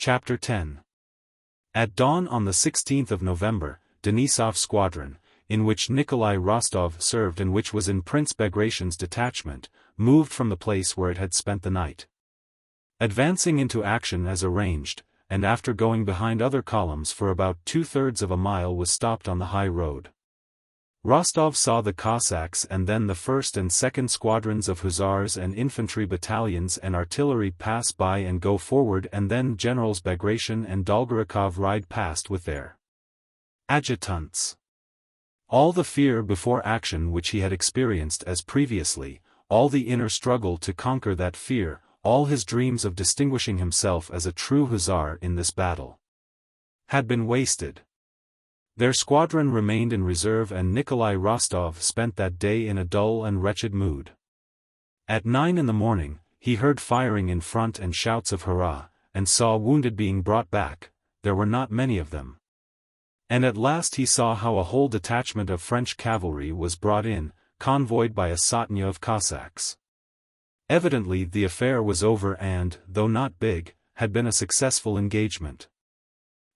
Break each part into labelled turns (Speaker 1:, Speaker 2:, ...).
Speaker 1: Chapter 10. At dawn on the 16th of November, Denisov's squadron, in which Nikolai Rostov served and which was in Prince Bagration's detachment, moved from the place where it had spent the night. Advancing into action as arranged, and after going behind other columns for about 2/3 of a mile was stopped on the high road. Rostov saw the Cossacks and then the 1st and 2nd squadrons of hussars and infantry battalions and artillery pass by and go forward, and then Generals Bagration and Dolgorukov ride past with their adjutants. All the fear before action which he had experienced as previously, all the inner struggle to conquer that fear, all his dreams of distinguishing himself as a true hussar in this battle, had been wasted. Their squadron remained in reserve, and Nikolai Rostov spent that day in a dull and wretched mood. At 9 in the morning, he heard firing in front and shouts of hurrah, and saw wounded being brought back. There were not many of them. And at last he saw how a whole detachment of French cavalry was brought in, convoyed by a sotnia of Cossacks. Evidently the affair was over and, though not big, had been a successful engagement.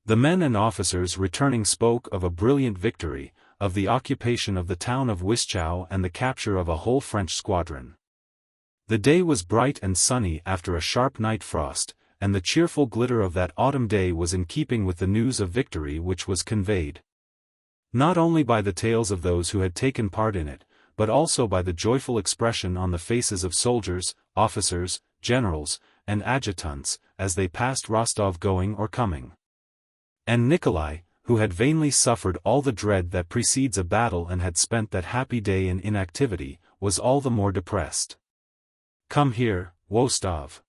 Speaker 1: The men and officers returning spoke of a brilliant victory, of the occupation of the town of Wischau and the capture of a whole French squadron. The day was bright and sunny after a sharp night frost, and the cheerful glitter of that autumn day was in keeping with the news of victory which was conveyed, not only by the tales of those who had taken part in it, but also by the joyful expression on the faces of soldiers, officers, generals, and adjutants, as they passed Rostov going or coming. And Nikolai, who had vainly suffered all the dread that precedes a battle and had spent that happy day in inactivity, was all the more depressed. "Come here, Wostov.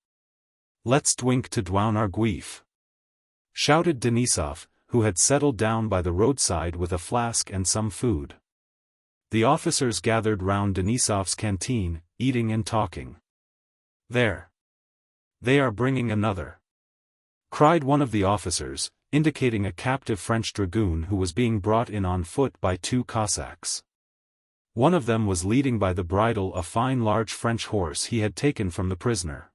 Speaker 1: Let's drink to drown our grief," shouted Denisov, who had settled down by the roadside with a flask and some food. The officers gathered round Denisov's canteen, eating and talking. "There! They are bringing another!" cried one of the officers, indicating a captive French dragoon who was being brought in on foot by 2 Cossacks. One of them was leading by the bridle a fine large French horse he had taken from the prisoner.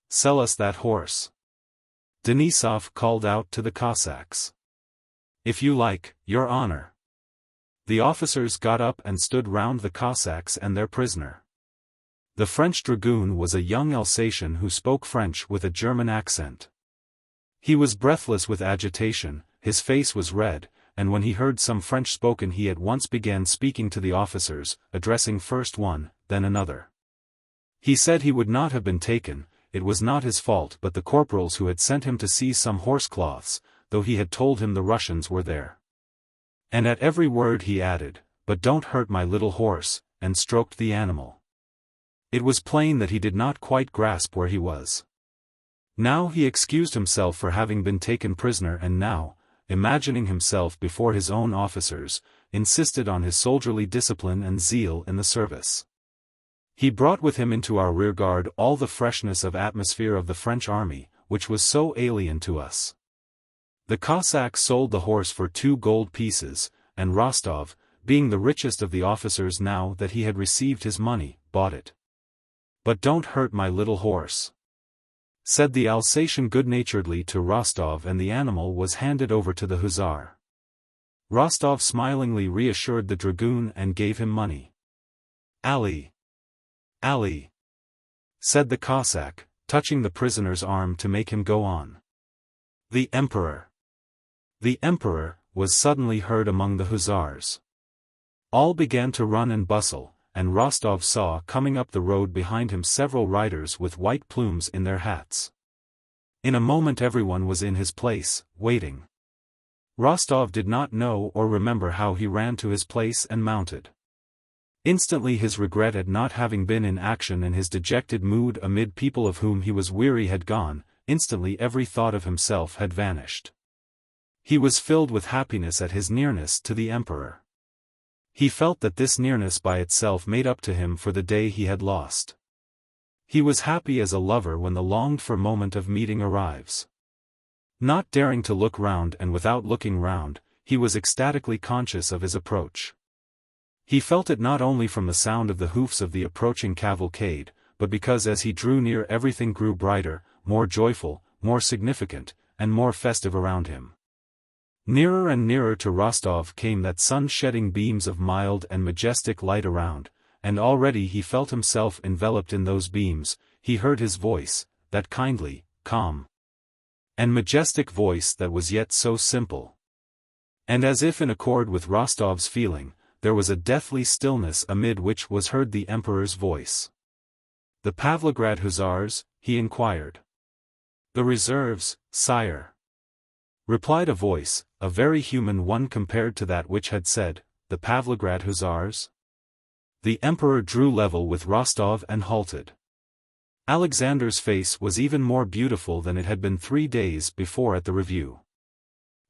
Speaker 1: "Sell us that horse," Denisov called out to the Cossacks. "If you like, your honor." The officers got up and stood round the Cossacks and their prisoner. The French dragoon was a young Alsatian who spoke French with a German accent. He was breathless with agitation, his face was red, and when he heard some French spoken he at once began speaking to the officers, addressing first one, then another. He said he would not have been taken, it was not his fault but the corporals who had sent him to seize some horse cloths, though he had told him the Russians were there. And at every word he added, "But don't hurt my little horse," and stroked the animal. It was plain that he did not quite grasp where he was. Now he excused himself for having been taken prisoner, and now, imagining himself before his own officers, insisted on his soldierly discipline and zeal in the service. He brought with him into our rearguard all the freshness of atmosphere of the French army, which was so alien to us. The Cossack sold the horse for 2 gold pieces, and Rostov, being the richest of the officers now that he had received his money, bought it. "But don't hurt my little horse," said the Alsatian good-naturedly to Rostov, and the animal was handed over to the hussar. Rostov smilingly reassured the dragoon and gave him money. "Ali! Ali!" said the Cossack, touching the prisoner's arm to make him go on. "The Emperor! The Emperor!" was suddenly heard among the hussars. All began to run and bustle, and Rostov saw coming up the road behind him several riders with white plumes in their hats. In a moment everyone was in his place, waiting. Rostov did not know or remember how he ran to his place and mounted. Instantly his regret at not having been in action and his dejected mood amid people of whom he was weary had gone, instantly every thought of himself had vanished. He was filled with happiness at his nearness to the Emperor. He felt that this nearness by itself made up to him for the day he had lost. He was happy as a lover when the longed-for moment of meeting arrives. Not daring to look round and without looking round, he was ecstatically conscious of his approach. He felt it not only from the sound of the hoofs of the approaching cavalcade, but because as he drew near everything grew brighter, more joyful, more significant, and more festive around him. Nearer and nearer to Rostov came that sun-shedding beams of mild and majestic light around, and already he felt himself enveloped in those beams. He heard his voice, that kindly, calm, and majestic voice that was yet so simple. And as if in accord with Rostov's feeling, there was a deathly stillness amid which was heard the Emperor's voice. "The Pavlograd Hussars?" he inquired. "The reserves, sire," replied a voice, a very human one compared to that which had said, "The Pavlograd Hussars?" The Emperor drew level with Rostov and halted. Alexander's face was even more beautiful than it had been 3 days before at the review.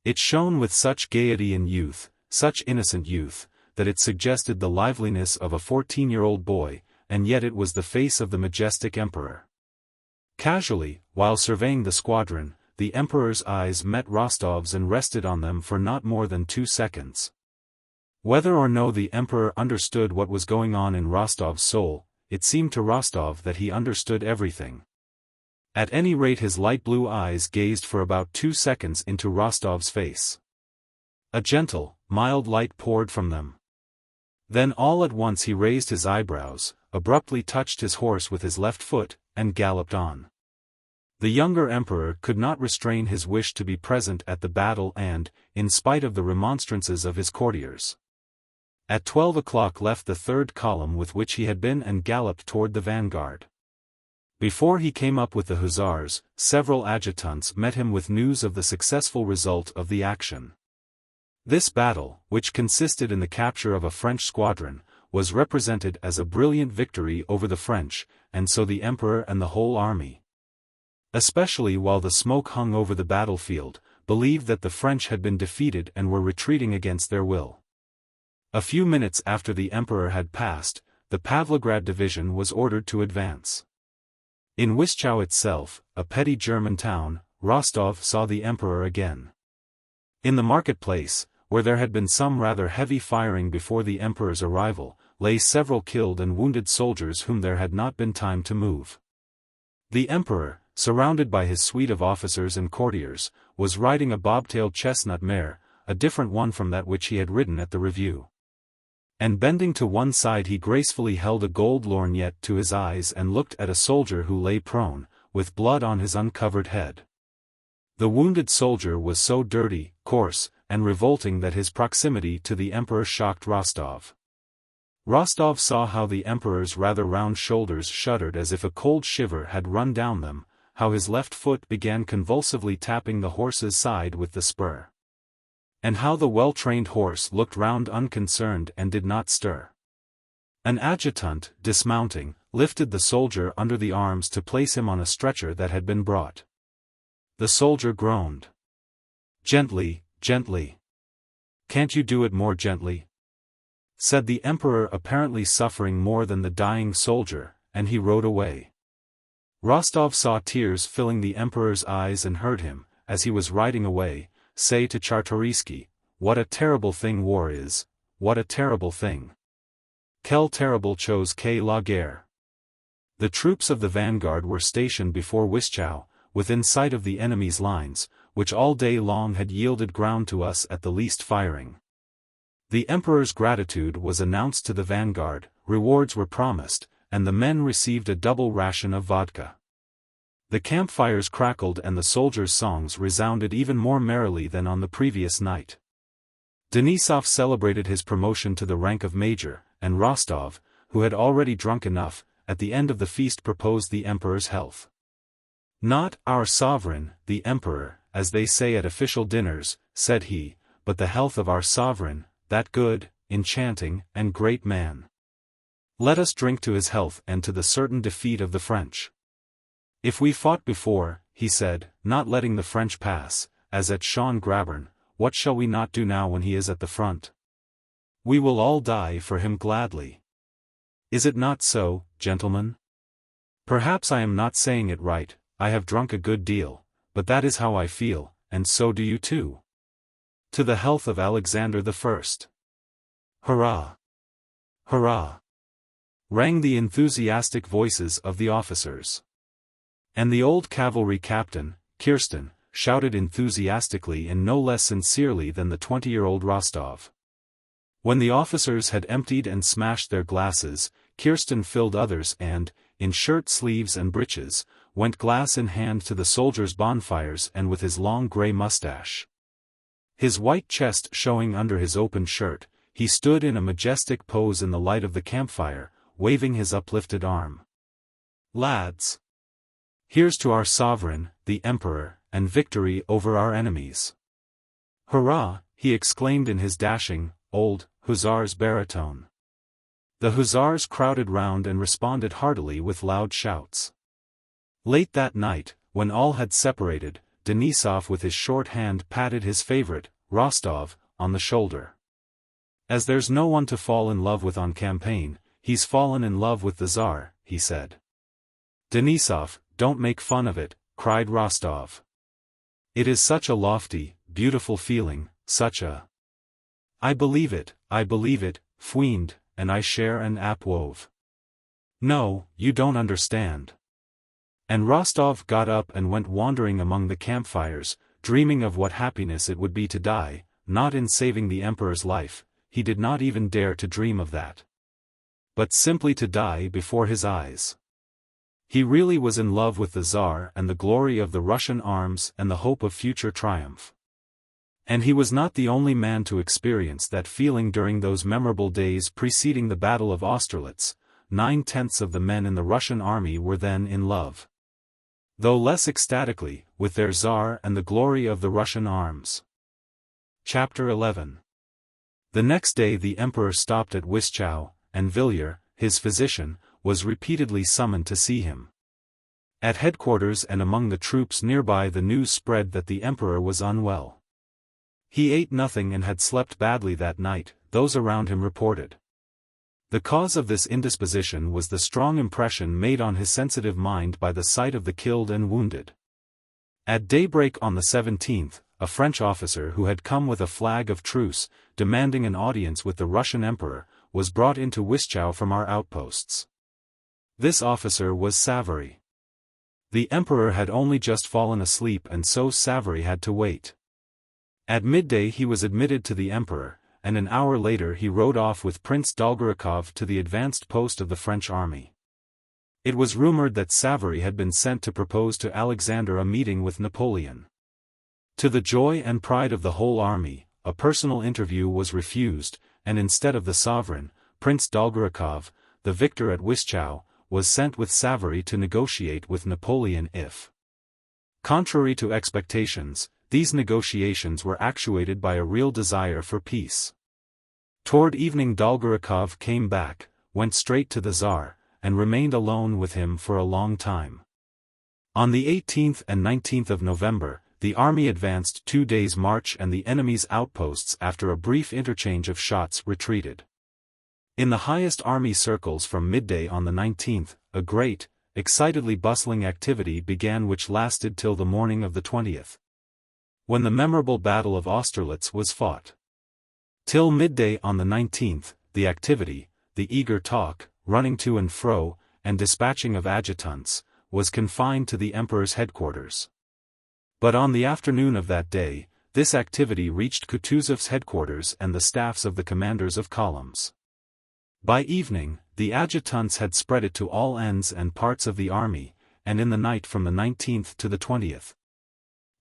Speaker 1: It shone with such gaiety and youth, such innocent youth, that it suggested the liveliness of a 14-year-old boy, and yet it was the face of the majestic Emperor. Casually, while surveying the squadron, the Emperor's eyes met Rostov's and rested on them for not more than 2 seconds. Whether or no the Emperor understood what was going on in Rostov's soul, it seemed to Rostov that he understood everything. At any rate his light blue eyes gazed for about 2 seconds into Rostov's face. A gentle, mild light poured from them. Then all at once he raised his eyebrows, abruptly touched his horse with his left foot, and galloped on. The younger emperor could not restrain his wish to be present at the battle and, in spite of the remonstrances of his courtiers, at 12 o'clock left the third column with which he had been and galloped toward the vanguard. Before he came up with the hussars, several adjutants met him with news of the successful result of the action. This battle, which consisted in the capture of a French squadron, was represented as a brilliant victory over the French, and so the emperor and the whole army, especially while the smoke hung over the battlefield, believed that the French had been defeated and were retreating against their will. A few minutes after the emperor had passed, the Pavlograd division was ordered to advance. In Wischau itself, a petty German town, Rostov saw the emperor again. In the marketplace, where there had been some rather heavy firing before the emperor's arrival, lay several killed and wounded soldiers whom there had not been time to move. The emperor, surrounded by his suite of officers and courtiers, was riding a bobtailed chestnut mare, a different one from that which he had ridden at the review. And bending to one side he gracefully held a gold lorgnette to his eyes and looked at a soldier who lay prone, with blood on his uncovered head. The wounded soldier was so dirty, coarse, and revolting that his proximity to the emperor shocked Rostov. Rostov saw how the emperor's rather round shoulders shuddered as if a cold shiver had run down them, how his left foot began convulsively tapping the horse's side with the spur, and how the well-trained horse looked round unconcerned and did not stir. An adjutant, dismounting, lifted the soldier under the arms to place him on a stretcher that had been brought. The soldier groaned. "Gently, gently. Can't you do it more gently?" said the emperor, apparently suffering more than the dying soldier, and he rode away. Rostov saw tears filling the emperor's eyes and heard him, as he was riding away, say to Czartoryski, "What a terrible thing war is, what a terrible thing. Quelle terrible chose qu'est la guerre." The troops of the vanguard were stationed before Wischau, within sight of the enemy's lines, which all day long had yielded ground to us at the least firing. The emperor's gratitude was announced to the vanguard, rewards were promised, and the men received a double ration of vodka. The campfires crackled and the soldiers' songs resounded even more merrily than on the previous night. Denisov celebrated his promotion to the rank of major, and Rostov, who had already drunk enough, at the end of the feast proposed the emperor's health. "Not our sovereign, the emperor, as they say at official dinners," said he, "but the health of our sovereign, that good, enchanting, and great man. Let us drink to his health and to the certain defeat of the French. If we fought before," he said, "not letting the French pass, as at Schön-Grabern, what shall we not do now when he is at the front? We will all die for him gladly. Is it not so, gentlemen? Perhaps I am not saying it right, I have drunk a good deal, but that is how I feel, and so do you too. To the health of Alexander I. Hurrah! Hurrah!" rang the enthusiastic voices of the officers. And the old cavalry captain, Kirsten, shouted enthusiastically and no less sincerely than the 20-year-old Rostov. When the officers had emptied and smashed their glasses, Kirsten filled others and, in shirt sleeves and breeches, went glass in hand to the soldiers' bonfires and with his long grey mustache, his white chest showing under his open shirt, he stood in a majestic pose in the light of the campfire, waving his uplifted arm. "Lads! Here's to our sovereign, the emperor, and victory over our enemies." "Hurrah!" he exclaimed in his dashing, old, hussar's baritone. The hussars crowded round and responded heartily with loud shouts. Late that night, when all had separated, Denisov with his short hand patted his favorite, Rostov, on the shoulder. "As there's no one to fall in love with on campaign, he's fallen in love with the Tsar," he said. "Denisov, don't make fun of it," cried Rostov. "It is such a lofty, beautiful feeling, such a—" I believe it, Fwiend, and I share an apwove." "No, you don't understand." And Rostov got up and went wandering among the campfires, dreaming of what happiness it would be to die, not in saving the emperor's life, he did not even dare to dream of that, but simply to die before his eyes. He really was in love with the Tsar and the glory of the Russian arms and the hope of future triumph. And he was not the only man to experience that feeling during those memorable days preceding the Battle of Austerlitz. 9/10 of the men in the Russian army were then in love, though less ecstatically, with their Tsar and the glory of the Russian arms. Chapter 11. The next day the emperor stopped at Wischau, and Villiers, his physician, was repeatedly summoned to see him. At headquarters and among the troops nearby the news spread that the emperor was unwell. He ate nothing and had slept badly that night, those around him reported. The cause of this indisposition was the strong impression made on his sensitive mind by the sight of the killed and wounded. At daybreak on the 17th, a French officer who had come with a flag of truce, demanding an audience with the Russian emperor, was brought into Wischau from our outposts. This officer was Savary. The emperor had only just fallen asleep and so Savary had to wait. At midday he was admitted to the emperor, and an hour later he rode off with Prince Dolgorukov to the advanced post of the French army. It was rumored that Savary had been sent to propose to Alexander a meeting with Napoleon. To the joy and pride of the whole army, a personal interview was refused, and instead of the sovereign, Prince Dolgorukov, the victor at Wischau, was sent with Savary to negotiate with Napoleon if. Contrary to expectations, these negotiations were actuated by a real desire for peace. Toward evening Dolgorukov came back, went straight to the Tsar, and remained alone with him for a long time. On the 18th and 19th of November, the army advanced 2 days' march and the enemy's outposts after a brief interchange of shots retreated. In the highest army circles from midday on the 19th, a great, excitedly bustling activity began which lasted till the morning of the 20th. When the memorable Battle of Austerlitz was fought. Till midday on the 19th, the activity, the eager talk, running to and fro, and dispatching of adjutants, was confined to the emperor's headquarters. But on the afternoon of that day, this activity reached Kutuzov's headquarters and the staffs of the commanders of columns. By evening, the adjutants had spread it to all ends and parts of the army, and in the night from the 19th to the 20th.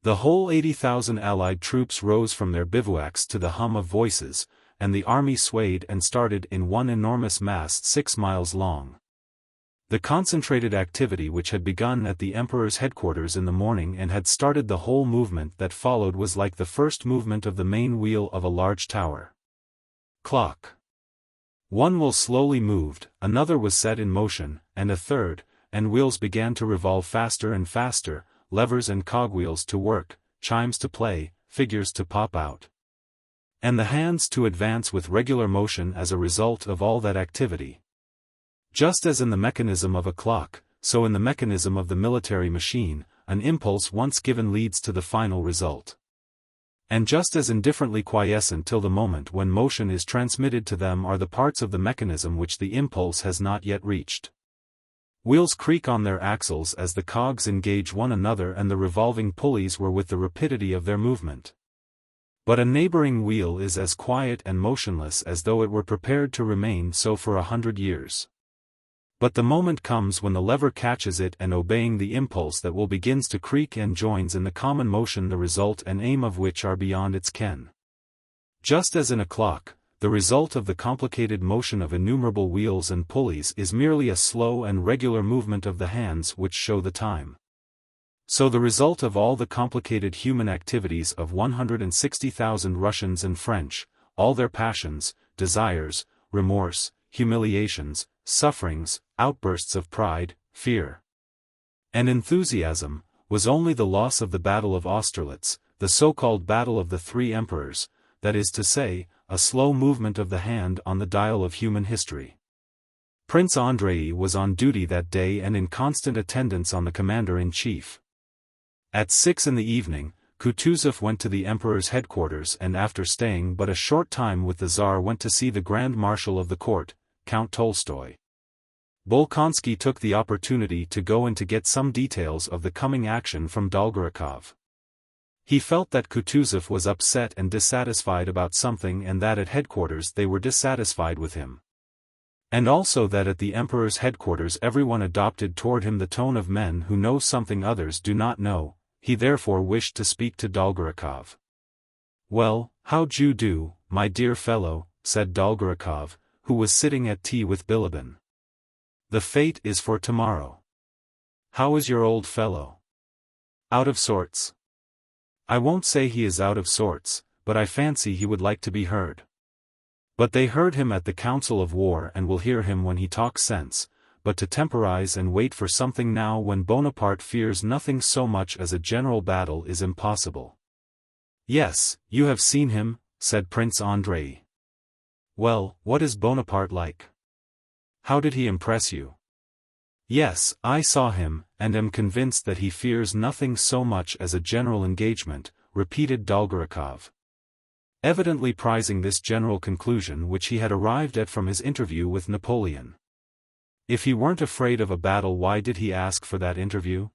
Speaker 1: The whole 80,000 Allied troops rose from their bivouacs to the hum of voices, and the army swayed and started in one enormous mass 6 miles long. The concentrated activity which had begun at the emperor's headquarters in the morning and had started the whole movement that followed was like the first movement of the main wheel of a large tower. Clock. One wheel slowly moved, another was set in motion, and a third, and wheels began to revolve faster and faster, levers and cogwheels to work, chimes to play, figures to pop out, and the hands to advance with regular motion as a result of all that activity. Just as in the mechanism of a clock, so in the mechanism of the military machine, an impulse once given leads to the final result. And just as indifferently quiescent till the moment when motion is transmitted to them are the parts of the mechanism which the impulse has not yet reached. Wheels creak on their axles as the cogs engage one another, and the revolving pulleys whir with the rapidity of their movement. But a neighboring wheel is as quiet and motionless as though it were prepared to remain so for 100 years. But the moment comes when the lever catches it, and obeying the impulse that will begins to creak and joins in the common motion, the result and aim of which are beyond its ken. Just as in a clock, the result of the complicated motion of innumerable wheels and pulleys is merely a slow and regular movement of the hands which show the time. So the result of all the complicated human activities of 160,000 Russians and French, all their passions, desires, remorse, humiliations, sufferings, outbursts of pride, fear, and enthusiasm, was only the loss of the Battle of Austerlitz, the so-called Battle of the Three Emperors, that is to say, a slow movement of the hand on the dial of human history. Prince Andrei was on duty that day and in constant attendance on the commander-in-chief. At 6 in the evening, Kutuzov went to the emperor's headquarters, and after staying but a short time with the Tsar went to see the Grand Marshal of the court, Count Tolstoy. Bolkonsky took the opportunity to go and to get some details of the coming action from Dolgorukov. He felt that Kutuzov was upset and dissatisfied about something, and that at headquarters they were dissatisfied with him. And also that at the emperor's headquarters everyone adopted toward him the tone of men who know something others do not know. He therefore wished to speak to Dolgorukov. "Well, how'd you do, my dear fellow?" said Dolgorukov, who was sitting at tea with Bilibin. "The fete is for tomorrow. How is your old fellow?" "Out of sorts." "I won't say he is out of sorts, but I fancy he would like to be heard." But they heard him at the Council of War and will hear him when he talks sense, but to temporize and wait for something now when Bonaparte fears nothing so much as a general battle is impossible. "Yes, you have seen him," said Prince Andrei. "Well, what is Bonaparte like? How did he impress you?" "Yes, I saw him, and am convinced that he fears nothing so much as a general engagement," repeated Dolgorukov, evidently prizing this general conclusion which he had arrived at from his interview with Napoleon. If he weren't afraid of a battle, why did he ask for that interview?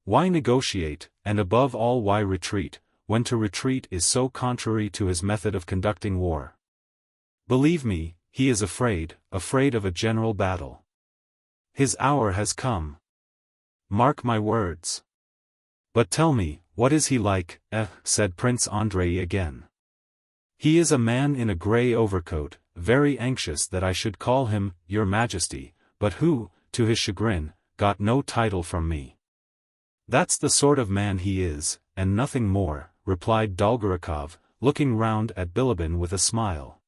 Speaker 1: Why negotiate, and above all why retreat, when to retreat is so contrary to his method of conducting war? Believe me, he is afraid of a general battle. His hour has come. Mark my words. "But tell me, what is he like?" said Prince Andrei again. "He is a man in a grey overcoat, very anxious that I should call him, Your Majesty, but who, to his chagrin, got no title from me." "That's the sort of man he is, and nothing more," replied Dolgorukov, looking round at Bilibin with a smile.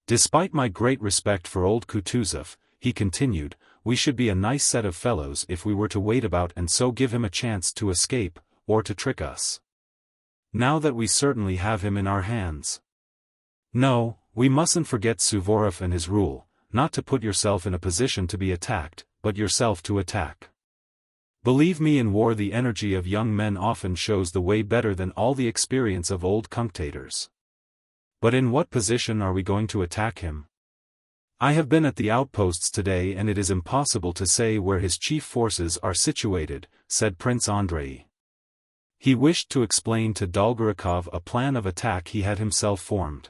Speaker 1: "Despite my great respect for old Kutuzov," he continued, "we should be a nice set of fellows if we were to wait about and so give him a chance to escape, or to trick us. Now that we certainly have him in our hands. No, we mustn't forget Suvorov and his rule, not to put yourself in a position to be attacked, but yourself to attack. Believe me, in war the energy of young men often shows the way better than all the experience of old cunctators. But in what position are we going to attack him? I have been at the outposts today and it is impossible to say where his chief forces are situated," said Prince Andrei. He wished to explain to Dolgorukov a plan of attack he had himself formed.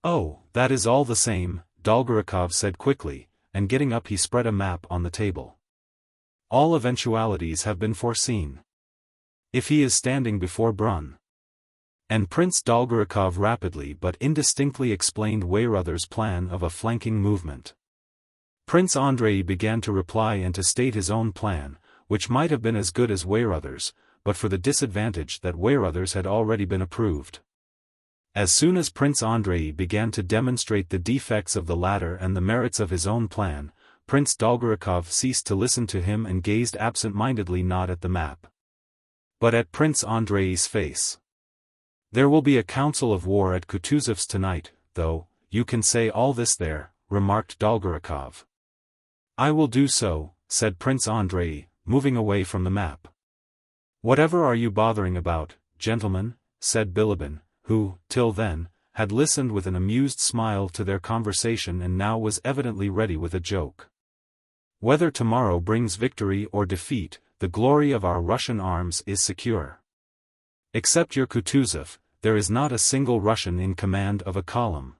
Speaker 1: "Oh, that is all the same," Dolgorukov said quickly, and getting up he spread a map on the table. "All eventualities have been foreseen. If he is standing before Brunn." And Prince Dolgorukov rapidly but indistinctly explained Weyrother's plan of a flanking movement. Prince Andrei began to reply and to state his own plan, which might have been as good as Weyrother's, but for the disadvantage that Weyrother's had already been approved. As soon as Prince Andrei began to demonstrate the defects of the latter and the merits of his own plan, Prince Dolgorukov ceased to listen to him and gazed absent-mindedly not at the map, but at Prince Andrei's face. "There will be a council of war at Kutuzov's tonight, though, you can say all this there," remarked Dolgorukov. "I will do so," said Prince Andrei, moving away from the map. "Whatever are you bothering about, gentlemen?" said Bilibin, who, till then, had listened with an amused smile to their conversation and now was evidently ready with a joke. Whether tomorrow brings victory or defeat, the glory of our Russian arms is secure. Except your Kutuzov, there is not a single Russian in command of a column.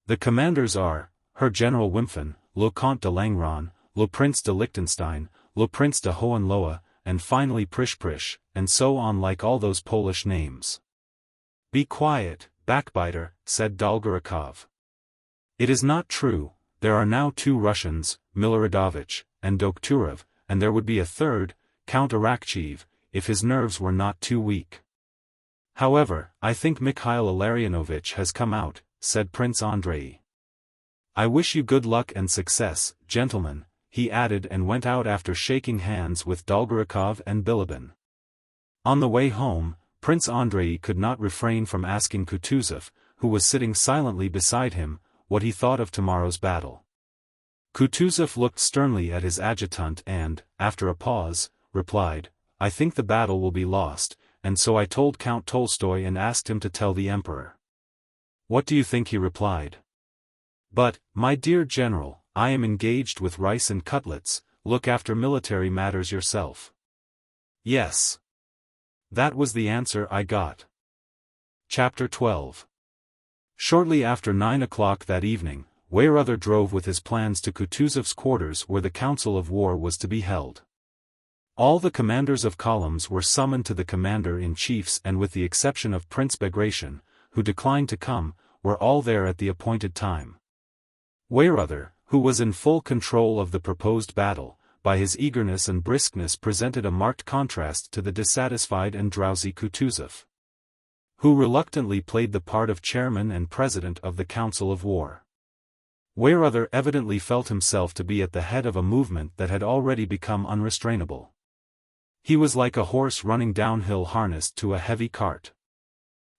Speaker 1: The commanders are, Herr General Wimpfen, Le Comte de Langeron, Le Prince de Liechtenstein, Le Prince de Hohenlohe, and finally Prish, and so on, like all those Polish names. Be quiet, backbiter, said Dolgorukov. It is not true, there are now 2 Russians, Miloradovich, and Dokturov, and there would be a third, Count Arakcheev, if his nerves were not too weak. However, I think Mikhail Illarionovich has come out, said Prince Andrei. I wish you good luck and success, gentlemen, he added, and went out after shaking hands with Dolgorukov and Bilibin. On the way home, Prince Andrei could not refrain from asking Kutuzov, who was sitting silently beside him, what he thought of tomorrow's battle. Kutuzov looked sternly at his adjutant and, after a pause, replied, I think the battle will be lost, and so I told Count Tolstoy and asked him to tell the Emperor. What do you think he replied? But, my dear general, I am engaged with rice and cutlets, look after military matters yourself. Yes. That was the answer I got. Chapter 12. Shortly after 9 o'clock that evening, Weyrother drove with his plans to Kutuzov's quarters where the council of war was to be held. All the commanders of columns were summoned to the commander-in-chiefs, and with the exception of Prince Bagration, who declined to come, were all there at the appointed time. Weyrother, who was in full control of the proposed battle, by his eagerness and briskness presented a marked contrast to the dissatisfied and drowsy Kutuzov, who reluctantly played the part of chairman and president of the council of war. Weyrother evidently felt himself to be at the head of a movement that had already become unrestrainable. He was like a horse running downhill harnessed to a heavy cart.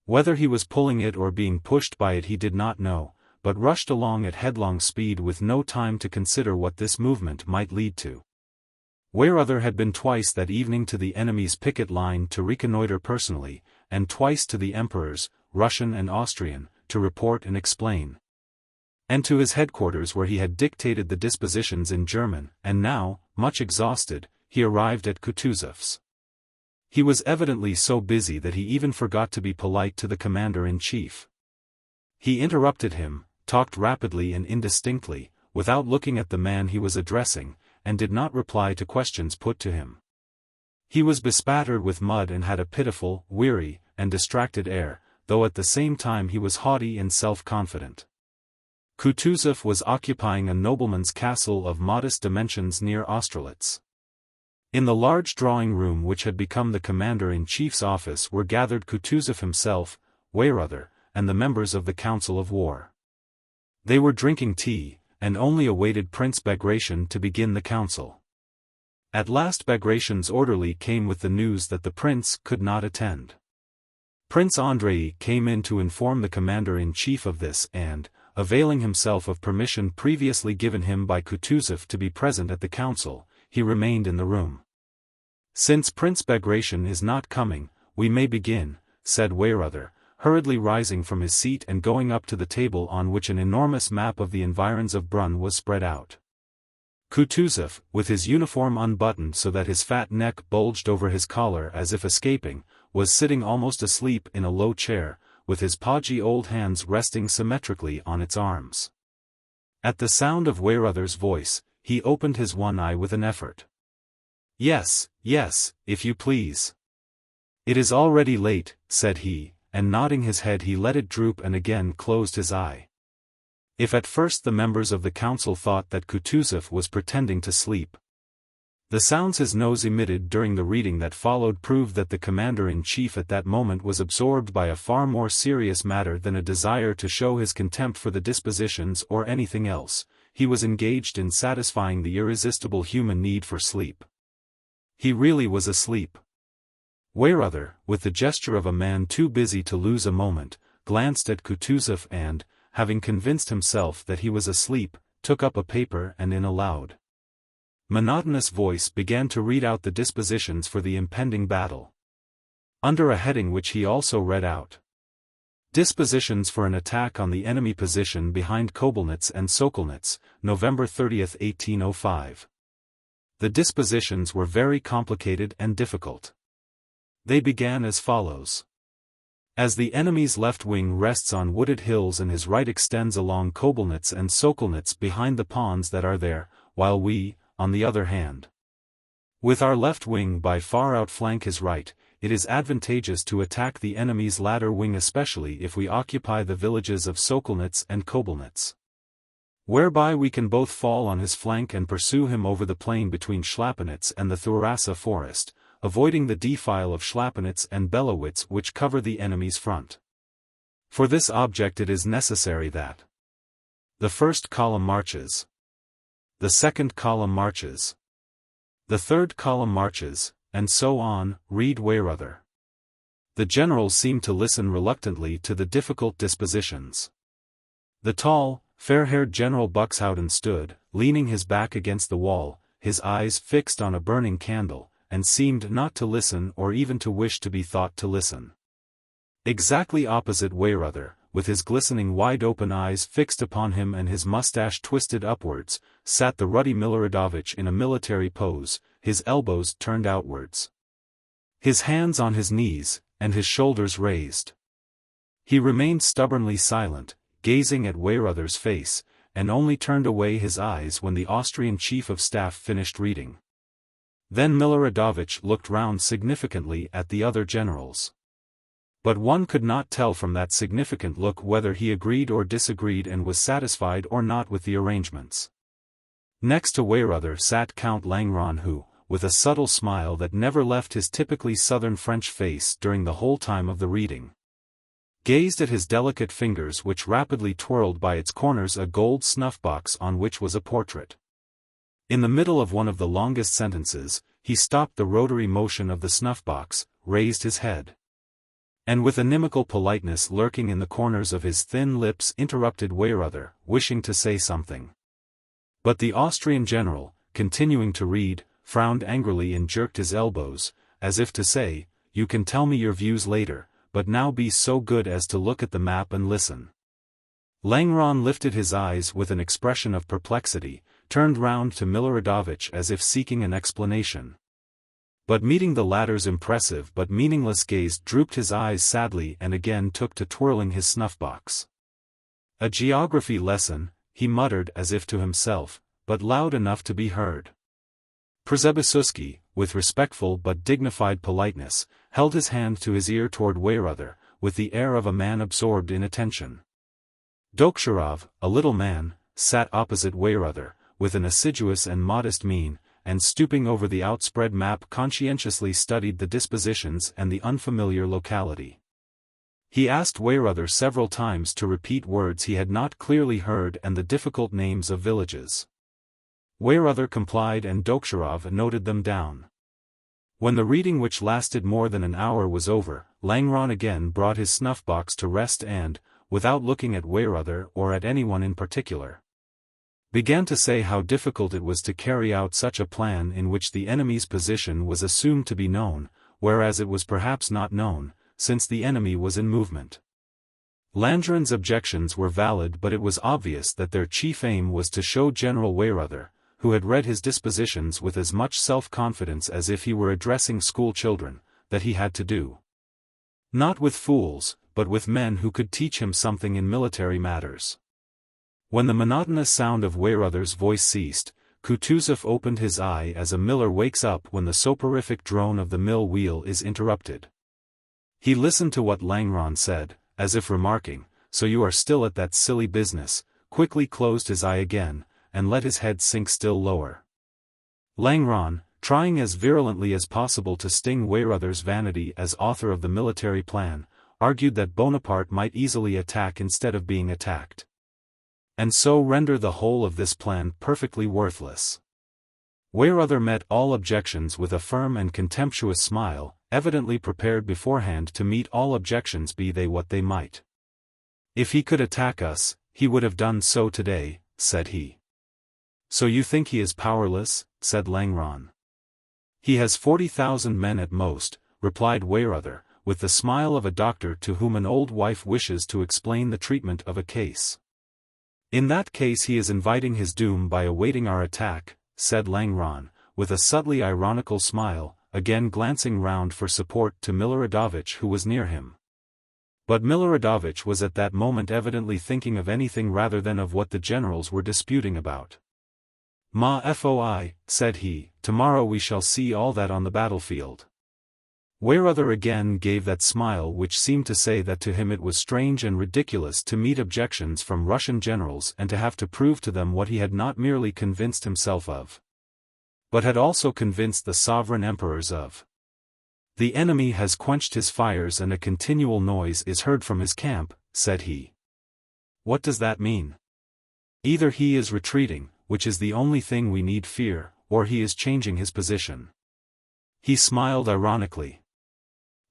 Speaker 1: Whether he was pulling it or being pushed by it he did not know, but rushed along at headlong speed with no time to consider what this movement might lead to. Weyrother had been twice that evening to the enemy's picket line to reconnoiter personally, and twice to the emperors, Russian and Austrian, to report and explain. And to his headquarters where he had dictated the dispositions in German, and now, much exhausted, he arrived at Kutuzov's. He was evidently so busy that he even forgot to be polite to the commander-in-chief. He interrupted him, talked rapidly and indistinctly, without looking at the man he was addressing, and did not reply to questions put to him. He was bespattered with mud and had a pitiful, weary, and distracted air, though at the same time he was haughty and self-confident. Kutuzov was occupying a nobleman's castle of modest dimensions near Austerlitz. In the large drawing-room which had become the commander-in-chief's office were gathered Kutuzov himself, Weyrother, and the members of the council of war. They were drinking tea, and only awaited Prince Bagration to begin the council. At last Bagration's orderly came with the news that the prince could not attend. Prince Andrei came in to inform the commander-in-chief of this and, availing himself of permission previously given him by Kutuzov to be present at the council, he remained in the room. Since Prince Bagration is not coming, we may begin, said Weyrother, hurriedly rising from his seat and going up to the table on which an enormous map of the environs of Brunn was spread out. Kutuzov, with his uniform unbuttoned so that his fat neck bulged over his collar as if escaping, was sitting almost asleep in a low chair, with his podgy old hands resting symmetrically on its arms. At the sound of Weyrother's voice, he opened his one eye with an effort. Yes, if you please. It is already late, said he, and nodding his head he let it droop and again closed his eye. If at first the members of the council thought that Kutuzov was pretending to sleep, the sounds his nose emitted during the reading that followed proved that the commander-in-chief at that moment was absorbed by a far more serious matter than a desire to show his contempt for the dispositions or anything else. He was engaged in satisfying the irresistible human need for sleep. He really was asleep. Weyrother, with the gesture of a man too busy to lose a moment, glanced at Kutuzov and, having convinced himself that he was asleep, took up a paper and in a loud, monotonous voice began to read out the dispositions for the impending battle. Under a heading which he also read out. Dispositions for an attack on the enemy position behind Kobelnitz and Sokolnitz, November 30, 1805. The dispositions were very complicated and difficult. They began as follows. As the enemy's left wing rests on wooded hills and his right extends along Kobelnitz and Sokolnitz behind the ponds that are there, while we, on the other hand, with our left wing by far outflank his right, it is advantageous to attack the enemy's latter wing, especially if we occupy the villages of Sokolnitz and Kobelnitz, whereby we can both fall on his flank and pursue him over the plain between Schlapanitz and the Thurasa forest, avoiding the defile of Schlapanitz and Belowitz which cover the enemy's front. For this object it is necessary that the first column marches, the second column marches, the third column marches, and so on, read Weyrother. The generals seemed to listen reluctantly to the difficult dispositions. The tall, fair-haired General Buxhowden stood, leaning his back against the wall, his eyes fixed on a burning candle, and seemed not to listen or even to wish to be thought to listen. Exactly opposite Weyrother, with his glistening wide-open eyes fixed upon him and his mustache twisted upwards, sat the ruddy Miloradovich in a military pose, his elbows turned outwards, his hands on his knees, and his shoulders raised. He remained stubbornly silent, gazing at Weyrother's face, and only turned away his eyes when the Austrian chief of staff finished reading. Then Miloradovich looked round significantly at the other generals. But one could not tell from that significant look whether he agreed or disagreed and was satisfied or not with the arrangements. Next to Weyrother sat Count Langeron who, with a subtle smile that never left his typically southern French face during the whole time of the reading, gazed at his delicate fingers which rapidly twirled by its corners a gold snuff-box on which was a portrait. In the middle of one of the longest sentences, he stopped the rotary motion of the snuff-box, raised his head, and with inimical politeness lurking in the corners of his thin lips interrupted Weyrother, wishing to say something. But the Austrian general, continuing to read, frowned angrily and jerked his elbows, as if to say, "You can tell me your views later, but now be so good as to look at the map and listen." Langeron lifted his eyes with an expression of perplexity, turned round to Miloradovich as if seeking an explanation, but meeting the latter's impressive but meaningless gaze drooped his eyes sadly and again took to twirling his snuff-box. "A geography lesson," he muttered as if to himself, but loud enough to be heard. Przebysewski, with respectful but dignified politeness, held his hand to his ear toward Weyrother, with the air of a man absorbed in attention. Dokhturov, a little man, sat opposite Weyrother, with an assiduous and modest mien, and stooping over the outspread map conscientiously studied the dispositions and the unfamiliar locality. He asked Weyrother several times to repeat words he had not clearly heard and the difficult names of villages. Weyrother complied and Dokhturov noted them down. When the reading, which lasted more than an hour, was over, Langeron again brought his snuff-box to rest and, without looking at Weyrother or at anyone in particular, began to say how difficult it was to carry out such a plan in which the enemy's position was assumed to be known, whereas it was perhaps not known, since the enemy was in movement. Langeron's objections were valid, but it was obvious that their chief aim was to show General Weyrother, who had read his dispositions with as much self-confidence as if he were addressing school children, that he had to do, not with fools, but with men who could teach him something in military matters. When the monotonous sound of Weyrother's voice ceased, Kutuzov opened his eye as a miller wakes up when the soporific drone of the mill wheel is interrupted. He listened to what Langeron said, as if remarking, "So you are still at that silly business," quickly closed his eye again, and let his head sink still lower. Langeron, trying as virulently as possible to sting Weyrother's vanity as author of the military plan, argued that Bonaparte might easily attack instead of being attacked, and so render the whole of this plan perfectly worthless. Weyrother met all objections with a firm and contemptuous smile, evidently prepared beforehand to meet all objections be they what they might. "If he could attack us, he would have done so today," said he. "So you think he is powerless?" said Langeron. "He has 40,000 men at most," replied Weyrother, with the smile of a doctor to whom an old wife wishes to explain the treatment of a case. "In that case he is inviting his doom by awaiting our attack," said Langeron, with a subtly ironical smile, again glancing round for support to Miloradovich who was near him. But Miloradovich was at that moment evidently thinking of anything rather than of what the generals were disputing about. "Ma foi," said he, "tomorrow we shall see all that on the battlefield." Weyrother again gave that smile which seemed to say that to him it was strange and ridiculous to meet objections from Russian generals and to have to prove to them what he had not merely convinced himself of, but had also convinced the sovereign emperors of. "The enemy has quenched his fires and a continual noise is heard from his camp," said he. "What does that mean? Either he is retreating, which is the only thing we need fear, or he is changing his position." He smiled ironically.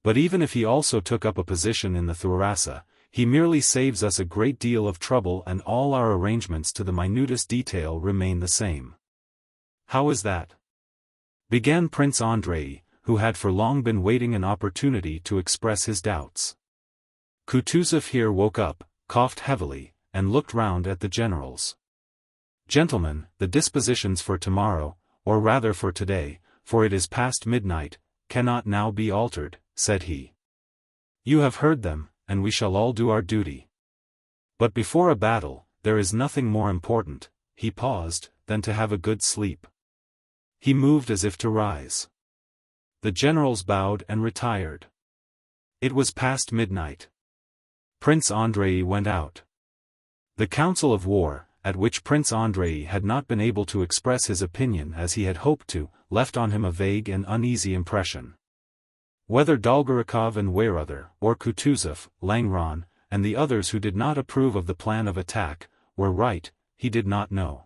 Speaker 1: "But even if he also took up a position in the Thurasa, he merely saves us a great deal of trouble and all our arrangements to the minutest detail remain the same." "How is that?" began Prince Andrei, who had for long been waiting an opportunity to express his doubts. Kutuzov here woke up, coughed heavily, and looked round at the generals. "Gentlemen, the dispositions for tomorrow, or rather for today, for it is past midnight, cannot now be altered," said he. "You have heard them, and we shall all do our duty. But before a battle, there is nothing more important," he paused, "than to have a good sleep." He moved as if to rise. The generals bowed and retired. It was past midnight. Prince Andrei went out. The council of war, at which Prince Andrei had not been able to express his opinion as he had hoped to, left on him a vague and uneasy impression. Whether Dolgorukov and Weyrother, or Kutuzov, Langeron, and the others who did not approve of the plan of attack, were right, he did not know.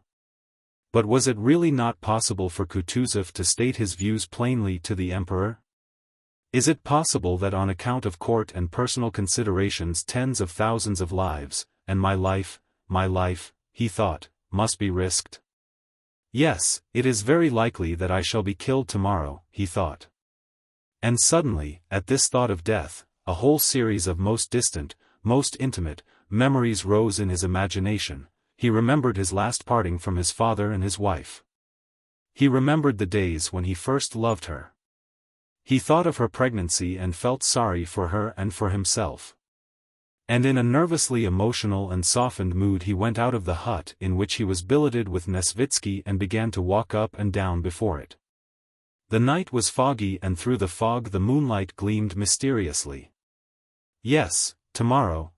Speaker 1: But was it really not possible for Kutuzov to state his views plainly to the emperor? Is it possible that on account of court and personal considerations tens of thousands of lives, and my life, he thought, must be risked? "Yes, it is very likely that I shall be killed tomorrow," he thought. And suddenly, at this thought of death, a whole series of most distant, most intimate, memories rose in his imagination. He remembered his last parting from his father and his wife. He remembered the days when he first loved her. He thought of her pregnancy and felt sorry for her and for himself. And in a nervously emotional and softened mood he went out of the hut in which he was billeted with Nesvitsky and began to walk up and down before it. The night was foggy and through the fog the moonlight gleamed mysteriously. "Yes, tomorrow,"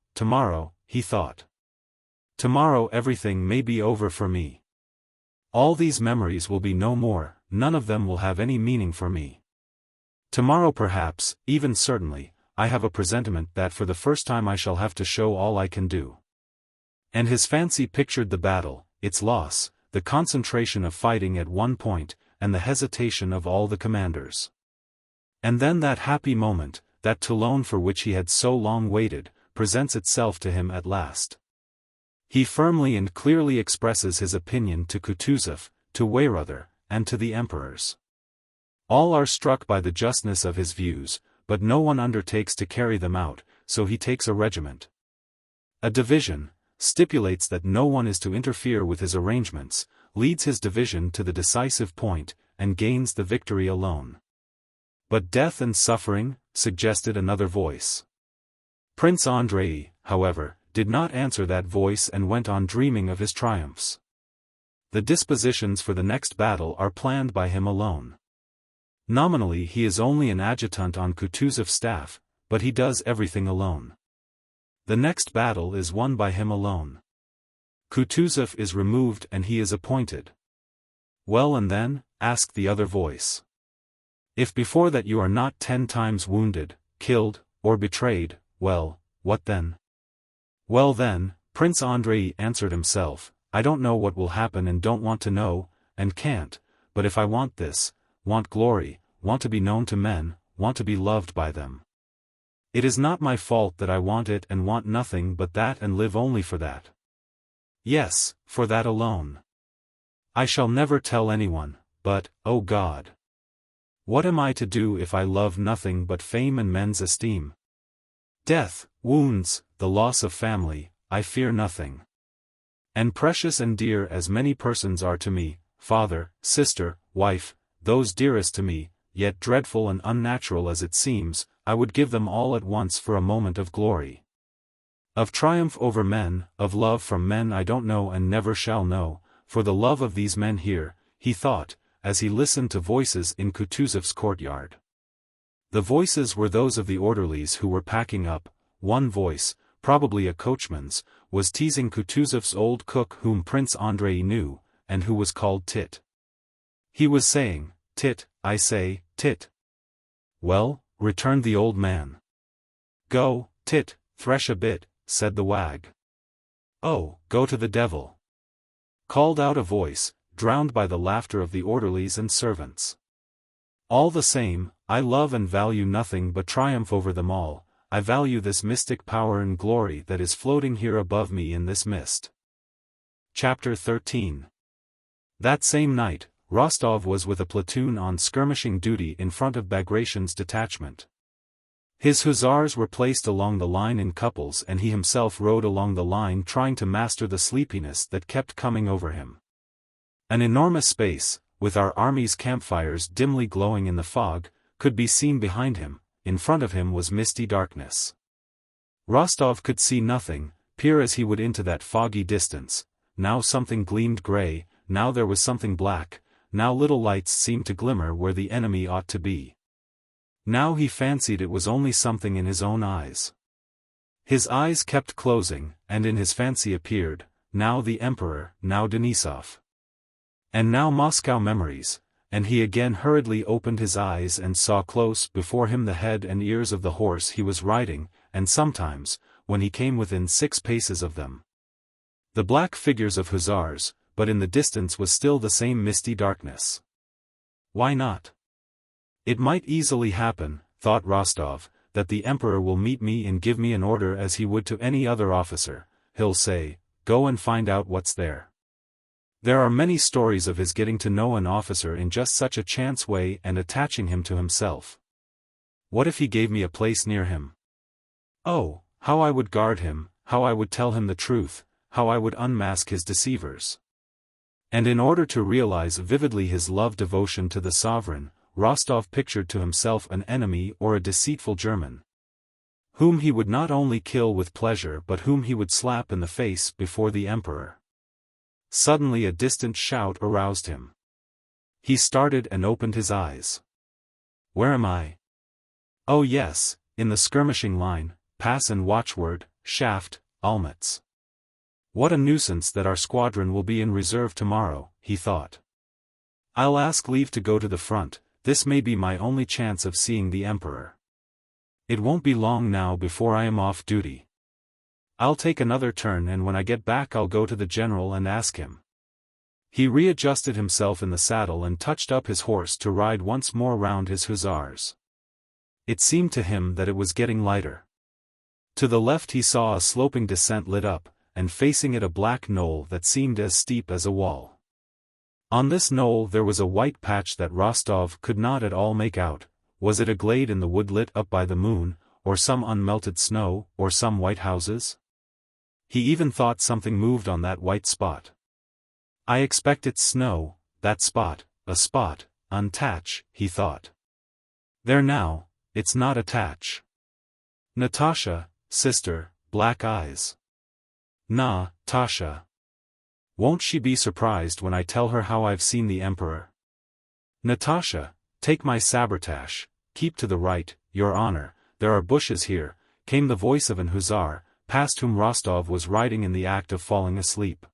Speaker 1: he thought. "Tomorrow everything may be over for me. All these memories will be no more, none of them will have any meaning for me. Tomorrow perhaps, even certainly, I have a presentiment that for the first time I shall have to show all I can do." And his fancy pictured the battle, its loss, the concentration of fighting at one point, and the hesitation of all the commanders. And then that happy moment, that Toulon for which he had so long waited, presents itself to him at last. He firmly and clearly expresses his opinion to Kutuzov, to Weyrother, and to the emperors. All are struck by the justness of his views, but no one undertakes to carry them out, so he takes a regiment. A division, stipulates that no one is to interfere with his arrangements, leads his division to the decisive point, and gains the victory alone. "But death and suffering?" suggested another voice. Prince Andrei, however, did not answer that voice and went on dreaming of his triumphs. The dispositions for the next battle are planned by him alone. Nominally he is only an adjutant on Kutuzov's staff, but he does everything alone. The next battle is won by him alone. Kutuzov is removed and he is appointed. "Well, and then?" asked the other voice. "If before that you are not 10 times wounded, killed, or betrayed, well, what then?" "Well then," Prince Andrei answered himself, "I don't know what will happen and don't want to know, and can't, but if I want this, want glory, want to be known to men, want to be loved by them. It is not my fault that I want it and want nothing but that and live only for that. Yes, for that alone. I shall never tell anyone, but, oh God! What am I to do if I love nothing but fame and men's esteem? Death, wounds, the loss of family, I fear nothing. And precious and dear as many persons are to me, father, sister, wife, those dearest to me, yet dreadful and unnatural as it seems, I would give them all at once for a moment of glory. Of triumph over men, of love from men I don't know and never shall know, for the love of these men here, he thought, as he listened to voices in Kutuzov's courtyard. The voices were those of the orderlies who were packing up. One voice, probably a coachman's, was teasing Kutuzov's old cook whom Prince Andrei knew, and who was called Tit. He was saying, "Tit, I say, Tit." "Well," returned the old man. "Go, Tit, thresh a bit," said the wag. "Oh, go to the devil," called out a voice, drowned by the laughter of the orderlies and servants. "All the same, I love and value nothing but triumph over them all. I value this mystic power and glory that is floating here above me in this mist." Chapter 13. That same night, Rostov was with a platoon on skirmishing duty in front of Bagration's detachment. His hussars were placed along the line in couples and he himself rode along the line trying to master the sleepiness that kept coming over him. An enormous space, with our army's campfires dimly glowing in the fog, could be seen behind him. In front of him was misty darkness. Rostov could see nothing, peer as he would into that foggy distance. Now something gleamed grey, now there was something black, now little lights seemed to glimmer where the enemy ought to be. Now he fancied it was only something in his own eyes. His eyes kept closing, and in his fancy appeared, now the Emperor, now Denisov. And now Moscow memories. And he again hurriedly opened his eyes and saw close before him the head and ears of the horse he was riding, and sometimes, when he came within 6 paces of them, the black figures of hussars, but in the distance was still the same misty darkness. Why not? It might easily happen, thought Rostov, that the Emperor will meet me and give me an order as he would to any other officer. He'll say, "Go and find out what's there." There are many stories of his getting to know an officer in just such a chance way and attaching him to himself. What if he gave me a place near him? Oh, how I would guard him, how I would tell him the truth, how I would unmask his deceivers. And in order to realize vividly his love devotion to the sovereign, Rostov pictured to himself an enemy or a deceitful German, whom he would not only kill with pleasure but whom he would slap in the face before the Emperor. Suddenly a distant shout aroused him. He started and opened his eyes. Where am I? Oh yes, in the skirmishing line, pass and watchword, shaft, Almats. What a nuisance that our squadron will be in reserve tomorrow, he thought. I'll ask leave to go to the front, this may be my only chance of seeing the Emperor. It won't be long now before I am off duty. I'll take another turn and when I get back I'll go to the general and ask him. He readjusted himself in the saddle and touched up his horse to ride once more round his hussars. It seemed to him that it was getting lighter. To the left he saw a sloping descent lit up, and facing it a black knoll that seemed as steep as a wall. On this knoll there was a white patch that Rostov could not at all make out. Was it a glade in the wood lit up by the moon, or some unmelted snow, or some white houses? He even thought something moved on that white spot. I expect it's snow, that spot, a spot, untach, he thought. There now, it's not a tatch. Natasha, sister, black eyes. Na, Tasha. Won't she be surprised when I tell her how I've seen the Emperor? Natasha, take my sabretash, keep to the right, your honor, there are bushes here, came the voice of an hussar, past whom Rostov was riding in the act of falling asleep.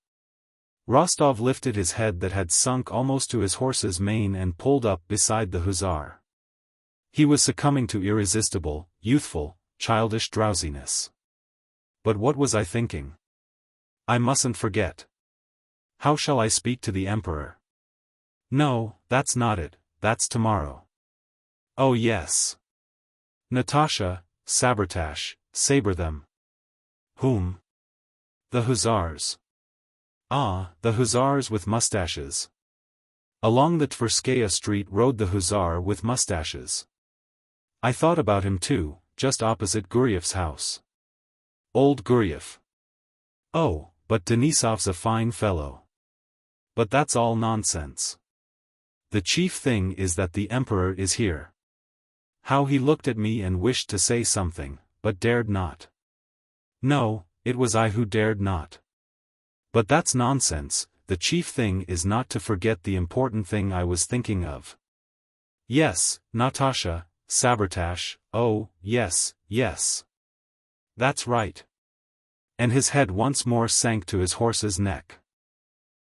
Speaker 1: Rostov lifted his head that had sunk almost to his horse's mane and pulled up beside the hussar. He was succumbing to irresistible, youthful, childish drowsiness. But what was I thinking? I mustn't forget. How shall I speak to the Emperor? No, that's not it, that's tomorrow. Oh yes. Natasha, sabretash, sabre them. Whom? The hussars. Ah, the hussars with mustaches. Along the Tverskaya street rode the hussar with mustaches. I thought about him too, just opposite Guryev's house. Old Guryev. Oh, but Denisov's a fine fellow. But that's all nonsense. The chief thing is that the emperor is here. How he looked at me and wished to say something, but dared not. No, it was I who dared not. But that's nonsense. The chief thing is not to forget the important thing I was thinking of. Yes, Natasha, sabotage, oh, yes, yes. That's right. And his head once more sank to his horse's neck.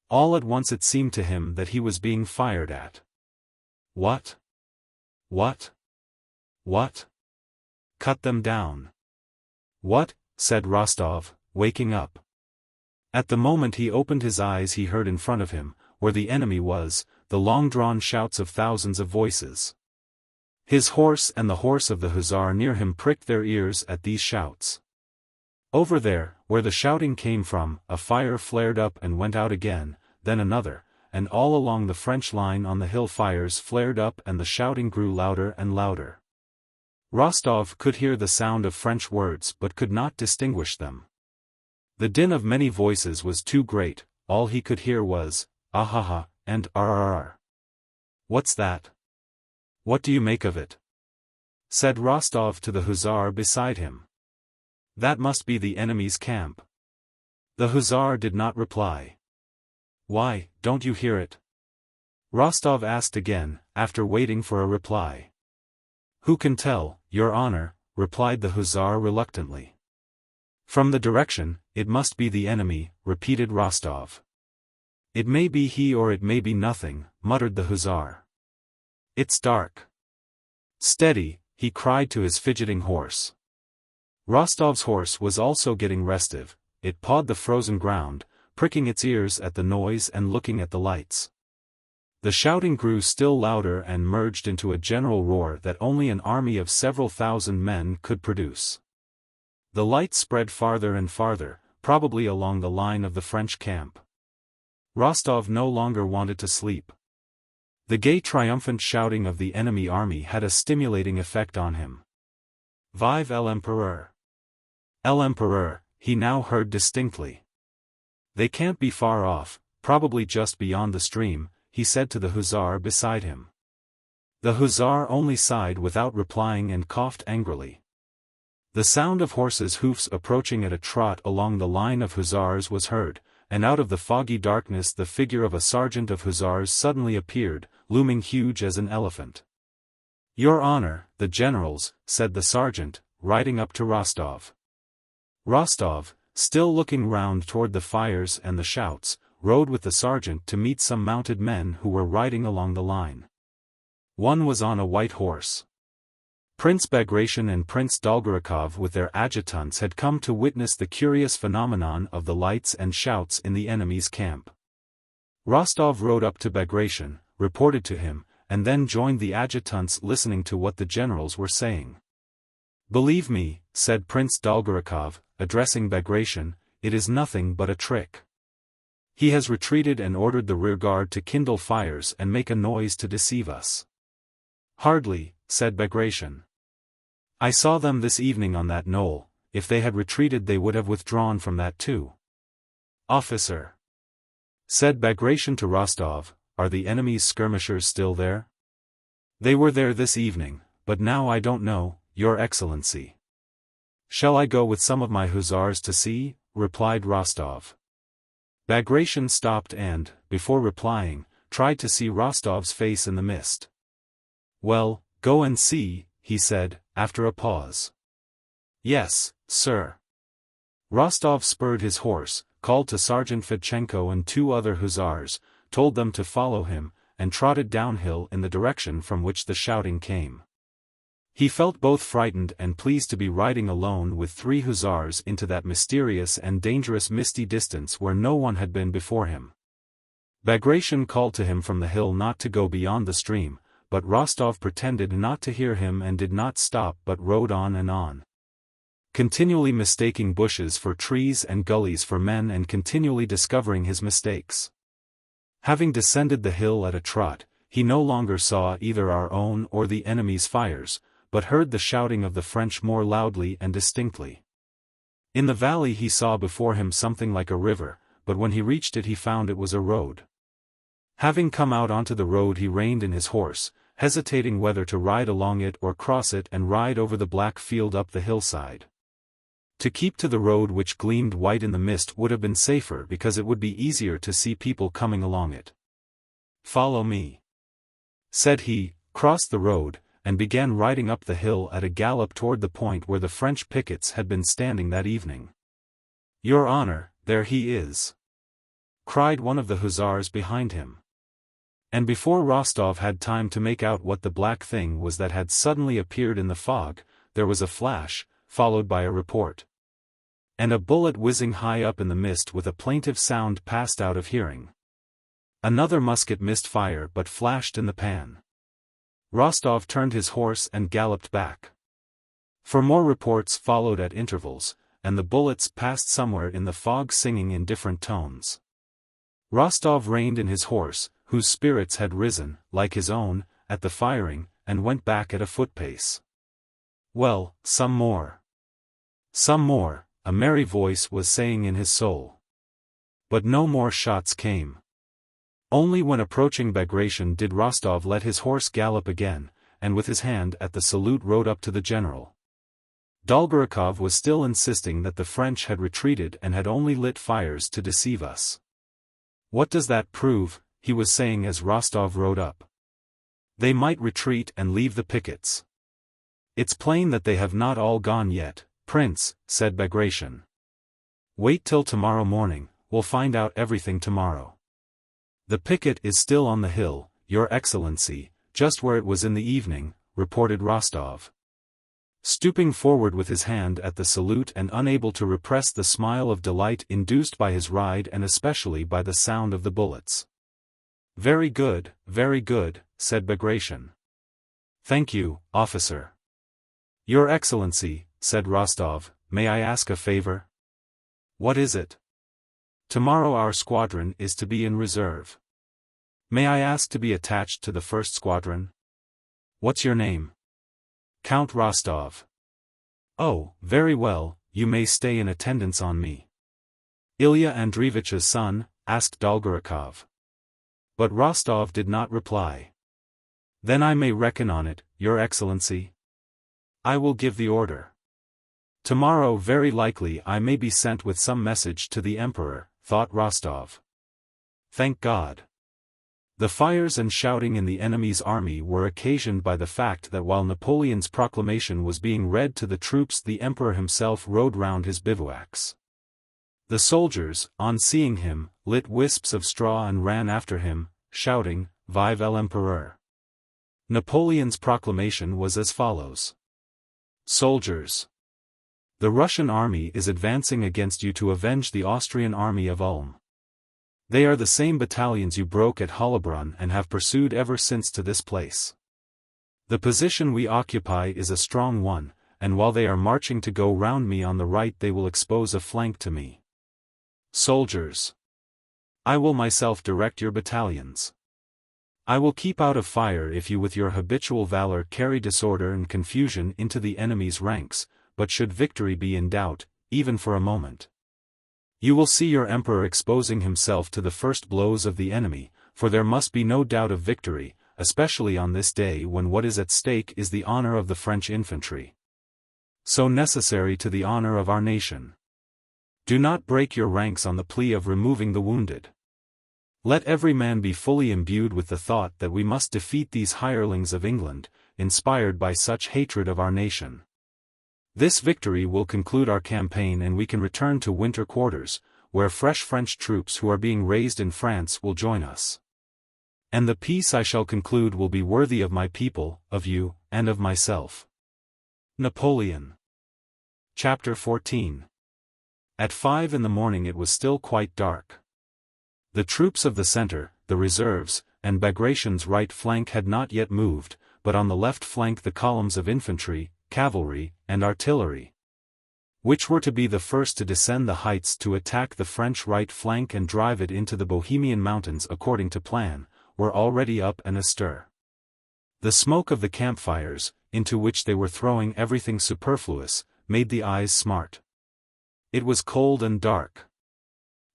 Speaker 1: All at once it seemed to him that he was being fired at. What? What? What? Cut them down. What? Said Rostov, waking up. At the moment he opened his eyes he heard in front of him, where the enemy was, the long-drawn shouts of thousands of voices. His horse and the horse of the hussar near him pricked their ears at these shouts. Over there, where the shouting came from, a fire flared up and went out again, then another, and all along the French line on the hill fires flared up and the shouting grew louder and louder. Rostov could hear the sound of French words but could not distinguish them. The din of many voices was too great, all he could hear was, ahaha, and rrr. What's that? What do you make of it? Said Rostov to the hussar beside him. That must be the enemy's camp. The hussar did not reply. Why, don't you hear it? Rostov asked again, after waiting for a reply. Who can tell, your honor, replied the hussar reluctantly. From the direction, it must be the enemy, repeated Rostov. It may be he or it may be nothing, muttered the hussar. It's dark. Steady, he cried to his fidgeting horse. Rostov's horse was also getting restive, it pawed the frozen ground, pricking its ears at the noise and looking at the lights. The shouting grew still louder and merged into a general roar that only an army of several thousand men could produce. The lights spread farther and farther, probably along the line of the French camp. Rostov no longer wanted to sleep. The gay triumphant shouting of the enemy army had a stimulating effect on him. Vive l'Empereur! L'Empereur, he now heard distinctly. They can't be far off, probably just beyond the stream, he said to the hussar beside him. The hussar only sighed without replying and coughed angrily. The sound of horses' hoofs approaching at a trot along the line of hussars was heard, and out of the foggy darkness the figure of a sergeant of hussars suddenly appeared, looming huge as an elephant. Your honor, the generals, said the sergeant, riding up to Rostov. Rostov, still looking round toward the fires and the shouts, rode with the sergeant to meet some mounted men who were riding along the line. One was on a white horse. Prince Bagration and Prince Dolgorukov with their adjutants had come to witness the curious phenomenon of the lights and shouts in the enemy's camp. Rostov rode up to Bagration, reported to him, and then joined the adjutants listening to what the generals were saying. Believe me, said Prince Dolgorukov, addressing Bagration, it is nothing but a trick. He has retreated and ordered the rearguard to kindle fires and make a noise to deceive us. Hardly, said Bagration. I saw them this evening on that knoll, if they had retreated they would have withdrawn from that too. Officer, said Bagration to Rostov, are the enemy's skirmishers still there? They were there this evening, but now I don't know, your excellency. Shall I go with some of my hussars to see? Replied Rostov. Bagration stopped and, before replying, tried to see Rostov's face in the mist. Well, go and see, he said, after a pause. Yes, sir. Rostov spurred his horse, called to Sergeant Fedchenko and two other hussars, told them to follow him, and trotted downhill in the direction from which the shouting came. He felt both frightened and pleased to be riding alone with three hussars into that mysterious and dangerous misty distance where no one had been before him. Bagration called to him from the hill not to go beyond the stream, but Rostov pretended not to hear him and did not stop but rode on and on, continually mistaking bushes for trees and gullies for men and continually discovering his mistakes. Having descended the hill at a trot, he no longer saw either our own or the enemy's fires, but heard the shouting of the French more loudly and distinctly. In the valley he saw before him something like a river, but when he reached it he found it was a road. Having come out onto the road he reined in his horse, hesitating whether to ride along it or cross it and ride over the black field up the hillside. To keep to the road which gleamed white in the mist would have been safer because it would be easier to see people coming along it. "Follow me," said he, crossed the road, and began riding up the hill at a gallop toward the point where the French pickets had been standing that evening. "Your honor, there he is!" cried one of the hussars behind him. And before Rostov had time to make out what the black thing was that had suddenly appeared in the fog, there was a flash, followed by a report. And a bullet whizzing high up in the mist with a plaintive sound passed out of hearing. Another musket missed fire but flashed in the pan. Rostov turned his horse and galloped back. For more reports followed at intervals, and the bullets passed somewhere in the fog singing in different tones. Rostov reined in his horse, whose spirits had risen, like his own, at the firing, and went back at a foot-pace. "Well, some more. Some more," a merry voice was saying in his soul. But no more shots came. Only when approaching Bagration did Rostov let his horse gallop again, and with his hand at the salute rode up to the general. Dolgorukov was still insisting that the French had retreated and had only lit fires to deceive us. "What does that prove?" he was saying as Rostov rode up. "They might retreat and leave the pickets." "It's plain that they have not all gone yet, Prince," said Bagration. "Wait till tomorrow morning, we'll find out everything tomorrow." "The picket is still on the hill, Your Excellency, just where it was in the evening," reported Rostov. Stooping forward with his hand at the salute and unable to repress the smile of delight induced by his ride and especially by the sound of the bullets. very good," said Bagration. "Thank you, officer." "Your Excellency," said Rostov, "may I ask a favor?" "What is it?" "Tomorrow our squadron is to be in reserve. May I ask to be attached to the first squadron?" "What's your name?" "Count Rostov." "Oh, very well, you may stay in attendance on me." "Ilya Andreevich's son?" asked Dolgorukov. But Rostov did not reply. "Then I may reckon on it, Your Excellency?" "I will give the order." "Tomorrow very likely I may be sent with some message to the Emperor," thought Rostov. Thank God. The fires and shouting in the enemy's army were occasioned by the fact that while Napoleon's proclamation was being read to the troops the Emperor himself rode round his bivouacs. The soldiers, on seeing him, lit wisps of straw and ran after him, shouting, "Vive l'Empereur!" Napoleon's proclamation was as follows. Soldiers! The Russian army is advancing against you to avenge the Austrian army of Ulm. They are the same battalions you broke at Hollabrunn and have pursued ever since to this place. The position we occupy is a strong one, and while they are marching to go round me on the right they will expose a flank to me. Soldiers! I will myself direct your battalions. I will keep out of fire if you with your habitual valor carry disorder and confusion into the enemy's ranks, but should victory be in doubt, even for a moment, you will see your emperor exposing himself to the first blows of the enemy, for there must be no doubt of victory, especially on this day when what is at stake is the honor of the French infantry, so necessary to the honor of our nation. Do not break your ranks on the plea of removing the wounded. Let every man be fully imbued with the thought that we must defeat these hirelings of England, inspired by such hatred of our nation. This victory will conclude our campaign and we can return to winter quarters, where fresh French troops who are being raised in France will join us. And the peace I shall conclude will be worthy of my people, of you, and of myself. Napoleon. Chapter 14. At 5 in the morning it was still quite dark. The troops of the center, the reserves, and Bagration's right flank had not yet moved, but on the left flank the columns of infantry, cavalry, and artillery which were to be the first to descend the heights to attack the French right flank and drive it into the Bohemian mountains according to plan, were already up and astir. The smoke of the campfires, into which they were throwing everything superfluous, made the eyes smart. It was cold and dark.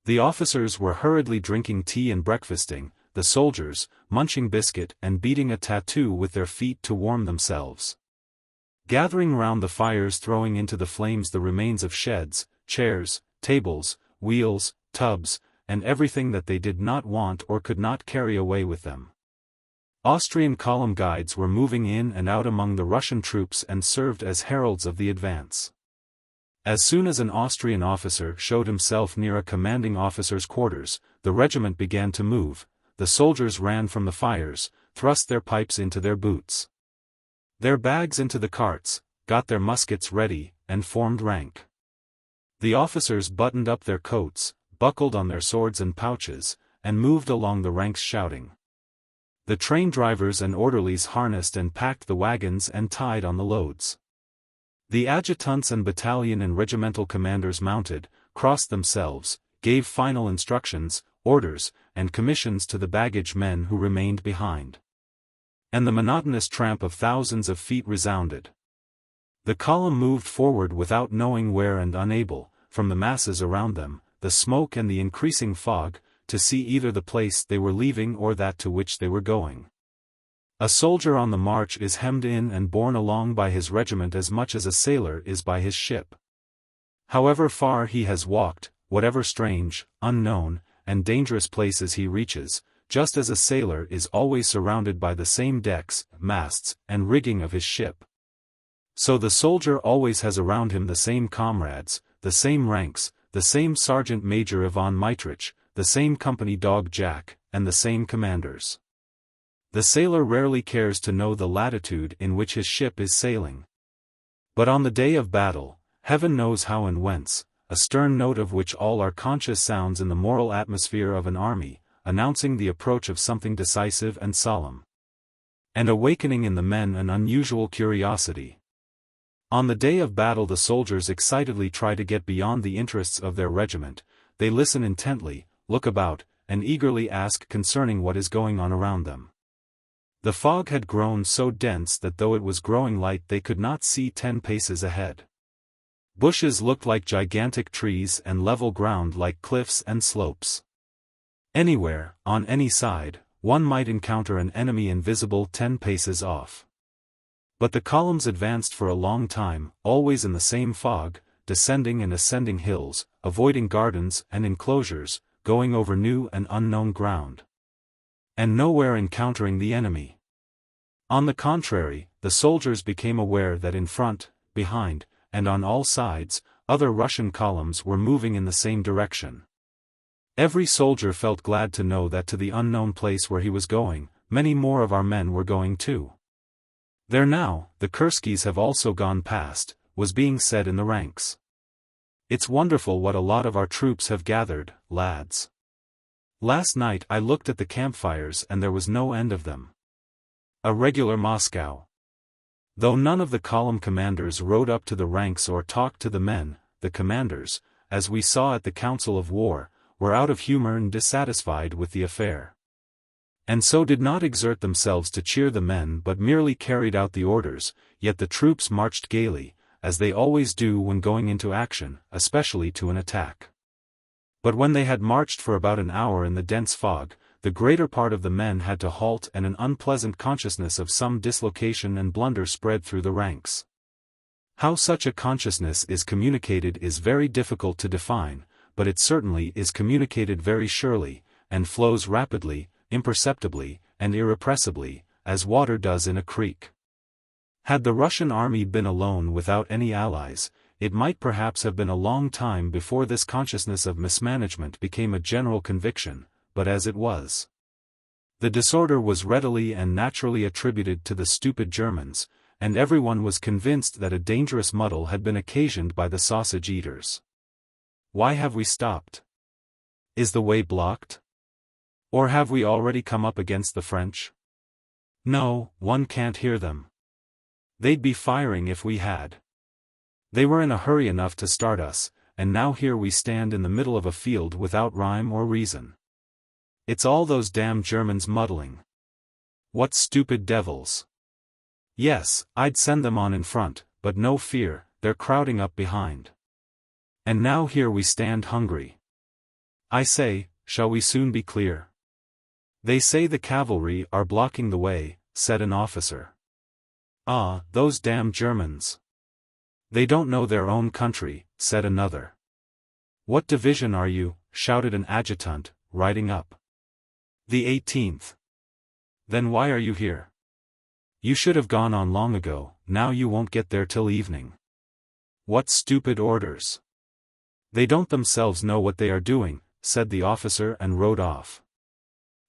Speaker 1: The officers were hurriedly drinking tea and breakfasting, the soldiers, munching biscuit and beating a tattoo with their feet to warm themselves. Gathering round the fires, throwing into the flames the remains of sheds, chairs, tables, wheels, tubs, and everything that they did not want or could not carry away with them. Austrian column guides were moving in and out among the Russian troops and served as heralds of the advance. As soon as an Austrian officer showed himself near a commanding officer's quarters, the regiment began to move. The soldiers ran from the fires, thrust their pipes into their boots, their bags into the carts, got their muskets ready, and formed rank. The officers buttoned up their coats, buckled on their swords and pouches, and moved along the ranks shouting. The train drivers and orderlies harnessed and packed the wagons and tied on the loads. The adjutants and battalion and regimental commanders mounted, crossed themselves, gave final instructions, orders, and commissions to the baggage men who remained behind. And the monotonous tramp of thousands of feet resounded. The column moved forward without knowing where and unable, from the masses around them, the smoke and the increasing fog, to see either the place they were leaving or that to which they were going. A soldier on the march is hemmed in and borne along by his regiment as much as a sailor is by his ship. However far he has walked, whatever strange, unknown, and dangerous places he reaches, just as a sailor is always surrounded by the same decks, masts, and rigging of his ship, so the soldier always has around him the same comrades, the same ranks, the same Sergeant Major Ivan Mitrich, the same company dog Jack, and the same commanders. The sailor rarely cares to know the latitude in which his ship is sailing. But on the day of battle, heaven knows how and whence, a stern note of which all are conscious sounds in the moral atmosphere of an army, announcing the approach of something decisive and solemn, and awakening in the men an unusual curiosity. On the day of battle the soldiers excitedly try to get beyond the interests of their regiment, they listen intently, look about, and eagerly ask concerning what is going on around them. The fog had grown so dense that though it was growing light they could not see 10 paces ahead. Bushes looked like gigantic trees and level ground like cliffs and slopes. Anywhere, on any side, one might encounter an enemy invisible 10 paces off. But the columns advanced for a long time, always in the same fog, descending and ascending hills, avoiding gardens and enclosures, going over new and unknown ground, and nowhere encountering the enemy. On the contrary, the soldiers became aware that in front, behind, and on all sides, other Russian columns were moving in the same direction. Every soldier felt glad to know that to the unknown place where he was going, many more of our men were going too. There now, the Kurskys have also gone past, was being said in the ranks. It's wonderful what a lot of our troops have gathered, lads. Last night I looked at the campfires and there was no end of them. A regular Moscow. Though none of the column commanders rode up to the ranks or talked to the men, the commanders, as we saw at the council of war, were out of humor and dissatisfied with the affair, and so did not exert themselves to cheer the men but merely carried out the orders, yet the troops marched gaily, as they always do when going into action, especially to an attack. But when they had marched for about an hour in the dense fog, the greater part of the men had to halt and an unpleasant consciousness of some dislocation and blunder spread through the ranks. How such a consciousness is communicated is very difficult to define, but it certainly is communicated very surely, and flows rapidly, imperceptibly, and irrepressibly, as water does in a creek. Had the Russian army been alone without any allies, it might perhaps have been a long time before this consciousness of mismanagement became a general conviction, but as it was, the disorder was readily and naturally attributed to the stupid Germans, and everyone was convinced that a dangerous muddle had been occasioned by the sausage-eaters. Why have we stopped? Is the way blocked? Or have we already come up against the French? No, one can't hear them. They'd be firing if we had. They were in a hurry enough to start us, and now here we stand in the middle of a field without rhyme or reason. It's all those damn Germans muddling. What stupid devils. Yes, I'd send them on in front, but no fear, they're crowding up behind. And now here we stand hungry. I say, shall we soon be clear? They say the cavalry are blocking the way, said an officer. Ah, those damn Germans. They don't know their own country, said another. What division are you? Shouted an adjutant, riding up. The 18th. Then why are you here? You should have gone on long ago, now you won't get there till evening. What stupid orders. They don't themselves know what they are doing, said the officer and rode off.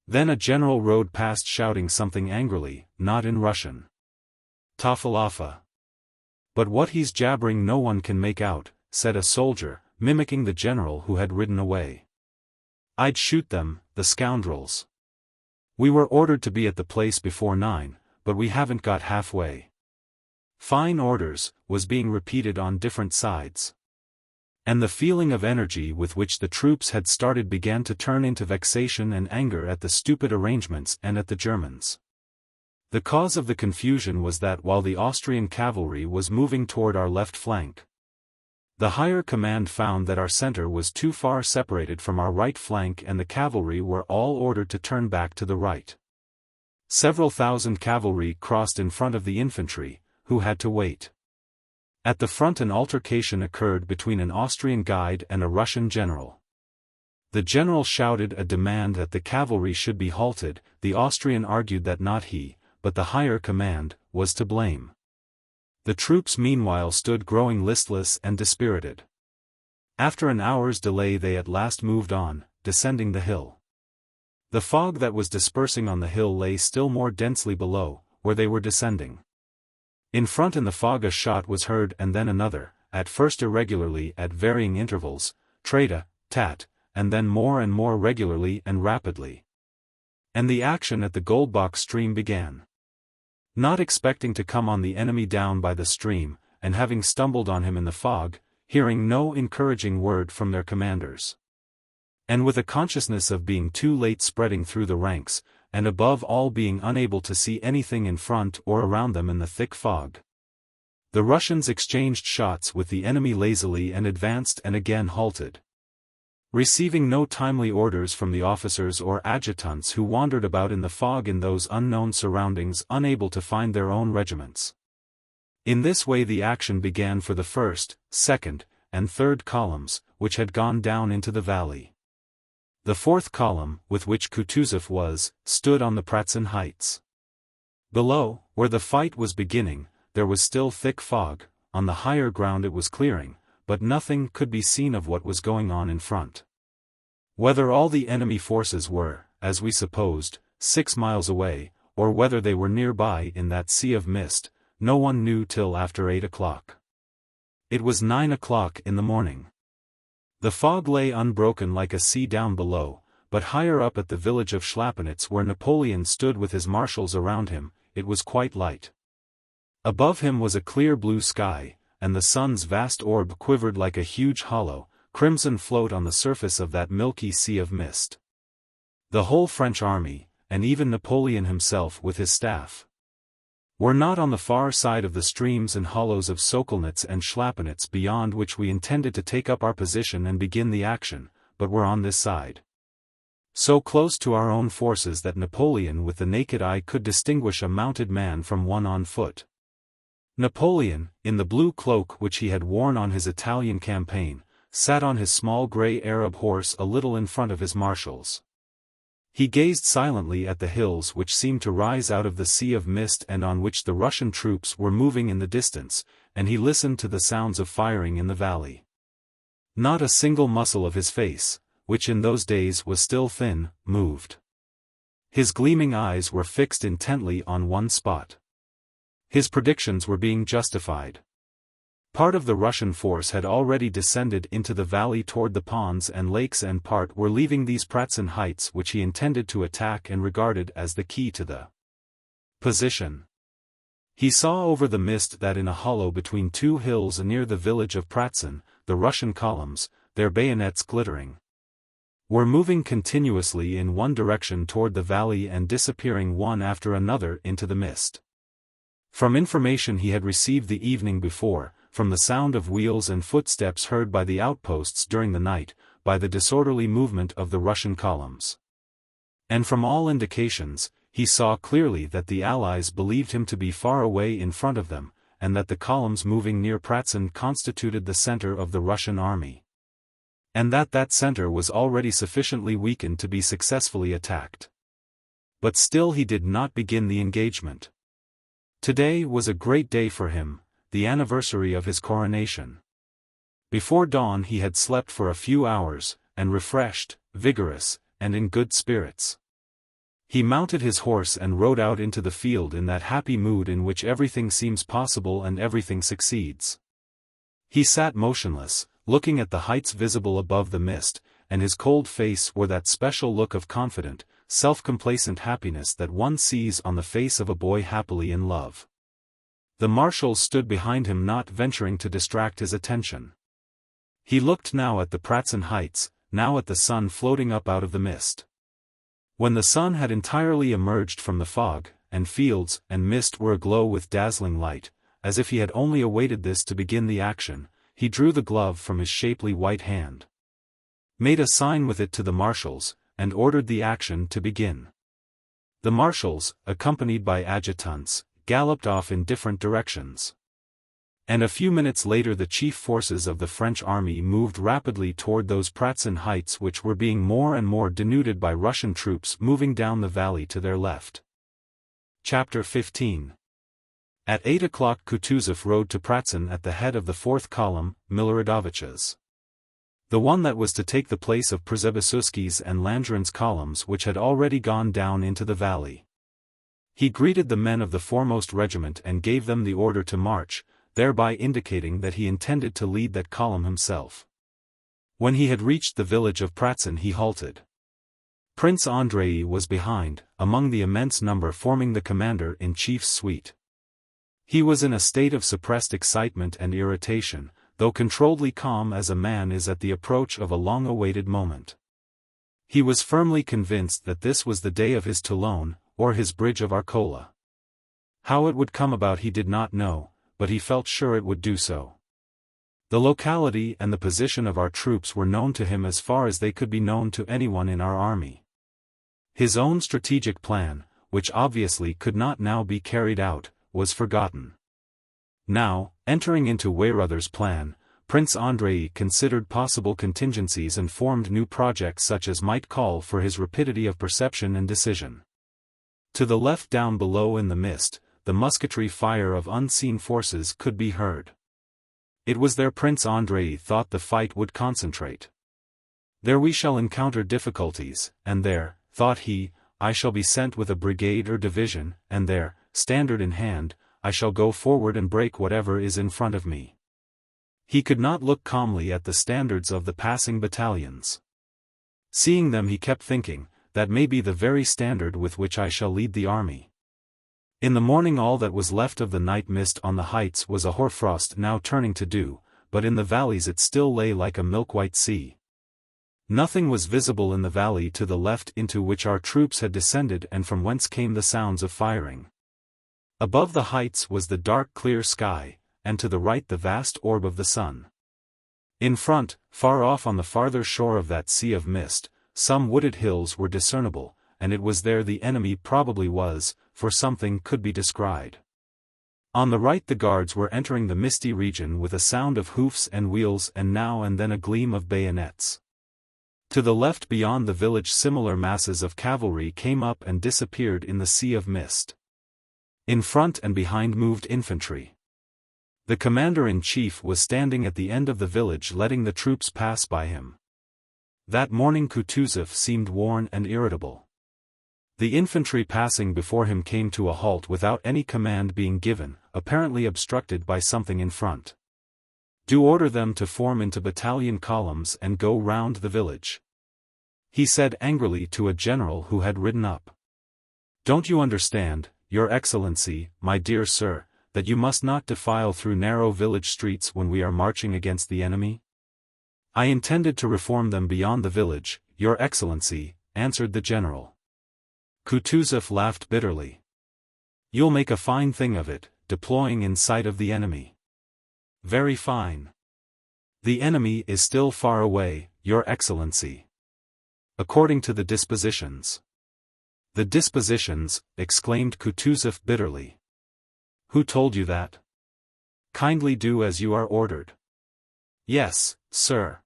Speaker 1: Then a general rode past shouting something angrily, not in Russian. Tafalafa. But what he's jabbering no one can make out, said a soldier, mimicking the general who had ridden away. I'd shoot them, the scoundrels. We were ordered to be at the place before 9, but we haven't got halfway. Fine orders, was being repeated on different sides. And the feeling of energy with which the troops had started began to turn into vexation and anger at the stupid arrangements and at the Germans. The cause of the confusion was that while the Austrian cavalry was moving toward our left flank, the higher command found that our center was too far separated from our right flank and the cavalry were all ordered to turn back to the right. Several thousand cavalry crossed in front of the infantry, who had to wait. At the front an altercation occurred between an Austrian guide and a Russian general. The general shouted a demand that the cavalry should be halted, the Austrian argued that not he, but the higher command, was to blame. The troops meanwhile stood growing listless and dispirited. After an hour's delay they at last moved on, descending the hill. The fog that was dispersing on the hill lay still more densely below, where they were descending. In front in the fog a shot was heard and then another, at first irregularly at varying intervals, trata, tat, and then more and more regularly and rapidly. And the action at the Goldbach stream began. Not expecting to come on the enemy down by the stream, and having stumbled on him in the fog, hearing no encouraging word from their commanders. And with a consciousness of being too late spreading through the ranks, and above all being unable to see anything in front or around them in the thick fog. The Russians exchanged shots with the enemy lazily and advanced and again halted. Receiving no timely orders from the officers or adjutants who wandered about in the fog in those unknown surroundings unable to find their own regiments. In this way the action began for the first, second, and third columns, which had gone down into the valley. The fourth column, with which Kutuzov was, stood on the Pratzen heights. Below, where the fight was beginning, there was still thick fog, on the higher ground it was clearing, but nothing could be seen of what was going on in front. Whether all the enemy forces were, as we supposed, 6 miles away, or whether they were nearby in that sea of mist, no one knew till after 8 o'clock. It was 9 o'clock in the morning. The fog lay unbroken like a sea down below, but higher up at the village of Schlapanitz where Napoleon stood with his marshals around him, it was quite light. Above him was a clear blue sky, and the sun's vast orb quivered like a huge hollow, crimson float on the surface of that milky sea of mist. The whole French army, and even Napoleon himself with his staff, were not on the far side of the streams and hollows of Sokolnitz and Schlapanitz beyond which we intended to take up our position and begin the action, but were on this side. So close to our own forces that Napoleon with the naked eye could distinguish a mounted man from one on foot. Napoleon, in the blue cloak which he had worn on his Italian campaign, sat on his small grey Arab horse a little in front of his marshals. He gazed silently at the hills which seemed to rise out of the sea of mist and on which the Russian troops were moving in the distance, and he listened to the sounds of firing in the valley. Not a single muscle of his face, which in those days was still thin, moved. His gleaming eyes were fixed intently on one spot. His predictions were being justified. Part of the Russian force had already descended into the valley toward the ponds and lakes and part were leaving these Pratzen heights which he intended to attack and regarded as the key to the position. He saw over the mist that in a hollow between two hills near the village of Pratzen, the Russian columns, their bayonets glittering, were moving continuously in one direction toward the valley and disappearing one after another into the mist. From information he had received the evening before, from the sound of wheels and footsteps heard by the outposts during the night, by the disorderly movement of the Russian columns, and from all indications, he saw clearly that the Allies believed him to be far away in front of them, and that the columns moving near Pratzen constituted the center of the Russian army, and that center was already sufficiently weakened to be successfully attacked. But still he did not begin the engagement. Today was a great day for him, the anniversary of his coronation. Before dawn he had slept for a few hours, and refreshed, vigorous, and in good spirits, he mounted his horse and rode out into the field in that happy mood in which everything seems possible and everything succeeds. He sat motionless, looking at the heights visible above the mist, and his cold face wore that special look of confident, self-complacent happiness that one sees on the face of a boy happily in love. The marshals stood behind him, not venturing to distract his attention. He looked now at the Pratzen heights, now at the sun floating up out of the mist. When the sun had entirely emerged from the fog, and fields and mist were aglow with dazzling light, as if he had only awaited this to begin the action, he drew the glove from his shapely white hand, made a sign with it to the marshals, and ordered the action to begin. The marshals, accompanied by adjutants, galloped off in different directions. And a few minutes later the chief forces of the French army moved rapidly toward those Pratzen heights which were being more and more denuded by Russian troops moving down the valley to their left. Chapter 15. At 8 o'clock Kutuzov rode to Pratzen at the head of the fourth column, Miloradovich's, the one that was to take the place of Przebysewski's and Landrin's columns which had already gone down into the valley. He greeted the men of the foremost regiment and gave them the order to march, thereby indicating that he intended to lead that column himself. When he had reached the village of Pratzen he halted. Prince Andrei was behind, among the immense number forming the commander-in-chief's suite. He was in a state of suppressed excitement and irritation, though controlledly calm as a man is at the approach of a long-awaited moment. He was firmly convinced that this was the day of his Toulon, or his bridge of Arcola. How it would come about he did not know, but he felt sure it would do so. The locality and the position of our troops were known to him as far as they could be known to anyone in our army. His own strategic plan, which obviously could not now be carried out, was forgotten. Now, entering into Weyrother's plan, Prince Andrei considered possible contingencies and formed new projects such as might call for his rapidity of perception and decision. To the left down below in the mist, the musketry fire of unseen forces could be heard. It was there Prince Andrei thought the fight would concentrate. There we shall encounter difficulties, and there, thought he, I shall be sent with a brigade or division, and there, standard in hand, I shall go forward and break whatever is in front of me. He could not look calmly at the standards of the passing battalions. Seeing them he kept thinking, that may be the very standard with which I shall lead the army. In the morning all that was left of the night mist on the heights was a hoarfrost now turning to dew, but in the valleys it still lay like a milk-white sea. Nothing was visible in the valley to the left into which our troops had descended and from whence came the sounds of firing. Above the heights was the dark clear sky, and to the right the vast orb of the sun. In front, far off on the farther shore of that sea of mist, some wooded hills were discernible, and it was there the enemy probably was, for something could be descried. On the right the guards were entering the misty region with a sound of hoofs and wheels and now and then a gleam of bayonets. To the left beyond the village similar masses of cavalry came up and disappeared in the sea of mist. In front and behind moved infantry. The commander-in-chief was standing at the end of the village letting the troops pass by him. That morning Kutuzov seemed worn and irritable. The infantry passing before him came to a halt without any command being given, apparently obstructed by something in front. Do order them to form into battalion columns and go round the village, he said angrily to a general who had ridden up. Don't you understand, Your Excellency, my dear sir, that you must not defile through narrow village streets when we are marching against the enemy? I intended to reform them beyond the village, Your Excellency, answered the general. Kutuzov laughed bitterly. You'll make a fine thing of it, deploying in sight of the enemy. Very fine. The enemy is still far away, Your Excellency. According to the dispositions. The dispositions, exclaimed Kutuzov bitterly. Who told you that? Kindly do as you are ordered. Yes, sir.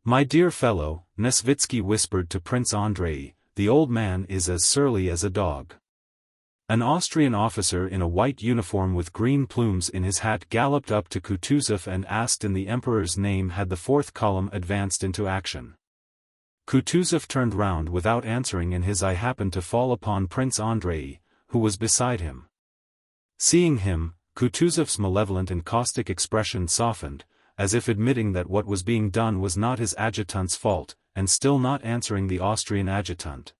Speaker 1: My dear fellow, Nesvitsky whispered to Prince Andrei, the old man is as surly as a dog. An Austrian officer in a white uniform with green plumes in his hat galloped up to Kutuzov and asked in the Emperor's name had the fourth column advanced into action. Kutuzov turned round without answering and his eye happened to fall upon Prince Andrei, who was beside him. Seeing him, Kutuzov's malevolent and caustic expression softened, as if admitting that what was being done was not his adjutant's fault, and still not answering the Austrian adjutant.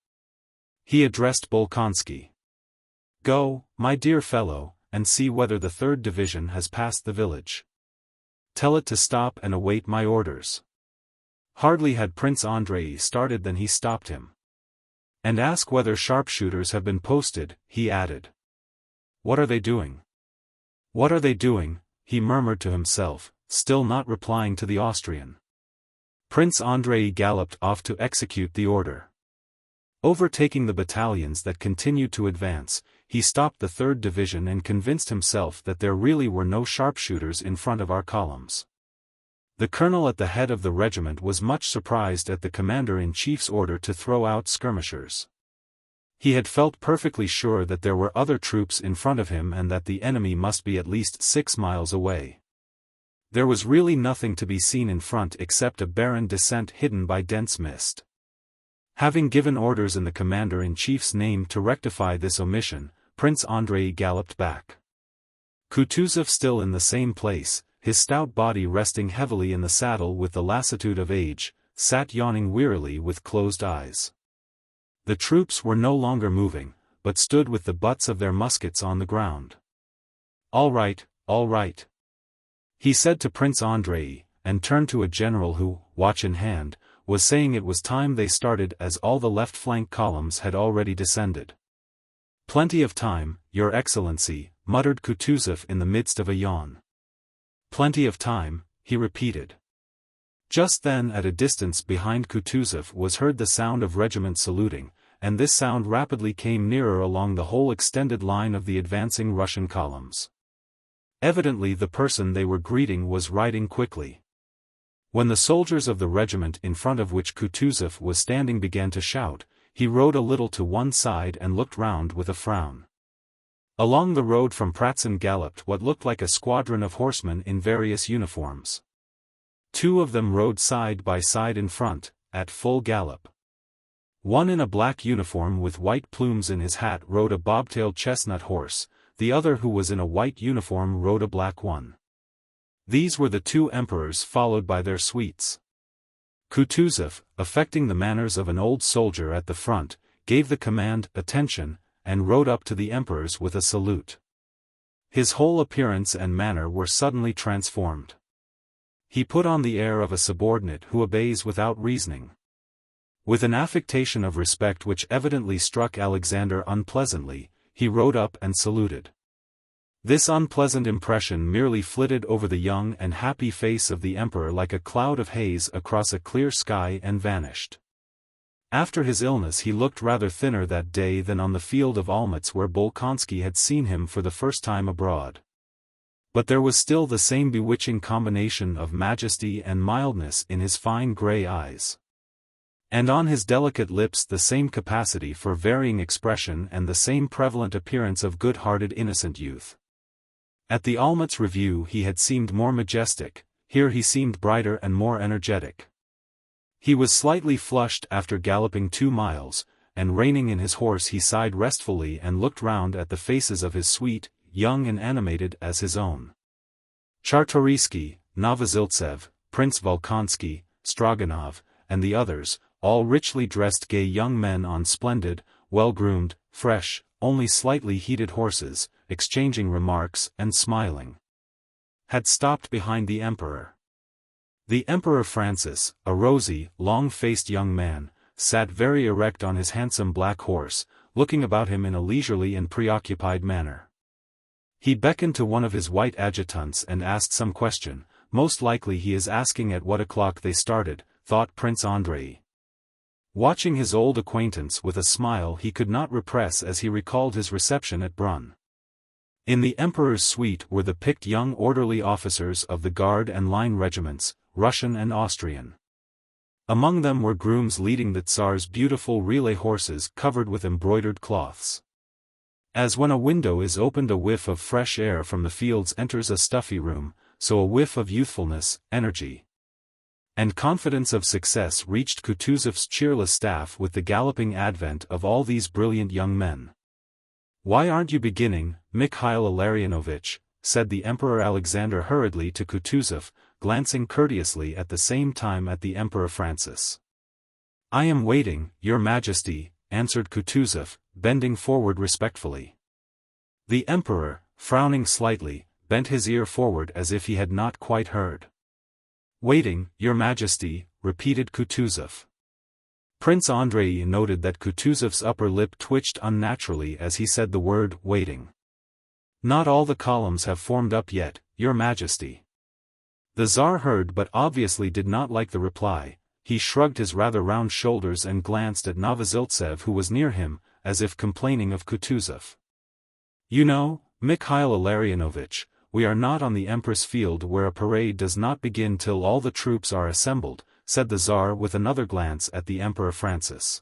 Speaker 1: He addressed Bolkonsky. Go, my dear fellow, and see whether the 3rd Division has passed the village. Tell it to stop and await my orders. Hardly had Prince Andrei started than he stopped him. And ask whether sharpshooters have been posted, he added. What are they doing? What are they doing? He murmured to himself, still not replying to the Austrian. Prince Andrei galloped off to execute the order. Overtaking the battalions that continued to advance, he stopped the 3rd Division and convinced himself that there really were no sharpshooters in front of our columns. The colonel at the head of the regiment was much surprised at the commander-in-chief's order to throw out skirmishers. He had felt perfectly sure that there were other troops in front of him and that the enemy must be at least 6 miles away. There was really nothing to be seen in front except a barren descent hidden by dense mist. Having given orders in the commander-in-chief's name to rectify this omission, Prince Andrei galloped back. Kutuzov still in the same place, his stout body resting heavily in the saddle with the lassitude of age, sat yawning wearily with closed eyes. The troops were no longer moving, but stood with the butts of their muskets on the ground. All right, he said to Prince Andrei, and turned to a general who, watch in hand, was saying it was time they started as all the left flank columns had already descended. Plenty of time, Your Excellency, muttered Kutuzov in the midst of a yawn. Plenty of time, he repeated. Just then at a distance behind Kutuzov was heard the sound of regiments saluting, and this sound rapidly came nearer along the whole extended line of the advancing Russian columns. Evidently the person they were greeting was riding quickly. When the soldiers of the regiment in front of which Kutuzov was standing began to shout, he rode a little to one side and looked round with a frown. Along the road from Pratzen galloped what looked like a squadron of horsemen in various uniforms. 2 of them rode side by side in front, at full gallop. One in a black uniform with white plumes in his hat rode a bobtailed chestnut horse, the other who was in a white uniform rode a black one. These were the 2 emperors followed by their suites. Kutuzov, affecting the manners of an old soldier at the front, gave the command, "Attention," and rode up to the emperors with a salute. His whole appearance and manner were suddenly transformed. He put on the air of a subordinate who obeys without reasoning. With an affectation of respect which evidently struck Alexander unpleasantly, he rode up and saluted. This unpleasant impression merely flitted over the young and happy face of the emperor like a cloud of haze across a clear sky and vanished. After his illness he looked rather thinner that day than on the field of Olmütz where Bolkonsky had seen him for the first time abroad. But there was still the same bewitching combination of majesty and mildness in his fine grey eyes. And on his delicate lips the same capacity for varying expression and the same prevalent appearance of good-hearted innocent youth. At the Olmütz review he had seemed more majestic, here he seemed brighter and more energetic. He was slightly flushed after galloping 2 miles, and reining in his horse he sighed restfully and looked round at the faces of his suite, young and animated as his own. Czartoryski, Novoziltsev, Prince Volkonsky, Stroganov, and the others, all richly dressed gay young men on splendid, well-groomed, fresh, only slightly heated horses, exchanging remarks and smiling, had stopped behind the emperor. The Emperor Francis, a rosy, long-faced young man, sat very erect on his handsome black horse, looking about him in a leisurely and preoccupied manner. He beckoned to one of his white adjutants and asked some question. Most likely he is asking at what o'clock they started, thought Prince Andrei. Watching his old acquaintance with a smile he could not repress as he recalled his reception at Brunn. In the emperor's suite were the picked young orderly officers of the Guard and Line regiments, Russian and Austrian. Among them were grooms leading the Tsar's beautiful relay horses covered with embroidered cloths. As when a window is opened a whiff of fresh air from the fields enters a stuffy room, so a whiff of youthfulness, energy, and confidence of success reached Kutuzov's cheerless staff with the galloping advent of all these brilliant young men. "Why aren't you beginning, Mikhail Illarionovich?" said the Emperor Alexander hurriedly to Kutuzov, glancing courteously at the same time at the Emperor Francis. "I am waiting, Your Majesty," answered Kutuzov, bending forward respectfully. The Emperor, frowning slightly, bent his ear forward as if he had not quite heard. "Waiting, Your Majesty," repeated Kutuzov. Prince Andrei noted that Kutuzov's upper lip twitched unnaturally as he said the word "waiting." "Not all the columns have formed up yet, Your Majesty." The Tsar heard but obviously did not like the reply. He shrugged his rather round shoulders and glanced at Novoziltsev who was near him, as if complaining of Kutuzov. "You know, Mikhail Illarionovich, we are not on the Empress Field where a parade does not begin till all the troops are assembled," said the Tsar with another glance at the Emperor Francis,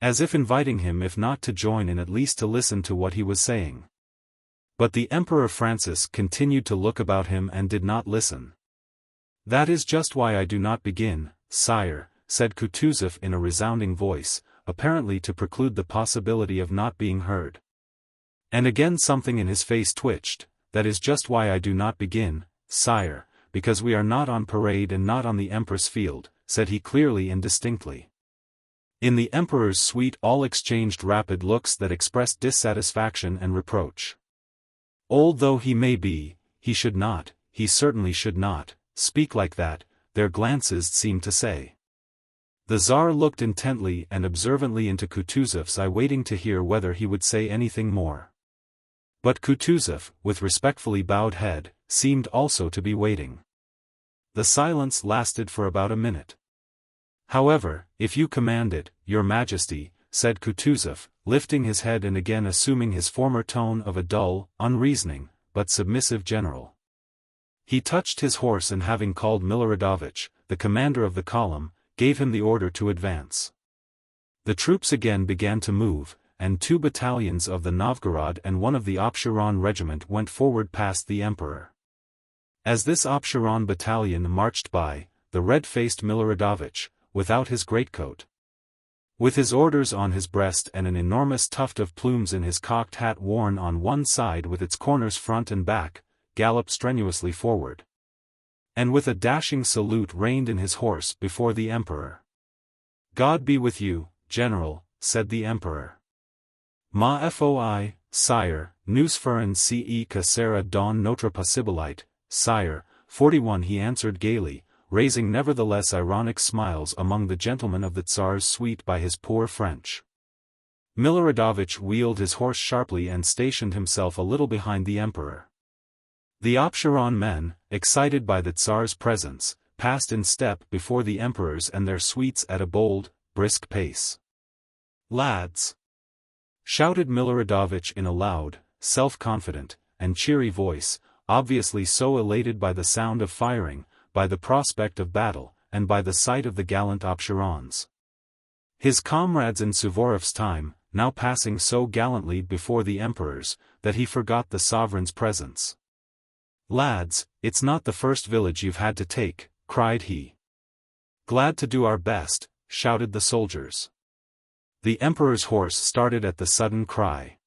Speaker 1: as if inviting him if not to join in at least to listen to what he was saying. But the Emperor Francis continued to look about him and did not listen. "That is just why I do not begin, sire," said Kutuzov in a resounding voice, apparently to preclude the possibility of not being heard. And again something in his face twitched. "That is just why I do not begin, sire, because we are not on parade and not on the Empress Field," said he clearly and distinctly. In the Emperor's suite all exchanged rapid looks that expressed dissatisfaction and reproach. Old though he may be, he certainly should not, speak like that, their glances seemed to say. The Tsar looked intently and observantly into Kutuzov's eye waiting to hear whether he would say anything more. But Kutuzov, with respectfully bowed head, seemed also to be waiting. The silence lasted for about a minute. "However, if you command it, Your Majesty," said Kutuzov, lifting his head and again assuming his former tone of a dull, unreasoning, but submissive general. He touched his horse and having called Miloradovich, the commander of the column, gave him the order to advance. The troops again began to move, and 2 battalions of the Novgorod and one of the Absheron regiment went forward past the emperor. As this Absheron battalion marched by, the red-faced Miloradovich, without his greatcoat, with his orders on his breast and an enormous tuft of plumes in his cocked hat worn on one side with its corners front and back, galloped strenuously forward, and with a dashing salute reined in his horse before the emperor. "God be with you, general," said the emperor. "Ma foi, sire, nous ferons ce que sera dans notre possibilité, sire." 41 he answered gaily, raising nevertheless ironic smiles among the gentlemen of the Tsar's suite by his poor French. Miloradovich wheeled his horse sharply and stationed himself a little behind the emperor. The Absheron men, excited by the Tsar's presence, passed in step before the emperors and their suites at a bold, brisk pace. "Lads!" shouted Miloradovich in a loud, self-confident, and cheery voice, obviously so elated by the sound of firing, by the prospect of battle, and by the sight of the gallant Absherons. His comrades in Suvorov's time, now passing so gallantly before the emperors, that he forgot the sovereign's presence. "Lads, it's not the first village you've had to take," cried he. "Glad to do our best," shouted the soldiers. The emperor's horse started at the sudden cry.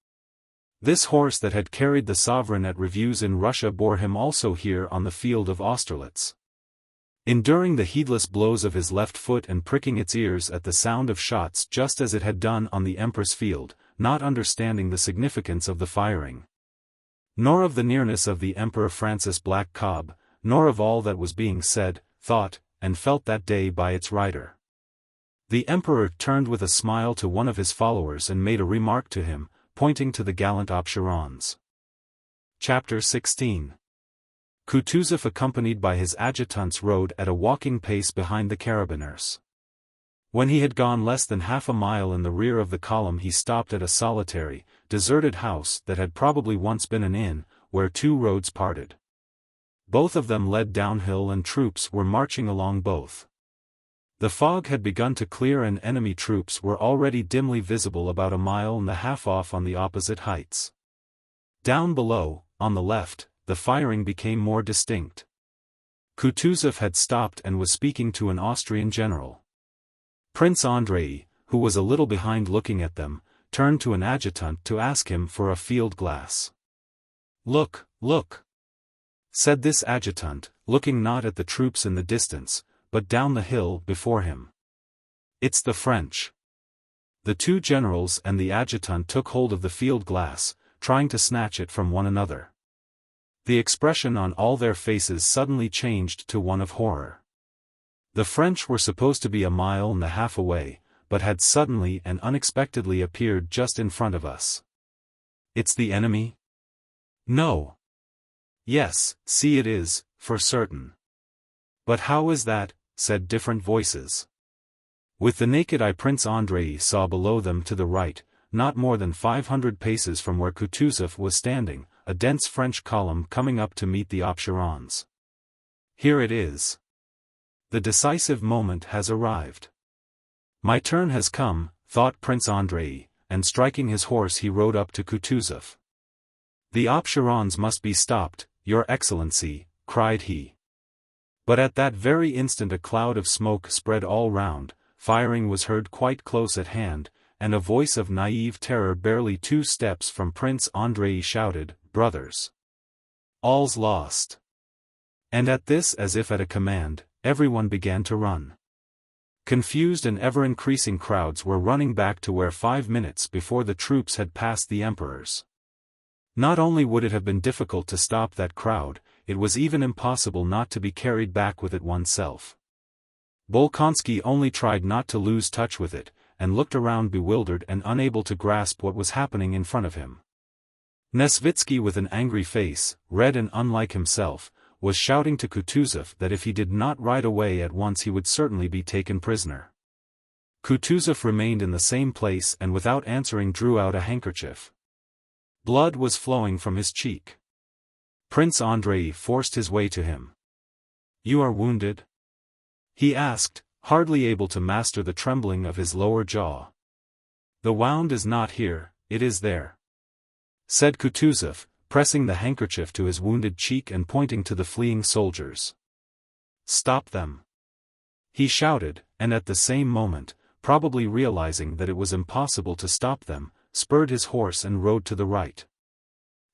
Speaker 1: This horse that had carried the sovereign at reviews in Russia bore him also here on the field of Austerlitz. Enduring the heedless blows of his left foot and pricking its ears at the sound of shots just as it had done on the Empress Field, not understanding the significance of the firing. nor of the nearness of the Emperor Francis Black Cobb, nor of all that was being said, thought, and felt that day by its writer. The Emperor turned with a smile to one of his followers and made a remark to him, pointing to the gallant Opcherons. Chapter 16. Kutuzov, accompanied by his adjutants, rode at a walking pace behind the carabineers. When he had gone less than half a mile in the rear of the column, he stopped at a solitary, deserted house that had probably once been an inn, where two roads parted. Both of them led downhill and troops were marching along both. The fog had begun to clear and enemy troops were already dimly visible about a mile and a half off on the opposite heights. Down below, on the left, the firing became more distinct. Kutuzov had stopped and was speaking to an Austrian general. Prince Andrei, who was a little behind looking at them, turned to an adjutant to ask him for a field glass. "Look, look," said this adjutant, looking not at the troops in the distance, but down the hill before him. "It's the French." The two generals and the adjutant took hold of the field glass, trying to snatch it from one another. The expression on all their faces suddenly changed to one of horror. The French were supposed to be a mile and a half away, but had suddenly and unexpectedly appeared just in front of us. "It's the enemy?" "No." "Yes, see it is, for certain." "But how is that?" said different voices. With the naked eye Prince Andrei saw below them to the right, not more than 500 paces from where Kutuzov was standing, a dense French column coming up to meet the Opcherons. "Here it is. The decisive moment has arrived. My turn has come," thought Prince Andrei, and striking his horse he rode up to Kutuzov. "The Opcherons must be stopped, Your Excellency," cried he. But at that very instant a cloud of smoke spread all round, firing was heard quite close at hand, and a voice of naive terror barely 2 steps from Prince Andrei shouted, "Brothers! All's lost!" And at this, as if at a command, everyone began to run. Confused and ever-increasing crowds were running back to where 5 minutes before the troops had passed the emperors. Not only would it have been difficult to stop that crowd, it was even impossible not to be carried back with it oneself. Bolkonsky only tried not to lose touch with it, and looked around bewildered and unable to grasp what was happening in front of him. Nesvitsky, with an angry face, red and unlike himself, was shouting to Kutuzov that if he did not ride away at once he would certainly be taken prisoner. Kutuzov remained in the same place and without answering drew out a handkerchief. Blood was flowing from his cheek. Prince Andrei forced his way to him. "You are wounded?" he asked, hardly able to master the trembling of his lower jaw. "The wound is not here, it is there," said Kutuzov, pressing the handkerchief to his wounded cheek and pointing to the fleeing soldiers. "Stop them!" he shouted, and at the same moment, probably realizing that it was impossible to stop them, spurred his horse and rode to the right.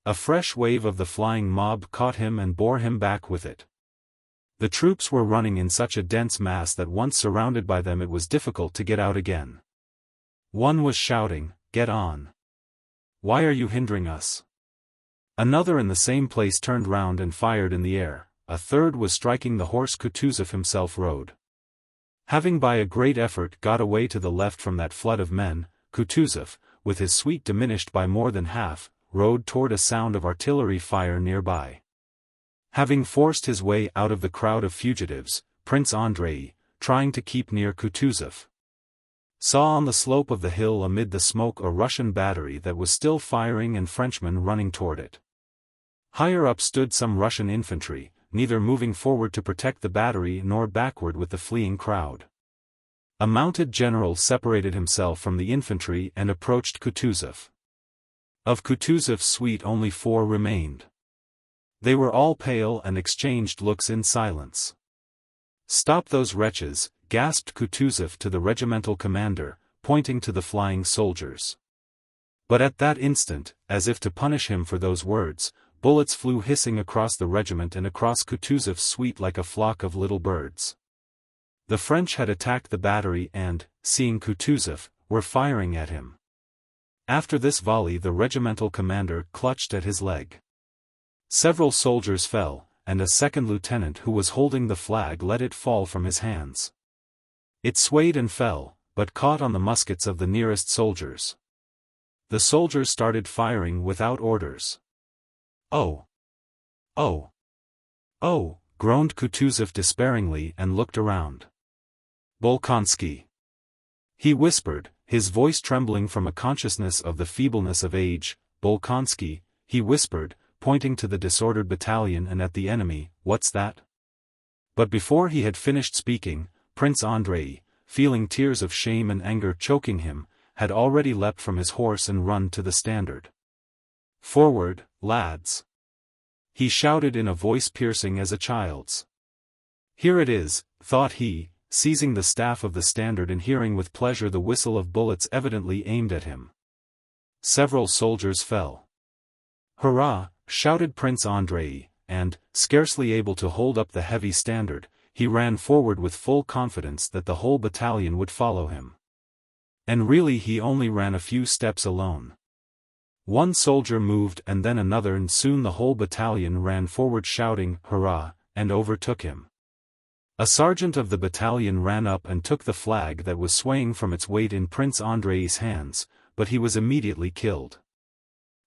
Speaker 1: A fresh wave of the flying mob caught him and bore him back with it. The troops were running in such a dense mass that once surrounded by them it was difficult to get out again. One was shouting, "Get on! Why are you hindering us?" Another in the same place turned round and fired in the air. A third was striking the horse Kutuzov himself rode. Having by a great effort got away to the left from that flood of men, Kutuzov, with his suite diminished by more than half, rode toward a sound of artillery fire nearby. Having forced his way out of the crowd of fugitives, Prince Andrei, trying to keep near Kutuzov, saw on the slope of the hill amid the smoke a Russian battery that was still firing and Frenchmen running toward it. Higher up stood some Russian infantry, neither moving forward to protect the battery nor backward with the fleeing crowd. A mounted general separated himself from the infantry and approached Kutuzov. Of Kutuzov's suite only 4 remained. They were all pale and exchanged looks in silence. "Stop those wretches," gasped Kutuzov to the regimental commander, pointing to the flying soldiers. But at that instant, as if to punish him for those words, bullets flew hissing across the regiment and across Kutuzov's suite like a flock of little birds. The French had attacked the battery and, seeing Kutuzov, were firing at him. After this volley the regimental commander clutched at his leg. Several soldiers fell, and a second lieutenant who was holding the flag let it fall from his hands. It swayed and fell, but caught on the muskets of the nearest soldiers. The soldiers started firing without orders. "Oh! Oh! Oh!" groaned Kutuzov despairingly and looked around. "Bolkonsky!" he whispered, his voice trembling from a consciousness of the feebleness of age. "Bolkonsky," he whispered, pointing to the disordered battalion and at the enemy, "what's that?" But before he had finished speaking, Prince Andrei, feeling tears of shame and anger choking him, had already leapt from his horse and run to the standard. "Forward, lads!" he shouted in a voice piercing as a child's. "Here it is," thought he, seizing the staff of the standard and hearing with pleasure the whistle of bullets evidently aimed at him. Several soldiers fell. "Hurrah!" shouted Prince Andrei, and, scarcely able to hold up the heavy standard, he ran forward with full confidence that the whole battalion would follow him. And really he only ran a few steps alone. One soldier moved and then another, and soon the whole battalion ran forward shouting, "Hurrah!" and overtook him. A sergeant of the battalion ran up and took the flag that was swaying from its weight in Prince Andrei's hands, but he was immediately killed.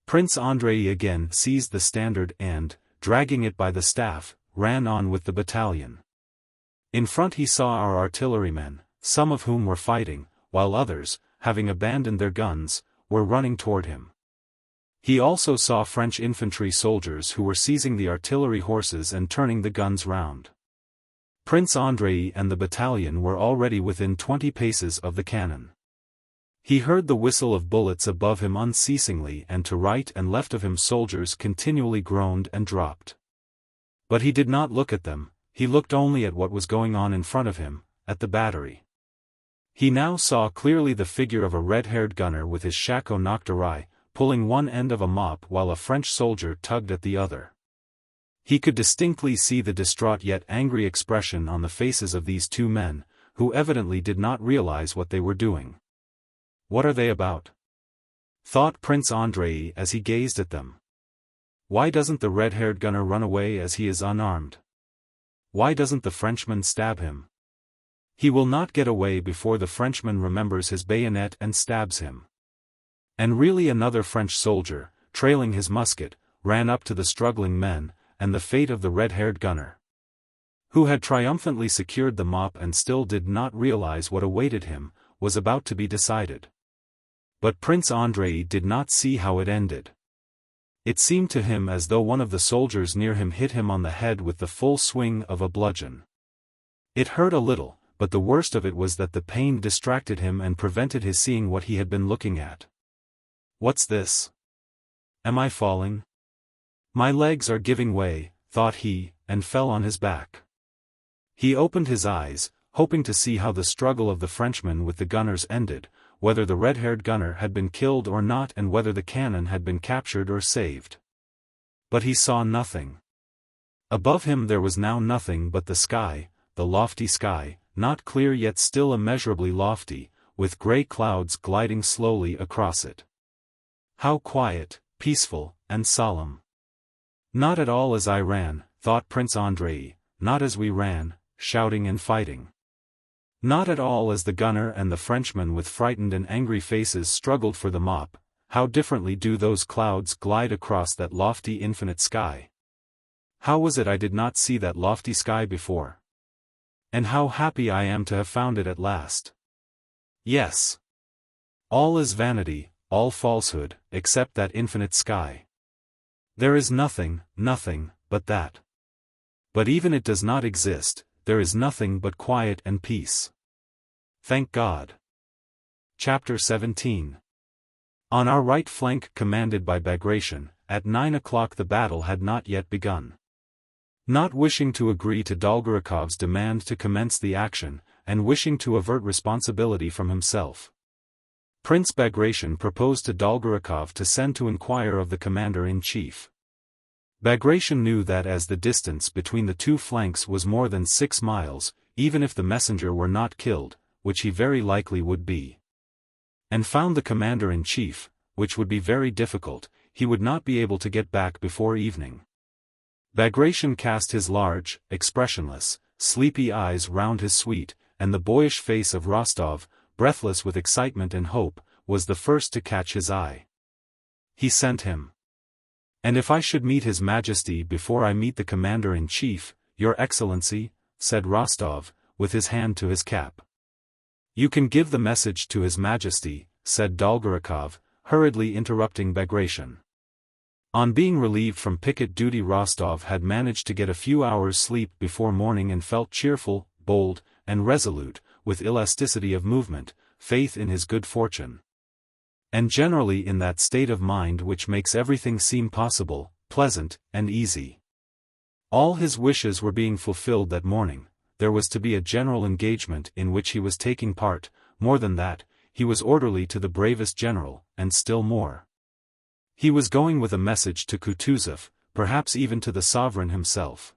Speaker 1: Prince Andrei again seized the standard and, dragging it by the staff, ran on with the battalion. In front he saw our artillerymen, some of whom were fighting, while others, having abandoned their guns, were running toward him. He also saw French infantry soldiers who were seizing the artillery horses and turning the guns round. Prince Andrei and the battalion were already within 20 paces of the cannon. He heard the whistle of bullets above him unceasingly, and to right and left of him soldiers continually groaned and dropped. But he did not look at them, he looked only at what was going on in front of him, at the battery. He now saw clearly the figure of a red-haired gunner with his shako knocked awry, pulling one end of a mop while a French soldier tugged at the other. He could distinctly see the distraught yet angry expression on the faces of these two men, who evidently did not realize what they were doing. "What are they about?" thought Prince Andrei as he gazed at them. "Why doesn't the red-haired gunner run away as he is unarmed? Why doesn't the Frenchman stab him? He will not get away before the Frenchman remembers his bayonet and stabs him." And really another French soldier, trailing his musket, ran up to the struggling men, and the fate of the red-haired gunner, who had triumphantly secured the mop and still did not realize what awaited him, was about to be decided. But Prince Andrei did not see how it ended. It seemed to him as though one of the soldiers near him hit him on the head with the full swing of a bludgeon. It hurt a little, but the worst of it was that the pain distracted him and prevented his seeing what he had been looking at. "What's this? Am I falling? My legs are giving way," thought he, and fell on his back. He opened his eyes, hoping to see how the struggle of the Frenchman with the gunners ended, whether the red-haired gunner had been killed or not and whether the cannon had been captured or saved. But he saw nothing. Above him there was now nothing but the sky, the lofty sky, not clear yet still immeasurably lofty, with grey clouds gliding slowly across it. How quiet, peaceful, and solemn. "Not at all as I ran," thought Prince Andrei, "not as we ran, shouting and fighting. Not at all as the gunner and the Frenchman with frightened and angry faces struggled for the mop. How differently do those clouds glide across that lofty infinite sky. How was it I did not see that lofty sky before? And how happy I am to have found it at last. Yes. All is vanity, all falsehood, except that infinite sky. There is nothing, nothing, but that. But even it does not exist, there is nothing but quiet and peace. Thank God." Chapter 17. On our right flank, commanded by Bagration, at 9 o'clock the battle had not yet begun. Not wishing to agree to Dolgorikov's demand to commence the action, and wishing to avert responsibility from himself, Prince Bagration proposed to Dolgorikov to send to inquire of the commander-in-chief. Bagration knew that as the distance between the two flanks was more than 6 miles, even if the messenger were not killed, which he very likely would be, and found the commander-in-chief, which would be very difficult, he would not be able to get back before evening. Bagration cast his large, expressionless, sleepy eyes round his suite, and the boyish face of Rostov, breathless with excitement and hope, was the first to catch his eye. He sent him. "And if I should meet His Majesty before I meet the Commander-in-Chief, Your Excellency," said Rostov, with his hand to his cap. "You can give the message to His Majesty," said Dolgorukov, hurriedly interrupting Bagration. On being relieved from picket duty, Rostov had managed to get a few hours' sleep before morning and felt cheerful, bold, and resolute, with elasticity of movement, faith in his good fortune, and generally in that state of mind which makes everything seem possible, pleasant, and easy. All his wishes were being fulfilled that morning. There was to be a general engagement in which he was taking part. More than that, he was orderly to the bravest general, and still more, he was going with a message to Kutuzov, perhaps even to the sovereign himself.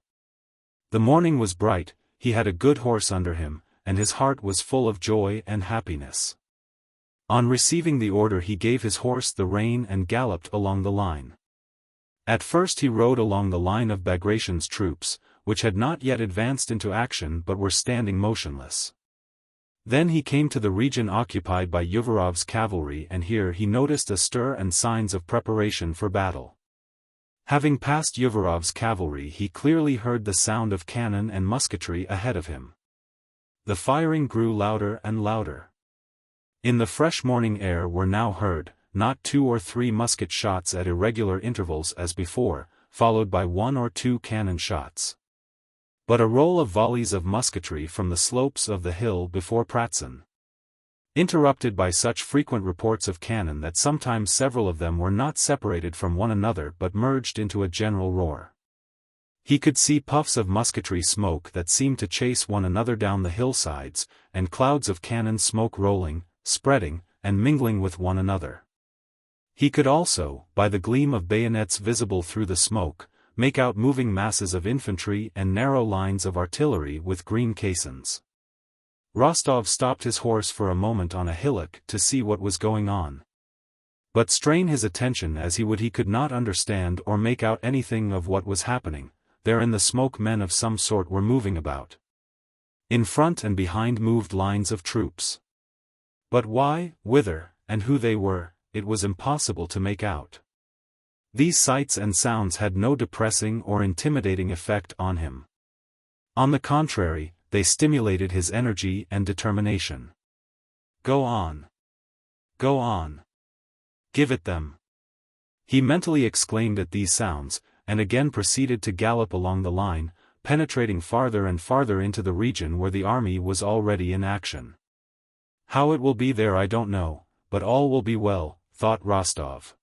Speaker 1: The morning was bright, he had a good horse under him, and his heart was full of joy and happiness. On receiving the order, he gave his horse the rein and galloped along the line. At first he rode along the line of Bagration's troops, which had not yet advanced into action but were standing motionless. Then he came to the region occupied by Uvarov's cavalry, and here he noticed a stir and signs of preparation for battle. Having passed Uvarov's cavalry, he clearly heard the sound of cannon and musketry ahead of him. The firing grew louder and louder. In the fresh morning air were now heard, not 2 or 3 musket shots at irregular intervals as before, followed by 1 or 2 cannon shots, but a roll of volleys of musketry from the slopes of the hill before Pratzen, interrupted by such frequent reports of cannon that sometimes several of them were not separated from one another but merged into a general roar. He could see puffs of musketry smoke that seemed to chase one another down the hillsides, and clouds of cannon smoke rolling, spreading, and mingling with one another. He could also, by the gleam of bayonets visible through the smoke, make out moving masses of infantry and narrow lines of artillery with green caissons. Rostov stopped his horse for a moment on a hillock to see what was going on. But strain his attention as he would, he could not understand or make out anything of what was happening. There in the smoke men of some sort were moving about. In front and behind moved lines of troops. But why, whither, and who they were, it was impossible to make out. These sights and sounds had no depressing or intimidating effect on him. On the contrary, they stimulated his energy and determination. "Go on! Go on! Give it them!" he mentally exclaimed at these sounds, and again proceeded to gallop along the line, penetrating farther and farther into the region where the army was already in action. "How it will be there I don't know, but all will be well," thought Rostov.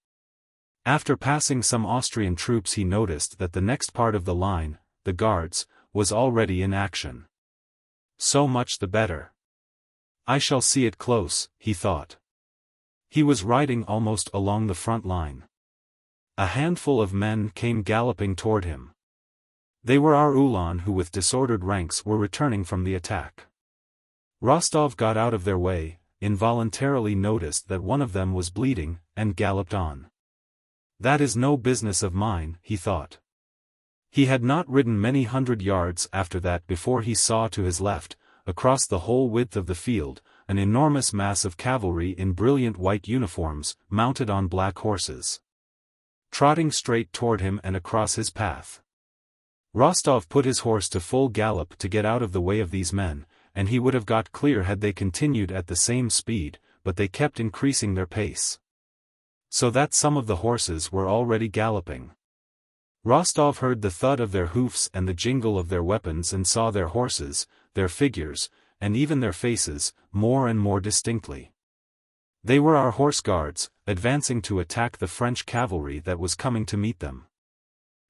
Speaker 1: After passing some Austrian troops, he noticed that the next part of the line, the Guards, was already in action. So much the better. I shall see it close, he thought. He was riding almost along the front line. A handful of men came galloping toward him. They were our Uhlans, who with disordered ranks were returning from the attack. Rostov got out of their way, involuntarily noticed that one of them was bleeding, and galloped on. "That is no business of mine," he thought. He had not ridden many hundred yards after that before he saw to his left, across the whole width of the field, an enormous mass of cavalry in brilliant white uniforms, mounted on black horses, trotting straight toward him and across his path. Rostov put his horse to full gallop to get out of the way of these men, and he would have got clear had they continued at the same speed, but they kept increasing their pace, so that some of the horses were already galloping. Rostov heard the thud of their hoofs and the jingle of their weapons, and saw their horses, their figures, and even their faces, more and more distinctly. They were our horse guards, advancing to attack the French cavalry that was coming to meet them.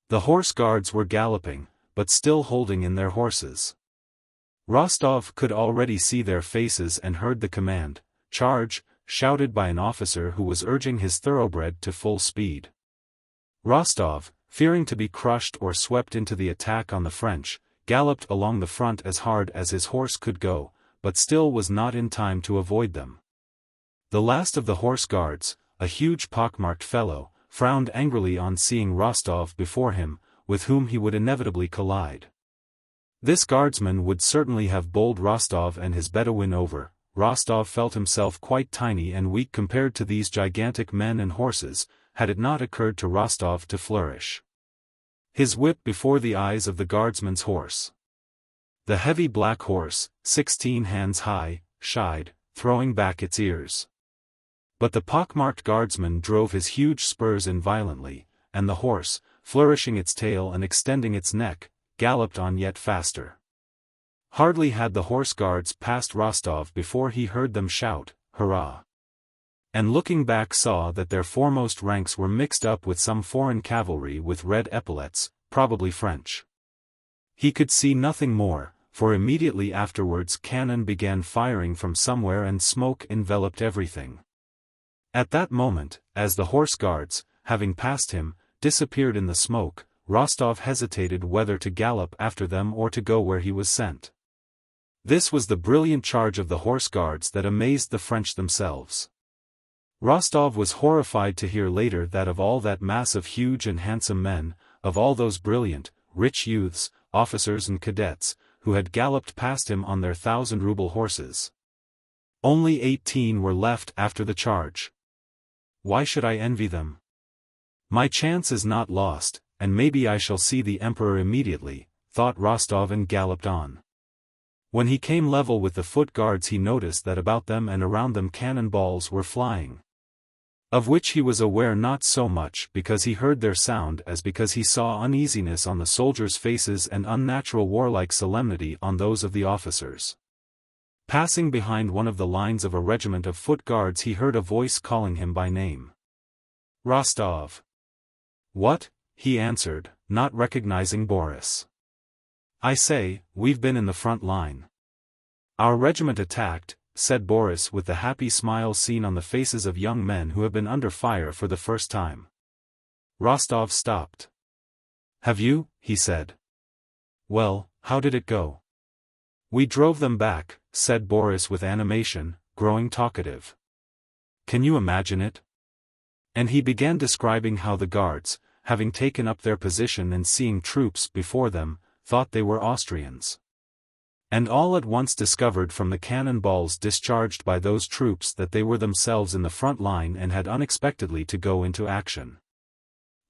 Speaker 1: The horse guards were galloping, but still holding in their horses. Rostov could already see their faces and heard the command, "Charge," shouted by an officer who was urging his thoroughbred to full speed. Rostov, fearing to be crushed or swept into the attack on the French, galloped along the front as hard as his horse could go, but still was not in time to avoid them. The last of the horse guards, a huge pockmarked fellow, frowned angrily on seeing Rostov before him, with whom he would inevitably collide. This guardsman would certainly have bowled Rostov and his Bedouin over. Rostov felt himself quite tiny and weak compared to these gigantic men and horses, had it not occurred to Rostov to flourish his whip before the eyes of the guardsman's horse. The heavy black horse, 16 hands high, shied, throwing back its ears. But the pockmarked guardsman drove his huge spurs in violently, and the horse, flourishing its tail and extending its neck, galloped on yet faster. Hardly had the horse guards passed Rostov before he heard them shout, "Hurrah!" and looking back saw that their foremost ranks were mixed up with some foreign cavalry with red epaulets, probably French. He could see nothing more, for immediately afterwards cannon began firing from somewhere and smoke enveloped everything. At that moment, as the horse guards, having passed him, disappeared in the smoke, Rostov hesitated whether to gallop after them or to go where he was sent. This was the brilliant charge of the horse guards that amazed the French themselves. Rostov was horrified to hear later that of all that mass of huge and handsome men, of all those brilliant, rich youths, officers and cadets, who had galloped past him on their 1,000-ruble horses, only 18 were left after the charge. Why should I envy them? My chance is not lost, and maybe I shall see the Emperor immediately, thought Rostov and galloped on. When he came level with the foot guards he noticed that about them and around them cannon balls were flying, of which he was aware not so much because he heard their sound as because he saw uneasiness on the soldiers' faces and unnatural warlike solemnity on those of the officers. Passing behind one of the lines of a regiment of foot guards he heard a voice calling him by name. "Rostov." "What?" he answered, not recognizing Boris. "I say, we've been in the front line." "Our regiment attacked," said Boris with the happy smile seen on the faces of young men who have been under fire for the first time. Rostov stopped. "Have you?" he said. "Well, how did it go?" "We drove them back," said Boris with animation, growing talkative. "Can you imagine it?" And he began describing how the guards, having taken up their position and seeing troops before them, thought they were Austrians, and all at once discovered from the cannon balls discharged by those troops that they were themselves in the front line and had unexpectedly to go into action.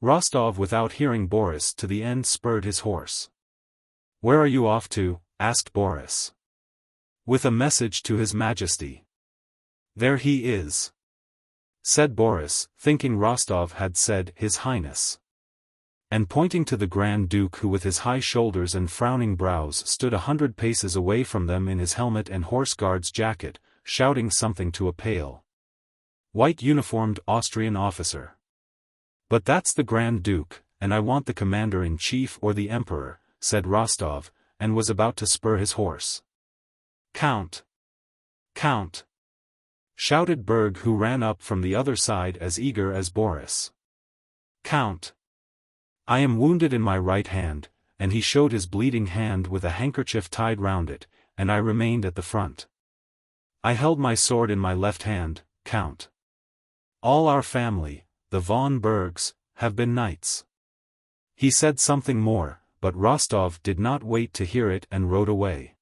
Speaker 1: Rostov without hearing Boris to the end spurred his horse. "Where are you off to?" asked Boris. "With a message to His Majesty." "There he is," said Boris, thinking Rostov had said His Highness, and pointing to the Grand Duke who with his high shoulders and frowning brows stood 100 paces away from them in his helmet and horse guard's jacket, shouting something to a pale, white-uniformed Austrian officer. "But that's the Grand Duke, and I want the commander-in-chief or the Emperor," said Rostov, and was about to spur his horse. "Count! Count!" shouted Berg who ran up from the other side as eager as Boris. "Count! I am wounded in my right hand," and he showed his bleeding hand with a handkerchief tied round it, "and I remained at the front. I held my sword in my left hand, Count. All our family, the von Bergs, have been knights." He said something more, but Rostov did not wait to hear it and rode away.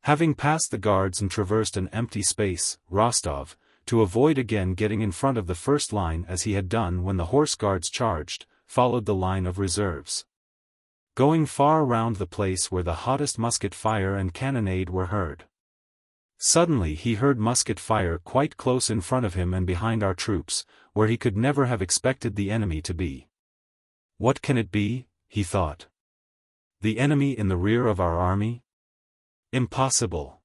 Speaker 1: Having passed the guards and traversed an empty space, Rostov, to avoid again getting in front of the first line as he had done when the horse guards charged, followed the line of reserves, going far round the place where the hottest musket fire and cannonade were heard. Suddenly he heard musket fire quite close in front of him and behind our troops, where he could never have expected the enemy to be. "What can it be?" he thought. "The enemy in the rear of our army? Impossible."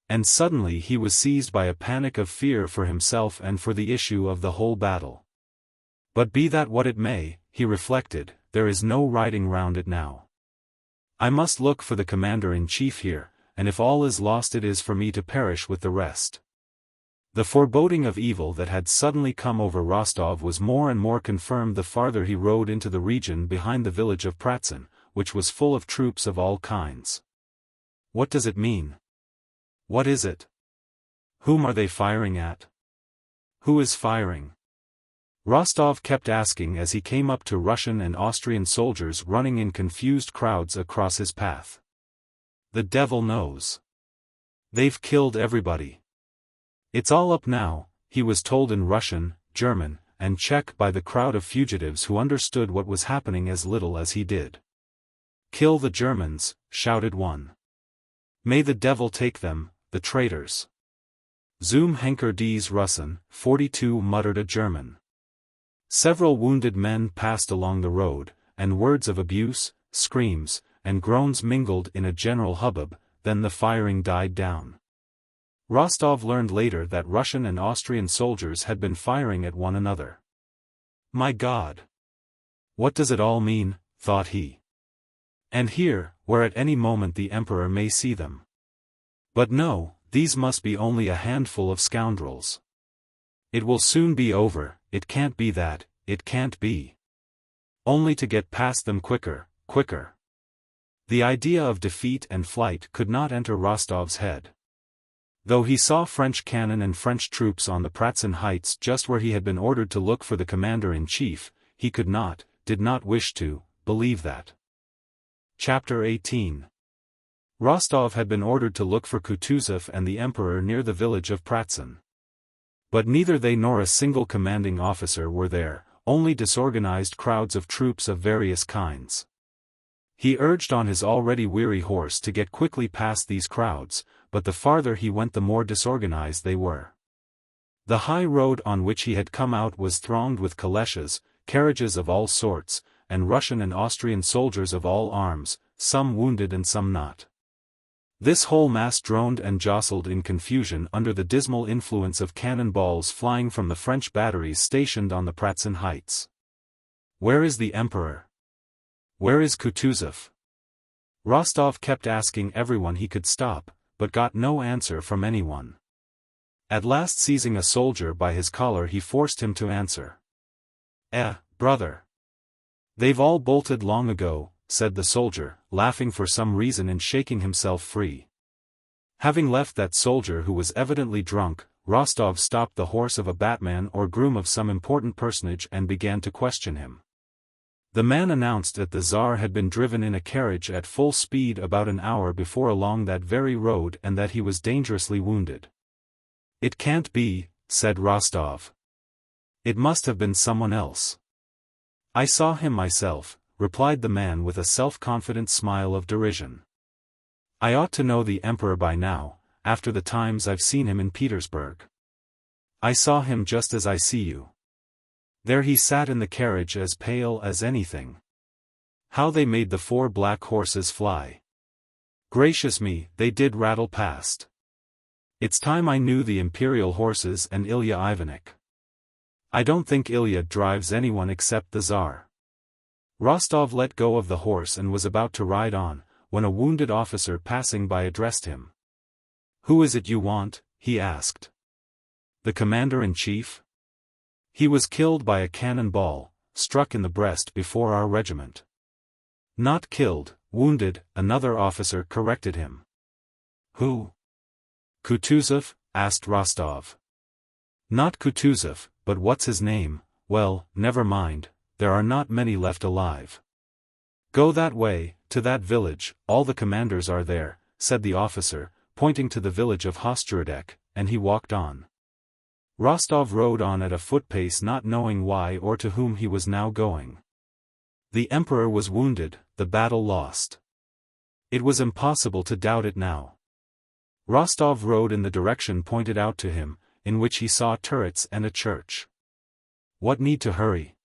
Speaker 1: And suddenly he was seized by a panic of fear for himself and for the issue of the whole battle. But be that what it may, he reflected, there is no riding round it now. I must look for the commander-in-chief here, and if all is lost it is for me to perish with the rest. The foreboding of evil that had suddenly come over Rostov was more and more confirmed the farther he rode into the region behind the village of Pratzen, which was full of troops of all kinds. What does it mean? What is it? Whom are they firing at? Who is firing? Rostov kept asking as he came up to Russian and Austrian soldiers running in confused crowds across his path. The devil knows. They've killed everybody. It's all up now, he was told in Russian, German, and Czech by the crowd of fugitives who understood what was happening as little as he did. Kill the Germans, shouted one. May the devil take them, the traitors. Zum Henker des Russen, 42, muttered a German. Several wounded men passed along the road, and words of abuse, screams, and groans mingled in a general hubbub. Then the firing died down. Rostov learned later that Russian and Austrian soldiers had been firing at one another. My God! What does it all mean, thought he. And here, where at any moment the Emperor may see them. But no, these must be only a handful of scoundrels. It will soon be over, it can't be that, it can't be. Only to get past them quicker, quicker. The idea of defeat and flight could not enter Rostov's head. Though he saw French cannon and French troops on the Pratzen Heights just where he had been ordered to look for the commander-in-chief, he could not, did not wish to, believe that. Chapter 18. Rostov had been ordered to look for Kutuzov and the Emperor near the village of Pratzen. But neither they nor a single commanding officer were there, only disorganized crowds of troops of various kinds. He urged on his already weary horse to get quickly past these crowds, but the farther he went the more disorganized they were. The high road on which he had come out was thronged with calèches, carriages of all sorts, and Russian and Austrian soldiers of all arms, some wounded and some not. This whole mass droned and jostled in confusion under the dismal influence of cannon balls flying from the French batteries stationed on the Pratzen Heights. Where is the Emperor? Where is Kutuzov? Rostov kept asking everyone he could stop, but got no answer from anyone. At last, seizing a soldier by his collar, he forced him to answer. Brother. They've all bolted long ago, said the soldier, laughing for some reason and shaking himself free. Having left that soldier who was evidently drunk, Rostov stopped the horse of a batman or groom of some important personage and began to question him. The man announced that the Tsar had been driven in a carriage at full speed about an hour before along that very road and that he was dangerously wounded. It can't be, said Rostov. It must have been someone else. I saw him myself, replied the man with a self-confident smile of derision. I ought to know the Emperor by now, after the times I've seen him in Petersburg. I saw him just as I see you. There he sat in the carriage as pale as anything. How they made the 4 black horses fly. Gracious me, they did rattle past. It's time I knew the imperial horses and Ilya Ivanich. I don't think Ilya drives anyone except the Tsar. Rostov let go of the horse and was about to ride on, when a wounded officer passing by addressed him. Who is it you want? He asked. The commander-in-chief? He was killed by a cannon ball, struck in the breast before our regiment. Not killed, wounded, another officer corrected him. Who? Kutuzov? Asked Rostov. Not Kutuzov, but what's his name? Well, never mind, there are not many left alive. Go that way, to that village, all the commanders are there, said the officer, pointing to the village of Hostorodek, and he walked on. Rostov rode on at a foot-pace, not knowing why or to whom he was now going. The Emperor was wounded, the battle lost. It was impossible to doubt it now. Rostov rode in the direction pointed out to him, in which he saw turrets and a church. What need to hurry?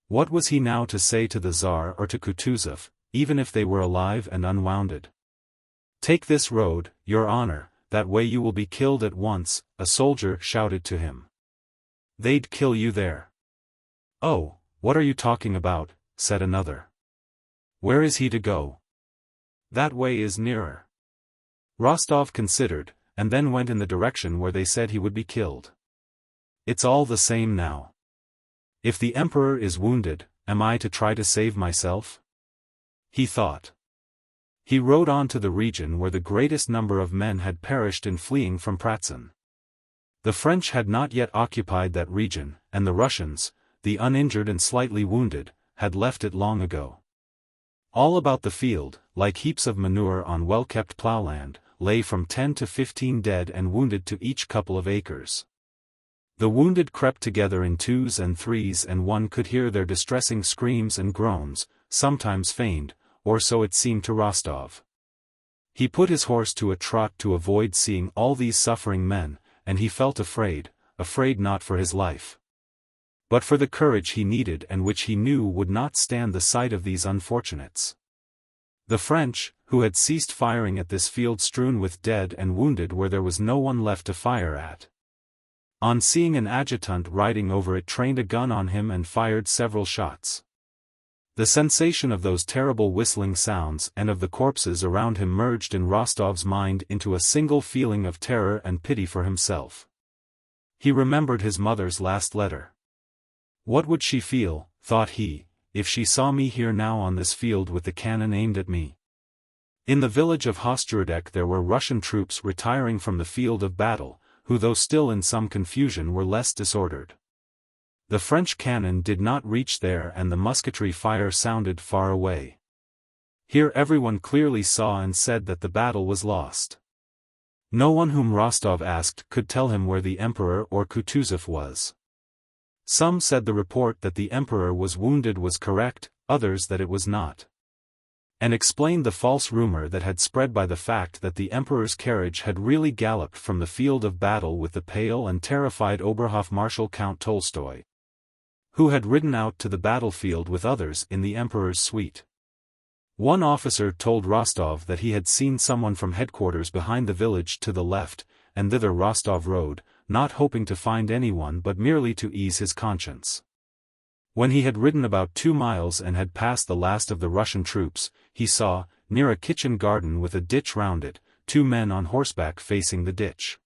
Speaker 1: What was he now to say to the Tsar or to Kutuzov, even if they were alive and unwounded? Take this road, your honor, that way you will be killed at once, a soldier shouted to him. They'd kill you there. Oh, what are you talking about, said another. Where is he to go? That way is nearer. Rostov considered, and then went in the direction where they said he would be killed. It's all the same now. If the Emperor is wounded, am I to try to save myself? He thought. He rode on to the region where the greatest number of men had perished in fleeing from Pratzen. The French had not yet occupied that region, and the Russians, the uninjured and slightly wounded, had left it long ago. All about the field, like heaps of manure on well-kept ploughland, lay from 10 to 15 dead and wounded to each couple of acres. The wounded crept together in twos and threes, and one could hear their distressing screams and groans, sometimes feigned, or so it seemed to Rostov. He put his horse to a trot to avoid seeing all these suffering men, and he felt afraid not for his life, but for the courage he needed and which he knew would not stand the sight of these unfortunates. The French, who had ceased firing at this field strewn with dead and wounded where there was no one left to fire at, on seeing an adjutant riding over it, trained a gun on him and fired several shots. The sensation of those terrible whistling sounds and of the corpses around him merged in Rostov's mind into a single feeling of terror and pity for himself. He remembered his mother's last letter. What would she feel, thought he, if she saw me here now on this field with the cannon aimed at me? In the village of Hostorodek there were Russian troops retiring from the field of battle, who though still in some confusion were less disordered. The French cannon did not reach there and the musketry fire sounded far away. Here everyone clearly saw and said that the battle was lost. No one whom Rostov asked could tell him where the Emperor or Kutuzov was. Some said the report that the Emperor was wounded was correct, others that it was not, and explained the false rumor that had spread by the fact that the Emperor's carriage had really galloped from the field of battle with the pale and terrified Oberhofmarschall Count Tolstoy, who had ridden out to the battlefield with others in the Emperor's suite. One officer told Rostov that he had seen someone from headquarters behind the village to the left, and thither Rostov rode, not hoping to find anyone but merely to ease his conscience. When he had ridden about 2 miles and had passed the last of the Russian troops, he saw, near a kitchen garden with a ditch round it, 2 men on horseback facing the ditch.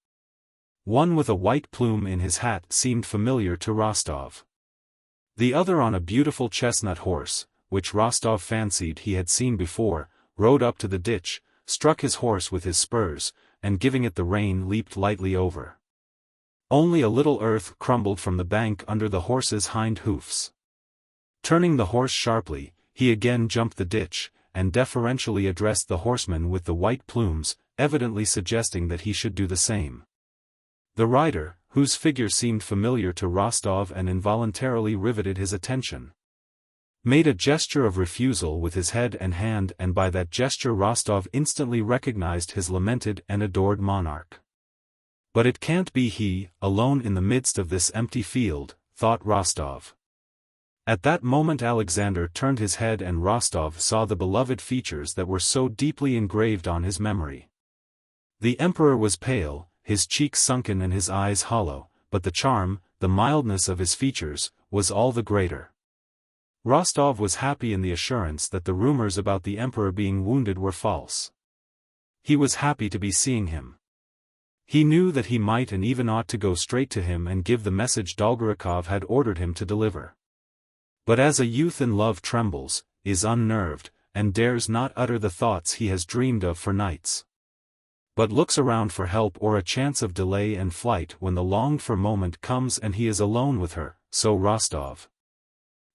Speaker 1: One with a white plume in his hat seemed familiar to Rostov. The other on a beautiful chestnut horse, which Rostov fancied he had seen before, rode up to the ditch, struck his horse with his spurs, and giving it the rein leaped lightly over. Only a little earth crumbled from the bank under the horse's hind hoofs. Turning the horse sharply, he again jumped the ditch, and deferentially addressed the horseman with the white plumes, evidently suggesting that he should do the same. The rider, whose figure seemed familiar to Rostov and involuntarily riveted his attention, made a gesture of refusal with his head and hand, and by that gesture Rostov instantly recognized his lamented and adored monarch. But it can't be he, alone in the midst of this empty field, thought Rostov. At that moment Alexander turned his head and Rostov saw the beloved features that were so deeply engraved on his memory. The Emperor was pale, his cheeks sunken and his eyes hollow, but the charm, the mildness of his features, was all the greater. Rostov was happy in the assurance that the rumors about the Emperor being wounded were false. He was happy to be seeing him. He knew that he might and even ought to go straight to him and give the message Dolgorukov had ordered him to deliver. But as a youth in love trembles, is unnerved, and dares not utter the thoughts he has dreamed of for nights, but looks around for help or a chance of delay and flight when the longed-for moment comes and he is alone with her, so Rostov,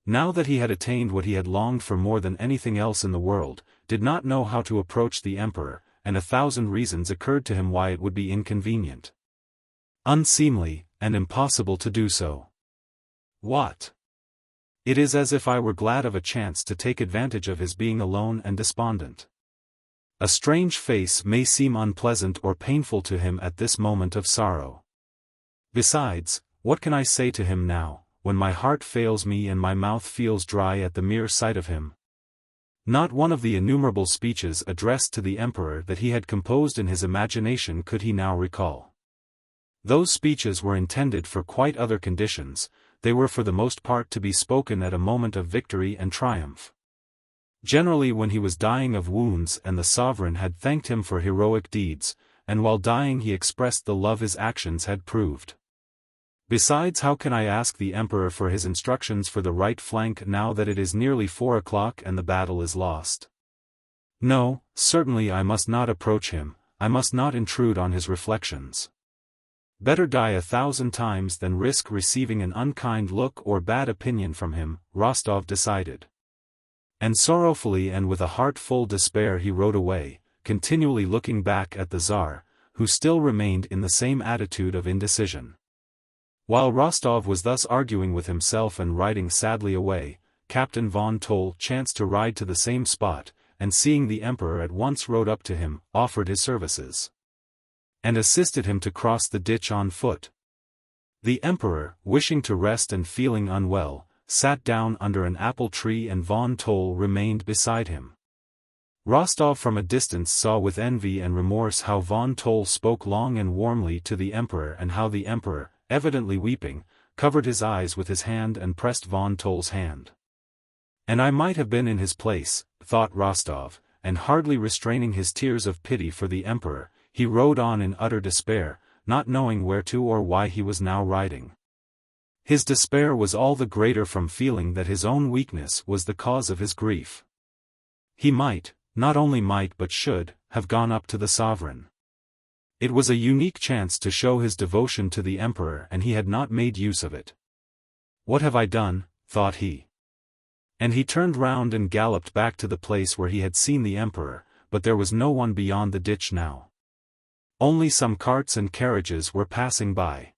Speaker 1: now that he had attained what he had longed for more than anything else in the world, did not know how to approach the Emperor, and 1,000 reasons occurred to him why it would be inconvenient, unseemly, and impossible to do so. What? It is as if I were glad of a chance to take advantage of his being alone and despondent. A strange face may seem unpleasant or painful to him at this moment of sorrow. Besides, what can I say to him now, when my heart fails me and my mouth feels dry at the mere sight of him? Not one of the innumerable speeches addressed to the Emperor that he had composed in his imagination could he now recall. Those speeches were intended for quite other conditions, they were for the most part to be spoken at a moment of victory and triumph. Generally when he was dying of wounds and the sovereign had thanked him for heroic deeds, and while dying he expressed the love his actions had proved. Besides, how can I ask the Emperor for his instructions for the right flank now that it is nearly 4 o'clock and the battle is lost? No, certainly I must not approach him, I must not intrude on his reflections. Better die 1,000 times than risk receiving an unkind look or bad opinion from him, Rostov decided. And sorrowfully and with a heart full despair he rode away, continually looking back at the Tsar, who still remained in the same attitude of indecision. While Rostov was thus arguing with himself and riding sadly away, Captain von Toll chanced to ride to the same spot, and seeing the Emperor at once rode up to him, offered his services, and assisted him to cross the ditch on foot. The Emperor, wishing to rest and feeling unwell, sat down under an apple tree and von Toll remained beside him. Rostov from a distance saw with envy and remorse how von Toll spoke long and warmly to the Emperor and how the Emperor, evidently weeping, covered his eyes with his hand and pressed von Toll's hand. And I might have been in his place, thought Rostov, and hardly restraining his tears of pity for the Emperor, he rode on in utter despair, not knowing where to or why he was now riding. His despair was all the greater from feeling that his own weakness was the cause of his grief. He might, not only might but should, have gone up to the sovereign. It was a unique chance to show his devotion to the Emperor and he had not made use of it. What have I done, thought he. And he turned round and galloped back to the place where he had seen the Emperor, but there was no one beyond the ditch now. Only some carts and carriages were passing by.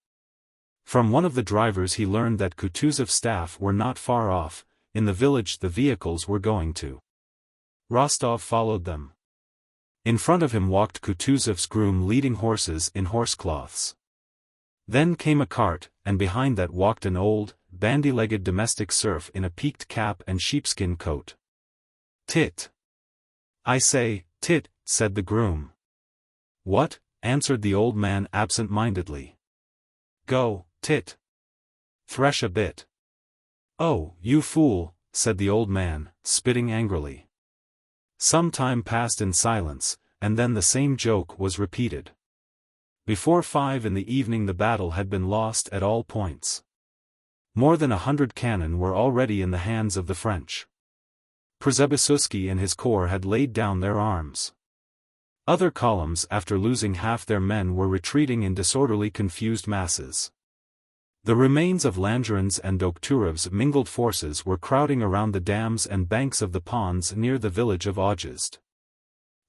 Speaker 1: From one of the drivers he learned that Kutuzov's staff were not far off, in the village the vehicles were going to. Rostov followed them. In front of him walked Kutuzov's groom leading horses in horsecloths. Then came a cart, and behind that walked an old, bandy-legged domestic serf in a peaked cap and sheepskin coat. "Tit! I say, Tit," said the groom. "What?" answered the old man absent-mindedly. "Go, Tit. Thresh a bit." "Oh, you fool," said the old man, spitting angrily. Some time passed in silence, and then the same joke was repeated. Before 5 in the evening the battle had been lost at all points. More than 100 cannon were already in the hands of the French. Przebysewski and his corps had laid down their arms. Other columns after losing half their men were retreating in disorderly confused masses. The remains of Langerins and Dokhturov's mingled forces were crowding around the dams and banks of the ponds near the village of Augist.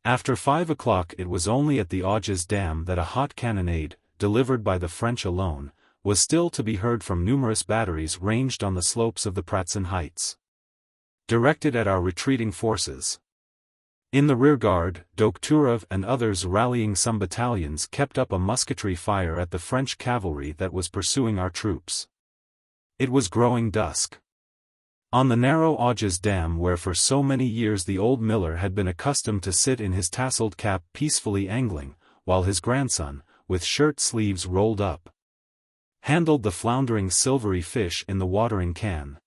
Speaker 1: After 5 o'clock it was only at the Augist dam that a hot cannonade, delivered by the French alone, was still to be heard from numerous batteries ranged on the slopes of the Pratzen heights, directed at our retreating forces. In the rearguard, Dokhturov and others rallying some battalions kept up a musketry fire at the French cavalry that was pursuing our troops. It was growing dusk. On the narrow Auges dam where for so many years the old miller had been accustomed to sit in his tasseled cap peacefully angling, while his grandson, with shirt sleeves rolled up, handled the floundering silvery fish in the watering can.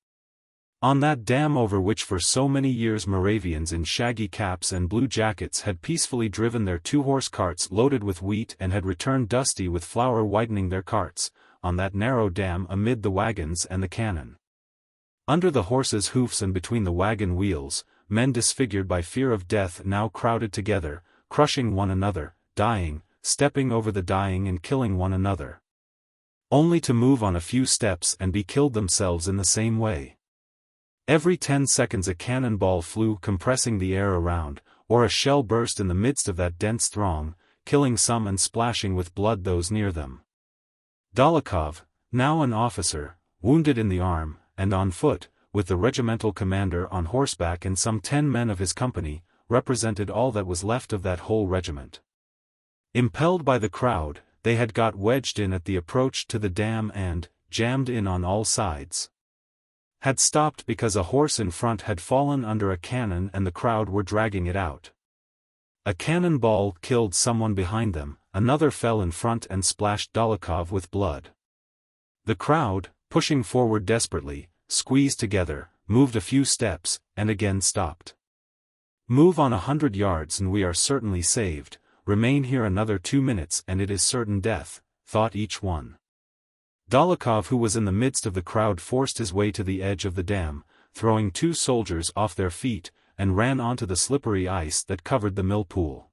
Speaker 1: On that dam over which for so many years Moravians in shaggy caps and blue jackets had peacefully driven their 2-horse carts loaded with wheat and had returned dusty with flour whitening their carts, on that narrow dam amid the wagons and the cannon, under the horses' hoofs and between the wagon wheels, men disfigured by fear of death now crowded together, crushing one another, dying, stepping over the dying and killing one another, only to move on a few steps and be killed themselves in the same way. Every 10 seconds a cannonball flew compressing the air around, or a shell burst in the midst of that dense throng, killing some and splashing with blood those near them. Dolokhov, now an officer, wounded in the arm, and on foot, with the regimental commander on horseback and some 10 men of his company, represented all that was left of that whole regiment. Impelled by the crowd, they had got wedged in at the approach to the dam and, jammed in on all sides, had stopped because a horse in front had fallen under a cannon and the crowd were dragging it out. A cannon ball killed someone behind them, another fell in front and splashed Dolokhov with blood. The crowd, pushing forward desperately, squeezed together, moved a few steps, and again stopped. Move on 100 yards and we are certainly saved, remain here another 2 minutes and it is certain death, thought each one. Dolokhov, who was in the midst of the crowd, forced his way to the edge of the dam, throwing 2 soldiers off their feet, and ran onto the slippery ice that covered the mill pool.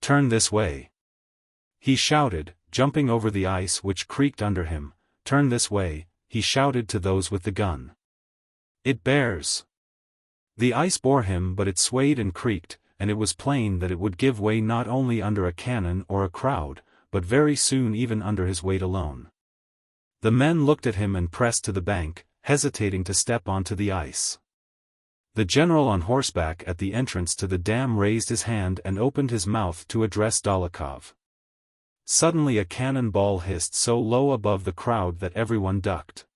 Speaker 1: "Turn this way," he shouted, jumping over the ice which creaked under him. "Turn this way," he shouted to those with the gun. "It bears." The ice bore him, but it swayed and creaked, and it was plain that it would give way not only under a cannon or a crowd, but very soon even under his weight alone. The men looked at him and pressed to the bank, hesitating to step onto the ice. The general on horseback at the entrance to the dam raised his hand and opened his mouth to address Dólokhov. Suddenly a cannon ball hissed so low above the crowd that everyone ducked.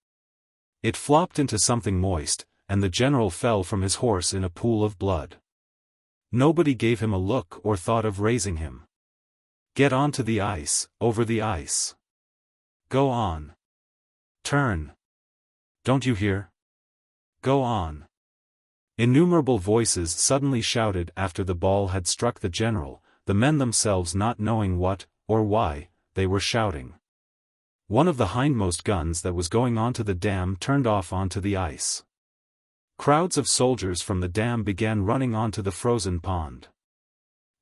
Speaker 1: It flopped into something moist, and the general fell from his horse in a pool of blood. Nobody gave him a look or thought of raising him. "Get onto the ice, over the ice. Go on. Turn. Don't you hear? Go on." Innumerable voices suddenly shouted after the ball had struck the general, the men themselves not knowing what, or why, they were shouting. One of the hindmost guns that was going onto the dam turned off onto the ice. Crowds of soldiers from the dam began running onto the frozen pond.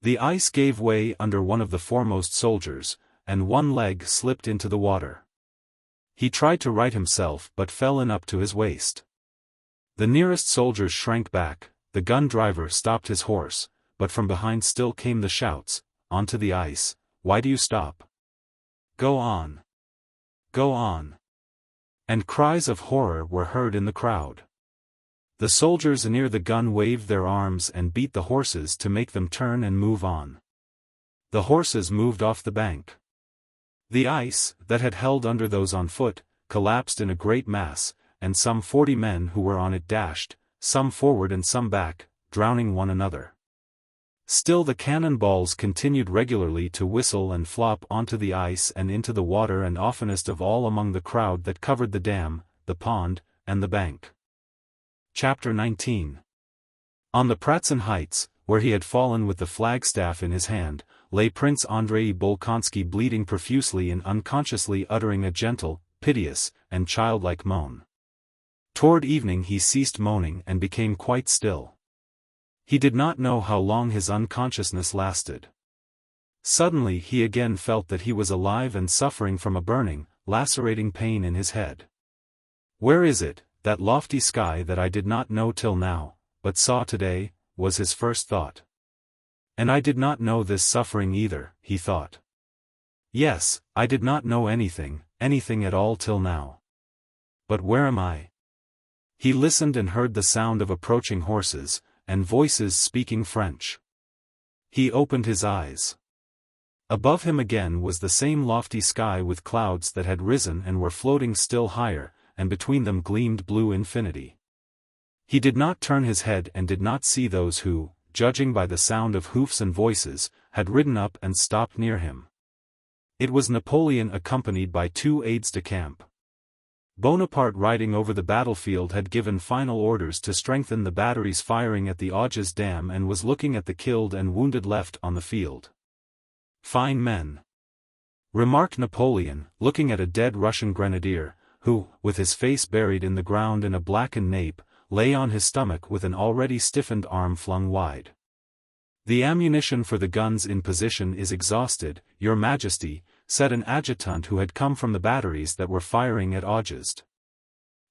Speaker 1: The ice gave way under one of the foremost soldiers, and one leg slipped into the water. He tried to right himself but fell in up to his waist. The nearest soldiers shrank back, the gun driver stopped his horse, but from behind still came the shouts, "Onto the ice, why do you stop? Go on. Go on." And cries of horror were heard in the crowd. The soldiers near the gun waved their arms and beat the horses to make them turn and move on. The horses moved off the bank. The ice, that had held under those on foot, collapsed in a great mass, and some 40 men who were on it dashed, some forward and some back, drowning one another. Still the cannon balls continued regularly to whistle and flop onto the ice and into the water, and oftenest of all among the crowd that covered the dam, the pond, and the bank. Chapter 19. On the Pratzen Heights, where he had fallen with the flagstaff in his hand, lay Prince Andrei Bolkonsky bleeding profusely and unconsciously uttering a gentle, piteous, and childlike moan. Toward evening he ceased moaning and became quite still. He did not know how long his unconsciousness lasted. Suddenly he again felt that he was alive and suffering from a burning, lacerating pain in his head. "Where is it, that lofty sky that I did not know till now, but saw today?" was his first thought. "And I did not know this suffering either," he thought. "Yes, I did not know anything at all till now. But where am I?" He listened and heard the sound of approaching horses, and voices speaking French. He opened his eyes. Above him again was the same lofty sky with clouds that had risen and were floating still higher, and between them gleamed blue infinity. He did not turn his head and did not see those who, judging by the sound of hoofs and voices, had ridden up and stopped near him. It was Napoleon accompanied by 2 aides-de-camp. Bonaparte, riding over the battlefield, had given final orders to strengthen the batteries firing at the Auges Dam and was looking at the killed and wounded left on the field. "Fine men," remarked Napoleon, looking at a dead Russian grenadier, who, with his face buried in the ground in a blackened nape, lay on his stomach with an already stiffened arm flung wide. "The ammunition for the guns in position is exhausted, Your Majesty," said an adjutant who had come from the batteries that were firing at Auges.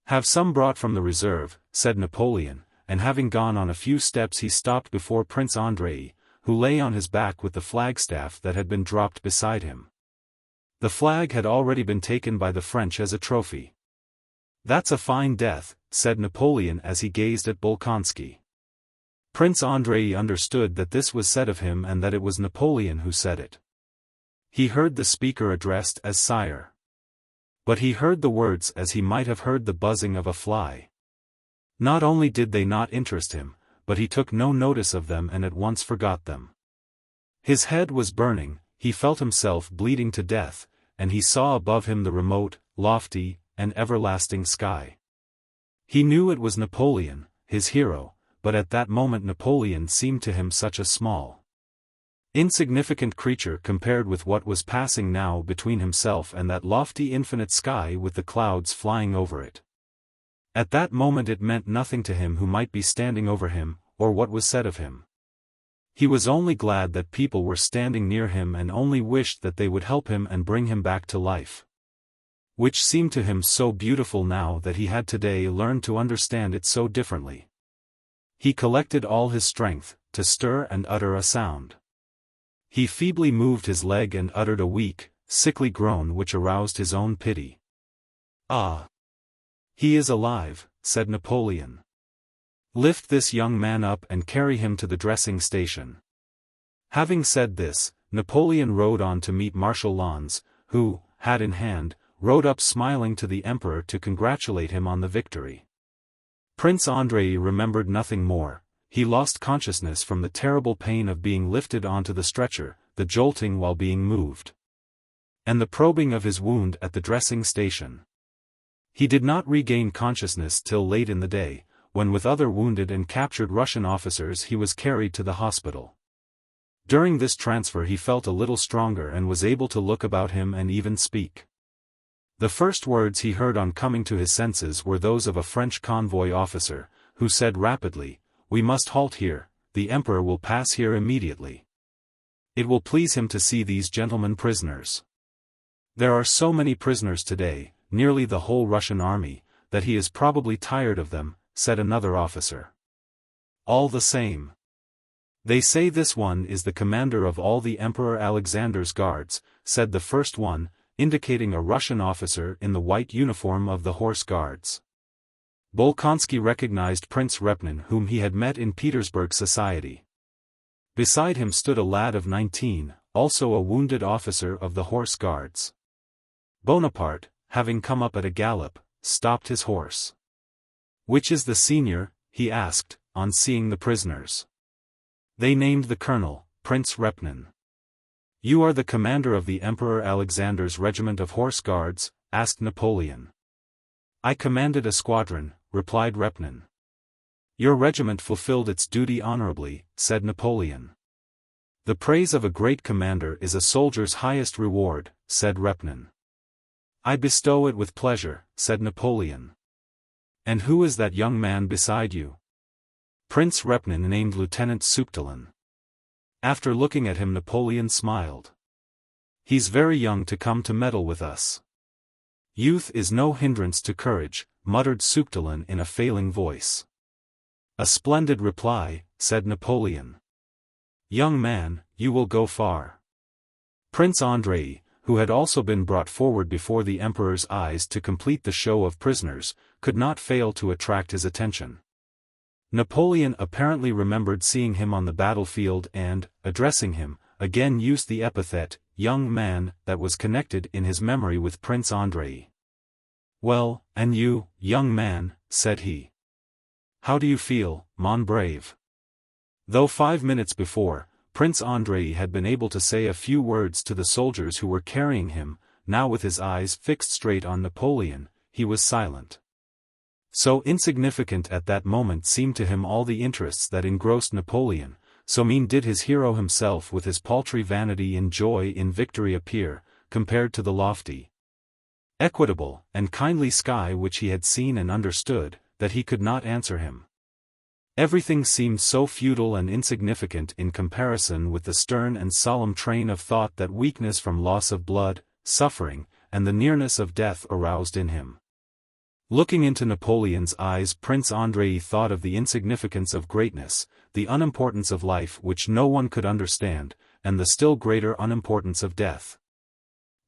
Speaker 1: "Have some brought from the reserve," said Napoleon, and having gone on a few steps he stopped before Prince Andrei, who lay on his back with the flagstaff that had been dropped beside him. The flag had already been taken by the French as a trophy. "That's a fine death," said Napoleon as he gazed at Bolkonsky. Prince Andrei understood that this was said of him and that it was Napoleon who said it. He heard the speaker addressed as sire. But he heard the words as he might have heard the buzzing of a fly. Not only did they not interest him, but he took no notice of them and at once forgot them. His head was burning, he felt himself bleeding to death, and he saw above him the remote, lofty, and everlasting sky. He knew it was Napoleon, his hero, but at that moment Napoleon seemed to him such a small, insignificant creature compared with what was passing now between himself and that lofty infinite sky with the clouds flying over it. At that moment it meant nothing to him who might be standing over him, or what was said of him. He was only glad that people were standing near him and only wished that they would help him and bring him back to life. Which seemed to him so beautiful now that he had today learned to understand it so differently. He collected all his strength, to stir and utter a sound. He feebly moved his leg and uttered a weak, sickly groan which aroused his own pity. "Ah! He is alive," said Napoleon. "Lift this young man up and carry him to the dressing station." Having said this, Napoleon rode on to meet Marshal Lannes, who, hat in hand, rode up smiling to the emperor to congratulate him on the victory. Prince Andrei remembered nothing more. He lost consciousness from the terrible pain of being lifted onto the stretcher, the jolting while being moved, and the probing of his wound at the dressing station. He did not regain consciousness till late in the day, when with other wounded and captured Russian officers he was carried to the hospital. During this transfer he felt a little stronger and was able to look about him and even speak. The first words he heard on coming to his senses were those of a French convoy officer, who said rapidly, "We must halt here, the emperor will pass here immediately. It will please him to see these gentlemen prisoners. There are so many prisoners today, nearly the whole Russian army, that he is probably tired of them," said another officer. "All the same. They say this one is the commander of all the Emperor Alexander's guards," said the first one, indicating a Russian officer in the white uniform of the Horse Guards. Bolkonsky recognized Prince Repnin, whom he had met in Petersburg society. Beside him stood a lad of 19, also a wounded officer of the Horse Guards. Bonaparte, having come up at a gallop, stopped his horse. "Which is the senior?" he asked, on seeing the prisoners. They named the colonel, Prince Repnin. "You are the commander of the Emperor Alexander's regiment of Horse Guards?" asked Napoleon. "I commanded a squadron," replied Repnin. "Your regiment fulfilled its duty honorably," said Napoleon. "The praise of a great commander is a soldier's highest reward," said Repnin. "I bestow it with pleasure," said Napoleon. "And who is that young man beside you?" Prince Repnin named Lieutenant Suptolin. After looking at him, Napoleon smiled. "He's very young to come to meddle with us." "Youth is no hindrance to courage," muttered Suptolin in a failing voice. "A splendid reply," said Napoleon. "Young man, you will go far." Prince Andrei, who had also been brought forward before the emperor's eyes to complete the show of prisoners, could not fail to attract his attention. Napoleon apparently remembered seeing him on the battlefield and, addressing him, again used the epithet, "young man," that was connected in his memory with Prince Andrei. "Well, and you, young man," said he. "How do you feel, mon brave?" Though 5 minutes before, Prince Andrei had been able to say a few words to the soldiers who were carrying him, now with his eyes fixed straight on Napoleon, he was silent. So insignificant at that moment seemed to him all the interests that engrossed Napoleon, so mean did his hero himself with his paltry vanity in joy in victory appear, compared to the lofty, equitable, and kindly sky which he had seen and understood, that he could not answer him. Everything seemed so futile and insignificant in comparison with the stern and solemn train of thought that weakness from loss of blood, suffering, and the nearness of death aroused in him. Looking into Napoleon's eyes, Prince Andrei thought of the insignificance of greatness, the unimportance of life which no one could understand, and the still greater unimportance of death,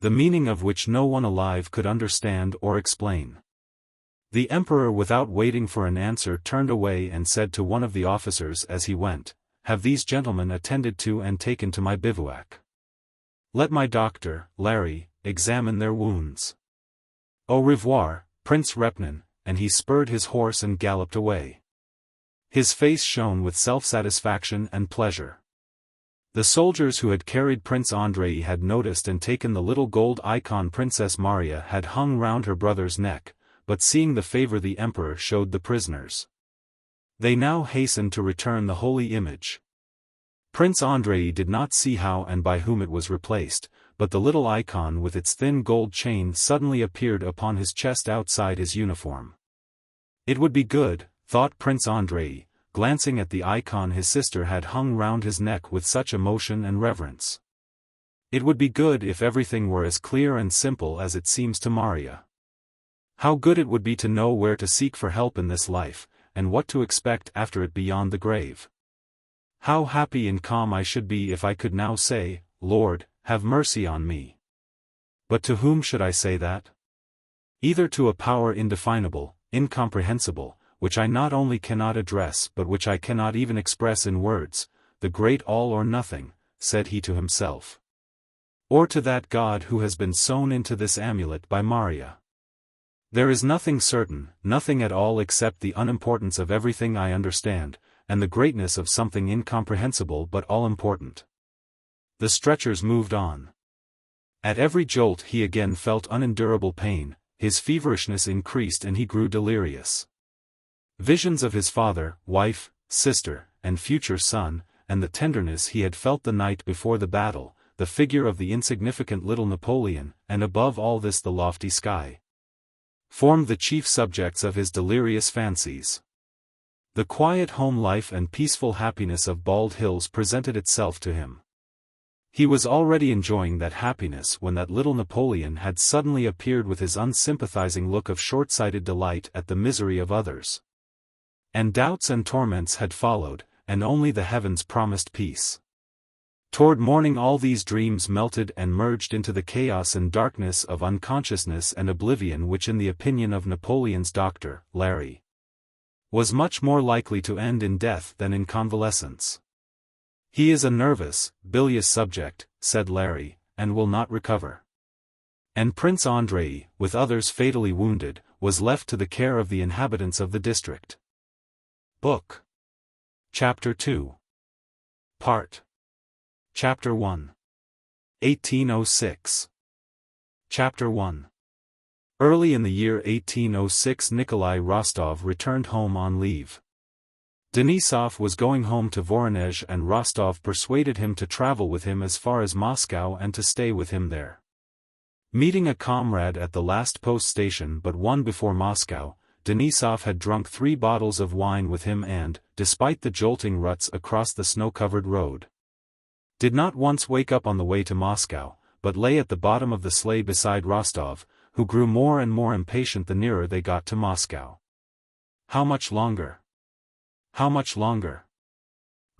Speaker 1: the meaning of which no one alive could understand or explain. The emperor, without waiting for an answer, turned away and said to one of the officers as he went, "Have these gentlemen attended to and taken to my bivouac. Let my doctor, Larry, examine their wounds. Au revoir, Prince Repnin," and he spurred his horse and galloped away. His face shone with self-satisfaction and pleasure. The soldiers who had carried Prince Andrei had noticed and taken the little gold icon Princess Maria had hung round her brother's neck, but seeing the favor the emperor showed the prisoners, they now hastened to return the holy image. Prince Andrei did not see how and by whom it was replaced, but the little icon with its thin gold chain suddenly appeared upon his chest outside his uniform. It would be good, thought Prince Andrei, glancing at the icon his sister had hung round his neck with such emotion and reverence. It would be good if everything were as clear and simple as it seems to Maria. How good it would be to know where to seek for help in this life, and what to expect after it beyond the grave. How happy and calm I should be if I could now say, Lord, have mercy on me. But to whom should I say that? Either to a power indefinable, incomprehensible, which I not only cannot address but which I cannot even express in words, the great all or nothing, said he to himself. Or to that God who has been sewn into this amulet by Maria. There is nothing certain, nothing at all except the unimportance of everything I understand, and the greatness of something incomprehensible but all-important. The stretchers moved on. At every jolt he again felt unendurable pain, his feverishness increased and he grew delirious. Visions of his father, wife, sister, and future son, and the tenderness he had felt the night before the battle, the figure of the insignificant little Napoleon, and above all this the lofty sky, formed the chief subjects of his delirious fancies. The quiet home life and peaceful happiness of Bald Hills presented itself to him. He was already enjoying that happiness when that little Napoleon had suddenly appeared with his unsympathizing look of short-sighted delight at the misery of others. And doubts and torments had followed, and only the heavens promised peace. Toward morning all these dreams melted and merged into the chaos and darkness of unconsciousness and oblivion which in the opinion of Napoleon's doctor, Larry, was much more likely to end in death than in convalescence. He is a nervous, bilious subject, said Larry, and will not recover. And Prince Andrei, with others fatally wounded, was left to the care of the inhabitants of the district. Book. Chapter 2. Part. Chapter 1. 1806. Chapter 1. Early in the year 1806 Nikolai Rostov returned home on leave. Denisov was going home to Voronezh and Rostov persuaded him to travel with him as far as Moscow and to stay with him there. Meeting a comrade at the last post station but one before Moscow, Denisov had drunk 3 bottles of wine with him and, despite the jolting ruts across the snow-covered road, did not once wake up on the way to Moscow, but lay at the bottom of the sleigh beside Rostov, who grew more and more impatient the nearer they got to Moscow. How much longer? How much longer?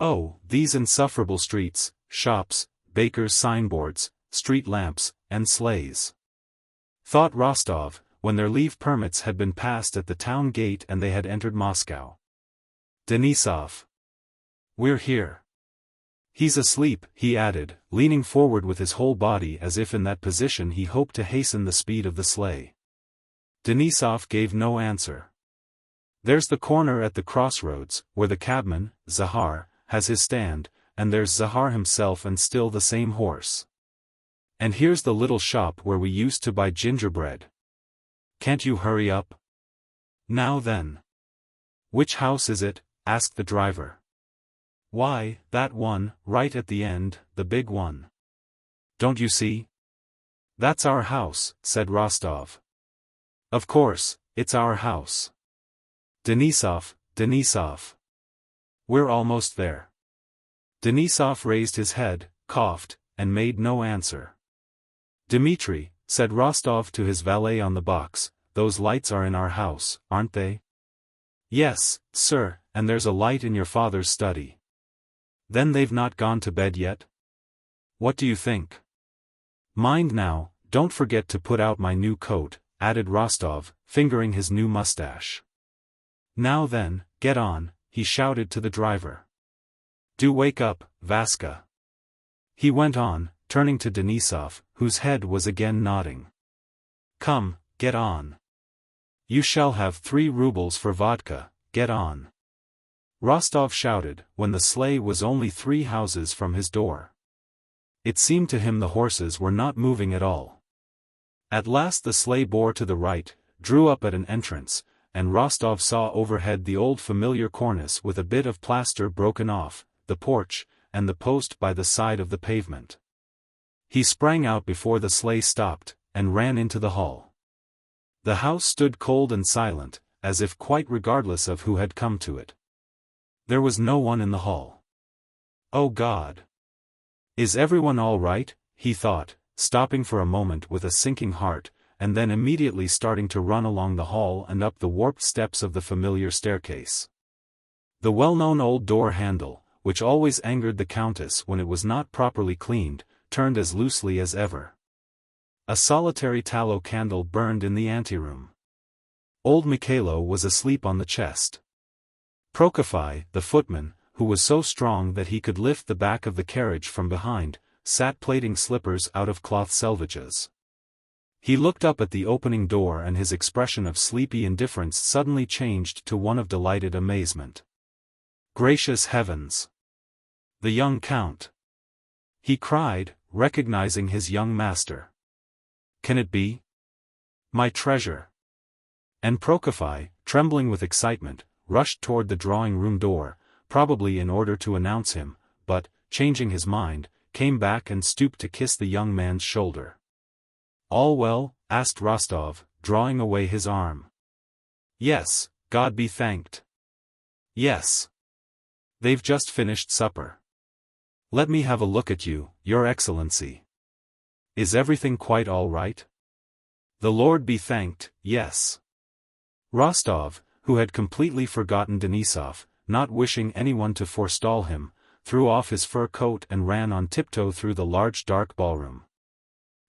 Speaker 1: Oh, these insufferable streets, shops, bakers' signboards, street lamps, and sleighs. Thought Rostov, when their leave permits had been passed at the town gate and they had entered Moscow. Denisov. We're here. He's asleep, he added, leaning forward with his whole body as if in that position he hoped to hasten the speed of the sleigh. Denisov gave no answer. There's the corner at the crossroads, where the cabman, Zahar, has his stand, and there's Zahar himself and still the same horse. And here's the little shop where we used to buy gingerbread. Can't you hurry up? Now then. Which house is it? Asked the driver. Why, that one, right at the end, the big one. Don't you see? That's our house, said Rostov. Of course, it's our house. Denisov, Denisov. We're almost there. Denisov raised his head, coughed, and made no answer. Dmitri, said Rostov to his valet on the box, those lights are in our house, aren't they? Yes, sir, and there's a light in your father's study. Then they've not gone to bed yet? What do you think? Mind now, don't forget to put out my new coat, added Rostov, fingering his new mustache. Now then, get on, he shouted to the driver. Do wake up, Vaska. He went on, turning to Denisov, whose head was again nodding. Come, get on. You shall have 3 rubles for vodka, get on. Rostov shouted, when the sleigh was only 3 houses from his door. It seemed to him the horses were not moving at all. At last the sleigh bore to the right, drew up at an entrance, and Rostov saw overhead the old familiar cornice with a bit of plaster broken off, the porch, and the post by the side of the pavement. He sprang out before the sleigh stopped, and ran into the hall. The house stood cold and silent, as if quite regardless of who had come to it. There was no one in the hall. Oh God! Is everyone all right? He thought, stopping for a moment with a sinking heart, and then immediately starting to run along the hall and up the warped steps of the familiar staircase. The well-known old door handle, which always angered the Countess when it was not properly cleaned, turned as loosely as ever. A solitary tallow candle burned in the anteroom. Old Mikhailo was asleep on the chest. Prokofy, the footman, who was so strong that he could lift the back of the carriage from behind, sat plaiting slippers out of cloth selvages. He looked up at the opening door and his expression of sleepy indifference suddenly changed to one of delighted amazement. Gracious heavens! The young count! He cried, recognizing his young master. Can it be? My treasure! And Prokofy, trembling with excitement, rushed toward the drawing-room door, probably in order to announce him, but, changing his mind, came back and stooped to kiss the young man's shoulder. All well? Asked Rostov, drawing away his arm. Yes, God be thanked. Yes. They've just finished supper. Let me have a look at you, Your Excellency. Is everything quite all right? The Lord be thanked, yes. Rostov, who had completely forgotten Denisov, not wishing anyone to forestall him, threw off his fur coat and ran on tiptoe through the large dark ballroom.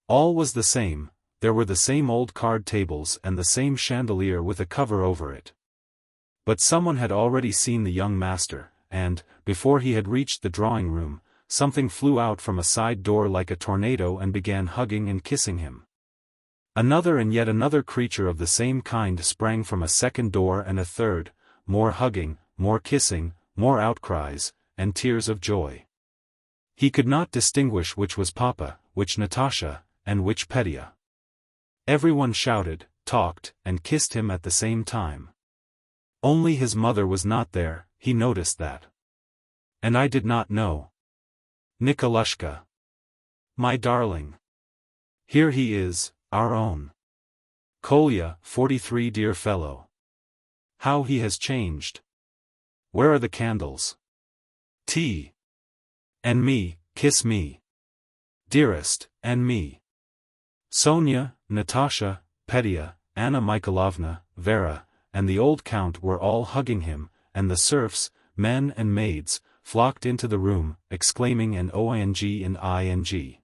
Speaker 1: All was the same, there were the same old card tables and the same chandelier with a cover over it. But someone had already seen the young master, and, before he had reached the drawing-room, something flew out from a side door like a tornado and began hugging and kissing him. Another and yet another creature of the same kind sprang from a second door and a third, more hugging, more kissing, more outcries, and tears of joy. He could not distinguish which was Papa, which Natasha, and which Petya. Everyone shouted, talked, and kissed him at the same time. Only his mother was not there, he noticed that. And I did not know. Nikolushka. My darling. Here he is, our own. Kolya, 43, dear fellow. How he has changed. Where are the candles? Tea. And me, kiss me. Dearest, and me. Sonia, Natasha, Petya, Anna Mikhailovna, Vera, and the old count were all hugging him, and the serfs, men and maids, flocked into the room, exclaiming an OING and ING.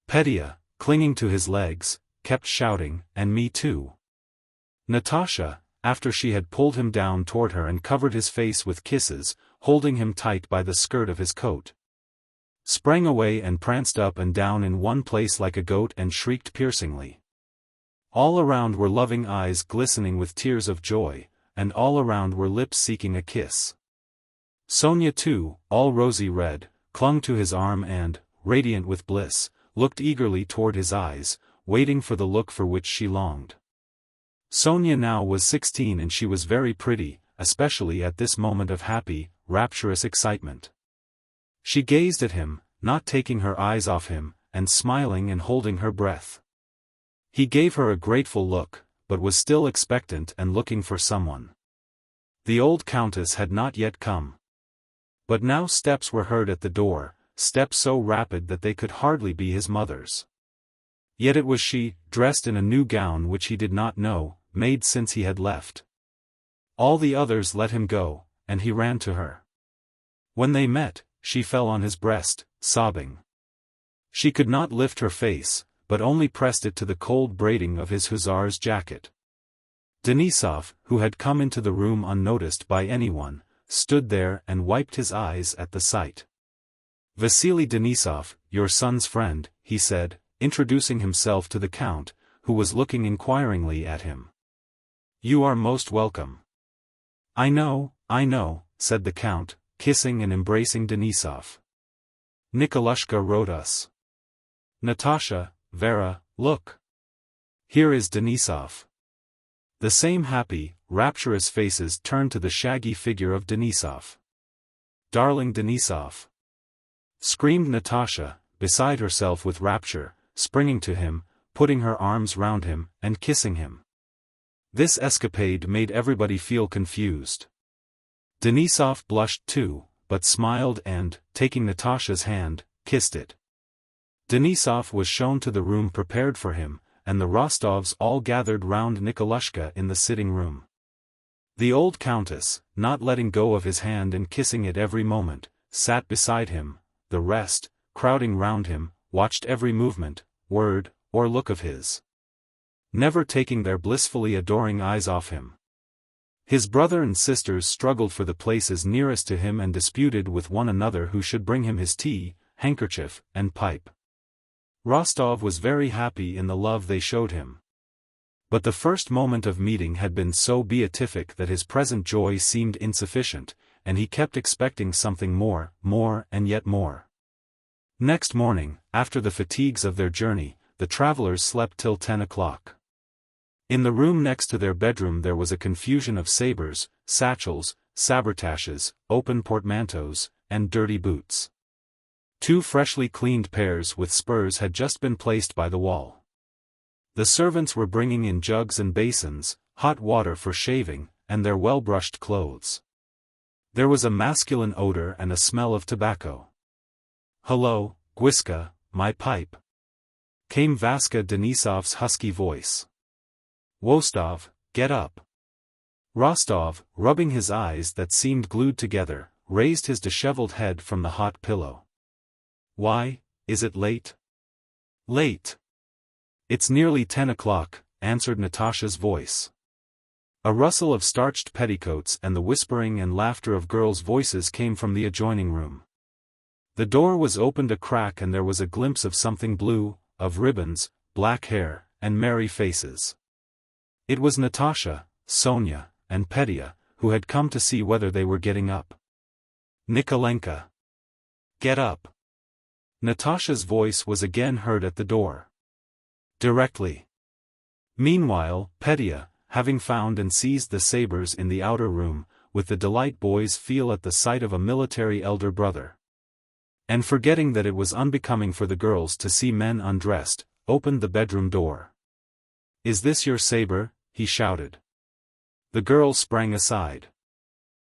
Speaker 1: Petya, clinging to his legs, kept shouting, and me too. Natasha, after she had pulled him down toward her and covered his face with kisses, holding him tight by the skirt of his coat, sprang away and pranced up and down in one place like a goat and shrieked piercingly. All around were loving eyes glistening with tears of joy, and all around were lips seeking a kiss. Sonia too, all rosy red, clung to his arm and, radiant with bliss, looked eagerly toward his eyes, waiting for the look for which she longed. Sonia now was 16 and she was very pretty, especially at this moment of happy, rapturous excitement. She gazed at him, not taking her eyes off him, and smiling and holding her breath. He gave her a grateful look, but was still expectant and looking for someone. The old countess had not yet come. But now steps were heard at the door, steps so rapid that they could hardly be his mother's. Yet it was she, dressed in a new gown which he did not know, made since he had left. All the others let him go, and he ran to her. When they met, she fell on his breast, sobbing. She could not lift her face, but only pressed it to the cold braiding of his hussar's jacket. Denisov, who had come into the room unnoticed by anyone, stood there and wiped his eyes at the sight. Vasily Denisov, your son's friend, he said, introducing himself to the count, who was looking inquiringly at him. You are most welcome. I know, said the count, kissing and embracing Denisov. Nikolushka wrote us. Natasha, Vera, look. Here is Denisov. The same happy, rapturous faces turned to the shaggy figure of Denisov. Darling Denisov! Screamed Natasha, beside herself with rapture, springing to him, putting her arms round him, and kissing him. This escapade made everybody feel confused. Denisov blushed too, but smiled and, taking Natasha's hand, kissed it. Denisov was shown to the room prepared for him, and the Rostovs all gathered round Nikolushka in the sitting room. The old countess, not letting go of his hand and kissing it every moment, sat beside him. The rest, crowding round him, watched every movement, word, or look of his, never taking their blissfully adoring eyes off him. His brother and sisters struggled for the places nearest to him and disputed with one another who should bring him his tea, handkerchief, and pipe. Rostov was very happy in the love they showed him. But the first moment of meeting had been so beatific that his present joy seemed insufficient, and he kept expecting something more, and yet more. Next morning, after the fatigues of their journey, the travelers slept till 10 o'clock. In the room next to their bedroom there was a confusion of sabres, satchels, sabretaches, open portmanteaus, and dirty boots. 2 freshly cleaned pairs with spurs had just been placed by the wall. The servants were bringing in jugs and basins, hot water for shaving, and their well-brushed clothes. There was a masculine odor and a smell of tobacco. "Hello, Gwiska, my pipe," came Vaska Denisov's husky voice. "Wostov, get up." Rostov, rubbing his eyes that seemed glued together, raised his disheveled head from the hot pillow. "Why, is it late?" "Late. It's nearly 10 o'clock, answered Natasha's voice. A rustle of starched petticoats and the whispering and laughter of girls' voices came from the adjoining room. The door was opened a crack and there was a glimpse of something blue, of ribbons, black hair, and merry faces. It was Natasha, Sonia, and Petya, who had come to see whether they were getting up. "Nikolenka! Get up!" Natasha's voice was again heard at the door. "Directly." Meanwhile, Petya, having found and seized the sabres in the outer room, with the delight boys feel at the sight of a military elder brother, and forgetting that it was unbecoming for the girls to see men undressed, opened the bedroom door. "Is this your sabre?" he shouted. The girl sprang aside.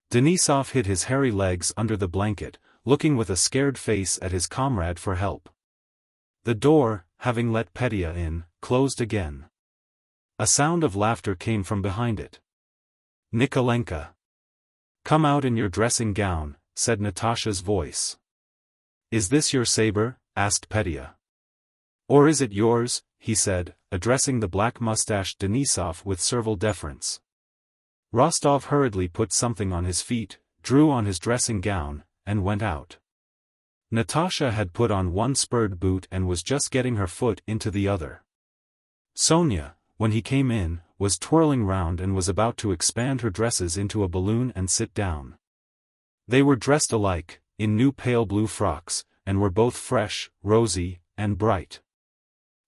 Speaker 1: Denisov hid his hairy legs under the blanket, looking with a scared face at his comrade for help. The door, having let Petya in, closed again. A sound of laughter came from behind it. "Nikolenka! Come out in your dressing gown," said Natasha's voice. "Is this your sabre?" asked Petya. "Or is it yours?" he said, addressing the black-mustached Denisov with servile deference. Rostov hurriedly put something on his feet, drew on his dressing gown, and went out. Natasha had put on one spurred boot and was just getting her foot into the other. Sonia, when he came in, was twirling round and was about to expand her dresses into a balloon and sit down. They were dressed alike, in new pale blue frocks, and were both fresh, rosy, and bright.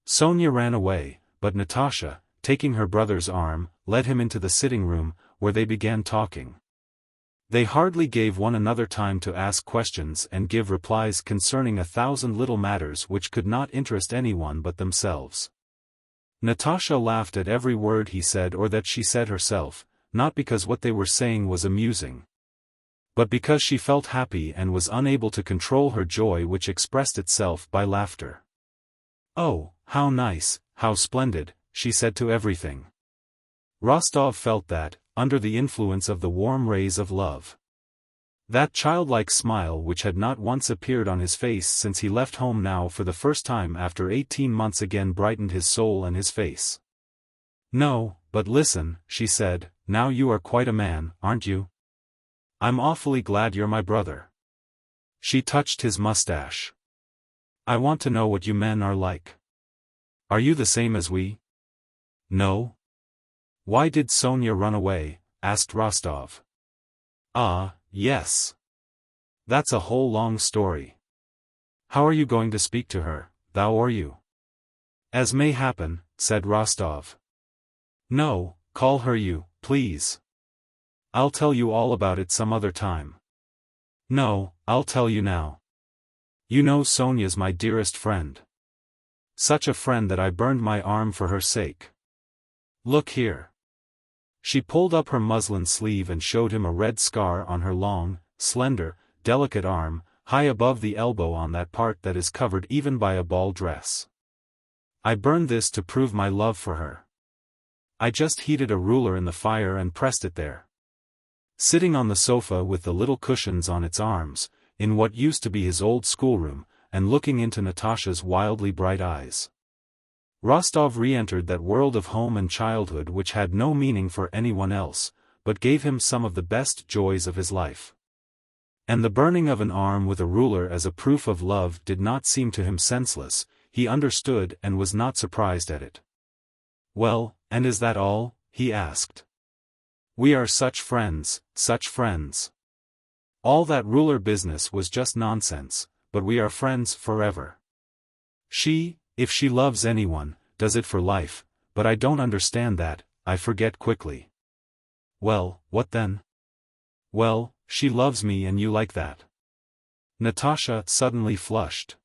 Speaker 1: Sonia ran away, but Natasha, taking her brother's arm, led him into the sitting room, where they began talking. They hardly gave one another time to ask questions and give replies concerning 1,000 little matters which could not interest anyone but themselves. Natasha laughed at every word he said or that she said herself, not because what they were saying was amusing, but because she felt happy and was unable to control her joy, which expressed itself by laughter. "Oh, how nice, how splendid," she said to everything. Rostov felt that, under the influence of the warm rays of love, that childlike smile which had not once appeared on his face since he left home now for the first time after 18 months again brightened his soul and his face. "No, but listen," she said, "now you are quite a man, aren't you? I'm awfully glad you're my brother." She touched his mustache. "I want to know what you men are like. Are you the same as we?" "No." "Why did Sonia run away?" asked Rostov. "Ah, yes. That's a whole long story. How are you going to speak to her, thou or you?" "As may happen," said Rostov. "No, call her you, please. I'll tell you all about it some other time." "No, I'll tell you now. You know Sonia's my dearest friend. Such a friend that I burned my arm for her sake. Look here. She pulled up her muslin sleeve and showed him a red scar on her long, slender, delicate arm, high above the elbow on that part that is covered even by a ball dress. I burned this to prove my love for her. I just heated a ruler in the fire and pressed it there. Sitting on the sofa with the little cushions on its arms, in what used to be his old schoolroom, and looking into Natasha's wildly bright eyes. Rostov re-entered that world of home and childhood which had no meaning for anyone else, but gave him some of the best joys of his life. And the burning of an arm with a ruler as a proof of love did not seem to him senseless. He understood and was not surprised at it. "Well, and is that all?" he asked. "We are such friends, such friends. All that ruler business was just nonsense, but we are friends forever. She, if she loves anyone, does it for life, but I don't understand that, I forget quickly." "Well, what then?" "Well, she loves me and you like that." Natasha suddenly flushed.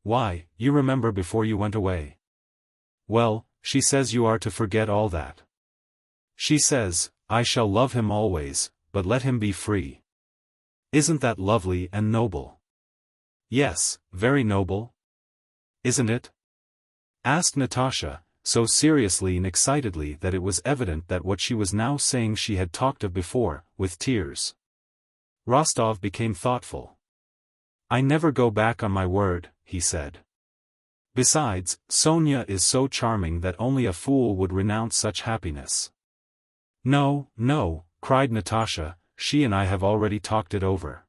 Speaker 1: "Why, you remember before you went away." "Well, she says you are to forget all that. She says, I shall love him always, but let him be free. Isn't that lovely and noble?" "Yes, very noble. Isn't it?" asked Natasha, so seriously and excitedly that it was evident that what she was now saying she had talked of before, with tears. Rostov became thoughtful. "I never go back on my word," he said. "Besides, Sonia is so charming that only a fool would renounce such happiness." "No, no," cried Natasha, "she and I have already talked it over.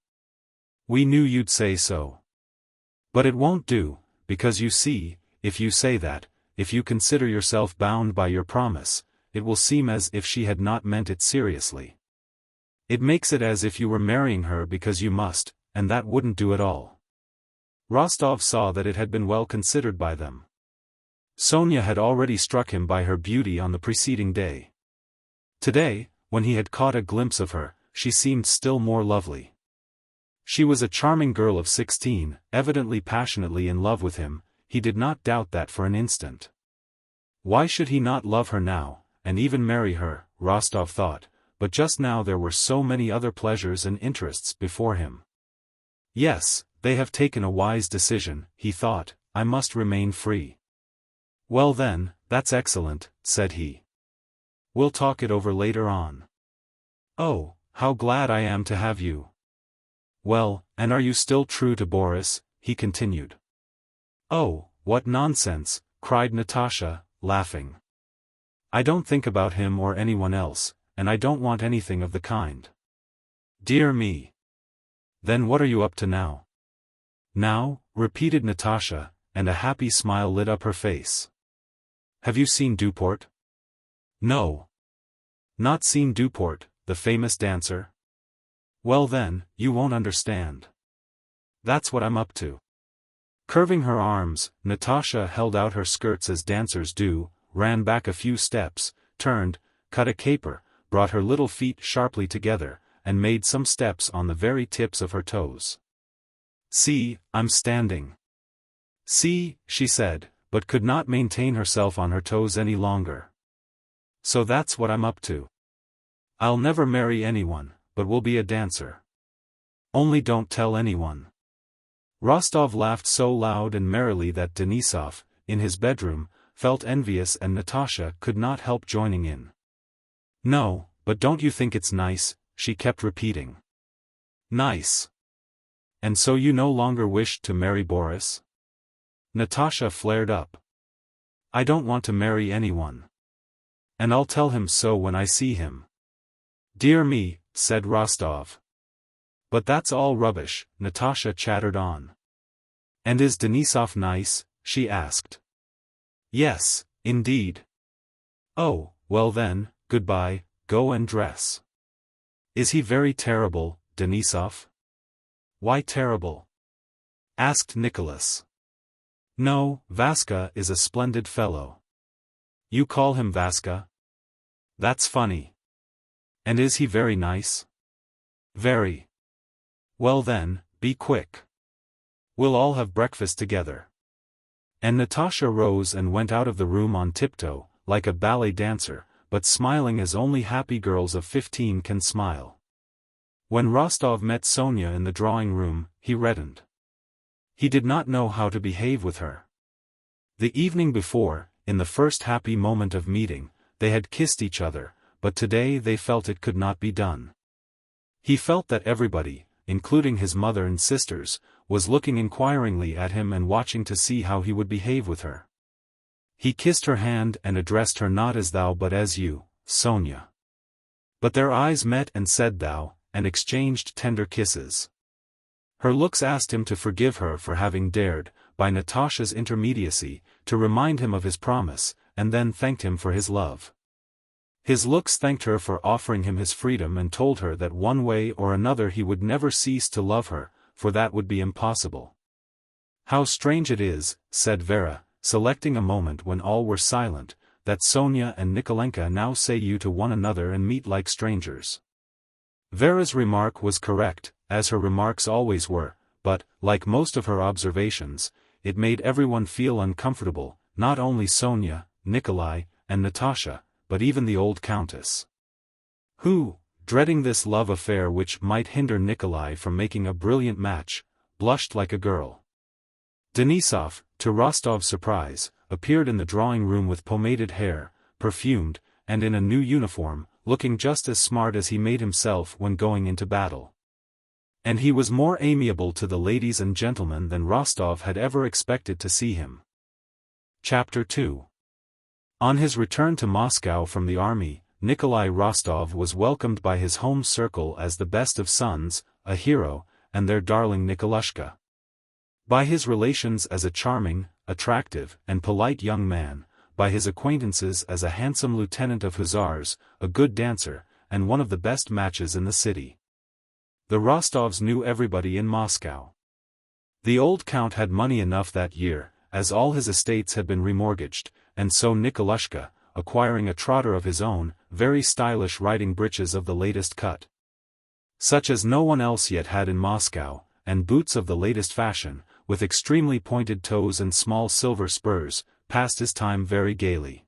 Speaker 1: We knew you'd say so. But it won't do, because you see, if you say that, if you consider yourself bound by your promise, it will seem as if she had not meant it seriously. It makes it as if you were marrying her because you must, and that wouldn't do at all." Rostov saw that it had been well considered by them. Sonia had already struck him by her beauty on the preceding day. Today, when he had caught a glimpse of her, she seemed still more lovely. She was a charming girl of 16, evidently passionately in love with him. He did not doubt that for an instant. Why should he not love her now, and even marry her, Rostov thought, but just now there were so many other pleasures and interests before him. "Yes, they have taken a wise decision," he thought, "I must remain free." "Well then, that's excellent," said he. "We'll talk it over later on." "Oh, how glad I am to have you." "Well, and are you still true to Boris?" he continued. "Oh, what nonsense," cried Natasha, laughing. "I don't think about him or anyone else, and I don't want anything of the kind." "Dear me. Then what are you up to now?" "Now?" repeated Natasha, and a happy smile lit up her face. "Have you seen Duport?" "No." "Not seen Duport, the famous dancer?" "Well then, you won't understand. That's what I'm up to." Curving her arms, Natasha held out her skirts as dancers do, ran back a few steps, turned, cut a caper, brought her little feet sharply together, and made some steps on the very tips of her toes. "See, I'm standing." "See," she said, but could not maintain herself on her toes any longer. "So that's what I'm up to. I'll never marry anyone, but will be a dancer. Only don't tell anyone." Rostov laughed so loud and merrily that Denisov, in his bedroom, felt envious and Natasha could not help joining in. "No, but don't you think it's nice?" she kept repeating. "Nice. And so you no longer wished to marry Boris?" Natasha flared up. "I don't want to marry anyone. And I'll tell him so when I see him." "Dear me," said Rostov. "But that's all rubbish," Natasha chattered on. "And is Denisov nice?" she asked. "Yes, indeed." "Oh, well then, goodbye, go and dress." "Is he very terrible, Denisov?" "Why terrible?" asked Nicholas. "No, Vaska is a splendid fellow." "You call him Vaska? That's funny. And is he very nice?" "Very." "Well then, be quick. We'll all have breakfast together." And Natasha rose and went out of the room on tiptoe, like a ballet dancer, but smiling as only happy girls of 15 can smile. When Rostov met Sonia in the drawing room, he reddened. He did not know how to behave with her. The evening before, in the first happy moment of meeting, they had kissed each other, but today they felt it could not be done. He felt that everybody, including his mother and sisters, was looking inquiringly at him and watching to see how he would behave with her. He kissed her hand and addressed her not as thou but as you, Sonia. But their eyes met and said thou, and exchanged tender kisses. Her looks asked him to forgive her for having dared, by Natasha's intermediacy, to remind him of his promise, and then thanked him for his love. His looks thanked her for offering him his freedom and told her that one way or another he would never cease to love her, for that would be impossible. How strange it is, said Vera, selecting a moment when all were silent, that Sonia and Nikolenka now say you to one another and meet like strangers. Vera's remark was correct, as her remarks always were, but, like most of her observations, it made everyone feel uncomfortable, not only Sonia, Nikolai, and Natasha, but even the old countess, who, dreading this love affair which might hinder Nikolai from making a brilliant match, blushed like a girl. Denisov, to Rostov's surprise, appeared in the drawing room with pomaded hair, perfumed, and in a new uniform, looking just as smart as he made himself when going into battle. And he was more amiable to the ladies and gentlemen than Rostov had ever expected to see him. Chapter 2. On his return to Moscow from the army, Nikolai Rostov was welcomed by his home circle as the best of sons, a hero, and their darling Nikolushka. By his relations as a charming, attractive, and polite young man, by his acquaintances as a handsome lieutenant of hussars, a good dancer, and one of the best matches in the city. The Rostovs knew everybody in Moscow. The old count had money enough that year, as all his estates had been remortgaged, and so Nikolushka, acquiring a trotter of his own, very stylish riding breeches of the latest cut, such as no one else yet had in Moscow, and boots of the latest fashion, with extremely pointed toes and small silver spurs, passed his time very gaily.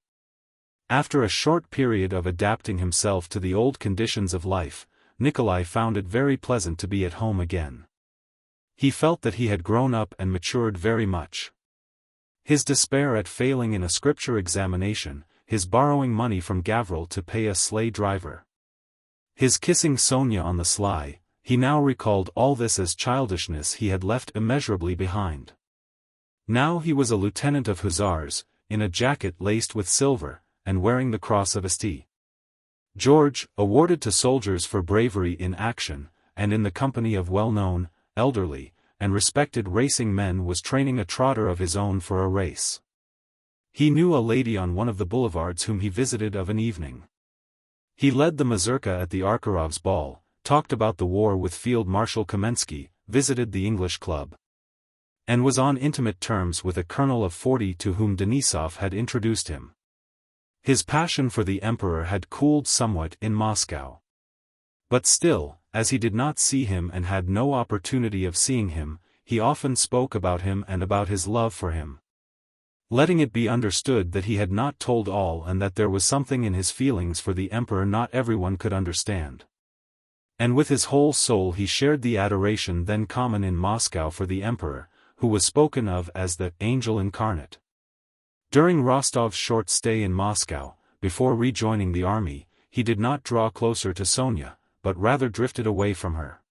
Speaker 1: After a short period of adapting himself to the old conditions of life, Nikolai found it very pleasant to be at home again. He felt that he had grown up and matured very much. His despair at failing in a scripture examination, his borrowing money from Gavril to pay a sleigh driver, his kissing Sonia on the sly, he now recalled all this as childishness he had left immeasurably behind. Now he was a lieutenant of hussars, in a jacket laced with silver, and wearing the cross of St. George, awarded to soldiers for bravery in action, and in the company of well-known, elderly, and respected racing men was training a trotter of his own for a race. He knew a lady on one of the boulevards whom he visited of an evening. He led the mazurka at the Arkarov's ball, talked about the war with Field Marshal Kamensky, visited the English club, and was on intimate terms with a colonel of 40 to whom Denisov had introduced him. His passion for the emperor had cooled somewhat in Moscow. But still, as he did not see him and had no opportunity of seeing him, he often spoke about him and about his love for him, letting it be understood that he had not told all and that there was something in his feelings for the emperor not everyone could understand. And with his whole soul he shared the adoration then common in Moscow for the emperor, who was spoken of as the angel incarnate. During Rostov's short stay in Moscow, before rejoining the army, he did not draw closer to Sonia, but rather drifted away from her.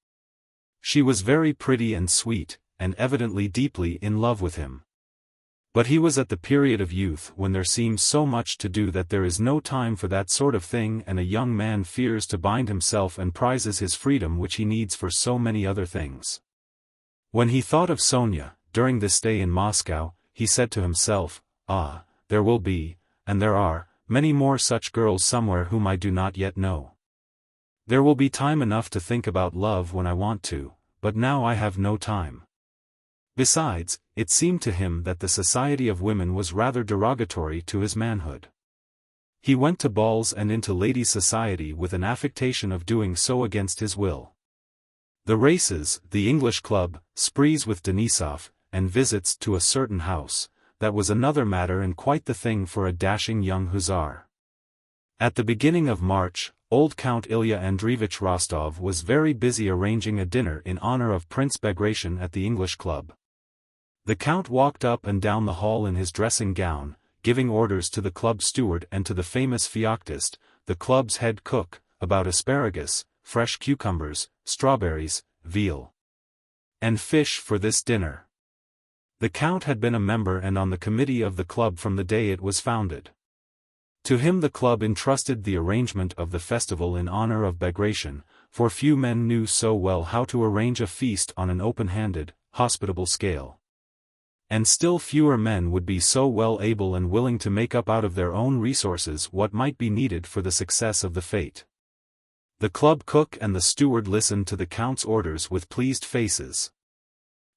Speaker 1: She was very pretty and sweet, and evidently deeply in love with him. But he was at the period of youth when there seems so much to do that there is no time for that sort of thing, and a young man fears to bind himself and prizes his freedom which he needs for so many other things. When he thought of Sonia, during this stay in Moscow, he said to himself, "Ah, there will be, and there are, many more such girls somewhere whom I do not yet know. There will be time enough to think about love when I want to, but now I have no time." Besides, it seemed to him that the society of women was rather derogatory to his manhood. He went to balls and into ladies' society with an affectation of doing so against his will. The races, the English club, sprees with Denisov, and visits to a certain house, that was another matter and quite the thing for a dashing young hussar. At the beginning of March, old Count Ilya Andreevich Rostov was very busy arranging a dinner in honor of Prince Bagration at the English Club. The Count walked up and down the hall in his dressing gown, giving orders to the club steward and to the famous Feoktist, the club's head cook, about asparagus, fresh cucumbers, strawberries, veal, and fish for this dinner. The Count had been a member and on the committee of the club from the day it was founded. To him the club entrusted the arrangement of the festival in honor of Bagration, for few men knew so well how to arrange a feast on an open-handed, hospitable scale. And still fewer men would be so well able and willing to make up out of their own resources what might be needed for the success of the fete. The club cook and the steward listened to the Count's orders with pleased faces.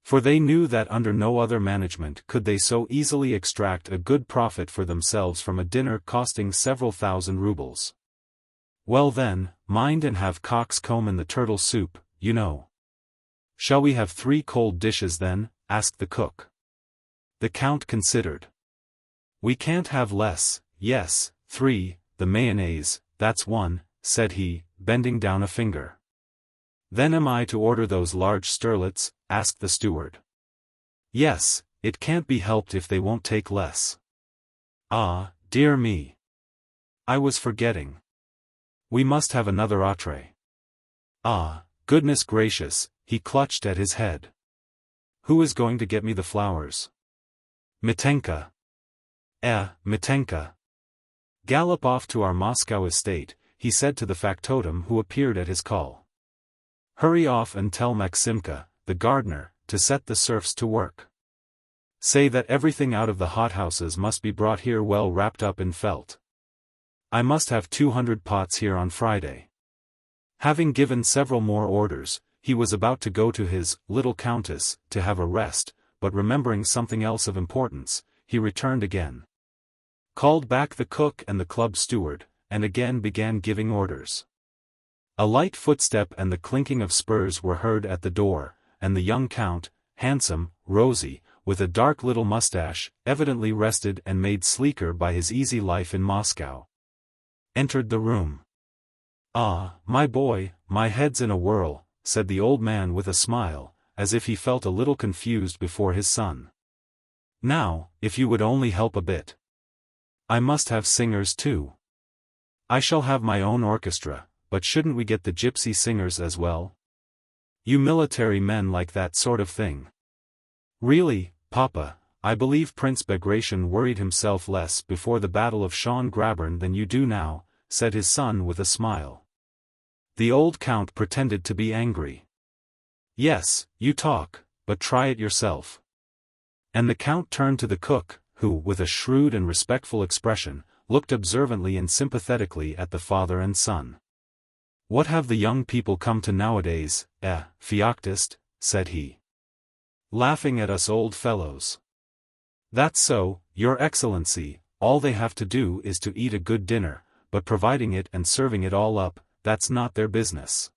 Speaker 1: For they knew that under no other management could they so easily extract a good profit for themselves from a dinner costing several thousand rubles. Well then, mind and have cock's comb in the turtle soup, you know. Shall we have 3 cold dishes then? Asked the cook. The Count considered. We can't have less, yes, 3, the mayonnaise, that's 1, said he, bending down a finger. Then am I to order those large sterlets? Asked the steward. Yes, it can't be helped if they won't take less. Ah, dear me. I was forgetting. We must have another entree. Ah, goodness gracious, he clutched at his head. Who is going to get me the flowers? Mitenka. Mitenka. Gallop off to our Moscow estate, he said to the factotum who appeared at his call. Hurry off and tell Maximka, the gardener, to set the serfs to work. Say that everything out of the hothouses must be brought here well wrapped up in felt. I must have 200 pots here on Friday. Having given several more orders, he was about to go to his little countess to have a rest, but remembering something else of importance, he returned again. Called back the cook and the club steward, and again began giving orders. A light footstep and the clinking of spurs were heard at the door, and the young count, handsome, rosy, with a dark little mustache, evidently rested and made sleeker by his easy life in Moscow, entered the room. Ah, my boy, my head's in a whirl, said the old man with a smile, as if he felt a little confused before his son. Now, if you would only help a bit. I must have singers too. I shall have my own orchestra, but shouldn't we get the gypsy singers as well? You military men like that sort of thing. Really, Papa, I believe Prince Bagration worried himself less before the Battle of Schön-Grabern than you do now, said his son with a smile. The old count pretended to be angry. Yes, you talk, but try it yourself. And the count turned to the cook, who, with a shrewd and respectful expression, looked observantly and sympathetically at the father and son. What have the young people come to nowadays, Feoktist, said he. Laughing at us old fellows. That's so, Your Excellency, all they have to do is to eat a good dinner, but providing it and serving it all up, that's not their business.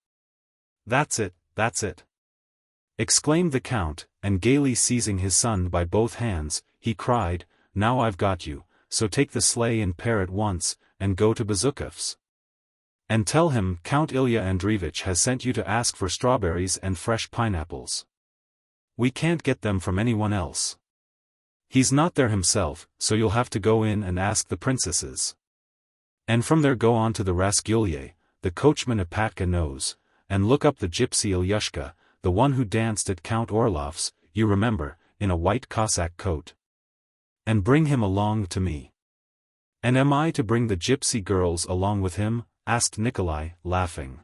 Speaker 1: That's it, exclaimed the count, and gaily seizing his son by both hands, he cried, now I've got you, so take the sleigh and pair at once, and go to Bezukhov's. And tell him Count Ilya Andreevich has sent you to ask for strawberries and fresh pineapples. We can't get them from anyone else. He's not there himself, so you'll have to go in and ask the princesses. And from there go on to the Rasgulier, the coachman Apatka knows, and look up the gypsy Ilyushka, the one who danced at Count Orlov's, you remember, in a white Cossack coat. And bring him along to me. And am I to bring the gypsy girls along with him? Asked Nikolai, laughing.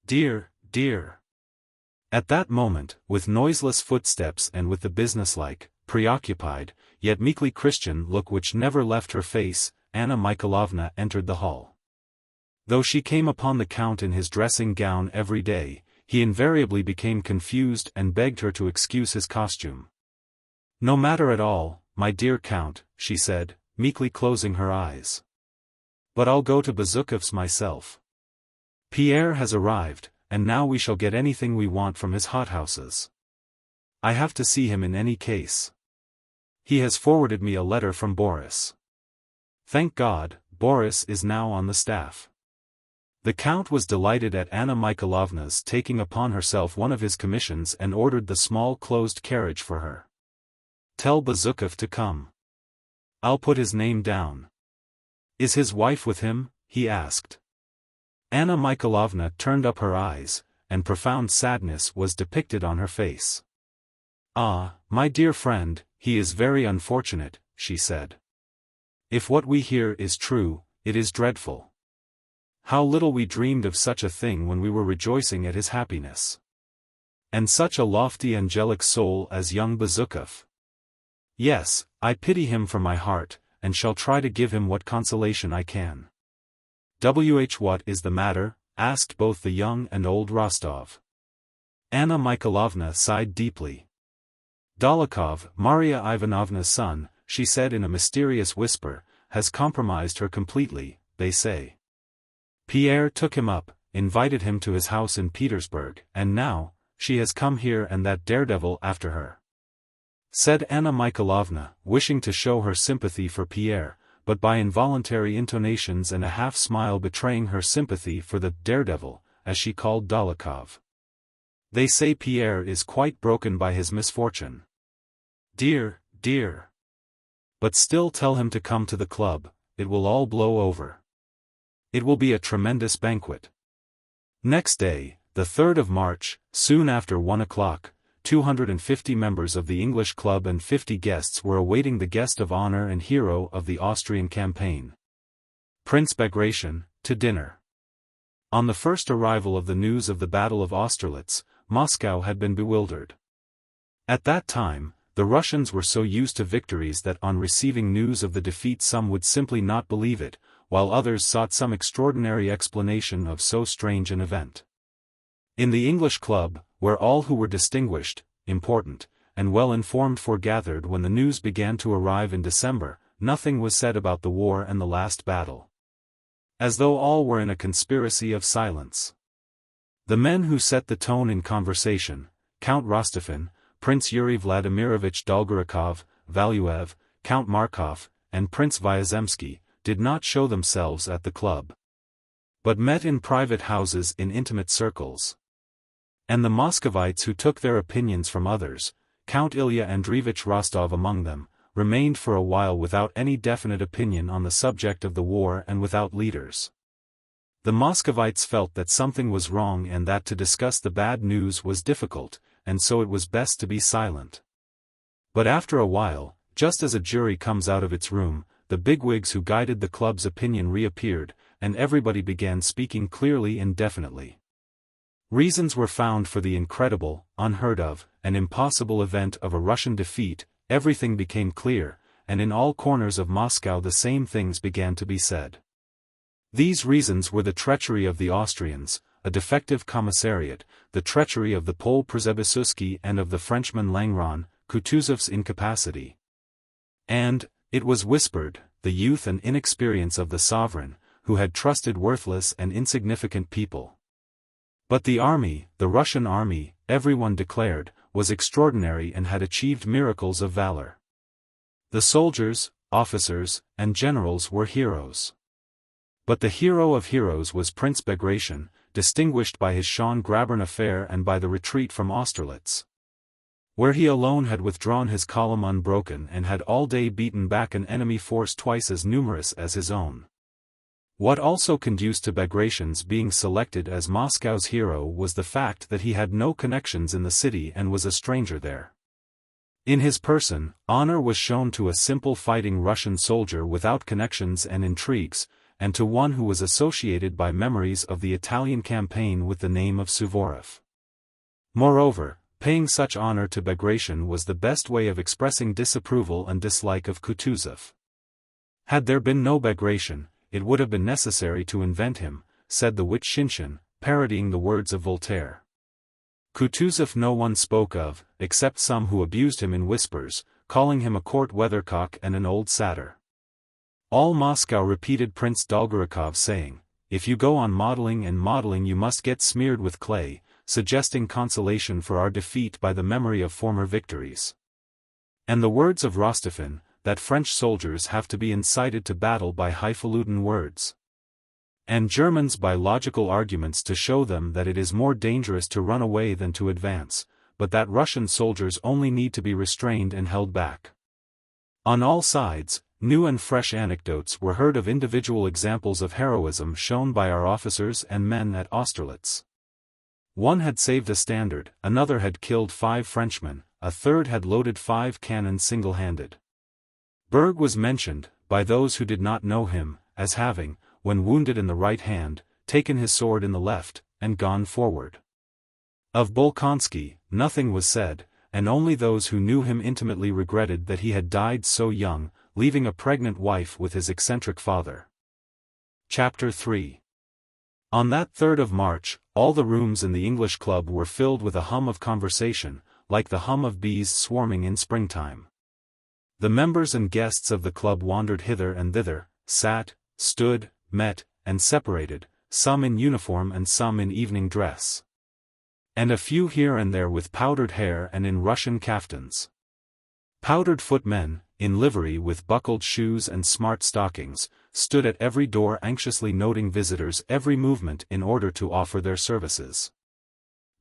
Speaker 1: Dear. At that moment, with noiseless footsteps and with the businesslike, preoccupied, yet meekly Christian look which never left her face, Anna Mikhailovna entered the hall. Though she came upon the count in his dressing gown every day, he invariably became confused and begged her to excuse his costume. No matter at all, my dear count, she said, meekly closing her eyes. But I'll go to Bezukhov's myself. Pierre has arrived, and now we shall get anything we want from his hothouses. I have to see him in any case. He has forwarded me a letter from Boris. Thank God, Boris is now on the staff. The count was delighted at Anna Mikhailovna's taking upon herself one of his commissions and ordered the small closed carriage for her. "Tell Bezukhov to come. I'll put his name down." "Is his wife with him?" he asked. Anna Mikhailovna turned up her eyes, and profound sadness was depicted on her face. "Ah, my dear friend, he is very unfortunate," she said. "If what we hear is true, it is dreadful. How little we dreamed of such a thing when we were rejoicing at his happiness. And such a lofty angelic soul as young Bezukhov. Yes, I pity him from my heart, and shall try to give him what consolation I can." "What is the matter?" asked both the young and old Rostov. Anna Mikhailovna sighed deeply. "Dolokhov, Maria Ivanovna's son," she said in a mysterious whisper, "has compromised her completely, they say. Pierre took him up, invited him to his house in Petersburg, and now, she has come here and that daredevil after her," said Anna Mikhailovna, wishing to show her sympathy for Pierre, but by involuntary intonations and a half-smile betraying her sympathy for the daredevil, as she called Dolokhov. "They say Pierre is quite broken by his misfortune. Dear, dear. But still tell him to come to the club, it will all blow over. It will be a tremendous banquet." Next day, the 3rd of March, soon after 1 o'clock, 250 members of the English club and 50 guests were awaiting the guest of honor and hero of the Austrian campaign, Prince Bagration, to dinner. On the first arrival of the news of the Battle of Austerlitz, Moscow had been bewildered. At that time, the Russians were so used to victories that on receiving news of the defeat some would simply not believe it, while others sought some extraordinary explanation of so strange an event. In the English club, where all who were distinguished, important, and well-informed foregathered when the news began to arrive in December, nothing was said about the war and the last battle. As though all were in a conspiracy of silence. The men who set the tone in conversation, Count Rostophin, Prince Yuri Vladimirovich Dolgorukov, Valuev, Count Markov, and Prince Vyazemsky, did not show themselves at the club, but met in private houses in intimate circles. And the Muscovites who took their opinions from others, Count Ilya Andreevich Rostov among them, remained for a while without any definite opinion on the subject of the war and without leaders. The Muscovites felt that something was wrong and that to discuss the bad news was difficult, and so it was best to be silent. But after a while, just as a jury comes out of its room, the bigwigs who guided the club's opinion reappeared, and everybody began speaking clearly and definitely. Reasons were found for the incredible, unheard of, and impossible event of a Russian defeat, everything became clear, and in all corners of Moscow the same things began to be said. These reasons were the treachery of the Austrians, a defective commissariat, the treachery of the Pole Przebysewski and of the Frenchman Langeron, Kutuzov's incapacity. And, it was whispered, the youth and inexperience of the sovereign, who had trusted worthless and insignificant people. But the army, the Russian army, everyone declared, was extraordinary and had achieved miracles of valor. The soldiers, officers, and generals were heroes. But the hero of heroes was Prince Bagration, distinguished by his Schön-Grabern affair and by the retreat from Austerlitz, where he alone had withdrawn his column unbroken and had all day beaten back an enemy force twice as numerous as his own. What also conduced to Bagration's being selected as Moscow's hero was the fact that he had no connections in the city and was a stranger there. In his person, honor was shown to a simple fighting Russian soldier without connections and intrigues, and to one who was associated by memories of the Italian campaign with the name of Suvorov. Moreover, paying such honor to Bagration was the best way of expressing disapproval and dislike of Kutuzov. Had there been no Bagration, it would have been necessary to invent him, said the wit Shinshin, parodying the words of Voltaire. Kutuzov no one spoke of, except some who abused him in whispers, calling him a court weathercock and an old satyr. All Moscow repeated Prince Dolgorukov saying, "If you go on modeling and modeling you must get smeared with clay," suggesting consolation for our defeat by the memory of former victories. And the words of Rostophin, that French soldiers have to be incited to battle by highfalutin words, and Germans by logical arguments to show them that it is more dangerous to run away than to advance, but that Russian soldiers only need to be restrained and held back. On all sides, new and fresh anecdotes were heard of individual examples of heroism shown by our officers and men at Austerlitz. One had saved a standard, another had killed 5 Frenchmen, a third had loaded 5 cannons single-handed. Berg was mentioned, by those who did not know him, as having, when wounded in the right hand, taken his sword in the left, and gone forward. Of Bolkonsky, nothing was said, and only those who knew him intimately regretted that he had died so young, leaving a pregnant wife with his eccentric father. Chapter 3. On that 3rd of March, all the rooms in the English club were filled with a hum of conversation, like the hum of bees swarming in springtime. The members and guests of the club wandered hither and thither, sat, stood, met, and separated, some in uniform and some in evening dress, and a few here and there with powdered hair and in Russian kaftans. Powdered footmen, in livery with buckled shoes and smart stockings, stood at every door anxiously noting visitors' every movement in order to offer their services.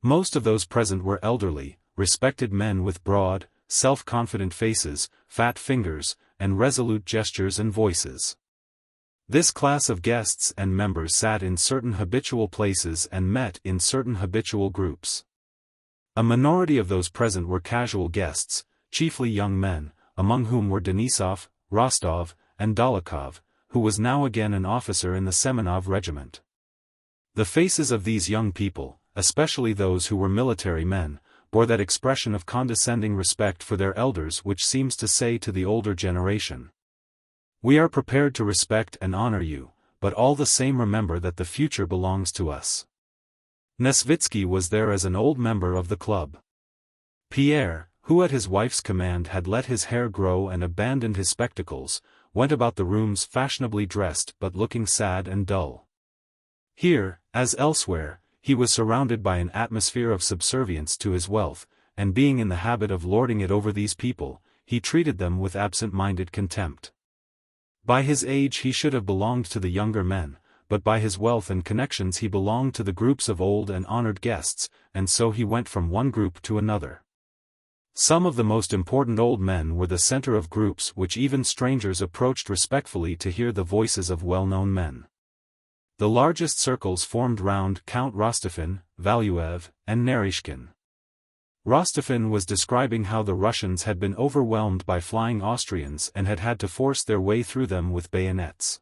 Speaker 1: Most of those present were elderly, respected men with broad, self-confident faces, fat fingers, and resolute gestures and voices. This class of guests and members sat in certain habitual places and met in certain habitual groups. A minority of those present were casual guests, chiefly young men, among whom were Denisov, Rostov, and Dolokhov, who was now again an officer in the Semenov regiment. The faces of these young people, especially those who were military men, bore that expression of condescending respect for their elders which seems to say to the older generation, "We are prepared to respect and honor you, but all the same remember that the future belongs to us." Nesvitsky was there as an old member of the club. Pierre, who at his wife's command had let his hair grow and abandoned his spectacles, went about the rooms fashionably dressed but looking sad and dull. Here, as elsewhere, he was surrounded by an atmosphere of subservience to his wealth, and being in the habit of lording it over these people, he treated them with absent-minded contempt. By his age he should have belonged to the younger men, but by his wealth and connections he belonged to the groups of old and honored guests, and so he went from one group to another. Some of the most important old men were the center of groups which even strangers approached respectfully to hear the voices of well-known men. The largest circles formed round Count Rostophin, Valuev, and Narishkin. Rostophin was describing how the Russians had been overwhelmed by flying Austrians and had had to force their way through them with bayonets.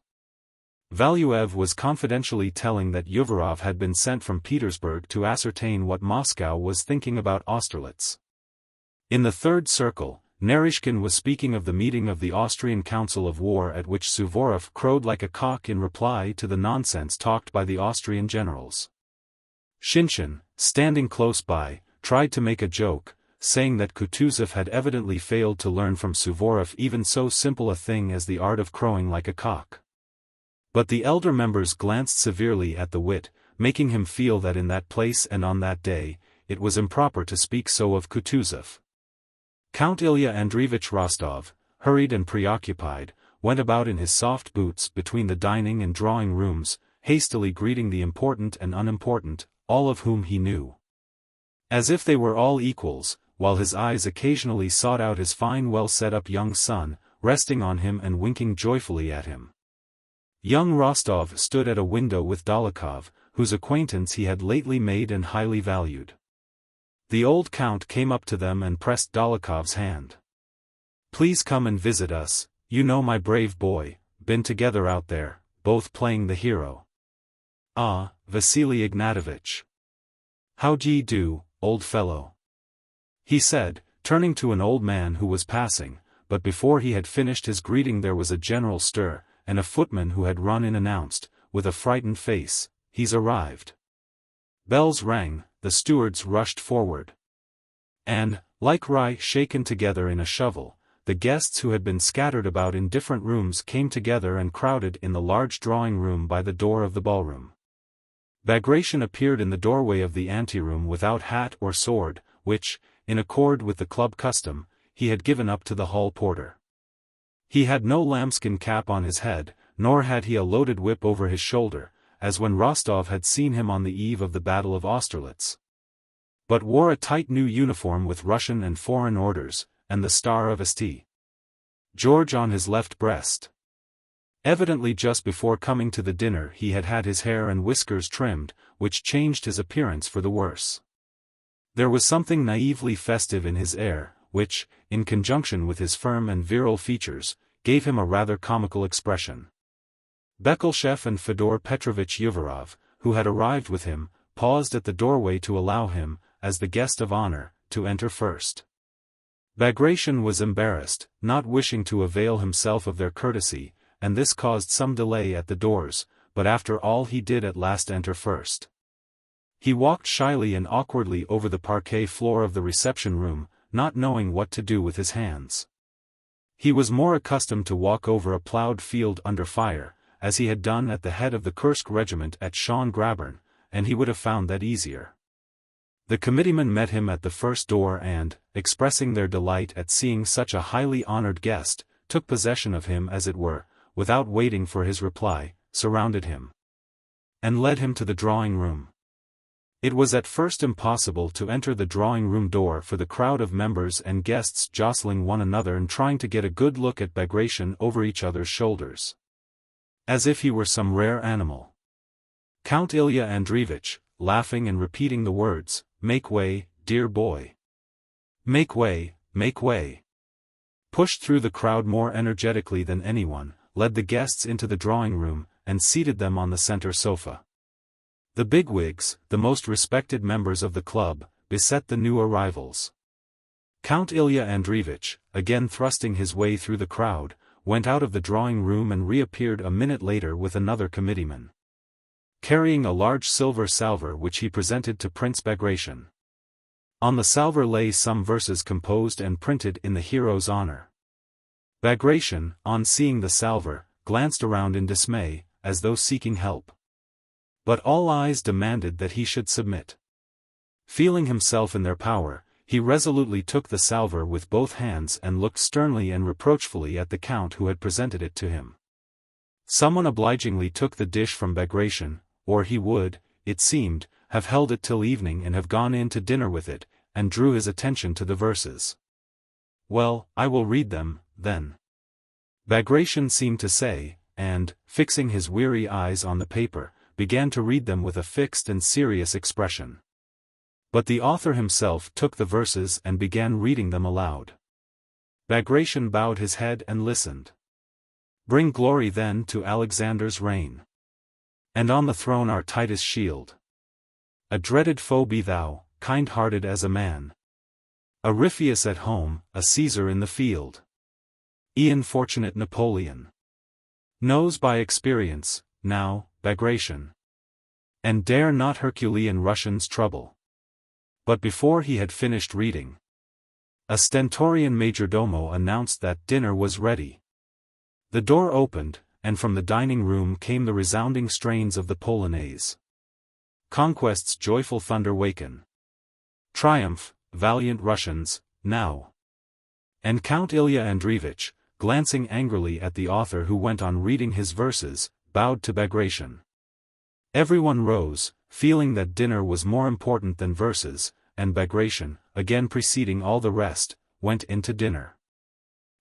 Speaker 1: Valuev was confidentially telling that Uvarov had been sent from Petersburg to ascertain what Moscow was thinking about Austerlitz. In the 3rd circle, Narishkin was speaking of the meeting of the Austrian Council of War at which Suvorov crowed like a cock in reply to the nonsense talked by the Austrian generals. Shinshin, standing close by, tried to make a joke, saying that Kutuzov had evidently failed to learn from Suvorov even so simple a thing as the art of crowing like a cock. But the elder members glanced severely at the wit, making him feel that in that place and on that day, it was improper to speak so of Kutuzov. Count Ilya Andreevich Rostov, hurried and preoccupied, went about in his soft boots between the dining and drawing rooms, hastily greeting the important and unimportant, all of whom he knew, as if they were all equals, while his eyes occasionally sought out his fine well-set-up young son, resting on him and winking joyfully at him. Young Rostov stood at a window with Dolokhov, whose acquaintance he had lately made and highly valued. The old count came up to them and pressed Dolokhov's hand. "Please come and visit us, you know my brave boy, been together out there, both playing the hero." "Ah, Vasily Ignatovich. How d'ye do, old fellow?" he said, turning to an old man who was passing, but before he had finished his greeting there was a general stir, and a footman who had run in announced, with a frightened face, "He's arrived." Bells rang, the stewards rushed forward. And, like rye shaken together in a shovel, the guests who had been scattered about in different rooms came together and crowded in the large drawing room by the door of the ballroom. Bagration appeared in the doorway of the anteroom without hat or sword, which, in accord with the club custom, he had given up to the hall porter. He had no lambskin cap on his head, nor had he a loaded whip over his shoulder, as when Rostov had seen him on the eve of the Battle of Austerlitz. But wore a tight new uniform with Russian and foreign orders, and the star of St. George on his left breast. Evidently just before coming to the dinner he had had his hair and whiskers trimmed, which changed his appearance for the worse. There was something naively festive in his air, which, in conjunction with his firm and virile features, gave him a rather comical expression. Beklchev and Fyodor Petrovitch Uvarov, who had arrived with him, paused at the doorway to allow him, as the guest of honor, to enter first. Bagration was embarrassed, not wishing to avail himself of their courtesy, and this caused some delay at the doors, but after all he did at last enter first. He walked shyly and awkwardly over the parquet floor of the reception room, not knowing what to do with his hands. He was more accustomed to walk over a ploughed field under fire, as he had done at the head of the Kursk regiment at Schön-Grabern, and he would have found that easier. The committeemen met him at the first door and, expressing their delight at seeing such a highly honored guest, took possession of him as it were, without waiting for his reply, surrounded him, and led him to the drawing-room. It was at first impossible to enter the drawing-room door for the crowd of members and guests jostling one another and trying to get a good look at Bagration over each other's shoulders. As if he were some rare animal. Count Ilya Andreevich, laughing and repeating the words, "Make way, dear boy. Make way, make way," pushed through the crowd more energetically than anyone, led the guests into the drawing-room, and seated them on the center sofa. The bigwigs, the most respected members of the club, beset the new arrivals. Count Ilya Andreevich, again thrusting his way through the crowd, went out of the drawing-room and reappeared a minute later with another committeeman, carrying a large silver salver which he presented to Prince Bagration. On the salver lay some verses composed and printed in the hero's honor. Bagration, on seeing the salver, glanced around in dismay, as though seeking help. But all eyes demanded that he should submit. Feeling himself in their power, he resolutely took the salver with both hands and looked sternly and reproachfully at the count who had presented it to him. Someone obligingly took the dish from Bagration, or he would, it seemed, have held it till evening and have gone in to dinner with it, and drew his attention to the verses. "Well, I will read them, then," Bagration seemed to say, and, fixing his weary eyes on the paper, began to read them with a fixed and serious expression. But the author himself took the verses and began reading them aloud. Bagration bowed his head and listened. "Bring glory then to Alexander's reign. And on the throne our Titus' shield. A dreaded foe be thou, kind-hearted as a man. A Ripheus at home, a Caesar in the field. E'en fortunate Napoleon knows by experience, now, Bagration. And dare not Herculean Russians trouble." But before he had finished reading, a stentorian majordomo announced that dinner was ready. The door opened, and from the dining room came the resounding strains of the Polonaise. Conquest's joyful thunder waken. Triumph, valiant Russians, now. And Count Ilya Andreevich, glancing angrily at the author who went on reading his verses, bowed to Bagration. Everyone rose, feeling that dinner was more important than verses, and Bagration, again preceding all the rest, went into dinner.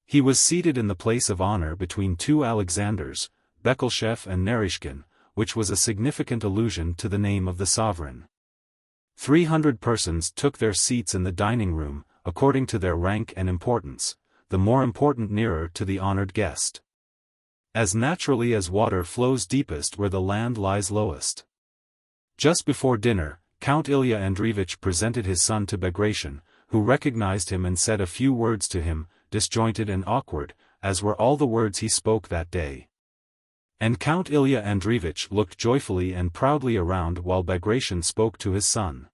Speaker 1: He was seated in the place of honor between two Alexanders, Beklchev and Naryshkin, which was a significant allusion to the name of the sovereign. 300 persons took their seats in the dining room, according to their rank and importance, the more important nearer to the honored guest. As naturally as water flows deepest where the land lies lowest. Just before dinner, Count Ilya Andreevich presented his son to Bagration, who recognized him and said a few words to him, disjointed and awkward, as were all the words he spoke that day. And Count Ilya Andreevich looked joyfully and proudly around while Bagration spoke to his son.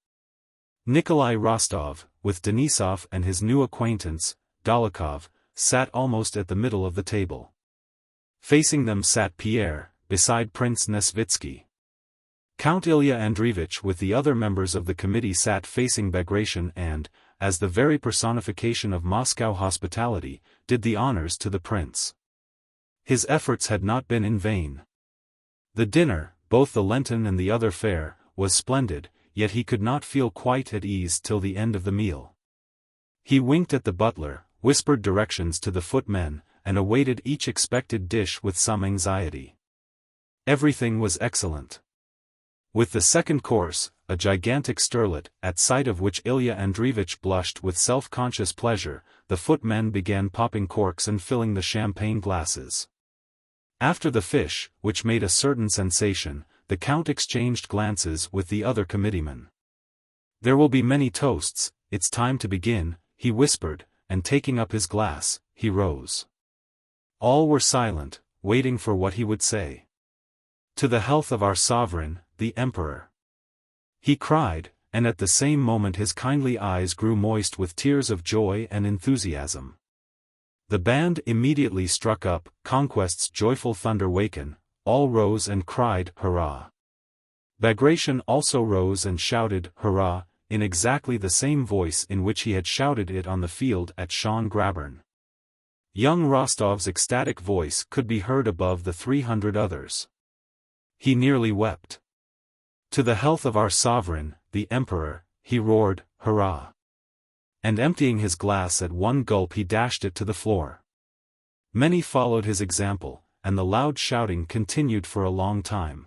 Speaker 1: Nikolai Rostov, with Denisov and his new acquaintance, Dolokhov, sat almost at the middle of the table. Facing them sat Pierre, beside Prince Nesvitsky. Count Ilya Andreevich with the other members of the committee sat facing Bagration and, as the very personification of Moscow hospitality, did the honors to the prince. His efforts had not been in vain. The dinner, both the Lenten and the other fare, was splendid, yet he could not feel quite at ease till the end of the meal. He winked at the butler, whispered directions to the footmen, and awaited each expected dish with some anxiety. Everything was excellent. With the second course, a gigantic sterlet, at sight of which Ilya Andreevich blushed with self-conscious pleasure, the footmen began popping corks and filling the champagne glasses. After the fish, which made a certain sensation, the Count exchanged glances with the other committeemen. "There will be many toasts, it's time to begin," he whispered, and taking up his glass, he rose. All were silent, waiting for what he would say. "To the health of our sovereign, the Emperor," he cried, and at the same moment his kindly eyes grew moist with tears of joy and enthusiasm. The band immediately struck up, Conquest's joyful thunder waken, all rose and cried, "Hurrah!" Bagration also rose and shouted, "Hurrah!" in exactly the same voice in which he had shouted it on the field at Schön-Grabern. Young Rostov's ecstatic voice could be heard above the 300 others. He nearly wept. "To the health of our sovereign, the Emperor," he roared, "Hurrah!" And emptying his glass at one gulp he dashed it to the floor. Many followed his example, and the loud shouting continued for a long time.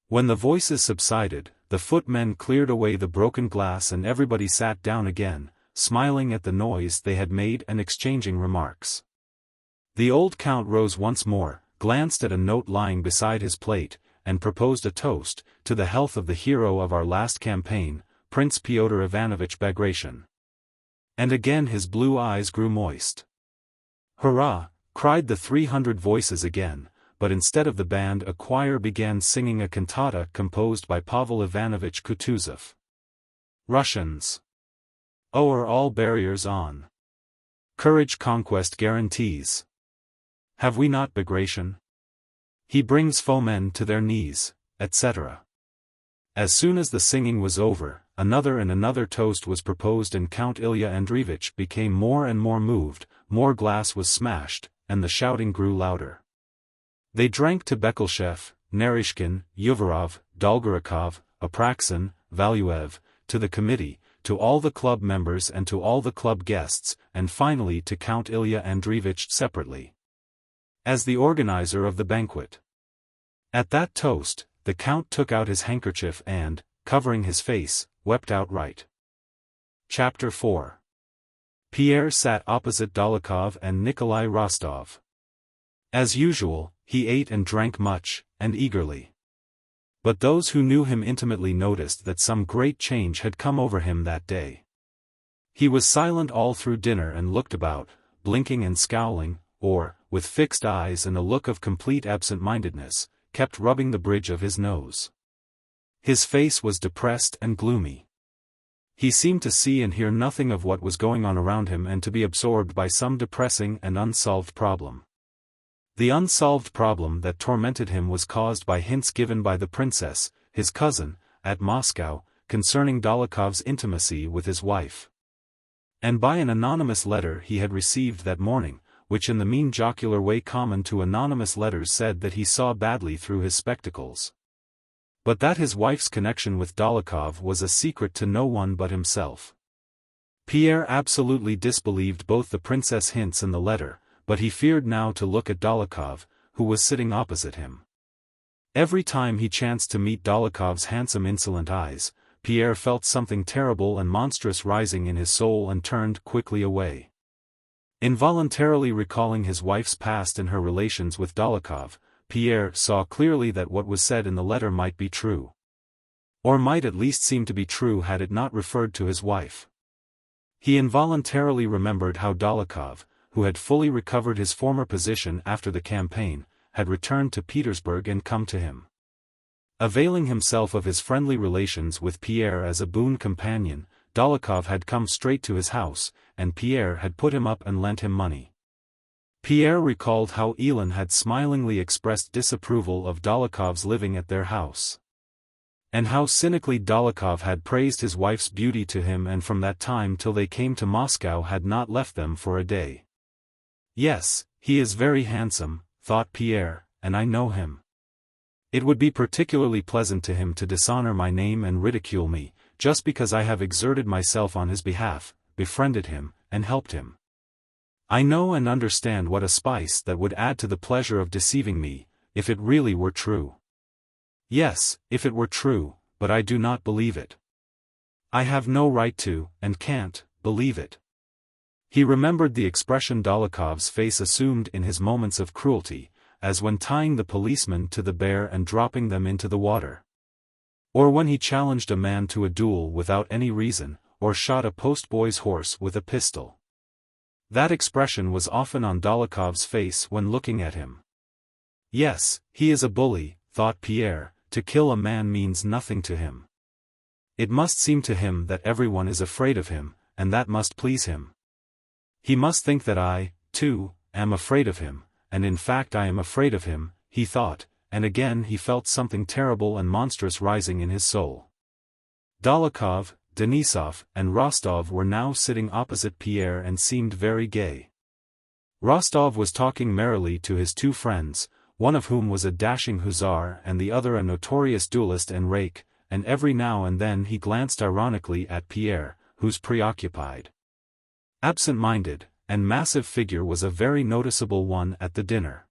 Speaker 1: When the voices subsided, the footmen cleared away the broken glass and everybody sat down again, smiling at the noise they had made and exchanging remarks. The old Count rose once more, glanced at a note lying beside his plate, and proposed a toast, "To the health of the hero of our last campaign, Prince Pyotr Ivanovich Bagration." And again his blue eyes grew moist. "Hurrah!" cried the 300 voices again, but instead of the band a choir began singing a cantata composed by Pavel Ivanovich Kutuzov. Russians. O'er all barriers on. Courage conquest guarantees. Have we not Bagration? He brings foemen to their knees, etc. As soon as the singing was over, another and another toast was proposed and Count Ilya Andreevich became more and more moved, more glass was smashed, and the shouting grew louder. They drank to Bekleshev, Naryshkin, Uvarov, Dolgorukov, Apraxin, Valuev, to the committee, to all the club members and to all the club guests, and finally to Count Ilya Andreevich separately, as the organizer of the banquet. At that toast, the Count took out his handkerchief and, covering his face, wept outright. Chapter 4. Pierre sat opposite Dolokhov and Nikolai Rostov. As usual, he ate and drank much, and eagerly. But those who knew him intimately noticed that some great change had come over him that day. He was silent all through dinner and looked about, blinking and scowling, or, with fixed eyes and a look of complete absent-mindedness, kept rubbing the bridge of his nose. His face was depressed and gloomy. He seemed to see and hear nothing of what was going on around him and to be absorbed by some depressing and unsolved problem. The unsolved problem that tormented him was caused by hints given by the princess, his cousin, at Moscow, concerning Dolokhov's intimacy with his wife. And by an anonymous letter he had received that morning, which in the mean jocular way common to anonymous letters said that he saw badly through his spectacles. But that his wife's connection with Dolokhov was a secret to no one but himself. Pierre absolutely disbelieved both the princess' hints and the letter, but he feared now to look at Dolokhov, who was sitting opposite him. Every time he chanced to meet Dolokhov's handsome insolent eyes, Pierre felt something terrible and monstrous rising in his soul and turned quickly away. Involuntarily recalling his wife's past and her relations with Dolokhov, Pierre saw clearly that what was said in the letter might be true. Or might at least seem to be true had it not referred to his wife. He involuntarily remembered how Dolokhov, who had fully recovered his former position after the campaign, had returned to Petersburg and come to him. Availing himself of his friendly relations with Pierre as a boon companion, Dolokhov had come straight to his house, and Pierre had put him up and lent him money. Pierre recalled how Elin had smilingly expressed disapproval of Dolokhov's living at their house. And how cynically Dolokhov had praised his wife's beauty to him and from that time till they came to Moscow had not left them for a day. "Yes, he is very handsome," thought Pierre, and I know him. It would be particularly pleasant to him to dishonor my name and ridicule me, just because I have exerted myself on his behalf, befriended him, and helped him. I know and understand what a spice that would add to the pleasure of deceiving me, if it really were true. Yes, if it were true, but I do not believe it. I have no right to, and can't, believe it. He remembered the expression Dólokhov's face assumed in his moments of cruelty, as when tying the policemen to the bear and dropping them into the water. Or when he challenged a man to a duel without any reason, or shot a postboy's horse with a pistol. That expression was often on Dólokhov's face when looking at him. Yes, he is a bully, thought Pierre, to kill a man means nothing to him. It must seem to him that everyone is afraid of him, and that must please him. He must think that I, too, am afraid of him, and in fact I am afraid of him, he thought, and again he felt something terrible and monstrous rising in his soul. Dólokhov, Denisov, and Rostov were now sitting opposite Pierre and seemed very gay. Rostov was talking merrily to his two friends, one of whom was a dashing hussar and the other a notorious duelist and rake, and every now and then he glanced ironically at Pierre, whose preoccupied, absent-minded, and massive figure was a very noticeable one at the dinner.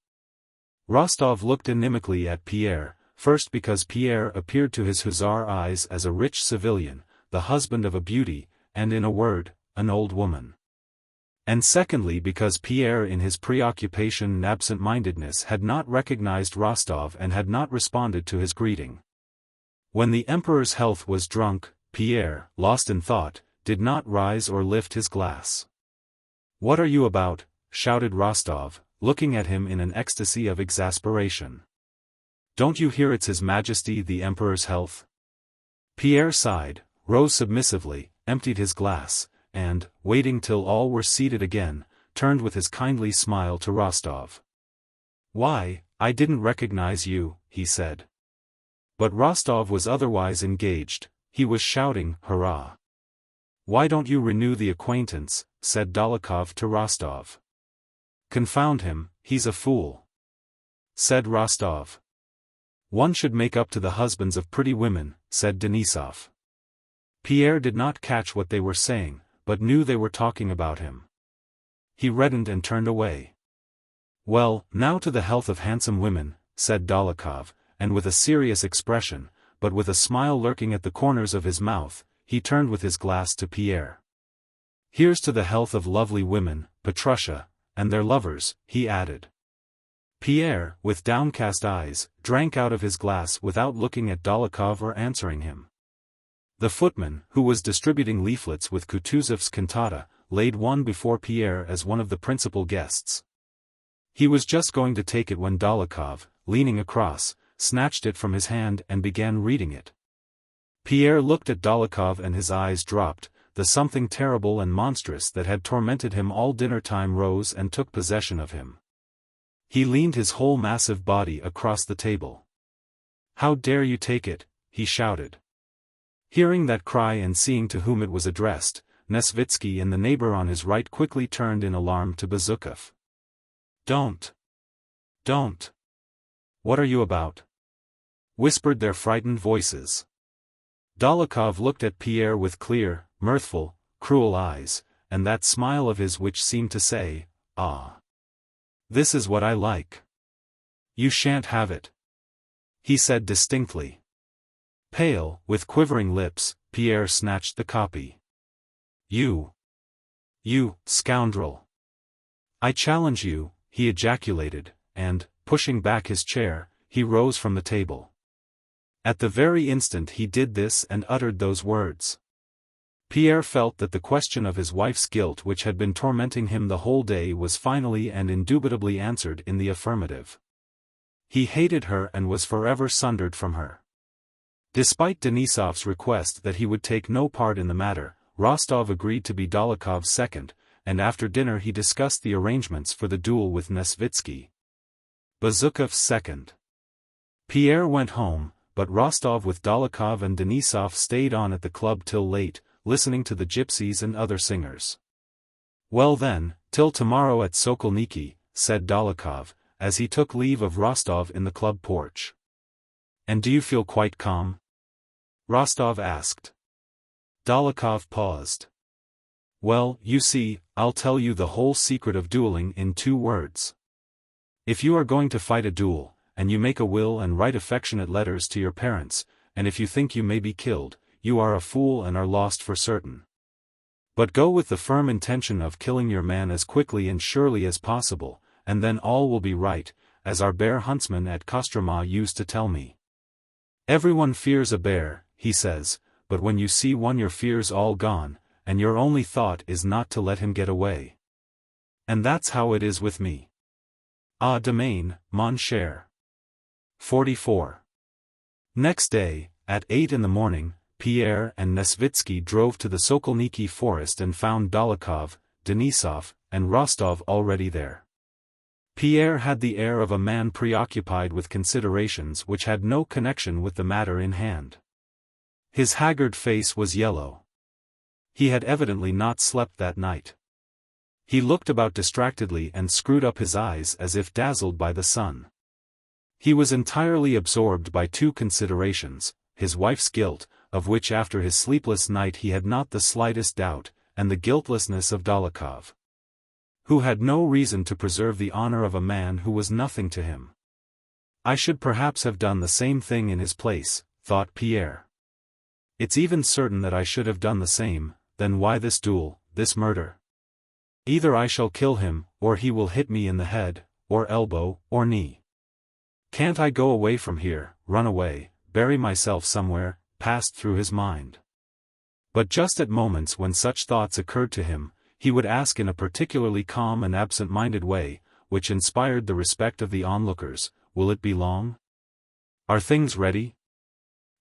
Speaker 1: Rostov looked inimically at Pierre, first because Pierre appeared to his hussar eyes as a rich civilian, the husband of a beauty, and in a word, an old woman. And secondly because Pierre in his preoccupation and absent-mindedness had not recognized Rostov and had not responded to his greeting. When the Emperor's health was drunk, Pierre, lost in thought, did not rise or lift his glass. "What are you about?" shouted Rostov, looking at him in an ecstasy of exasperation. "Don't you hear it's His Majesty the Emperor's health?" Pierre sighed, rose submissively, emptied his glass, and, waiting till all were seated again, turned with his kindly smile to Rostov. "Why, I didn't recognize you," he said. But Rostov was otherwise engaged, he was shouting, "Hurrah! Why don't you renew the acquaintance?" said Dólokhov to Rostov. "Confound him, he's a fool," said Rostov. "One should make up to the husbands of pretty women," said Denisov. Pierre did not catch what they were saying, but knew they were talking about him. He reddened and turned away. "Well, now to the health of handsome women," said Dólokhov, and with a serious expression, but with a smile lurking at the corners of his mouth, he turned with his glass to Pierre. "Here's to the health of lovely women, Petrusha, and their lovers," he added. Pierre, with downcast eyes, drank out of his glass without looking at Dólokhov or answering him. The footman, who was distributing leaflets with Kutuzov's cantata, laid one before Pierre as one of the principal guests. He was just going to take it when Dólokhov, leaning across, snatched it from his hand and began reading it. Pierre looked at Dólokhov and his eyes dropped, the something terrible and monstrous that had tormented him all dinner time rose and took possession of him. He leaned his whole massive body across the table. "How dare you take it?" he shouted. Hearing that cry and seeing to whom it was addressed, Nesvitsky and the neighbor on his right quickly turned in alarm to Bezukhov. Don't! What are you about?" whispered their frightened voices. Dólokhov looked at Pierre with clear, mirthful, cruel eyes, and that smile of his which seemed to say, "Ah! This is what I like. You shan't have it," he said distinctly. Pale, with quivering lips, Pierre snatched the copy. You scoundrel! I challenge you," he ejaculated, and, pushing back his chair, he rose from the table. At the very instant he did this and uttered those words, Pierre felt that the question of his wife's guilt which had been tormenting him the whole day was finally and indubitably answered in the affirmative. He hated her and was forever sundered from her. Despite Denisov's request that he would take no part in the matter, Rostov agreed to be Dólokhov's second, and after dinner he discussed the arrangements for the duel with Nesvitsky. Bezukhov's second. Pierre went home, but Rostov with Dólokhov and Denisov stayed on at the club till late, listening to the gypsies and other singers. "Well then, till tomorrow at Sokolniki," said Dólokhov, as he took leave of Rostov in the club porch. "And do you feel quite calm?" Rostov asked. Dolokhov paused. "Well, you see, I'll tell you the whole secret of dueling in 2 words. If you are going to fight a duel, and you make a will and write affectionate letters to your parents, and if you think you may be killed, you are a fool and are lost for certain. But go with the firm intention of killing your man as quickly and surely as possible, and then all will be right, as our bear huntsman at Kostroma used to tell me. Everyone fears a bear, he says, but when you see one your fear's all gone, and your only thought is not to let him get away. And that's how it is with me. Ah demain, mon cher. 44. Next day, at 8 in the morning, Pierre and Nesvitsky drove to the Sokolniki forest and found Dolokhov, Denisov, and Rostov already there. Pierre had the air of a man preoccupied with considerations which had no connection with the matter in hand. His haggard face was yellow. He had evidently not slept that night. He looked about distractedly and screwed up his eyes as if dazzled by the sun. He was entirely absorbed by 2 considerations, his wife's guilt, of which after his sleepless night he had not the slightest doubt, and the guiltlessness of Dolokhov, who had no reason to preserve the honor of a man who was nothing to him. I should perhaps have done the same thing in his place, thought Pierre. It's even certain that I should have done the same, then why this duel, this murder? Either I shall kill him, or he will hit me in the head, or elbow, or knee. Can't I go away from here, run away, bury myself somewhere, passed through his mind. But just at moments when such thoughts occurred to him, he would ask in a particularly calm and absent-minded way, which inspired the respect of the onlookers, "Will it be long? Are things ready?"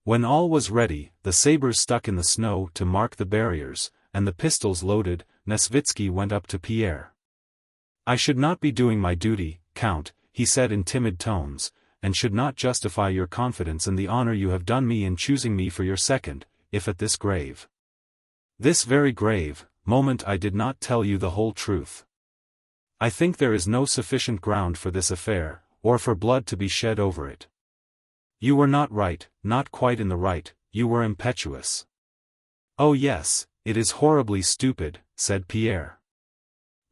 Speaker 1: When all was ready, the sabers stuck in the snow to mark the barriers, and the pistols loaded, Nesvitsky went up to Pierre. "I should not be doing my duty, Count," he said in timid tones, "and should not justify your confidence in the honor you have done me in choosing me for your second, if at this very grave, moment I did not tell you the whole truth. I think there is no sufficient ground for this affair, or for blood to be shed over it. You were not right, not quite in the right, you were impetuous." "Oh yes, it is horribly stupid," said Pierre.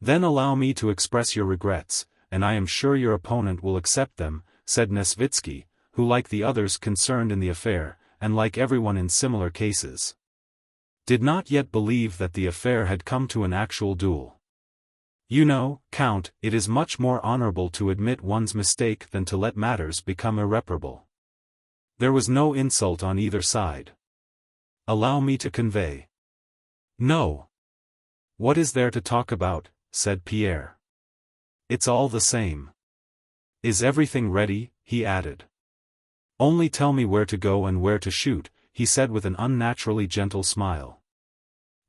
Speaker 1: "Then allow me to express your regrets, and I am sure your opponent will accept them," said Nesvitsky, who like the others concerned in the affair, and like everyone in similar cases, did not yet believe that the affair had come to an actual duel. "You know, Count, it is much more honorable to admit one's mistake than to let matters become irreparable. There was no insult on either side. Allow me to convey." "No. What is there to talk about?" said Pierre. "It's all the same. Is everything ready?" he added. "Only tell me where to go and where to shoot," he said with an unnaturally gentle smile.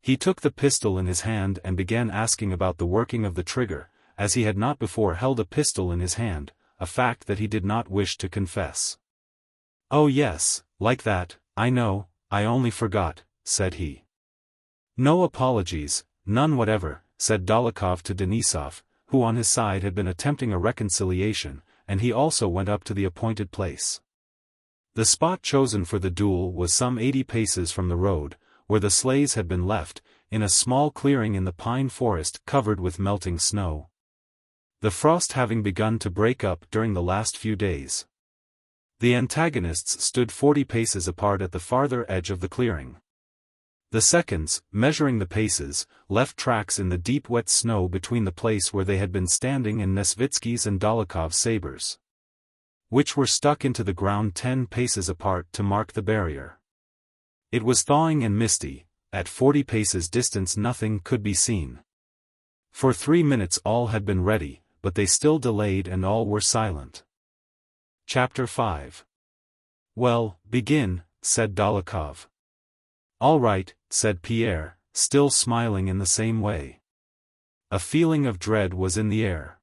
Speaker 1: He took the pistol in his hand and began asking about the working of the trigger, as he had not before held a pistol in his hand, a fact that he did not wish to confess. "Oh yes, like that, I know, I only forgot," said he. "No apologies, none whatever," said Dolokhov to Denisov, who on his side had been attempting a reconciliation, and he also went up to the appointed place. The spot chosen for the duel was some 80 paces from the road, where the sleighs had been left, in a small clearing in the pine forest covered with melting snow. The frost having begun to break up during the last few days. The antagonists stood 40 paces apart at the farther edge of the clearing. The seconds, measuring the paces, left tracks in the deep wet snow between the place where they had been standing and Nesvitsky's and Dolokhov's sabers, which were stuck into the ground 10 paces apart to mark the barrier. It was thawing and misty, at 40 paces distance nothing could be seen. For 3 minutes all had been ready, but they still delayed and all were silent. Chapter 5. "Well, begin," said Dolokhov. "All right," said Pierre, still smiling in the same way. A feeling of dread was in the air.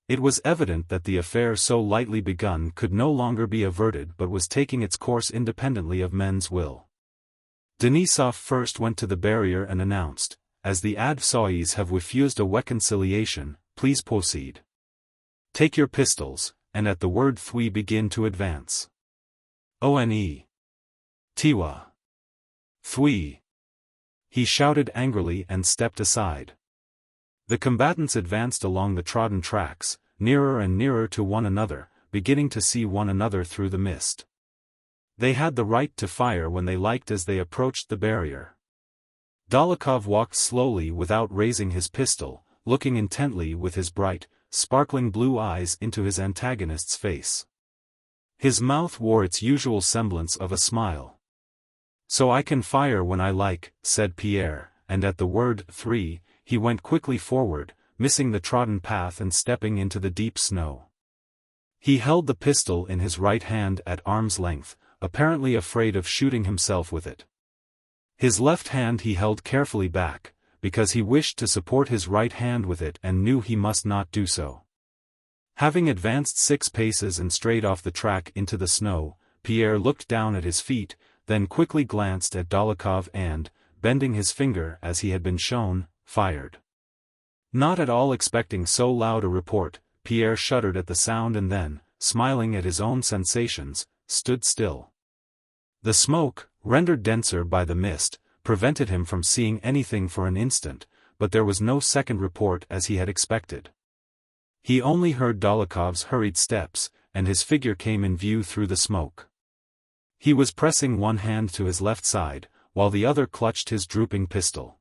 Speaker 1: It was evident that the affair so lightly begun could no longer be averted but was taking its course independently of men's will. Denisov first went to the barrier and announced, "As the adversaries have refused a reconciliation, please proceed." Take your pistols, and at the word XVIII begin to advance. One. Tiwa. XVIII. He shouted angrily and stepped aside. The combatants advanced along the trodden tracks, nearer and nearer to one another, beginning to see one another through the mist. They had the right to fire when they liked as they approached the barrier. Dólokhov walked slowly without raising his pistol, looking intently with his bright, sparkling blue eyes into his antagonist's face. His mouth wore its usual semblance of a smile. "So I can fire when I like," said Pierre, and at the word XIII, he went quickly forward, missing the trodden path and stepping into the deep snow. He held the pistol in his right hand at arm's length, apparently afraid of shooting himself with it. His left hand he held carefully back, because he wished to support his right hand with it and knew he must not do so. Having advanced 6 paces and strayed off the track into the snow, Pierre looked down at his feet, then quickly glanced at Dólokhov and, bending his finger as he had been shown, fired. Not at all expecting so loud a report, Pierre shuddered at the sound and then, smiling at his own sensations, stood still. The smoke, rendered denser by the mist, prevented him from seeing anything for an instant, but there was no second report as he had expected. He only heard Dólokhov's hurried steps, and his figure came in view through the smoke. He was pressing one hand to his left side, while the other clutched his drooping pistol.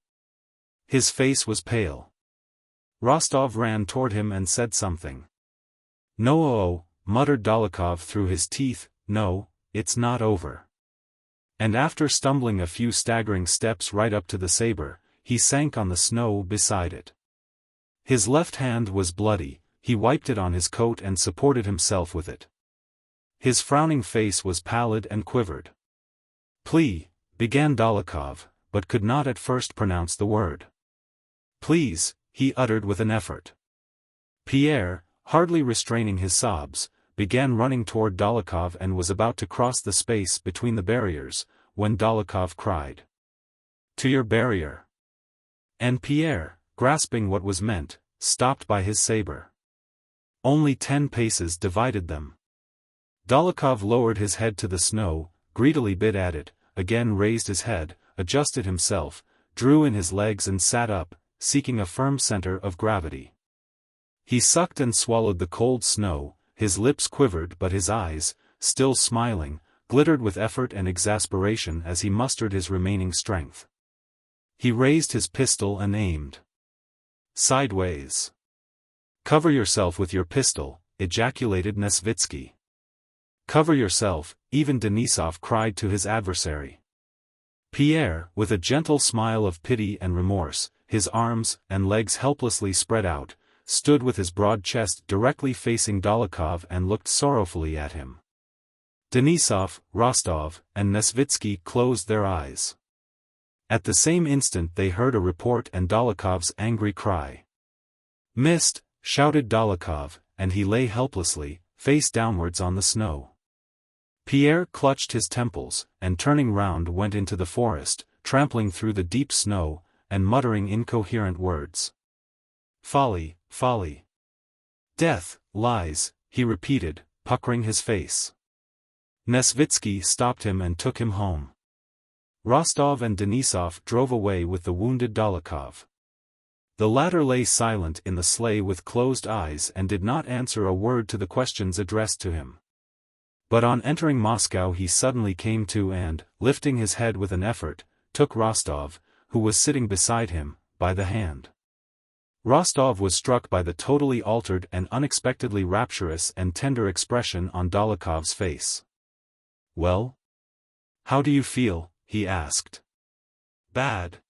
Speaker 1: His face was pale. Rostov ran toward him and said something. "No, muttered Dólokhov through his teeth, "no, it's not over." And after stumbling a few staggering steps right up to the saber, he sank on the snow beside it. His left hand was bloody, he wiped it on his coat and supported himself with it. His frowning face was pallid and quivered. "Please," began Dólokhov, but could not at first pronounce the word. "Please," he uttered with an effort. Pierre, hardly restraining his sobs, began running toward Dólokhov and was about to cross the space between the barriers, when Dólokhov cried, "To your barrier!" And Pierre, grasping what was meant, stopped by his saber. Only 10 paces divided them. Dólokhov lowered his head to the snow, greedily bit at it, again raised his head, adjusted himself, drew in his legs and sat up, seeking a firm center of gravity. He sucked and swallowed the cold snow, his lips quivered but his eyes, still smiling, glittered with effort and exasperation as he mustered his remaining strength. He raised his pistol and aimed. Sideways. "Cover yourself with your pistol," ejaculated Nesvitsky. "Cover yourself," even Denisov cried to his adversary. Pierre, with a gentle smile of pity and remorse, his arms and legs helplessly spread out, stood with his broad chest directly facing Dólokhov and looked sorrowfully at him. Denisov, Rostov, and Nesvitsky closed their eyes. At the same instant they heard a report and Dólokhov's angry cry. "Missed!" shouted Dólokhov, and he lay helplessly, face downwards on the snow. Pierre clutched his temples, and turning round went into the forest, trampling through the deep snow, and muttering incoherent words. "Folly, folly. Death, lies," he repeated, puckering his face. Nesvitsky stopped him and took him home. Rostov and Denisov drove away with the wounded Dólokhov. The latter lay silent in the sleigh with closed eyes and did not answer a word to the questions addressed to him. But on entering Moscow he suddenly came to and, lifting his head with an effort, took Rostov, who was sitting beside him, by the hand. Rostov was struck by the totally altered and unexpectedly rapturous and tender expression on Dólokhov's face. "Well? How do you feel?" he asked. "Bad.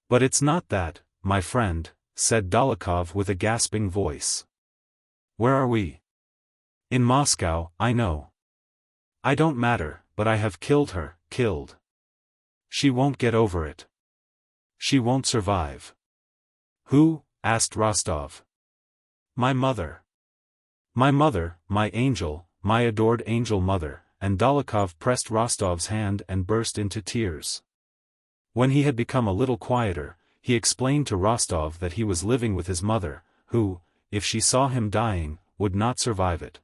Speaker 1: But it's not that, my friend," said Dólokhov with a gasping voice. "Where are we?" "In Moscow, I know. I don't matter, but I have killed her, killed. She won't get over it. She won't survive." "Who?" asked Rostov. "My mother. My mother, my angel, my adored angel mother," and Dólokhov pressed Rostov's hand and burst into tears. When he had become a little quieter, he explained to Rostov that he was living with his mother, who, if she saw him dying, would not survive it.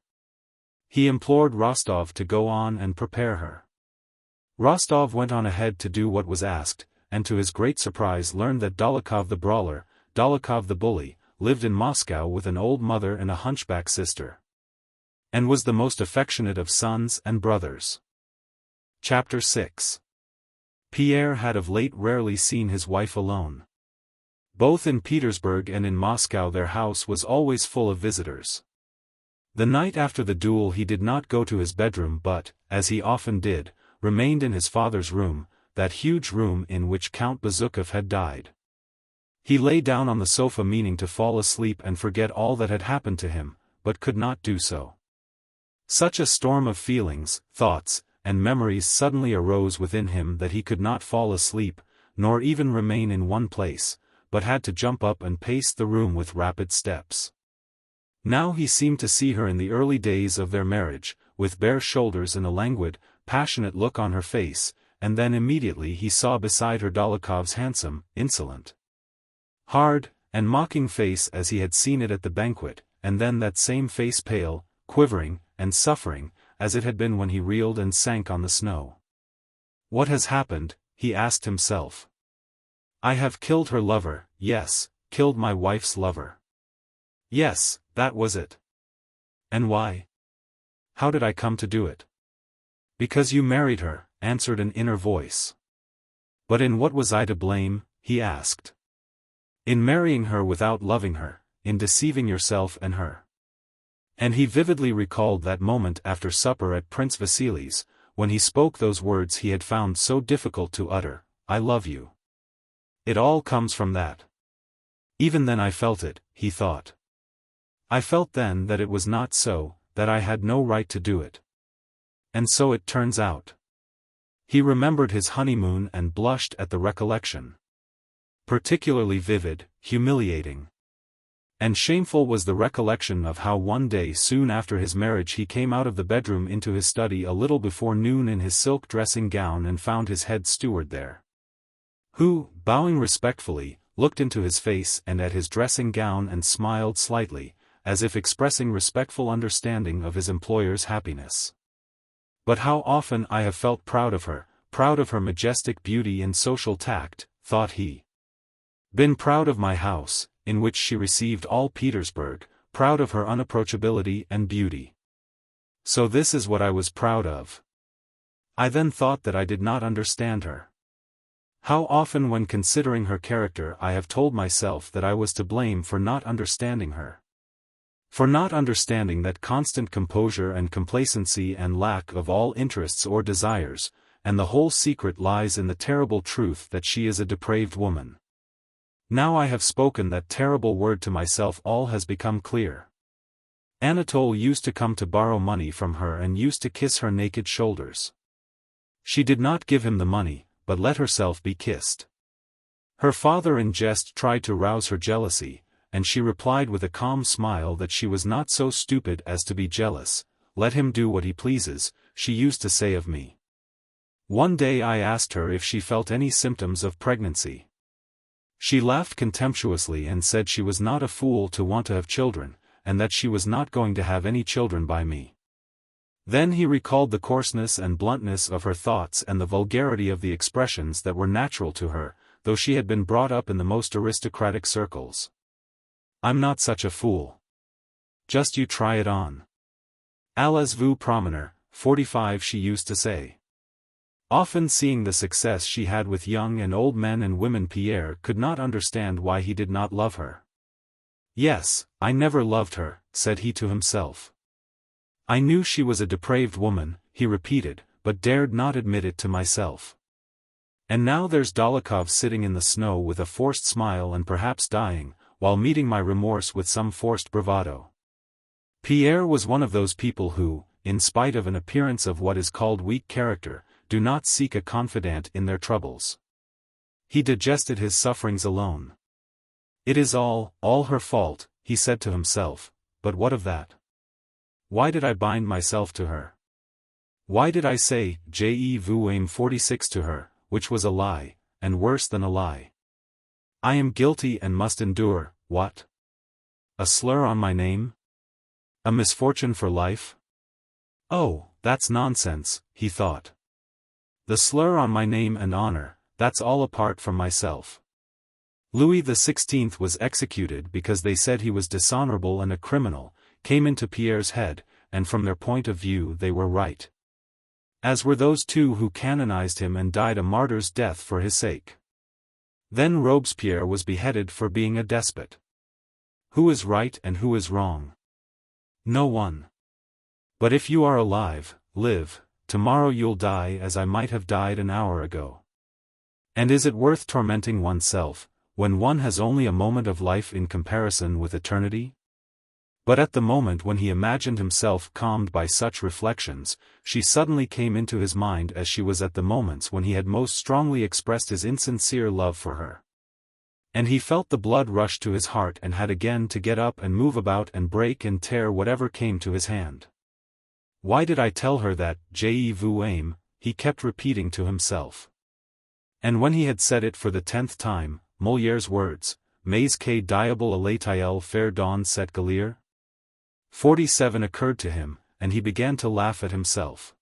Speaker 1: He implored Rostov to go on and prepare her. Rostov went on ahead to do what was asked, and to his great surprise learned that Dolokhov the brawler, Dolokhov the bully, lived in Moscow with an old mother and a hunchback sister, and was the most affectionate of sons and brothers. Chapter 6. Pierre had of late rarely seen his wife alone. Both in Petersburg and in Moscow their house was always full of visitors. The night after the duel he did not go to his bedroom but, as he often did, remained in his father's room, that huge room in which Count Bezukhov had died. He lay down on the sofa meaning to fall asleep and forget all that had happened to him, but could not do so. Such a storm of feelings, thoughts, and memories suddenly arose within him that he could not fall asleep, nor even remain in one place, but had to jump up and pace the room with rapid steps. Now he seemed to see her in the early days of their marriage, with bare shoulders and a languid, passionate look on her face, and then immediately he saw beside her Dolokhov's handsome, insolent, hard, and mocking face as he had seen it at the banquet, and then that same face pale, quivering, and suffering, as it had been when he reeled and sank on the snow. What has happened? He asked himself. I have killed her lover, yes, killed my wife's lover. Yes, that was it. And why? How did I come to do it? Because you married her, answered an inner voice. But in what was I to blame? He asked. In marrying her without loving her, in deceiving yourself and her. And he vividly recalled that moment after supper at Prince Vasili's, when he spoke those words he had found so difficult to utter, I love you. It all comes from that. Even then I felt it, he thought. I felt then that it was not so, that I had no right to do it. And so it turns out. He remembered his honeymoon and blushed at the recollection. Particularly vivid, humiliating, and shameful was the recollection of how one day soon after his marriage he came out of the bedroom into his study a little before noon in his silk dressing gown and found his head steward there, who, bowing respectfully, looked into his face and at his dressing gown and smiled slightly, as if expressing respectful understanding of his employer's happiness. But how often I have felt proud of her majestic beauty and social tact, thought he. Been proud of my house, in which she received all Petersburg, proud of her unapproachability and beauty. So this is what I was proud of. I then thought that I did not understand her. How often when considering her character I have told myself that I was to blame for not understanding her. For not understanding that constant composure and complacency and lack of all interests or desires, and the whole secret lies in the terrible truth that she is a depraved woman. Now I have spoken that terrible word to myself, all has become clear. Anatole used to come to borrow money from her and used to kiss her naked shoulders. She did not give him the money, but let herself be kissed. Her father in jest tried to rouse her jealousy, and she replied with a calm smile that she was not so stupid as to be jealous. Let him do what he pleases, she used to say of me. One day I asked her if she felt any symptoms of pregnancy. She laughed contemptuously and said she was not a fool to want to have children, and that she was not going to have any children by me. Then he recalled the coarseness and bluntness of her thoughts and the vulgarity of the expressions that were natural to her, though she had been brought up in the most aristocratic circles. I'm not such a fool. Just you try it on. Allez-vous promener, 45 she used to say. Often seeing the success she had with young and old men and women, Pierre could not understand why he did not love her. Yes, I never loved her, said he to himself. I knew she was a depraved woman, he repeated, but dared not admit it to myself. And now there's Dolokhov sitting in the snow with a forced smile and perhaps dying, while meeting my remorse with some forced bravado. Pierre was one of those people who, in spite of an appearance of what is called weak character, do not seek a confidant in their troubles. He digested his sufferings alone. It is all her fault, he said to himself, but what of that? Why did I bind myself to her? Why did I say, XVIII 46 to her, which was a lie, and worse than a lie? I am guilty and must endure, what? A slur on my name? A misfortune for life? Oh, that's nonsense, he thought. The slur on my name and honor, that's all apart from myself. Louis XVI was executed because they said he was dishonorable and a criminal, came into Pierre's head, and from their point of view they were right. As were those two who canonized him and died a martyr's death for his sake. Then Robespierre was beheaded for being a despot. Who is right and who is wrong? No one. But if you are alive, live, tomorrow you'll die as I might have died an hour ago. And is it worth tormenting oneself, when one has only a moment of life in comparison with eternity? But at the moment when he imagined himself calmed by such reflections, she suddenly came into his mind as she was at the moments when he had most strongly expressed his insincere love for her. And he felt the blood rush to his heart and had again to get up and move about and break and tear whatever came to his hand. Why did I tell her that, XVIII, he kept repeating to himself. And when he had said it for the 10th time, Moliere's words, Mais que diable allait-il faire dans cette galère? 47 occurred to him, and he began to laugh at himself.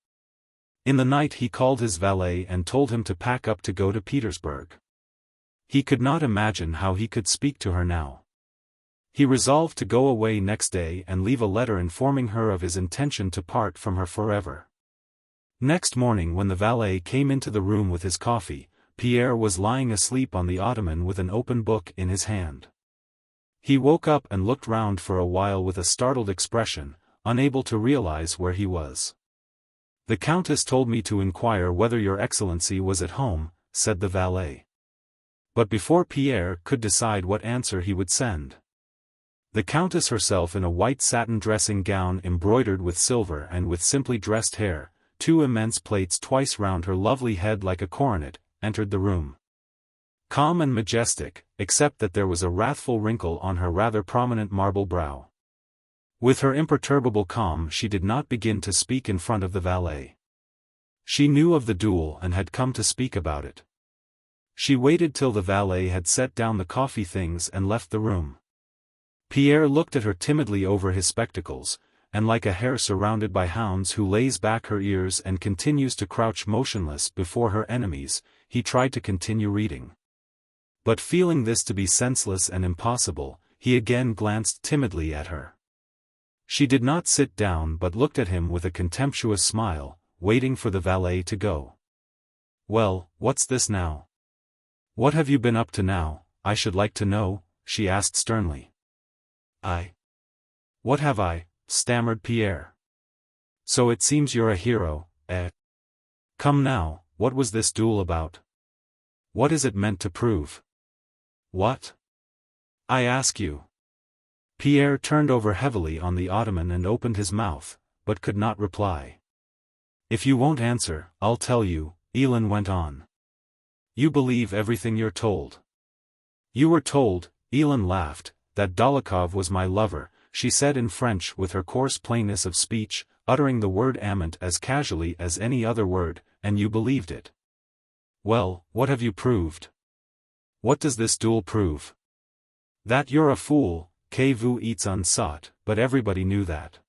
Speaker 1: In the night he called his valet and told him to pack up to go to Petersburg. He could not imagine how he could speak to her now. He resolved to go away next day and leave a letter informing her of his intention to part from her forever. Next morning when the valet came into the room with his coffee, Pierre was lying asleep on the ottoman with an open book in his hand. He woke up and looked round for a while with a startled expression, unable to realize where he was. "The Countess told me to inquire whether your Excellency was at home," said the valet. But before Pierre could decide what answer he would send, the Countess herself in a white satin dressing gown embroidered with silver and with simply dressed hair, two immense plaits twice round her lovely head like a coronet, entered the room. Calm and majestic, except that there was a wrathful wrinkle on her rather prominent marble brow. With her imperturbable calm she did not begin to speak in front of the valet. She knew of the duel and had come to speak about it. She waited till the valet had set down the coffee things and left the room. Pierre looked at her timidly over his spectacles, and like a hare surrounded by hounds who lays back her ears and continues to crouch motionless before her enemies, he tried to continue reading. But feeling this to be senseless and impossible, he again glanced timidly at her. She did not sit down but looked at him with a contemptuous smile, waiting for the valet to go. "Well, what's this now? What have you been up to now, I should like to know?" she asked sternly. What have I?" stammered Pierre. "So it seems you're a hero, eh? Come now, what was this duel about? What is it meant to prove? What? I ask you." Pierre turned over heavily on the ottoman and opened his mouth, but could not reply. "If you won't answer, I'll tell you," Elin went on. "You believe everything you're told." "You were told," Elin laughed, "that Dolokhov was my lover," she said in French with her coarse plainness of speech, uttering the word amant as casually as any other word, "and you believed it. Well, what have you proved? What does this duel prove?" "That you're a fool, que vous êtes un sot, but everybody knew that."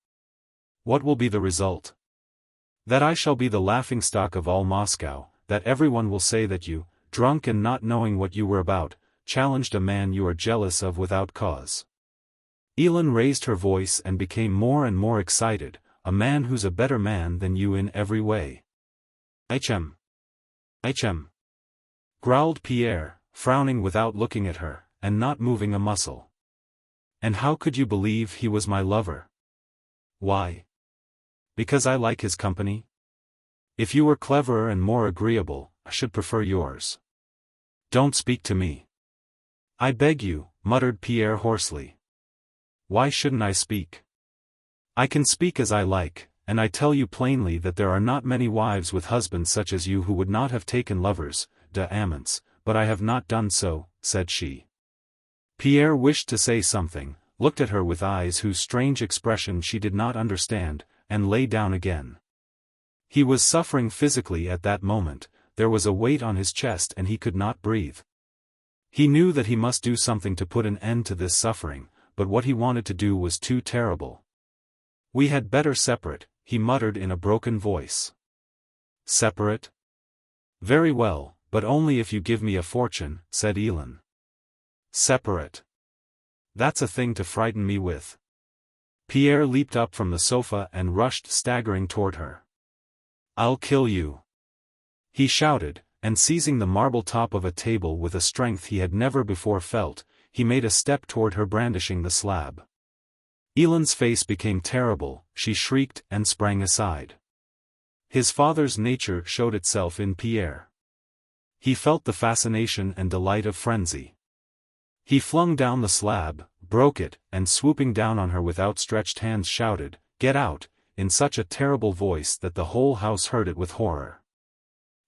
Speaker 1: "What will be the result?" "That I shall be the laughingstock of all Moscow, that everyone will say that you, drunk and not knowing what you were about, challenged a man you are jealous of without cause." Elin raised her voice and became more and more excited, "A man who's a better man than you in every way." XXIII, growled Pierre, frowning without looking at her, and not moving a muscle. "And how could you believe he was my lover?" "Why? Because I like his company. If you were cleverer and more agreeable, I should prefer yours." "Don't speak to me." "I beg you," muttered Pierre hoarsely. "Why shouldn't I speak? I can speak as I like, and I tell you plainly that there are not many wives with husbands such as you who would not have taken lovers, amants, but I have not done so," said she. Pierre wished to say something, looked at her with eyes whose strange expression she did not understand, and lay down again. He was suffering physically at that moment, there was a weight on his chest and he could not breathe. He knew that he must do something to put an end to this suffering, but what he wanted to do was too terrible. "We had better separate," he muttered in a broken voice. "Separate? Very well, but only if you give me a fortune," said Elin. "Separate? That's a thing to frighten me with." Pierre leaped up from the sofa and rushed staggering toward her. "I'll kill you!" he shouted, and seizing the marble top of a table with a strength he had never before felt, he made a step toward her brandishing the slab. Elin's face became terrible, she shrieked and sprang aside. His father's nature showed itself in Pierre. He felt the fascination and delight of frenzy. He flung down the slab, broke it, and swooping down on her with outstretched hands shouted, "Get out," in such a terrible voice that the whole house heard it with horror.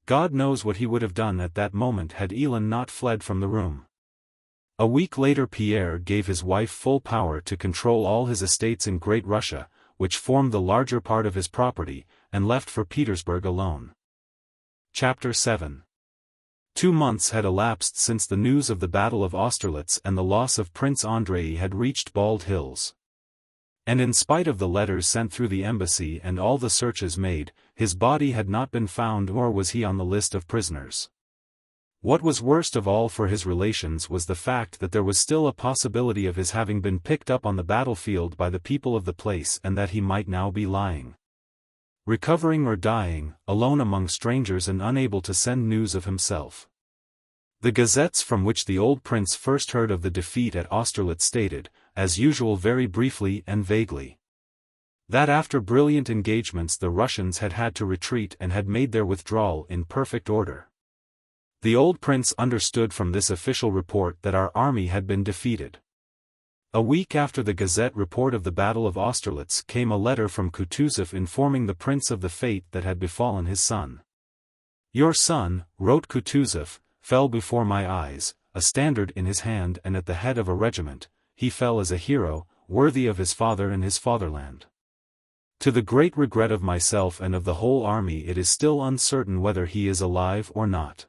Speaker 1: God knows what he would have done at that moment had Elin not fled from the room. A week later Pierre gave his wife full power to control all his estates in Great Russia, which formed the larger part of his property, and left for Petersburg alone. Chapter 7. 2 months had elapsed since the news of the Battle of Austerlitz and the loss of Prince Andrei had reached Bald Hills. And in spite of the letters sent through the embassy and all the searches made, his body had not been found, nor was he on the list of prisoners. What was worst of all for his relations was the fact that there was still a possibility of his having been picked up on the battlefield by the people of the place, and that he might now be lying, recovering or dying, alone among strangers and unable to send news of himself. The gazettes from which the old prince first heard of the defeat at Austerlitz stated, as usual very briefly and vaguely, that after brilliant engagements the Russians had had to retreat and had made their withdrawal in perfect order. The old prince understood from this official report that our army had been defeated. A week after the Gazette report of the Battle of Austerlitz came a letter from Kutuzov informing the prince of the fate that had befallen his son. "Your son," wrote Kutuzov, "fell before my eyes, a standard in his hand and at the head of a regiment. He fell as a hero, worthy of his father and his fatherland. To the great regret of myself and of the whole army, it is still uncertain whether he is alive or not.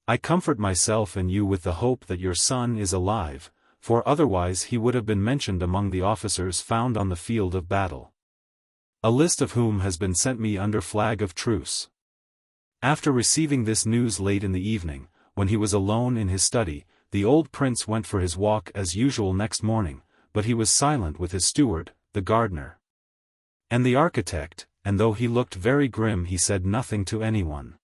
Speaker 1: I comfort myself and you with the hope that your son is alive, for otherwise he would have been mentioned among the officers found on the field of battle, a list of whom has been sent me under flag of truce." After receiving this news late in the evening, when he was alone in his study, the old prince went for his walk as usual next morning, but he was silent with his steward, the gardener, and the architect, and though he looked very grim he said nothing to anyone.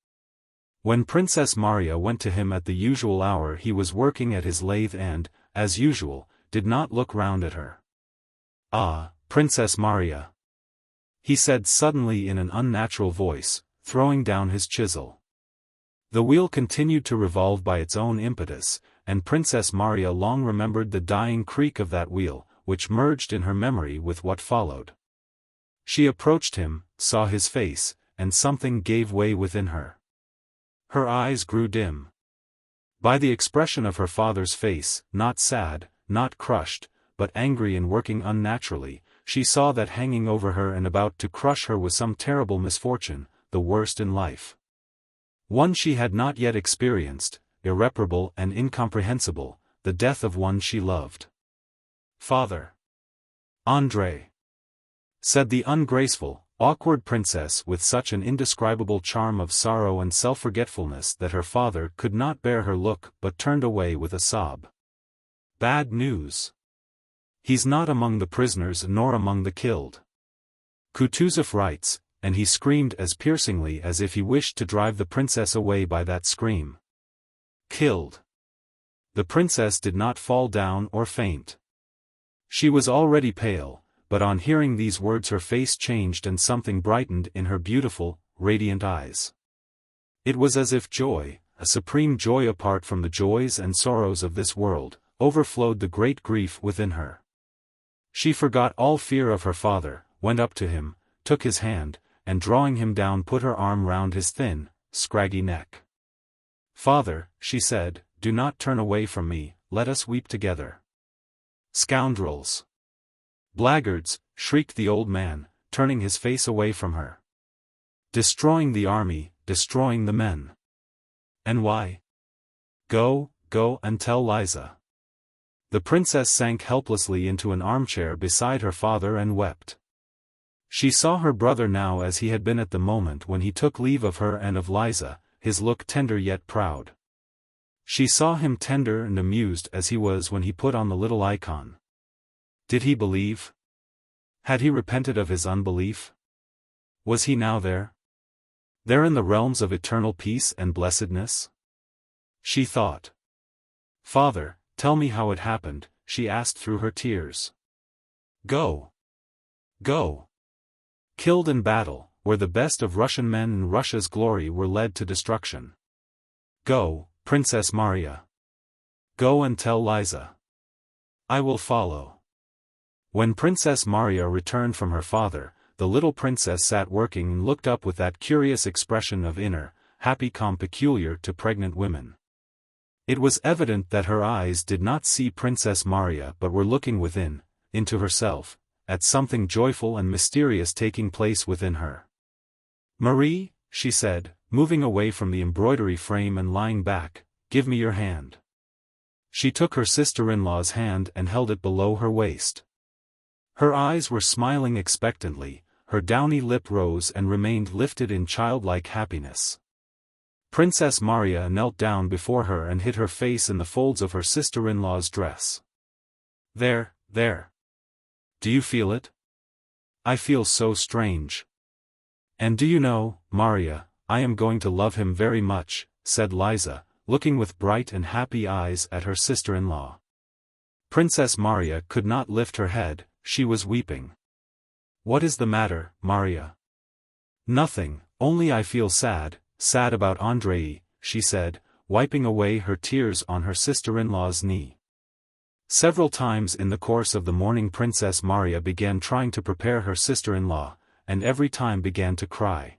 Speaker 1: When Princess Maria went to him at the usual hour he was working at his lathe and, as usual, did not look round at her. "Ah, Princess Maria," he said suddenly in an unnatural voice, throwing down his chisel. The wheel continued to revolve by its own impetus, and Princess Maria long remembered the dying creak of that wheel, which merged in her memory with what followed. She approached him, saw his face, and something gave way within her. Her eyes grew dim. By the expression of her father's face, not sad, not crushed, but angry and working unnaturally, she saw that hanging over her and about to crush her was some terrible misfortune, the worst in life. One she had not yet experienced, irreparable and incomprehensible, the death of one she loved. "Father! Andrei!" said the ungraceful, awkward princess with such an indescribable charm of sorrow and self-forgetfulness that her father could not bear her look but turned away with a sob. "Bad news. He's not among the prisoners nor among the killed," Kutuzov writes, and he screamed as piercingly as if he wished to drive the princess away by that scream. Killed. The princess did not fall down or faint. She was already pale, but on hearing these words her face changed and something brightened in her beautiful, radiant eyes. It was as if joy, a supreme joy apart from the joys and sorrows of this world, overflowed the great grief within her. She forgot all fear of her father, went up to him, took his hand, and drawing him down put her arm round his thin, scraggy neck. "Father," she said, "do not turn away from me, let us weep together." "Scoundrels! Blackguards!" shrieked the old man, turning his face away from her. "Destroying the army, destroying the men. And why? Go, go and tell Liza." The princess sank helplessly into an armchair beside her father and wept. She saw her brother now as he had been at the moment when he took leave of her and of Liza, his look tender yet proud. She saw him tender and amused as he was when he put on the little icon. Did he believe? Had he repented of his unbelief? Was he now there? There in the realms of eternal peace and blessedness? She thought. Father, tell me how it happened, she asked through her tears. Go. Go. Killed in battle, where the best of Russian men and Russia's glory were led to destruction. Go, Princess Maria. Go and tell Liza. I will follow. When Princess Maria returned from her father, the little princess sat working and looked up with that curious expression of inner, happy calm peculiar to pregnant women. It was evident that her eyes did not see Princess Maria but were looking within, into herself, at something joyful and mysterious taking place within her. Marie, she said, moving away from the embroidery frame and lying back, give me your hand. She took her sister-in-law's hand and held it below her waist. Her eyes were smiling expectantly, her downy lip rose and remained lifted in childlike happiness. Princess Maria knelt down before her and hid her face in the folds of her sister-in-law's dress. There, there. Do you feel it? I feel so strange. And do you know, Maria, I am going to love him very much, said Liza, looking with bright and happy eyes at her sister-in-law. Princess Maria could not lift her head, she was weeping. What is the matter, Maria? Nothing, only I feel sad about Andrei, she said, wiping away her tears on her sister-in-law's knee. Several times in the course of the morning Princess Maria began trying to prepare her sister-in-law, and every time began to cry.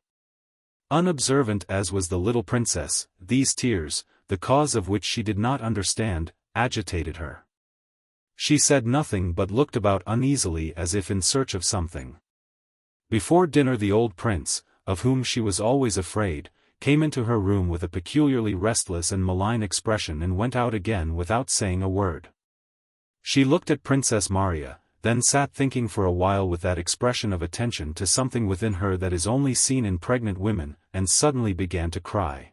Speaker 1: Unobservant as was the little princess, these tears, the cause of which she did not understand, agitated her. She said nothing but looked about uneasily as if in search of something. Before dinner the old prince, of whom she was always afraid, came into her room with a peculiarly restless and malign expression and went out again without saying a word. She looked at Princess Maria, then sat thinking for a while with that expression of attention to something within her that is only seen in pregnant women, and suddenly began to cry.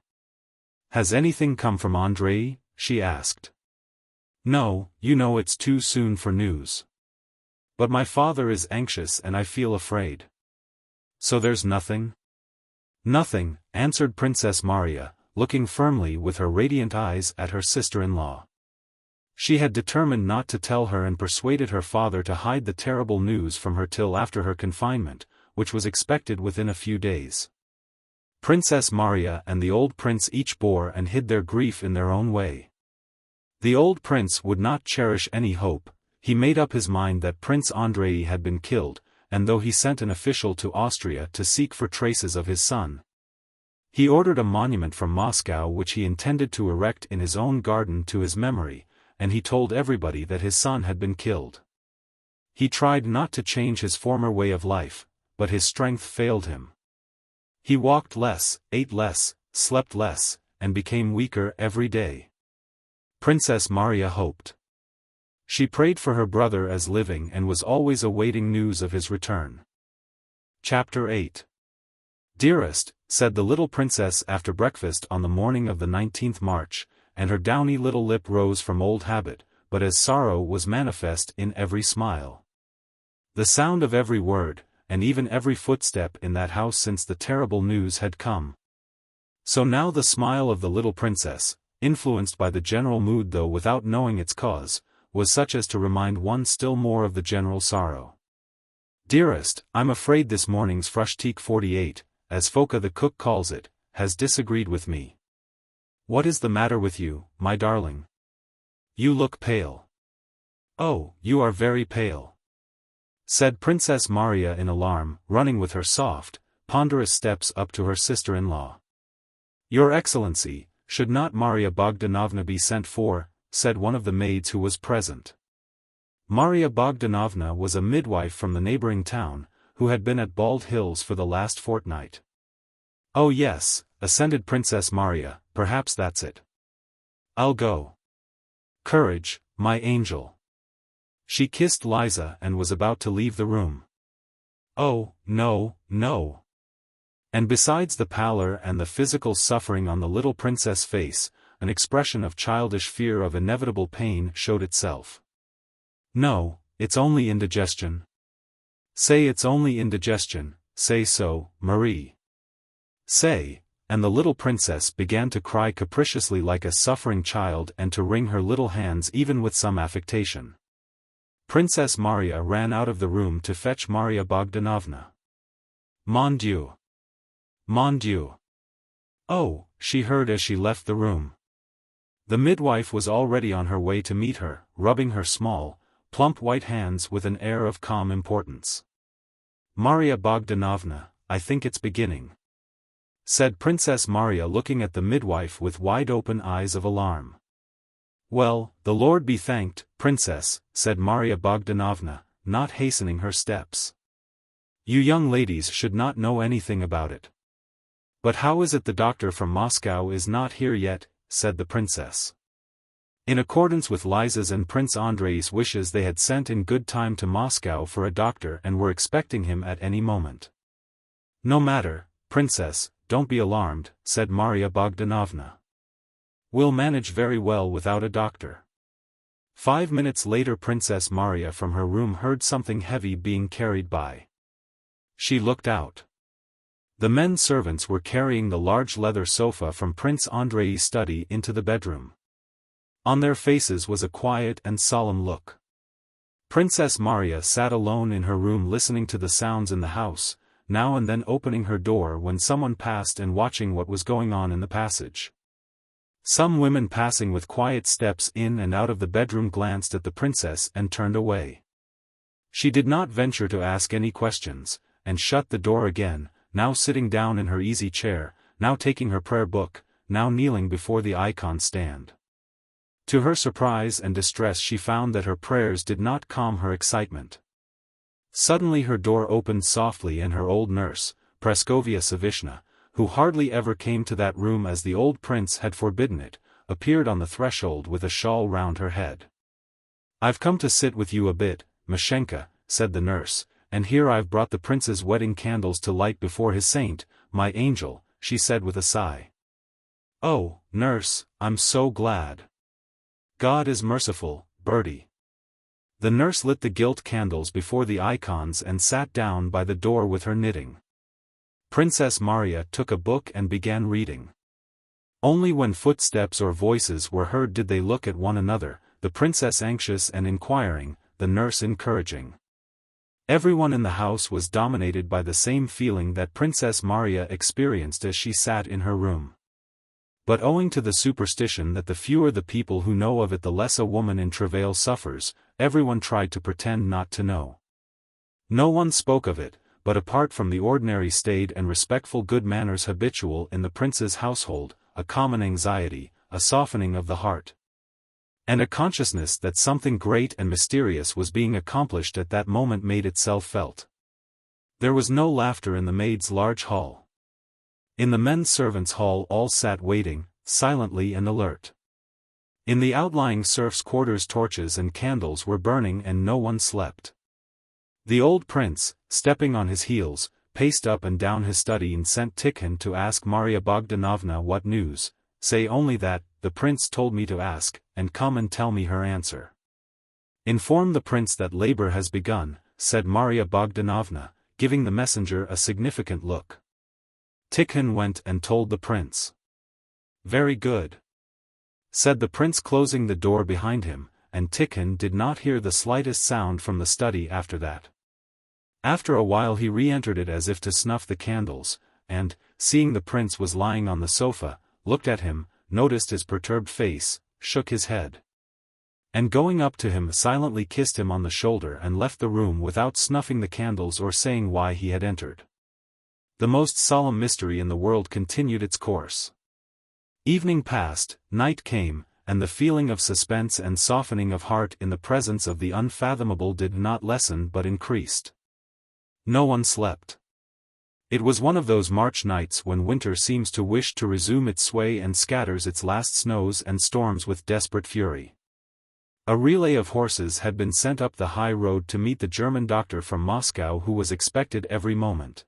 Speaker 1: Has anything come from Andrei? She asked. No, you know it's too soon for news. But my father is anxious and I feel afraid. So there's nothing? Nothing, answered Princess Maria, looking firmly with her radiant eyes at her sister-in-law. She had determined not to tell her and persuaded her father to hide the terrible news from her till after her confinement, which was expected within a few days. Princess Maria and the old prince each bore and hid their grief in their own way. The old prince would not cherish any hope. He made up his mind that Prince Andrei had been killed, and though he sent an official to Austria to seek for traces of his son, he ordered a monument from Moscow which he intended to erect in his own garden to his memory, and he told everybody that his son had been killed. He tried not to change his former way of life, but his strength failed him. He walked less, ate less, slept less, and became weaker every day. Princess Maria hoped. She prayed for her brother as living and was always awaiting news of his return. Chapter 8. Dearest, said the little princess after breakfast on the morning of the 19th March, and her downy little lip rose from old habit, but as sorrow was manifest in every smile. The sound of every word, and even every footstep in that house since the terrible news had come. So now the smile of the little princess, influenced by the general mood though without knowing its cause, was such as to remind one still more of the general sorrow. Dearest, I'm afraid this morning's Frühstück 48, as Foka the cook calls it, has disagreed with me. What is the matter with you, my darling? You look pale. Oh, you are very pale, said Princess Maria in alarm, running with her soft, ponderous steps up to her sister-in-law. Your Excellency, should not Maria Bogdanovna be sent for? Said one of the maids who was present. Maria Bogdanovna was a midwife from the neighboring town, who had been at Bald Hills for the last fortnight. Oh yes, assented Princess Maria, perhaps that's it. I'll go. Courage, my angel. She kissed Liza and was about to leave the room. Oh, no, no. And besides the pallor and the physical suffering on the little princess' face, an expression of childish fear of inevitable pain showed itself. No, it's only indigestion. Say it's only indigestion, say so, Marie. Say, and the little princess began to cry capriciously like a suffering child and to wring her little hands even with some affectation. Princess Maria ran out of the room to fetch Maria Bogdanovna. Mon Dieu! Mon Dieu! Oh, she heard as she left the room. The midwife was already on her way to meet her, rubbing her small, plump white hands with an air of calm importance. Maria Bogdanovna, I think it's beginning, said Princess Maria looking at the midwife with wide-open eyes of alarm. Well, the Lord be thanked, Princess, said Maria Bogdanovna, not hastening her steps. You young ladies should not know anything about it. But how is it the doctor from Moscow is not here yet, said the princess. In accordance with Liza's and Prince Andrei's wishes, they had sent in good time to Moscow for a doctor and were expecting him at any moment. No matter, Princess, don't be alarmed, said Maria Bogdanovna. We'll manage very well without a doctor. 5 minutes later Princess Maria from her room heard something heavy being carried by. She looked out. The men servants were carrying the large leather sofa from Prince Andrei's study into the bedroom. On their faces was a quiet and solemn look. Princess Maria sat alone in her room listening to the sounds in the house, now and then opening her door when someone passed and watching what was going on in the passage. Some women passing with quiet steps in and out of the bedroom glanced at the princess and turned away. She did not venture to ask any questions, and shut the door again, now sitting down in her easy chair, now taking her prayer book, now kneeling before the icon stand. To her surprise and distress she found that her prayers did not calm her excitement. Suddenly her door opened softly and her old nurse, Praskovia Savishna, who hardly ever came to that room as the old prince had forbidden it, appeared on the threshold with a shawl round her head. I've come to sit with you a bit, Mashenka, said the nurse, and here I've brought the prince's wedding candles to light before his saint, my angel, she said with a sigh. Oh, nurse, I'm so glad. God is merciful, Bertie. The nurse lit the gilt candles before the icons and sat down by the door with her knitting. Princess Maria took a book and began reading. Only when footsteps or voices were heard did they look at one another, the princess anxious and inquiring, the nurse encouraging. Everyone in the house was dominated by the same feeling that Princess Maria experienced as she sat in her room. But owing to the superstition that the fewer the people who know of it the less a woman in travail suffers, everyone tried to pretend not to know. No one spoke of it, but apart from the ordinary staid and respectful good manners habitual in the prince's household, a common anxiety, a softening of the heart, and a consciousness that something great and mysterious was being accomplished at that moment made itself felt. There was no laughter in the maids' large hall. In the men servants' hall all sat waiting, silently and alert. In the outlying serfs' quarters torches and candles were burning and no one slept. The old prince, stepping on his heels, paced up and down his study and sent Tikhon to ask Maria Bogdanovna what news. Say only that, the prince told me to ask, and come and tell me her answer. Inform the prince that labor has begun, said Maria Bogdanovna, giving the messenger a significant look. Tikhon went and told the prince. Very good, said the prince closing the door behind him, and Tikhon did not hear the slightest sound from the study after that. After a while he re-entered it as if to snuff the candles, and, seeing the prince was lying on the sofa, looked at him, noticed his perturbed face, shook his head, and going up to him silently kissed him on the shoulder and left the room without snuffing the candles or saying why he had entered. The most solemn mystery in the world continued its course. Evening passed, night came, and the feeling of suspense and softening of heart in the presence of the unfathomable did not lessen but increased. No one slept. It was one of those March nights when winter seems to wish to resume its sway and scatters its last snows and storms with desperate fury. A relay of horses had been sent up the high road to meet the German doctor from Moscow who was expected every moment.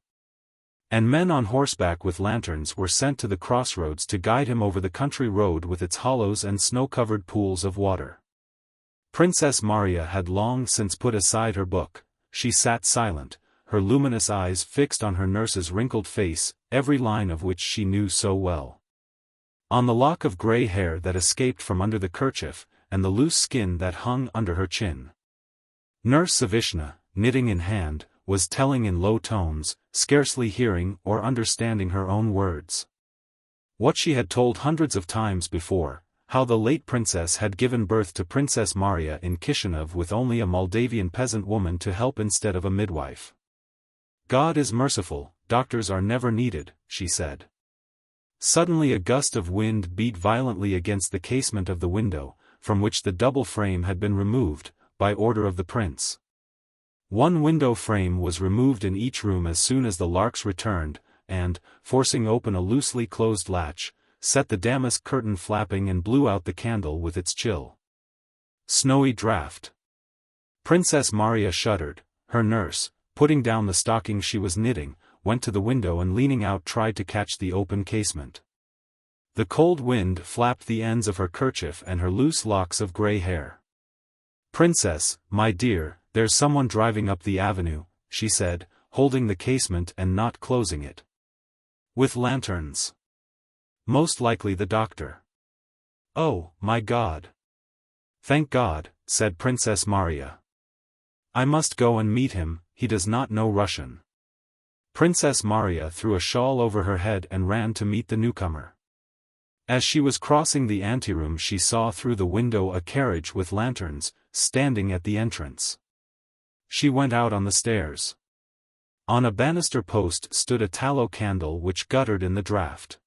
Speaker 1: And men on horseback with lanterns were sent to the crossroads to guide him over the country road with its hollows and snow-covered pools of water. Princess Maria had long since put aside her book. She sat silent, her luminous eyes fixed on her nurse's wrinkled face, every line of which she knew so well. On the lock of grey hair that escaped from under the kerchief, and the loose skin that hung under her chin. Nurse Savishna, knitting in hand, was telling in low tones, scarcely hearing or understanding her own words. What she had told hundreds of times before, how the late princess had given birth to Princess Maria in Kishinev with only a Moldavian peasant woman to help instead of a midwife. God is merciful, doctors are never needed, she said. Suddenly a gust of wind beat violently against the casement of the window, from which the double frame had been removed, by order of the prince. One window frame was removed in each room as soon as the larks returned, and, forcing open a loosely closed latch, set the damask curtain flapping and blew out the candle with its chill, snowy draught. Princess Maria shuddered. Her nurse, putting down the stocking she was knitting, went to the window and leaning out tried to catch the open casement. The cold wind flapped the ends of her kerchief and her loose locks of grey hair. "Princess, my dear, there's someone driving up the avenue," she said, holding the casement and not closing it. "With lanterns. Most likely the doctor." "Oh, my God." "Thank God," said Princess Maria. "I must go and meet him, he does not know Russian." Princess Maria threw a shawl over her head and ran to meet the newcomer. As she was crossing the anteroom she saw through the window a carriage with lanterns, standing at the entrance. She went out on the stairs. On a banister post stood a tallow candle which guttered in the draught.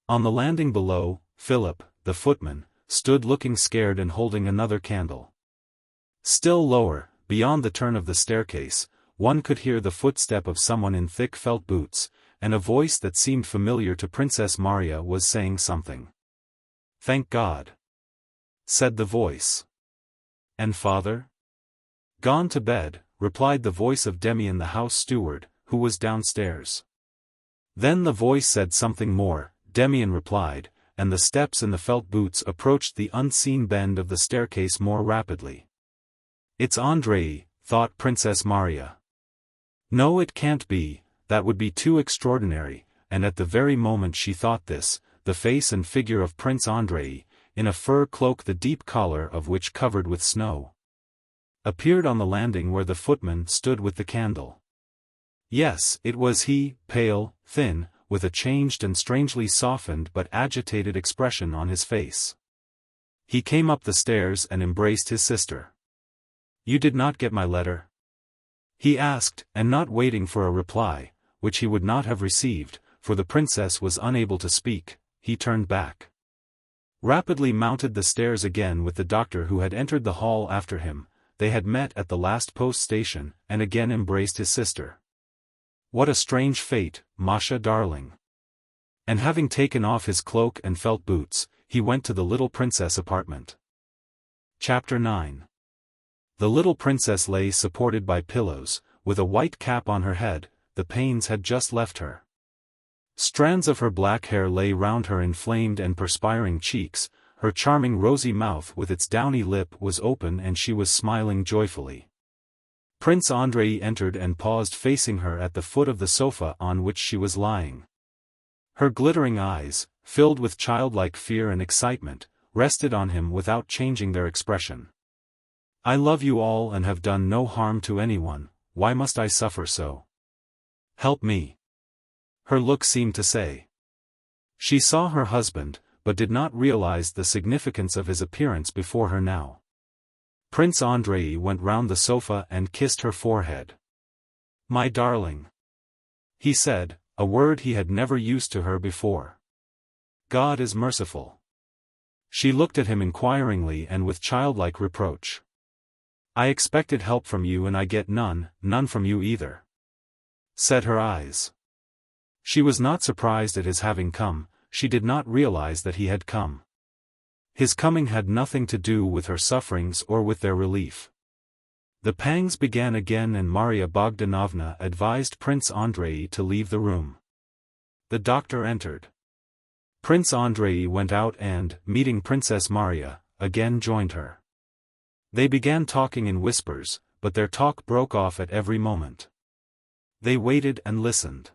Speaker 1: On the landing below, Philip, the footman, stood looking scared and holding another candle. Still lower, beyond the turn of the staircase, one could hear the footstep of someone in thick felt boots, and a voice that seemed familiar to Princess Maria was saying something. "Thank God," said the voice. "And father?" "Gone to bed," replied the voice of Demian the house steward, who was downstairs. Then the voice said something more, Demian replied, and the steps in the felt boots approached the unseen bend of the staircase more rapidly. "It's Andrei," thought Princess Maria. "No, it can't be, that would be too extraordinary," and at the very moment she thought this, the face and figure of Prince Andrei, in a fur cloak the deep collar of which covered with snow, appeared on the landing where the footman stood with the candle. Yes, it was he, pale, thin, with a changed and strangely softened but agitated expression on his face. He came up the stairs and embraced his sister. "You did not get my letter?" he asked, and not waiting for a reply, which he would not have received, for the princess was unable to speak, he turned back. Rapidly mounted the stairs again with the doctor who had entered the hall after him. They had met at the last post station, and again embraced his sister. "What a strange fate, Masha darling." And having taken off his cloak and felt boots, he went to the little princess' apartment. Chapter 9. The little princess lay supported by pillows, with a white cap on her head. The pains had just left her. Strands of her black hair lay round her inflamed and perspiring cheeks, her charming rosy mouth with its downy lip was open and she was smiling joyfully. Prince Andrei entered and paused facing her at the foot of the sofa on which she was lying. Her glittering eyes, filled with childlike fear and excitement, rested on him without changing their expression. "I love you all and have done no harm to anyone, why must I suffer so? Help me," her look seemed to say. She saw her husband, but did not realize the significance of his appearance before her now. Prince Andrei went round the sofa and kissed her forehead. "My darling," he said, a word he had never used to her before. "God is merciful." She looked at him inquiringly and with childlike reproach. "I expected help from you and I get none from you either," said her eyes. She was not surprised at his having come, she did not realize that he had come. His coming had nothing to do with her sufferings or with their relief. The pangs began again, and Maria Bogdanovna advised Prince Andrei to leave the room. The doctor entered. Prince Andrei went out and, meeting Princess Maria, again joined her. They began talking in whispers, but their talk broke off at every moment. They waited and listened.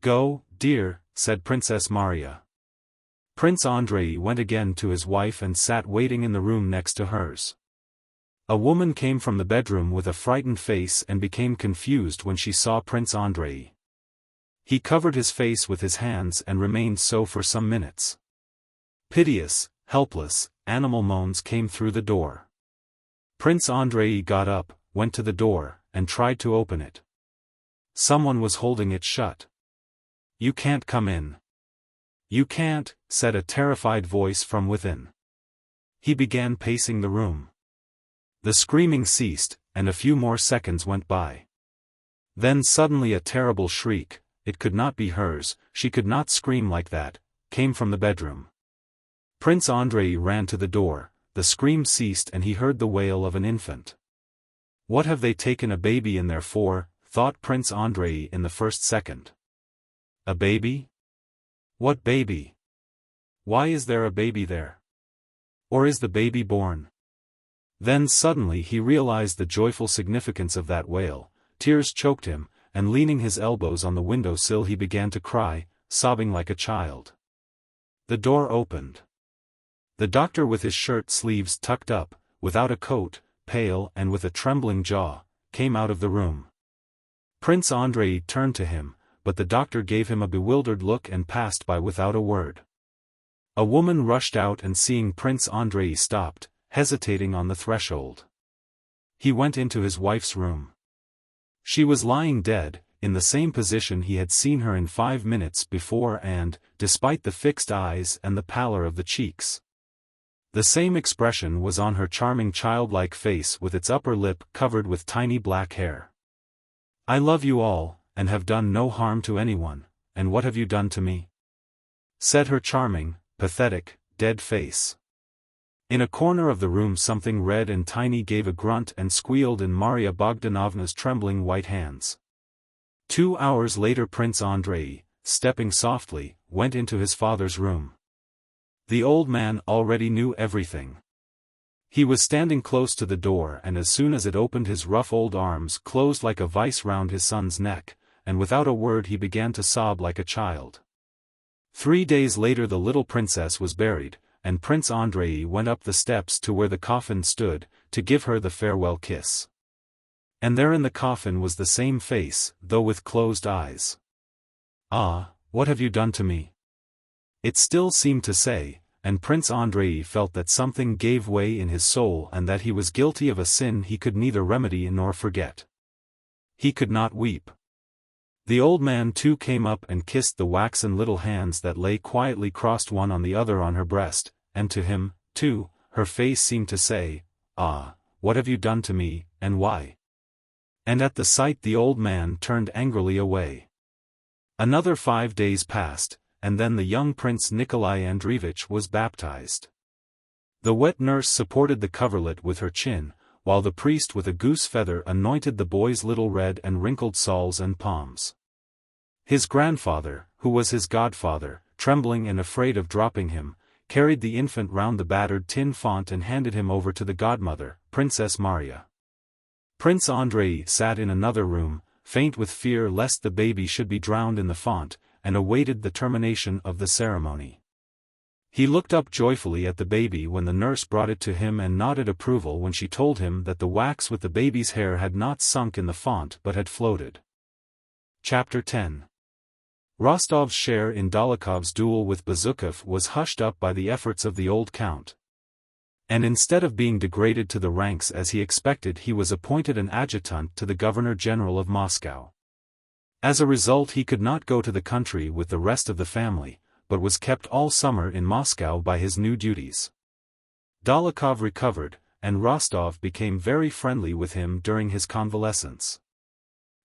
Speaker 1: "Go, dear," said Princess Maria. Prince Andrei went again to his wife and sat waiting in the room next to hers. A woman came from the bedroom with a frightened face and became confused when she saw Prince Andrei. He covered his face with his hands and remained so for some minutes. Piteous, helpless, animal moans came through the door. Prince Andrei got up, went to the door, and tried to open it. Someone was holding it shut. "You can't come in." "You can't," said a terrified voice from within. He began pacing the room. The screaming ceased, and a few more seconds went by. Then suddenly a terrible shriek, it could not be hers, she could not scream like that, came from the bedroom. Prince Andrei ran to the door, the scream ceased and he heard the wail of an infant. "What have they taken a baby in there for?" thought Prince Andrei in the first second. "A baby? What baby? Why is there a baby there? Or is the baby born?" Then suddenly he realized the joyful significance of that wail, tears choked him, and leaning his elbows on the window sill he began to cry, sobbing like a child. The door opened. The doctor with his shirt sleeves tucked up, without a coat, pale and with a trembling jaw, came out of the room. Prince Andrei turned to him, but the doctor gave him a bewildered look and passed by without a word. A woman rushed out and seeing Prince Andrei stopped, hesitating on the threshold. He went into his wife's room. She was lying dead, in the same position he had seen her in 5 minutes before and, despite the fixed eyes and the pallor of the cheeks, the same expression was on her charming childlike face with its upper lip covered with tiny black hair. "I love you all, and have done no harm to anyone, and what have you done to me?" said her charming, pathetic, dead face. In a corner of the room something red and tiny gave a grunt and squealed in Maria Bogdanovna's trembling white hands. 2 hours later Prince Andrei, stepping softly, went into his father's room. The old man already knew everything. He was standing close to the door and as soon as it opened his rough old arms closed like a vice round his son's neck, and without a word he began to sob like a child. 3 days later the little princess was buried, and Prince Andrei went up the steps to where the coffin stood, to give her the farewell kiss. And there in the coffin was the same face, though with closed eyes. "Ah, what have you done to me?" it still seemed to say, and Prince Andrei felt that something gave way in his soul and that he was guilty of a sin he could neither remedy nor forget. He could not weep. The old man too came up and kissed the waxen little hands that lay quietly crossed one on the other on her breast, and to him, too, her face seemed to say, "Ah, what have you done to me, and why?" And at the sight the old man turned angrily away. Another 5 days passed, and then the young Prince Nikolai Andreevich was baptized. The wet nurse supported the coverlet with her chin, while the priest with a goose feather anointed the boy's little red and wrinkled soles and palms. His grandfather, who was his godfather, trembling and afraid of dropping him, carried the infant round the battered tin font and handed him over to the godmother, Princess Maria. Prince Andrei sat in another room, faint with fear lest the baby should be drowned in the font, and awaited the termination of the ceremony. He looked up joyfully at the baby when the nurse brought it to him and nodded approval when she told him that the wax with the baby's hair had not sunk in the font but had floated. Chapter 10. Rostov's share in Dólokhov's duel with Bezukhov was hushed up by the efforts of the old count. And instead of being degraded to the ranks as he expected he was appointed an adjutant to the Governor-General of Moscow. As a result he could not go to the country with the rest of the family, but was kept all summer in Moscow by his new duties. Dólokhov recovered, and Rostov became very friendly with him during his convalescence.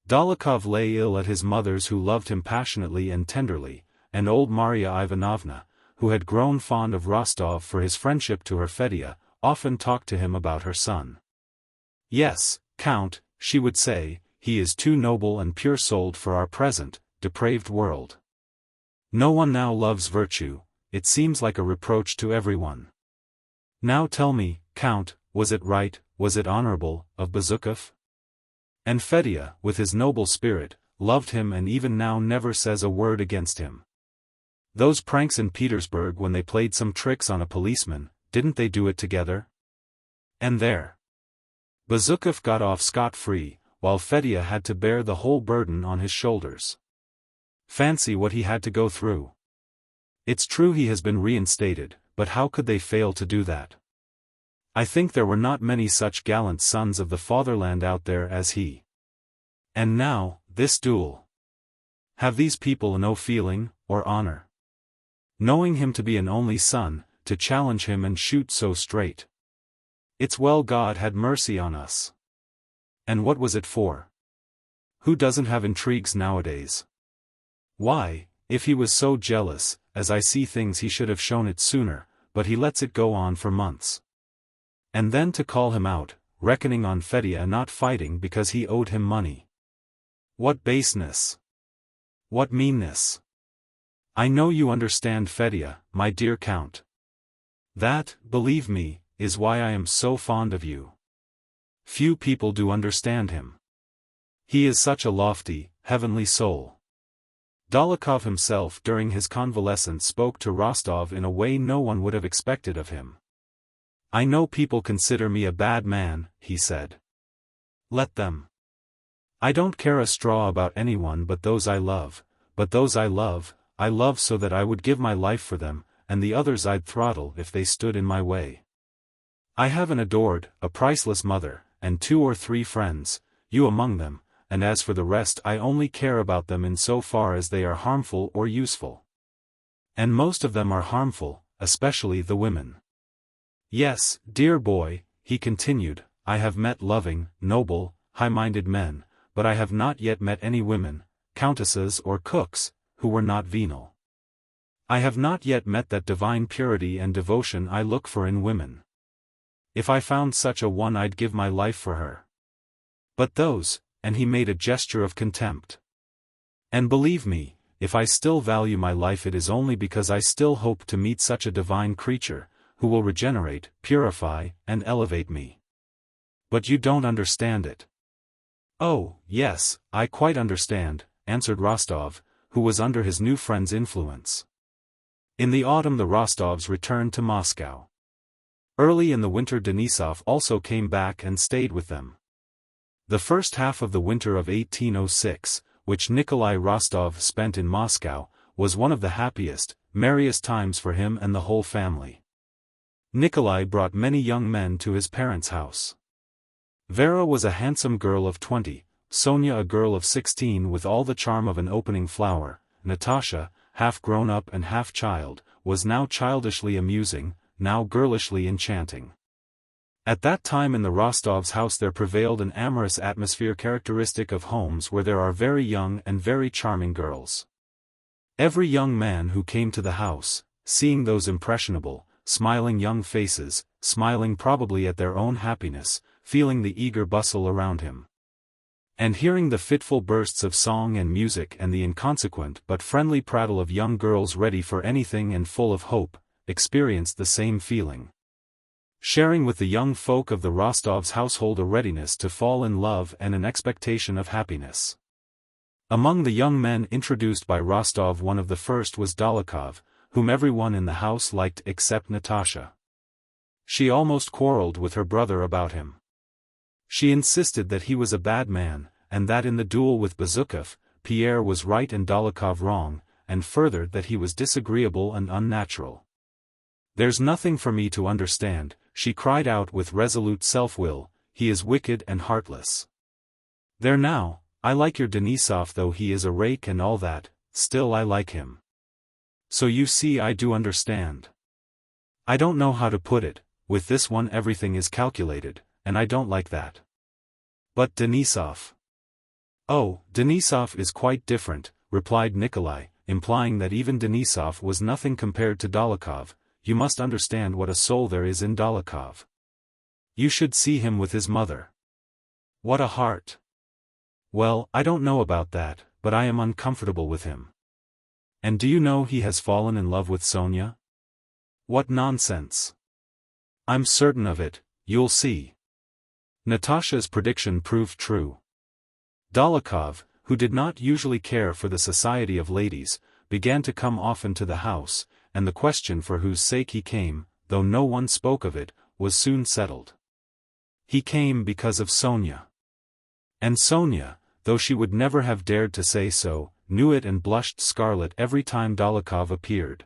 Speaker 1: Dólokhov lay ill at his mother's who loved him passionately and tenderly, and old Maria Ivanovna, who had grown fond of Rostov for his friendship to her Fedya, often talked to him about her son. "Yes, Count," she would say, "he is too noble and pure-souled for our present, depraved world. No one now loves virtue, it seems like a reproach to everyone. Now tell me, Count, was it right, was it honorable, of Bezukhov?" And Fedya, with his noble spirit, loved him and even now never says a word against him. Those pranks in Petersburg when they played some tricks on a policeman, didn't they do it together? And there. Bezukhov got off scot-free, while Fedya had to bear the whole burden on his shoulders. Fancy what he had to go through. It's true he has been reinstated, but how could they fail to do that? I think there were not many such gallant sons of the fatherland out there as he. And now, this duel. Have these people no feeling, or honor? Knowing him to be an only son, to challenge him and shoot so straight. It's well God had mercy on us. And what was it for? Who doesn't have intrigues nowadays? Why, if he was so jealous, as I see things he should have shown it sooner, but he lets it go on for months. And then to call him out, reckoning on Fedya not fighting because he owed him money. What baseness! What meanness! I know you understand Fedya, my dear Count. That, believe me, is why I am so fond of you. Few people do understand him. He is such a lofty, heavenly soul. Dólokhov himself during his convalescence spoke to Rostov in a way no one would have expected of him. "I know people consider me a bad man," he said. "Let them. I don't care a straw about anyone but those I love, I love so that I would give my life for them, and the others I'd throttle if they stood in my way. I have an adored, a priceless mother, and 2 or 3 friends, you among them, and as for the rest I only care about them in so far as they are harmful or useful. And most of them are harmful, especially the women. Yes, dear boy," he continued, "I have met loving, noble, high-minded men, but I have not yet met any women, countesses or cooks, who were not venal. I have not yet met that divine purity and devotion I look for in women. If I found such a one I'd give my life for her. But those," and he made a gesture of contempt. "And believe me, if I still value my life it is only because I still hope to meet such a divine creature, who will regenerate, purify, and elevate me. But you don't understand it." "Oh, yes, I quite understand," answered Rostov, who was under his new friend's influence. In the autumn the Rostovs returned to Moscow. Early in the winter Denisov also came back and stayed with them. The first half of the winter of 1806, which Nikolai Rostov spent in Moscow, was one of the happiest, merriest times for him and the whole family. Nikolai brought many young men to his parents' house. Vera was a handsome girl of 20, Sonia a girl of 16 with all the charm of an opening flower, Natasha, half grown up and half child, was now childishly amusing, now girlishly enchanting. At that time in the Rostovs' house there prevailed an amorous atmosphere characteristic of homes where there are very young and very charming girls. Every young man who came to the house, seeing those impressionable, smiling young faces, smiling probably at their own happiness, feeling the eager bustle around him, and hearing the fitful bursts of song and music and the inconsequent but friendly prattle of young girls ready for anything and full of hope, experienced the same feeling. Sharing with the young folk of the Rostovs' household a readiness to fall in love and an expectation of happiness. Among the young men introduced by Rostov one of the first was Dólokhov, whom everyone in the house liked except Natasha. She almost quarreled with her brother about him. She insisted that he was a bad man, and that in the duel with Bezukhov, Pierre was right and Dólokhov wrong, and further that he was disagreeable and unnatural. "There's nothing for me to understand," she cried out with resolute self-will, "he is wicked and heartless. There now, I like your Denisov though he is a rake and all that, still I like him. So you see I do understand. I don't know how to put it, with this one everything is calculated, and I don't like that. But Denisov—" "Oh, Denisov is quite different," replied Nikolai, implying that even Denisov was nothing compared to Dolokhov. You must understand what a soul there is in Dolokhov. You should see him with his mother. What a heart! Well, I don't know about that, but I am uncomfortable with him. And do you know he has fallen in love with Sonia? What nonsense! I'm certain of it, you'll see. Natasha's prediction proved true. Dolokhov, who did not usually care for the society of ladies, began to come often to the house, and the question for whose sake he came, though no one spoke of it, was soon settled. He came because of Sonia. And Sonia, though she would never have dared to say so, knew it and blushed scarlet every time Dolokhov appeared.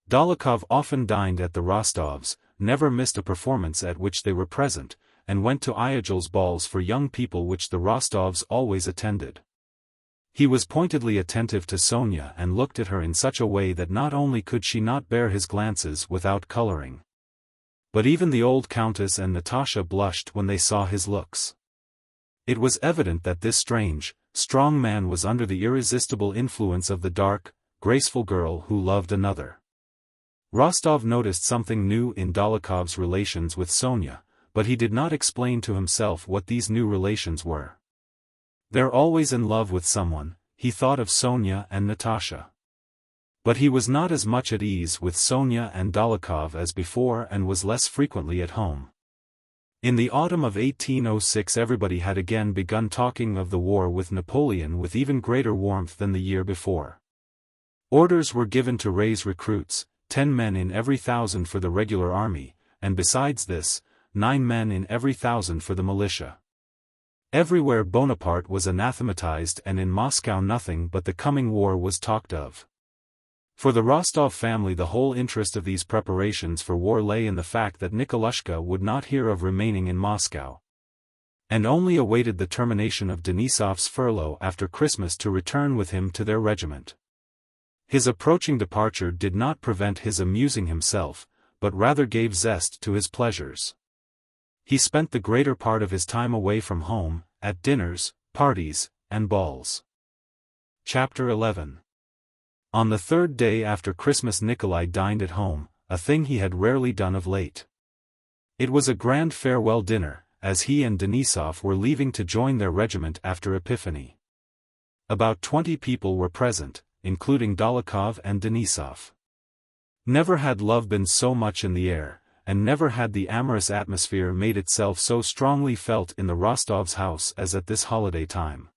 Speaker 1: Dolokhov often dined at the Rostovs, never missed a performance at which they were present, and went to Iagil's balls for young people which the Rostovs always attended. He was pointedly attentive to Sonia and looked at her in such a way that not only could she not bear his glances without coloring, but even the old countess and Natasha blushed when they saw his looks. It was evident that this strange, strong man was under the irresistible influence of the dark, graceful girl who loved another. Rostov noticed something new in Dolokhov's relations with Sonia, but he did not explain to himself what these new relations were. They're always in love with someone, he thought of Sonia and Natasha. But he was not as much at ease with Sonia and Dolokhov as before and was less frequently at home. In the autumn of 1806 everybody had again begun talking of the war with Napoleon with even greater warmth than the year before. Orders were given to raise recruits, 10 men in every 1,000 for the regular army, and besides this, 9 men in every 1,000 for the militia. Everywhere Bonaparte was anathematized and in Moscow nothing but the coming war was talked of. For the Rostov family the whole interest of these preparations for war lay in the fact that Nikolushka would not hear of remaining in Moscow, and only awaited the termination of Denisov's furlough after Christmas to return with him to their regiment. His approaching departure did not prevent his amusing himself, but rather gave zest to his pleasures. He spent the greater part of his time away from home, at dinners, parties, and balls. Chapter 11. On the third day after Christmas Nikolai dined at home, a thing he had rarely done of late. It was a grand farewell dinner, as he and Denisov were leaving to join their regiment after Epiphany. About 20 people were present, including Dolokhov and Denisov. Never had love been so much in the air, and never had the amorous atmosphere made itself so strongly felt in the Rostovs' house as at this holiday time.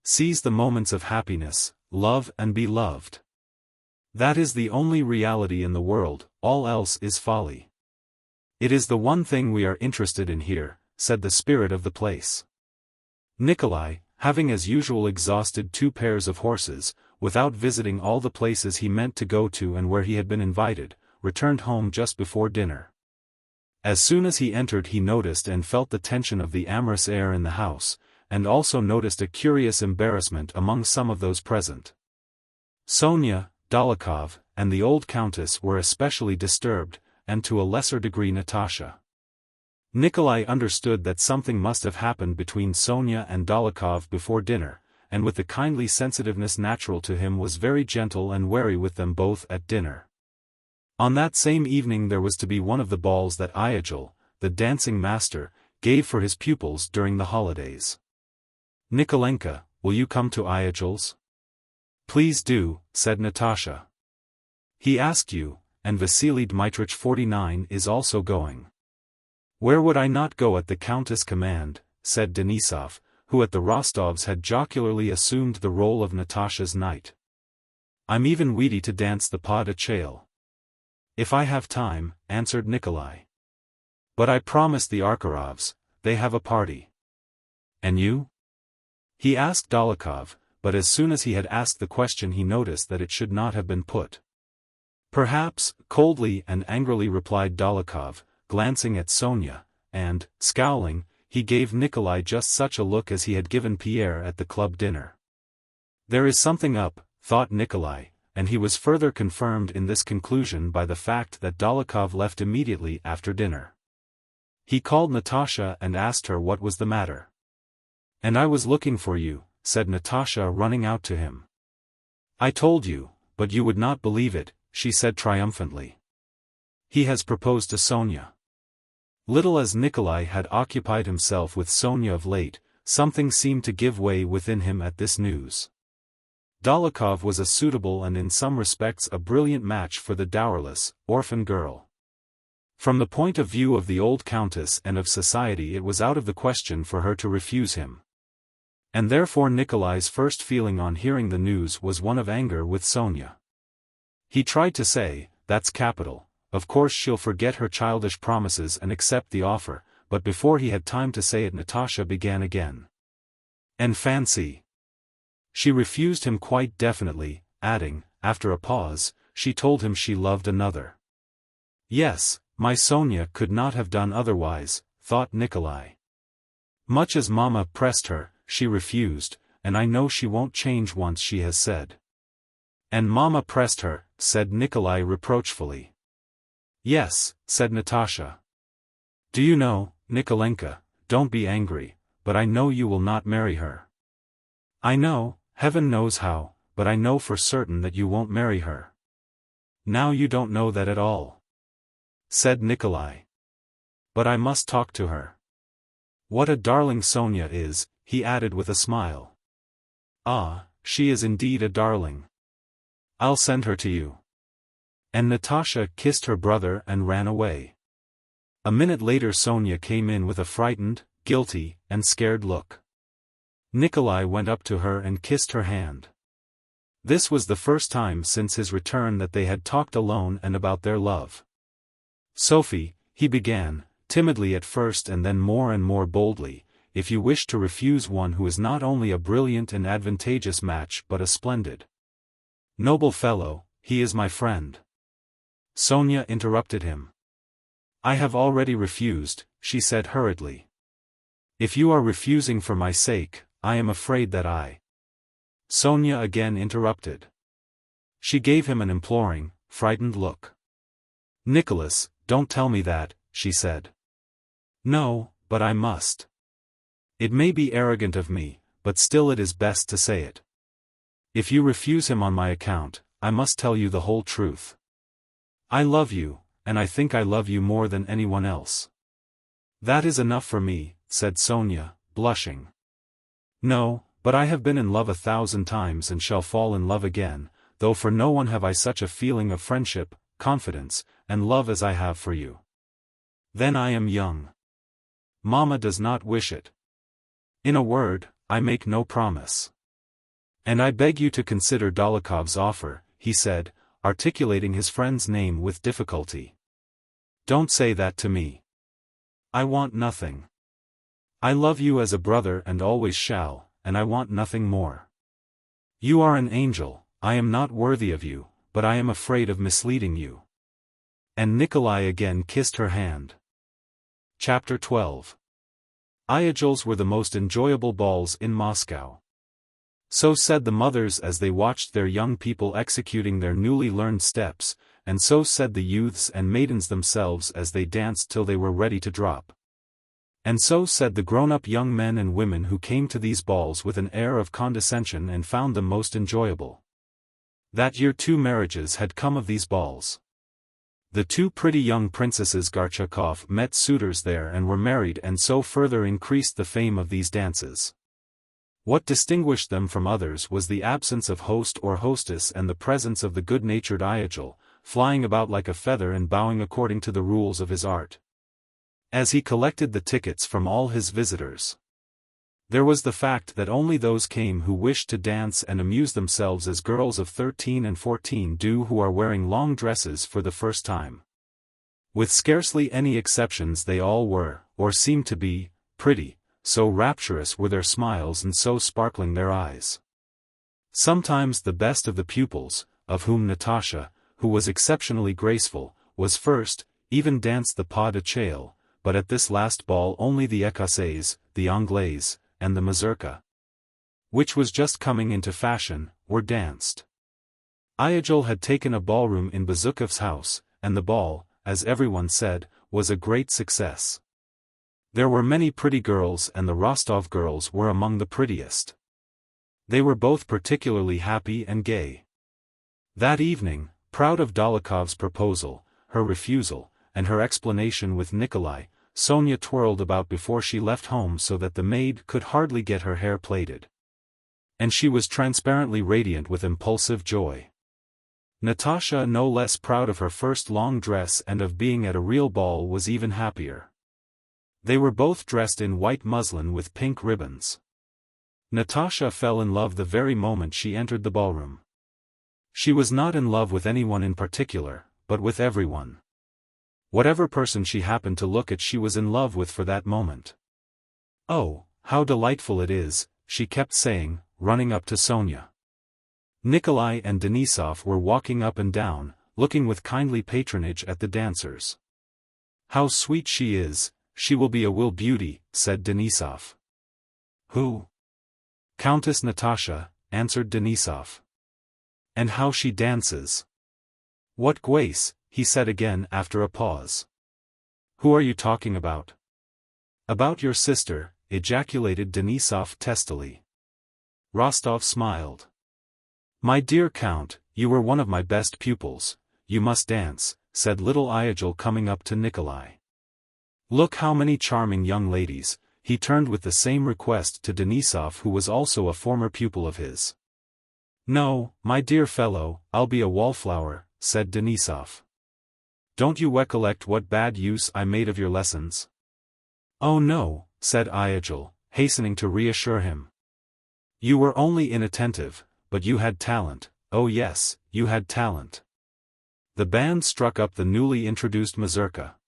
Speaker 1: Seize the moments of happiness, love and be loved. That is the only reality in the world, all else is folly. It is the one thing we are interested in here, said the spirit of the place. Nikolai, having as usual exhausted 2 pairs of horses, without visiting all the places he meant to go to and where he had been invited, returned home just before dinner. As soon as he entered he noticed and felt the tension of the amorous air in the house, and also noticed a curious embarrassment among some of those present. Sonia, Dolokhov, and the old countess were especially disturbed, and to a lesser degree Natasha. Nikolai understood that something must have happened between Sonia and Dolokhov before dinner, and with the kindly sensitiveness natural to him was very gentle and wary with them both at dinner. On that same evening there was to be one of the balls that Iagil, the dancing master, gave for his pupils during the holidays. Nikolenka, will you come to Iagil's? Please do, said Natasha. He asked you, and Vasily Dmitrich 49 is also going. Where would I not go at the Countess' command, said Denisov, who at the Rostovs had jocularly assumed the role of Natasha's knight. I'm even weedy to dance the pas de châle. If I have time, answered Nikolai. But I promised the Arkarovs, they have a party. And you? He asked Dolokhov, but as soon as he had asked the question he noticed that it should not have been put. Perhaps, coldly and angrily replied Dolokhov, glancing at Sonia, and, scowling, he gave Nikolai just such a look as he had given Pierre at the club dinner. There is something up, thought Nikolai, and he was further confirmed in this conclusion by the fact that Dolokhov left immediately after dinner. He called Natasha and asked her what was the matter. And I was looking for you, said Natasha running out to him. I told you, but you would not believe it, she said triumphantly. He has proposed to Sonia. Little as Nikolai had occupied himself with Sonia of late, something seemed to give way within him at this news. Dólokhov was a suitable and in some respects a brilliant match for the dowerless, orphan girl. From the point of view of the old countess and of society, it was out of the question for her to refuse him. And therefore Nikolai's first feeling on hearing the news was one of anger with Sonia. He tried to say, "That's capital, of course she'll forget her childish promises and accept the offer," but before he had time to say it Natasha began again. "And fancy. She refused him quite definitely," adding, after a pause, "she told him she loved another." "Yes, my Sonia could not have done otherwise," thought Nikolai. "Much as Mama pressed her, she refused, and I know she won't change once she has said." "And Mama pressed her," said Nikolai reproachfully. "Yes," said Natasha. "Do you know, Nikolenka, don't be angry, but I know you will not marry her. I know, heaven knows how, but I know for certain that you won't marry her." "Now you don't know that at all," said Nikolai. "But I must talk to her. What a darling Sonia is," he added with a smile. "Ah, she is indeed a darling. I'll send her to you." And Natasha kissed her brother and ran away. A minute later Sonia came in with a frightened, guilty, and scared look. Nikolai went up to her and kissed her hand. This was the first time since his return that they had talked alone and about their love. "Sophie," he began, timidly at first and then more and more boldly, "if you wish to refuse one who is not only a brilliant and advantageous match but a splendid, noble fellow, he is my friend." Sonia interrupted him. "I have already refused," she said hurriedly. "If you are refusing for my sake, I am afraid that I—" Sonia again interrupted. She gave him an imploring, frightened look. "Nicholas, don't tell me that," she said. "No, but I must. It may be arrogant of me, but still it is best to say it. If you refuse him on my account, I must tell you the whole truth. I love you, and I think I love you more than anyone else." "That is enough for me," said Sonia, blushing. "No, but I have been in love 1,000 times and shall fall in love again, though for no one have I such a feeling of friendship, confidence, and love as I have for you. Then I am young. Mama does not wish it. In a word, I make no promise. And I beg you to consider Dolokhov's offer," he said, articulating his friend's name with difficulty. "Don't say that to me. I want nothing. I love you as a brother and always shall, and I want nothing more. You are an angel, I am not worthy of you, but I am afraid of misleading you." And Nikolai again kissed her hand. Chapter 12. Iyagels were the most enjoyable balls in Moscow. So said the mothers as they watched their young people executing their newly learned steps, and so said the youths and maidens themselves as they danced till they were ready to drop. And so said the grown-up young men and women who came to these balls with an air of condescension and found them most enjoyable. That year 2 marriages had come of these balls. The 2 pretty young princesses Gorchakov met suitors there and were married, and so further increased the fame of these dances. What distinguished them from others was the absence of host or hostess and the presence of the good-natured Iyagel, flying about like a feather and bowing according to the rules of his art. As he collected the tickets from all his visitors, there was the fact that only those came who wished to dance and amuse themselves as girls of 13 and 14 do who are wearing long dresses for the first time. With scarcely any exceptions they all were, or seemed to be, pretty, so rapturous were their smiles and so sparkling their eyes. Sometimes the best of the pupils, of whom Natasha, who was exceptionally graceful, was first, even danced the pas de châle, but at this last ball only the écossaise, the anglaise, and the mazurka, which was just coming into fashion, were danced. Iyagel had taken a ballroom in Bezukhov's house, and the ball, as everyone said, was a great success. There were many pretty girls and the Rostov girls were among the prettiest. They were both particularly happy and gay. That evening, proud of Dólokhov's proposal, her refusal, and her explanation with Nikolai, Sonia twirled about before she left home so that the maid could hardly get her hair plaited. And she was transparently radiant with impulsive joy. Natasha, no less proud of her first long dress and of being at a real ball, was even happier. They were both dressed in white muslin with pink ribbons. Natasha fell in love the very moment she entered the ballroom. She was not in love with anyone in particular, but with everyone. Whatever person she happened to look at, she was in love with for that moment. "Oh, how delightful it is," she kept saying, running up to Sonia. Nikolai and Denisov were walking up and down, looking with kindly patronage at the dancers. "How sweet she is, she will be a real beauty," said Denisov. "Who?" "Countess Natasha," answered Denisov. "And how she dances! What grace," he said again after a pause. "Who are you talking about?" "About your sister," ejaculated Denisov testily. Rostov smiled. "My dear Count, you were one of my best pupils, you must dance," said little Iagel coming up to Nikolai. "Look how many charming young ladies," he turned with the same request to Denisov, who was also a former pupil of his. "No, my dear fellow, I'll be a wallflower," said Denisov. "Don't you recollect what bad use I made of your lessons?" "Oh no," said Iagel, hastening to reassure him. "You were only inattentive, but you had talent, oh yes, you had talent." The band struck up the newly introduced mazurka.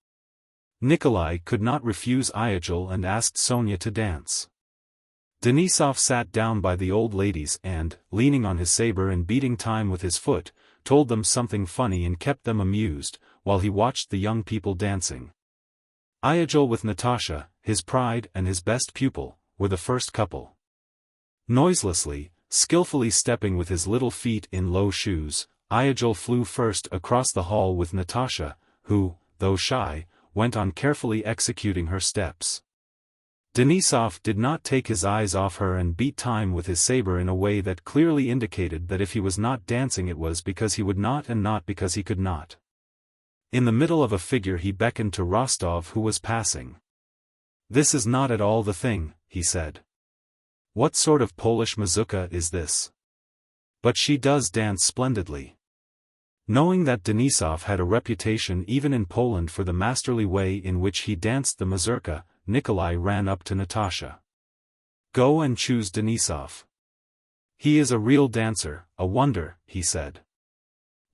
Speaker 1: Nikolai could not refuse Iagel and asked Sonia to dance. Denisov sat down by the old ladies and, leaning on his saber and beating time with his foot, told them something funny and kept them amused, while he watched the young people dancing. Iagel with Natasha, his pride and his best pupil, were the first couple. Noiselessly, skillfully stepping with his little feet in low shoes, Iagel flew first across the hall with Natasha, who, though shy, went on carefully executing her steps. Denisov did not take his eyes off her and beat time with his saber in a way that clearly indicated that if he was not dancing it was because he would not and not because he could not. In the middle of a figure he beckoned to Rostov, who was passing. "This is not at all the thing," he said. "What sort of Polish mazurka is this? But she does dance splendidly." Knowing that Denisov had a reputation even in Poland for the masterly way in which he danced the mazurka, Nikolai ran up to Natasha. "Go and choose Denisov. He is a real dancer, a wonder," he said.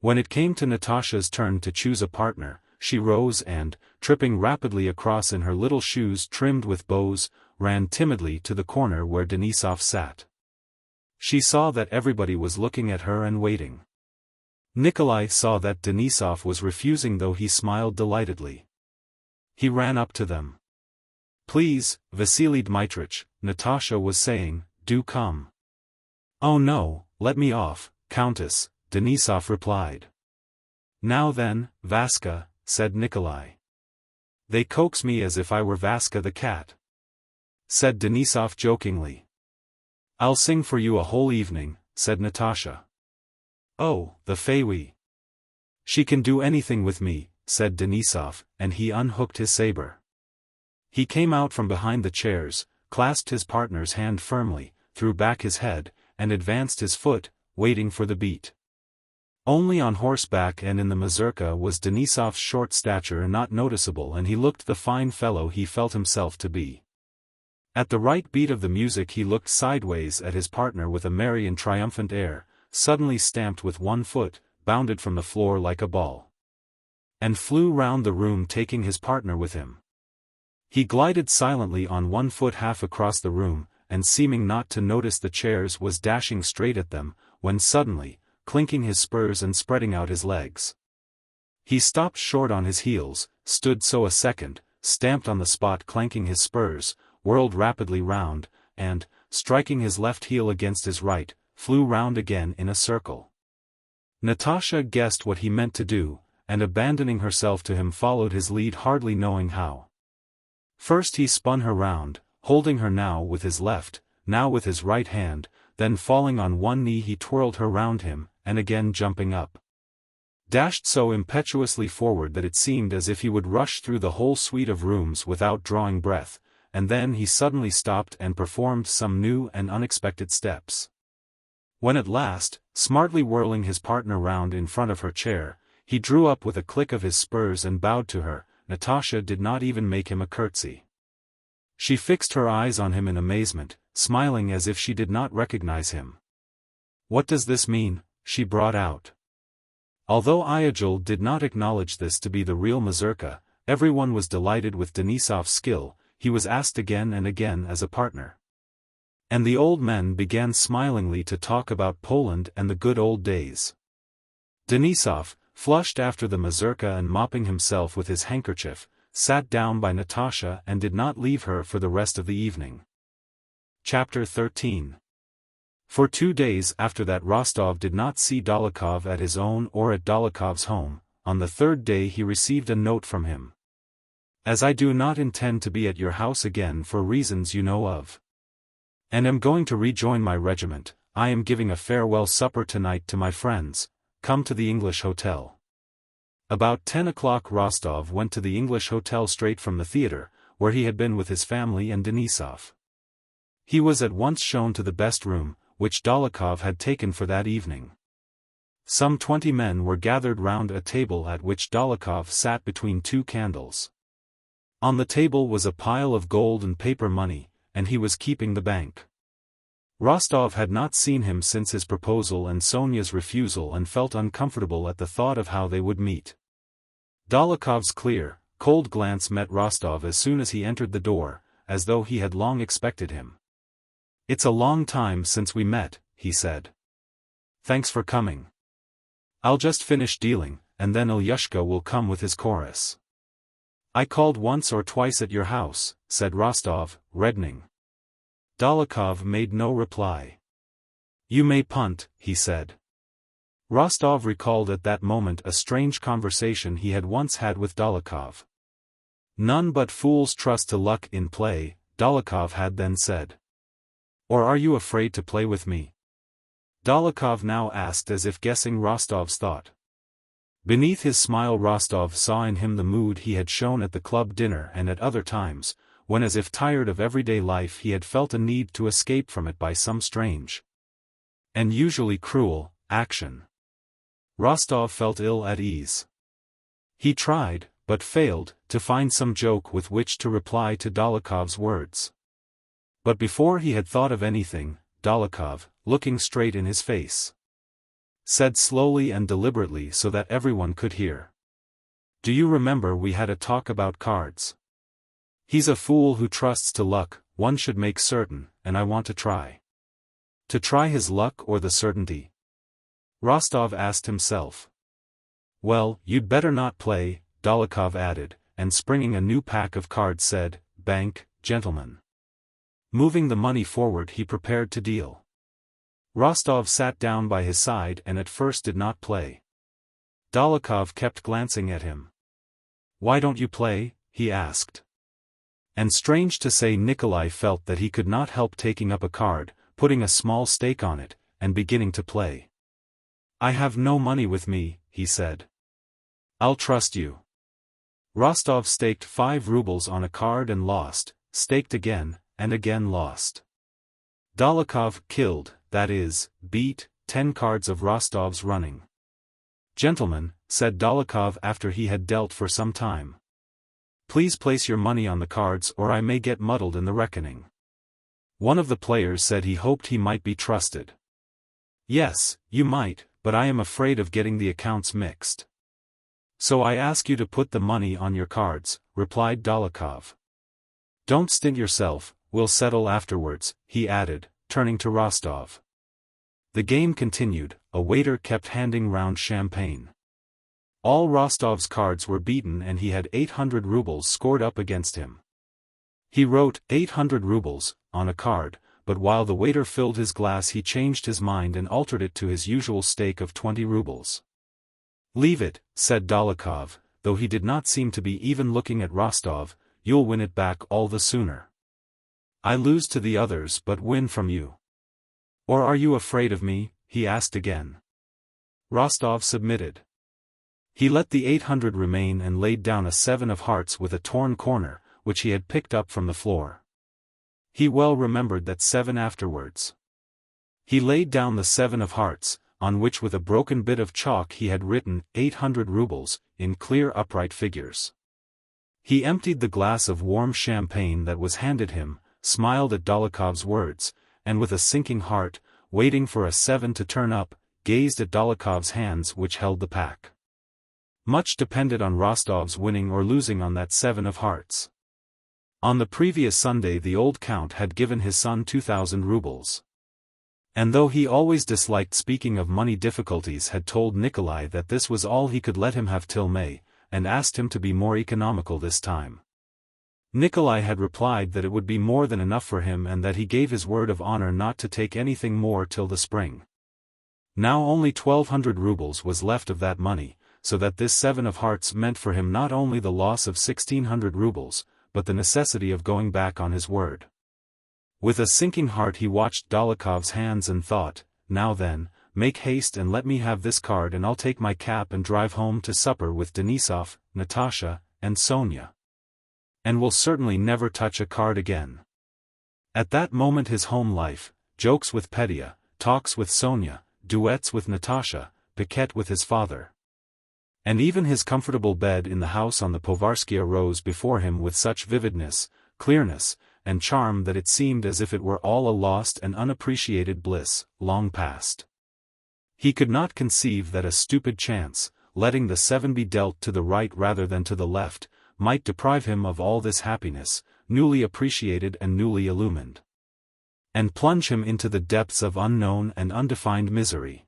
Speaker 1: When it came to Natasha's turn to choose a partner, she rose and, tripping rapidly across in her little shoes trimmed with bows, ran timidly to the corner where Denisov sat. She saw that everybody was looking at her and waiting. Nikolai saw that Denisov was refusing, though he smiled delightedly. He ran up to them. "Please, Vasily Dmitrich," Natasha was saying, "do come." "Oh no, let me off, Countess," Denisov replied. "Now then, Vaska," said Nikolai. "They coax me as if I were Vaska the cat," said Denisov jokingly. "I'll sing for you a whole evening," said Natasha. "Oh, the fairy. She can do anything with me," said Denisov, and he unhooked his saber. He came out from behind the chairs, clasped his partner's hand firmly, threw back his head, and advanced his foot, waiting for the beat. Only on horseback and in the mazurka was Denisov's short stature not noticeable, and he looked the fine fellow he felt himself to be. At the right beat of the music he looked sideways at his partner with a merry and triumphant air, suddenly stamped with one foot, bounded from the floor like a ball, and flew round the room taking his partner with him. He glided silently on one foot half across the room, and seeming not to notice the chairs was dashing straight at them, when suddenly, clinking his spurs and spreading out his legs, he stopped short on his heels, stood so a second, stamped on the spot clanking his spurs, whirled rapidly round, and, striking his left heel against his right, flew round again in a circle. Natasha guessed what he meant to do, and abandoning herself to him followed his lead, hardly knowing how. First he spun her round, holding her now with his left, now with his right hand, then falling on one knee he twirled her round him, and again jumping up. Dashed so impetuously forward that it seemed as if he would rush through the whole suite of rooms without drawing breath, and then he suddenly stopped and performed some new and unexpected steps. When at last, smartly whirling his partner round in front of her chair, he drew up with a click of his spurs and bowed to her, Natasha did not even make him a curtsy. She fixed her eyes on him in amazement, smiling as if she did not recognize him. "What does this mean?" she brought out. Although Iagil did not acknowledge this to be the real mazurka, everyone was delighted with Denisov's skill. He was asked again and again as a partner. And the old men began smilingly to talk about Poland and the good old days. Denisov, flushed after the mazurka and mopping himself with his handkerchief, sat down by Natasha and did not leave her for the rest of the evening. Chapter 13. For 2 days after that Rostov did not see Dolokhov at his own or at Dolokhov's home. On the 3rd day he received a note from him. "As I do not intend to be at your house again for reasons you know of, and am going to rejoin my regiment, I am giving a farewell supper tonight to my friends. Come to the English Hotel." About 10 o'clock Rostov went to the English Hotel straight from the theatre, where he had been with his family and Denisov. He was at once shown to the best room, which Dolokhov had taken for that evening. Some 20 men were gathered round a table at which Dolokhov sat between 2 candles. On the table was a pile of gold and paper money, and he was keeping the bank. Rostov had not seen him since his proposal and Sonia's refusal and felt uncomfortable at the thought of how they would meet. Dolokhov's clear, cold glance met Rostov as soon as he entered the door, as though he had long expected him. "It's a long time since we met," he said. "Thanks for coming. I'll just finish dealing, and then Ilyushka will come with his chorus." "I called once or twice at your house," said Rostov, reddening. Dolokhov made no reply. "You may punt," he said. Rostov recalled at that moment a strange conversation he had once had with Dolokhov. "None but fools trust to luck in play," Dolokhov had then said. "Or are you afraid to play with me?" Dolokhov now asked as if guessing Rostov's thought. Beneath his smile Rostov saw in him the mood he had shown at the club dinner and at other times, when as if tired of everyday life he had felt a need to escape from it by some strange, and usually cruel, action. Rostov felt ill at ease. He tried, but failed, to find some joke with which to reply to Dolokhov's words. But before he had thought of anything, Dolokhov, looking straight in his face, said slowly and deliberately so that everyone could hear. "Do you remember we had a talk about cards? He's a fool who trusts to luck, one should make certain, and I want to try." To try his luck or the certainty? Rostov asked himself. "Well, you'd better not play," Dolokhov added, and springing a new pack of cards said, "Bank, gentlemen." Moving the money forward he prepared to deal. Rostov sat down by his side and at first did not play. Dolokhov kept glancing at him. "Why don't you play?" he asked. And strange to say Nikolai felt that he could not help taking up a card, putting a small stake on it, and beginning to play. "I have no money with me," he said. "I'll trust you." Rostov staked 5 rubles on a card and lost, staked again, and again lost. Dolokhov killed, that is, beat, 10 cards of Rostov's running. "Gentlemen," said Dolokhov after he had dealt for some time, "please place your money on the cards or I may get muddled in the reckoning." One of the players said he hoped he might be trusted. "Yes, you might, but I am afraid of getting the accounts mixed. So I ask you to put the money on your cards," replied Dolokhov. "Don't stint yourself, we'll settle afterwards," he added, turning to Rostov. The game continued, a waiter kept handing round champagne. All Rostov's cards were beaten and he had 800 rubles scored up against him. He wrote 800 rubles on a card, but while the waiter filled his glass he changed his mind and altered it to his usual stake of 20 rubles. "Leave it," said Dolokhov, though he did not seem to be even looking at Rostov, "you'll win it back all the sooner. I lose to the others but win from you." "Or are you afraid of me?" he asked again. Rostov submitted. He let the 800 remain and laid down a 7 of hearts with a torn corner, which he had picked up from the floor. He well remembered that 7 afterwards. He laid down the 7 of hearts, on which with a broken bit of chalk he had written 800 rubles, in clear upright figures. He emptied the glass of warm champagne that was handed him, smiled at Dólokhov's words, and with a sinking heart, waiting for a 7 to turn up, gazed at Dólokhov's hands which held the pack. Much depended on Rostov's winning or losing on that 7 of hearts. On the previous Sunday the old count had given his son 2,000 rubles. And though he always disliked speaking of money difficulties, had told Nikolai that this was all he could let him have till May, and asked him to be more economical this time. Nikolai had replied that it would be more than enough for him and that he gave his word of honor not to take anything more till the spring. Now only 1,200 rubles was left of that money, so that this 7 of hearts meant for him not only the loss of 1,600 rubles, but the necessity of going back on his word. With a sinking heart he watched Dólokhov's hands and thought, now then, make haste and let me have this card and I'll take my cap and drive home to supper with Denisov, Natasha, and Sonia. And will certainly never touch a card again. At that moment his home life, jokes with Petya, talks with Sonia, duets with Natasha, piquet with his father, and even his comfortable bed in the house on the Povarskaya rose before him with such vividness, clearness, and charm that it seemed as if it were all a lost and unappreciated bliss, long past. He could not conceive that a stupid chance, letting the 7 be dealt to the right rather than to the left, might deprive him of all this happiness, newly appreciated and newly illumined, and plunge him into the depths of unknown and undefined misery.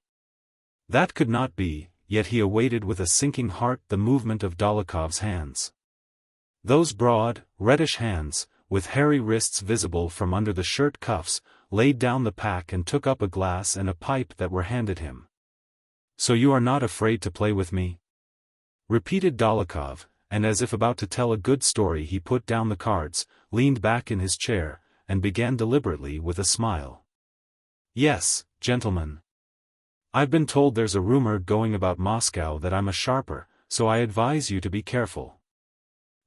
Speaker 1: That could not be, yet he awaited with a sinking heart the movement of Dólokhov's hands. Those broad, reddish hands, with hairy wrists visible from under the shirt cuffs, laid down the pack and took up a glass and a pipe that were handed him. "So you are not afraid to play with me?" repeated Dólokhov, and as if about to tell a good story he put down the cards, leaned back in his chair, and began deliberately with a smile. "Yes, gentlemen. I've been told there's a rumor going about Moscow that I'm a sharper, so I advise you to be careful."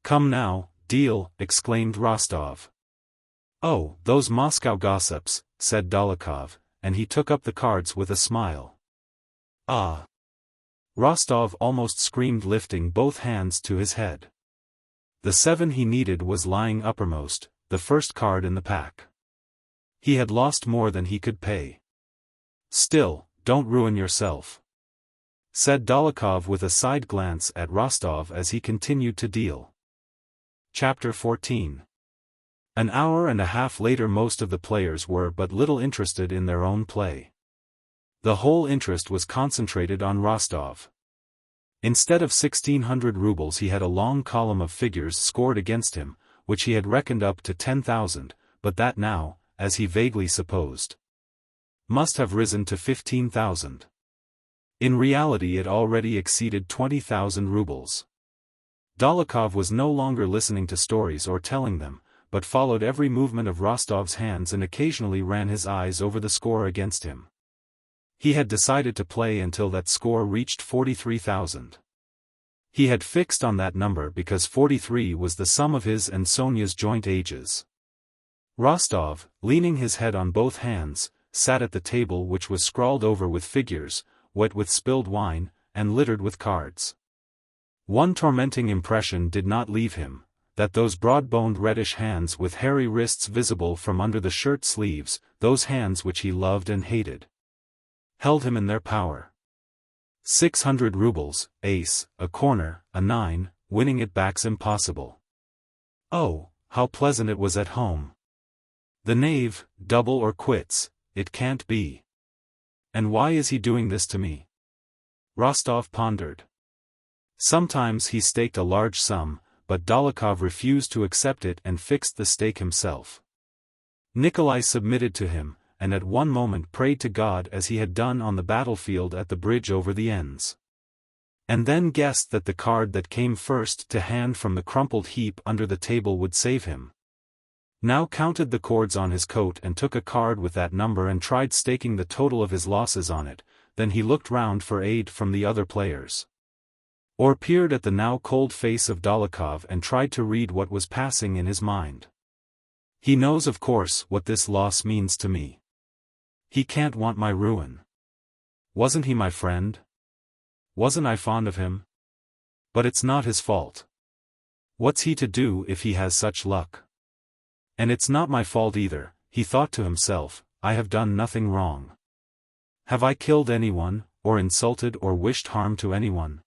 Speaker 1: "Come now, deal," exclaimed Rostov. "Oh, those Moscow gossips," said Dólokhov, and he took up the cards with a smile. "Ah!" Rostov almost screamed, lifting both hands to his head. The 7 he needed was lying uppermost, the first card in the pack. He had lost more than he could pay. "Still, don't ruin yourself," said Dólokhov with a side glance at Rostov as he continued to deal. Chapter 14. An hour and a half later most of the players were but little interested in their own play. The whole interest was concentrated on Rostov. Instead of 1,600 rubles he had a long column of figures scored against him, which he had reckoned up to 10,000, but that now, as he vaguely supposed, must have risen to 15,000. In reality it already exceeded 20,000 rubles. Dólokhov was no longer listening to stories or telling them, but followed every movement of Rostov's hands and occasionally ran his eyes over the score against him. He had decided to play until that score reached 43,000. He had fixed on that number because 43 was the sum of his and Sonia's joint ages. Rostov, leaning his head on both hands, sat at the table which was scrawled over with figures, wet with spilled wine, and littered with cards. One tormenting impression did not leave him, that those broad-boned reddish hands with hairy wrists visible from under the shirt sleeves, those hands which he loved and hated, held him in their power. 600 rubles, ace, a corner, a 9, winning it back's impossible. Oh, how pleasant it was at home. The knave, double or quits, it can't be. And why is he doing this to me? Rostov pondered. Sometimes he staked a large sum, but Dólokhov refused to accept it and fixed the stake himself. Nikolai submitted to him, and at one moment prayed to God as he had done on the battlefield at the bridge over the Enns. And then guessed that the card that came first to hand from the crumpled heap under the table would save him. Now counted the cords on his coat and took a card with that number and tried staking the total of his losses on it, then he looked round for aid from the other players. Or peered at the now cold face of Dólokhov and tried to read what was passing in his mind. He knows of course what this loss means to me. He can't want my ruin. Wasn't he my friend? Wasn't I fond of him? But it's not his fault. What's he to do if he has such luck? And it's not my fault either, he thought to himself, I have done nothing wrong. Have I killed anyone, or insulted or wished harm to anyone?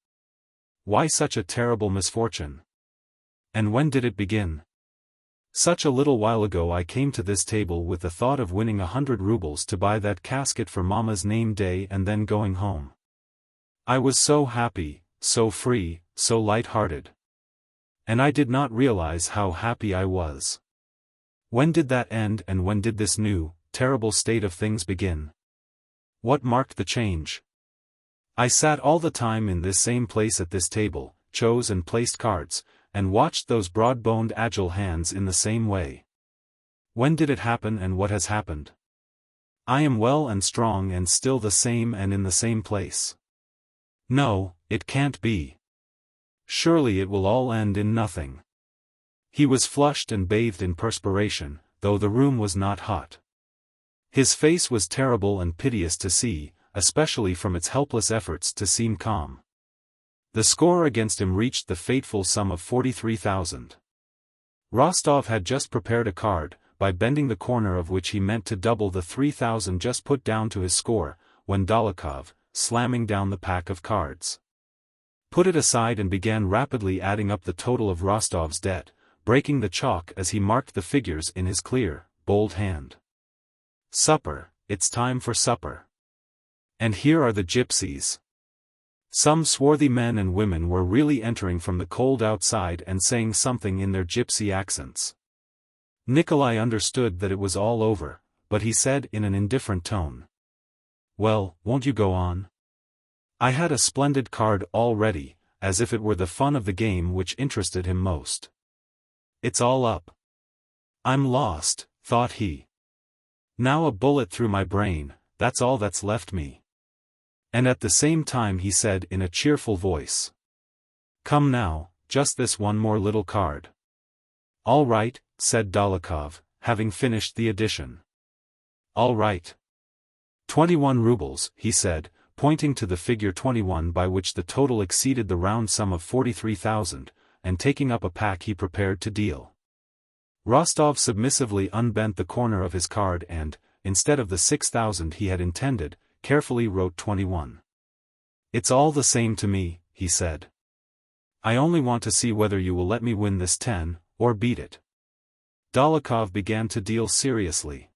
Speaker 1: Why such a terrible misfortune? And when did it begin? Such a little while ago I came to this table with the thought of winning 100 rubles to buy that casket for Mama's name day and then going home. I was so happy, so free, so light-hearted. And I did not realize how happy I was. When did that end and when did this new, terrible state of things begin? What marked the change? I sat all the time in this same place at this table, chose and placed cards, and watched those broad-boned agile hands in the same way. When did it happen and what has happened? I am well and strong and still the same and in the same place. No, it can't be. Surely it will all end in nothing. He was flushed and bathed in perspiration, though the room was not hot. His face was terrible and piteous to see, especially from its helpless efforts to seem calm. The score against him reached the fateful sum of 43,000. Rostov had just prepared a card, by bending the corner of which he meant to double the 3,000 just put down to his score, when Dólokhov, slamming down the pack of cards, put it aside and began rapidly adding up the total of Rostov's debt, breaking the chalk as he marked the figures in his clear, bold hand. Supper, it's time for supper. And here are the gypsies. Some swarthy men and women were really entering from the cold outside and saying something in their gypsy accents. Nikolai understood that it was all over, but he said in an indifferent tone, "Well, won't you go on?" I had a splendid card all ready, as if it were the fun of the game which interested him most. It's all up. I'm lost, thought he. Now a bullet through my brain, that's all that's left me. And at the same time he said in a cheerful voice, "Come now, just this one more little card." "All right," said Dólokhov, having finished the addition. "All right. 21 rubles," he said, pointing to the figure 21 by which the total exceeded the round sum of 43,000, and taking up a pack he prepared to deal. Rostov submissively unbent the corner of his card and, instead of the 6,000 he had intended, carefully wrote 21. "It's all the same to me," he said. "I only want to see whether you will let me win this 10, or beat it." Dólokhov began to deal seriously.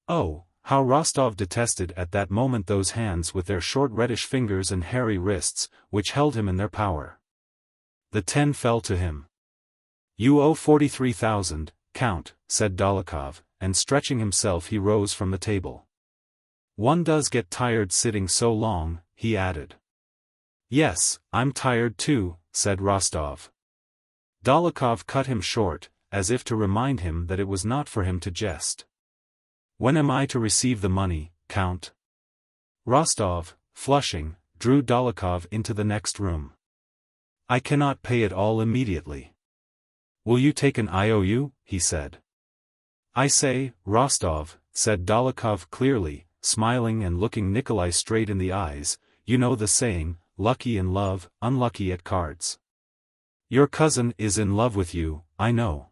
Speaker 1: Oh, how Rostov detested at that moment those hands with their short reddish fingers and hairy wrists, which held him in their power. The 10 fell to him. "You owe 43,000, Count," said Dólokhov, and stretching himself he rose from the table. "One does get tired sitting so long," he added. "Yes, I'm tired too," said Rostov. Dólokhov cut him short, as if to remind him that it was not for him to jest. "When am I to receive the money, Count?" Rostov, flushing, drew Dólokhov into the next room. "I cannot pay it all immediately." "Will you take an IOU?" he said. "I say, Rostov," said Dólokhov clearly, smiling and looking Nikolai straight in the eyes, "you know the saying, lucky in love, unlucky at cards. Your cousin is in love with you, I know."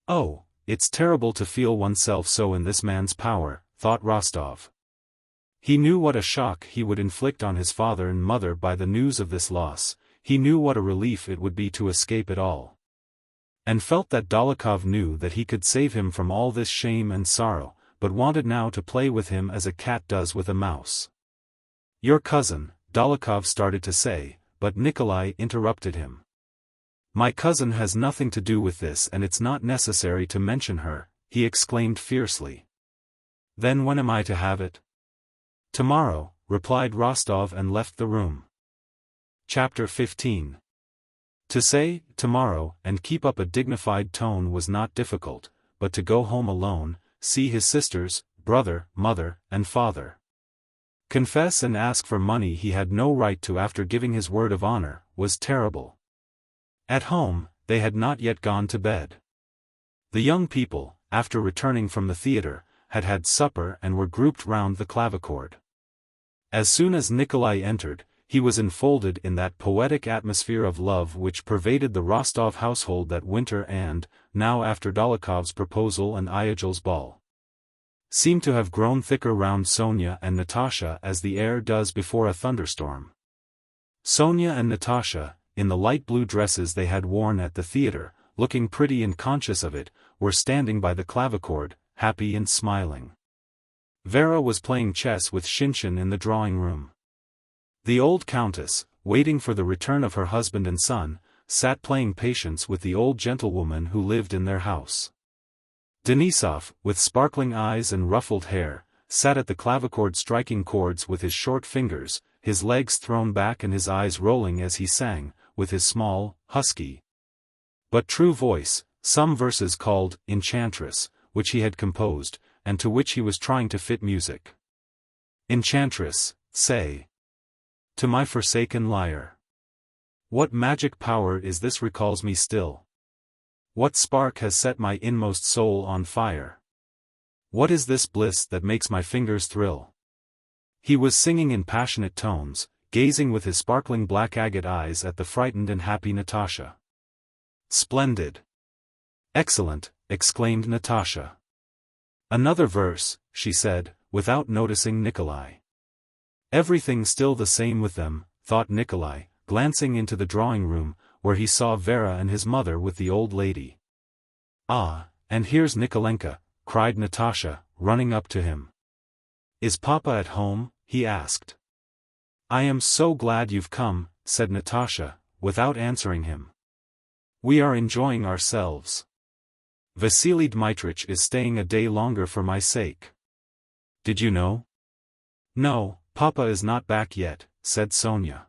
Speaker 1: "Oh, it's terrible to feel oneself so in this man's power," thought Rostov. He knew what a shock he would inflict on his father and mother by the news of this loss, he knew what a relief it would be to escape it all. And felt that Dólokhov knew that he could save him from all this shame and sorrow, but wanted now to play with him as a cat does with a mouse. "Your cousin," Dólokhov started to say, but Nikolai interrupted him. "My cousin has nothing to do with this and it's not necessary to mention her," he exclaimed fiercely. "Then when am I to have it?" "Tomorrow," replied Rostov and left the room. Chapter 15. To say, tomorrow, and keep up a dignified tone was not difficult, but to go home alone, see his sisters, brother, mother, and father. Confess and ask for money he had no right to after giving his word of honor, was terrible. At home, they had not yet gone to bed. The young people, after returning from the theater, had had supper and were grouped round the clavichord. As soon as Nikolai entered, he was enfolded in that poetic atmosphere of love which pervaded the Rostov household that winter and, now after Dólokhov's proposal and Iyagil's ball, seemed to have grown thicker round Sonia and Natasha as the air does before a thunderstorm. Sonia and Natasha, in the light blue dresses they had worn at the theater, looking pretty and conscious of it, were standing by the clavichord, happy and smiling. Vera was playing chess with Shinshin in the drawing-room. The old countess, waiting for the return of her husband and son, sat playing patience with the old gentlewoman who lived in their house. Denisov, with sparkling eyes and ruffled hair, sat at the clavichord striking chords with his short fingers, his legs thrown back and his eyes rolling as he sang, with his small, husky, but true voice, some verses called Enchantress, which he had composed, and to which he was trying to fit music. Enchantress, say to my forsaken lyre, what magic power is this recalls me still? What spark has set my inmost soul on fire? What is this bliss that makes my fingers thrill? He was singing in passionate tones, gazing with his sparkling black agate eyes at the frightened and happy Natasha. Splendid! Excellent! Exclaimed Natasha. Another verse, she said, without noticing Nikolai. Everything still the same with them, thought Nikolai, glancing into the drawing-room, where he saw Vera and his mother with the old lady. Ah, and here's Nikolenka, cried Natasha, running up to him. Is Papa at home? He asked. I am so glad you've come, said Natasha, without answering him. We are enjoying ourselves. Vasily Dmitrich is staying a day longer for my sake. Did you know? No, Papa is not back yet, said Sonia.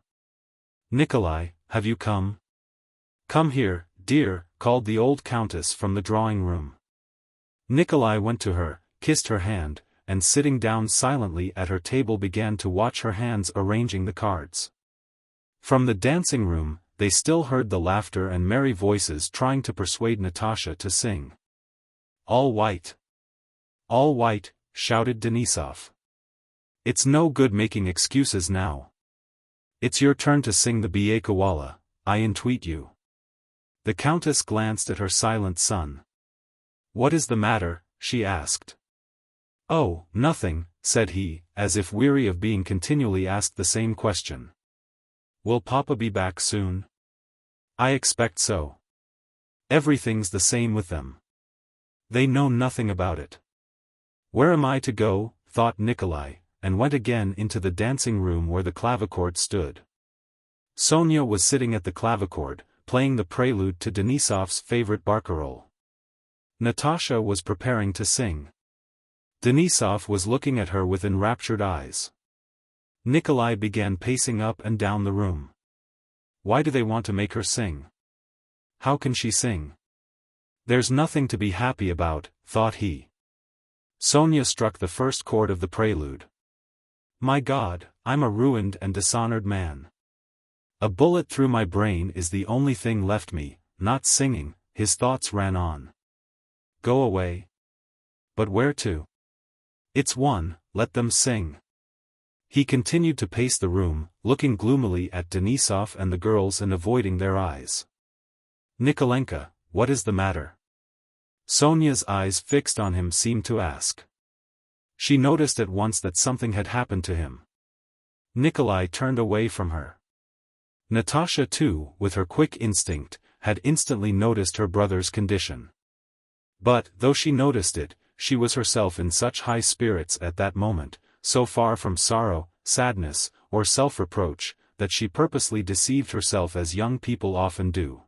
Speaker 1: Nikolai, have you come? Come here, dear, called the old countess from the drawing-room. Nikolai went to her, kissed her hand, and sitting down silently at her table began to watch her hands arranging the cards. From the dancing-room, they still heard the laughter and merry voices trying to persuade Natasha to sing. All white. All white, shouted Denisov. It's no good making excuses now. It's your turn to sing the Biekawala, I entreat you. The countess glanced at her silent son. What is the matter? She asked. Oh, nothing, said he, as if weary of being continually asked the same question. Will Papa be back soon? I expect so. Everything's the same with them. They know nothing about it. Where am I to go? Thought Nikolai, and went again into the dancing-room where the clavichord stood. Sonia was sitting at the clavichord, playing the prelude to Denisov's favorite barcarolle. Natasha was preparing to sing. Denisov was looking at her with enraptured eyes. Nikolai began pacing up and down the room. Why do they want to make her sing? How can she sing? There's nothing to be happy about, thought he. Sonia struck the first chord of the prelude. My God, I'm a ruined and dishonored man. A bullet through my brain is the only thing left me, not singing, his thoughts ran on. Go away. But where to? It's one, let them sing. He continued to pace the room, looking gloomily at Denisov and the girls and avoiding their eyes. Nikolenka, what is the matter? Sonia's eyes fixed on him seemed to ask. She noticed at once that something had happened to him. Nikolai turned away from her. Natasha too, with her quick instinct, had instantly noticed her brother's condition. But, though she noticed it, she was herself in such high spirits at that moment, so far from sorrow, sadness, or self-reproach, that she purposely deceived herself as young people often do.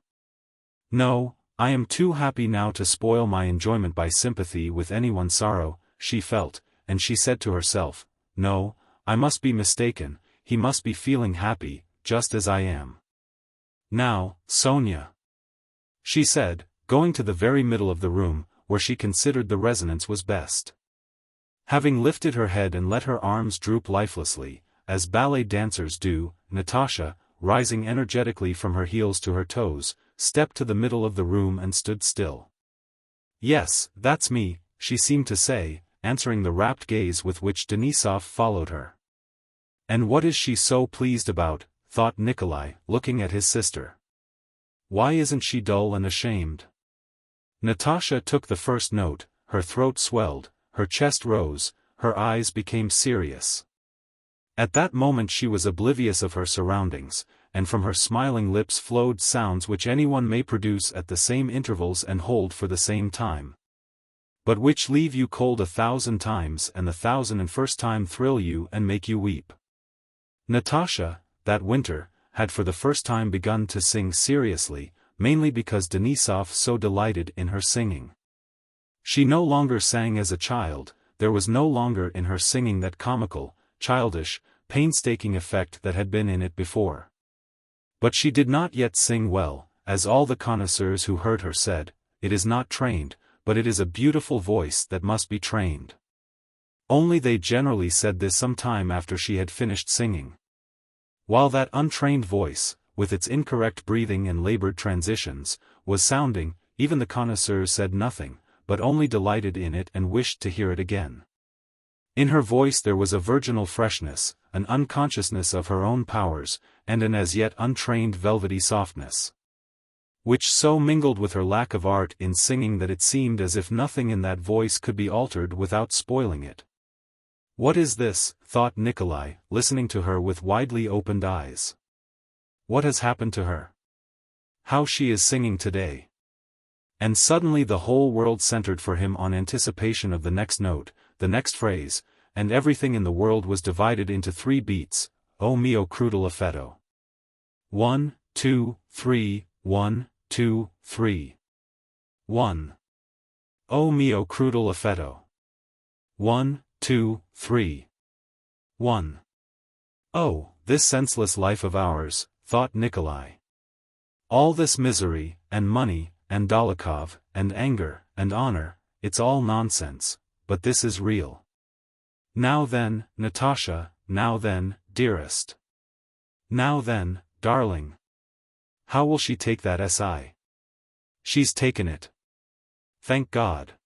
Speaker 1: No, I am too happy now to spoil my enjoyment by sympathy with anyone's sorrow, she felt, and she said to herself, no, I must be mistaken, he must be feeling happy, just as I am. Now, Sonia, she said, going to the very middle of the room, where she considered the resonance was best. Having lifted her head and let her arms droop lifelessly, as ballet dancers do, Natasha, rising energetically from her heels to her toes, stepped to the middle of the room and stood still. "Yes, that's me," she seemed to say, answering the rapt gaze with which Denisov followed her. "And what is she so pleased about?" thought Nikolai, looking at his sister. "Why isn't she dull and ashamed?" Natasha took the first note, her throat swelled, her chest rose, her eyes became serious. At that moment she was oblivious of her surroundings, and from her smiling lips flowed sounds which anyone may produce at the same intervals and hold for the same time, but which leave you cold 1,000 times and the 1,001st time thrill you and make you weep. Natasha, that winter, had for the first time begun to sing seriously, mainly because Denisov so delighted in her singing. She no longer sang as a child, there was no longer in her singing that comical, childish, painstaking effect that had been in it before. But she did not yet sing well, as all the connoisseurs who heard her said, "It is not trained, but it is a beautiful voice that must be trained." Only they generally said this some time after she had finished singing. While that untrained voice, with its incorrect breathing and labored transitions, was sounding, even the connoisseurs said nothing, but only delighted in it and wished to hear it again. In her voice there was a virginal freshness, an unconsciousness of her own powers, and an as yet untrained velvety softness, which so mingled with her lack of art in singing that it seemed as if nothing in that voice could be altered without spoiling it. "What is this?" thought Nikolai, listening to her with widely opened eyes. "What has happened to her? How she is singing today." And suddenly the whole world centered for him on anticipation of the next note, the next phrase, and everything in the world was divided into 3 beats, o mio crudele effetto. 1, 2, 3, 1, 2, 3. 1. O mio crudele effetto. 1, 2, 3. 1. "Oh, this senseless life of ours," thought Nikolai. "All this misery, and money, and Dolokhov, and anger, and honor, it's all nonsense, but this is real. Now then, Natasha, now then, dearest. Now then, darling. How will she take that SI? She's taken it. Thank God."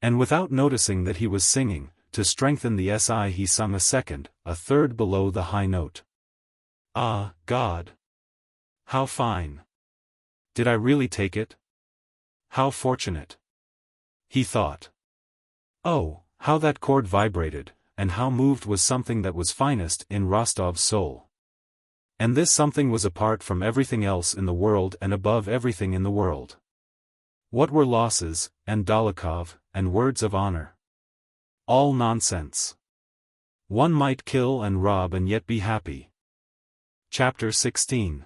Speaker 1: And without noticing that he was singing, to strengthen the SI he sung a second, a third below the high note. "Ah, God! How fine! Did I really take it? How fortunate!" he thought. Oh, how that chord vibrated, and how moved was something that was finest in Rostov's soul. And this something was apart from everything else in the world and above everything in the world. What were losses, and Dolokhov, and words of honor? All nonsense. One might kill and rob and yet be happy. Chapter 16.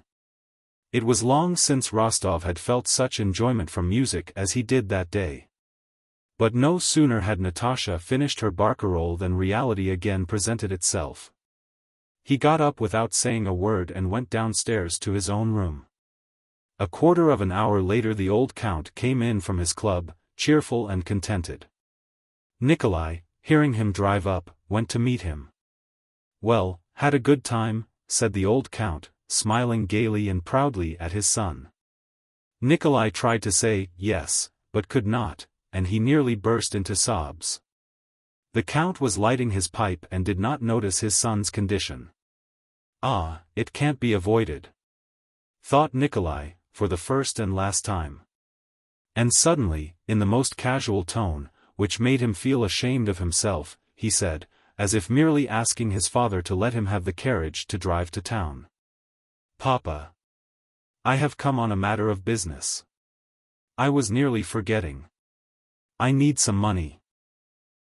Speaker 1: It was long since Rostov had felt such enjoyment from music as he did that day. But no sooner had Natasha finished her barcarolle than reality again presented itself. He got up without saying a word and went downstairs to his own room. A quarter of an hour later the old count came in from his club, cheerful and contented. Nikolai, hearing him drive up, went to meet him. "Well, had a good time?" said the old count, smiling gaily and proudly at his son. Nikolai tried to say yes, but could not, and he nearly burst into sobs. The count was lighting his pipe and did not notice his son's condition. "Ah, it can't be avoided," thought Nikolai, for the first and last time. And suddenly, in the most casual tone, which made him feel ashamed of himself, he said, as if merely asking his father to let him have the carriage to drive to town. "Papa, I have come on a matter of business. I was nearly forgetting. I need some money."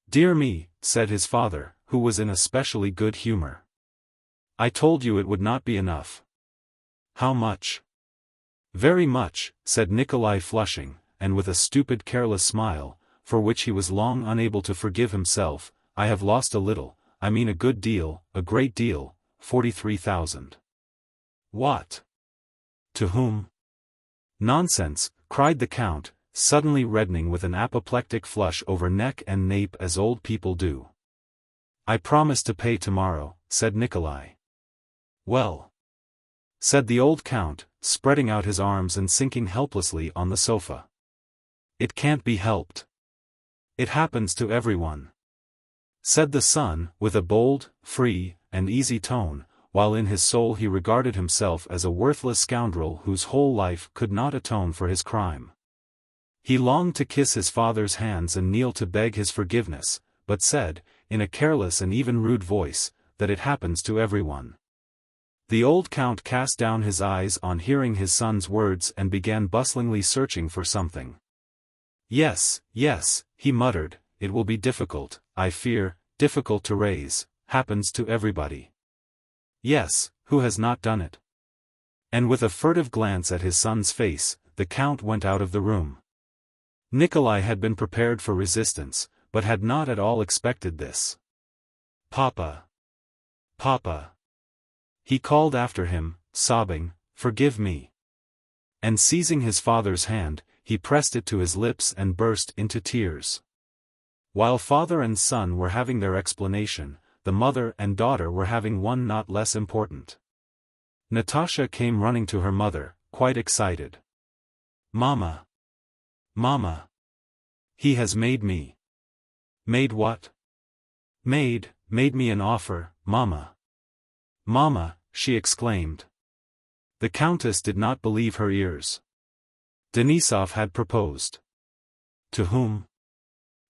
Speaker 1: "Dear me," said his father, who was in especially good humor. "I told you it would not be enough." "How much?" "Very much," said Nikolai flushing, and with a stupid careless smile, for which he was long unable to forgive himself. "I have lost a little, I mean a good deal, a great deal, 43,000. "What? To whom?" "Nonsense," cried the count, suddenly reddening with an apoplectic flush over neck and nape as old people do. "I promise to pay tomorrow," said Nikolai. "Well," said the old count, spreading out his arms and sinking helplessly on the sofa. "It can't be helped. It happens to everyone," said the son, with a bold, free, and easy tone, while in his soul he regarded himself as a worthless scoundrel whose whole life could not atone for his crime. He longed to kiss his father's hands and kneel to beg his forgiveness, but said, in a careless and even rude voice, that it happens to everyone. The old count cast down his eyes on hearing his son's words and began bustlingly searching for something. Yes, he muttered, "it will be difficult, I fear, difficult to raise, happens to everybody. Yes, who has not done it?" And with a furtive glance at his son's face, the count went out of the room. Nikolai had been prepared for resistance, but had not at all expected this. "Papa! Papa!" he called after him, sobbing, "Forgive me." And seizing his father's hand, he pressed it to his lips and burst into tears. While father and son were having their explanation, the mother and daughter were having one not less important. Natasha came running to her mother, quite excited. "Mama! Mama! He has made me." "Made what?" Made me an offer, Mama." "Mama," she exclaimed. The countess did not believe her ears. Denisov had proposed. To whom?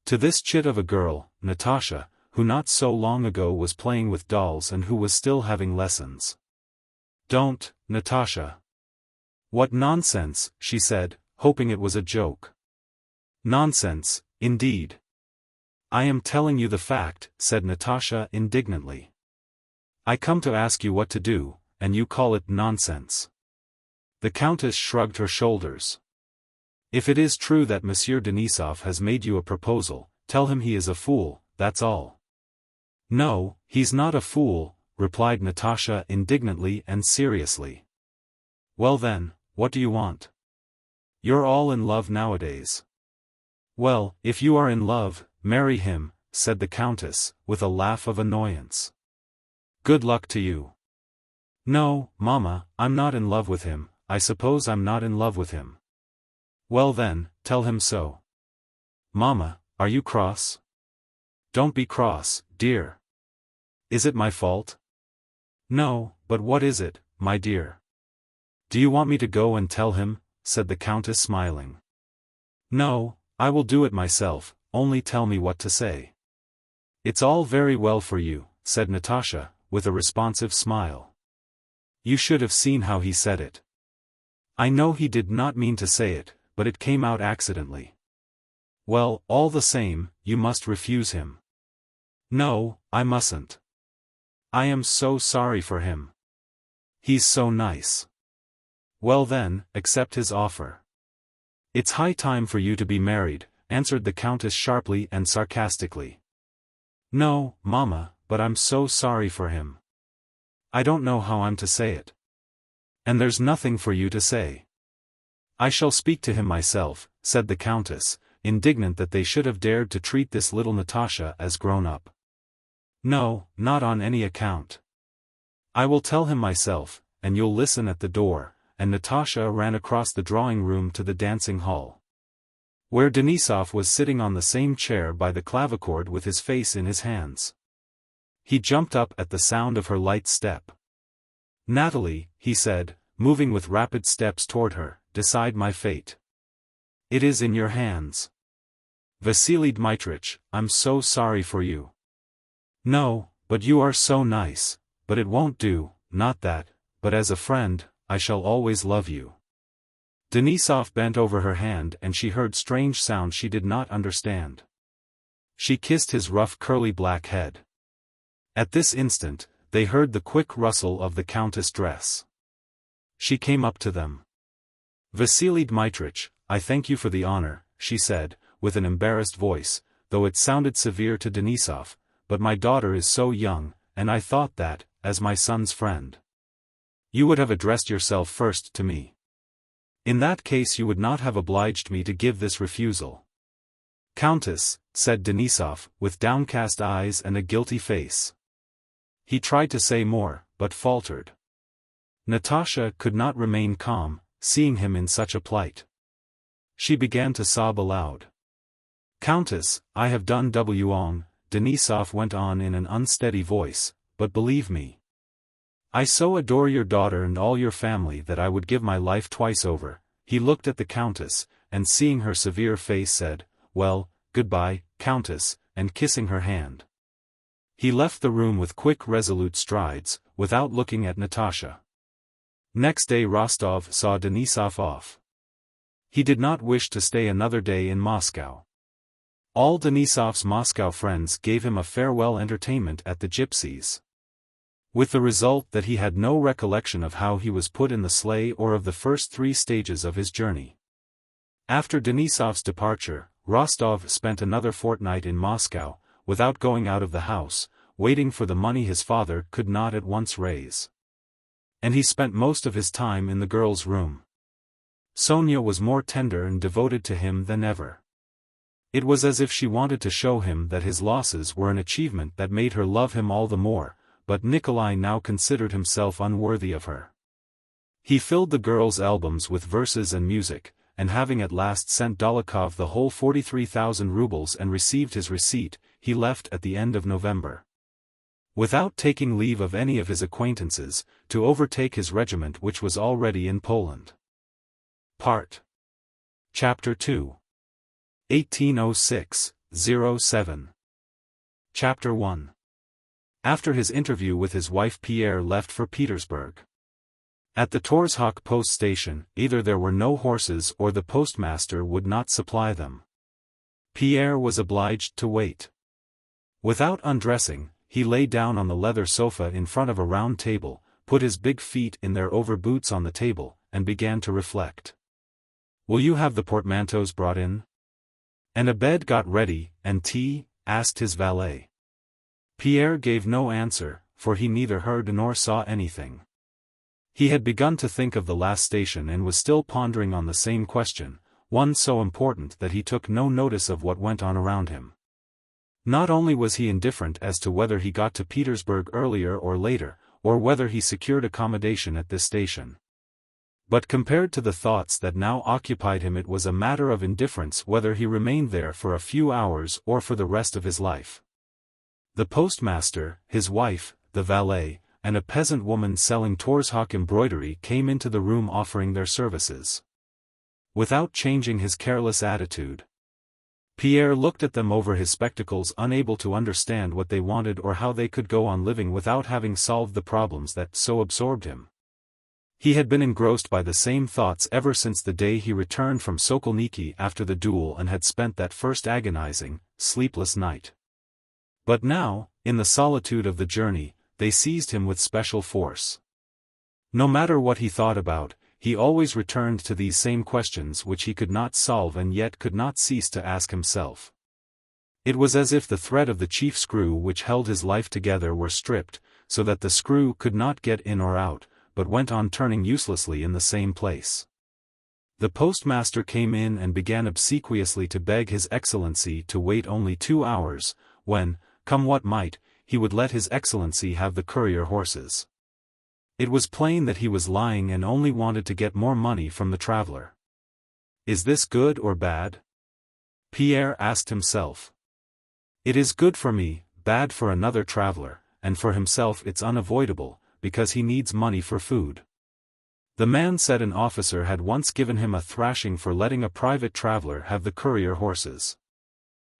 Speaker 1: To this chit of a girl, Natasha, who not so long ago was playing with dolls and who was still having lessons. "Don't, Natasha." "What nonsense," she said, hoping it was a joke. "Nonsense, indeed." "I am telling you the fact," said Natasha indignantly. "I come to ask you what to do, and you call it nonsense." The countess shrugged her shoulders. "If it is true that Monsieur Denisov has made you a proposal, tell him he is a fool, that's all." "No, he's not a fool," replied Natasha indignantly and seriously. "Well then, what do you want? You're all in love nowadays." "Well, if you are in love, marry him," said the countess, with a laugh of annoyance. "Good luck to you." "No, Mama, I'm not in love with him, I suppose I'm not in love with him." "Well then, tell him so." "Mama, are you cross?" "Don't be cross, dear." "Is it my fault?" "No, but what is it, my dear?" "Do you want me to go and tell him?" said the countess smiling. "No, I will do it myself, only tell me what to say." "It's all very well for you," said Natasha, with a responsive smile. "You should have seen how he said it. I know he did not mean to say it, but it came out accidentally." "Well, all the same, you must refuse him." "No, I mustn't. I am so sorry for him. He's so nice." "Well then, accept his offer." "It's high time for you to be married," answered the countess sharply and sarcastically. "No, Mama, but I'm so sorry for him. I don't know how I'm to say it. And there's nothing for you to say." "I shall speak to him myself," said the countess, indignant that they should have dared to treat this little Natasha as grown up. "No, not on any account. I will tell him myself, and you'll listen at the door," and Natasha ran across the drawing room to the dancing hall, where Denisov was sitting on the same chair by the clavichord with his face in his hands. He jumped up at the sound of her light step. "Natalie," he said, moving with rapid steps toward her, "decide my fate. It is in your hands. Vasily Dmitritch, I'm so sorry for you." "No, but you are so nice, but it won't do, not that, but as a friend, I shall always love you." Denisov bent over her hand and she heard strange sounds she did not understand. She kissed his rough curly black head. At this instant, they heard the quick rustle of the countess' dress. She came up to them. "Vasily Dmitritch, I thank you for the honor," she said, with an embarrassed voice, though it sounded severe to Denisov, "but my daughter is so young, and I thought that, as my son's friend, you would have addressed yourself first to me." In that case you would not have obliged me to give this refusal. Countess, said Denisov, with downcast eyes and a guilty face. He tried to say more, but faltered. Natasha could not remain calm, seeing him in such a plight. She began to sob aloud. Countess, I have done wrong, Denisov went on in an unsteady voice, but believe me. I so adore your daughter and all your family that I would give my life twice over. He looked at the countess, and seeing her severe face said, well, goodbye, countess, and kissing her hand. He left the room with quick resolute strides, without looking at Natasha. Next day Rostov saw Denisov off. He did not wish to stay another day in Moscow. All Denisov's Moscow friends gave him a farewell entertainment at the gypsies. With the result that he had no recollection of how he was put in the sleigh or of the first 3 stages of his journey. After Denisov's departure, Rostov spent another fortnight in Moscow, without going out of the house, waiting for the money his father could not at once raise. And he spent most of his time in the girl's room. Sonia was more tender and devoted to him than ever. It was as if she wanted to show him that his losses were an achievement that made her love him all the more, but Nikolai now considered himself unworthy of her. He filled the girl's albums with verses and music, and having at last sent Dolokhov the whole 43,000 rubles and received his receipt, he left at the end of November. Without taking leave of any of his acquaintances, to overtake his regiment which was already in Poland. Chapter 2. 1806-07. Chapter 1. After his interview with his wife Pierre left for Petersburg. At the Torzhok post station, either there were no horses or the postmaster would not supply them. Pierre was obliged to wait. Without undressing, he lay down on the leather sofa in front of a round table, put his big feet in their overboots on the table, and began to reflect. Will you have the portmanteaus brought in? And a bed got ready, and tea? Asked his valet. Pierre gave no answer, for he neither heard nor saw anything. He had begun to think of the last station and was still pondering on the same question, one so important that he took no notice of what went on around him. Not only was he indifferent as to whether he got to Petersburg earlier or later, or whether he secured accommodation at this station. But compared to the thoughts that now occupied him, it was a matter of indifference whether he remained there for a few hours or for the rest of his life. The postmaster, his wife, the valet, and a peasant woman selling Torzhok embroidery came into the room offering their services. Without changing his careless attitude, Pierre looked at them over his spectacles, unable to understand what they wanted or how they could go on living without having solved the problems that so absorbed him. He had been engrossed by the same thoughts ever since the day he returned from Sokolniki after the duel and had spent that first agonizing, sleepless night. But now, in the solitude of the journey, they seized him with special force. No matter what he thought about, he always returned to these same questions which he could not solve and yet could not cease to ask himself. It was as if the thread of the chief screw which held his life together were stripped, so that the screw could not get in or out, but went on turning uselessly in the same place. The postmaster came in and began obsequiously to beg His Excellency to wait only 2 hours, when, come what might, he would let His Excellency have the courier horses. It was plain that he was lying and only wanted to get more money from the traveler. Is this good or bad? Pierre asked himself. It is good for me, bad for another traveler, and for himself it's unavoidable, because he needs money for food. The man said an officer had once given him a thrashing for letting a private traveler have the courier horses.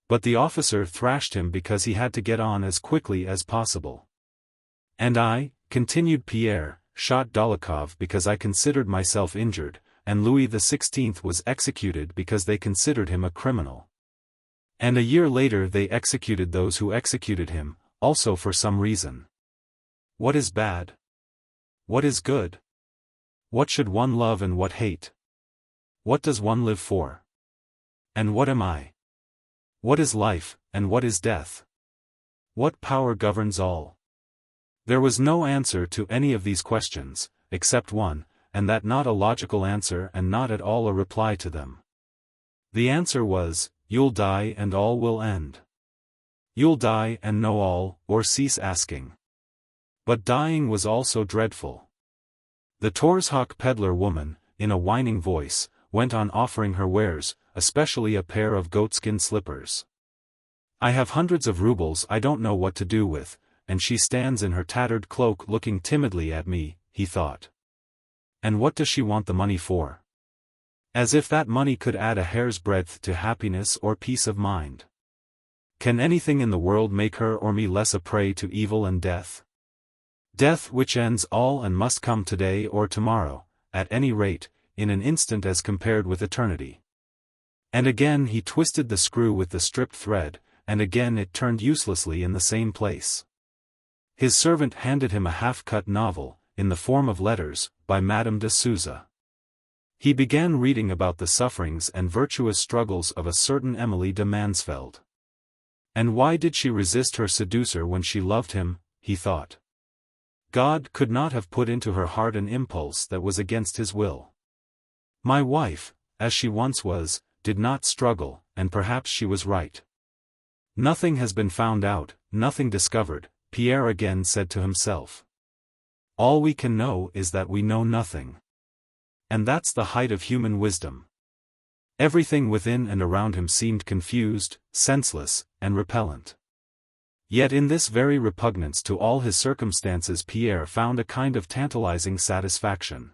Speaker 1: But the officer thrashed him because he had to get on as quickly as possible. And I, continued Pierre, shot Dolokhov because I considered myself injured, and Louis XVI was executed because they considered him a criminal. And a year later they executed those who executed him, also for some reason. What is bad? What is good? What should one love and what hate? What does one live for? And what am I? What is life, and what is death? What power governs all? There was no answer to any of these questions, except one, and that not a logical answer and not at all a reply to them. The answer was, "You'll die and all will end. You'll die and know all, or cease asking." But dying was also dreadful. The Torshak peddler woman, in a whining voice, went on offering her wares, especially a pair of goatskin slippers. "I have hundreds of rubles I don't know what to do with, and she stands in her tattered cloak looking timidly at me," he thought. "And what does she want the money for? As if that money could add a hair's breadth to happiness or peace of mind. Can anything in the world make her or me less a prey to evil and death? Death which ends all and must come today or tomorrow, at any rate, in an instant as compared with eternity." And again he twisted the screw with the stripped thread, and again it turned uselessly in the same place. His servant handed him a half-cut novel, in the form of letters, by Madame de Souza. He began reading about the sufferings and virtuous struggles of a certain Emily de Mansfeld. And why did she resist her seducer when she loved him, he thought. God could not have put into her heart an impulse that was against his will. My wife, as she once was, did not struggle, and perhaps she was right. Nothing has been found out, nothing discovered, Pierre again said to himself. All we can know is that we know nothing. And that's the height of human wisdom. Everything within and around him seemed confused, senseless, and repellent. Yet in this very repugnance to all his circumstances Pierre found a kind of tantalizing satisfaction.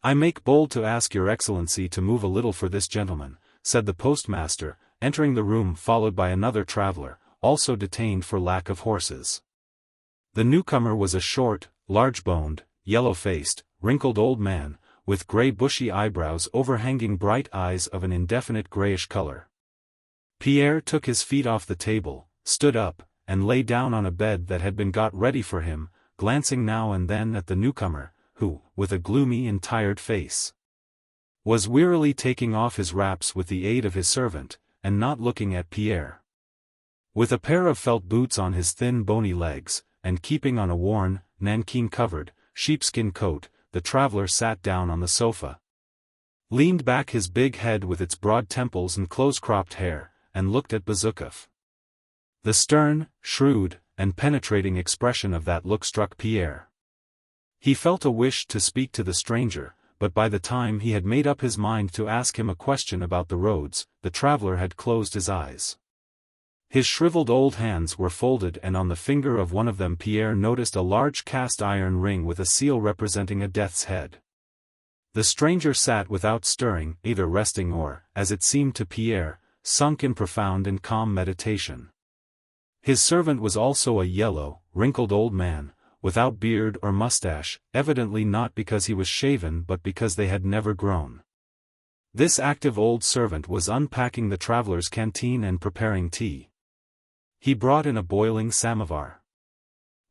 Speaker 1: I make bold to ask your excellency to move a little for this gentleman, said the postmaster, entering the room followed by another traveler, also detained for lack of horses. The newcomer was a short, large-boned, yellow-faced, wrinkled old man, with grey bushy eyebrows overhanging bright eyes of an indefinite greyish color. Pierre took his feet off the table, stood up, and lay down on a bed that had been got ready for him, glancing now and then at the newcomer, who, with a gloomy and tired face, was wearily taking off his wraps with the aid of his servant, and not looking at Pierre. With a pair of felt boots on his thin bony legs, and keeping on a worn, nankeen-covered, sheepskin coat, the traveler sat down on the sofa, leaned back his big head with its broad temples and close-cropped hair, and looked at Bezukhov. The stern, shrewd, and penetrating expression of that look struck Pierre. He felt a wish to speak to the stranger, but by the time he had made up his mind to ask him a question about the roads, the traveler had closed his eyes. His shriveled old hands were folded, and on the finger of one of them Pierre noticed a large cast-iron ring with a seal representing a death's head. The stranger sat without stirring, either resting or, as it seemed to Pierre, sunk in profound and calm meditation. His servant was also a yellow, wrinkled old man, without beard or mustache, evidently not because he was shaven but because they had never grown. This active old servant was unpacking the traveler's canteen and preparing tea. He brought in a boiling samovar.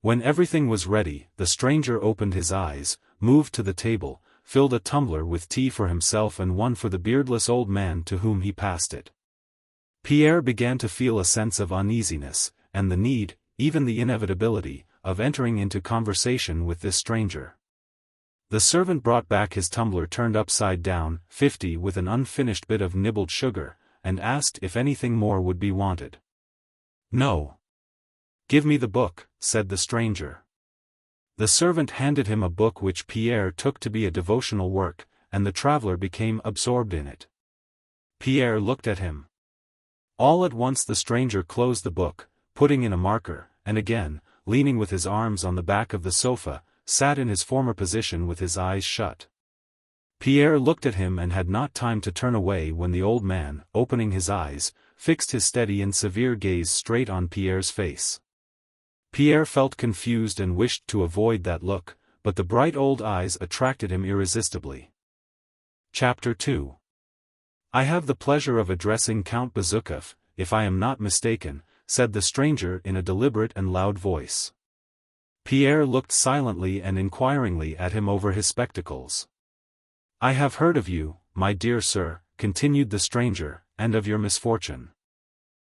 Speaker 1: When everything was ready, the stranger opened his eyes, moved to the table, filled a tumbler with tea for himself and one for the beardless old man to whom he passed it. Pierre began to feel a sense of uneasiness, and the need, even the inevitability, of entering into conversation with this stranger. The servant brought back his tumbler turned upside down, 50 with an unfinished bit of nibbled sugar, and asked if anything more would be wanted. No. Give me the book, said the stranger. The servant handed him a book which Pierre took to be a devotional work, and the traveler became absorbed in it. Pierre looked at him. All at once the stranger closed the book, putting in a marker, and again, leaning with his arms on the back of the sofa, sat in his former position with his eyes shut. Pierre looked at him and had not time to turn away when the old man, opening his eyes, fixed his steady and severe gaze straight on Pierre's face. Pierre felt confused and wished to avoid that look, but the bright old eyes attracted him irresistibly. Chapter 2. I have the pleasure of addressing Count Bezukhov, if I am not mistaken, said the stranger in a deliberate and loud voice. Pierre looked silently and inquiringly at him over his spectacles. I have heard of you, my dear sir, continued the stranger, and of your misfortune.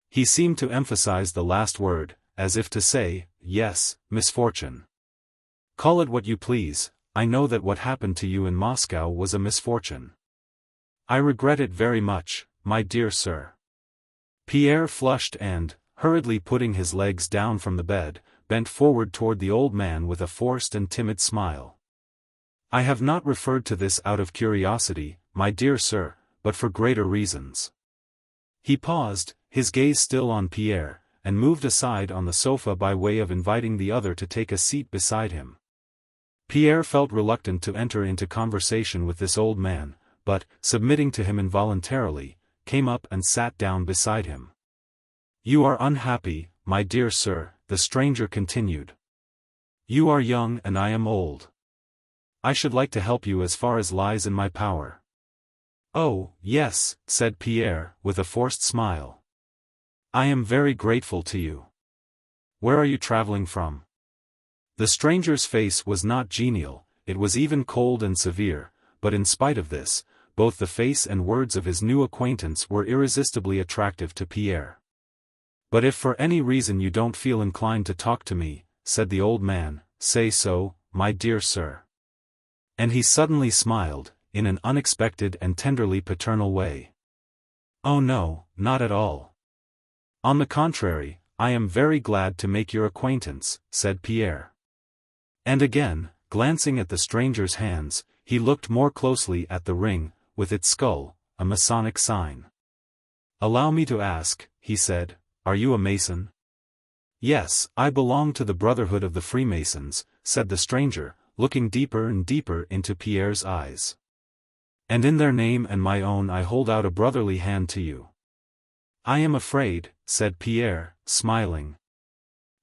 Speaker 1: He seemed to emphasize the last word, as if to say, yes, misfortune. Call it what you please, I know that what happened to you in Moscow was a misfortune. I regret it very much, my dear sir. Pierre flushed and, hurriedly putting his legs down from the bed, bent forward toward the old man with a forced and timid smile. I have not referred to this out of curiosity, my dear sir, but for greater reasons. He paused, his gaze still on Pierre, and moved aside on the sofa by way of inviting the other to take a seat beside him. Pierre felt reluctant to enter into conversation with this old man, but, submitting to him involuntarily, came up and sat down beside him. You are unhappy, my dear sir, the stranger continued. You are young and I am old. I should like to help you as far as lies in my power. Oh, yes, said Pierre, with a forced smile. I am very grateful to you. Where are you traveling from? The stranger's face was not genial, it was even cold and severe, but in spite of this, both the face and words of his new acquaintance were irresistibly attractive to Pierre. But if for any reason you don't feel inclined to talk to me, said the old man, say so, my dear sir. And he suddenly smiled, in an unexpected and tenderly paternal way. Oh no, not at all. On the contrary, I am very glad to make your acquaintance, said Pierre. And again, glancing at the stranger's hands, he looked more closely at the ring, with its skull, a Masonic sign. Allow me to ask, he said, are you a Mason? Yes, I belong to the Brotherhood of the Freemasons, said the stranger, looking deeper and deeper into Pierre's eyes. And in their name and my own I hold out a brotherly hand to you. I am afraid, said Pierre, smiling.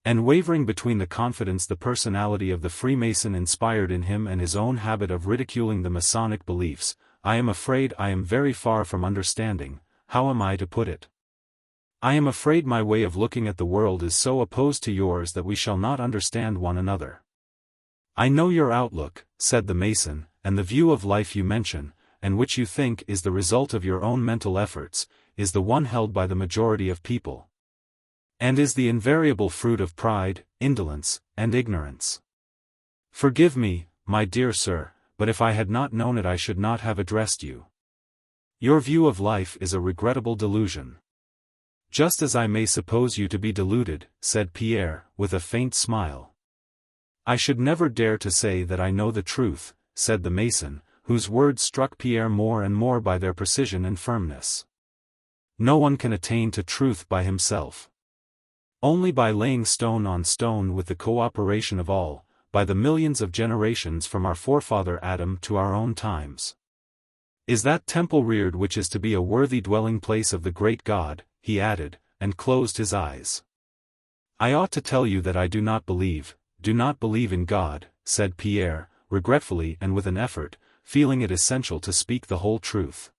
Speaker 1: And wavering between the confidence the personality of the Freemason inspired in him and his own habit of ridiculing the Masonic beliefs, I am afraid I am very far from understanding, how am I to put it? I am afraid my way of looking at the world is so opposed to yours that we shall not understand one another. I know your outlook, said the Mason, and the view of life you mention, and which you think is the result of your own mental efforts, is the one held by the majority of people. And is the invariable fruit of pride, indolence, and ignorance. Forgive me, my dear sir, but if I had not known it I should not have addressed you. Your view of life is a regrettable delusion. Just as I may suppose you to be deluded, said Pierre, with a faint smile. I should never dare to say that I know the truth, said the Mason, whose words struck Pierre more and more by their precision and firmness. No one can attain to truth by himself. Only by laying stone on stone with the cooperation of all, by the millions of generations from our forefather Adam to our own times. Is that temple reared which is to be a worthy dwelling place of the great God, he added, and closed his eyes. I ought to tell you that I do not believe in God, said Pierre, regretfully and with an effort, feeling it essential to speak the whole truth.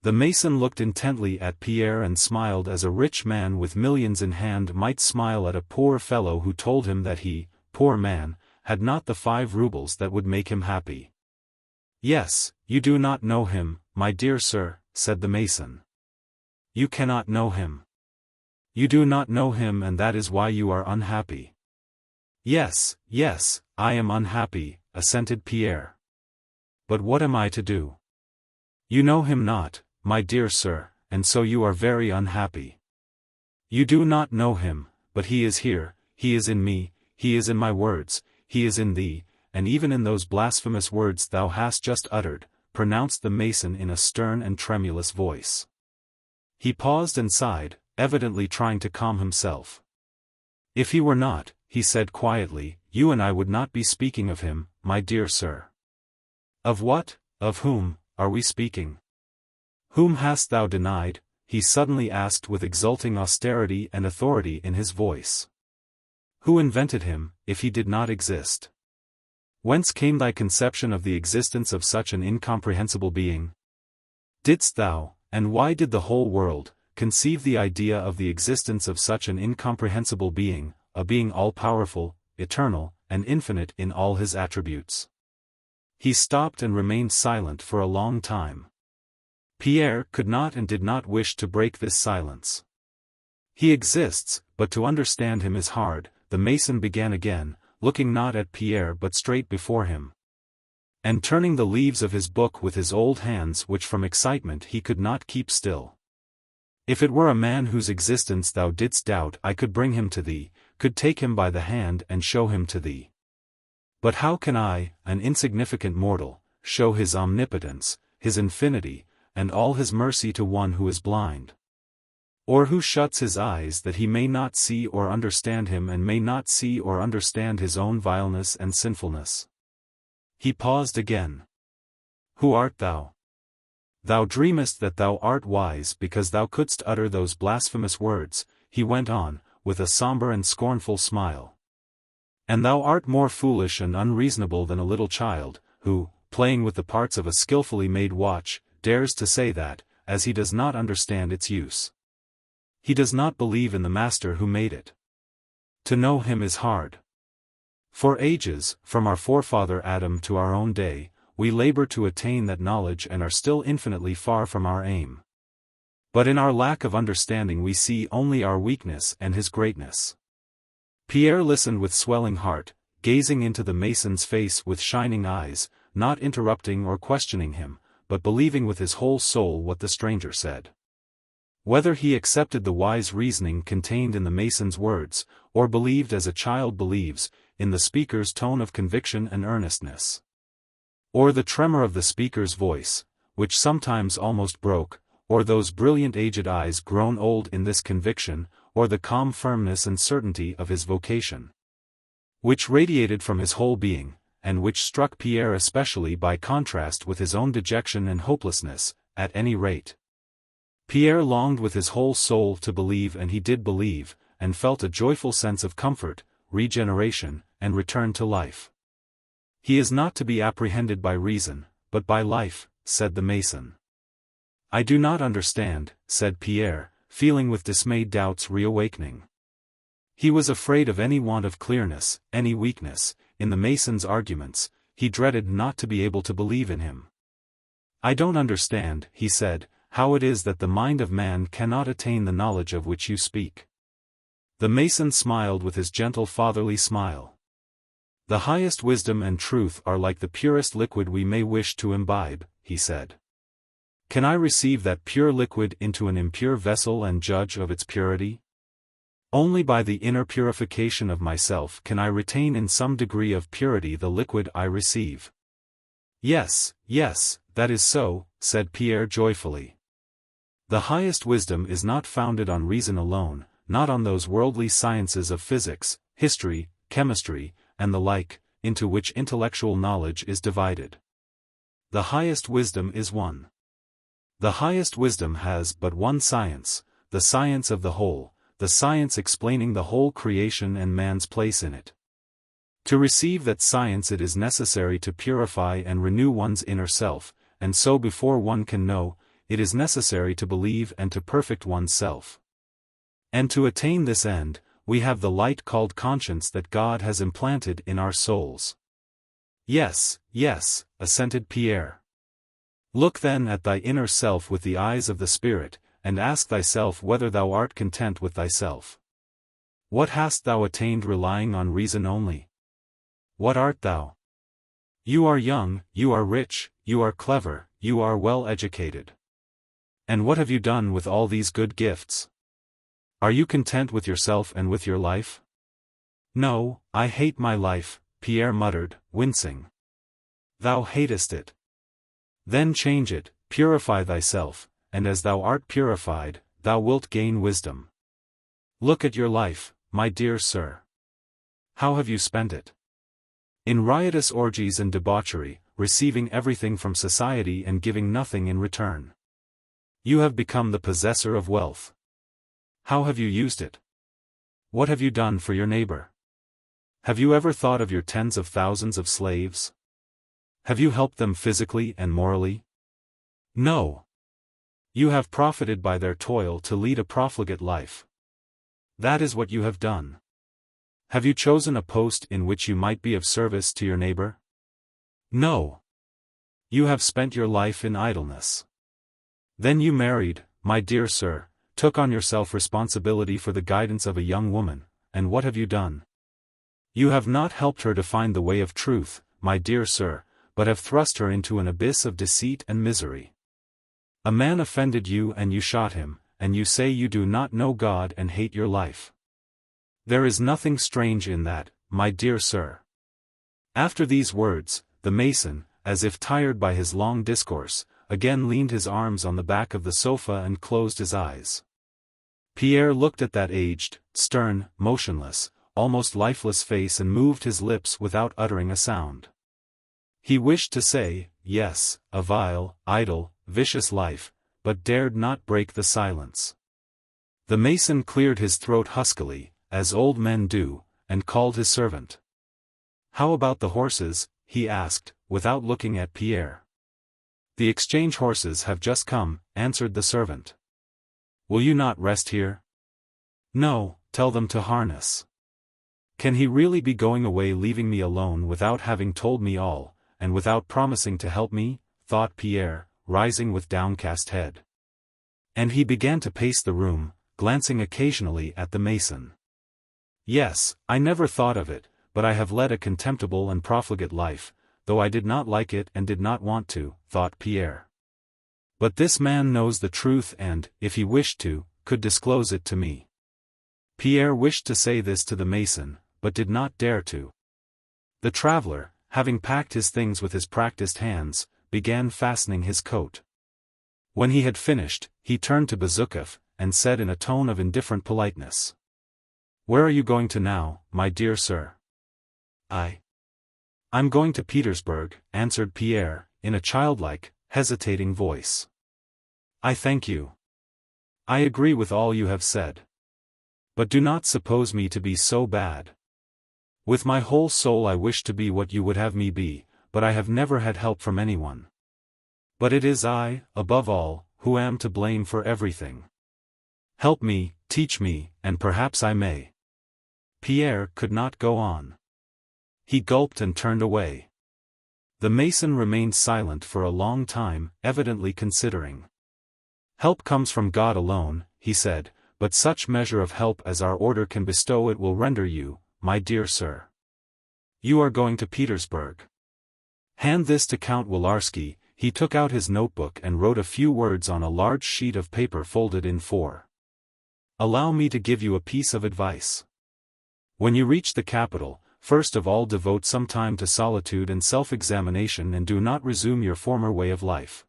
Speaker 1: The Mason looked intently at Pierre and smiled as a rich man with millions in hand might smile at a poor fellow who told him that he, poor man, had not the 5 rubles that would make him happy. Yes, you do not know him, my dear sir, said the Mason. You cannot know him. You do not know him and that is why you are unhappy. Yes, I am unhappy, assented Pierre. But what am I to do? You know him not, my dear sir, and so you are very unhappy. You do not know him, but he is here, he is in me, he is in my words, he is in thee, and even in those blasphemous words thou hast just uttered, pronounced the Mason in a stern and tremulous voice. He paused and sighed, evidently trying to calm himself. If he were not, he said quietly, you and I would not be speaking of him, my dear sir. Of what, of whom, are we speaking? Whom hast thou denied? He suddenly asked with exulting austerity and authority in his voice. Who invented him, if he did not exist? Whence came thy conception of the existence of such an incomprehensible being? Didst thou, and why did the whole world, conceive the idea of the existence of such an incomprehensible being, a being all-powerful, eternal, and infinite in all his attributes? He stopped and remained silent for a long time. Pierre could not and did not wish to break this silence. He exists, but to understand him is hard, the Mason began again, looking not at Pierre but straight before him. and turning the leaves of his book with his old hands which from excitement he could not keep still. If it were a man whose existence thou didst doubt, I could bring him to thee, could take him by the hand and show him to thee. But how can I, an insignificant mortal, show his omnipotence, his infinity, and all his mercy to one who is blind? Or who shuts his eyes that he may not see or understand him, and may not see or understand his own vileness and sinfulness? He paused again. Who art thou? Thou dreamest that thou art wise because thou couldst utter those blasphemous words, he went on, with a somber and scornful smile. And thou art more foolish and unreasonable than a little child, who, playing with the parts of a skillfully made watch, dares to say that, as he does not understand its use, he does not believe in the master who made it. To know him is hard. For ages, from our forefather Adam to our own day, we labor to attain that knowledge and are still infinitely far from our aim. But in our lack of understanding we see only our weakness and his greatness. Pierre listened with swelling heart, gazing into the mason's face with shining eyes, not interrupting or questioning him, but believing with his whole soul what the stranger said. Whether he accepted the wise reasoning contained in the mason's words, or believed as a child believes, in the speaker's tone of conviction and earnestness, or the tremor of the speaker's voice, which sometimes almost broke, or those brilliant aged eyes grown old in this conviction, or the calm firmness and certainty of his vocation, which radiated from his whole being, and which struck Pierre especially by contrast with his own dejection and hopelessness, at any rate. Pierre longed with his whole soul to believe, and he did believe, and felt a joyful sense of comfort, regeneration, and return to life. He is not to be apprehended by reason, but by life, said the mason. I do not understand, said Pierre, feeling with dismay doubts reawakening. He was afraid of any want of clearness, any weakness, in the mason's arguments. He dreaded not to be able to believe in him. I don't understand, he said, how it is that the mind of man cannot attain the knowledge of which you speak. The mason smiled with his gentle fatherly smile. The highest wisdom and truth are like the purest liquid we may wish to imbibe, he said. Can I receive that pure liquid into an impure vessel and judge of its purity? Only by the inner purification of myself can I retain in some degree of purity the liquid I receive. Yes, yes, that is so, said Pierre joyfully. The highest wisdom is not founded on reason alone, not on those worldly sciences of physics, history, chemistry, and the like, into which intellectual knowledge is divided. The highest wisdom is one. The highest wisdom has but one science, the science of the whole, the science explaining the whole creation and man's place in it. To receive that science it is necessary to purify and renew one's inner self, and so before one can know, it is necessary to believe and to perfect one's self. And to attain this end, we have the light called conscience that God has implanted in our souls. Yes, yes, assented Pierre. Look then at thy inner self with the eyes of the Spirit, and ask thyself whether thou art content with thyself. What hast thou attained relying on reason only? What art thou? You are young, you are rich, you are clever, you are well educated. And what have you done with all these good gifts? Are you content with yourself and with your life? No, I hate my life, Pierre muttered, wincing. Thou hatest it. Then change it, purify thyself, and as thou art purified, thou wilt gain wisdom. Look at your life, my dear sir. How have you spent it? In riotous orgies and debauchery, receiving everything from society and giving nothing in return. You have become the possessor of wealth. How have you used it? What have you done for your neighbor? Have you ever thought of your tens of thousands of slaves? Have you helped them physically and morally? No. You have profited by their toil to lead a profligate life. That is what you have done. Have you chosen a post in which you might be of service to your neighbor? No. You have spent your life in idleness. Then you married, my dear sir, took on yourself responsibility for the guidance of a young woman, and what have you done? You have not helped her to find the way of truth, my dear sir, but have thrust her into an abyss of deceit and misery. A man offended you and you shot him, and you say you do not know God and hate your life. There is nothing strange in that, my dear sir. After these words, the mason, as if tired by his long discourse, again leaned his arms on the back of the sofa and closed his eyes. Pierre looked at that aged, stern, motionless, almost lifeless face and moved his lips without uttering a sound. He wished to say, yes, a vile, idle, vicious life, but dared not break the silence. The mason cleared his throat huskily, as old men do, and called his servant. "How about the horses?" he asked, without looking at Pierre. "The exchange horses have just come," answered the servant. "Will you not rest here?" "No, tell them to harness." Can he really be going away leaving me alone without having told me all, and without promising to help me? Thought Pierre, rising with downcast head. And he began to pace the room, glancing occasionally at the mason. "Yes, I never thought of it, but I have led a contemptible and profligate life, though I did not like it and did not want to," thought Pierre. "But this man knows the truth and, if he wished to, could disclose it to me." Pierre wished to say this to the mason, but did not dare to. The traveler, having packed his things with his practiced hands, began fastening his coat. When he had finished, he turned to Bezukhov, and said in a tone of indifferent politeness, "Where are you going to now, my dear sir?" I'm going to Petersburg," answered Pierre, in a childlike, hesitating voice. "I thank you. I agree with all you have said. But do not suppose me to be so bad. With my whole soul I wish to be what you would have me be, but I have never had help from anyone. But it is I, above all, who am to blame for everything. Help me, teach me, and perhaps I may." Pierre could not go on. He gulped and turned away. The mason remained silent for a long time, evidently considering. "Help comes from God alone," he said, "but such measure of help as our order can bestow it will render you, my dear sir. You are going to Petersburg. Hand this to Count Wilarsky." He took out his notebook and wrote a few words on a large sheet of paper folded in four. "Allow me to give you a piece of advice. When you reach the capital, first of all devote some time to solitude and self-examination and do not resume your former way of life.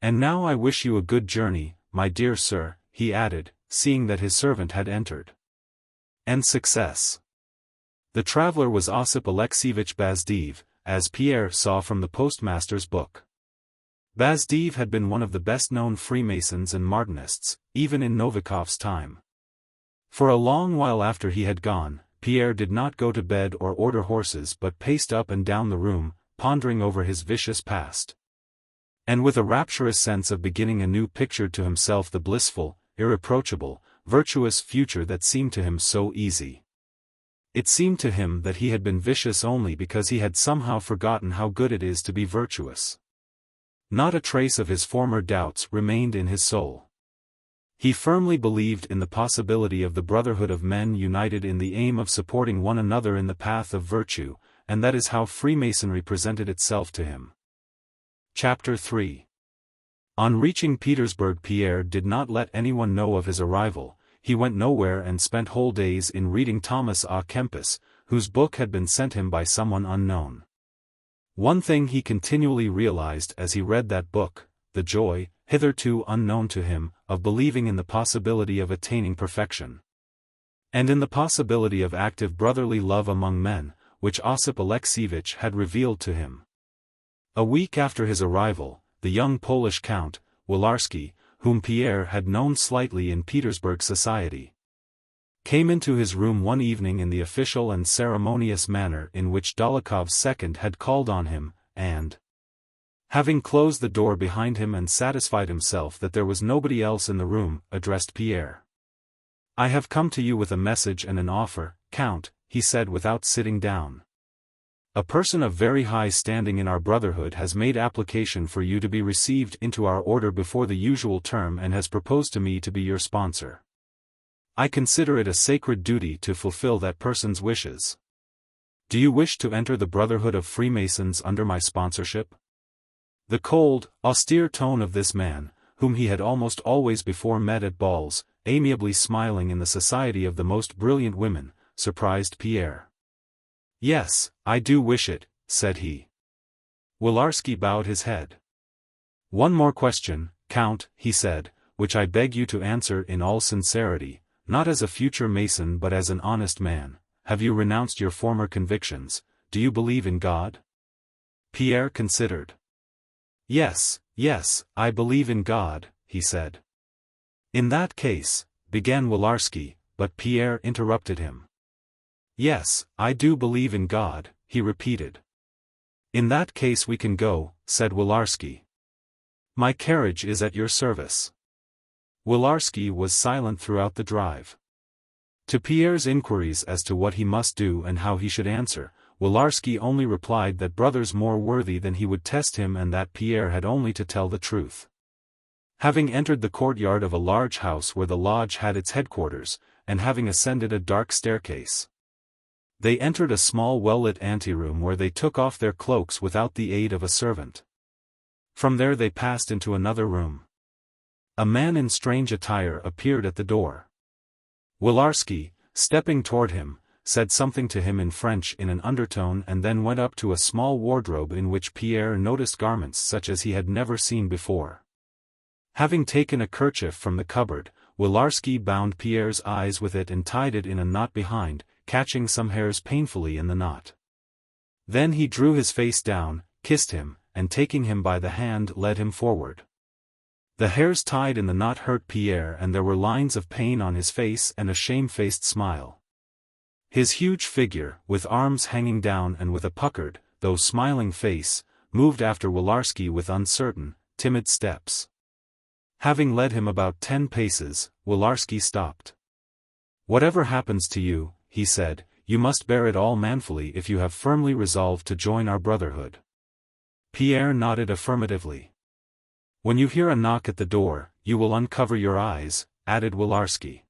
Speaker 1: And now I wish you a good journey, my dear sir," he added, seeing that his servant had entered. "And success." The traveler was Osip Alexievich Bazdev, as Pierre saw from the postmaster's book. Bazdev had been one of the best-known Freemasons and Martinists, even in Novikov's time. For a long while after he had gone, Pierre did not go to bed or order horses but paced up and down the room, pondering over his vicious past. And with a rapturous sense of beginning anew pictured to himself the blissful, irreproachable, virtuous future that seemed to him so easy. It seemed to him that he had been vicious only because he had somehow forgotten how good it is to be virtuous. Not a trace of his former doubts remained in his soul. He firmly believed in the possibility of the brotherhood of men united in the aim of supporting one another in the path of virtue, and that is how Freemasonry presented itself to him. Chapter 3. On reaching Petersburg, Pierre did not let anyone know of his arrival. He went nowhere and spent whole days in reading Thomas à Kempis, whose book had been sent him by someone unknown. One thing he continually realized as he read that book, the joy, hitherto unknown to him, of believing in the possibility of attaining perfection. And in the possibility of active brotherly love among men, which Osip Alexievich had revealed to him. A week after his arrival, the young Polish Count, Wilarsky, whom Pierre had known slightly in Petersburg society, came into his room one evening in the official and ceremonious manner in which Dólokhov's second had called on him, and, having closed the door behind him and satisfied himself that there was nobody else in the room, addressed Pierre. "I have come to you with a message and an offer, Count," he said without sitting down. "A person of very high standing in our brotherhood has made application for you to be received into our order before the usual term and has proposed to me to be your sponsor. I consider it a sacred duty to fulfill that person's wishes. Do you wish to enter the Brotherhood of Freemasons under my sponsorship? The cold, austere tone of this man, whom he had almost always before met at balls, amiably smiling in the society of the most brilliant women, surprised Pierre. "Yes, I do wish it," said he. Wilarski bowed his head. "One more question, Count," he said, "which I beg you to answer in all sincerity, not as a future Mason but as an honest man. Have you renounced your former convictions? Do you believe in God?" Pierre considered. Yes, I believe in God," he said. "In that case," began Wilarski, but Pierre interrupted him. "Yes, I do believe in God," he repeated. "In that case we can go," said Wilarski. "My carriage is at your service." Wilarski was silent throughout the drive. To Pierre's inquiries as to what he must do and how he should answer, Wilarski only replied that brothers more worthy than he would test him and that Pierre had only to tell the truth. Having entered the courtyard of a large house where the lodge had its headquarters, and having ascended a dark staircase, they entered a small well-lit anteroom where they took off their cloaks without the aid of a servant. From there they passed into another room. A man in strange attire appeared at the door. Wilarski, stepping toward him, said something to him in French in an undertone and then went up to a small wardrobe in which Pierre noticed garments such as he had never seen before. Having taken a kerchief from the cupboard, Wilarski bound Pierre's eyes with it and tied it in a knot behind, catching some hairs painfully in the knot. Then he drew his face down, kissed him, and taking him by the hand led him forward. The hairs tied in the knot hurt Pierre and there were lines of pain on his face and a shamefaced smile. His huge figure, with arms hanging down and with a puckered, though smiling face, moved after Wilarski with uncertain, timid steps. Having led him about 10 paces, Wilarski stopped. "Whatever happens to you," he said, "you must bear it all manfully if you have firmly resolved to join our brotherhood." Pierre nodded affirmatively. "When you hear a knock at the door, you will uncover your eyes," added Wilarski.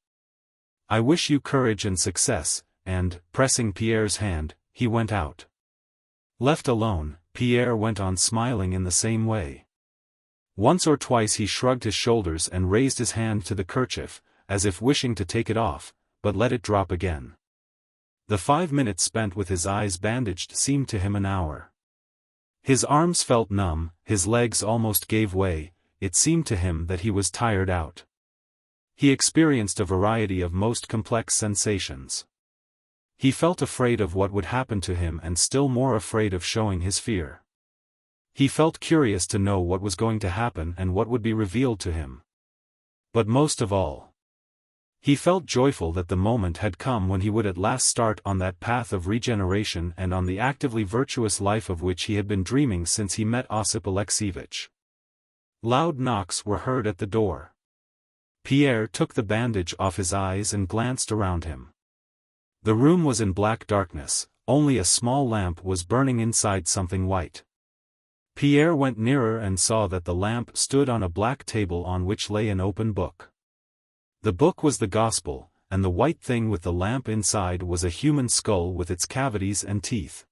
Speaker 1: "I wish you courage and success," and, pressing Pierre's hand, he went out. Left alone, Pierre went on smiling in the same way. Once or twice he shrugged his shoulders and raised his hand to the kerchief, as if wishing to take it off, but let it drop again. The 5 minutes spent with his eyes bandaged seemed to him an hour. His arms felt numb, his legs almost gave way, it seemed to him that he was tired out. He experienced a variety of most complex sensations. He felt afraid of what would happen to him and still more afraid of showing his fear. He felt curious to know what was going to happen and what would be revealed to him. But most of all, he felt joyful that the moment had come when he would at last start on that path of regeneration and on the actively virtuous life of which he had been dreaming since he met Osip Alexievich. Loud knocks were heard at the door. Pierre took the bandage off his eyes and glanced around him. The room was in black darkness, only a small lamp was burning inside something white. Pierre went nearer and saw that the lamp stood on a black table on which lay an open book. The book was the Gospel, and the white thing with the lamp inside was a human skull with its cavities and teeth.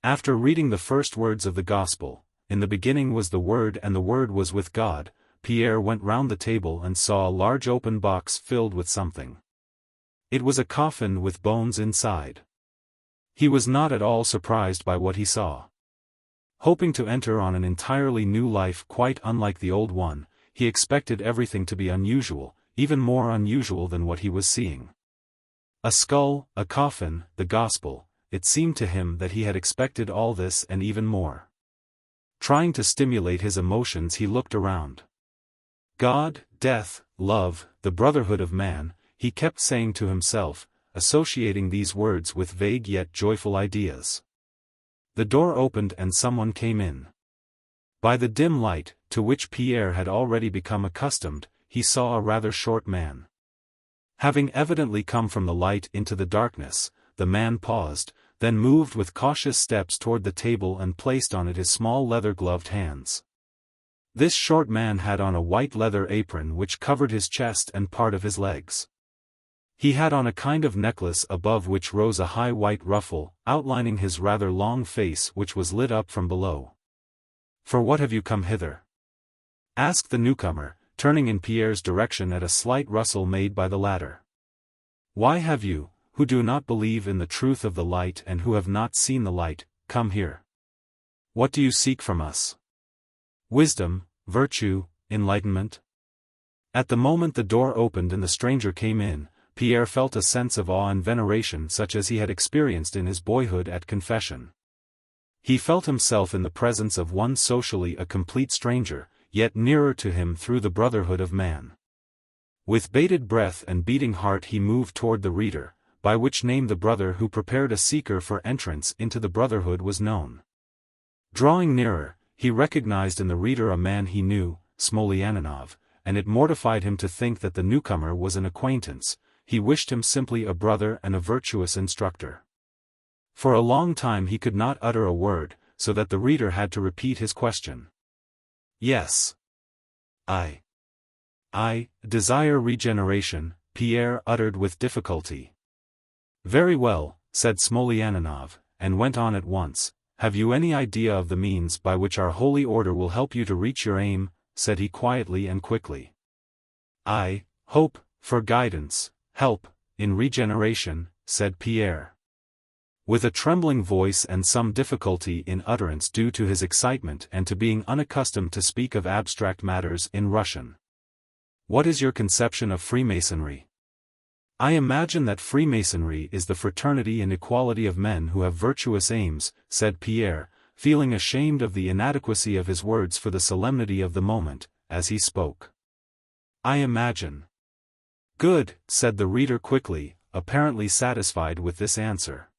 Speaker 1: After reading the first words of the Gospel, "In the beginning was the Word and the Word was with God," Pierre went round the table and saw a large open box filled with something. It was a coffin with bones inside. He was not at all surprised by what he saw. Hoping to enter on an entirely new life quite unlike the old one, he expected everything to be unusual, even more unusual than what he was seeing. A skull, a coffin, the Gospel, it seemed to him that he had expected all this and even more. Trying to stimulate his emotions he looked around. God, death, love, the brotherhood of man, he kept saying to himself, associating these words with vague yet joyful ideas. The door opened and someone came in. By the dim light, to which Pierre had already become accustomed, he saw a rather short man. Having evidently come from the light into the darkness, the man paused, then moved with cautious steps toward the table and placed on it his small leather-gloved hands. This short man had on a white leather apron which covered his chest and part of his legs. He had on a kind of necklace above which rose a high white ruffle, outlining his rather long face which was lit up from below. "For what have you come hither?" asked the newcomer, turning in Pierre's direction at a slight rustle made by the latter. "Why have you, who do not believe in the truth of the light and who have not seen the light, come here? What do you seek from us? Wisdom, virtue, enlightenment?" At the moment the door opened and the stranger came in, Pierre felt a sense of awe and veneration such as he had experienced in his boyhood at confession. He felt himself in the presence of one socially a complete stranger, yet nearer to him through the brotherhood of man. With bated breath and beating heart he moved toward the reader, by which name the brother who prepared a seeker for entrance into the brotherhood was known. Drawing nearer, he recognized in the reader a man he knew, Smolyanov, and it mortified him to think that the newcomer was an acquaintance. He wished him simply a brother and a virtuous instructor. For a long time he could not utter a word, so that the reader had to repeat his question. "Yes. I desire regeneration," Pierre uttered with difficulty. "Very well," said Smolyanov, and went on at once. "Have you any idea of the means by which our holy order will help you to reach your aim?" said he quietly and quickly. "I hope for guidance, help, in regeneration," said Pierre. With a trembling voice and some difficulty in utterance due to his excitement and to being unaccustomed to speak of abstract matters in Russian. "What is your conception of Freemasonry?" "I imagine that Freemasonry is the fraternity and equality of men who have virtuous aims," said Pierre, feeling ashamed of the inadequacy of his words for the solemnity of the moment, as he spoke. "I imagine." "Good," said the reader quickly, apparently satisfied with this answer.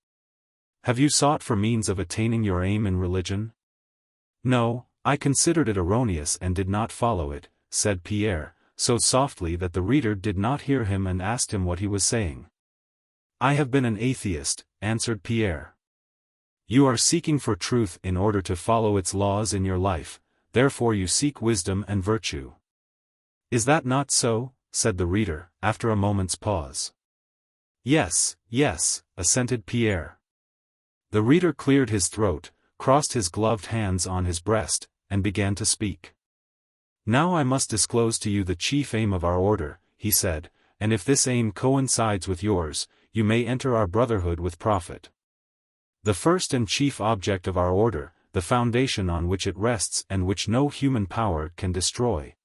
Speaker 1: "Have you sought for means of attaining your aim in religion?" "No, I considered it erroneous and did not follow it," said Pierre, so softly that the reader did not hear him and asked him what he was saying. "I have been an atheist," answered Pierre. "You are seeking for truth in order to follow its laws in your life, therefore you seek wisdom and virtue. Is that not so?" said the reader, after a moment's pause. "Yes, yes," assented Pierre. The reader cleared his throat, crossed his gloved hands on his breast, and began to speak. "Now I must disclose to you the chief aim of our order," he said, "and if this aim coincides with yours, you may enter our brotherhood with profit. The first and chief object of our order, the foundation on which it rests and which no human power can destroy,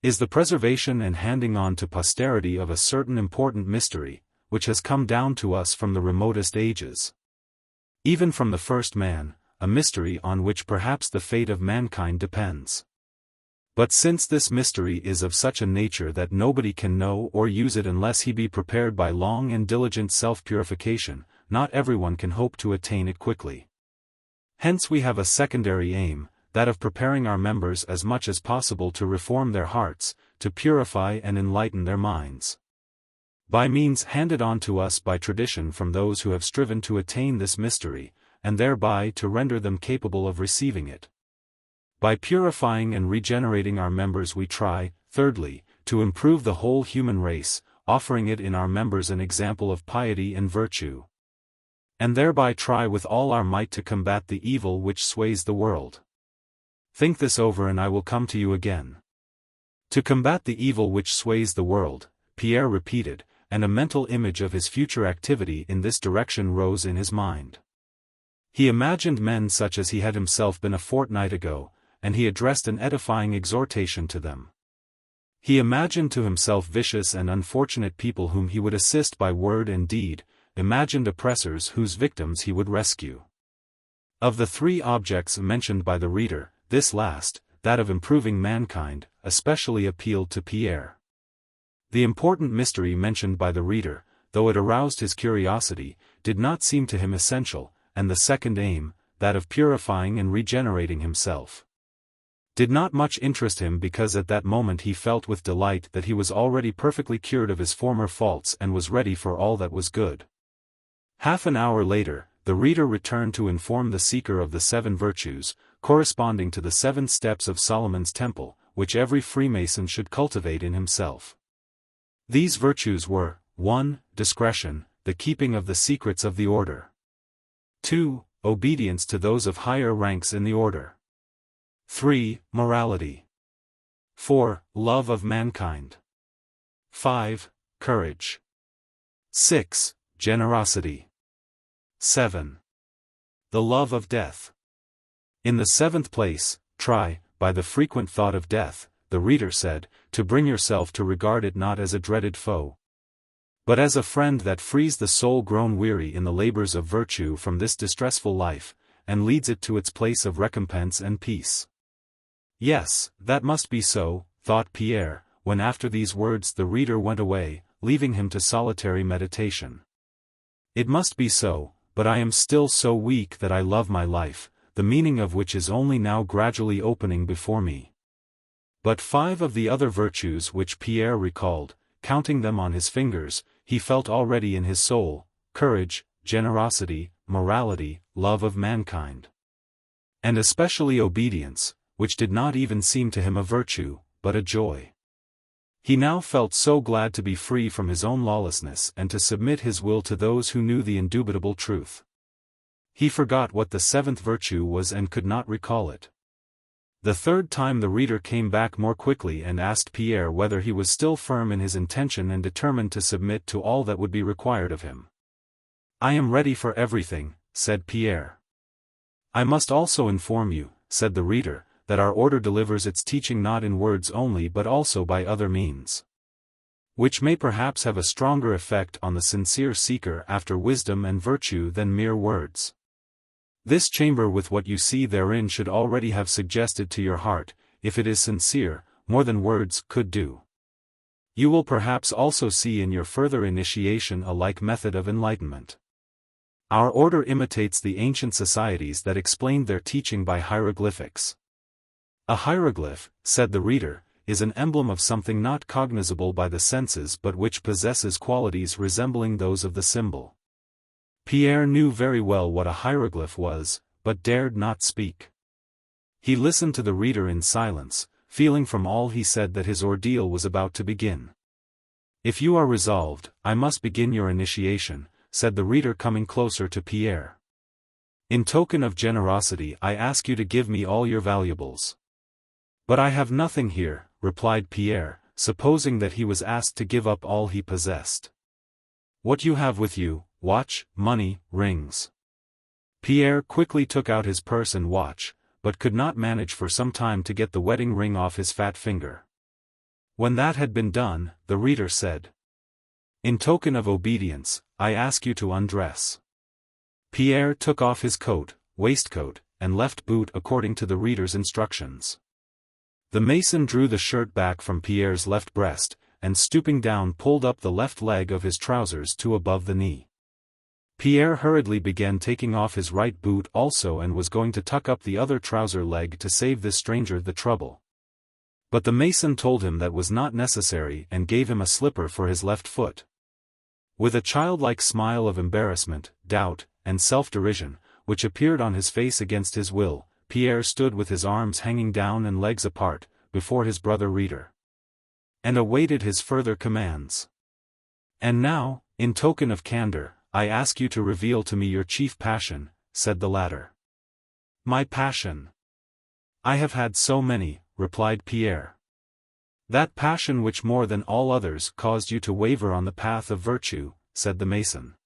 Speaker 1: is the preservation and handing on to posterity of a certain important mystery, which has come down to us from the remotest ages. Even from the first man, a mystery on which perhaps the fate of mankind depends. But since this mystery is of such a nature that nobody can know or use it unless he be prepared by long and diligent self-purification, not everyone can hope to attain it quickly. Hence we have a secondary aim, that of preparing our members as much as possible to reform their hearts, to purify and enlighten their minds. By means handed on to us by tradition from those who have striven to attain this mystery, and thereby to render them capable of receiving it. By purifying and regenerating our members we try, thirdly, to improve the whole human race, offering it in our members an example of piety and virtue. And thereby try with all our might to combat the evil which sways the world. Think this over and I will come to you again. To combat the evil which sways the world, Pierre repeated, and a mental image of his future activity in this direction rose in his mind. He imagined men such as he had himself been a fortnight ago, and he addressed an edifying exhortation to them. He imagined to himself vicious and unfortunate people whom he would assist by word and deed, imagined oppressors whose victims he would rescue. Of the three objects mentioned by the reader, this last, that of improving mankind, especially appealed to Pierre. The important mystery mentioned by the reader, though it aroused his curiosity, did not seem to him essential, and the second aim, that of purifying and regenerating himself, did not much interest him because at that moment he felt with delight that he was already perfectly cured of his former faults and was ready for all that was good. Half an hour later, the reader returned to inform the seeker of the 7 virtues, corresponding to the 7 steps of Solomon's temple, which every Freemason should cultivate in himself. These virtues were, 1. Discretion, the keeping of the secrets of the order. 2. Obedience to those of higher ranks in the order. 3. Morality. 4. Love of mankind. 5. Courage. 6. Generosity. 7. The love of death. In the seventh place, try, by the frequent thought of death, the reader said, to bring yourself to regard it not as a dreaded foe, but as a friend that frees the soul grown weary in the labors of virtue from this distressful life, and leads it to its place of recompense and peace. Yes, that must be so, thought Pierre, when after these words the reader went away, leaving him to solitary meditation. It must be so, but I am still so weak that I love my life, the meaning of which is only now gradually opening before me. But 5 of the other virtues which Pierre recalled, counting them on his fingers, he felt already in his soul: courage, generosity, morality, love of mankind. And especially obedience, which did not even seem to him a virtue, but a joy. He now felt so glad to be free from his own lawlessness and to submit his will to those who knew the indubitable truth. He forgot what the 7th virtue was and could not recall it. The third time the reader came back more quickly and asked Pierre whether he was still firm in his intention and determined to submit to all that would be required of him. "I am ready for everything," said Pierre. "I must also inform you," said the reader, "that our order delivers its teaching not in words only but also by other means, which may perhaps have a stronger effect on the sincere seeker after wisdom and virtue than mere words. This chamber with what you see therein should already have suggested to your heart, if it is sincere, more than words could do. You will perhaps also see in your further initiation a like method of enlightenment. Our order imitates the ancient societies that explained their teaching by hieroglyphics. A hieroglyph, said the reader, is an emblem of something not cognizable by the senses but which possesses qualities resembling those of the symbol. Pierre knew very well what a hieroglyph was, but dared not speak. He listened to the reader in silence, feeling from all he said that his ordeal was about to begin. "If you are resolved, I must begin your initiation," said the reader coming closer to Pierre. "In token of generosity I ask you to give me all your valuables." "But I have nothing here," replied Pierre, supposing that he was asked to give up all he possessed. "What you have with you: watch, money, rings." Pierre quickly took out his purse and watch, but could not manage for some time to get the wedding ring off his fat finger. When that had been done, the reader said, "In token of obedience, I ask you to undress." Pierre took off his coat, waistcoat, and left boot according to the reader's instructions. The mason drew the shirt back from Pierre's left breast, and stooping down pulled up the left leg of his trousers to above the knee. Pierre hurriedly began taking off his right boot also and was going to tuck up the other trouser leg to save this stranger the trouble. But the mason told him that was not necessary and gave him a slipper for his left foot. With a childlike smile of embarrassment, doubt, and self-derision, which appeared on his face against his will, Pierre stood with his arms hanging down and legs apart, before his brother reader, and awaited his further commands. "And now, in token of candor, I ask you to reveal to me your chief passion," said the latter. "My passion? I have had so many," replied Pierre. "That passion which more than all others caused you to waver on the path of virtue," said the mason.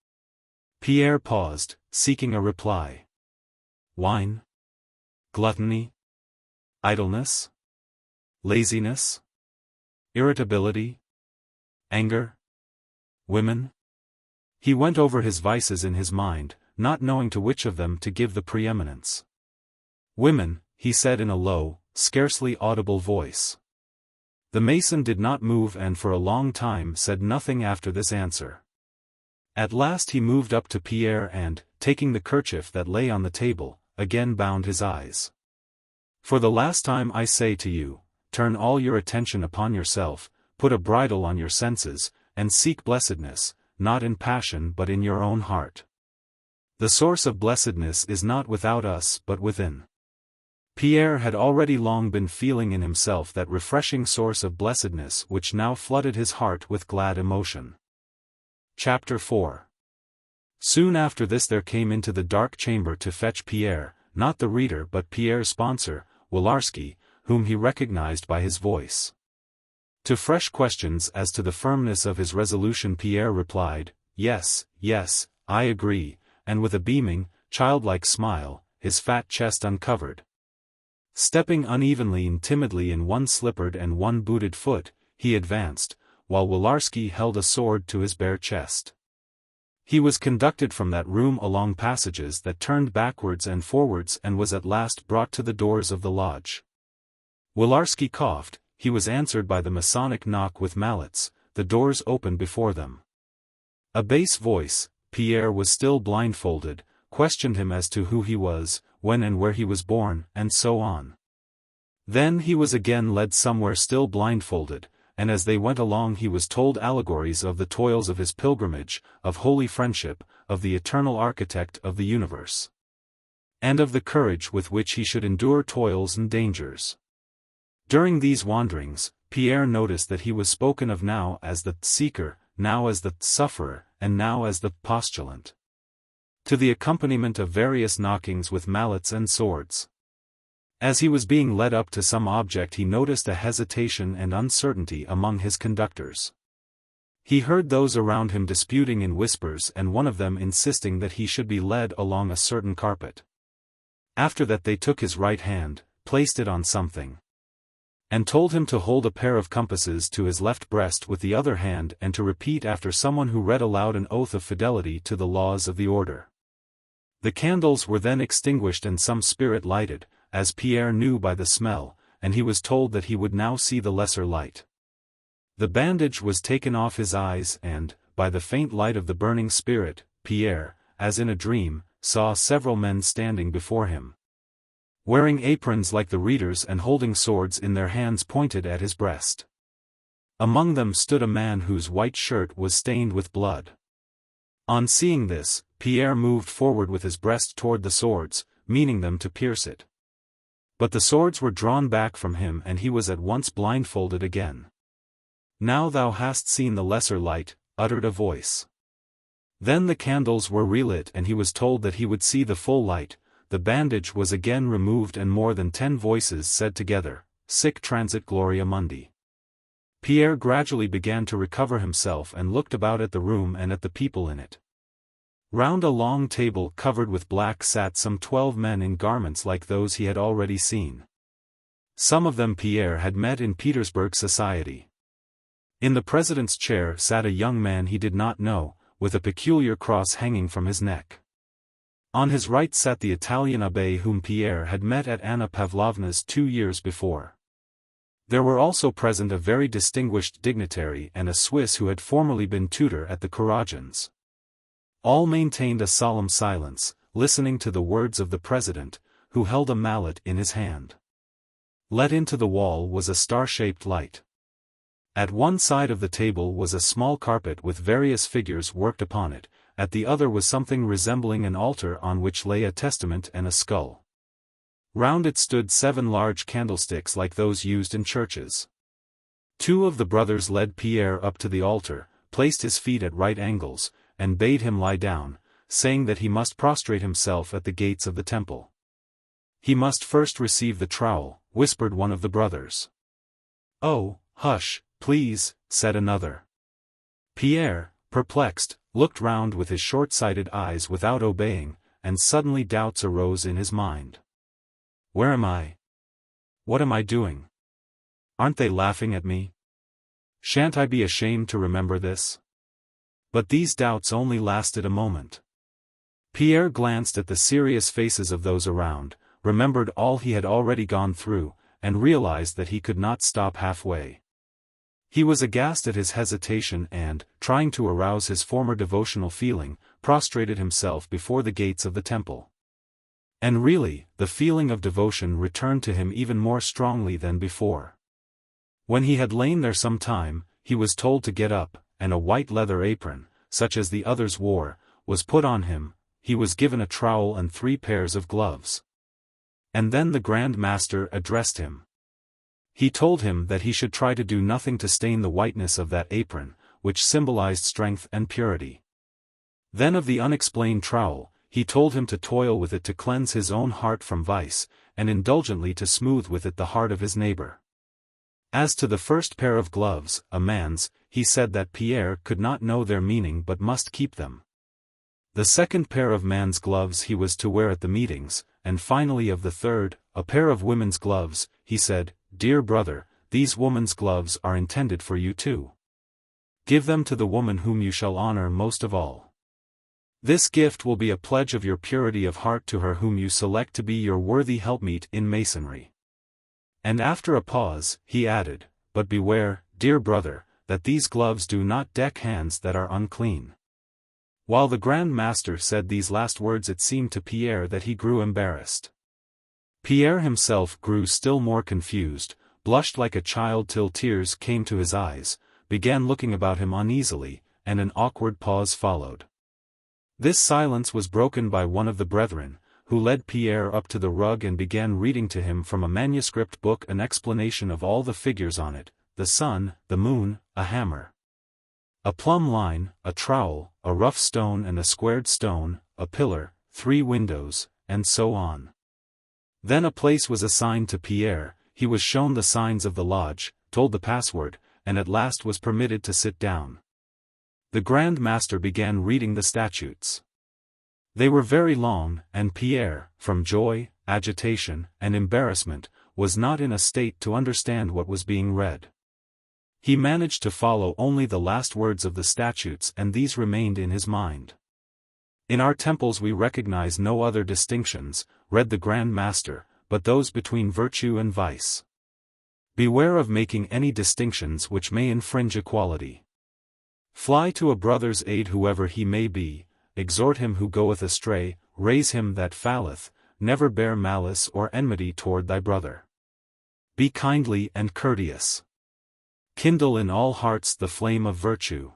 Speaker 1: Pierre paused, seeking a reply. "Wine? Gluttony? Idleness? Laziness? Irritability? Anger? Women?" He went over his vices in his mind, not knowing to which of them to give the preeminence. "Women," he said in a low, scarcely audible voice. The mason did not move and for a long time said nothing after this answer. At last he moved up to Pierre and, taking the kerchief that lay on the table, again bound his eyes. "For the last time I say to you, turn all your attention upon yourself, put a bridle on your senses, and seek blessedness, not in passion but in your own heart. The source of blessedness is not without us but within." Pierre had already long been feeling in himself that refreshing source of blessedness which now flooded his heart with glad emotion. Chapter 4. Soon after this there came into the dark chamber to fetch Pierre, not the reader but Pierre's sponsor, Wolarski, whom he recognized by his voice. To fresh questions as to the firmness of his resolution Pierre replied, "Yes, yes, I agree," and with a beaming, childlike smile, his fat chest uncovered. Stepping unevenly and timidly in one slippered and one booted foot, he advanced, while Wolarski held a sword to his bare chest. He was conducted from that room along passages that turned backwards and forwards and was at last brought to the doors of the lodge. Wolarski coughed, he was answered by the Masonic knock with mallets, the doors opened before them. A bass voice, Pierre was still blindfolded, questioned him as to who he was, when and where he was born, and so on. Then he was again led somewhere still blindfolded, and as they went along he was told allegories of the toils of his pilgrimage, of holy friendship, of the eternal architect of the universe, and of the courage with which he should endure toils and dangers. During these wanderings, Pierre noticed that he was spoken of now as the seeker, now as the sufferer, and now as the postulant, to the accompaniment of various knockings with mallets and swords. As he was being led up to some object he noticed a hesitation and uncertainty among his conductors. He heard those around him disputing in whispers and one of them insisting that he should be led along a certain carpet. After that they took his right hand, placed it on something, and told him to hold a pair of compasses to his left breast with the other hand and to repeat after someone who read aloud an oath of fidelity to the laws of the order. The candles were then extinguished and some spirit lighted, as Pierre knew by the smell, and he was told that he would now see the lesser light. The bandage was taken off his eyes and, by the faint light of the burning spirit, Pierre, as in a dream, saw several men standing before him, wearing aprons like the readers and holding swords in their hands pointed at his breast. Among them stood a man whose white shirt was stained with blood. On seeing this, Pierre moved forward with his breast toward the swords, meaning them to pierce it. But the swords were drawn back from him and he was at once blindfolded again. "Now thou hast seen the lesser light," uttered a voice. Then the candles were relit and he was told that he would see the full light. The bandage was again removed and more than 10 voices said together, "Sic transit gloria mundi." Pierre gradually began to recover himself and looked about at the room and at the people in it. Round a long table covered with black sat some 12 men in garments like those he had already seen. Some of them Pierre had met in Petersburg society. In the president's chair sat a young man he did not know, with a peculiar cross hanging from his neck. On his right sat the Italian abbé whom Pierre had met at Anna Pavlovna's 2 years before. There were also present a very distinguished dignitary and a Swiss who had formerly been tutor at the Kuragins. All maintained a solemn silence, listening to the words of the president, who held a mallet in his hand. Let into the wall was a star-shaped light. At one side of the table was a small carpet with various figures worked upon it, at the other was something resembling an altar on which lay a testament and a skull. Round it stood 7 large candlesticks like those used in churches. 2 of the brothers led Pierre up to the altar, placed his feet at right angles, and bade him lie down, saying that he must prostrate himself at the gates of the temple. He must first receive the trowel, whispered one of the brothers. "Oh, hush, please," said another. Pierre, perplexed, looked round with his short-sighted eyes without obeying, and suddenly doubts arose in his mind. "Where am I? What am I doing? Aren't they laughing at me? Shan't I be ashamed to remember this?" But these doubts only lasted a moment. Pierre glanced at the serious faces of those around, remembered all he had already gone through, and realized that he could not stop halfway. He was aghast at his hesitation and, trying to arouse his former devotional feeling, prostrated himself before the gates of the temple. And really, the feeling of devotion returned to him even more strongly than before. When he had lain there some time, he was told to get up, and a white leather apron, such as the others wore, was put on him. He was given a trowel and 3 pairs of gloves. And then the Grand Master addressed him. He told him that he should try to do nothing to stain the whiteness of that apron, which symbolized strength and purity. Then of the unexplained trowel, he told him to toil with it to cleanse his own heart from vice, and indulgently to smooth with it the heart of his neighbor. As to the first pair of gloves, a man's, he said that Pierre could not know their meaning but must keep them. The second pair of man's gloves he was to wear at the meetings, and finally of the third, a pair of women's gloves, he said, "Dear brother, these woman's gloves are intended for you too. Give them to the woman whom you shall honor most of all. This gift will be a pledge of your purity of heart to her whom you select to be your worthy helpmeet in masonry." And after a pause, he added, "But beware, dear brother, that these gloves do not deck hands that are unclean." While the Grand Master said these last words, it seemed to Pierre that he grew embarrassed. Pierre himself grew still more confused, blushed like a child till tears came to his eyes, began looking about him uneasily, and an awkward pause followed. This silence was broken by one of the brethren, who led Pierre up to the rug and began reading to him from a manuscript book an explanation of all the figures on it: the sun, the moon, a hammer, a plumb line, a trowel, a rough stone and a squared stone, a pillar, 3 windows, and so on. Then a place was assigned to Pierre, he was shown the signs of the lodge, told the password, and at last was permitted to sit down. The Grand Master began reading the statutes. They were very long, and Pierre, from joy, agitation, and embarrassment, was not in a state to understand what was being read. He managed to follow only the last words of the statutes, and these remained in his mind. "In our temples we recognize no other distinctions," read the Grand Master, "but those between virtue and vice. Beware of making any distinctions which may infringe equality. Fly to a brother's aid whoever he may be, exhort him who goeth astray, raise him that falleth, never bear malice or enmity toward thy brother. Be kindly and courteous. Kindle in all hearts the flame of virtue.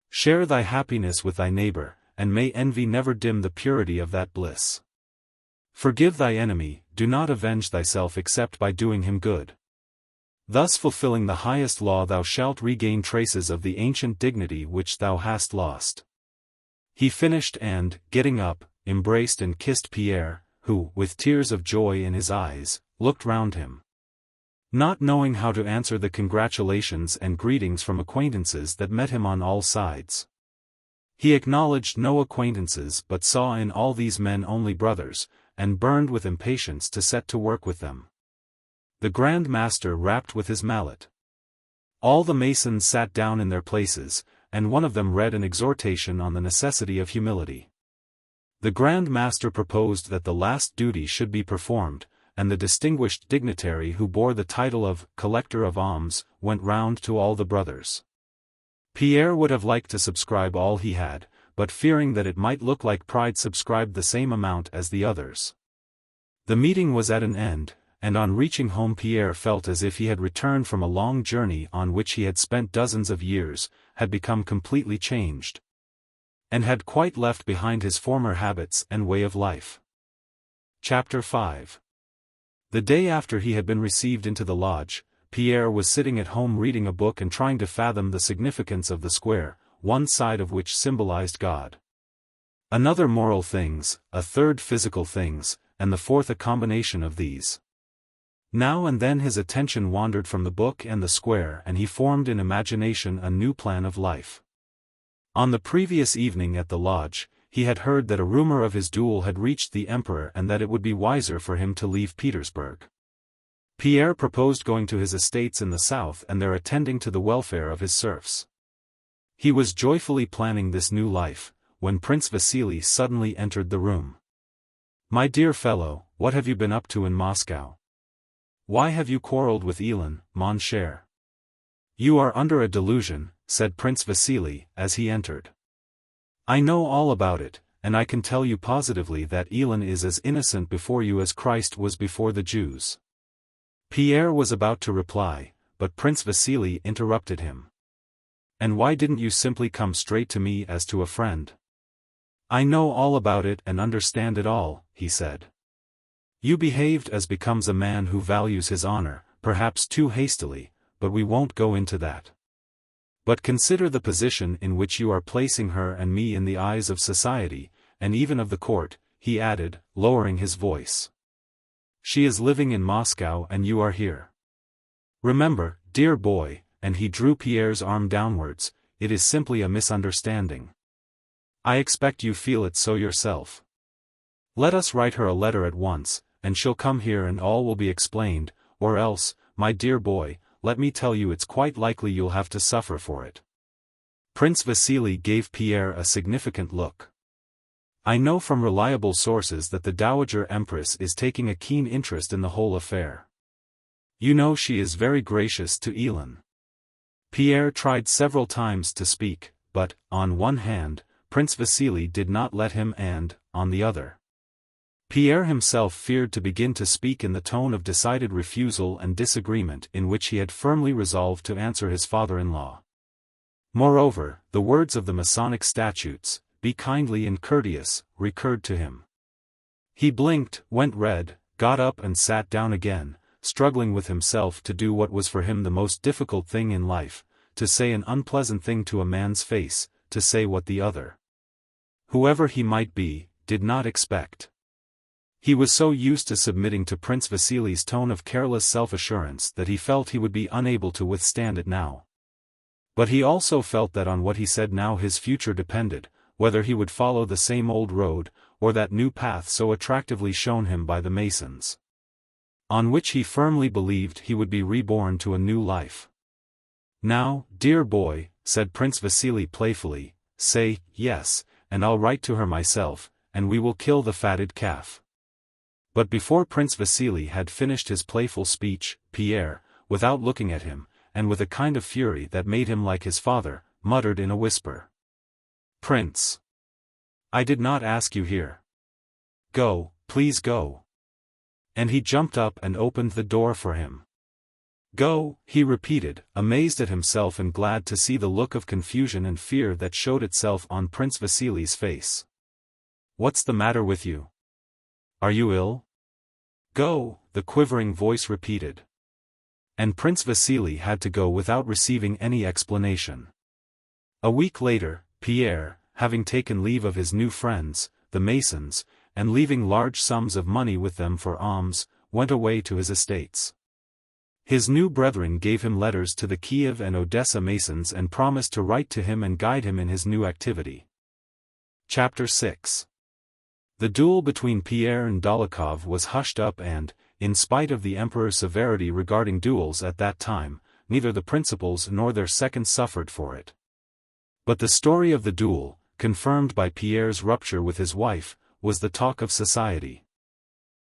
Speaker 1: Share thy happiness with thy neighbor, and may envy never dim the purity of that bliss. Forgive thy enemy, do not avenge thyself except by doing him good. Thus fulfilling the highest law thou shalt regain traces of the ancient dignity which thou hast lost." He finished and, getting up, embraced and kissed Pierre, who, with tears of joy in his eyes, looked round him, not knowing how to answer the congratulations and greetings from acquaintances that met him on all sides. He acknowledged no acquaintances but saw in all these men only brothers, and burned with impatience to set to work with them. The Grand Master rapped with his mallet. All the masons sat down in their places, and one of them read an exhortation on the necessity of humility. The Grand Master proposed that the last duty should be performed, and the distinguished dignitary who bore the title of Collector of Alms went round to all the brothers. Pierre would have liked to subscribe all he had, but fearing that it might look like pride subscribed the same amount as the others. The meeting was at an end, and on reaching home Pierre felt as if he had returned from a long journey on which he had spent dozens of years, had become completely changed, and had quite left behind his former habits and way of life. Chapter 5. The day after he had been received into the lodge, Pierre was sitting at home reading a book and trying to fathom the significance of the square, one side of which symbolized God, another moral things, a third physical things, and the fourth a combination of these. Now and then his attention wandered from the book and the square, and he formed in imagination a new plan of life. On the previous evening at the lodge, he had heard that a rumor of his duel had reached the emperor and that it would be wiser for him to leave Petersburg. Pierre proposed going to his estates in the south and there attending to the welfare of his serfs. He was joyfully planning this new life, when Prince Vasily suddenly entered the room. "My dear fellow, what have you been up to in Moscow? Why have you quarrelled with Elin, mon cher?" "You are under a delusion," said Prince Vasily, as he entered. "I know all about it, and I can tell you positively that Elin is as innocent before you as Christ was before the Jews." Pierre was about to reply, but Prince Vasily interrupted him. "And why didn't you simply come straight to me as to a friend?" "I know all about it and understand it all," he said. "You behaved as becomes a man who values his honor, perhaps too hastily, but we won't go into that. But consider the position in which you are placing her and me in the eyes of society, and even of the court," he added, lowering his voice. "She is living in Moscow and you are here. Remember, dear boy," and he drew Pierre's arm downwards, "it is simply a misunderstanding. I expect you feel it so yourself. Let us write her a letter at once, and she'll come here and all will be explained, or else, my dear boy, let me tell you it's quite likely you'll have to suffer for it." Prince Vasily gave Pierre a significant look. "I know from reliable sources that the Dowager Empress is taking a keen interest in the whole affair. You know she is very gracious to Elin." Pierre tried several times to speak, but, on one hand, Prince Vasily did not let him and, on the other. Pierre himself feared to begin to speak in the tone of decided refusal and disagreement in which he had firmly resolved to answer his father-in-law. Moreover, the words of the Masonic statutes, "Be kindly and courteous," recurred to him. He blinked, went red, got up and sat down again, struggling with himself to do what was for him the most difficult thing in life, to say an unpleasant thing to a man's face, to say what the other, whoever he might be, did not expect. He was so used to submitting to Prince Vasily's tone of careless self-assurance that he felt he would be unable to withstand it now. But he also felt that on what he said now his future depended, whether he would follow the same old road, or that new path so attractively shown him by the Masons, on which he firmly believed he would be reborn to a new life. "Now, dear boy," said Prince Vasily playfully, "say, yes, and I'll write to her myself, and we will kill the fatted calf." But before Prince Vasily had finished his playful speech, Pierre, without looking at him, and with a kind of fury that made him like his father, muttered in a whisper, "Prince, I did not ask you here. Go, please go." And he jumped up and opened the door for him. "Go," he repeated, amazed at himself and glad to see the look of confusion and fear that showed itself on Prince Vasily's face. "What's the matter with you? Are you ill?" "Go," the quivering voice repeated. And Prince Vasily had to go without receiving any explanation. A week later, Pierre, having taken leave of his new friends, the Masons, and leaving large sums of money with them for alms, went away to his estates. His new brethren gave him letters to the Kiev and Odessa Masons and promised to write to him and guide him in his new activity. Chapter 6. The duel between Pierre and Dolokhov was hushed up and, in spite of the emperor's severity regarding duels at that time, neither the principals nor their seconds suffered for it. But the story of the duel, confirmed by Pierre's rupture with his wife, was the talk of society.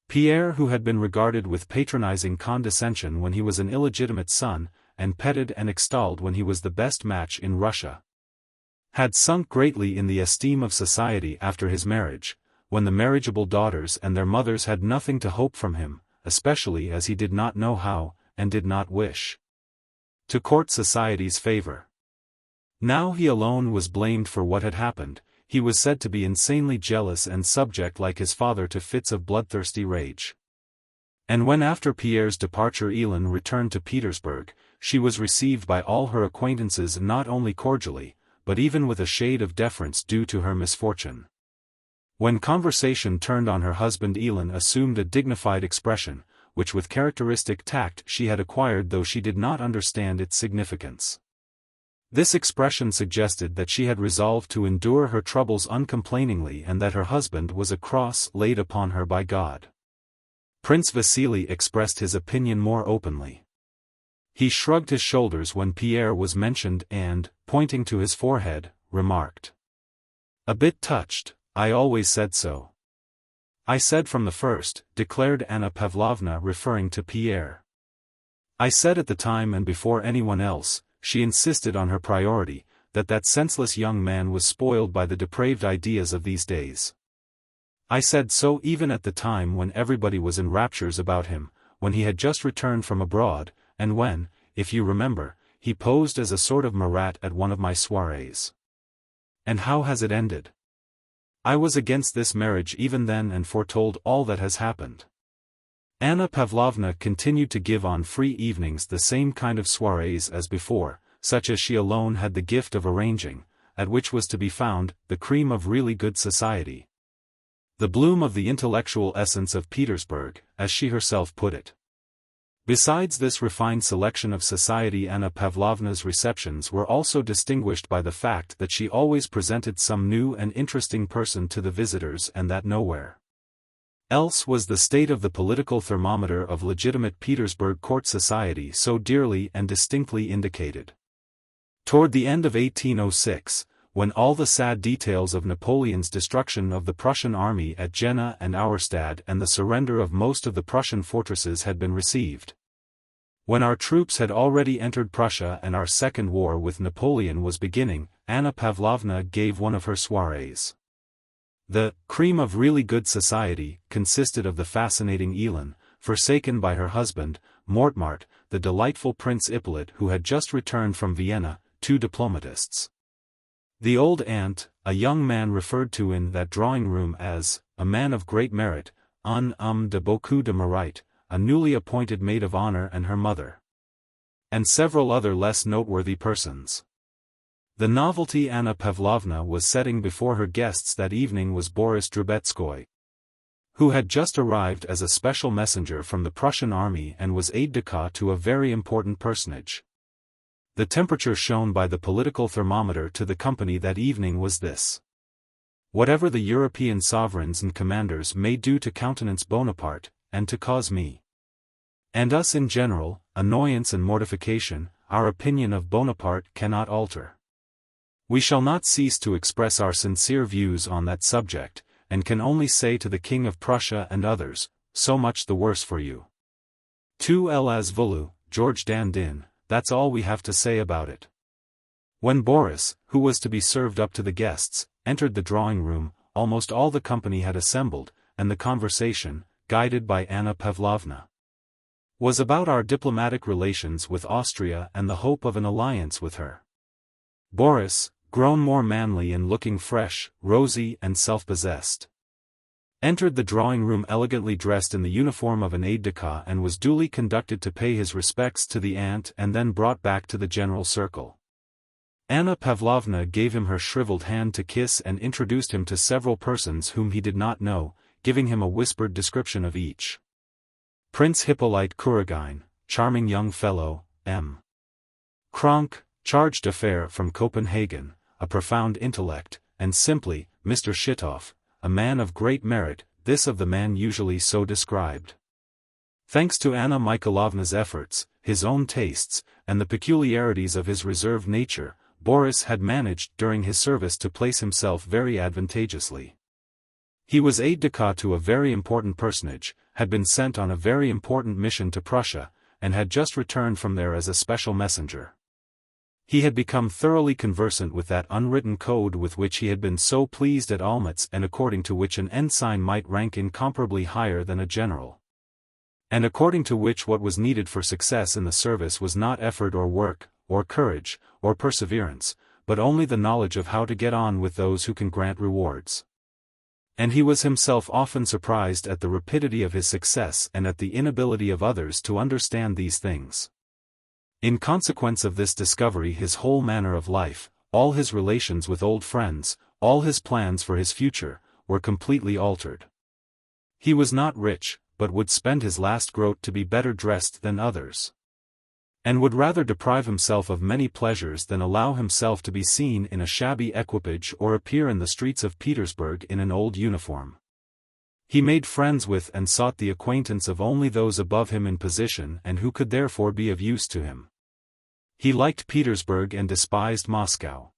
Speaker 1: Pierre, who had been regarded with patronizing condescension when he was an illegitimate son, and petted and extolled when he was the best match in Russia, had sunk greatly in the esteem of society after his marriage, when the marriageable daughters and their mothers had nothing to hope from him, especially as he did not know how, and did not wish, to court society's favor. Now he alone was blamed for what had happened. He was said to be insanely jealous and subject like his father to fits of bloodthirsty rage. And when after Pierre's departure Elin returned to Petersburg, she was received by all her acquaintances not only cordially, but even with a shade of deference due to her misfortune. When conversation turned on her husband Elin assumed a dignified expression, which with characteristic tact she had acquired though she did not understand its significance. This expression suggested that she had resolved to endure her troubles uncomplainingly and that her husband was a cross laid upon her by God. Prince Vasily expressed his opinion more openly. He shrugged his shoulders when Pierre was mentioned and, pointing to his forehead, remarked, "A bit touched, I always said so." "I said from the first," declared Anna Pavlovna referring to Pierre. "I said at the time and before anyone else," she insisted on her priority, that senseless young man was spoiled by the depraved ideas of these days. "I said so even at the time when everybody was in raptures about him, when he had just returned from abroad, and when, if you remember, he posed as a sort of Marat at one of my soirees. And how has it ended? I was against this marriage even then and foretold all that has happened." Anna Pavlovna continued to give on free evenings the same kind of soirees as before, such as she alone had the gift of arranging, at which was to be found the cream of really good society. The bloom of the intellectual essence of Petersburg, as she herself put it. Besides this refined selection of society, Anna Pavlovna's receptions were also distinguished by the fact that she always presented some new and interesting person to the visitors, and that nowhere else was the state of the political thermometer of legitimate Petersburg court society so dearly and distinctly indicated. Toward the end of 1806, when all the sad details of Napoleon's destruction of the Prussian army at Jena and Auerstadt and the surrender of most of the Prussian fortresses had been received, when our troops had already entered Prussia and our second war with Napoleon was beginning, Anna Pavlovna gave one of her soirees. The cream of really good society consisted of the fascinating Elin, forsaken by her husband, Mortemart, the delightful Prince Ippolit who had just returned from Vienna, two diplomatists. The old aunt, a young man referred to in that drawing-room as a man of great merit, un homme de beaucoup de mérite, a newly appointed maid of honor, and her mother. And several other less noteworthy persons. The novelty Anna Pavlovna was setting before her guests that evening was Boris Drubetskoy, who had just arrived as a special messenger from the Prussian army and was aide-de-camp to a very important personage. The temperature shown by the political thermometer to the company that evening was this: whatever the European sovereigns and commanders may do to countenance Bonaparte, and to cause me, and us in general, annoyance and mortification, our opinion of Bonaparte cannot alter. We shall not cease to express our sincere views on that subject, and can only say to the King of Prussia and others, so much the worse for you. Tu l'as voulu, George Dandin, that's all we have to say about it. When Boris, who was to be served up to the guests, entered the drawing-room, almost all the company had assembled, and the conversation, guided by Anna Pavlovna, was about our diplomatic relations with Austria and the hope of an alliance with her. Boris, grown more manly and looking fresh, rosy and self-possessed, entered the drawing-room elegantly dressed in the uniform of an aide-de-camp and was duly conducted to pay his respects to the aunt and then brought back to the general circle. Anna Pavlovna gave him her shriveled hand to kiss and introduced him to several persons whom he did not know, giving him a whispered description of each. Prince Hippolyte Kuragin, charming young fellow, M. Kronk, charge d'affaires from Copenhagen, a profound intellect, and simply, Mr. Shitov, a man of great merit, this of the man usually so described. Thanks to Anna Mikhailovna's efforts, his own tastes, and the peculiarities of his reserved nature, Boris had managed during his service to place himself very advantageously. He was aide-de-camp to a very important personage, had been sent on a very important mission to Prussia, and had just returned from there as a special messenger. He had become thoroughly conversant with that unwritten code with which he had been so pleased at Olmütz and according to which an ensign might rank incomparably higher than a general, and according to which what was needed for success in the service was not effort or work, or courage, or perseverance, but only the knowledge of how to get on with those who can grant rewards. And he was himself often surprised at the rapidity of his success and at the inability of others to understand these things. In consequence of this discovery his whole manner of life, all his relations with old friends, all his plans for his future, were completely altered. He was not rich, but would spend his last groat to be better dressed than others, and would rather deprive himself of many pleasures than allow himself to be seen in a shabby equipage or appear in the streets of Petersburg in an old uniform. He made friends with and sought the acquaintance of only those above him in position and who could therefore be of use to him. He liked Petersburg and despised Moscow.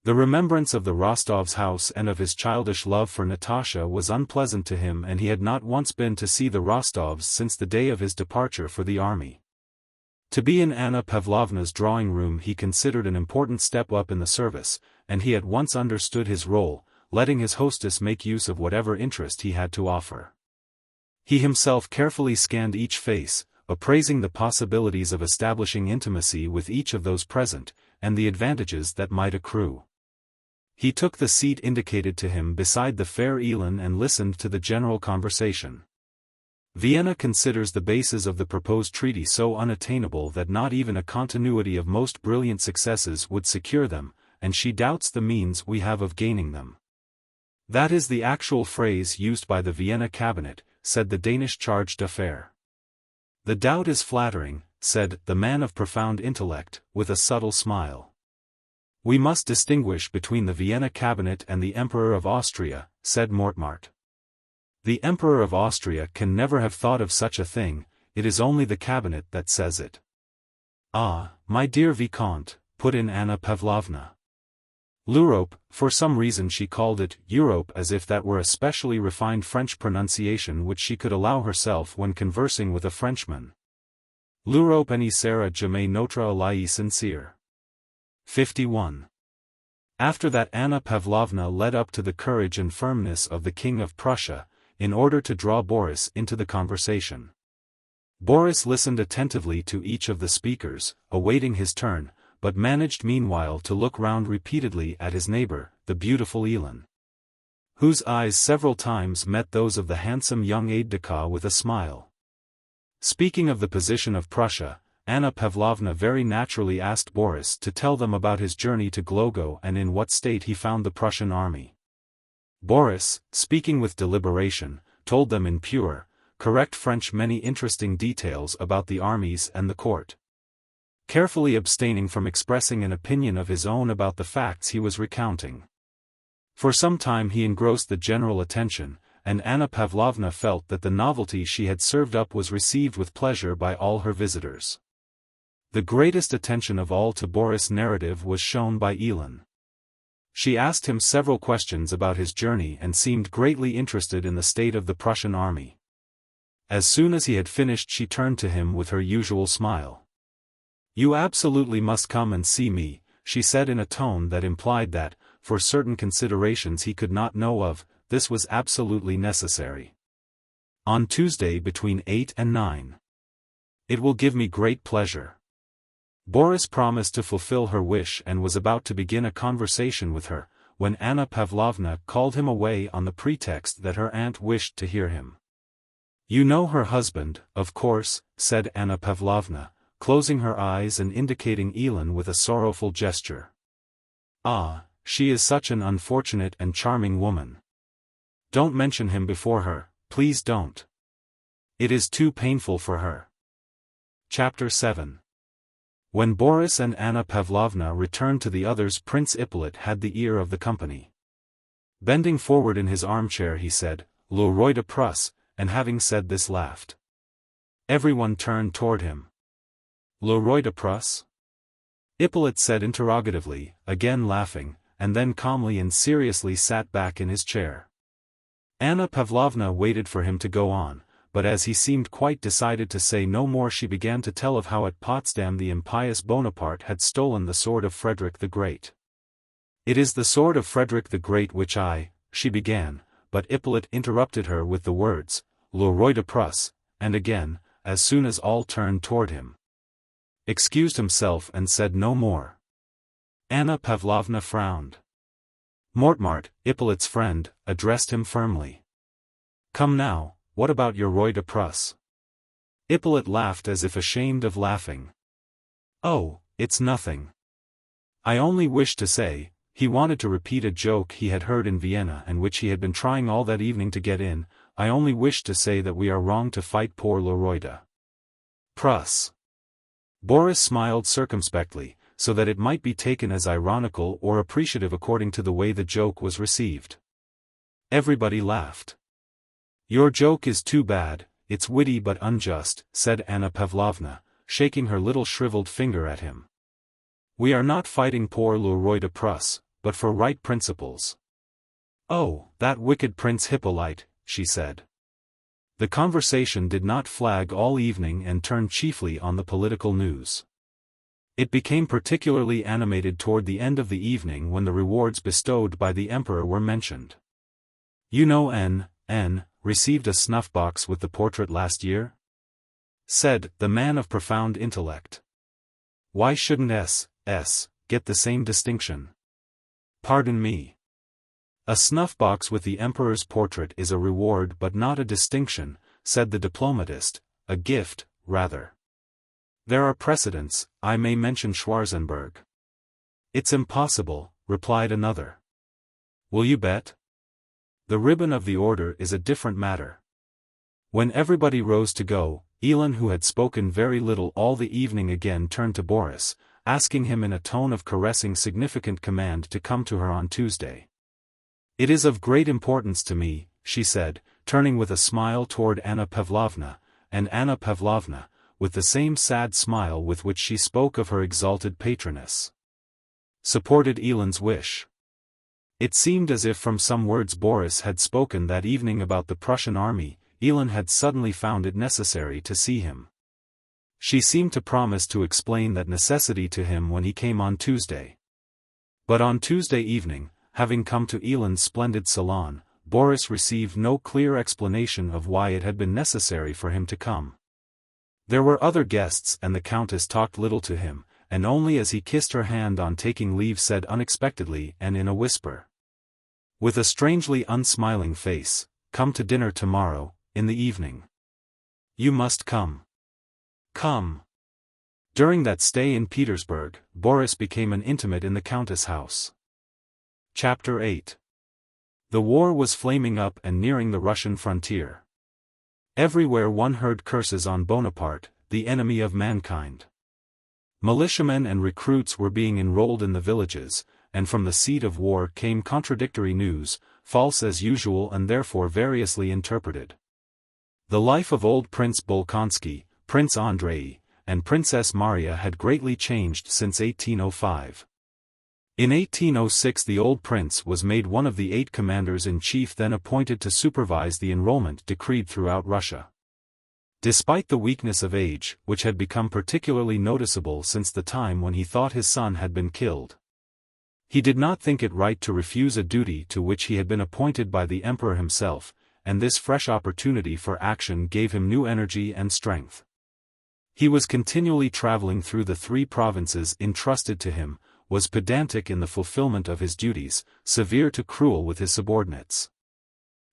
Speaker 1: The remembrance of the Rostovs' house and of his childish love for Natasha was unpleasant to him, and he had not once been to see the Rostovs since the day of his departure for the army. To be in Anna Pavlovna's drawing-room he considered an important step up in the service, and he at once understood his role, letting his hostess make use of whatever interest he had to offer. He himself carefully scanned each face, appraising the possibilities of establishing intimacy with each of those present, and the advantages that might accrue. He took the seat indicated to him beside the fair Elin and listened to the general conversation. Vienna considers the bases of the proposed treaty so unattainable that not even a continuity of most brilliant successes would secure them, and she doubts the means we have of gaining them. That is the actual phrase used by the Vienna cabinet, said the Danish charge d'affaires. The doubt is flattering, said the man of profound intellect, with a subtle smile. We must distinguish between the Vienna cabinet and the Emperor of Austria, said Mortemart. The Emperor of Austria can never have thought of such a thing, it is only the cabinet that says it. Ah, my dear Vicomte, put in Anna Pavlovna. L'Europe, for some reason she called it Europe as if that were a specially refined French pronunciation which she could allow herself when conversing with a Frenchman. L'Europe ne sera jamais notre ally sincere. 51. After that Anna Pavlovna led up to the courage and firmness of the King of Prussia, in order to draw Boris into the conversation. Boris listened attentively to each of the speakers, awaiting his turn, but managed meanwhile to look round repeatedly at his neighbor, the beautiful Elin, whose eyes several times met those of the handsome young aide-de-camp with a smile. Speaking of the position of Prussia, Anna Pavlovna very naturally asked Boris to tell them about his journey to Glogau and in what state he found the Prussian army. Boris, speaking with deliberation, told them in pure, correct French many interesting details about the armies and the court, carefully abstaining from expressing an opinion of his own about the facts he was recounting. For some time he engrossed the general attention, and Anna Pavlovna felt that the novelty she had served up was received with pleasure by all her visitors. The greatest attention of all to Boris' narrative was shown by Elin. She asked him several questions about his journey and seemed greatly interested in the state of the Prussian army. As soon as he had finished she turned to him with her usual smile. "You absolutely must come and see me," she said in a tone that implied that, for certain considerations he could not know of, this was absolutely necessary. "On Tuesday between 8 and 9. It will give me great pleasure." Boris promised to fulfill her wish and was about to begin a conversation with her, when Anna Pavlovna called him away on the pretext that her aunt wished to hear him. "You know her husband, of course," said Anna Pavlovna, closing her eyes and indicating Elin with a sorrowful gesture. "Ah, she is such an unfortunate and charming woman. Don't mention him before her, please don't. It is too painful for her." Chapter 7. When Boris and Anna Pavlovna returned to the others, Prince Ippolit had the ear of the company. Bending forward in his armchair he said, "Le Roi de Prusse," and having said this laughed. Everyone turned toward him. "Le Roi de Prusse?" Ippolit said interrogatively, again laughing, and then calmly and seriously sat back in his chair. Anna Pavlovna waited for him to go on, but as he seemed quite decided to say no more she began to tell of how at Potsdam the impious Bonaparte had stolen the sword of Frederick the Great. "It is the sword of Frederick the Great which she began, but Ippolit interrupted her with the words, "Le Roi de Prusse," and again, as soon as all turned toward him, excused himself and said no more. Anna Pavlovna frowned. Mortemart, Ippolit's friend, addressed him firmly. "Come now, what about your Roi de Prusse?" Ippolit laughed as if ashamed of laughing. "Oh, it's nothing. I only wish to say," he wanted to repeat a joke he had heard in Vienna and which he had been trying all that evening to get in, "I only wish to say that we are wrong to fight poor Le Roi de Prusse." Boris smiled circumspectly, so that it might be taken as ironical or appreciative according to the way the joke was received. Everybody laughed. "Your joke is too bad, it's witty but unjust," said Anna Pavlovna, shaking her little shriveled finger at him. "We are not fighting poor Le Roi de Prusse, but for right principles." "Oh, that wicked Prince Hippolyte," she said. The conversation did not flag all evening and turned chiefly on the political news. It became particularly animated toward the end of the evening when the rewards bestowed by the Emperor were mentioned. "You know N. received a snuff-box with the portrait last year?" said the man of profound intellect. "Why shouldn't S. get the same distinction?" "Pardon me. A snuff-box with the Emperor's portrait is a reward but not a distinction," said the diplomatist, a gift, rather. There are precedents, I may mention Schwarzenberg. It's impossible, replied another. Will you bet? The ribbon of the order is a different matter. When everybody rose to go, Elin, who had spoken very little all the evening, again turned to Boris, asking him in a tone of caressing significant command to come to her on Tuesday. It is of great importance to me, she said, turning with a smile toward Anna Pavlovna, and Anna Pavlovna, with the same sad smile with which she spoke of her exalted patroness, supported Elin's wish. It seemed as if from some words Boris had spoken that evening about the Prussian army, Elin had suddenly found it necessary to see him. She seemed to promise to explain that necessity to him when he came on Tuesday. But on Tuesday evening, having come to Elin's splendid salon, Boris received no clear explanation of why it had been necessary for him to come. There were other guests and the Countess talked little to him, and only as he kissed her hand on taking leave said unexpectedly and in a whisper, with a strangely unsmiling face, "Come to dinner tomorrow, in the evening. You must come. Come." During that stay in Petersburg, Boris became an intimate in the Countess' house. Chapter 8. The war was flaming up and nearing the Russian frontier. Everywhere one heard curses on Bonaparte, the enemy of mankind. Militiamen and recruits were being enrolled in the villages, and from the seat of war came contradictory news, false as usual and therefore variously interpreted. The life of old Prince Bolkonsky, Prince Andrei, and Princess Maria had greatly changed since 1805. In 1806 the old prince was made one of the 8 commanders-in-chief then appointed to supervise the enrollment decreed throughout Russia. Despite the weakness of age, which had become particularly noticeable since the time when he thought his son had been killed, he did not think it right to refuse a duty to which he had been appointed by the emperor himself, and this fresh opportunity for action gave him new energy and strength. He was continually traveling through the 3 provinces entrusted to him, was pedantic in the fulfillment of his duties, severe to cruel with his subordinates,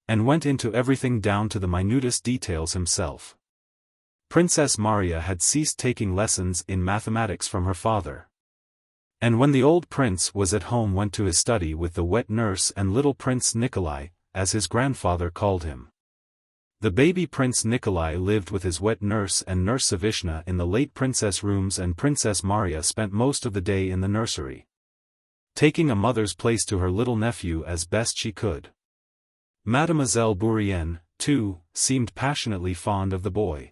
Speaker 1: and went into everything down to the minutest details himself. Princess Maria had ceased taking lessons in mathematics from her father, and when the old prince was at home went to his study with the wet nurse and little Prince Nikolai, as his grandfather called him. The baby Prince Nikolai lived with his wet nurse and Nurse Savishna in the late princess rooms, and Princess Maria spent most of the day in the nursery, taking a mother's place to her little nephew as best she could. Mademoiselle Bourrienne, too, seemed passionately fond of the boy.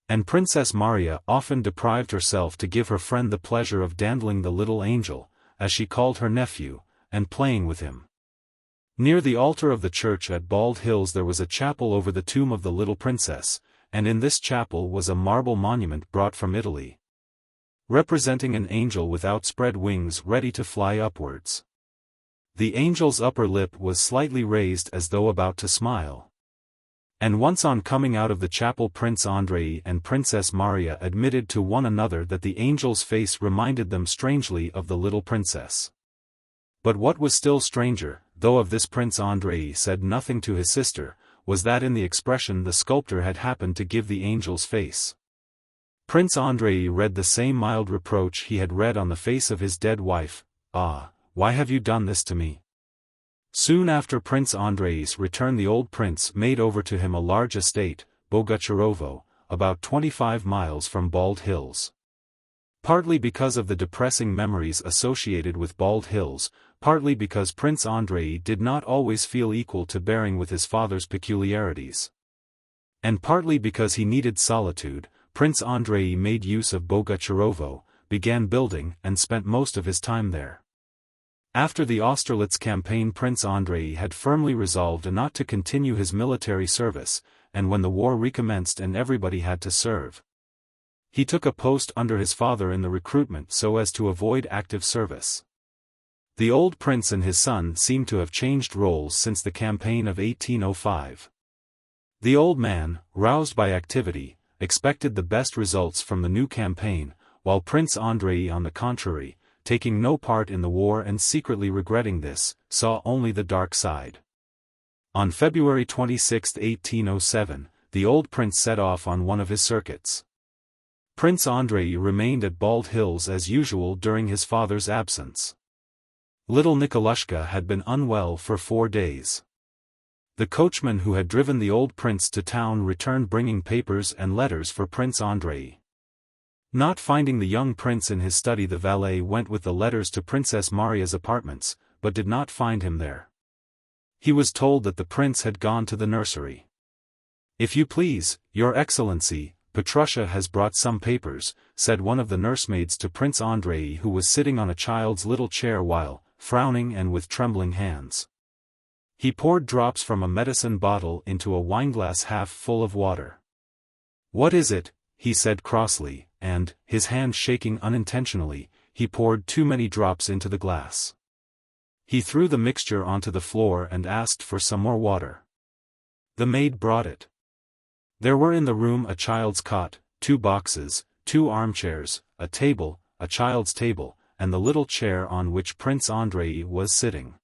Speaker 1: And Princess Maria often deprived herself to give her friend the pleasure of dandling the little angel, as she called her nephew, and playing with him. Near the altar of the church at Bald Hills there was a chapel over the tomb of the little princess, and in this chapel was a marble monument brought from Italy, representing an angel with outspread wings ready to fly upwards. The angel's upper lip was slightly raised as though about to smile. And once on coming out of the chapel Prince Andrei and Princess Maria admitted to one another that the angel's face reminded them strangely of the little princess. But what was still stranger, though of this Prince Andrei said nothing to his sister, was that in the expression the sculptor had happened to give the angel's face, Prince Andrei read the same mild reproach he had read on the face of his dead wife. "Ah, why have you done this to me?" Soon after Prince Andrei's return the old prince made over to him a large estate, Bogucharovo, about 25 miles from Bald Hills. Partly because of the depressing memories associated with Bald Hills, partly because Prince Andrei did not always feel equal to bearing with his father's peculiarities, and partly because he needed solitude, Prince Andrei made use of Bogucharovo, began building and spent most of his time there. After the Austerlitz campaign Prince Andrei had firmly resolved not to continue his military service, and when the war recommenced and everybody had to serve, he took a post under his father in the recruitment so as to avoid active service. The old prince and his son seemed to have changed roles since the campaign of 1805. The old man, roused by activity, expected the best results from the new campaign, while Prince Andrei on the contrary, taking no part in the war and secretly regretting this, saw only the dark side. On February 26, 1807, the old prince set off on one of his circuits. Prince Andrei remained at Bald Hills as usual during his father's absence. Little Nikolushka had been unwell for 4 days. The coachman who had driven the old prince to town returned bringing papers and letters for Prince Andrei. Not finding the young prince in his study, the valet went with the letters to Princess Maria's apartments, but did not find him there. He was told that the prince had gone to the nursery. "If you please, Your Excellency, Petrusha has brought some papers," said one of the nursemaids to Prince Andrei, who was sitting on a child's little chair while, frowning and with trembling hands, he poured drops from a medicine bottle into a wineglass half full of water. "What is it?" he said crossly, and, his hand shaking unintentionally, he poured too many drops into the glass. He threw the mixture onto the floor and asked for some more water. The maid brought it. There were in the room a child's cot, 2 boxes, 2 armchairs, a table, a child's table, and the little chair on which Prince Andrei was sitting.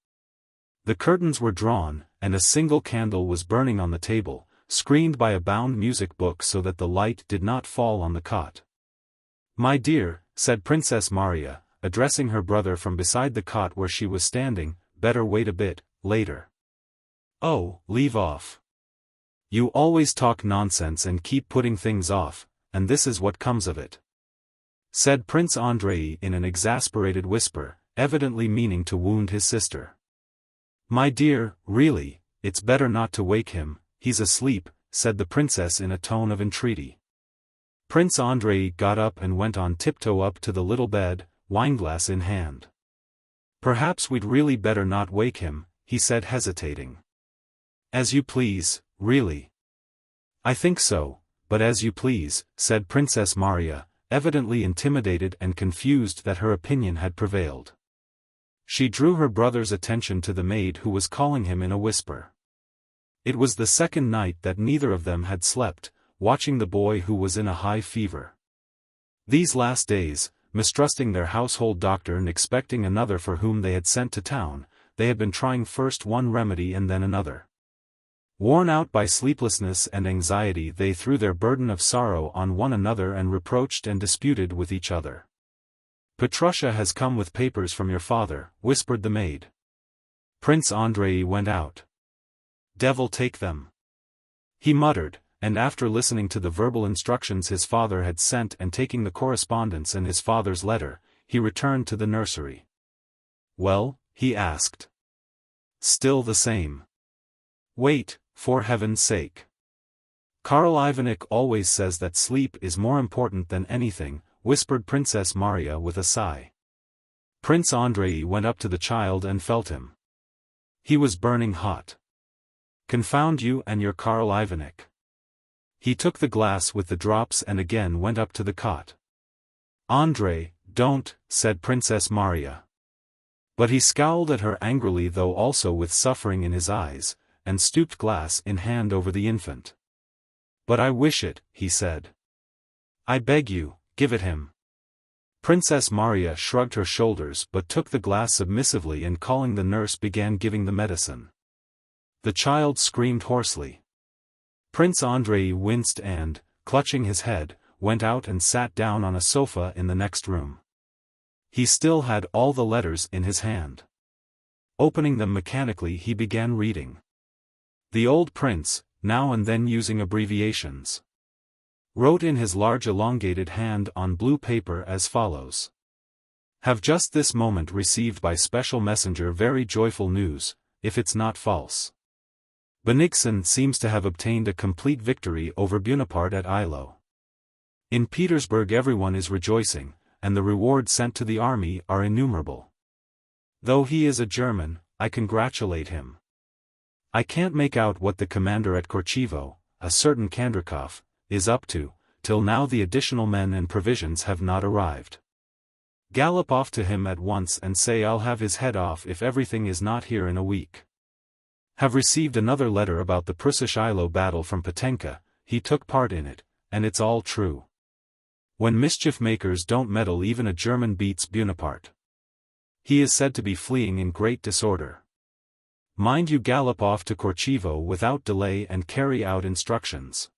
Speaker 1: The curtains were drawn, and a single candle was burning on the table, screened by a bound music book so that the light did not fall on the cot. "My dear," said Princess Maria, addressing her brother from beside the cot where she was standing, "better wait a bit, later." "Oh, leave off. You always talk nonsense and keep putting things off, and this is what comes of it," said Prince Andrei in an exasperated whisper, evidently meaning to wound his sister. "My dear, really, it's better not to wake him, he's asleep," said the princess in a tone of entreaty. Prince Andrei got up and went on tiptoe up to the little bed, wineglass in hand. "Perhaps we'd really better not wake him," he said hesitating. "As you please, really." "I think so, but as you please," said Princess Maria, evidently intimidated and confused that her opinion had prevailed. She drew her brother's attention to the maid who was calling him in a whisper. It was the second night that neither of them had slept, watching the boy who was in a high fever. These last days, mistrusting their household doctor and expecting another for whom they had sent to town, they had been trying first one remedy and then another. Worn out by sleeplessness and anxiety, they threw their burden of sorrow on one another and reproached and disputed with each other. "Petrusha has come with papers from your father," whispered the maid. Prince Andrei went out. "Devil take them," he muttered, and after listening to the verbal instructions his father had sent and taking the correspondence and his father's letter, he returned to the nursery. "Well?" he asked. "Still the same." "Wait, for heaven's sake. Karl Ivanich always says that sleep is more important than anything," whispered Princess Maria with a sigh. Prince Andrei went up to the child and felt him. He was burning hot. "Confound you and your Karl Ivanich." He took the glass with the drops and again went up to the cot. "Andrei, don't," said Princess Maria. But he scowled at her angrily, though also with suffering in his eyes, and stooped glass in hand over the infant. "But I wish it," he said. "I beg you, give it him." Princess Maria shrugged her shoulders but took the glass submissively and calling the nurse began giving the medicine. The child screamed hoarsely. Prince Andrei winced and, clutching his head, went out and sat down on a sofa in the next room. He still had all the letters in his hand. Opening them mechanically, he began reading. The old prince, now and then using abbreviations, wrote in his large elongated hand on blue paper as follows. "Have just this moment received by special messenger very joyful news, if it's not false. Bennigsen seems to have obtained a complete victory over Bonaparte at Eylau. In Petersburg everyone is rejoicing, and the rewards sent to the army are innumerable. Though he is a German, I congratulate him. I can't make out what the commander at Korchevo, a certain Kandrikov, is up to, till now the additional men and provisions have not arrived. Gallop off to him at once and say I'll have his head off if everything is not here in a week. Have received another letter about the Prussisch-Eylau battle from Potenka, he took part in it, and it's all true. When mischief makers don't meddle even a German beats Bonaparte. He is said to be fleeing in great disorder. Mind you gallop off to Korchevo without delay and carry out instructions.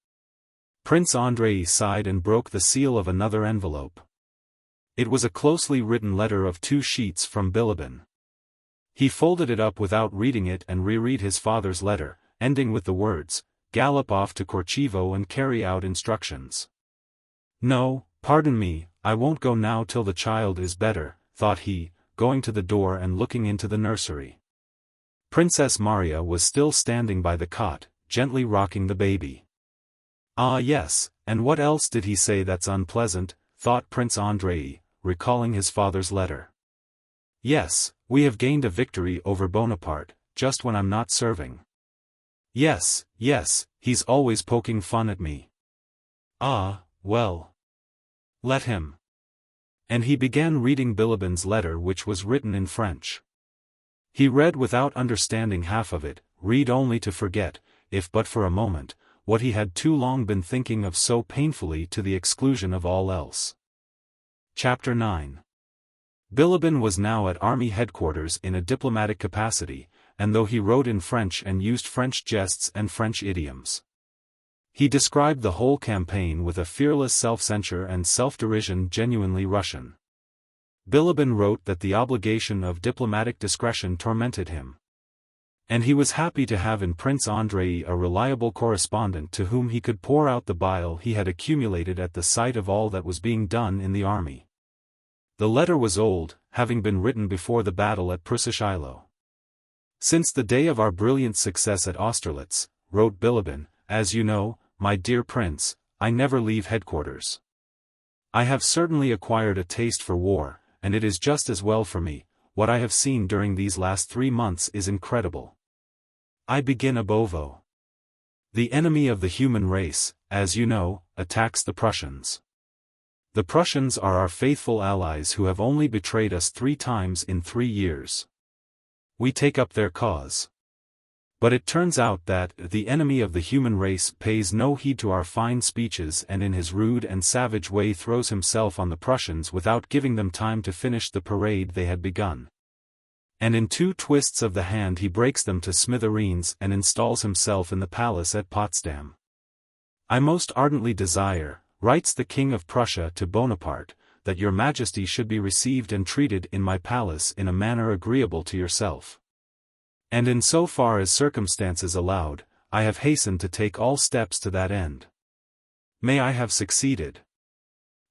Speaker 1: Prince Andrei sighed and broke the seal of another envelope. It was a closely written letter of 2 sheets from Bilibin. He folded it up without reading it and reread his father's letter, ending with the words, "Gallop off to Korchevo and carry out instructions." "No, pardon me, I won't go now till the child is better," thought he, going to the door and looking into the nursery. Princess Maria was still standing by the cot, gently rocking the baby. "Ah yes, and what else did he say that's unpleasant?" thought Prince Andrei, recalling his father's letter. "Yes, we have gained a victory over Bonaparte, just when I'm not serving. Yes, he's always poking fun at me. Ah, well. Let him." And he began reading Bilibin's letter, which was written in French. He read without understanding half of it, read only to forget, if but for a moment, what he had too long been thinking of so painfully to the exclusion of all else. Chapter 9. Bilibin was now at army headquarters in a diplomatic capacity, and though he wrote in French and used French jests and French idioms, he described the whole campaign with a fearless self-censure and self-derision genuinely Russian. Bilibin wrote that the obligation of diplomatic discretion tormented him, and he was happy to have in Prince Andrei a reliable correspondent to whom he could pour out the bile he had accumulated at the sight of all that was being done in the army. The letter was old, having been written before the battle at Przemysl. "Since the day of our brilliant success at Austerlitz," wrote Bilibin, "as you know, my dear prince, I never leave headquarters. I have certainly acquired a taste for war, and it is just as well for me. What I have seen during these last 3 months is incredible. I begin Abovo. The enemy of the human race, as you know, attacks the Prussians. The Prussians are our faithful allies who have only betrayed us 3 times in 3 years. We take up their cause. But it turns out that the enemy of the human race pays no heed to our fine speeches and in his rude and savage way throws himself on the Prussians without giving them time to finish the parade they had begun. And in 2 twists of the hand he breaks them to smithereens and installs himself in the palace at Potsdam. I most ardently desire," writes the King of Prussia to Bonaparte, "that your Majesty should be received and treated in my palace in a manner agreeable to yourself. And in so far as circumstances allowed, I have hastened to take all steps to that end. May I have succeeded."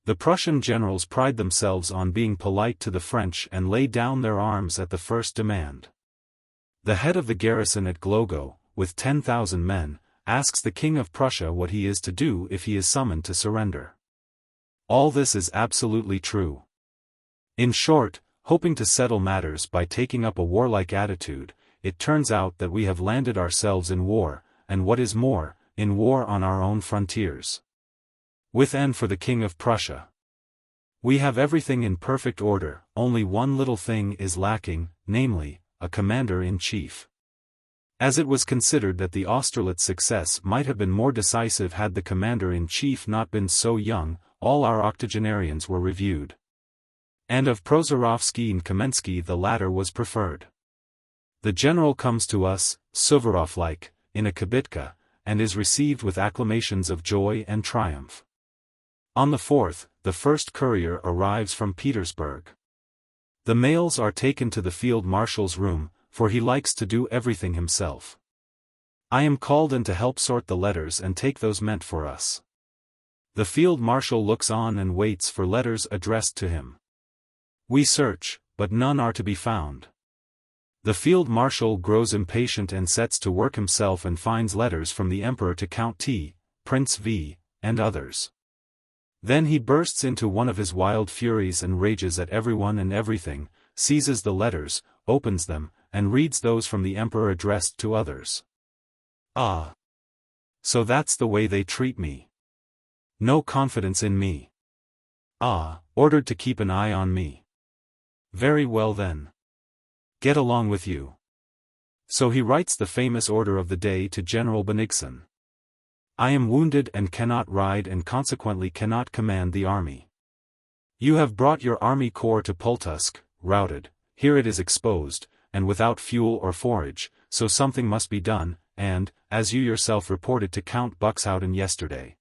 Speaker 1: The Prussian generals pride themselves on being polite to the French and lay down their arms at the first demand. The head of the garrison at Glogo, with 10,000 men, asks the King of Prussia what he is to do if he is summoned to surrender. All this is absolutely true. In short, hoping to settle matters by taking up a warlike attitude, it turns out that we have landed ourselves in war, and what is more, in war on our own frontiers. With and for the King of Prussia. We have everything in perfect order, only one little thing is lacking, namely, a commander-in-chief. As it was considered that the Austerlitz success might have been more decisive had the commander-in-chief not been so young, all our octogenarians were reviewed. And of Prozorovsky and Kamensky the latter was preferred. The general comes to us, Suvorov-like, in a kibitka, and is received with acclamations of joy and triumph. On the 4th, the first courier arrives from Petersburg. The mails are taken to the field marshal's room, for he likes to do everything himself. I am called in to help sort the letters and take those meant for us. The field marshal looks on and waits for letters addressed to him. We search, but none are to be found. The field marshal grows impatient and sets to work himself and finds letters from the Emperor to Count T, Prince V, and others. Then he bursts into one of his wild furies and rages at everyone and everything, seizes the letters, opens them, and reads those from the Emperor addressed to others. Ah! So that's the way they treat me. No confidence in me. Ah, ordered to keep an eye on me. Very well then. Get along with you. So he writes the famous order of the day to General Bennigsen. I am wounded and cannot ride and consequently cannot command the army. You have brought your army corps to Pultusk, routed, here it is exposed, and without fuel or forage, so something must be done, and, as you yourself reported to Count Buxhowden yesterday,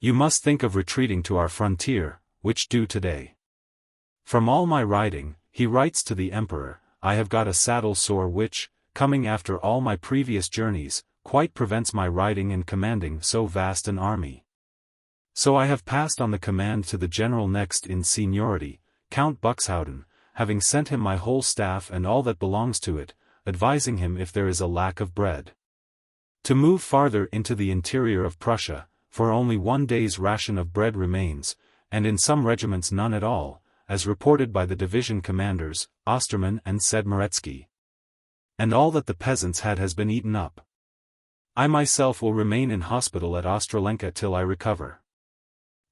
Speaker 1: You must think of retreating to our frontier, which do today. From all my riding, he writes to the emperor, I have got a saddle sore which, coming after all my previous journeys, quite prevents my riding and commanding so vast an army. So I have passed on the command to the general next in seniority, Count Buxhowden, having sent him my whole staff and all that belongs to it, advising him if there is a lack of bread, to move farther into the interior of Prussia, for only 1 day's ration of bread remains, and in some regiments none at all, as reported by the division commanders, Osterman and Sedmoretsky. And all that the peasants had has been eaten up. I myself will remain in hospital at Ostrolenka till I recover.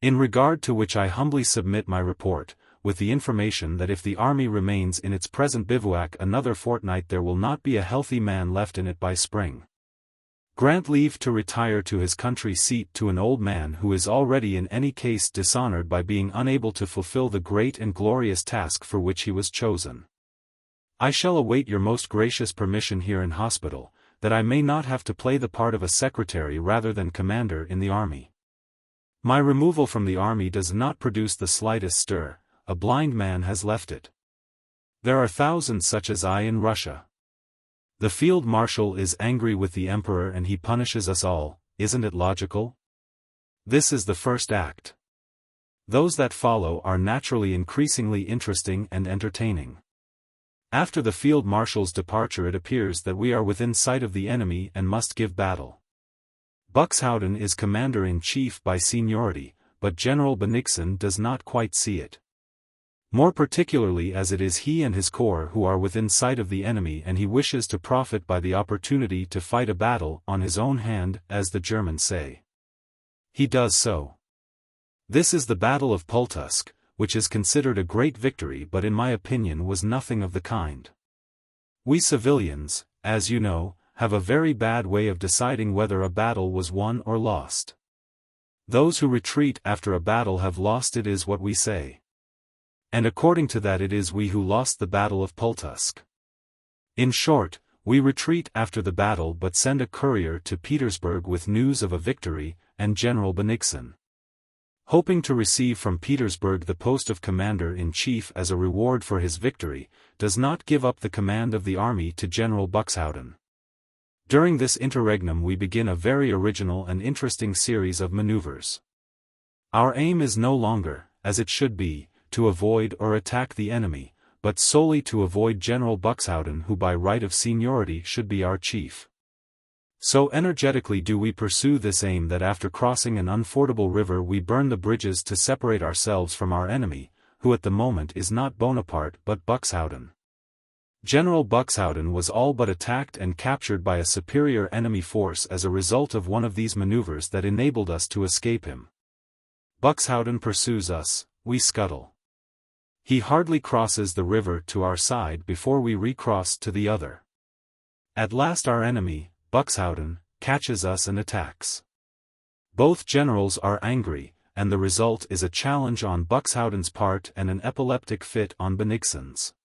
Speaker 1: In regard to which I humbly submit my report, with the information that if the army remains in its present bivouac another fortnight there will not be a healthy man left in it by spring. Grant leave to retire to his country seat to an old man who is already in any case dishonored by being unable to fulfill the great and glorious task for which he was chosen. I shall await your most gracious permission here in hospital, that I may not have to play the part of a secretary rather than commander in the army. My removal from the army does not produce the slightest stir, a blind man has left it. There are thousands such as I in Russia. The field marshal is angry with the emperor and he punishes us all, isn't it logical? This is the first act. Those that follow are naturally increasingly interesting and entertaining. After the field marshal's departure it appears that we are within sight of the enemy and must give battle. Buxhowden is commander-in-chief by seniority, but General Bennigsen does not quite see it. More particularly as it is he and his corps who are within sight of the enemy and he wishes to profit by the opportunity to fight a battle on his own hand, as the Germans say. He does so. This is the Battle of Pultusk, which is considered a great victory but in my opinion was nothing of the kind. We civilians, as you know, have a very bad way of deciding whether a battle was won or lost. Those who retreat after a battle have lost it is what we say. And according to that it is we who lost the Battle of Pultusk. In short, we retreat after the battle but send a courier to Petersburg with news of a victory, and General Bennigsen, hoping to receive from Petersburg the post of commander-in-chief as a reward for his victory, does not give up the command of the army to General Buxhowden. During this interregnum we begin a very original and interesting series of maneuvers. Our aim is no longer, as it should be, to avoid or attack the enemy, but solely to avoid General Buxhowden who by right of seniority should be our chief. So energetically do we pursue this aim that after crossing an unfordable river we burn the bridges to separate ourselves from our enemy, who at the moment is not Bonaparte but Buxhowden. General Buxhowden was all but attacked and captured by a superior enemy force as a result of one of these maneuvers that enabled us to escape him. Buxhowden pursues us, we scuttle. He hardly crosses the river to our side before we recross to the other. At last our enemy, Buxhowden, catches us and attacks. Both generals are angry, and the result is a challenge on Buxhowden's part and an epileptic fit on Bennigsen's.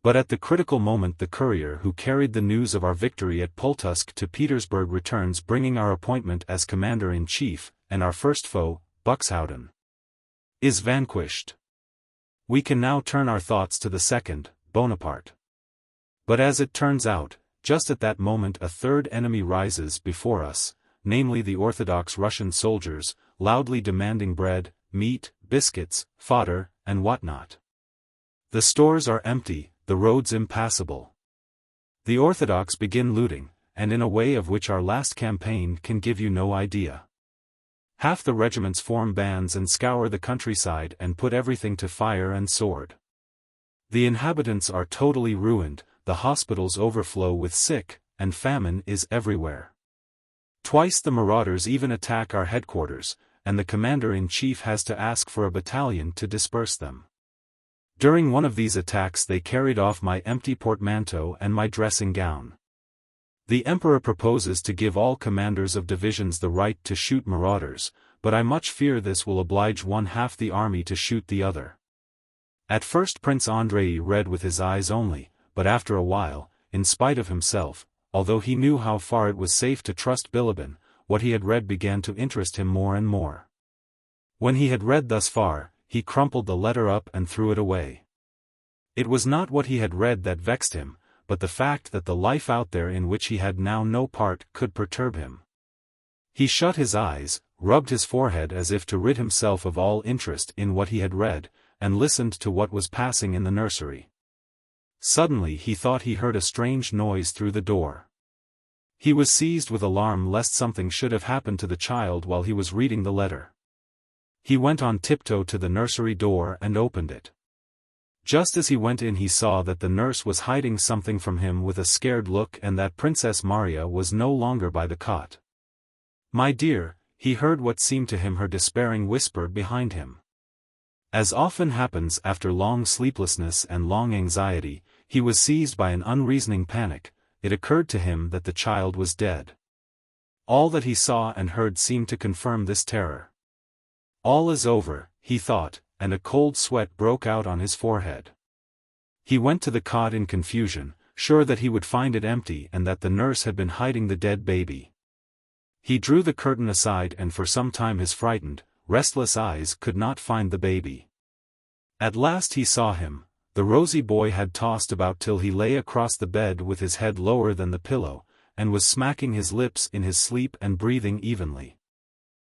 Speaker 1: But at the critical moment the courier who carried the news of our victory at Pultusk to Petersburg returns bringing our appointment as commander-in-chief, and our first foe, Buxhowden, is vanquished. We can now turn our thoughts to the second, Bonaparte. But as it turns out, just at that moment a third enemy rises before us, namely the Orthodox Russian soldiers, loudly demanding bread, meat, biscuits, fodder, and whatnot. The stores are empty, the roads impassable. The Orthodox begin looting, and in a way of which our last campaign can give you no idea. Half the regiments form bands and scour the countryside and put everything to fire and sword. The inhabitants are totally ruined, the hospitals overflow with sick, and famine is everywhere. Twice the marauders even attack our headquarters, and the commander-in-chief has to ask for a battalion to disperse them. During one of these attacks they carried off my empty portmanteau and my dressing gown. The emperor proposes to give all commanders of divisions the right to shoot marauders, but I much fear this will oblige one half the army to shoot the other. At first Prince Andrei read with his eyes only, but after a while, in spite of himself, although he knew how far it was safe to trust Bilibin, what he had read began to interest him more and more. When he had read thus far, he crumpled the letter up and threw it away. It was not what he had read that vexed him, but the fact that the life out there in which he had now no part could perturb him. He shut his eyes, rubbed his forehead as if to rid himself of all interest in what he had read, and listened to what was passing in the nursery. Suddenly he thought he heard a strange noise through the door. He was seized with alarm lest something should have happened to the child while he was reading the letter. He went on tiptoe to the nursery door and opened it. Just as he went in he saw that the nurse was hiding something from him with a scared look and that Princess Maria was no longer by the cot. "My dear," he heard what seemed to him her despairing whisper behind him. As often happens after long sleeplessness and long anxiety, he was seized by an unreasoning panic. It occurred to him that the child was dead. All that he saw and heard seemed to confirm this terror. "All is over," he thought, and a cold sweat broke out on his forehead. He went to the cot in confusion, sure that he would find it empty and that the nurse had been hiding the dead baby. He drew the curtain aside and for some time his frightened, restless eyes could not find the baby. At last he saw him. The rosy boy had tossed about till he lay across the bed with his head lower than the pillow, and was smacking his lips in his sleep and breathing evenly.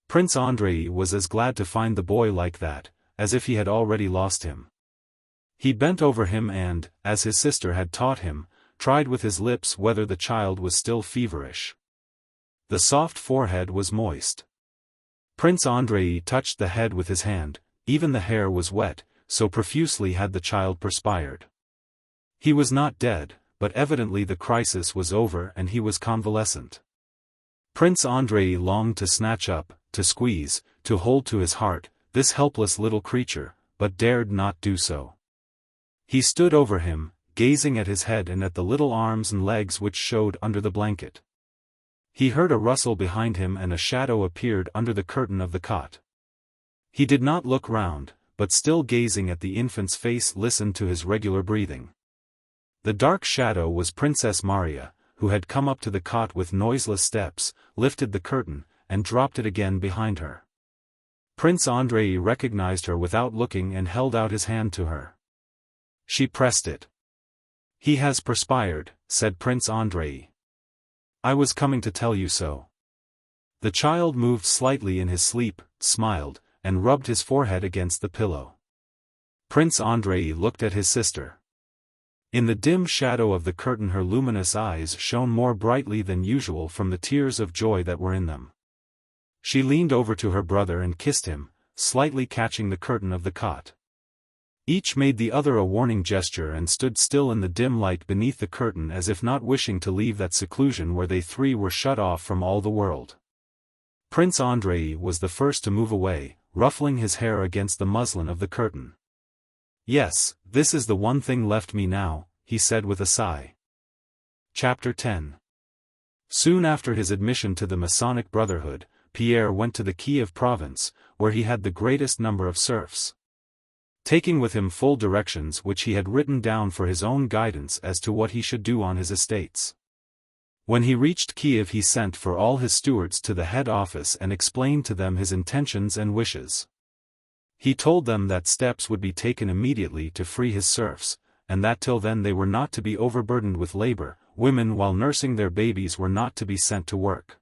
Speaker 1: Prince Andrei was as glad to find the boy like that, as if he had already lost him. He bent over him and, as his sister had taught him, tried with his lips whether the child was still feverish. The soft forehead was moist. Prince Andrei touched the head with his hand, even the hair was wet, so profusely had the child perspired. He was not dead, but evidently the crisis was over and he was convalescent. Prince Andrei longed to snatch up, to squeeze, to hold to his heart, this helpless little creature, but dared not do so. He stood over him, gazing at his head and at the little arms and legs which showed under the blanket. He heard a rustle behind him and a shadow appeared under the curtain of the cot. He did not look round, but still gazing at the infant's face listened to his regular breathing. The dark shadow was Princess Maria, who had come up to the cot with noiseless steps, lifted the curtain, and dropped it again behind her. Prince Andrei recognized her without looking and held out his hand to her. She pressed it. "He has perspired," said Prince Andrei. "I was coming to tell you so." The child moved slightly in his sleep, smiled, and rubbed his forehead against the pillow. Prince Andrei looked at his sister. In the dim shadow of the curtain her luminous eyes shone more brightly than usual from the tears of joy that were in them. She leaned over to her brother and kissed him, slightly catching the curtain of the cot. Each made the other a warning gesture and stood still in the dim light beneath the curtain as if not wishing to leave that seclusion where they three were shut off from all the world. Prince Andrei was the first to move away, ruffling his hair against the muslin of the curtain. "Yes, this is the one thing left me now," he said with a sigh. Chapter 10. Soon after his admission to the Masonic Brotherhood, Pierre went to the Kiev province, where he had the greatest number of serfs. Taking with him full directions which he had written down for his own guidance as to what he should do on his estates. When he reached Kiev he sent for all his stewards to the head office and explained to them his intentions and wishes. He told them that steps would be taken immediately to free his serfs, and that till then they were not to be overburdened with labor, women while nursing their babies were not to be sent to work.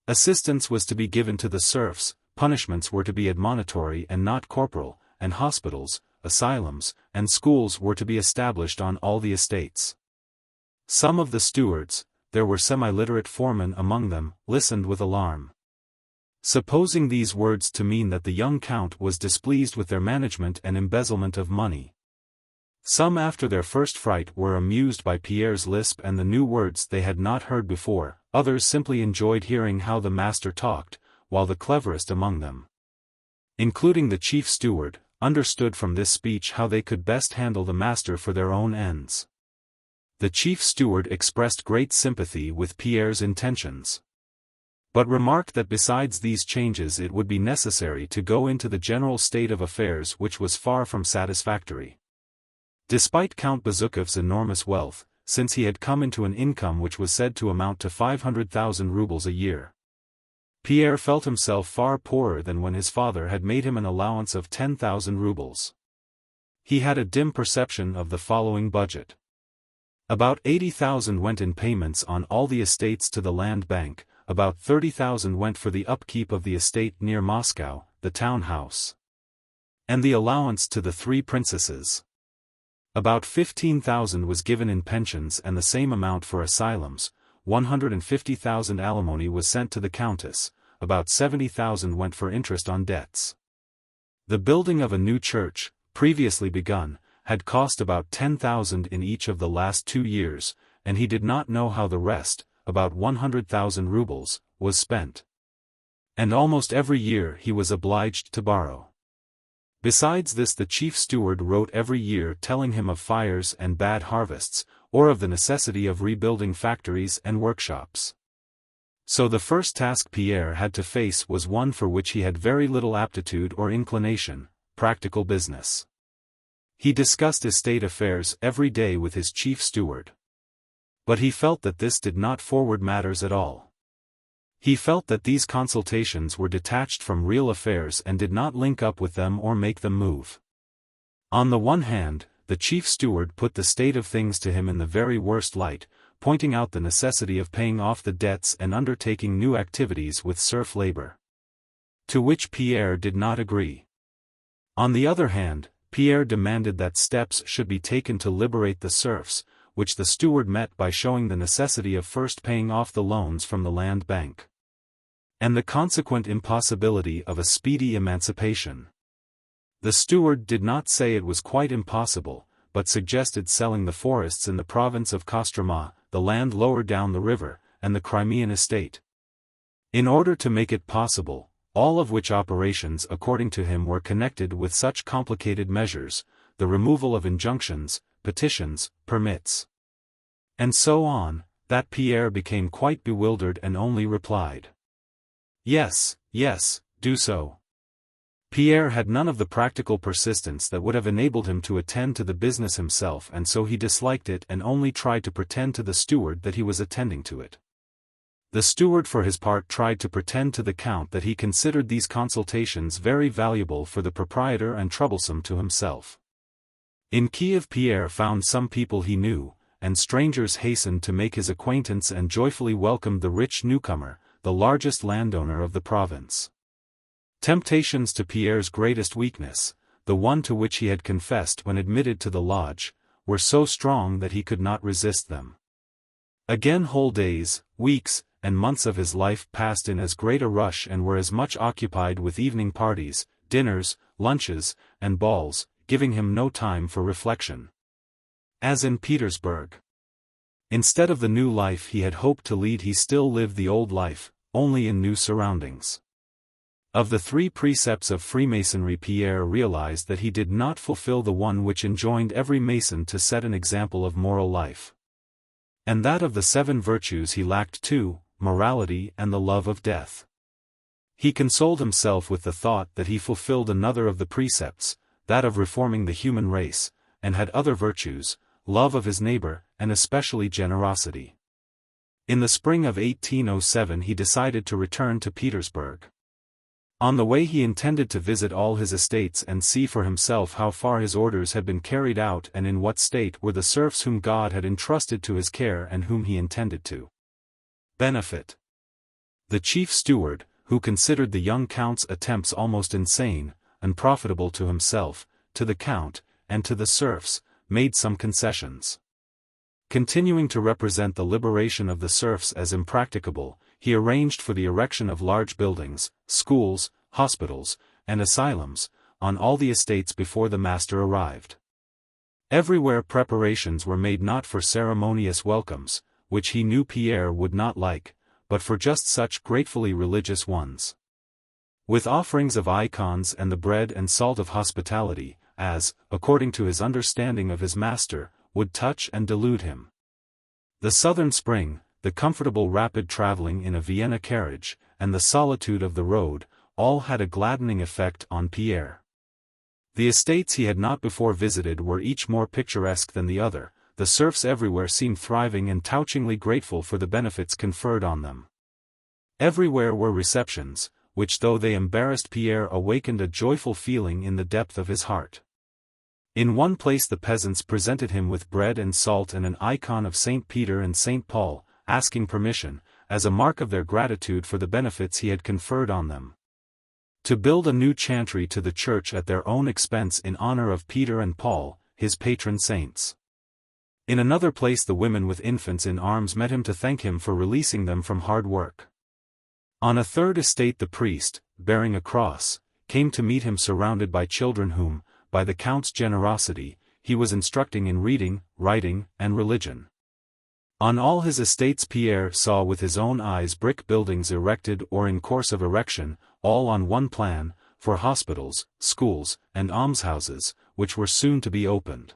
Speaker 1: Assistance was to be given to the serfs, punishments were to be admonitory and not corporal, and hospitals, asylums, and schools were to be established on all the estates. Some of the stewards, there were semi-literate foremen among them, listened with alarm. Supposing these words to mean that the young count was displeased with their management and embezzlement of money. Some after their first fright were amused by Pierre's lisp and the new words they had not heard before, others simply enjoyed hearing how the master talked, while the cleverest among them, including the chief steward, understood from this speech how they could best handle the master for their own ends. The chief steward expressed great sympathy with Pierre's intentions, but remarked that besides these changes it would be necessary to go into the general state of affairs which was far from satisfactory. Despite Count Bezukhov's enormous wealth, since he had come into an income which was said to amount to 500,000 rubles a year, Pierre felt himself far poorer than when his father had made him an allowance of 10,000 rubles. He had a dim perception of the following budget. About 80,000 went in payments on all the estates to the land bank, about 30,000 went for the upkeep of the estate near Moscow, the town house, and the allowance to the 3 princesses. About 15,000 was given in pensions and the same amount for asylums, 150,000 alimony was sent to the countess, about 70,000 went for interest on debts. The building of a new church, previously begun, had cost about 10,000 in each of the last 2 years, and he did not know how the rest, about 100,000 rubles, was spent. And almost every year he was obliged to borrow. Besides this, the chief steward wrote every year telling him of fires and bad harvests, or of the necessity of rebuilding factories and workshops. So the first task Pierre had to face was one for which he had very little aptitude or inclination: practical business. He discussed estate affairs every day with his chief steward. But he felt that this did not forward matters at all. He felt that these consultations were detached from real affairs and did not link up with them or make them move. On the one hand, the chief steward put the state of things to him in the very worst light, pointing out the necessity of paying off the debts and undertaking new activities with serf labor, to which Pierre did not agree. On the other hand, Pierre demanded that steps should be taken to liberate the serfs, which the steward met by showing the necessity of first paying off the loans from the land bank, and the consequent impossibility of a speedy emancipation. The steward did not say it was quite impossible, but suggested selling the forests in the province of Kostroma, the land lower down the river, and the Crimean estate, in order to make it possible, all of which operations according to him were connected with such complicated measures, the removal of injunctions, petitions, permits, and so on, that Pierre became quite bewildered and only replied, "Yes, yes, do so." Pierre had none of the practical persistence that would have enabled him to attend to the business himself, and so he disliked it and only tried to pretend to the steward that he was attending to it. The steward for his part tried to pretend to the count that he considered these consultations very valuable for the proprietor and troublesome to himself. In Kiev Pierre found some people he knew, and strangers hastened to make his acquaintance and joyfully welcomed the rich newcomer, the largest landowner of the province. Temptations to Pierre's greatest weakness, the one to which he had confessed when admitted to the lodge, were so strong that he could not resist them. Again whole days, weeks, and months of his life passed in as great a rush and were as much occupied with evening parties, dinners, lunches, and balls, giving him no time for reflection. As in Petersburg. Instead of the new life he had hoped to lead, he still lived the old life, only in new surroundings. Of the 3 precepts of Freemasonry, Pierre realized that he did not fulfill the one which enjoined every Mason to set an example of moral life. And that of the 7 virtues he lacked 2, morality and the love of death. He consoled himself with the thought that he fulfilled another of the precepts, that of reforming the human race, and had other virtues, love of his neighbor, and especially generosity. In the spring of 1807 he decided to return to Petersburg. On the way he intended to visit all his estates and see for himself how far his orders had been carried out and in what state were the serfs whom God had entrusted to his care and whom he intended to benefit. The chief steward, who considered the young count's attempts almost insane, unprofitable to himself, to the count, and to the serfs, made some concessions. Continuing to represent the liberation of the serfs as impracticable, he arranged for the erection of large buildings, schools, hospitals, and asylums, on all the estates before the master arrived. Everywhere preparations were made not for ceremonious welcomes, which he knew Pierre would not like, but for just such gratefully religious ones, with offerings of icons and the bread and salt of hospitality, as, according to his understanding of his master, would touch and delude him. The southern spring, the comfortable rapid traveling in a Vienna carriage, and the solitude of the road, all had a gladdening effect on Pierre. The estates he had not before visited were each more picturesque than the other, the serfs everywhere seemed thriving and touchingly grateful for the benefits conferred on them. Everywhere were receptions, which though they embarrassed Pierre awakened a joyful feeling in the depth of his heart. In one place the peasants presented him with bread and salt and an icon of St. Peter and St. Paul, asking permission, as a mark of their gratitude for the benefits he had conferred on them, to build a new chantry to the church at their own expense in honor of Peter and Paul, his patron saints. In another place the women with infants in arms met him to thank him for releasing them from hard work. On a third estate the priest, bearing a cross, came to meet him surrounded by children whom, by the count's generosity, he was instructing in reading, writing, and religion. On all his estates Pierre saw with his own eyes brick buildings erected or in course of erection, all on one plan, for hospitals, schools, and almshouses, which were soon to be opened.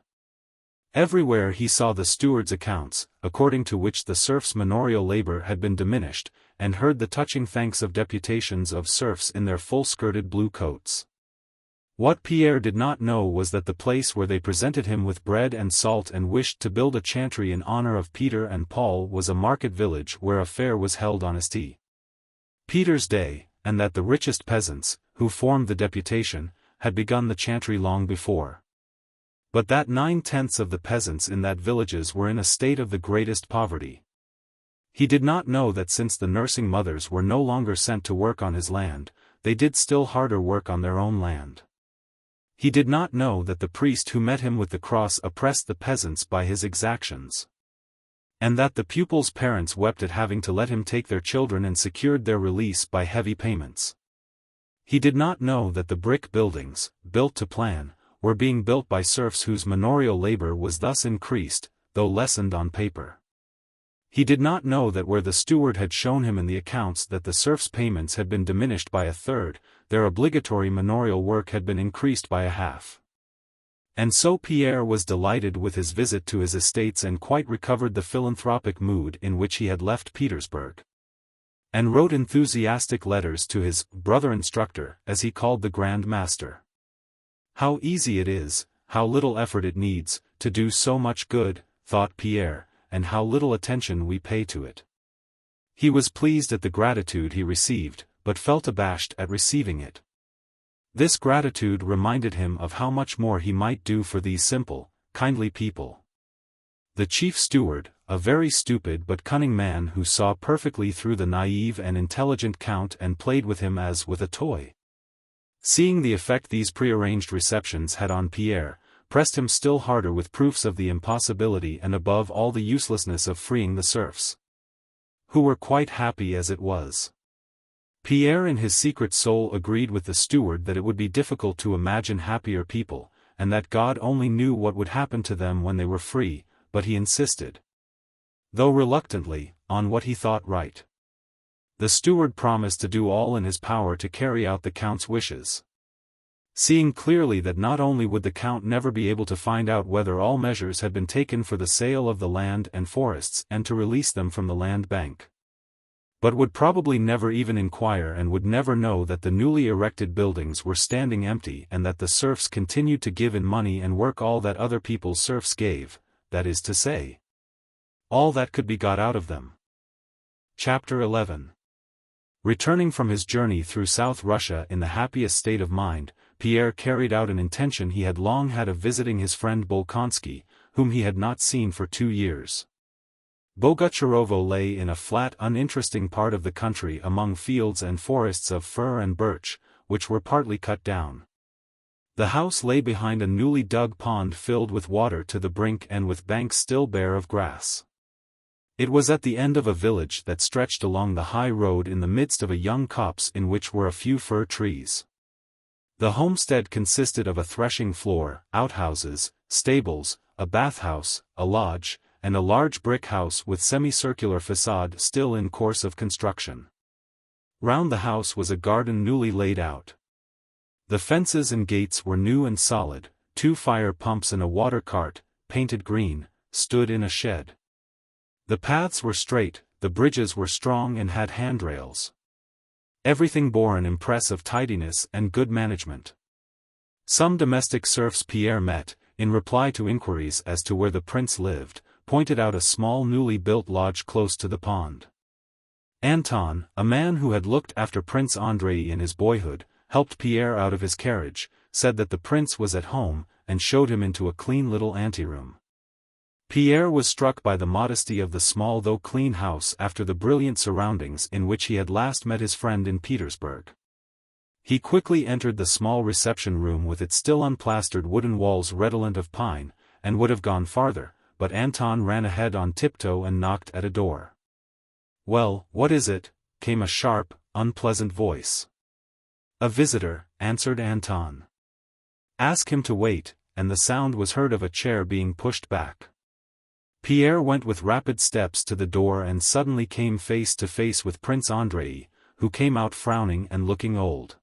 Speaker 1: Everywhere he saw the steward's accounts, according to which the serfs' manorial labor had been diminished, and heard the touching thanks of deputations of serfs in their full-skirted blue coats. What Pierre did not know was that the place where they presented him with bread and salt and wished to build a chantry in honor of Peter and Paul was a market village where a fair was held on St. Peter's Day, and that the richest peasants, who formed the deputation, had begun the chantry long before. But that 9/10 of the peasants in that villages were in a state of the greatest poverty. He did not know that since the nursing mothers were no longer sent to work on his land, they did still harder work on their own land. He did not know that the priest who met him with the cross oppressed the peasants by his exactions, and that the pupils' parents wept at having to let him take their children and secured their release by heavy payments. He did not know that the brick buildings, built to plan, were being built by serfs whose manorial labor was thus increased, though lessened on paper. He did not know that where the steward had shown him in the accounts that the serfs' payments had been diminished by a third, their obligatory manorial work had been increased by a half. And so Pierre was delighted with his visit to his estates and quite recovered the philanthropic mood in which he had left Petersburg, and wrote enthusiastic letters to his brother instructor, as he called the Grand Master. How easy it is, how little effort it needs, to do so much good, thought Pierre, and how little attention we pay to it. He was pleased at the gratitude he received, but felt abashed at receiving it. This gratitude reminded him of how much more he might do for these simple, kindly people. The chief steward, a very stupid but cunning man who saw perfectly through the naive and intelligent count and played with him as with a toy, seeing the effect these prearranged receptions had on Pierre, pressed him still harder with proofs of the impossibility and above all the uselessness of freeing the serfs, who were quite happy as it was. Pierre in his secret soul agreed with the steward that it would be difficult to imagine happier people, and that God only knew what would happen to them when they were free, but he insisted, though reluctantly, on what he thought right. The steward promised to do all in his power to carry out the count's wishes, seeing clearly that not only would the count never be able to find out whether all measures had been taken for the sale of the land and forests and to release them from the land bank, but would probably never even inquire and would never know that the newly erected buildings were standing empty and that the serfs continued to give in money and work all that other people's serfs gave, that is to say, all that could be got out of them. Chapter 11. Returning from his journey through South Russia in the happiest state of mind, Pierre carried out an intention he had long had of visiting his friend Bolkonsky, whom he had not seen for 2 years. Bogucharovo lay in a flat uninteresting part of the country among fields and forests of fir and birch, which were partly cut down. The house lay behind a newly dug pond filled with water to the brink and with banks still bare of grass. It was at the end of a village that stretched along the high road in the midst of a young copse in which were a few fir trees. The homestead consisted of a threshing floor, outhouses, stables, a bathhouse, a lodge, and a large brick house with semicircular facade still in course of construction. Round the house was a garden newly laid out. The fences and gates were new and solid, 2 fire pumps and a water cart, painted green, stood in a shed. The paths were straight, the bridges were strong and had handrails. Everything bore an impress of tidiness and good management. Some domestic serfs Pierre met, in reply to inquiries as to where the prince lived, pointed out a small newly built lodge close to the pond. Anton, a man who had looked after Prince Andrei in his boyhood, helped Pierre out of his carriage, said that the prince was at home, and showed him into a clean little anteroom. Pierre was struck by the modesty of the small though clean house after the brilliant surroundings in which he had last met his friend in Petersburg. He quickly entered the small reception room with its still unplastered wooden walls redolent of pine, and would have gone farther, but Anton ran ahead on tiptoe and knocked at a door. "Well, what is it?" came a sharp, unpleasant voice. "A visitor," answered Anton. "Ask him to wait," and the sound was heard of a chair being pushed back. Pierre went with rapid steps to the door and suddenly came face to face with Prince Andrei, who came out frowning and looking old.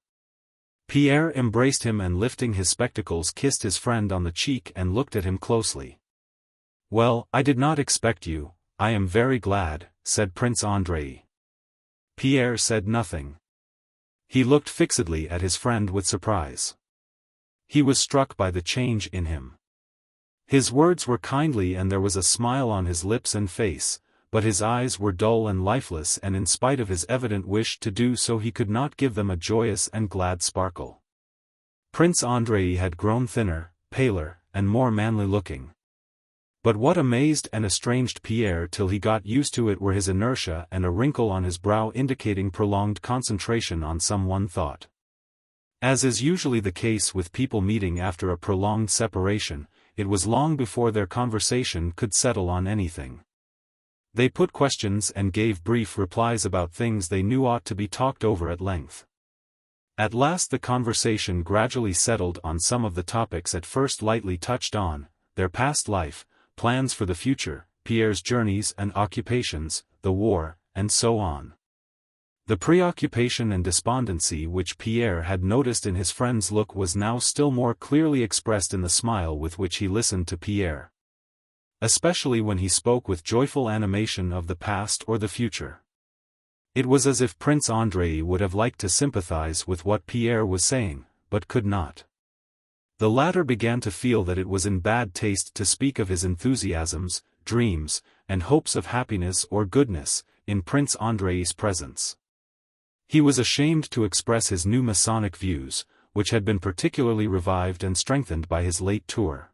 Speaker 1: Pierre embraced him and lifting his spectacles kissed his friend on the cheek and looked at him closely. "Well, I did not expect you, I am very glad," said Prince Andrei. Pierre said nothing. He looked fixedly at his friend with surprise. He was struck by the change in him. His words were kindly and there was a smile on his lips and face, but his eyes were dull and lifeless, and in spite of his evident wish to do so he could not give them a joyous and glad sparkle. Prince Andrei had grown thinner, paler, and more manly looking. But what amazed and estranged Pierre till he got used to it were his inertia and a wrinkle on his brow indicating prolonged concentration on some one thought. As is usually the case with people meeting after a prolonged separation, it was long before their conversation could settle on anything. They put questions and gave brief replies about things they knew ought to be talked over at length. At last the conversation gradually settled on some of the topics at first lightly touched on: their past life, plans for the future, Pierre's journeys and occupations, the war, and so on. The preoccupation and despondency which Pierre had noticed in his friend's look was now still more clearly expressed in the smile with which he listened to Pierre. Especially when he spoke with joyful animation of the past or the future. It was as if Prince Andrei would have liked to sympathize with what Pierre was saying, but could not. The latter began to feel that it was in bad taste to speak of his enthusiasms, dreams, and hopes of happiness or goodness, in Prince Andrei's presence. He was ashamed to express his new Masonic views, which had been particularly revived and strengthened by his late tour.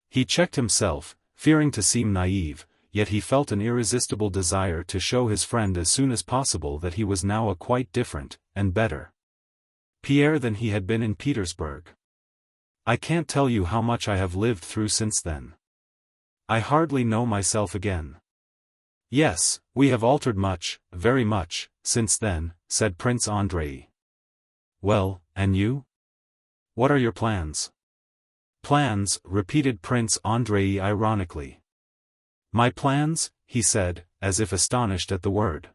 Speaker 1: He checked himself, fearing to seem naive, yet he felt an irresistible desire to show his friend as soon as possible that he was now a quite different, and better Pierre than he had been in Petersburg. "I can't tell you how much I have lived through since then. I hardly know myself again." "Yes, we have altered much, very much, since then," said Prince Andrei. "Well, and you? What are your plans?" "Plans," repeated Prince Andrei ironically. "My plans?" he said, as if astonished at the word.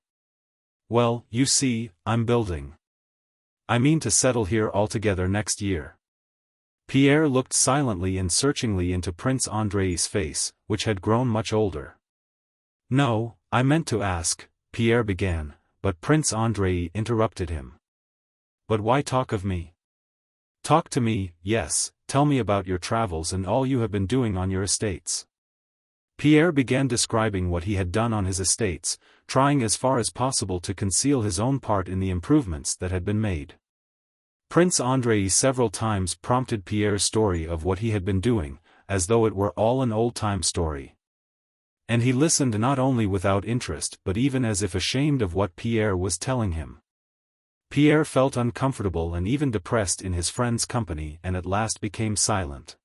Speaker 1: "Well, you see, I'm building. I mean to settle here altogether next year." Pierre looked silently and searchingly into Prince Andrei's face, which had grown much older. "No, I meant to ask," Pierre began, but Prince Andrei interrupted him. "But why talk of me?" "Talk to me, yes, tell me about your travels and all you have been doing on your estates." Pierre began describing what he had done on his estates, trying as far as possible to conceal his own part in the improvements that had been made. Prince Andrei several times prompted Pierre's story of what he had been doing, as though it were all an old-time story. And he listened not only without interest but even as if ashamed of what Pierre was telling him. Pierre felt uncomfortable and even depressed in his friend's company and at last became silent.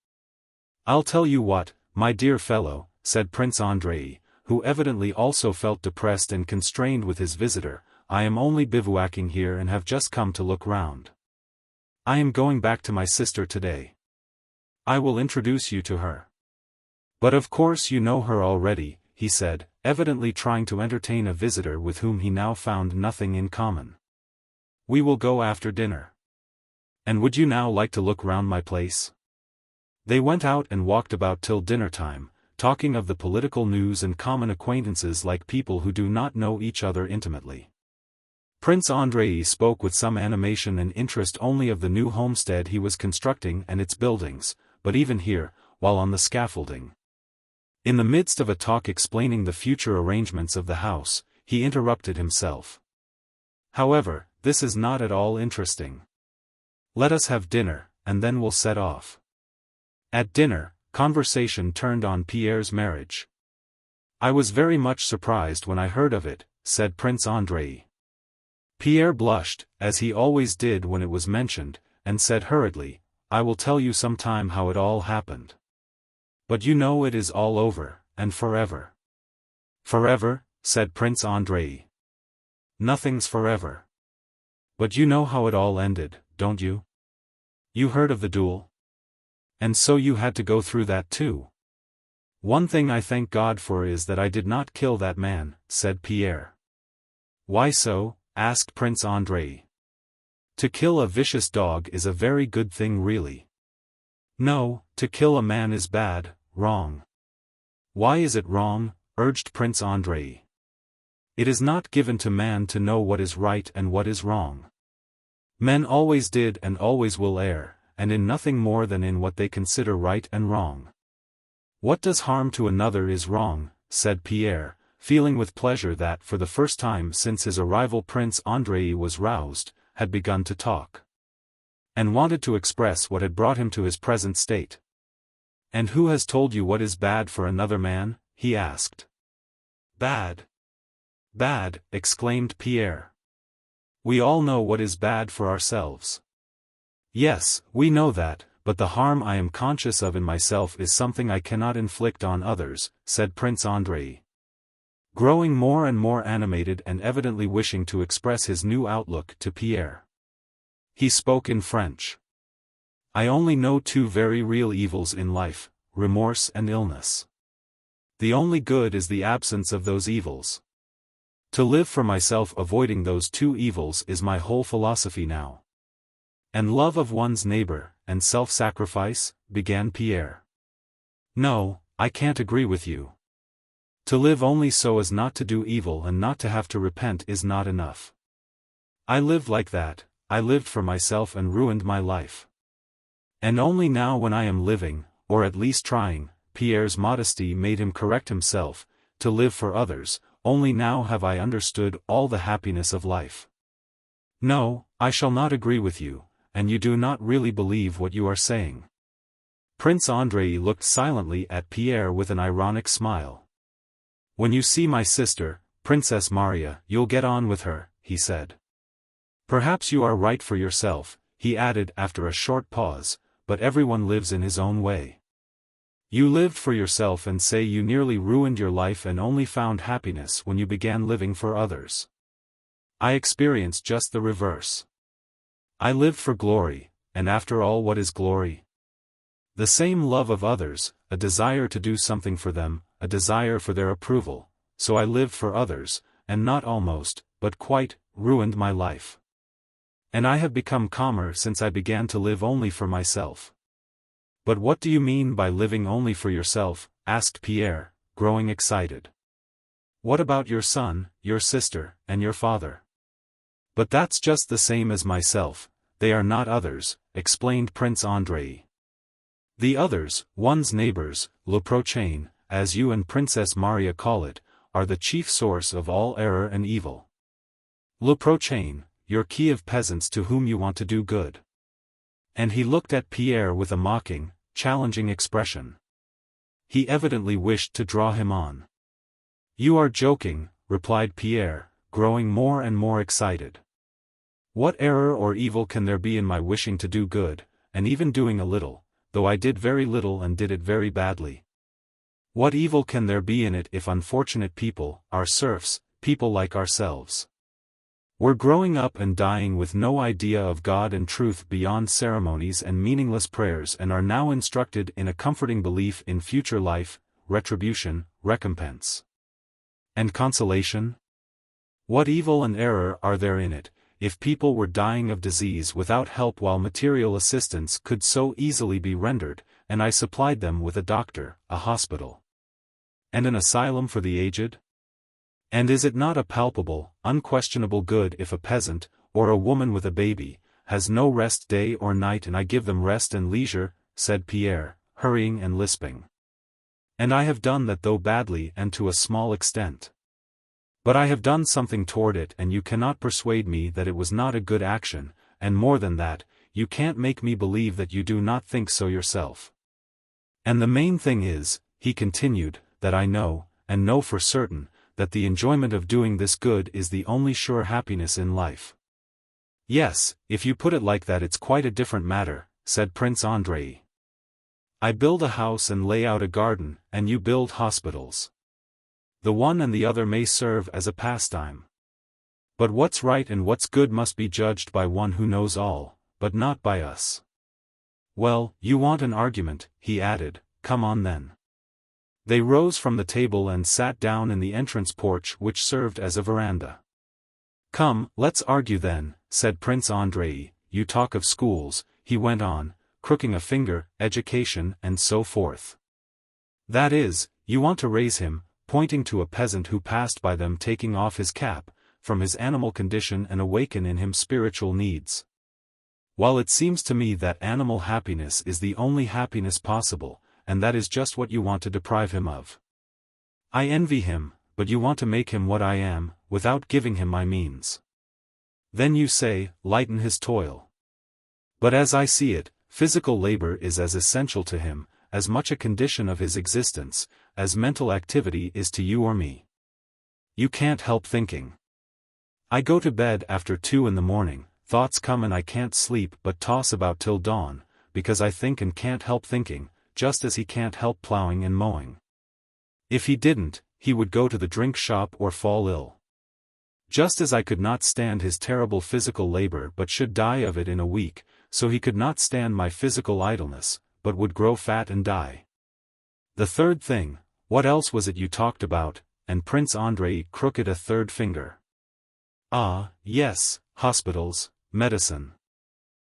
Speaker 1: "I'll tell you what, my dear fellow," said Prince Andrei, who evidently also felt depressed and constrained with his visitor, "I am only bivouacking here and have just come to look round. I am going back to my sister today. I will introduce you to her. But of course you know her already," he said, evidently trying to entertain a visitor with whom he now found nothing in common. "We will go after dinner. And would you now like to look round my place?" They went out and walked about till dinner time, talking of the political news and common acquaintances like people who do not know each other intimately. Prince Andrei spoke with some animation and interest only of the new homestead he was constructing and its buildings, but even here, while on the scaffolding. In the midst of a talk explaining the future arrangements of the house, he interrupted himself. However, this is not at all interesting. Let us have dinner, and then we'll set off. At dinner, conversation turned on Pierre's marriage. I was very much surprised when I heard of it, said Prince Andrei. Pierre blushed, as he always did when it was mentioned, and said hurriedly, I will tell you some time how it all happened. But you know it is all over, and forever. Forever, said Prince Andrei. Nothing's forever. But you know how it all ended, don't you? You heard of the duel? And so you had to go through that too. One thing I thank God for is that I did not kill that man, said Pierre. Why so? Asked Prince Andrei. To kill a vicious dog is a very good thing really. No, to kill a man is bad, wrong. Why is it wrong? Urged Prince Andrei. It is not given to man to know what is right and what is wrong. Men always did and always will err, and in nothing more than in what they consider right and wrong. What does harm to another is wrong, said Pierre, feeling with pleasure that for the first time since his arrival Prince Andrei was roused, had begun to talk. And wanted to express what had brought him to his present state. And who has told you what is bad for another man? He asked. Bad. Bad, exclaimed Pierre. We all know what is bad for ourselves. Yes, we know that, but the harm I am conscious of in myself is something I cannot inflict on others, said Prince Andrei. Growing more and more animated and evidently wishing to express his new outlook to Pierre. He spoke in French. I only know two very real evils in life, remorse and illness. The only good is the absence of those evils. To live for myself avoiding those two evils is my whole philosophy now. And love of one's neighbor, and self-sacrifice, began Pierre. No, I can't agree with you. To live only so as not to do evil and not to have to repent is not enough. I lived like that, I lived for myself and ruined my life. And only now when I am living, or at least trying, Pierre's modesty made him correct himself, to live for others, only now have I understood all the happiness of life. No, I shall not agree with you, and you do not really believe what you are saying. Prince Andrei looked silently at Pierre with an ironic smile. When you see my sister, Princess Maria, you'll get on with her, he said. Perhaps you are right for yourself, he added after a short pause, but everyone lives in his own way. You lived for yourself and say you nearly ruined your life and only found happiness when you began living for others. I experienced just the reverse. I lived for glory, and after all, what is glory? The same love of others, a desire to do something for them, a desire for their approval, so I lived for others, and not almost, but quite, ruined my life. And I have become calmer since I began to live only for myself. But what do you mean by living only for yourself? Asked Pierre, growing excited. What about your son, your sister, and your father? But that's just the same as myself, they are not others, explained Prince Andrei. The others, one's neighbors, le prochain, as you and Princess Maria call it, are the chief source of all error and evil. Le prochain, your Kiev peasants to whom you want to do good. And he looked at Pierre with a mocking, challenging expression. He evidently wished to draw him on. You are joking, replied Pierre, growing more and more excited. What error or evil can there be in my wishing to do good, and even doing a little, though I did very little and did it very badly? What evil can there be in it if unfortunate people, our serfs, people like ourselves, we're growing up and dying with no idea of God and truth beyond ceremonies and meaningless prayers and are now instructed in a comforting belief in future life, retribution, recompense, and consolation? What evil and error are there in it, if people were dying of disease without help while material assistance could so easily be rendered, and I supplied them with a doctor, a hospital, and an asylum for the aged? And is it not a palpable, unquestionable good if a peasant, or a woman with a baby, has no rest day or night and I give them rest and leisure, said Pierre, hurrying and lisping. And I have done that though badly and to a small extent. But I have done something toward it, and you cannot persuade me that it was not a good action, and more than that, you can't make me believe that you do not think so yourself. And the main thing is, he continued, that I know, and know for certain, that the enjoyment of doing this good is the only sure happiness in life. Yes, if you put it like that it's quite a different matter, said Prince Andrei. I build a house and lay out a garden, and you build hospitals. The one and the other may serve as a pastime. But what's right and what's good must be judged by one who knows all, but not by us. Well, you want an argument, he added, come on then. They rose from the table and sat down in the entrance porch which served as a veranda. Come, let's argue then, said Prince Andrei. You talk of schools, he went on, crooking a finger, education and so forth. That is, you want to raise him, pointing to a peasant who passed by them taking off his cap, from his animal condition and awaken in him spiritual needs. While it seems to me that animal happiness is the only happiness possible, and that is just what you want to deprive him of. I envy him, but you want to make him what I am, without giving him my means. Then you say, lighten his toil. But as I see it, physical labor is as essential to him, as much a condition of his existence, as mental activity is to you or me. You can't help thinking. I go to bed after 2 in the morning, thoughts come and I can't sleep but toss about till dawn, because I think and can't help thinking, just as he can't help plowing and mowing. If he didn't, he would go to the drink shop or fall ill. Just as I could not stand his terrible physical labor but should die of it in a week, so he could not stand my physical idleness, but would grow fat and die. The third thing, what else was it you talked about? And Prince Andrei crooked a third finger. Ah, yes, hospitals, medicine.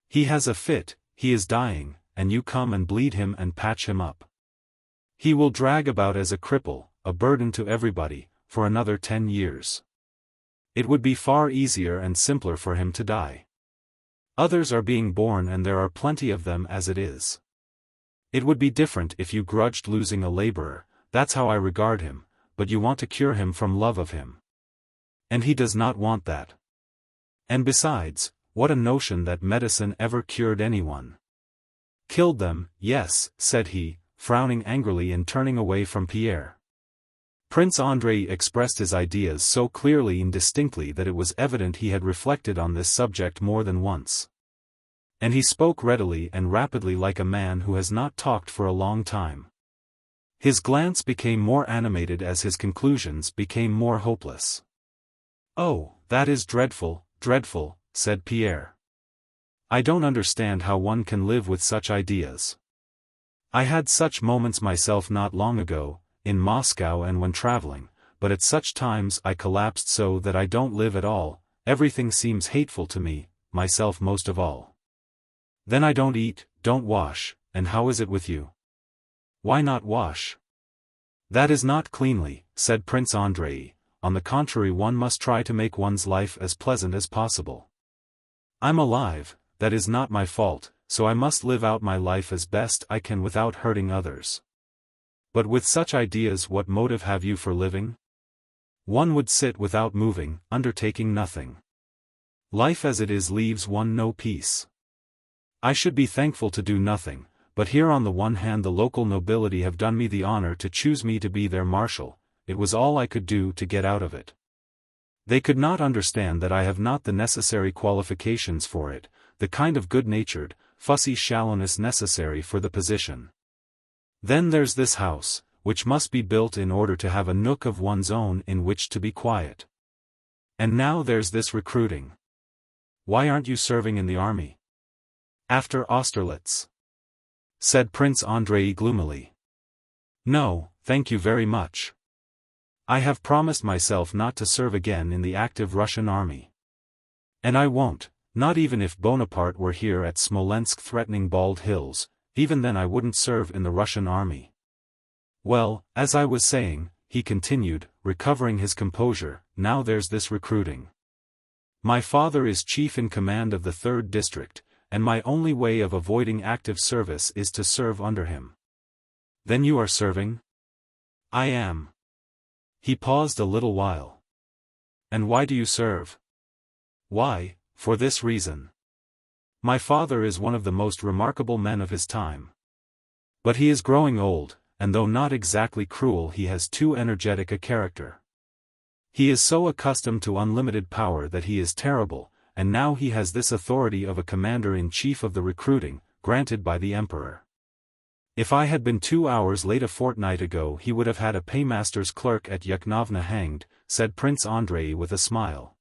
Speaker 1: He has a fit, he is dying, and you come and bleed him and patch him up. He will drag about as a cripple, a burden to everybody, for another 10 years. It would be far easier and simpler for him to die. Others are being born and there are plenty of them as it is. It would be different if you grudged losing a laborer, that's how I regard him, but you want to cure him from love of him. And he does not want that. And besides, what a notion that medicine ever cured anyone. Killed them, yes, said he, frowning angrily and turning away from Pierre. Prince Andrei expressed his ideas so clearly and distinctly that it was evident he had reflected on this subject more than once. And he spoke readily and rapidly like a man who has not talked for a long time. His glance became more animated as his conclusions became more hopeless. Oh, that is dreadful, dreadful, said Pierre. I don't understand how one can live with such ideas. I had such moments myself not long ago, in Moscow and when traveling, but at such times I collapsed so that I don't live at all, everything seems hateful to me, myself most of all. Then I don't eat, don't wash, and how is it with you? Why not wash? That is not cleanly, said Prince Andrei. On the contrary, one must try to make one's life as pleasant as possible. I'm alive, that is not my fault, so I must live out my life as best I can without hurting others. But with such ideas, what motive have you for living? One would sit without moving, undertaking nothing. Life as it is leaves one no peace. I should be thankful to do nothing, but here on the one hand the local nobility have done me the honor to choose me to be their marshal. It was all I could do to get out of it. They could not understand that I have not the necessary qualifications for it, the kind of good-natured, fussy shallowness necessary for the position. Then there's this house, which must be built in order to have a nook of one's own in which to be quiet. And now there's this recruiting. Why aren't you serving in the army? After Austerlitz? Said Prince Andrei gloomily. No, thank you very much. I have promised myself not to serve again in the active Russian army. And I won't, not even if Bonaparte were here at Smolensk threatening Bald Hills, even then I wouldn't serve in the Russian army. Well, as I was saying, he continued, recovering his composure, now there's this recruiting. My father is chief in command of the 3rd district, and my only way of avoiding active service is to serve under him. Then you are serving? I am. He paused a little while. And why do you serve? Why, for this reason. My father is one of the most remarkable men of his time. But he is growing old, and though not exactly cruel, he has too energetic a character. He is so accustomed to unlimited power that he is terrible, and now he has this authority of a commander-in-chief of the recruiting, granted by the emperor. If I had been 2 hours late a fortnight ago he would have had a paymaster's clerk at Yakovna hanged, said Prince Andrei with a smile.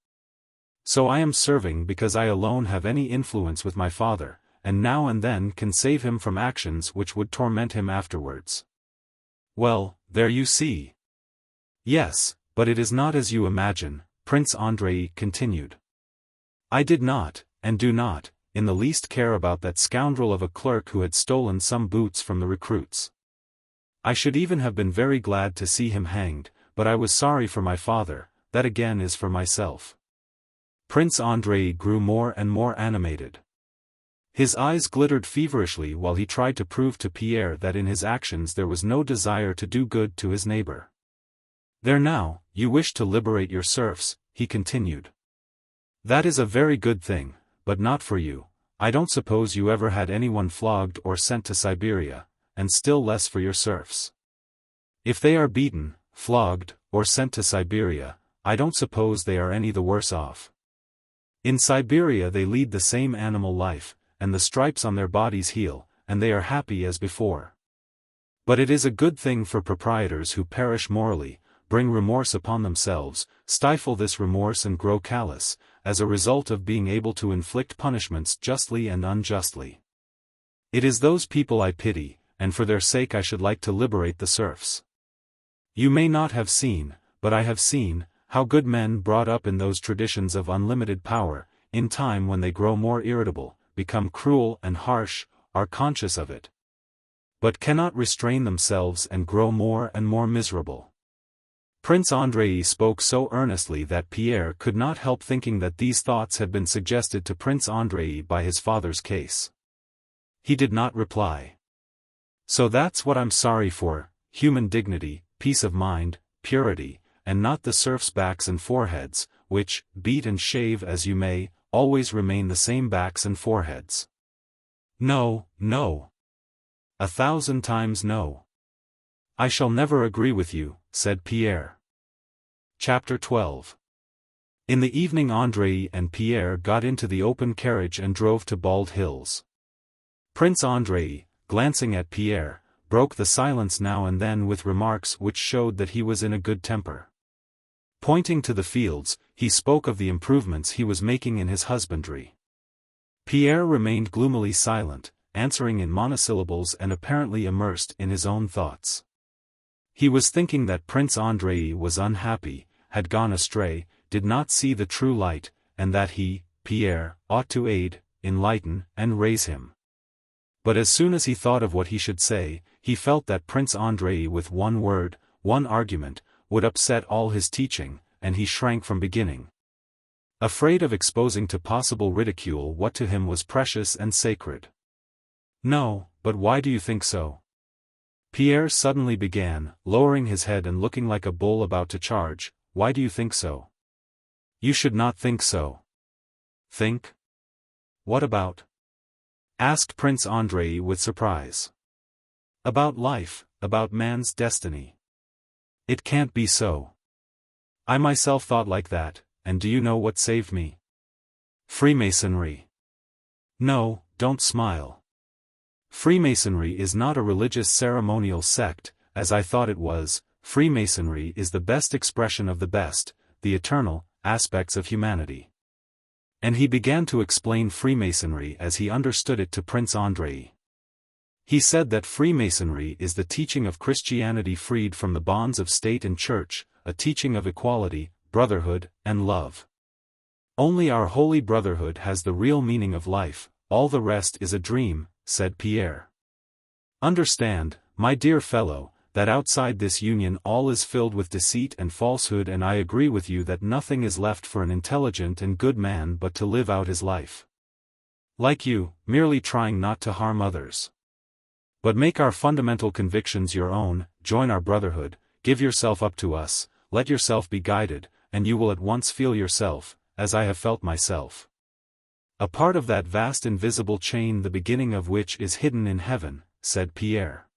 Speaker 1: So I am serving because I alone have any influence with my father, and now and then can save him from actions which would torment him afterwards. Well, there you see. Yes, but it is not as you imagine, Prince Andrei continued. I did not, and do not, in the least care about that scoundrel of a clerk who had stolen some boots from the recruits. I should even have been very glad to see him hanged, but I was sorry for my father, that again is for myself. Prince Andrei grew more and more animated. His eyes glittered feverishly while he tried to prove to Pierre that in his actions there was no desire to do good to his neighbor. There now, you wish to liberate your serfs, he continued. That is a very good thing, but not for you. I don't suppose you ever had anyone flogged or sent to Siberia, and still less for your serfs. If they are beaten, flogged, or sent to Siberia, I don't suppose they are any the worse off. In Siberia they lead the same animal life, and the stripes on their bodies heal, and they are happy as before. But it is a good thing for proprietors who perish morally, bring remorse upon themselves, stifle this remorse and grow callous, as a result of being able to inflict punishments justly and unjustly. It is those people I pity, and for their sake I should like to liberate the serfs. You may not have seen, but I have seen, how good men brought up in those traditions of unlimited power, in time when they grow more irritable, become cruel and harsh, are conscious of it, but cannot restrain themselves and grow more and more miserable. Prince Andrei spoke so earnestly that Pierre could not help thinking that these thoughts had been suggested to Prince Andrei by his father's case. He did not reply. So that's what I'm sorry for, human dignity, peace of mind, purity, and not the serfs' backs and foreheads, which, beat and shave as you may, always remain the same backs and foreheads. No, no. 1,000 times no. I shall never agree with you, said Pierre. Chapter 12. In the evening Andrei and Pierre got into the open carriage and drove to Bald Hills. Prince Andrei, glancing at Pierre, broke the silence now and then with remarks which showed that he was in a good temper. Pointing to the fields, he spoke of the improvements he was making in his husbandry. Pierre remained gloomily silent, answering in monosyllables and apparently immersed in his own thoughts. He was thinking that Prince Andrei was unhappy, had gone astray, did not see the true light, and that he, Pierre, ought to aid, enlighten, and raise him. But as soon as he thought of what he should say, he felt that Prince Andrei with one word, one argument, would upset all his teaching, and he shrank from beginning. Afraid of exposing to possible ridicule what to him was precious and sacred. No, but why do you think so? Pierre suddenly began, lowering his head and looking like a bull about to charge. Why do you think so? You should not think so. Think? What about? Asked Prince Andrei with surprise. About life, about man's destiny. It can't be so. I myself thought like that, and do you know what saved me? Freemasonry. No, don't smile. Freemasonry is not a religious ceremonial sect, as I thought it was. Freemasonry is the best expression of the best, the eternal, aspects of humanity. And he began to explain Freemasonry as he understood it to Prince Andrei. He said that Freemasonry is the teaching of Christianity freed from the bonds of state and church, a teaching of equality, brotherhood, and love. Only our holy brotherhood has the real meaning of life, all the rest is a dream, said Pierre. Understand, my dear fellow, that outside this union all is filled with deceit and falsehood, and I agree with you that nothing is left for an intelligent and good man but to live out his life. Like you, merely trying not to harm others. But make our fundamental convictions your own, join our brotherhood, give yourself up to us, let yourself be guided, and you will at once feel yourself, as I have felt myself. A part of that vast invisible chain, the beginning of which is hidden in heaven, said Pierre.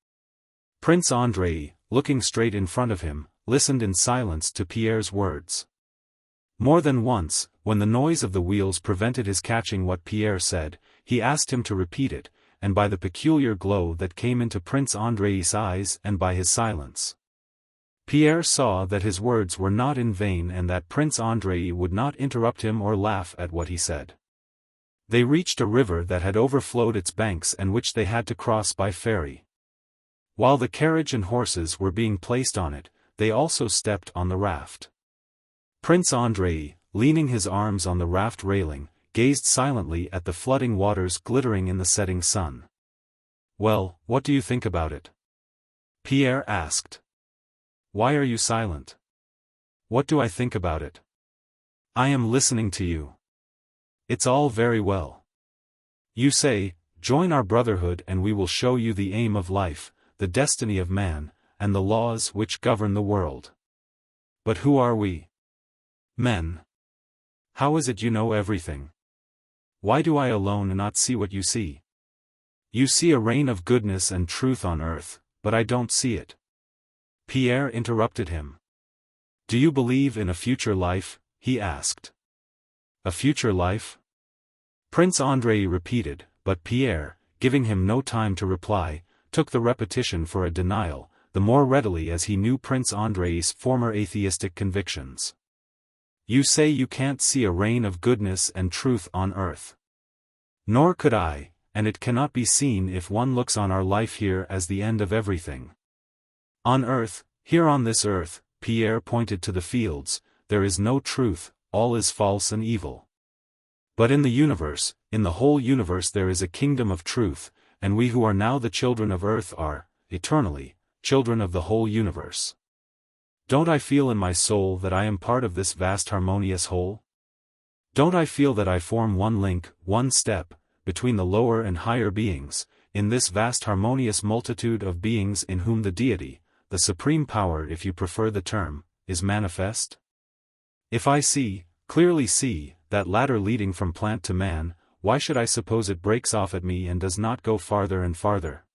Speaker 1: Prince Andrei, looking straight in front of him, listened in silence to Pierre's words. More than once, when the noise of the wheels prevented his catching what Pierre said, he asked him to repeat it, and by the peculiar glow that came into Prince Andrei's eyes and by his silence, Pierre saw that his words were not in vain and that Prince Andrei would not interrupt him or laugh at what he said. They reached a river that had overflowed its banks and which they had to cross by ferry. While the carriage and horses were being placed on it, they also stepped on the raft. Prince Andrei, leaning his arms on the raft railing, gazed silently at the flooding waters glittering in the setting sun. "Well, what do you think about it?" Pierre asked. "Why are you silent?" "What do I think about it? I am listening to you. It's all very well. You say, join our brotherhood and we will show you the aim of life, the destiny of man, and the laws which govern the world. But who are we? Men. How is it you know everything? Why do I alone not see what you see? You see a reign of goodness and truth on earth, but I don't see it." Pierre interrupted him. "Do you believe in a future life?" he asked. "A future life?" Prince Andrei repeated, but Pierre, giving him no time to reply, took the repetition for a denial, the more readily as he knew Prince Andrei's former atheistic convictions. "You say you can't see a reign of goodness and truth on earth. Nor could I, and it cannot be seen if one looks on our life here as the end of everything. On earth, here on this earth," Pierre pointed to the fields, "there is no truth, all is false and evil. But in the universe, in the whole universe there is a kingdom of truth, and we who are now the children of earth are, eternally, children of the whole universe. Don't I feel in my soul that I am part of this vast harmonious whole? Don't I feel that I form one link, one step, between the lower and higher beings, in this vast harmonious multitude of beings in whom the deity, the supreme power if you prefer the term, is manifest? If I see, clearly see, that ladder leading from plant to man, why should I suppose it breaks off at me and does not go farther and farther?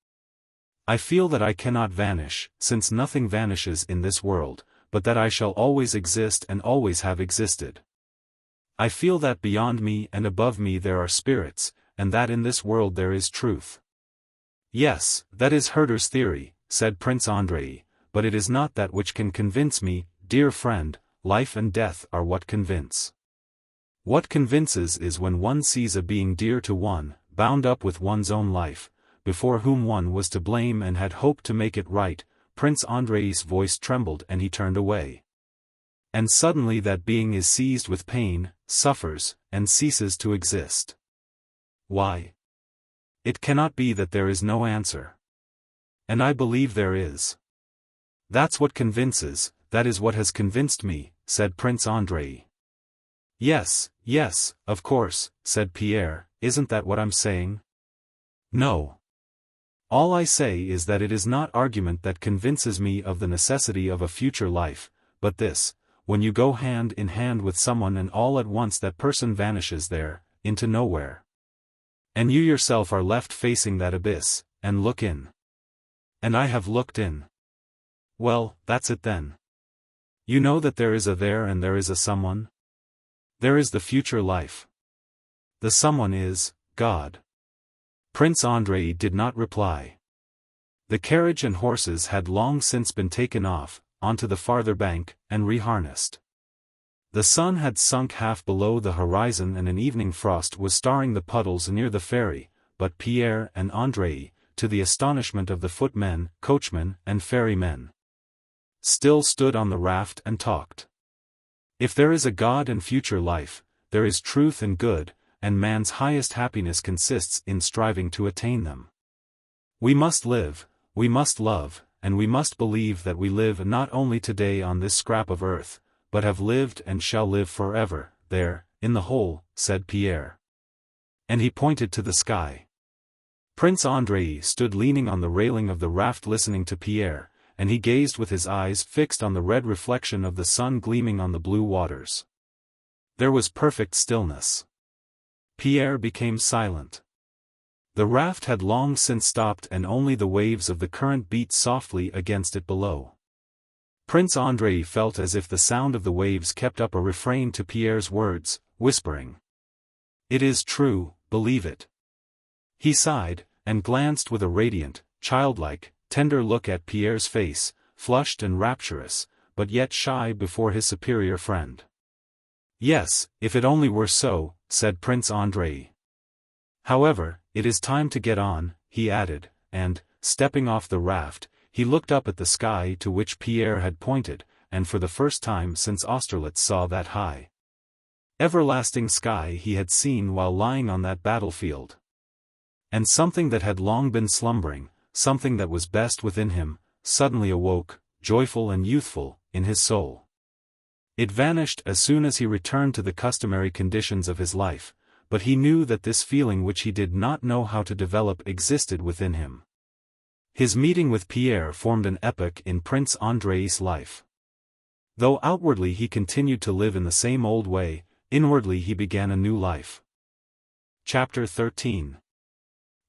Speaker 1: I feel that I cannot vanish, since nothing vanishes in this world, but that I shall always exist and always have existed. I feel that beyond me and above me there are spirits, and that in this world there is truth." "Yes, that is Herder's theory," said Prince Andrei, "but it is not that which can convince me, dear friend. Life and death are what convince. What convinces is when one sees a being dear to one, bound up with one's own life, before whom one was to blame and had hoped to make it right." Prince Andrei's voice trembled and he turned away. "And suddenly that being is seized with pain, suffers, and ceases to exist. Why? It cannot be that there is no answer. And I believe there is. That's what convinces, that is what has convinced me," said Prince Andrei. "Yes, yes, of course," said Pierre, "isn't that what I'm saying?" "No. All I say is that it is not argument that convinces me of the necessity of a future life, but this, when you go hand in hand with someone and all at once that person vanishes there, into nowhere. And you yourself are left facing that abyss, and look in. And I have looked in. Well, that's it then. You know that there is a there and there is a someone? There is the future life. The someone is God." Prince Andrei did not reply. The carriage and horses had long since been taken off, onto the farther bank, and reharnessed. The sun had sunk half below the horizon and an evening frost was starring the puddles near the ferry, but Pierre and Andrei, to the astonishment of the footmen, coachmen, and ferrymen, still stood on the raft and talked. If there is a God and future life, there is truth and good, and man's highest happiness consists in striving to attain them. We must live, we must love, and we must believe that we live not only today on this scrap of earth, but have lived and shall live forever, there, in the whole, said Pierre. And he pointed to the sky. Prince Andrei stood leaning on the railing of the raft listening to Pierre, and he gazed with his eyes fixed on the red reflection of the sun gleaming on the blue waters. There was perfect stillness. Pierre became silent. The raft had long since stopped and only the waves of the current beat softly against it below. Prince Andrei felt as if the sound of the waves kept up a refrain to Pierre's words, whispering, "It is true, believe it." He sighed, and glanced with a radiant, childlike, tender look at Pierre's face, flushed and rapturous, but yet shy before his superior friend. "Yes, if it only were so," said Prince Andrei. "However, it is time to get on," he added, and, stepping off the raft, he looked up at the sky to which Pierre had pointed, and for the first time since Austerlitz saw that high, everlasting sky he had seen while lying on that battlefield. And something that had long been slumbering, something that was best within him, suddenly awoke, joyful and youthful, in his soul. It vanished as soon as he returned to the customary conditions of his life, but he knew that this feeling which he did not know how to develop existed within him. His meeting with Pierre formed an epoch in Prince Andrei's life. Though outwardly he continued to live in the same old way, inwardly he began a new life. Chapter 13.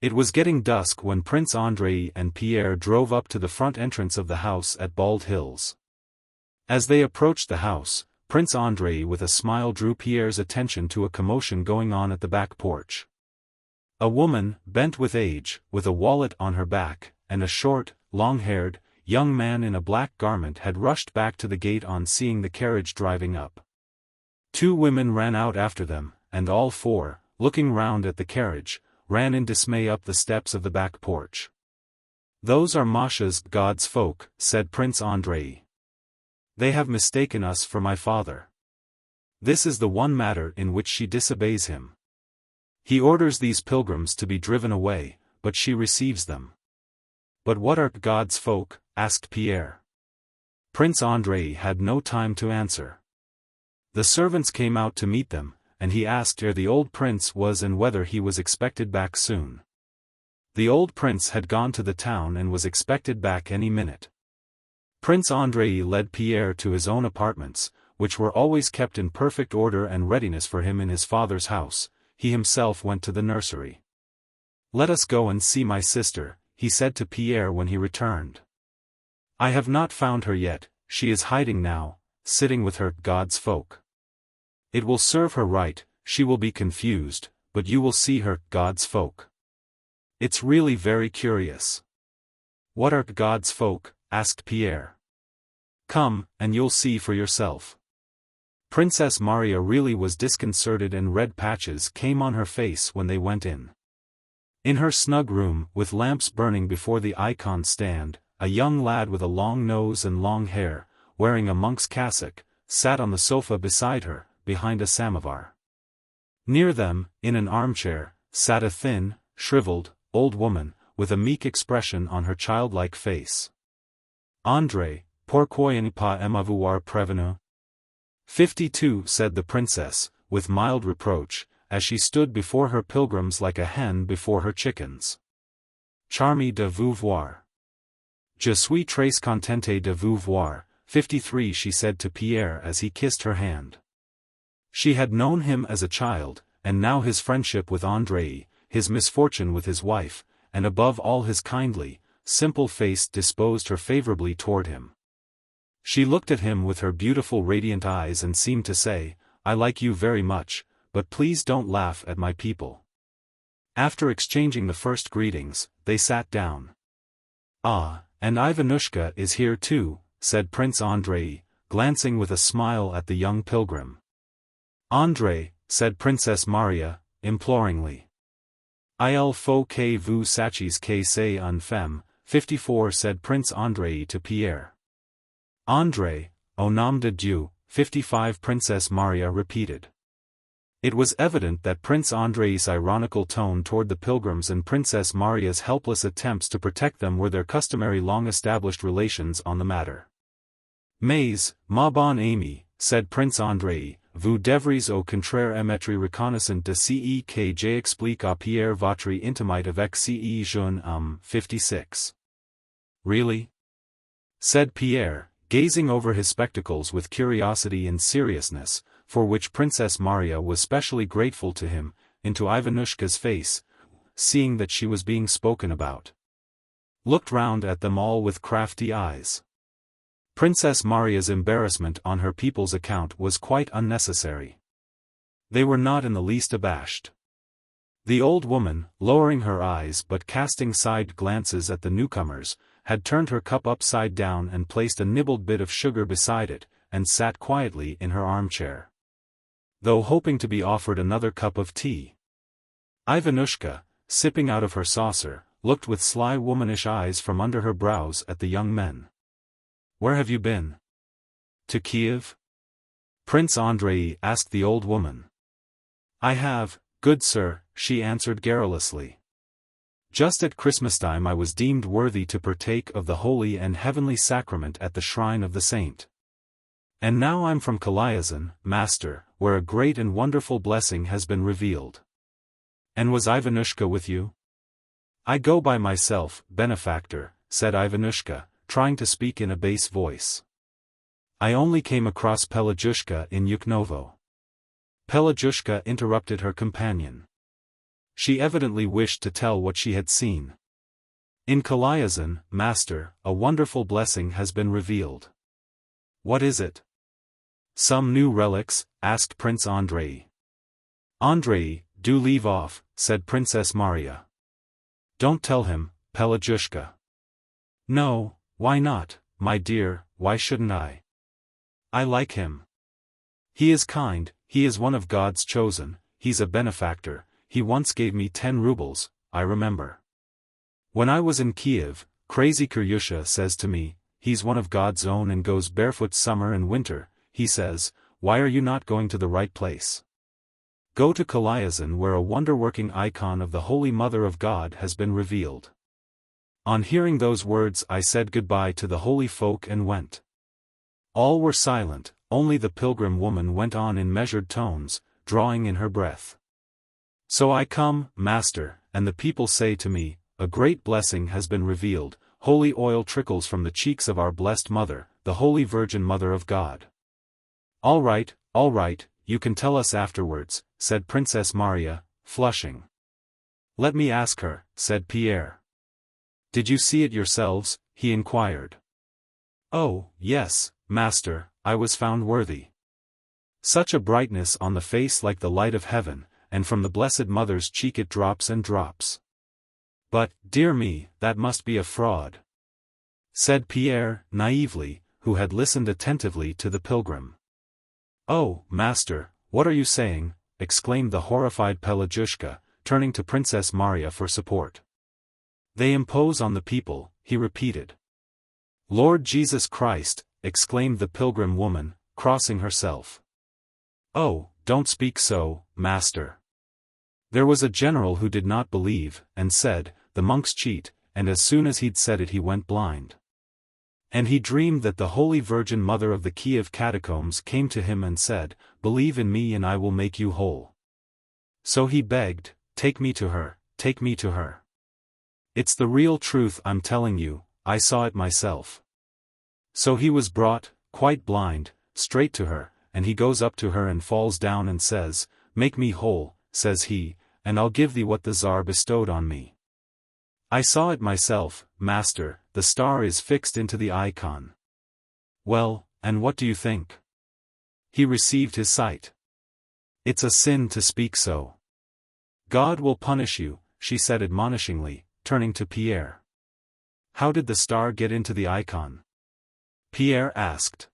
Speaker 1: It was getting dusk when Prince Andrei and Pierre drove up to the front entrance of the house at Bald Hills. As they approached the house, Prince Andrei with a smile drew Pierre's attention to a commotion going on at the back porch. A woman, bent with age, with a wallet on her back, and a short, long-haired, young man in a black garment had rushed back to the gate on seeing the carriage driving up. Two women ran out after them, and all four, looking round at the carriage, ran in dismay up the steps of the back porch. "Those are Masha's God's folk," said Prince Andrei. "They have mistaken us for my father. This is the one matter in which she disobeys him. He orders these pilgrims to be driven away, but she receives them." "But what are God's folk?" asked Pierre. Prince Andrei had no time to answer. The servants came out to meet them, and he asked where the old prince was and whether he was expected back soon. The old prince had gone to the town and was expected back any minute. Prince Andrei led Pierre to his own apartments, which were always kept in perfect order and readiness for him in his father's house. He himself went to the nursery. "Let us go and see my sister," he said to Pierre when he returned. "I have not found her yet, she is hiding now, sitting with her God's folk. It will serve her right, she will be confused, but you will see her God's folk. It's really very curious." "What are God's folk?" asked Pierre. "Come, and you'll see for yourself." Princess Maria really was disconcerted and red patches came on her face when they went in. In her snug room, with lamps burning before the icon stand, a young lad with a long nose and long hair, wearing a monk's cassock, sat on the sofa beside her, behind a samovar. Near them, in an armchair, sat a thin, shriveled, old woman, with a meek expression on her childlike face. "Andrei, pourquoi ne pas m'avoir prévenu?" 52, said the princess, with mild reproach, as she stood before her pilgrims like a hen before her chickens. "Charmé de vous voir. Je suis très contente de vous voir." 53, she said to Pierre as he kissed her hand. She had known him as a child, and now his friendship with Andrei, his misfortune with his wife, and above all his kindly, simple face disposed her favorably toward him. She looked at him with her beautiful radiant eyes and seemed to say, "I like you very much, but please don't laugh at my people." After exchanging the first greetings, they sat down. "Ah, and Ivanushka is here too," said Prince Andrei, glancing with a smile at the young pilgrim. "Andrei," said Princess Maria, imploringly. "Il faut que vous sachiez que c'est une femme," 54, said Prince Andrei to Pierre. "Andrei, au nom de Dieu," 55, Princess Maria repeated. It was evident that Prince Andrei's ironical tone toward the pilgrims and Princess Maria's helpless attempts to protect them were their customary long-established relations on the matter. "Mais, ma bonne amie," said Prince Andrei, "vous devriez au contraire être reconnaissant de ce que j'explique à Pierre votre intimate avec ce jeune homme." 56. "Really?" said Pierre, gazing over his spectacles with curiosity and seriousness, for which Princess Maria was specially grateful to him, into Ivanushka's face, seeing that she was being spoken about. Looked round at them all with crafty eyes. Princess Maria's embarrassment on her people's account was quite unnecessary. They were not in the least abashed. The old woman, lowering her eyes but casting side glances at the newcomers, had turned her cup upside down and placed a nibbled bit of sugar beside it, and sat quietly in her armchair, though hoping to be offered another cup of tea. Ivanushka, sipping out of her saucer, looked with sly womanish eyes from under her brows at the young men. "Where have you been? To Kiev?" Prince Andrei asked the old woman. "I have, good sir," she answered garrulously. "Just at Christmastime I was deemed worthy to partake of the holy and heavenly sacrament at the shrine of the saint. And now I'm from Kalyazin, master, where a great and wonderful blessing has been revealed." "And was Ivanushka with you?" "I go by myself, benefactor," said Ivanushka, trying to speak in a bass voice. "I only came across Pelagyushka in Yuknovo." Pelagyushka interrupted her companion. She evidently wished to tell what she had seen. "In Kalyazin, master, a wonderful blessing has been revealed." "What is it?" "Some new relics?" asked Prince Andrei. "Andrei, do leave off," said Princess Maria. "Don't tell him, Pelagyushka." "No, why not, my dear, why shouldn't I? I like him. He is kind, he is one of God's chosen, he's a benefactor, he once gave me 10 rubles, I remember. When I was in Kiev, crazy Kiryusha says to me, he's one of God's own and goes barefoot summer and winter, he says, why are you not going to the right place? Go to Kalyazin where a wonder-working icon of the Holy Mother of God has been revealed." On hearing those words I said goodbye to the holy folk and went. All were silent, only the pilgrim woman went on in measured tones, drawing in her breath. "So I come, master, and the people say to me, a great blessing has been revealed, holy oil trickles from the cheeks of our blessed Mother, the Holy Virgin Mother of God." All right, you can tell us afterwards," said Princess Maria, flushing. "Let me ask her," said Pierre. "Did you see it yourselves?" he inquired. "Oh, yes, master, I was found worthy. Such a brightness on the face like the light of heaven, and from the Blessed Mother's cheek it drops and drops. But, dear me, that must be a fraud," said Pierre, naively, who had listened attentively to the pilgrim. "Oh, master, what are you saying?" exclaimed the horrified Pelagyushka, turning to Princess Maria for support. "They impose on the people," he repeated. "Lord Jesus Christ," exclaimed the pilgrim woman, crossing herself. "Oh, don't speak so, master. There was a general who did not believe, and said, the monks cheat, and as soon as he'd said it he went blind. And he dreamed that the Holy Virgin Mother of the Kiev catacombs came to him and said, believe in me and I will make you whole. So he begged, take me to her, take me to her. It's the real truth I'm telling you, I saw it myself. So he was brought, quite blind, straight to her, and he goes up to her and falls down and says, make me whole, says he, and I'll give thee what the Tsar bestowed on me. I saw it myself, master, the star is fixed into the icon. Well, and what do you think? He received his sight. It's a sin to speak so. God will punish you, she said admonishingly, turning to Pierre. How did the star get into the icon? Pierre asked.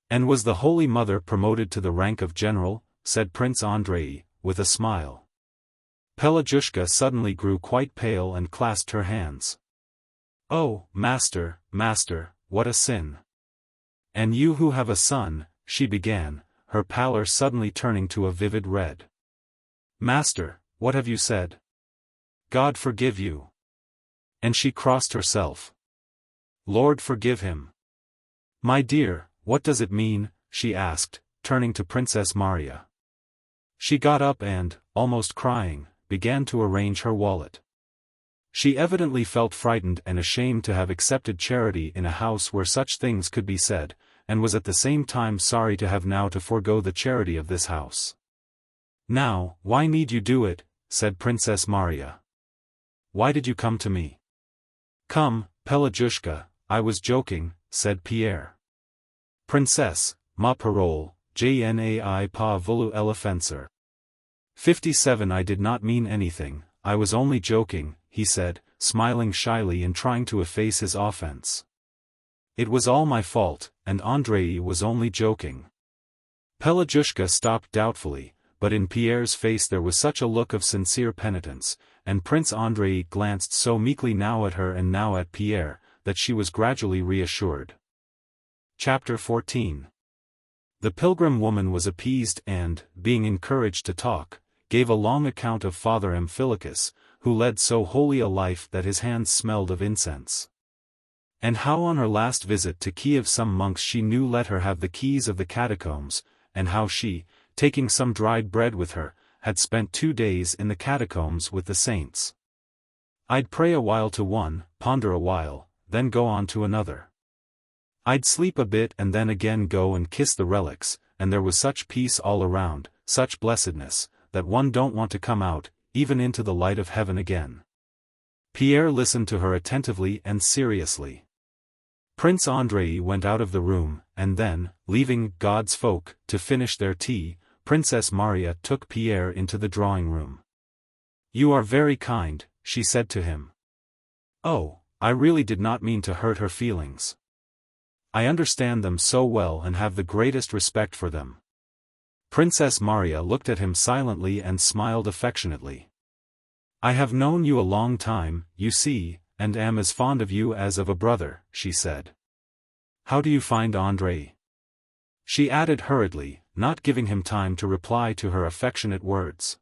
Speaker 1: And was the Holy Mother promoted to the rank of general? Said Prince Andrei, with a smile. Pelagyushka suddenly grew quite pale and clasped her hands. Oh, master, master, what a sin! And you who have a son, she began, her pallor suddenly turning to a vivid red. Master, what have you said? God forgive you. And she crossed herself. Lord forgive him. My dear, what does it mean? She asked, turning to Princess Maria. She got up and, almost crying, began to arrange her wallet. She evidently felt frightened and ashamed to have accepted charity in a house where such things could be said, and was at the same time sorry to have now to forego the charity of this house. "Now, why need you do it?" said Princess Maria. "Why did you come to me?" "Come, Pelageushka, I was joking," said Pierre. "Princess, ma parole, je n'ai pas voulu l'offenser." 57 I did not mean anything, I was only joking, he said, smiling shyly and trying to efface his offense. "It was all my fault, and Andrei was only joking." Pelageushka stopped doubtfully, but in Pierre's face there was such a look of sincere penitence, and Prince Andrei glanced so meekly now at her and now at Pierre, that she was gradually reassured. Chapter 14. The pilgrim woman was appeased and, being encouraged to talk, gave a long account of Father Amphilochus, who led so holy a life that his hands smelled of incense. And how on her last visit to Kiev some monks she knew let her have the keys of the catacombs, and how she, taking some dried bread with her, had spent 2 days in the catacombs with the saints. "I'd pray a while to one, ponder a while, then go on to another. I'd sleep a bit and then again go and kiss the relics, and there was such peace all around, such blessedness, that one don't want to come out, even into the light of heaven again." Pierre listened to her attentively and seriously. Prince Andrei went out of the room, and then, leaving God's folk to finish their tea, Princess Maria took Pierre into the drawing-room. "You are very kind," she said to him. "Oh, I really did not mean to hurt her feelings. I understand them so well and have the greatest respect for them." Princess Maria looked at him silently and smiled affectionately. "I have known you a long time, you see, and am as fond of you as of a brother," she said. "How do you find Andrei?" she added hurriedly, not giving him time to reply to her affectionate words.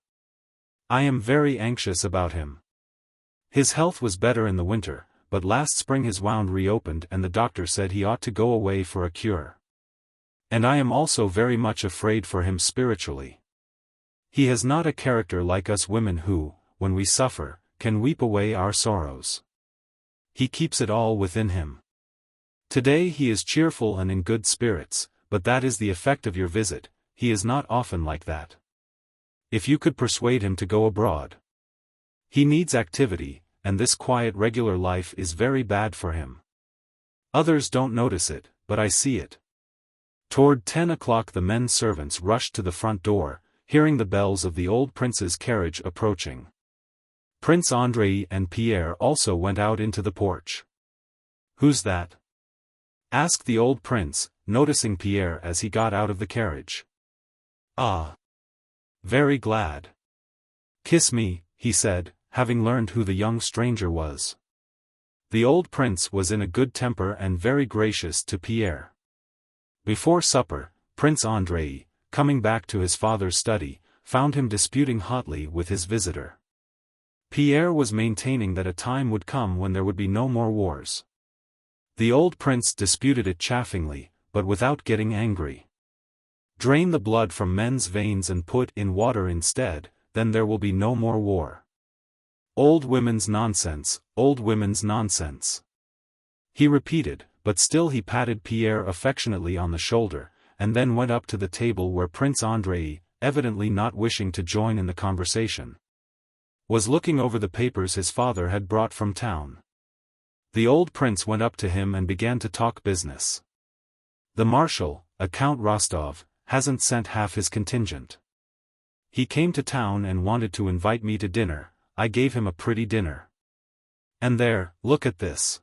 Speaker 1: "I am very anxious about him. His health was better in the winter, but last spring his wound reopened and the doctor said he ought to go away for a cure. And I am also very much afraid for him spiritually. He has not a character like us women who, when we suffer, can weep away our sorrows. He keeps it all within him. Today he is cheerful and in good spirits, but that is the effect of your visit, he is not often like that. If you could persuade him to go abroad. He needs activity, and this quiet regular life is very bad for him. Others don't notice it, but I see it." Toward 10 o'clock the men servants rushed to the front door, hearing the bells of the old prince's carriage approaching. Prince Andrei and Pierre also went out into the porch. "Who's that?" asked the old prince, noticing Pierre as he got out of the carriage. "Ah. Very glad. Kiss me," he said, having learned who the young stranger was. The old prince was in a good temper and very gracious to Pierre. Before supper, Prince Andrei, coming back to his father's study, found him disputing hotly with his visitor. Pierre was maintaining that a time would come when there would be no more wars. The old prince disputed it chaffingly, but without getting angry. "Drain the blood from men's veins and put in water instead, then there will be no more war. Old women's nonsense, old women's nonsense," he repeated, but still he patted Pierre affectionately on the shoulder, and then went up to the table where Prince Andrei, evidently not wishing to join in the conversation, was looking over the papers his father had brought from town. The old prince went up to him and began to talk business. "The marshal, Count Rostov, hasn't sent half his contingent. He came to town and wanted to invite me to dinner, I gave him a pretty dinner. And there, look at this.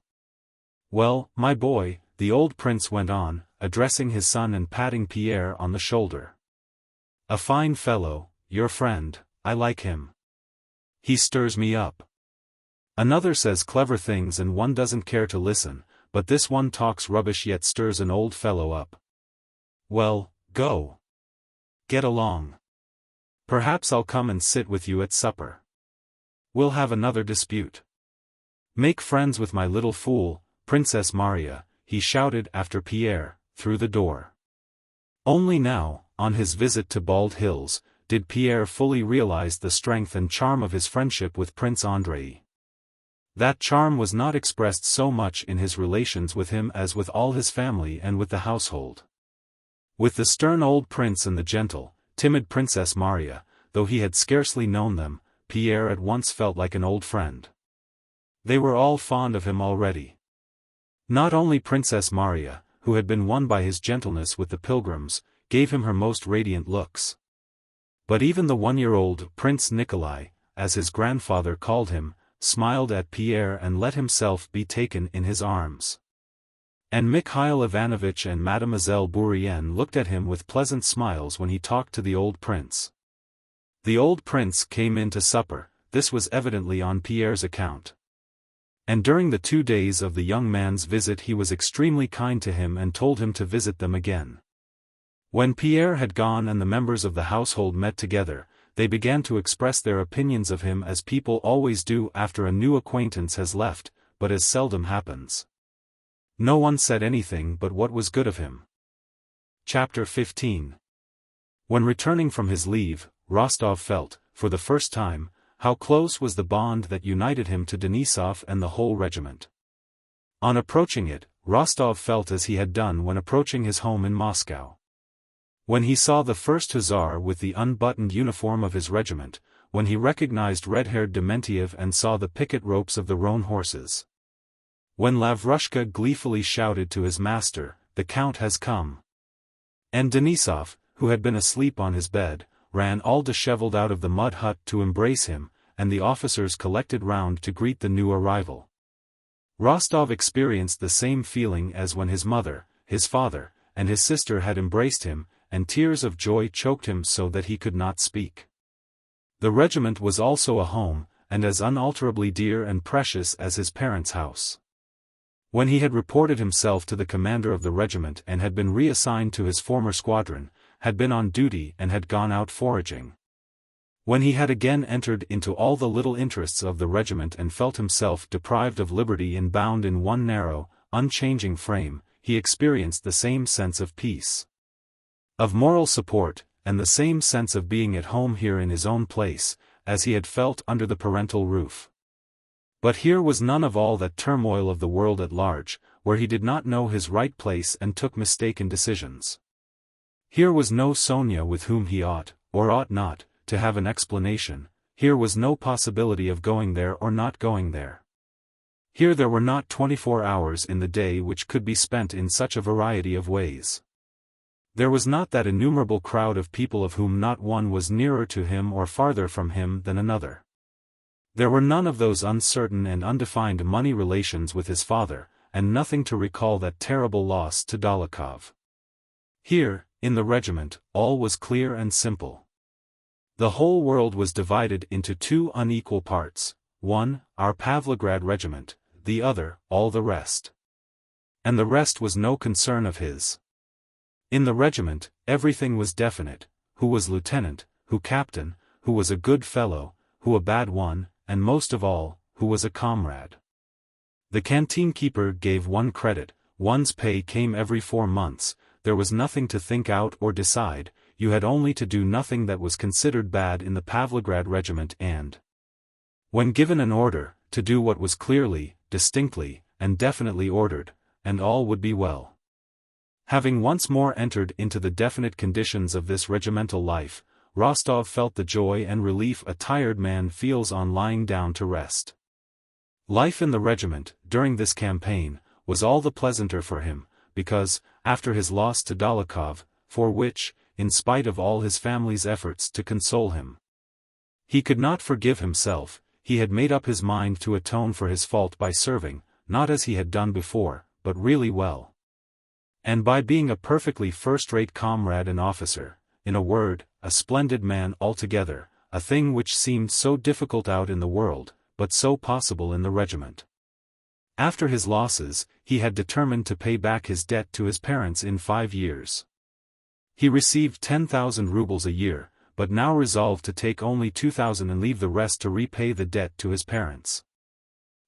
Speaker 1: Well, my boy," the old prince went on, addressing his son and patting Pierre on the shoulder. "A fine fellow, your friend, I like him. He stirs me up. Another says clever things and one doesn't care to listen, but this one talks rubbish yet stirs an old fellow up. Well, go. Get along. Perhaps I'll come and sit with you at supper. We'll have another dispute. Make friends with my little fool, Princess Maria," he shouted after Pierre, through the door. Only now, on his visit to Bald Hills, did Pierre fully realize the strength and charm of his friendship with Prince Andrei. That charm was not expressed so much in his relations with him as with all his family and with the household. With the stern old prince and the gentle, timid Princess Maria, though he had scarcely known them, Pierre at once felt like an old friend. They were all fond of him already. Not only Princess Maria, who had been won by his gentleness with the pilgrims, gave him her most radiant looks. But even the one-year-old Prince Nikolai, as his grandfather called him, smiled at Pierre and let himself be taken in his arms. And Mikhail Ivanovich and Mademoiselle Bourienne looked at him with pleasant smiles when he talked to the old prince. The old prince came in to supper, this was evidently on Pierre's account. And during the 2 days of the young man's visit he was extremely kind to him and told him to visit them again. When Pierre had gone and the members of the household met together, they began to express their opinions of him as people always do after a new acquaintance has left, but as seldom happens. No one said anything but what was good of him. Chapter 15. When returning from his leave, Rostov felt, for the first time, how close was the bond that united him to Denisov and the whole regiment. On approaching it, Rostov felt as he had done when approaching his home in Moscow. When he saw the first hussar with the unbuttoned uniform of his regiment, when he recognized red-haired Dementiev and saw the picket ropes of the roan horses. When Lavrushka gleefully shouted to his master, "The Count has come!" And Denisov, who had been asleep on his bed, ran all disheveled out of the mud hut to embrace him, and the officers collected round to greet the new arrival. Rostov experienced the same feeling as when his mother, his father, and his sister had embraced him, and tears of joy choked him so that he could not speak. The regiment was also a home, and as unalterably dear and precious as his parents' house. When he had reported himself to the commander of the regiment and had been reassigned to his former squadron, had been on duty and had gone out foraging. When he had again entered into all the little interests of the regiment and felt himself deprived of liberty and bound in one narrow, unchanging frame, he experienced the same sense of peace, of moral support, and the same sense of being at home here in his own place, as he had felt under the parental roof. But here was none of all that turmoil of the world at large, where he did not know his right place and took mistaken decisions. Here was no Sonia with whom he ought, or ought not, to have an explanation, here was no possibility of going there or not going there. Here there were not 24 hours in the day which could be spent in such a variety of ways. There was not that innumerable crowd of people of whom not one was nearer to him or farther from him than another. There were none of those uncertain and undefined money relations with his father, and nothing to recall that terrible loss to Dolokhov. Here, in the regiment, all was clear and simple. The whole world was divided into 2 unequal parts, one, our Pavlograd regiment, the other, all the rest. And the rest was no concern of his. In the regiment, everything was definite, who was lieutenant, who captain, who was a good fellow, who a bad one, and most of all, who was a comrade. The canteen keeper gave one credit, one's pay came every 4 months, there was nothing to think out or decide, you had only to do nothing that was considered bad in the Pavlograd regiment and, when given an order, to do what was clearly, distinctly, and definitely ordered, and all would be well. Having once more entered into the definite conditions of this regimental life, Rostov felt the joy and relief a tired man feels on lying down to rest. Life in the regiment, during this campaign, was all the pleasanter for him, because, after his loss to Dolokhov, for which, in spite of all his family's efforts to console him, he could not forgive himself, he had made up his mind to atone for his fault by serving, not as he had done before, but really well. And by being a perfectly first-rate comrade and officer, in a word, a splendid man altogether, a thing which seemed so difficult out in the world, but so possible in the regiment. After his losses, he had determined to pay back his debt to his parents in 5 years. He received 10,000 rubles a year, but now resolved to take only 2,000 and leave the rest to repay the debt to his parents.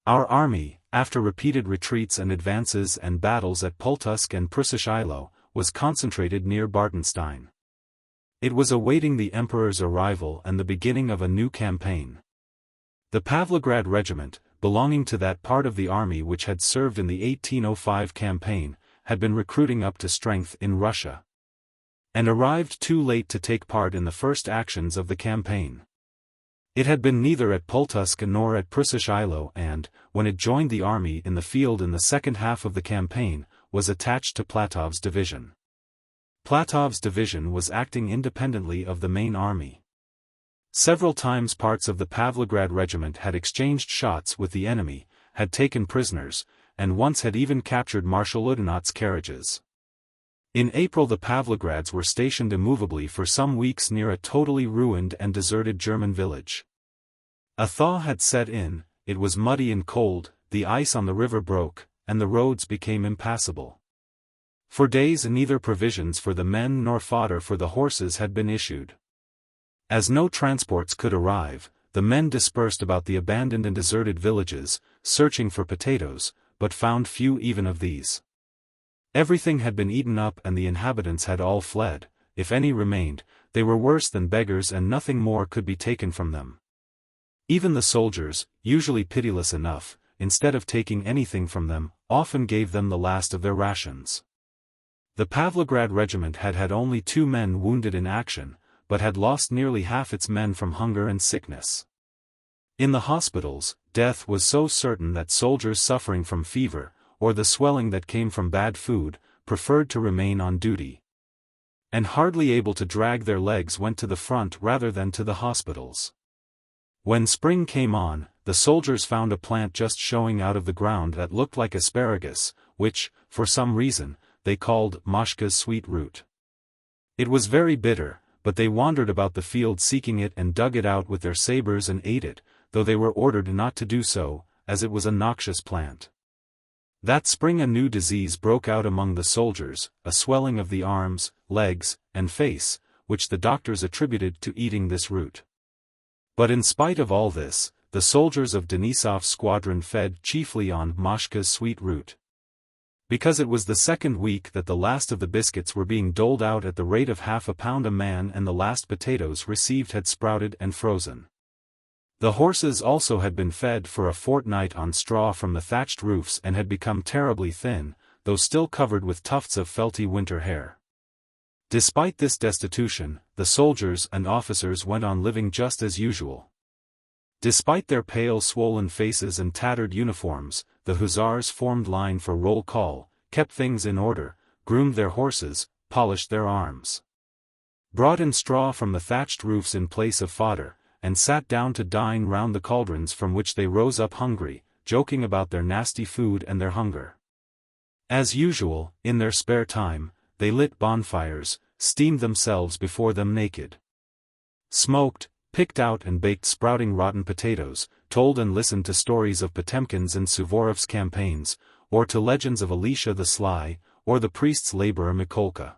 Speaker 1: Our army, after repeated retreats and advances and battles at Pultusk and Przyszylo, was concentrated near Bartenstein. It was awaiting the emperor's arrival and the beginning of a new campaign. The Pavlograd regiment, belonging to that part of the army which had served in the 1805 campaign, had been recruiting up to strength in Russia, and arrived too late to take part in the first actions of the campaign. It had been neither at Pultusk nor at Przyszylo and, when it joined the army in the field in the second half of the campaign, was attached to Platov's division. Platov's division was acting independently of the main army. Several times parts of the Pavlograd regiment had exchanged shots with the enemy, had taken prisoners, and once had even captured Marshal Oudinot's carriages. In April the Pavlograds were stationed immovably for some weeks near a totally ruined and deserted German village. A thaw had set in, it was muddy and cold, the ice on the river broke, and the roads became impassable. For days neither provisions for the men nor fodder for the horses had been issued. As no transports could arrive, the men dispersed about the abandoned and deserted villages, searching for potatoes, but found few even of these. Everything had been eaten up and the inhabitants had all fled. If any remained, they were worse than beggars and nothing more could be taken from them. Even the soldiers, usually pitiless enough, instead of taking anything from them, often gave them the last of their rations. The Pavlograd regiment had had only 2 men wounded in action, but had lost nearly half its men from hunger and sickness. In the hospitals, death was so certain that soldiers suffering from fever, or the swelling that came from bad food, preferred to remain on duty. And hardly able to drag their legs went to the front rather than to the hospitals. When spring came on, the soldiers found a plant just showing out of the ground that looked like asparagus, which, for some reason, they called Mashka's sweet root. It was very bitter, but they wandered about the field seeking it and dug it out with their sabers and ate it, though they were ordered not to do so, as it was a noxious plant. That spring a new disease broke out among the soldiers, a swelling of the arms, legs, and face, which the doctors attributed to eating this root. But in spite of all this, the soldiers of Denisov's squadron fed chiefly on Mashka's sweet root. Because it was the second week that the last of the biscuits were being doled out at the rate of half a pound a man and the last potatoes received had sprouted and frozen. The horses also had been fed for a fortnight on straw from the thatched roofs and had become terribly thin, though still covered with tufts of felty winter hair. Despite this destitution, the soldiers and officers went on living just as usual. Despite their pale swollen faces and tattered uniforms, the hussars formed line for roll call, kept things in order, groomed their horses, polished their arms, brought in straw from the thatched roofs in place of fodder, and sat down to dine round the cauldrons from which they rose up hungry, joking about their nasty food and their hunger. As usual, in their spare time, they lit bonfires, steamed themselves before them naked, smoked, picked out and baked sprouting rotten potatoes, told and listened to stories of Potemkin's and Suvorov's campaigns, or to legends of Elisha the Sly, or the priest's laborer Mikolka.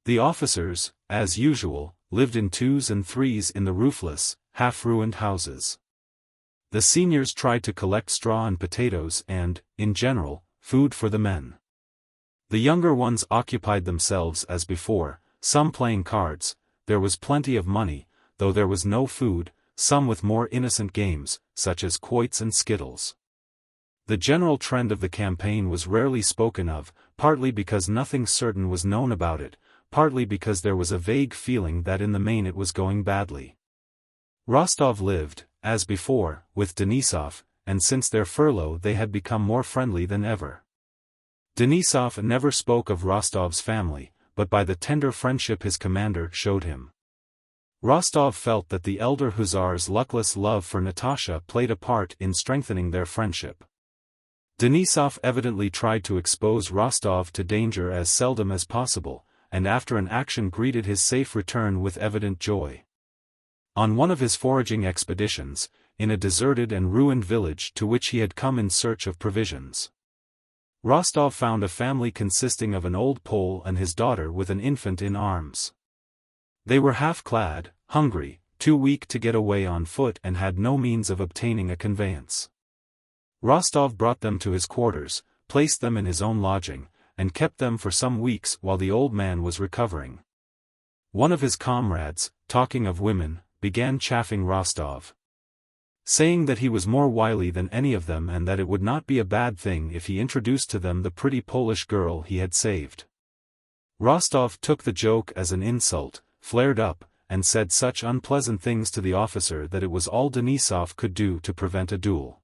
Speaker 1: The officers, as usual, lived in 2s and 3s in the roofless, half-ruined houses. The seniors tried to collect straw and potatoes and, in general, food for the men. The younger ones occupied themselves as before, some playing cards. There was plenty of money, though there was no food, some with more innocent games, such as quoits and skittles. The general trend of the campaign was rarely spoken of, partly because nothing certain was known about it, partly because there was a vague feeling that in the main it was going badly. Rostov lived, as before, with Denisov, and since their furlough they had become more friendly than ever. Denisov never spoke of Rostov's family, but by the tender friendship his commander showed him, Rostov felt that the elder hussar's luckless love for Natasha played a part in strengthening their friendship. Denisov evidently tried to expose Rostov to danger as seldom as possible, and after an action greeted his safe return with evident joy. On one of his foraging expeditions, in a deserted and ruined village to which he had come in search of provisions, Rostov found a family consisting of an old Pole and his daughter with an infant in arms. They were half-clad, hungry, too weak to get away on foot and had no means of obtaining a conveyance. Rostov brought them to his quarters, placed them in his own lodging, and kept them for some weeks while the old man was recovering. One of his comrades, talking of women, began chaffing Rostov. saying that he was more wily than any of them and that it would not be a bad thing if he introduced to them the pretty Polish girl he had saved. Rostov took the joke as an insult, flared up, and said such unpleasant things to the officer that it was all Denisov could do to prevent a duel.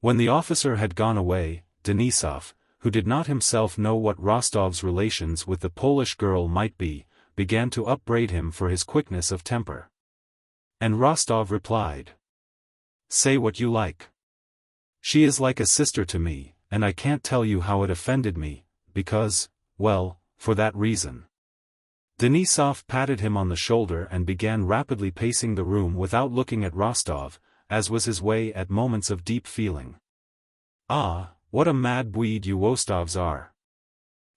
Speaker 1: When the officer had gone away, Denisov, who did not himself know what Rostov's relations with the Polish girl might be, began to upbraid him for his quickness of temper. And Rostov replied, "Say what you like. She is like a sister to me, and I can't tell you how it offended me, because, well, for that reason." Denisov patted him on the shoulder and began rapidly pacing the room without looking at Rostov, as was his way at moments of deep feeling. "Ah, what a mad breed you Rostovs are,"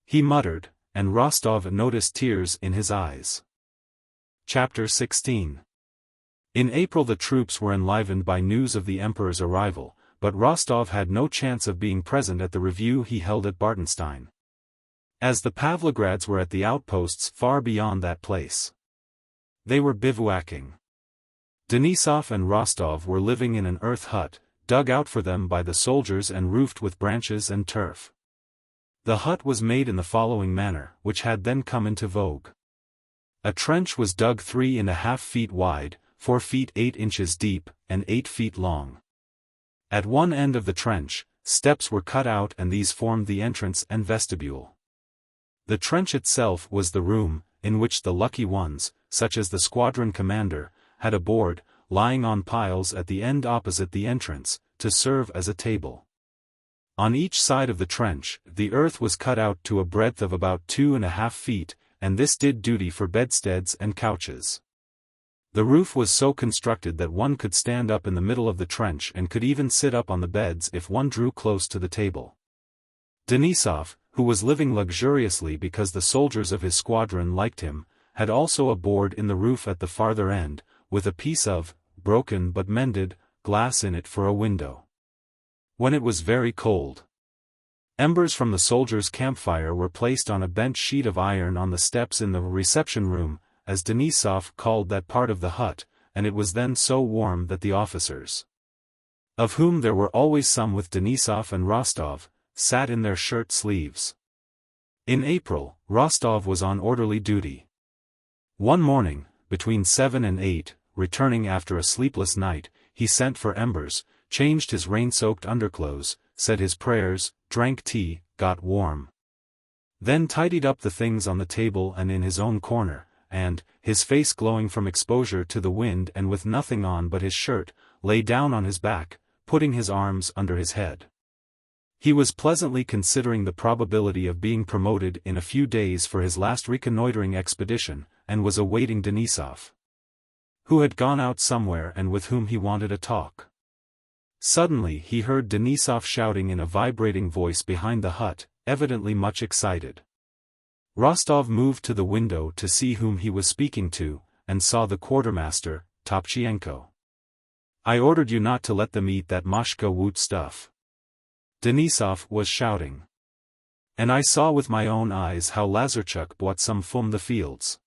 Speaker 1: he muttered, and Rostov noticed tears in his eyes. Chapter 16. In April the troops were enlivened by news of the Emperor's arrival, but Rostov had no chance of being present at the review he held at Bartenstein, as the Pavlograds were at the outposts far beyond that place. They were bivouacking. Denisov and Rostov were living in an earth hut, dug out for them by the soldiers and roofed with branches and turf. The hut was made in the following manner, which had then come into vogue. A trench was dug 3.5 feet wide, 4 feet 8 inches deep, and 8 feet long. At one end of the trench, steps were cut out and these formed the entrance and vestibule. The trench itself was the room, in which the lucky ones, such as the squadron commander, had a board, lying on piles at the end opposite the entrance, to serve as a table. On each side of the trench, the earth was cut out to a breadth of about 2.5 feet, and this did duty for bedsteads and couches. The roof was so constructed that one could stand up in the middle of the trench and could even sit up on the beds if one drew close to the table. Denisov, who was living luxuriously because the soldiers of his squadron liked him, had also a board in the roof at the farther end, with a piece of, broken but mended, glass in it for a window. When it was very cold, embers from the soldiers' campfire were placed on a bent sheet of iron on the steps in the reception room, as Denisov called that part of the hut, and it was then so warm that the officers, of whom there were always some with Denisov and Rostov, sat in their shirt sleeves. In April, Rostov was on orderly duty. One morning, between 7 and 8, returning after a sleepless night, he sent for embers, changed his rain-soaked underclothes, said his prayers, drank tea, got warm. Then tidied up the things on the table and in his own corner, and, his face glowing from exposure to the wind and with nothing on but his shirt, lay down on his back, putting his arms under his head. He was pleasantly considering the probability of being promoted in a few days for his last reconnoitering expedition, and was awaiting Denisov, who had gone out somewhere and with whom he wanted a talk. Suddenly he heard Denisov shouting in a vibrating voice behind the hut, evidently much excited. Rostov moved to the window to see whom he was speaking to, and saw the quartermaster, Topchienko. "I ordered you not to let them eat that Moshka woot stuff," Denisov was shouting. "And I saw with my own eyes how Lazarchuk bought some from the fields.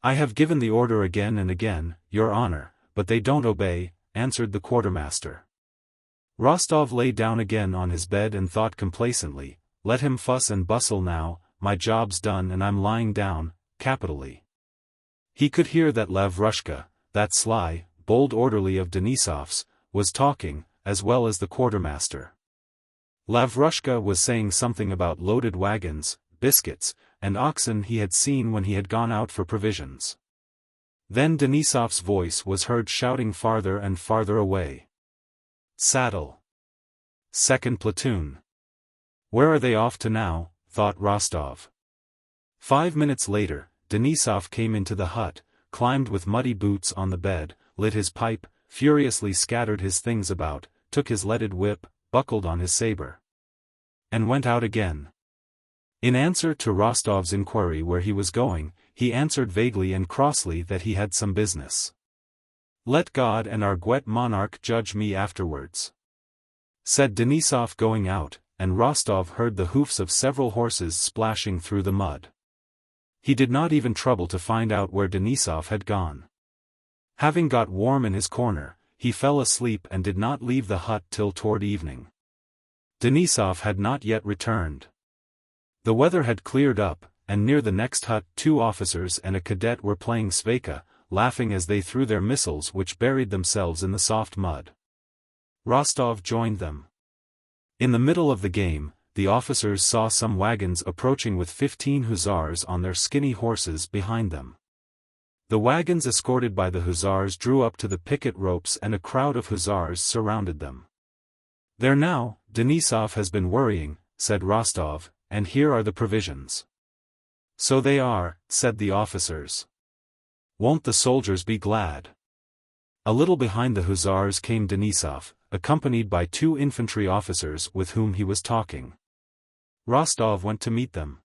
Speaker 1: I have given the order again and again, your honor, but they don't obey," answered the quartermaster. Rostov lay down again on his bed and thought complacently, "Let him fuss and bustle now, my job's done and I'm lying down, capitally." He could hear that Lavrushka, that sly, bold orderly of Denisov's, was talking, as well as the quartermaster. Lavrushka was saying something about loaded wagons, biscuits, and oxen he had seen when he had gone out for provisions. Then Denisov's voice was heard shouting farther and farther away. "Saddle! Second platoon! Where are they off to now?" thought Rostov. 5 minutes later, Denisov came into the hut, climbed with muddy boots on the bed, lit his pipe, furiously scattered his things about, took his leaded whip, buckled on his saber, and went out again. In answer to Rostov's inquiry where he was going, he answered vaguely and crossly that he had some business. "Let God and our Gwet monarch judge me afterwards," said Denisov going out, and Rostov heard the hoofs of several horses splashing through the mud. He did not even trouble to find out where Denisov had gone. Having got warm in his corner, he fell asleep and did not leave the hut till toward evening. Denisov had not yet returned. The weather had cleared up, and near the next hut 2 officers and a cadet were playing sveka, laughing as they threw their missiles which buried themselves in the soft mud. Rostov joined them. In the middle of the game, the officers saw some wagons approaching with 15 hussars on their skinny horses behind them. The wagons escorted by the hussars drew up to the picket ropes and a crowd of hussars surrounded them. "There now, Denisov has been worrying," said Rostov, "and here are the provisions." "So they are," said the officers. "Won't the soldiers be glad?" A little behind the hussars came Denisov, accompanied by 2 infantry officers with whom he was talking. Rostov went to meet them.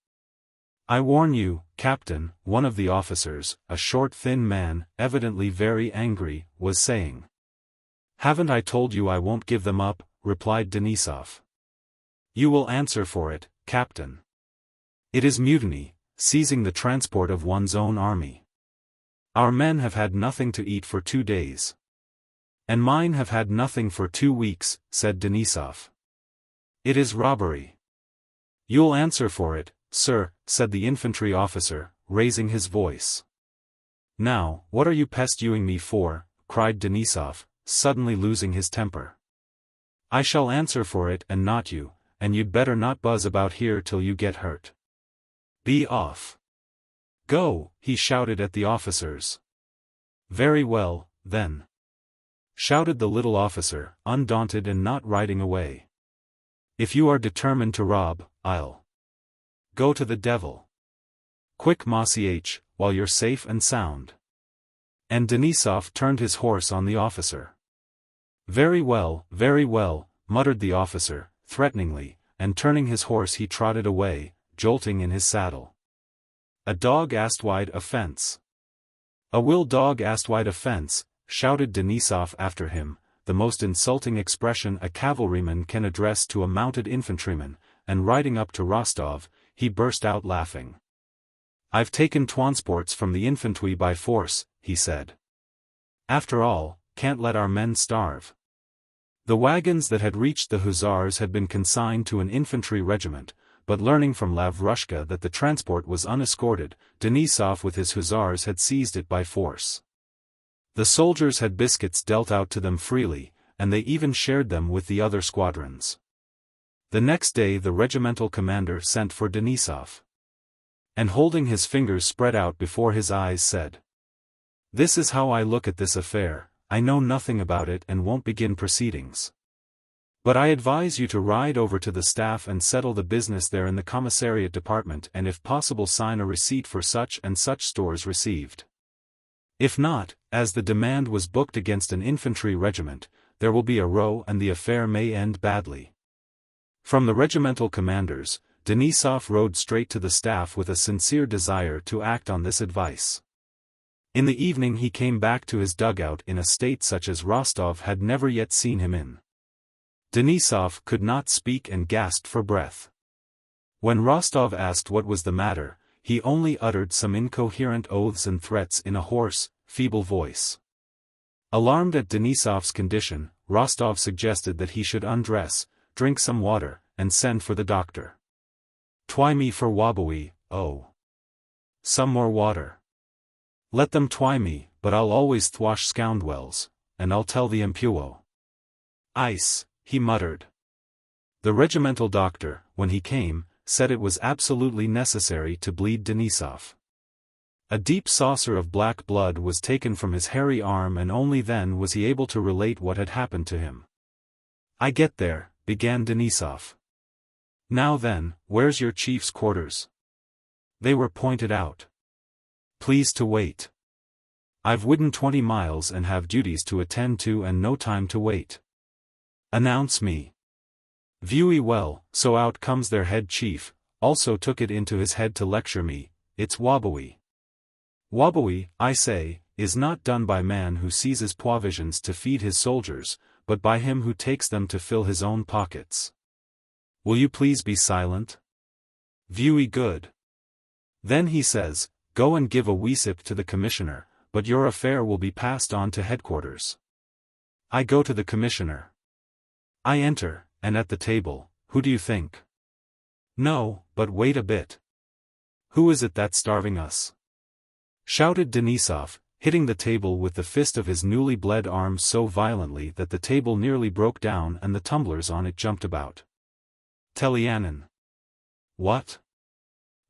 Speaker 1: "I warn you, Captain," one of the officers, a short thin man, evidently very angry, was saying. "Haven't I told you I won't give them up?" replied Denisov. "You will answer for it, Captain. It is mutiny, seizing the transport of one's own army. Our men have had nothing to eat for 2 days. And mine have had nothing for 2 weeks, said Denisov. It is robbery. You'll answer for it, sir, said the infantry officer, raising his voice. Now, what are you pestering me for? Cried Denisov, suddenly losing his temper. I shall answer for it and not you, and you'd better not buzz about here till you get hurt. Be off. Go, he shouted at the officers. Very well, then. Shouted the little officer, undaunted and not riding away. If you are determined to rob, I'll go to the devil. Quick, Mossiech, while you're safe and sound. And Denisov turned his horse on the officer. Very well, muttered the officer, threateningly, and turning his horse he trotted away, jolting in his saddle. A dog asked wide offense. A will dog asked wide offense, shouted Denisov after him, the most insulting expression a cavalryman can address to a mounted infantryman, and riding up to Rostov, he burst out laughing. I've taken transports from the infantry by force, he said. After all, can't let our men starve. The wagons that had reached the hussars had been consigned to an infantry regiment, but learning from Lavrushka that the transport was unescorted, Denisov with his hussars had seized it by force. The soldiers had biscuits dealt out to them freely, and they even shared them with the other squadrons. The next day the regimental commander sent for Denisov. And holding his fingers spread out before his eyes said, This is how I look at this affair, I know nothing about it and won't begin proceedings. But I advise you to ride over to the staff and settle the business there in the commissariat department and if possible sign a receipt for such and such stores received. If not, as the demand was booked against an infantry regiment, there will be a row and the affair may end badly. From the regimental commanders, Denisov rode straight to the staff with a sincere desire to act on this advice. In the evening he came back to his dugout in a state such as Rostov had never yet seen him in. Denisov could not speak and gasped for breath. When Rostov asked what was the matter, he only uttered some incoherent oaths and threats in a hoarse, feeble voice. Alarmed at Denisov's condition, Rostov suggested that he should undress, drink some water, and send for the doctor. Twy me for wobbly, oh. Some more water. Let them twy me, but I'll always thwash scoundwells, and I'll tell the impuo. Ice, he muttered. The regimental doctor, when he came, said it was absolutely necessary to bleed Denisov. A deep saucer of black blood was taken from his hairy arm and only then was he able to relate what had happened to him. I get there, began Denisov. Now then, where's your chief's quarters? They were pointed out. Please to wait. I've ridden 20 miles and have duties to attend to and no time to wait. Announce me. Viewy well, so out comes their head chief, also took it into his head to lecture me, it's wobbly. Wobbly, I say, is not done by man who seizes provisions to feed his soldiers, but by him who takes them to fill his own pockets. Will you please be silent? Viewy good. Then he says, go and give a receipt to the commissioner, but your affair will be passed on to headquarters. I go to the commissioner. I enter, and at the table, who do you think? No, but wait a bit. Who is it that's starving us? Shouted Denisov, hitting the table with the fist of his newly bled arm so violently that the table nearly broke down and the tumblers on it jumped about. Telianin. What?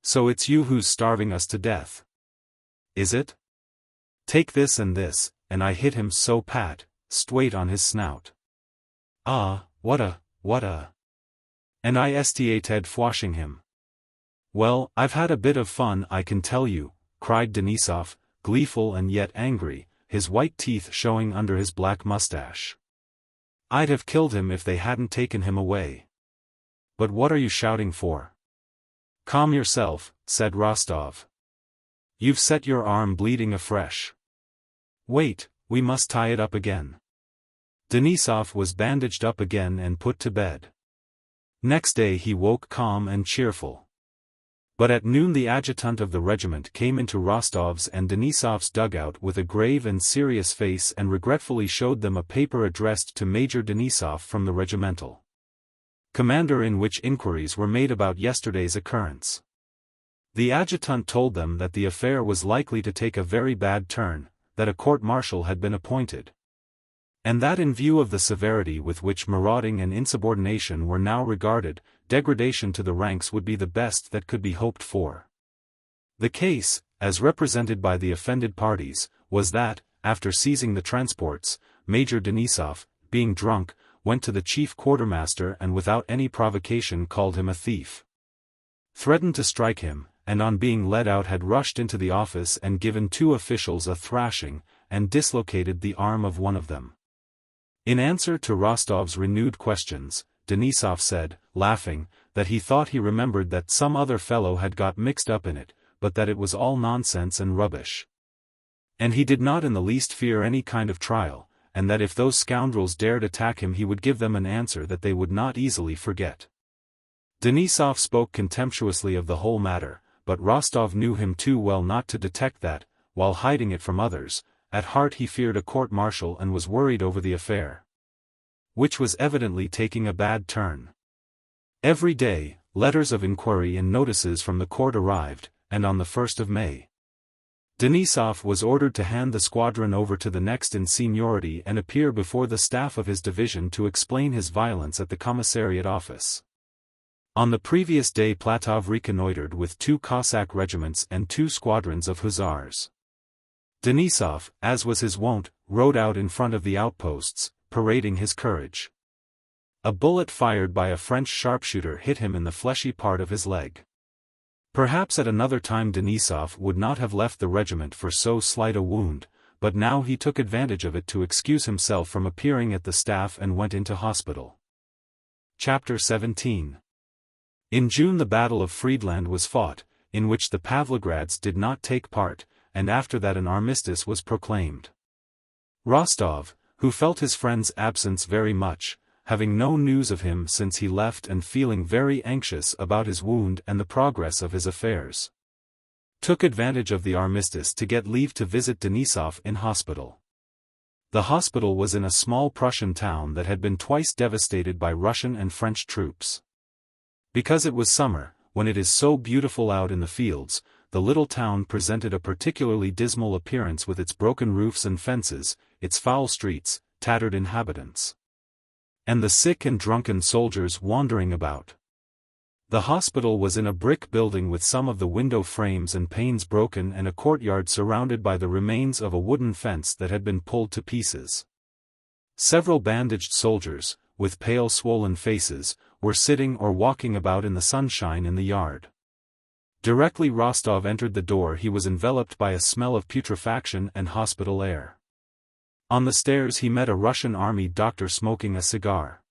Speaker 1: So it's you who's starving us to death? Is it? Take this, and I hit him so pat, straight on his snout. Ah, what a. And I stated fwashing him. Well, I've had a bit of fun, I can tell you, cried Denisov, gleeful and yet angry, his white teeth showing under his black mustache. I'd have killed him if they hadn't taken him away. But what are you shouting for? Calm yourself, said Rostov. You've set your arm bleeding afresh. Wait, we must tie it up again. Denisov was bandaged up again and put to bed. Next day he woke calm and cheerful. But at noon the adjutant of the regiment came into Rostov's and Denisov's dugout with a grave and serious face and regretfully showed them a paper addressed to Major Denisov from the regimental commander, in which inquiries were made about yesterday's occurrence. The adjutant told them that the affair was likely to take a very bad turn, that a court-martial had been appointed, and that in view of the severity with which marauding and insubordination were now regarded, degradation to the ranks would be the best that could be hoped for. The case, as represented by the offended parties, was that, after seizing the transports, Major Denisov, being drunk, went to the chief quartermaster and without any provocation called him a thief, threatened to strike him, and on being led out had rushed into the office and given 2 officials a thrashing, and dislocated the arm of one of them. In answer to Rostov's renewed questions, Denisov said, laughing, that he thought he remembered that some other fellow had got mixed up in it, but that it was all nonsense and rubbish. And he did not in the least fear any kind of trial, and that if those scoundrels dared attack him he would give them an answer that they would not easily forget. Denisov spoke contemptuously of the whole matter, but Rostov knew him too well not to detect that, while hiding it from others, at heart he feared a court-martial and was worried over the affair, which was evidently taking a bad turn. Every day, letters of inquiry and notices from the court arrived, and on the 1st of May, Denisov was ordered to hand the squadron over to the next in seniority and appear before the staff of his division to explain his violence at the commissariat office. On the previous day Platov reconnoitered with 2 Cossack regiments and 2 squadrons of hussars. Denisov, as was his wont, rode out in front of the outposts, parading his courage. A bullet fired by a French sharpshooter hit him in the fleshy part of his leg. Perhaps at another time Denisov would not have left the regiment for so slight a wound, but now he took advantage of it to excuse himself from appearing at the staff and went into hospital. Chapter 17. In June the Battle of Friedland was fought, in which the Pavlograds did not take part, and after that an armistice was proclaimed. Rostov, who felt his friend's absence very much, having no news of him since he left and feeling very anxious about his wound and the progress of his affairs, took advantage of the armistice to get leave to visit Denisov in hospital. The hospital was in a small Prussian town that had been twice devastated by Russian and French troops. Because it was summer, when it is so beautiful out in the fields, the little town presented a particularly dismal appearance with its broken roofs and fences, its foul streets, tattered inhabitants, and the sick and drunken soldiers wandering about. The hospital was in a brick building with some of the window frames and panes broken and a courtyard surrounded by the remains of a wooden fence that had been pulled to pieces. Several bandaged soldiers, with pale swollen faces, were sitting or walking about in the sunshine in the yard. Directly Rostov entered the door he was enveloped by a smell of putrefaction and hospital air. On the stairs he met a Russian army doctor smoking a cigar.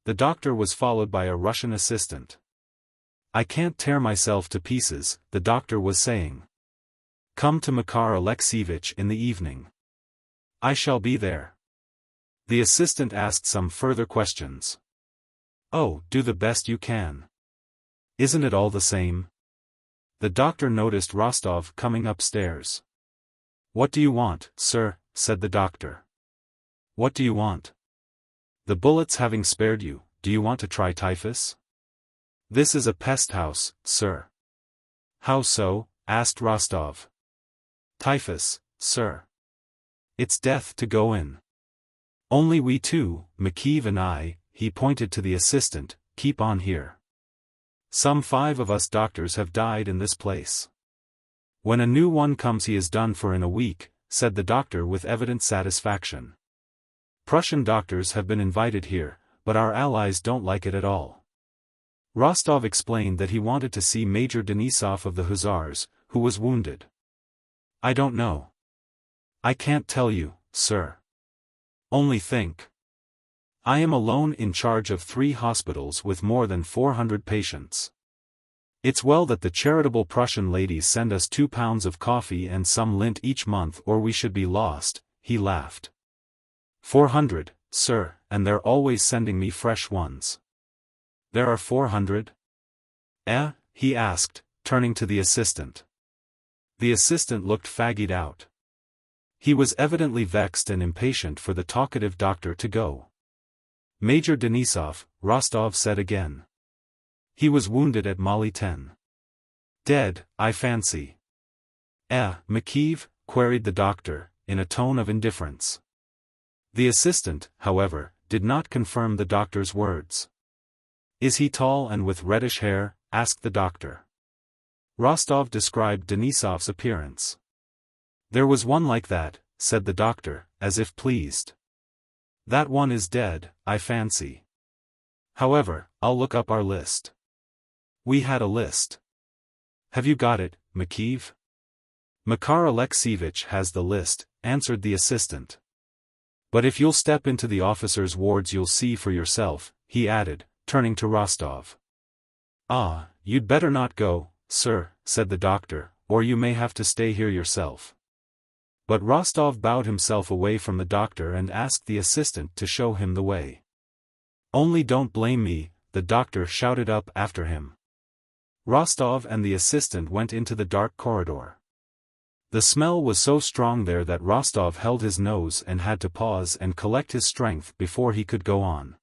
Speaker 1: The doctor was followed by a Russian assistant. "I can't tear myself to pieces," the doctor was saying. "Come to Makar Alexievich in the evening. I shall be there." The assistant asked some further questions. "Oh, do the best you can. Isn't it all the same?" The doctor noticed Rostov coming upstairs. "What do you want, sir?" said the doctor. What do you want? The bullets having spared you, do you want to try typhus? This is a pest house, sir. How so? Asked Rostov. Typhus, sir. It's death to go in. Only we two, McKeeve and I, he pointed to the assistant, keep on here. Some 5 of us doctors have died in this place. When a new one comes he is done for in a week, said the doctor with evident satisfaction. Prussian doctors have been invited here, but our allies don't like it at all. Rostov explained that he wanted to see Major Denisov of the Hussars, who was wounded. I don't know. I can't tell you, sir. Only think. I am alone in charge of 3 hospitals with more than 400 patients. It's well that the charitable Prussian ladies send us 2 pounds of coffee and some lint each month or we should be lost, he laughed. 400, sir, and they're always sending me fresh ones. There are 400? He asked, turning to the assistant. The assistant looked faggied out. He was evidently vexed and impatient for the talkative doctor to go. Major Denisov, Rostov said again. He was wounded at Mali 10. Dead, I fancy. McKeeve? Queried the doctor, in a tone of indifference. The assistant, however, did not confirm the doctor's words. Is he tall and with reddish hair? Asked the doctor. Rostov described Denisov's appearance. There was one like that, said the doctor, as if pleased. That one is dead, I fancy. However, I'll look up our list. We had a list. Have you got it, McKeeve? Makar Alexievich has the list, answered the assistant. But if you'll step into the officers' wards you'll see for yourself, he added, turning to Rostov. Ah, you'd better not go, sir, said the doctor, or you may have to stay here yourself. But Rostov bowed himself away from the doctor and asked the assistant to show him the way. Only don't blame me, the doctor shouted up after him. Rostov and the assistant went into the dark corridor. The smell was so strong there that Rostov held his nose and had to pause and collect his strength before he could go on.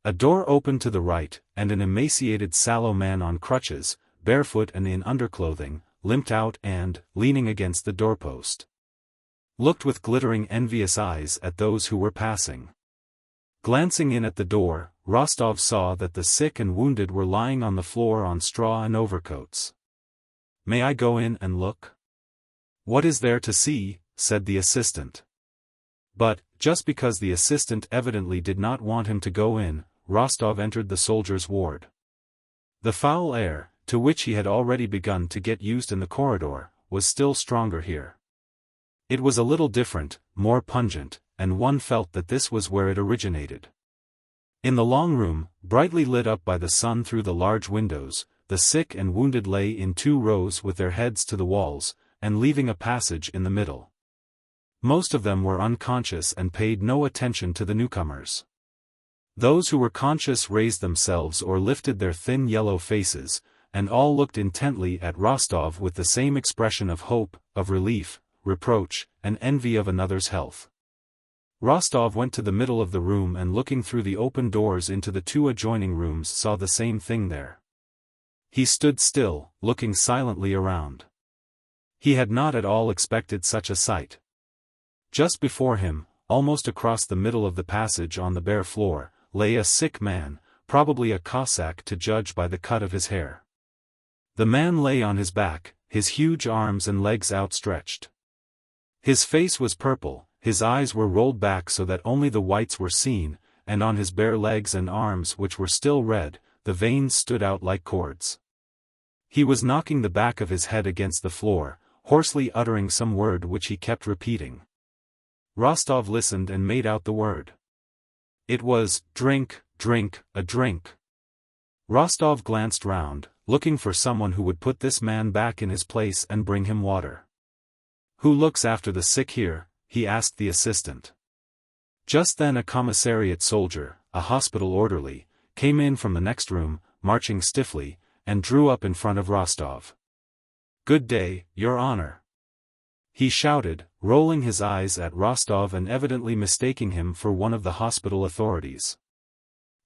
Speaker 1: A door opened to the right, and an emaciated sallow man on crutches, barefoot and in underclothing, limped out and, leaning against the doorpost, looked with glittering envious eyes at those who were passing. Glancing in at the door, Rostov saw that the sick and wounded were lying on the floor on straw and overcoats. May I go in and look? What is there to see? Said the assistant. But, just because the assistant evidently did not want him to go in, Rostov entered the soldiers' ward. The foul air, to which he had already begun to get used in the corridor, was still stronger here. It was a little different, more pungent, and one felt that this was where it originated. In the long room, brightly lit up by the sun through the large windows, the sick and wounded lay in 2 rows with their heads to the walls, and leaving a passage in the middle. Most of them were unconscious and paid no attention to the newcomers. Those who were conscious raised themselves or lifted their thin yellow faces, and all looked intently at Rostov with the same expression of hope, of relief, reproach, and envy of another's health. Rostov went to the middle of the room and looking through the open doors into the 2 adjoining rooms saw the same thing there. He stood still, looking silently around. He had not at all expected such a sight. Just before him, almost across the middle of the passage on the bare floor, lay a sick man, probably a Cossack to judge by the cut of his hair. The man lay on his back, his huge arms and legs outstretched. His face was purple, his eyes were rolled back so that only the whites were seen, and on his bare legs and arms which were still red, the veins stood out like cords. He was knocking the back of his head against the floor, hoarsely uttering some word which he kept repeating. Rostov listened and made out the word. It was, drink, drink, a drink. Rostov glanced round, looking for someone who would put this man back in his place and bring him water. Who looks after the sick here? He asked the assistant. Just then a commissariat soldier, a hospital orderly, came in from the next room, marching stiffly, and drew up in front of Rostov. Good day, Your Honor. he shouted, rolling his eyes at Rostov and evidently mistaking him for one of the hospital authorities.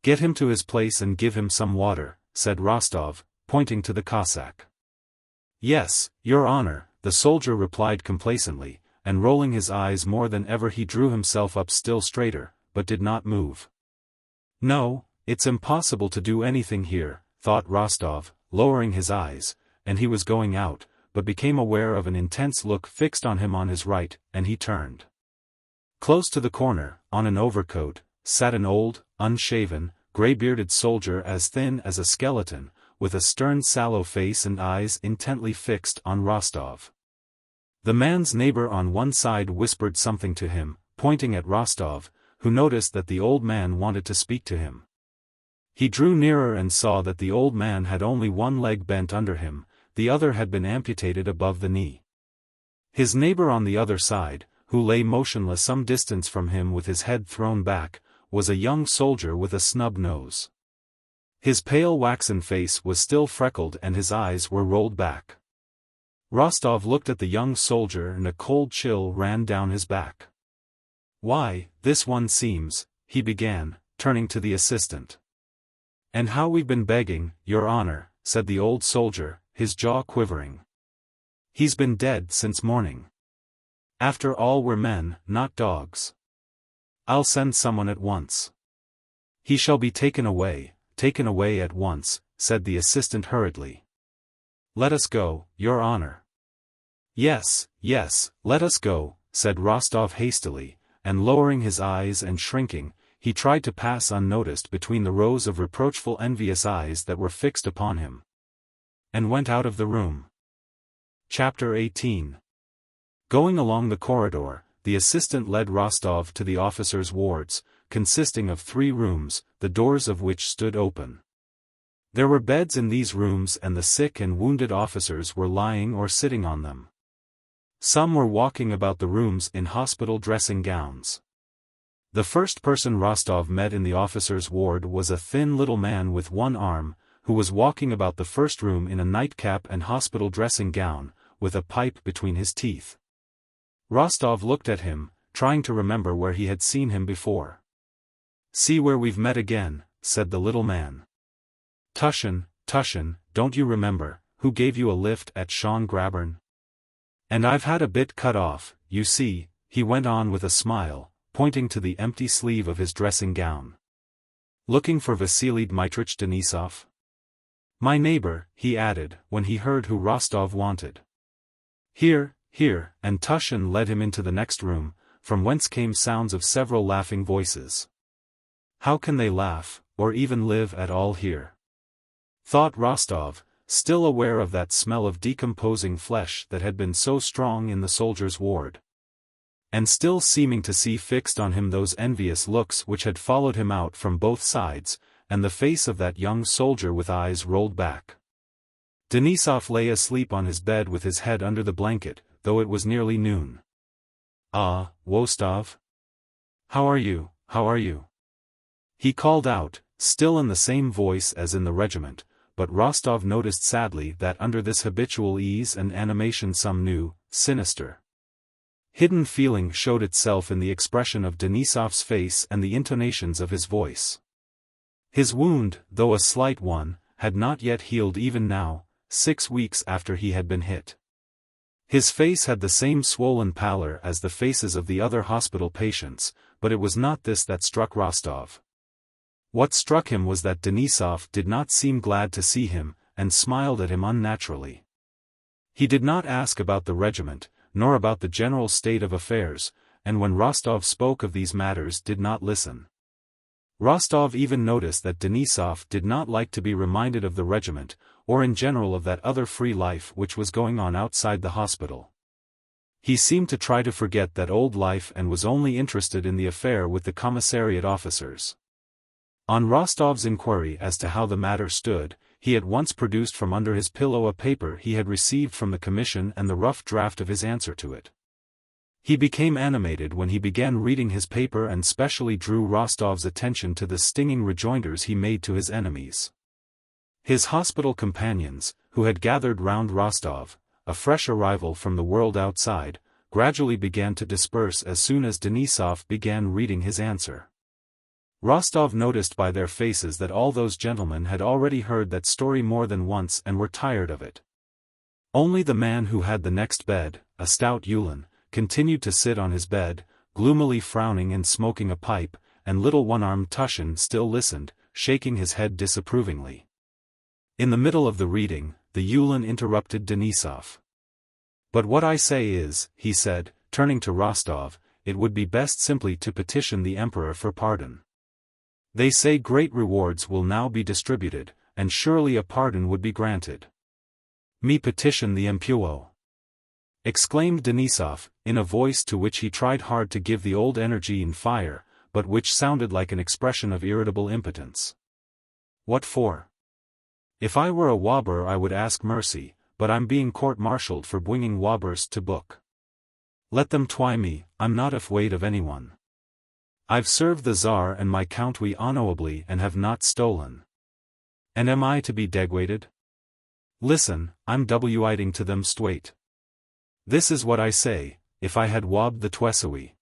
Speaker 1: "Get him to his place and give him some water," said Rostov, pointing to the Cossack. "Yes, Your Honor," the soldier replied complacently, and rolling his eyes more than ever he drew himself up still straighter, but did not move. "No, it's impossible to do anything here," thought Rostov, lowering his eyes, and he was going out, but became aware of an intense look fixed on him on his right, and he turned. Close to the corner, on an overcoat, sat an old, unshaven, grey-bearded soldier as thin as a skeleton, with a stern sallow face and eyes intently fixed on Rostov. The man's neighbor on one side whispered something to him, pointing at Rostov, who noticed that the old man wanted to speak to him. He drew nearer and saw that the old man had only one leg bent under him, the other had been amputated above the knee. His neighbor on the other side, who lay motionless some distance from him with his head thrown back, was a young soldier with a snub nose. His pale waxen face was still freckled and his eyes were rolled back. Rostov looked at the young soldier and a cold chill ran down his back. "Why, this one seems," he began, turning to the assistant. "And how we've been begging, Your Honor," said the old soldier, his jaw quivering. "He's been dead since morning. After all, we're men, not dogs. I'll send someone at once." "He shall be taken away at once," said the assistant hurriedly. "Let us go, Your Honor." Yes, let us go," said Rostov hastily, and lowering his eyes and shrinking, he tried to pass unnoticed between the rows of reproachful envious eyes that were fixed upon him. And went out of the room. Chapter 18. Going along the corridor, the assistant led Rostov to the officers' wards, consisting of 3 rooms, the doors of which stood open. There were beds in these rooms and the sick and wounded officers were lying or sitting on them. Some were walking about the rooms in hospital dressing gowns. The first person Rostov met in the officers' ward was a thin little man with one arm, who was walking about the first room in a nightcap and hospital dressing gown, with a pipe between his teeth. Rostov looked at him, trying to remember where he had seen him before. "See where we've met again," said the little man. Tushin, don't you remember, who gave you a lift at Schön-Grabern? And I've had a bit cut off, you see," he went on with a smile, pointing to the empty sleeve of his dressing gown. "Looking for Vasily Dmitritch Denisov?" "My neighbor," he added, when he heard who Rostov wanted. Here, and Tushin led him into the next room, from whence came sounds of several laughing voices. "How can they laugh, or even live at all here?" thought Rostov, still aware of that smell of decomposing flesh that had been so strong in the soldiers' ward. And still seeming to see fixed on him those envious looks which had followed him out from both sides, and the face of that young soldier with eyes rolled back. Denisov lay asleep on his bed with his head under the blanket, though it was nearly noon. "Ah, Wostov? How are you? He called out, still in the same voice as in the regiment, but Rostov noticed sadly that under this habitual ease and animation some new, sinister, hidden feeling showed itself in the expression of Denisov's face and the intonations of his voice. His wound, though a slight one, had not yet healed even now, 6 weeks after he had been hit. His face had the same swollen pallor as the faces of the other hospital patients, but it was not this that struck Rostov. What struck him was that Denisov did not seem glad to see him, and smiled at him unnaturally. He did not ask about the regiment, nor about the general state of affairs, and when Rostov spoke of these matters did not listen. Rostov even noticed that Denisov did not like to be reminded of the regiment, or in general of that other free life which was going on outside the hospital. He seemed to try to forget that old life and was only interested in the affair with the commissariat officers. On Rostov's inquiry as to how the matter stood, he at once produced from under his pillow a paper he had received from the commission and the rough draft of his answer to it. He became animated when he began reading his paper and specially drew Rostov's attention to the stinging rejoinders he made to his enemies. His hospital companions, who had gathered round Rostov, a fresh arrival from the world outside, gradually began to disperse as soon as Denisov began reading his answer. Rostov noticed by their faces that all those gentlemen had already heard that story more than once and were tired of it. Only the man who had the next bed, a stout Ulan, continued to sit on his bed, gloomily frowning and smoking a pipe, and little one-armed Tushin still listened, shaking his head disapprovingly. In the middle of the reading, the Ulan interrupted Denisov. "But what I say is," he said, turning to Rostov, "it would be best simply to petition the Emperor for pardon. They say great rewards will now be distributed, and surely a pardon would be granted." "Me petition the Emperor!" exclaimed Denisov, in a voice to which he tried hard to give the old energy and fire, but which sounded like an expression of irritable impotence. "What for? If I were a wobber I would ask mercy, but I'm being court-martialed for bringing wobbers to book. Let them twy me, I'm not afraid of anyone. I've served the Tsar and my country honorably and have not stolen. And am I to be degraded? Listen, I'm writing to them straight. This is what I say, if I had wobbed the Twesoi."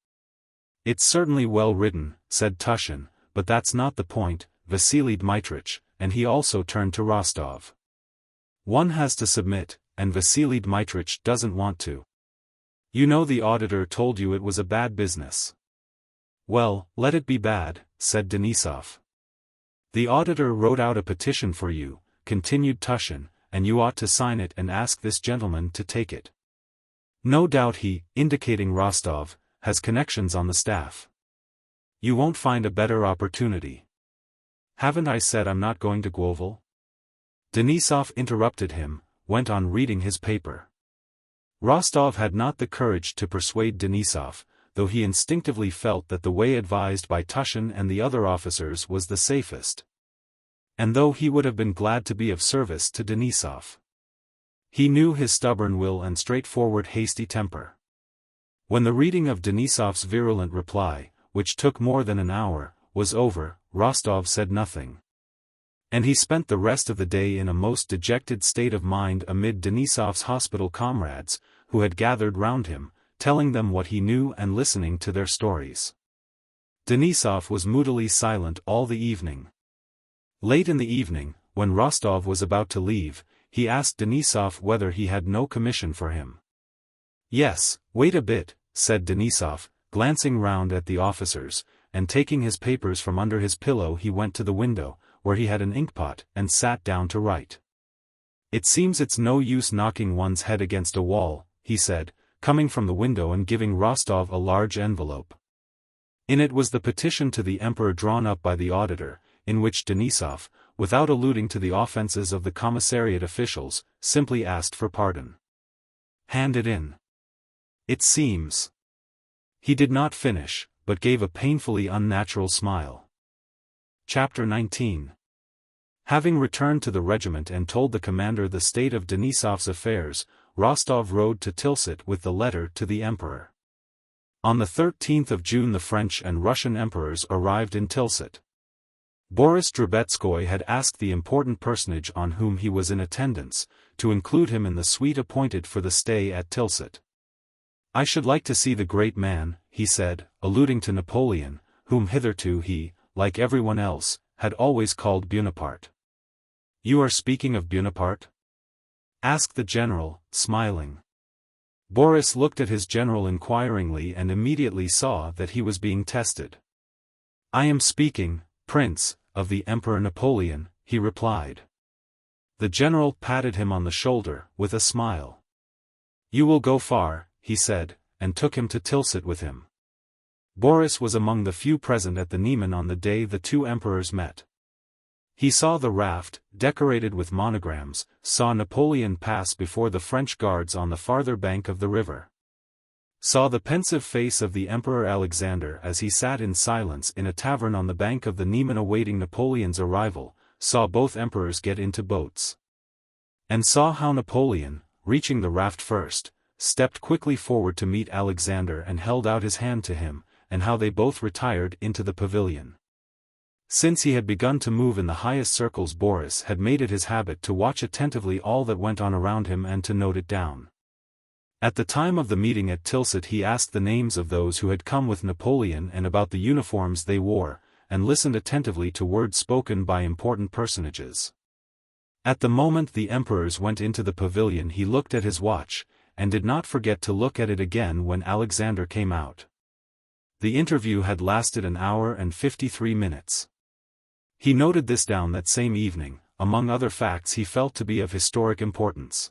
Speaker 1: "It's certainly well written," said Tushin, "but that's not the point, Vasily Dmitritch," and he also turned to Rostov. "One has to submit, and Vasily Dmitritch doesn't want to. You know the auditor told you it was a bad business." "Well, let it be bad," said Denisov. "The auditor wrote out a petition for you," continued Tushin, "and you ought to sign it and ask this gentleman to take it. No doubt he," indicating Rostov, "has connections on the staff. You won't find a better opportunity." "Haven't I said I'm not going to grovel?" Denisov interrupted him, went on reading his paper. Rostov had not the courage to persuade Denisov, though he instinctively felt that the way advised by Tushin and the other officers was the safest. And though he would have been glad to be of service to Denisov, he knew his stubborn will and straightforward hasty temper. When the reading of Denisov's virulent reply, which took more than an hour, was over, Rostov said nothing. And he spent the rest of the day in a most dejected state of mind amid Denisov's hospital comrades, who had gathered round him, telling them what he knew and listening to their stories. Denisov was moodily silent all the evening. Late in the evening, when Rostov was about to leave, he asked Denisov whether he had no commission for him. "Yes, wait a bit," said Denisov, glancing round at the officers, and taking his papers from under his pillow he went to the window, where he had an inkpot, and sat down to write. "It seems it's no use knocking one's head against a wall," he said, coming from the window and giving Rostov a large envelope. In it was the petition to the Emperor drawn up by the auditor, in which Denisov, without alluding to the offenses of the commissariat officials, simply asked for pardon. "Hand it in." "It seems." He did not finish, but gave a painfully unnatural smile. Chapter 19. Having returned to the regiment and told the commander the state of Denisov's affairs, Rostov rode to Tilsit with the letter to the Emperor. On the 13th of June the French and Russian emperors arrived in Tilsit. Boris Drubetskoy had asked the important personage on whom he was in attendance, to include him in the suite appointed for the stay at Tilsit. "I should like to see the great man," he said, alluding to Napoleon, whom hitherto he, like everyone else, had always called Bonaparte. "You are speaking of Bonaparte?" asked the general, smiling. Boris looked at his general inquiringly and immediately saw that he was being tested. "I am speaking, Prince, of the Emperor Napoleon," he replied. The general patted him on the shoulder, with a smile. "You will go far," he said, and took him to Tilsit with him. Boris was among the few present at the Niemen on the day the two emperors met. He saw the raft, decorated with monograms, saw Napoleon pass before the French guards on the farther bank of the river. Saw the pensive face of the Emperor Alexander as he sat in silence in a tavern on the bank of the Niemen awaiting Napoleon's arrival, saw both emperors get into boats. And saw how Napoleon, reaching the raft first, stepped quickly forward to meet Alexander and held out his hand to him, and how they both retired into the pavilion. Since he had begun to move in the highest circles, Boris had made it his habit to watch attentively all that went on around him and to note it down. At the time of the meeting at Tilsit he asked the names of those who had come with Napoleon and about the uniforms they wore, and listened attentively to words spoken by important personages. At the moment the emperors went into the pavilion he looked at his watch, and did not forget to look at it again when Alexander came out. The interview had lasted an hour and 53 minutes. He noted this down that same evening, among other facts he felt to be of historic importance.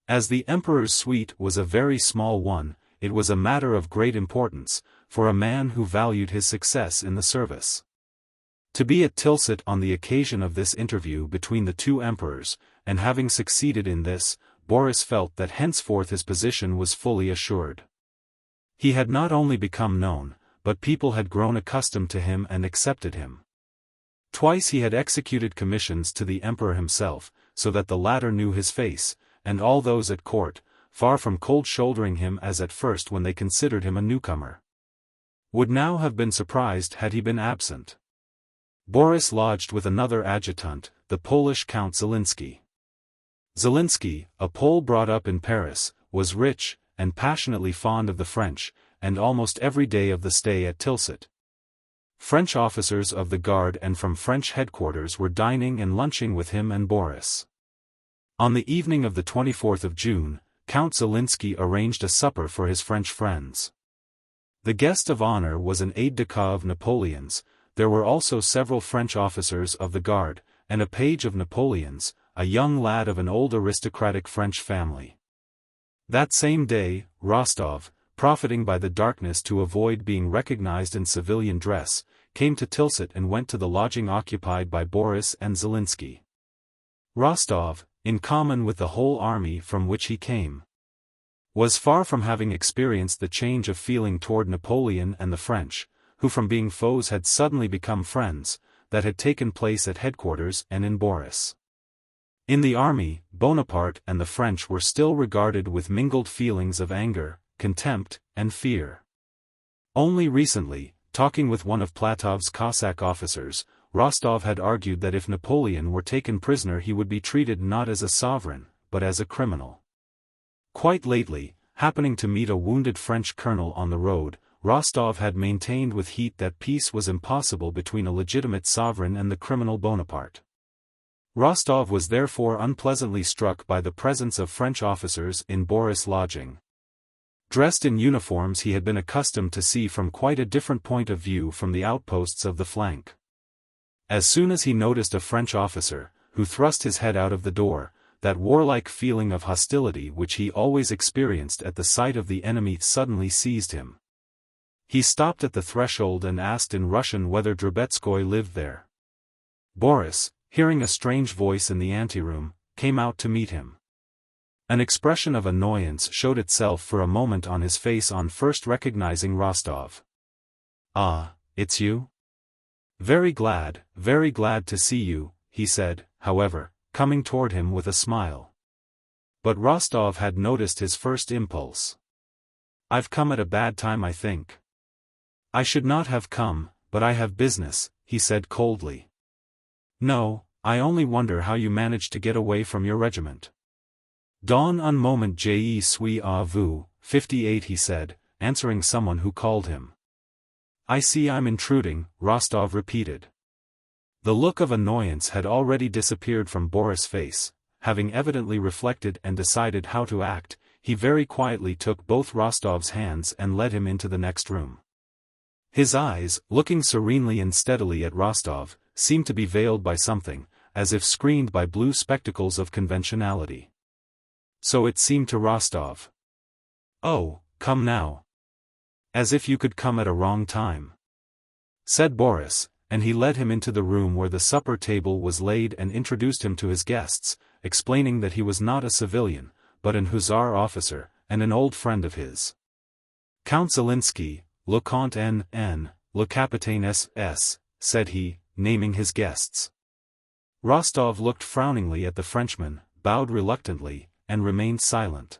Speaker 1: As the emperor's suite was a very small one, it was a matter of great importance, for a man who valued his success in the service. To be at Tilsit on the occasion of this interview between the two emperors, and having succeeded in this, Boris felt that henceforth his position was fully assured. He had not only become known, but people had grown accustomed to him and accepted him. Twice he had executed commissions to the emperor himself, so that the latter knew his face, and all those at court, far from cold-shouldering him as at first when they considered him a newcomer, would now have been surprised had he been absent. Boris lodged with another adjutant, the Polish Count Zielinski. Zielinski, a Pole brought up in Paris, was rich, and passionately fond of the French, and almost every day of the stay at Tilsit, French officers of the guard and from French headquarters were dining and lunching with him and Boris. On the evening of the 24th of June, Count Zielinski arranged a supper for his French friends. The guest of honor was an aide-de-camp of Napoleon's. There were also several French officers of the guard, and a page of Napoleon's, a young lad of an old aristocratic French family. That same day, Rostov, profiting by the darkness to avoid being recognized in civilian dress, came to Tilsit and went to the lodging occupied by Boris and Zielinski. Rostov, in common with the whole army from which he came, was far from having experienced the change of feeling toward Napoleon and the French, who from being foes had suddenly become friends, that had taken place at headquarters and in Boris. In the army, Bonaparte and the French were still regarded with mingled feelings of anger, contempt, and fear. Only recently, talking with one of Platov's Cossack officers, Rostov had argued that if Napoleon were taken prisoner he would be treated not as a sovereign, but as a criminal. Quite lately, happening to meet a wounded French colonel on the road, Rostov had maintained with heat that peace was impossible between a legitimate sovereign and the criminal Bonaparte. Rostov was therefore unpleasantly struck by the presence of French officers in Boris' lodging. Dressed in uniforms he had been accustomed to see from quite a different point of view from the outposts of the flank. As soon as he noticed a French officer, who thrust his head out of the door, that warlike feeling of hostility which he always experienced at the sight of the enemy suddenly seized him. He stopped at the threshold and asked in Russian whether Drubetskoy lived there. Boris, hearing a strange voice in the anteroom, came out to meet him. An expression of annoyance showed itself for a moment on his face on first recognizing Rostov. "Ah, it's you? Very glad to see you," he said, however, coming toward him with a smile. But Rostov had noticed his first impulse. "I've come at a bad time, I think." "I should not have come, but I have business," he said coldly. "No, I only wonder how you managed to get away from your regiment." "Dans un moment je suis à vous, 58 he said, answering someone who called him. "I see I'm intruding," Rostov repeated. The look of annoyance had already disappeared from Boris' face. Having evidently reflected and decided how to act, he very quietly took both Rostov's hands and led him into the next room. His eyes, looking serenely and steadily at Rostov, seemed to be veiled by something, as if screened by blue spectacles of conventionality. So it seemed to Rostov. "Oh, come now. As if you could come at a wrong time," said Boris, and he led him into the room where the supper table was laid and introduced him to his guests, explaining that he was not a civilian, but an hussar officer, and an old friend of his. "Count Zielinski, le Comte N, le Capitaine S, said he, naming his guests. Rostov looked frowningly at the Frenchman, bowed reluctantly, and remained silent.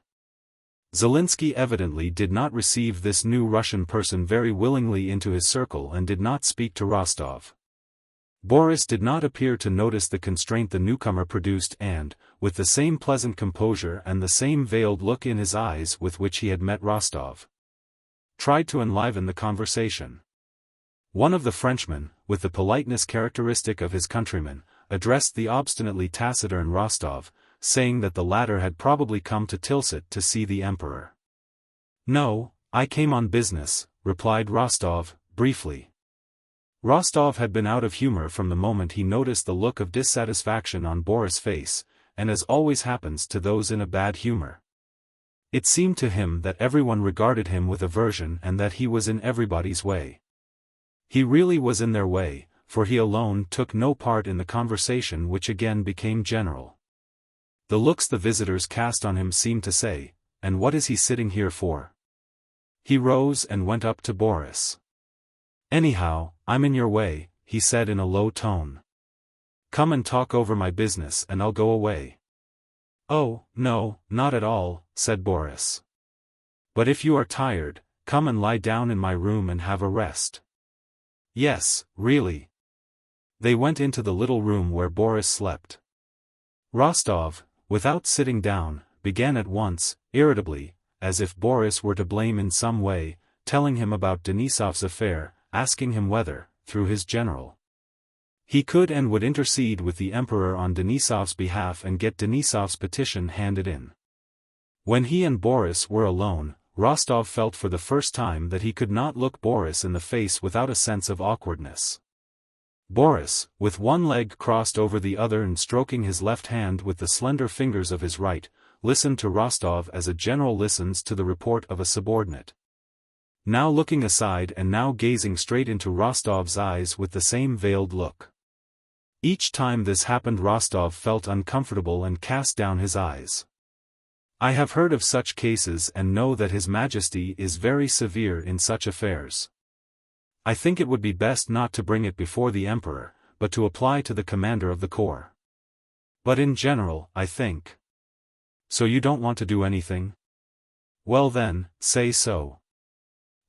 Speaker 1: Zielinski evidently did not receive this new Russian person very willingly into his circle and did not speak to Rostov. Boris did not appear to notice the constraint the newcomer produced and, with the same pleasant composure and the same veiled look in his eyes with which he had met Rostov, tried to enliven the conversation. One of the Frenchmen, with the politeness characteristic of his countrymen, addressed the obstinately taciturn Rostov, saying that the latter had probably come to Tilsit to see the emperor. "No, I came on business," replied Rostov, briefly. Rostov had been out of humor from the moment he noticed the look of dissatisfaction on Boris' face, and as always happens to those in a bad humor, it seemed to him that everyone regarded him with aversion and that he was in everybody's way. He really was in their way, for he alone took no part in the conversation, which again became general. The looks the visitors cast on him seemed to say, "And what is he sitting here for?" He rose and went up to Boris. "Anyhow, I'm in your way," he said in a low tone. "Come and talk over my business and I'll go away." "Oh, no, not at all," said Boris. "But if you are tired, come and lie down in my room and have a rest." "Yes, really." They went into the little room where Boris slept. Rostov, without sitting down, began at once, irritably, as if Boris were to blame in some way, telling him about Denisov's affair, asking him whether, through his general, he could and would intercede with the emperor on Denisov's behalf and get Denisov's petition handed in. When he and Boris were alone, Rostov felt for the first time that he could not look Boris in the face without a sense of awkwardness. Boris, with one leg crossed over the other and stroking his left hand with the slender fingers of his right, listened to Rostov as a general listens to the report of a subordinate. Now looking aside and now gazing straight into Rostov's eyes with the same veiled look. Each time this happened Rostov felt uncomfortable and cast down his eyes. "I have heard of such cases and know that His Majesty is very severe in such affairs. I think it would be best not to bring it before the emperor, but to apply to the commander of the corps. But in general, I think." "So you don't want to do anything? Well then, say so."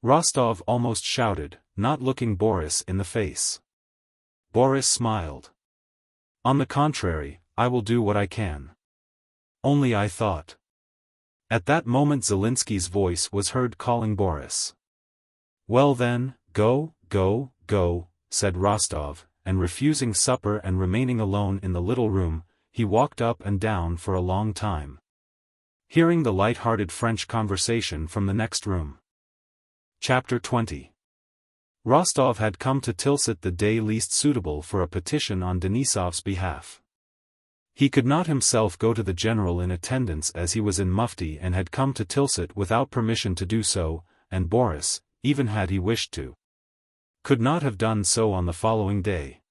Speaker 1: Rostov almost shouted, not looking Boris in the face. Boris smiled. "On the contrary, I will do what I can. Only I thought." At that moment Zelinsky's voice was heard calling Boris. "Well then, go, go, go," said Rostov, and refusing supper and remaining alone in the little room, he walked up and down for a long time, hearing the light-hearted French conversation from the next room. Chapter 20. Rostov had come to Tilsit the day least suitable for a petition on Denisov's behalf. He could not himself go to the general in attendance as he was in mufti and had come to Tilsit without permission to do so, and Boris, even had he wished to, could not have done so on the following day.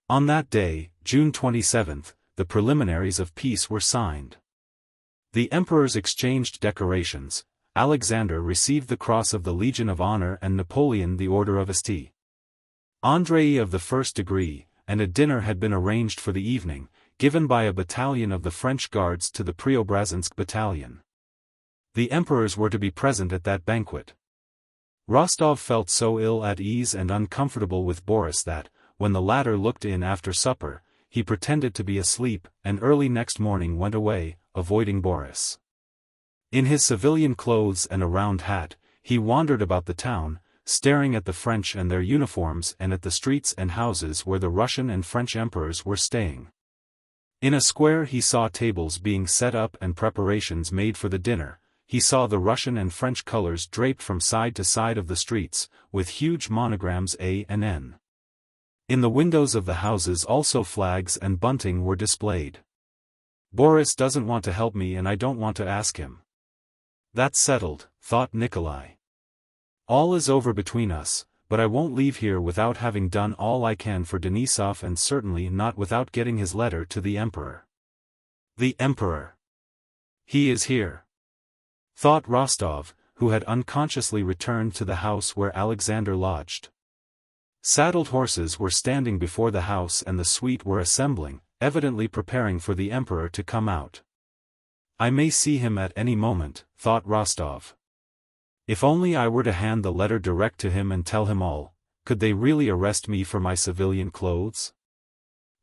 Speaker 1: On that day, June 27th, the preliminaries of peace were signed. The emperors exchanged decorations. Alexander received the Cross of the Legion of Honor and Napoleon the Order of St. Andrei of the First Degree, and a dinner had been arranged for the evening, given by a battalion of the French Guards to the Preobrazhensk battalion. The emperors were to be present at that banquet. Rostov felt so ill at ease and uncomfortable with Boris that, when the latter looked in after supper, he pretended to be asleep, and early next morning went away, avoiding Boris. In his civilian clothes and a round hat, he wandered about the town, staring at the French and their uniforms and at the streets and houses where the Russian and French emperors were staying. In a square he saw tables being set up and preparations made for the dinner. He saw the Russian and French colors draped from side to side of the streets, with huge monograms A and N. In the windows of the houses also flags and bunting were displayed. "Boris doesn't want to help me and I don't want to ask him. That's settled," thought Nikolai. "All is over between us, but I won't leave here without having done all I can for Denisov and certainly not without getting his letter to the emperor." The emperor! He is here, thought Rostov, who had unconsciously returned to the house where Alexander lodged. Saddled horses were standing before the house and the suite were assembling, evidently preparing for the emperor to come out. "I may see him at any moment," thought Rostov. "If only I were to hand the letter direct to him and tell him all, could they really arrest me for my civilian clothes?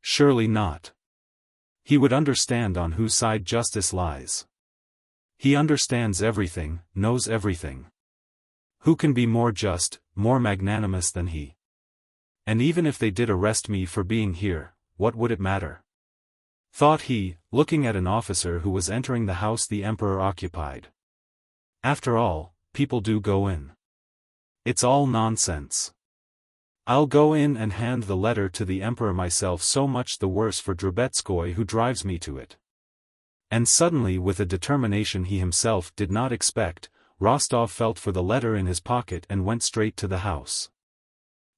Speaker 1: Surely not. He would understand on whose side justice lies. He understands everything, knows everything. Who can be more just, more magnanimous than he? And even if they did arrest me for being here, what would it matter? Thought he, looking at an officer who was entering the house the emperor occupied. After all, people do go in. It's all nonsense. I'll go in and hand the letter to the emperor myself, so much the worse for Drubetskoy who drives me to it. And suddenly, with a determination he himself did not expect, Rostov felt for the letter in his pocket and went straight to the house.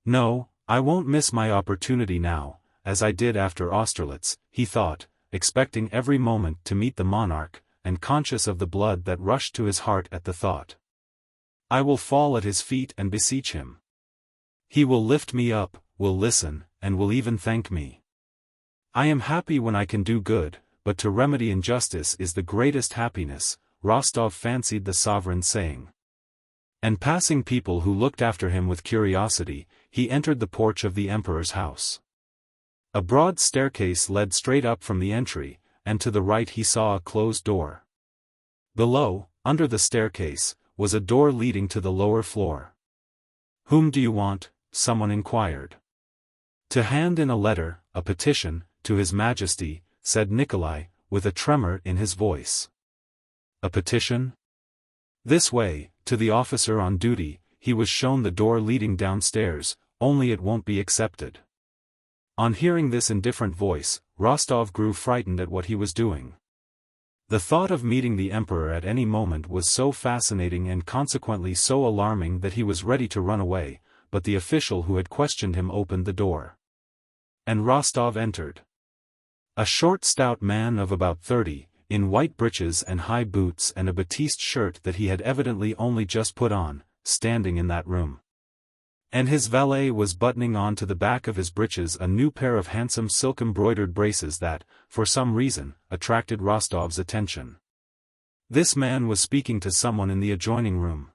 Speaker 1: No, I won't miss my opportunity now, as I did after Austerlitz, he thought, expecting every moment to meet the monarch, and conscious of the blood that rushed to his heart at the thought. I will fall at his feet and beseech him. He will lift me up, will listen, and will even thank me. I am happy when I can do good, but to remedy injustice is the greatest happiness, Rostov fancied the sovereign saying. And passing people who looked after him with curiosity, he entered the porch of the emperor's house. A broad staircase led straight up from the entry, and to the right he saw a closed door. Below, under the staircase, was a door leading to the lower floor. Whom do you want? Someone inquired. To hand in a letter, a petition, to His Majesty, said Nikolai, with a tremor in his voice. A petition? This way, to the officer on duty. He was shown the door leading downstairs, only it won't be accepted. On hearing this indifferent voice, Rostov grew frightened at what he was doing. The thought of meeting the emperor at any moment was so fascinating and consequently so alarming that he was ready to run away, but the official who had questioned him opened the door. And Rostov entered. A short stout man of about 30, in white breeches and high boots and a batiste shirt that he had evidently only just put on, standing in that room. And his valet was buttoning on to the back of his breeches a new pair of handsome silk-embroidered braces that, for some reason, attracted Rostov's attention. This man was speaking to someone in the adjoining room.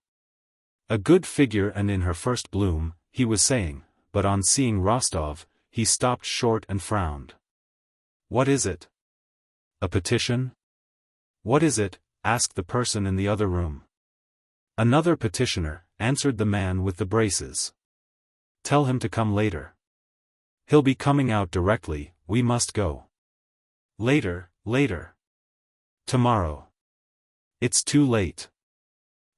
Speaker 1: A good figure and in her first bloom, he was saying, but on seeing Rostov, he stopped short and frowned. What is it? A petition? What is it? Asked the person in the other room. Another petitioner, answered the man with the braces. Tell him to come later. He'll be coming out directly, we must go. Later, later. Tomorrow. It's too late.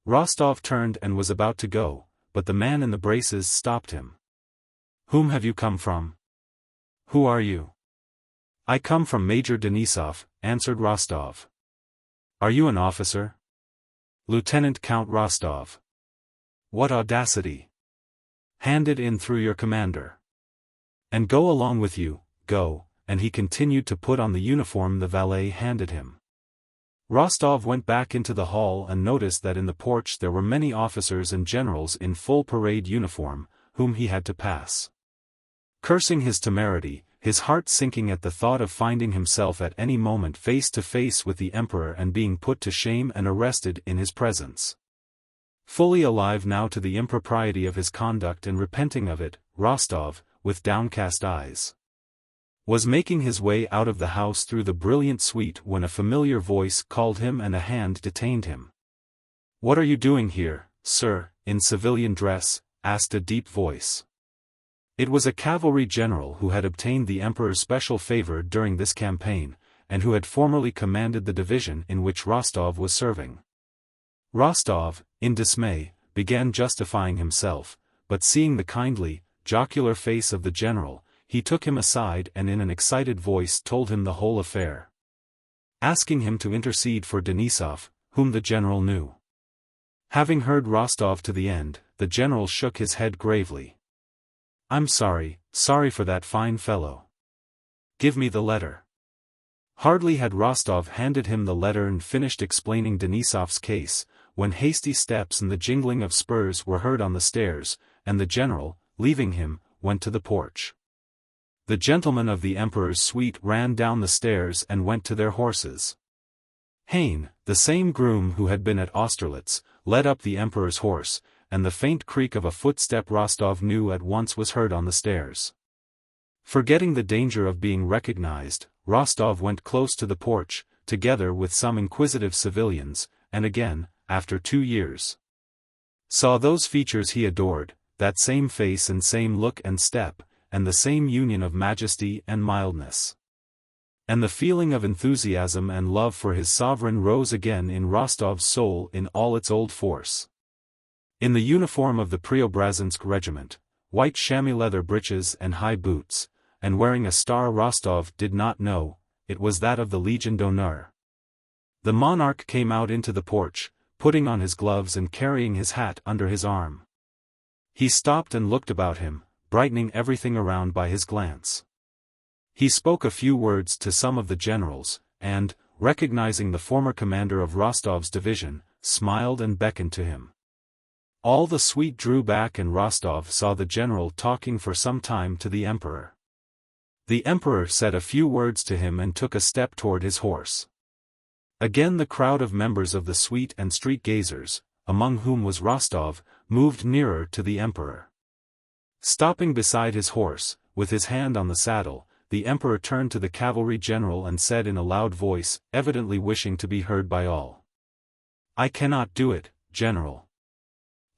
Speaker 1: Rostov turned and was about to go, but the man in the braces stopped him. Whom have you come from? Who are you? I come from Major Denisov, answered Rostov. Are you an officer? Lieutenant Count Rostov. What audacity! Hand it in through your commander. And go along with you, go, and he continued to put on the uniform the valet handed him. Rostov went back into the hall and noticed that in the porch there were many officers and generals in full parade uniform, whom he had to pass. Cursing his temerity, his heart sinking at the thought of finding himself at any moment face to face with the emperor and being put to shame and arrested in his presence. Fully alive now to the impropriety of his conduct and repenting of it, Rostov, with downcast eyes, was making his way out of the house through the brilliant suite when a familiar voice called him and a hand detained him. What are you doing here, sir, in civilian dress? Asked a deep voice. It was a cavalry general who had obtained the emperor's special favor during this campaign, and who had formerly commanded the division in which Rostov was serving. Rostov, in dismay, began justifying himself, but seeing the kindly, jocular face of the general, he took him aside and in an excited voice told him the whole affair, asking him to intercede for Denisov, whom the general knew. Having heard Rostov to the end, the general shook his head gravely. I'm sorry for that fine fellow. Give me the letter. Hardly had Rostov handed him the letter and finished explaining Denisov's case, when hasty steps and the jingling of spurs were heard on the stairs, and the general, leaving him, went to the porch. The gentlemen of the emperor's suite ran down the stairs and went to their horses. Hain, the same groom who had been at Austerlitz, led up the emperor's horse, and the faint creak of a footstep Rostov knew at once was heard on the stairs. Forgetting the danger of being recognized, Rostov went close to the porch, together with some inquisitive civilians, and again, after 2 years, saw those features he adored, that same face and same look and step, and the same union of majesty and mildness. And the feeling of enthusiasm and love for his sovereign rose again in Rostov's soul in all its old force. In the uniform of the Preobrazhensk regiment, white chamois leather breeches and high boots, and wearing a star Rostov did not know, it was that of the Legion d'honneur. The monarch came out into the porch, putting on his gloves and carrying his hat under his arm. He stopped and looked about him, brightening everything around by his glance. He spoke a few words to some of the generals, and, recognizing the former commander of Rostov's division, smiled and beckoned to him. All the suite drew back and Rostov saw the general talking for some time to the emperor. The emperor said a few words to him and took a step toward his horse. Again the crowd of members of the suite and street gazers, among whom was Rostov, moved nearer to the emperor. Stopping beside his horse, with his hand on the saddle, the emperor turned to the cavalry general and said in a loud voice, evidently wishing to be heard by all, "I cannot do it, general.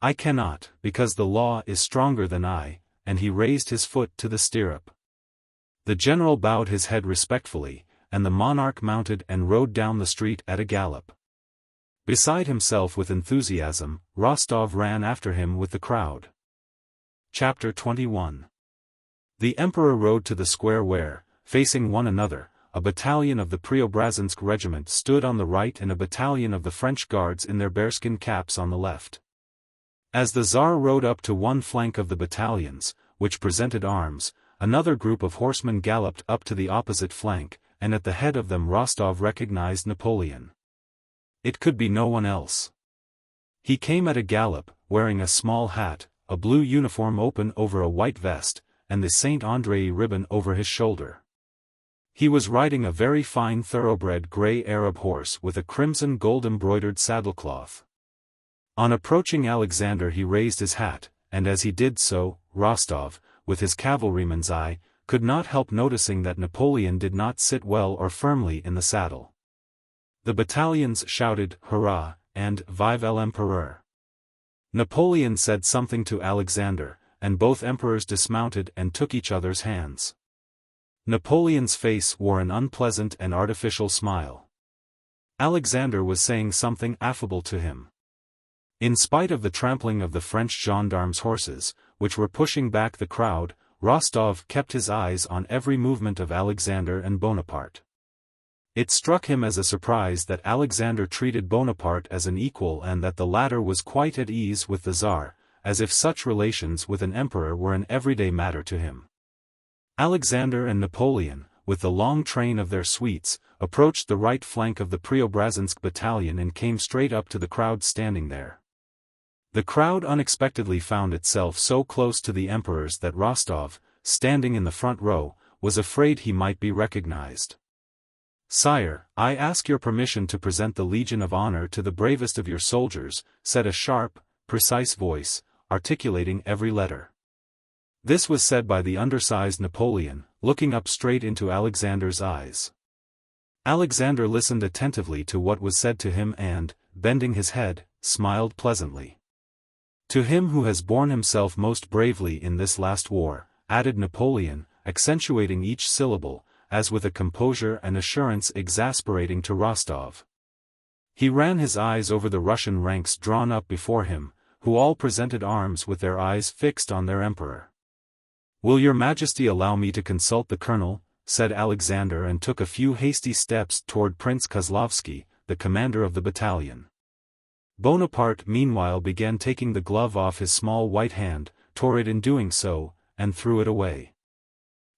Speaker 1: I cannot, because the law is stronger than I," and he raised his foot to the stirrup. The general bowed his head respectfully, and the monarch mounted and rode down the street at a gallop. Beside himself with enthusiasm, Rostov ran after him with the crowd. Chapter 21. The emperor rode to the square where, facing one another, a battalion of the Preobrazhensk regiment stood on the right and a battalion of the French guards in their bearskin caps on the left. As the Tsar rode up to one flank of the battalions, which presented arms, another group of horsemen galloped up to the opposite flank, and at the head of them Rostov recognized Napoleon. It could be no one else. He came at a gallop, wearing a small hat, a blue uniform open over a white vest, and the Saint Andrei ribbon over his shoulder. He was riding a very fine thoroughbred grey Arab horse with a crimson gold-embroidered saddlecloth. On approaching Alexander he raised his hat, and as he did so, Rostov, with his cavalryman's eye, could not help noticing that Napoleon did not sit well or firmly in the saddle. The battalions shouted, "Hurrah!" and "Vive l'Empereur!" Napoleon said something to Alexander, and both emperors dismounted and took each other's hands. Napoleon's face wore an unpleasant and artificial smile. Alexander was saying something affable to him. In spite of the trampling of the French gendarmes' horses, which were pushing back the crowd, Rostov kept his eyes on every movement of Alexander and Bonaparte. It struck him as a surprise that Alexander treated Bonaparte as an equal and that the latter was quite at ease with the Tsar, as if such relations with an emperor were an everyday matter to him. Alexander and Napoleon, with the long train of their suites, approached the right flank of the Preobrazhensk battalion and came straight up to the crowd standing there. The crowd unexpectedly found itself so close to the emperors that Rostov, standing in the front row, was afraid he might be recognized. "Sire, I ask your permission to present the Legion of Honor to the bravest of your soldiers," said a sharp, precise voice, articulating every letter. This was said by the undersized Napoleon, looking up straight into Alexander's eyes. Alexander listened attentively to what was said to him and, bending his head, smiled pleasantly. "To him who has borne himself most bravely in this last war," added Napoleon, accentuating each syllable, as with a composure and assurance exasperating to Rostov. He ran his eyes over the Russian ranks drawn up before him, who all presented arms with their eyes fixed on their emperor. "Will your Majesty allow me to consult the colonel?" said Alexander and took a few hasty steps toward Prince Kozlovsky, the commander of the battalion. Bonaparte meanwhile began taking the glove off his small white hand, tore it in doing so, and threw it away.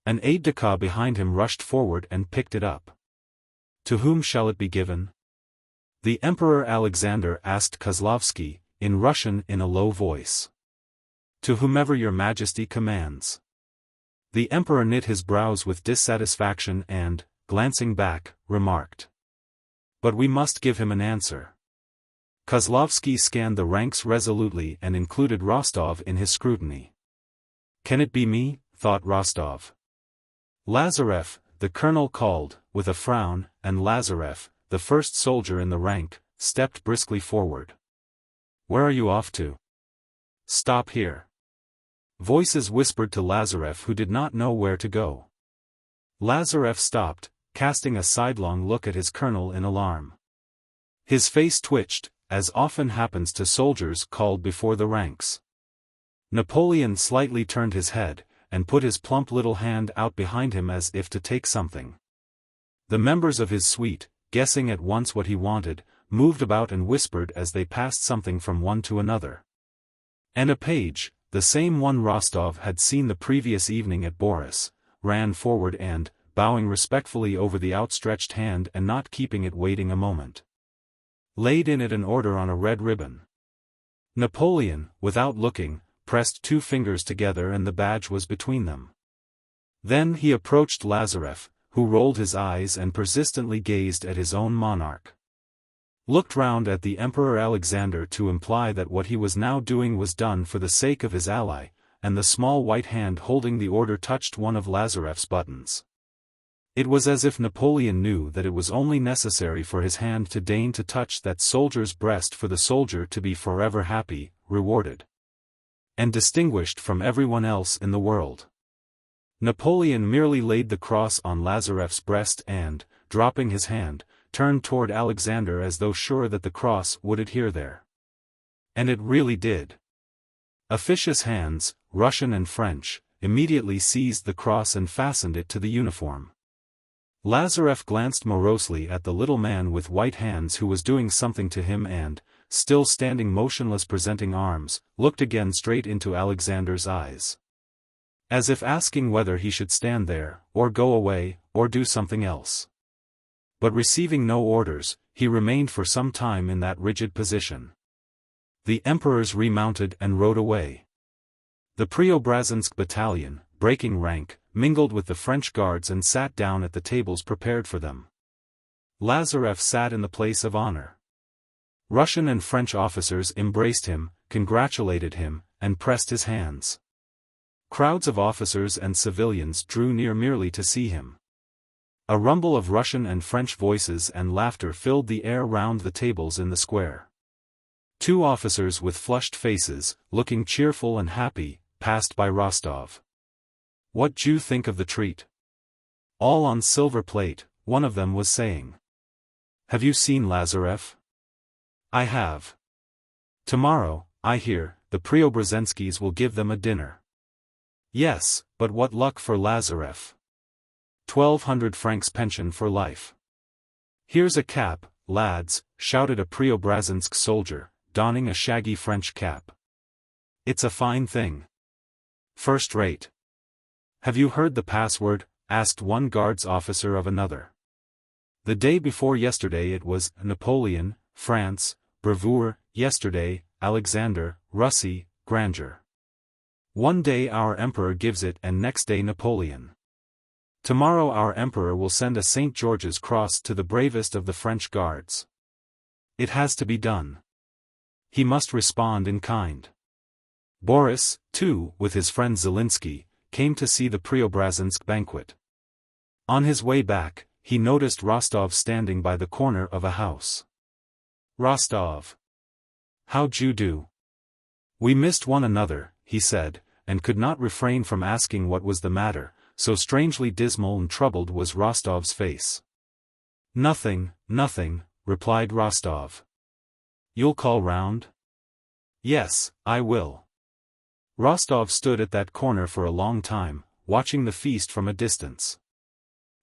Speaker 1: An aide-de-camp behind him rushed forward and picked it up. "To whom shall it be given?" The Emperor Alexander asked Kozlovsky, in Russian in a low voice. "To whomever your Majesty commands." The Emperor knit his brows with dissatisfaction and, glancing back, remarked, "But we must give him an answer." Kozlovsky scanned the ranks resolutely and included Rostov in his scrutiny. "Can it be me?" thought Rostov. "Lazarev," the colonel called, with a frown, and Lazarev, the first soldier in the rank, stepped briskly forward. "Where are you off to?" "Stop here." Voices whispered to Lazarev, who did not know where to go. Lazarev stopped, casting a sidelong look at his colonel in alarm. His face twitched, as often happens to soldiers called before the ranks. Napoleon slightly turned his head, and put his plump little hand out behind him as if to take something. The members of his suite, guessing at once what he wanted, moved about and whispered as they passed something from one to another. And a page, the same one Rostov had seen the previous evening at Boris, ran forward and, bowing respectfully over the outstretched hand and not keeping it waiting a moment, laid in it an order on a red ribbon. Napoleon, without looking, pressed 2 fingers together and the badge was between them. Then he approached Lazarev, who rolled his eyes and persistently gazed at his own monarch. Looked round at the Emperor Alexander to imply that what he was now doing was done for the sake of his ally, and the small white hand holding the order touched one of Lazarev's buttons. It was as if Napoleon knew that it was only necessary for his hand to deign to touch that soldier's breast for the soldier to be forever happy, rewarded, and distinguished from everyone else in the world. Napoleon merely laid the cross on Lazarev's breast and, dropping his hand, turned toward Alexander as though sure that the cross would adhere there. And it really did. Officious hands, Russian and French, immediately seized the cross and fastened it to the uniform. Lazarev glanced morosely at the little man with white hands who was doing something to him and, still standing motionless presenting arms, looked again straight into Alexander's eyes, as if asking whether he should stand there, or go away, or do something else. But receiving no orders, he remained for some time in that rigid position. The emperors remounted and rode away. The Preobrazhensk battalion, breaking rank, mingled with the French guards and sat down at the tables prepared for them. Lazarev sat in the place of honor. Russian and French officers embraced him, congratulated him, and pressed his hands. Crowds of officers and civilians drew near merely to see him. A rumble of Russian and French voices and laughter filled the air round the tables in the square. 2 officers with flushed faces, looking cheerful and happy, passed by Rostov. "What do you think of the treat? All on silver plate," one of them was saying. "Have you seen Lazarev?" "I have. Tomorrow, I hear, the Preobrazhenskys will give them a dinner." "Yes, but what luck for Lazarev. 1,200 francs pension for life." "Here's a cap, lads," shouted a Preobrazhensk soldier, donning a shaggy French cap. "It's a fine thing. First rate." "Have you heard the password?" asked one guards officer of another. "The day before yesterday it was Napoleon, France, bravoure, yesterday, Alexander, Russie, grandeur. One day our emperor gives it and next day Napoleon. Tomorrow our emperor will send a St. George's Cross to the bravest of the French guards. It has to be done. He must respond in kind." Boris, too, with his friend Zelensky, came to see the Preobrazhensk banquet. On his way back, he noticed Rostov standing by the corner of a house. "Rostov. How'd you do?" "We missed one another," he said, and could not refrain from asking what was the matter, so strangely dismal and troubled was Rostov's face. "Nothing, nothing," replied Rostov. "You'll call round?" "Yes, I will." Rostov stood at that corner for a long time, watching the feast from a distance.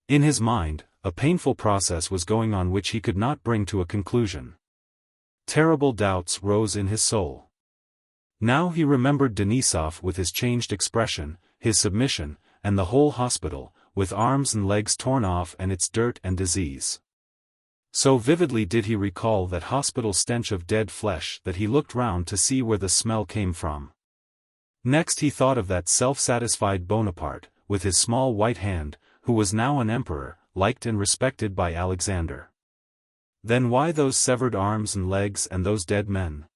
Speaker 1: In his mind, a painful process was going on which he could not bring to a conclusion. Terrible doubts rose in his soul. Now he remembered Denisov with his changed expression, his submission, and the whole hospital, with arms and legs torn off and its dirt and disease. So vividly did he recall that hospital stench of dead flesh that he looked round to see where the smell came from. Next he thought of that self-satisfied Bonaparte, with his small white hand, who was now an emperor, liked and respected by Alexander. Then why those severed arms and legs and those dead men?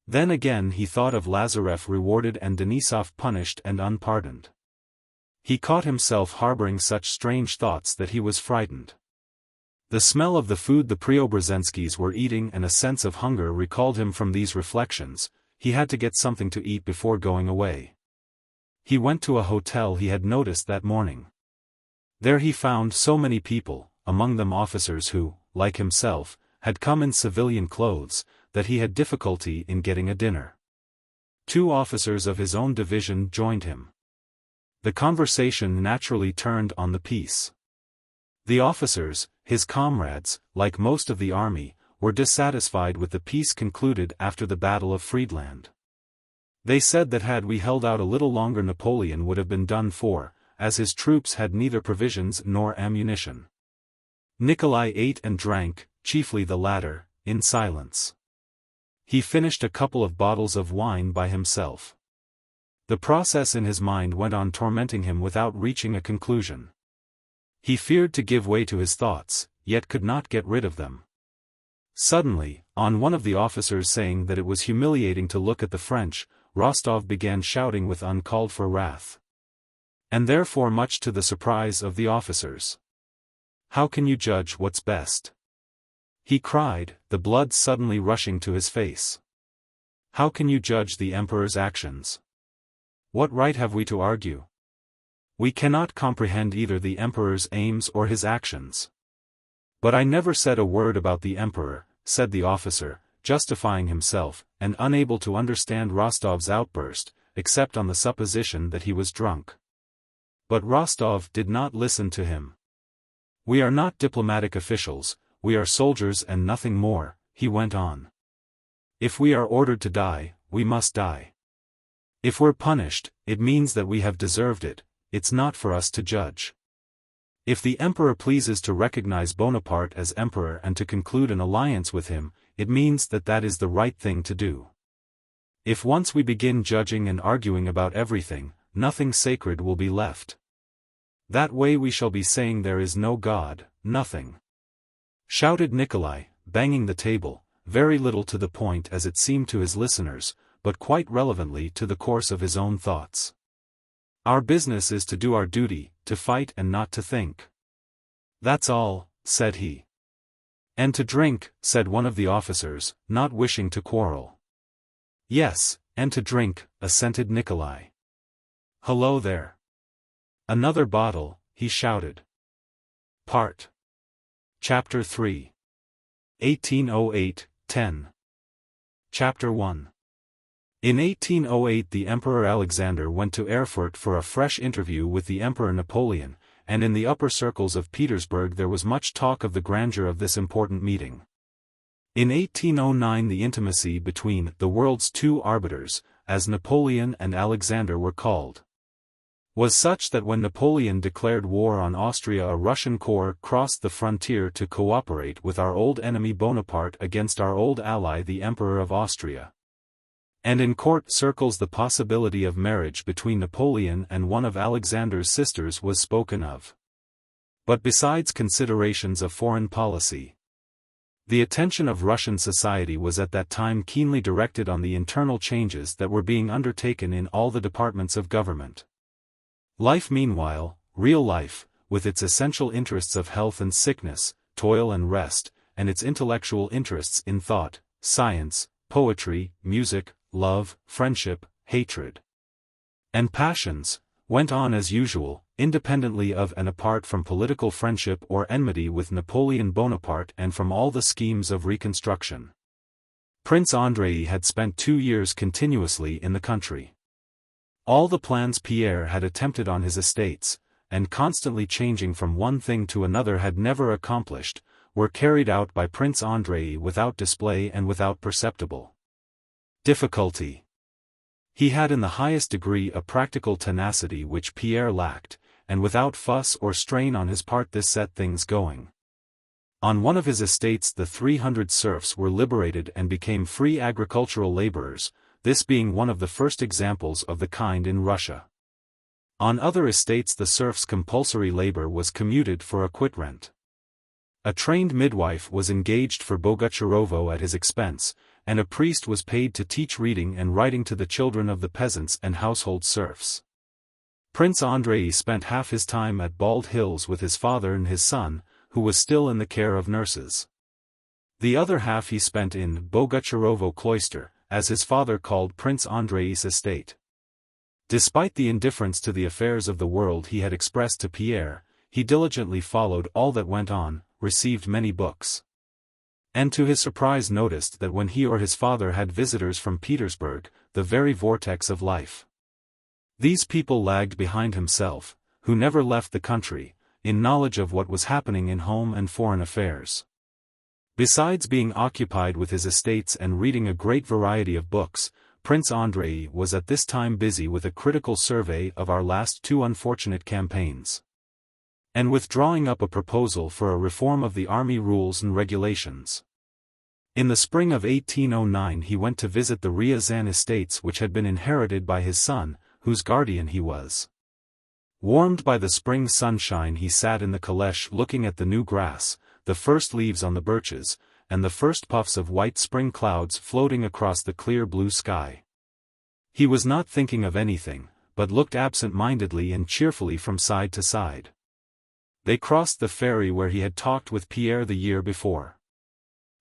Speaker 1: Then again he thought of Lazarev rewarded and Denisov punished and unpardoned. He caught himself harboring such strange thoughts that he was frightened. The smell of the food the Preobrazhenskys were eating and a sense of hunger recalled him from these reflections. He had to get something to eat before going away. He went to a hotel he had noticed that morning. There he found so many people, among them officers who, like himself, had come in civilian clothes, that he had difficulty in getting a dinner. 2 officers of his own division joined him. The conversation naturally turned on the peace. The officers, his comrades, like most of the army, were dissatisfied with the peace concluded after the Battle of Friedland. They said that had we held out a little longer Napoleon would have been done for, as his troops had neither provisions nor ammunition. Nikolai ate and drank, chiefly the latter, in silence. He finished a couple of bottles of wine by himself. The process in his mind went on tormenting him without reaching a conclusion. He feared to give way to his thoughts, yet could not get rid of them. Suddenly, on one of the officers saying that it was humiliating to look at the French, Rostov began shouting with uncalled-for wrath. And therefore much to the surprise of the officers. "How can you judge what's best?" he cried, the blood suddenly rushing to his face. "How can you judge the Emperor's actions? What right have we to argue? We cannot comprehend either the Emperor's aims or his actions." "But I never said a word about the Emperor," said the officer, justifying himself, and unable to understand Rostov's outburst, except on the supposition that he was drunk. But Rostov did not listen to him. "We are not diplomatic officials, we are soldiers and nothing more," he went on. "If we are ordered to die, we must die. If we're punished, it means that we have deserved it, it's not for us to judge. If the Emperor pleases to recognize Bonaparte as Emperor and to conclude an alliance with him, it means that that is the right thing to do. If once we begin judging and arguing about everything, nothing sacred will be left. That way we shall be saying there is no God, nothing," shouted Nikolai, banging the table, very little to the point as it seemed to his listeners, but quite relevantly to the course of his own thoughts. "Our business is to do our duty, to fight and not to think. That's all," said he. "And to drink," said one of the officers, not wishing to quarrel. "Yes, and to drink," assented Nikolai. "Hello there. Another bottle," he shouted. Chapter 3. 1808-10. Chapter 1. In 1808 the Emperor Alexander went to Erfurt for a fresh interview with the Emperor Napoleon, and in the upper circles of Petersburg there was much talk of the grandeur of this important meeting. In 1809 the intimacy between the world's 2 arbiters, as Napoleon and Alexander were called, was such that when Napoleon declared war on Austria a Russian corps crossed the frontier to cooperate with our old enemy Bonaparte against our old ally the Emperor of Austria. And in court circles the possibility of marriage between Napoleon and one of Alexander's sisters was spoken of. But besides considerations of foreign policy, the attention of Russian society was at that time keenly directed on the internal changes that were being undertaken in all the departments of government. Life meanwhile, real life, with its essential interests of health and sickness, toil and rest, and its intellectual interests in thought, science, poetry, music, love, friendship, hatred, and passions, went on as usual, independently of and apart from political friendship or enmity with Napoleon Bonaparte and from all the schemes of reconstruction. Prince Andrei had spent 2 years continuously in the country. All the plans Pierre had attempted on his estates, and constantly changing from one thing to another had never accomplished, were carried out by Prince Andrei without display and without perceptible difficulty. He had in the highest degree a practical tenacity which Pierre lacked, and without fuss or strain on his part this set things going. On one of his estates the 300 serfs were liberated and became free agricultural laborers, this being one of the first examples of the kind in Russia. On other estates the serfs' compulsory labor was commuted for a quit rent. A trained midwife was engaged for Bogucharovo at his expense, and a priest was paid to teach reading and writing to the children of the peasants and household serfs. Prince Andrei spent half his time at Bald Hills with his father and his son, who was still in the care of nurses. The other half he spent in Bogucharovo cloister, as his father called Prince Andrei's estate. Despite the indifference to the affairs of the world he had expressed to Pierre, he diligently followed all that went on, received many books. And to his surprise noticed that when he or his father had visitors from Petersburg, the very vortex of life. These people lagged behind himself, who never left the country, in knowledge of what was happening in home and foreign affairs. Besides being occupied with his estates and reading a great variety of books, Prince Andrei was at this time busy with a critical survey of our last two unfortunate campaigns, and with drawing up a proposal for a reform of the army rules and regulations. In the spring of 1809 he went to visit the Ryazan estates which had been inherited by his son, whose guardian he was. Warmed by the spring sunshine he sat in the caleche looking at the new grass, the first leaves on the birches, and the first puffs of white spring clouds floating across the clear blue sky. He was not thinking of anything, but looked absent-mindedly and cheerfully from side to side. They crossed the ferry where he had talked with Pierre the year before.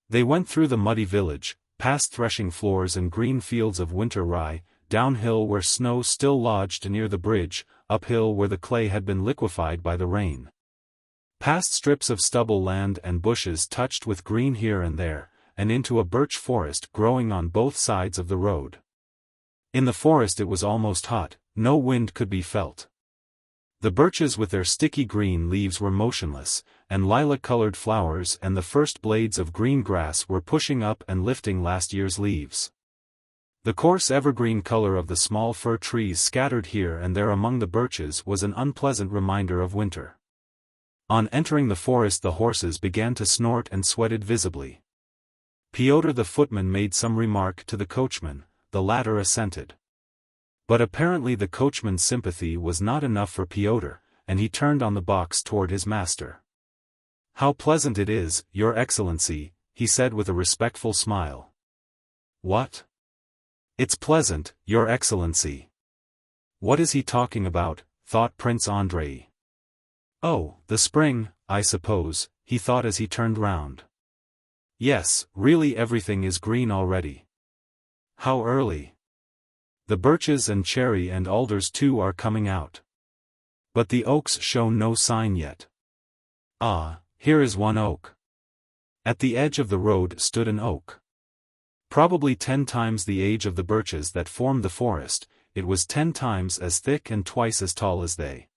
Speaker 1: They went through the muddy village, past threshing floors and green fields of winter rye, downhill where snow still lodged near the bridge, uphill where the clay had been liquefied by the rain. Past strips of stubble land and bushes touched with green here and there, and into a birch forest growing on both sides of the road. In the forest it was almost hot, no wind could be felt. The birches with their sticky green leaves were motionless, and lilac-colored flowers and the first blades of green grass were pushing up and lifting last year's leaves. The coarse evergreen color of the small fir trees scattered here and there among the birches was an unpleasant reminder of winter. On entering the forest the horses began to snort and sweated visibly. Pyotr the footman made some remark to the coachman, the latter assented. But apparently the coachman's sympathy was not enough for Pyotr, and he turned on the box toward his master. "How pleasant it is, Your Excellency," he said with a respectful smile. "What? It's pleasant, Your Excellency." What is he talking about, thought Prince Andrei. Oh, the spring, I suppose, he thought as he turned round. Yes, really everything is green already. How early! The birches and cherry and alders too are coming out. But the oaks show no sign yet. Ah, here is one oak. At the edge of the road stood an oak. Probably 10 times the age of the birches that formed the forest, it was 10 times as thick and twice as tall as they.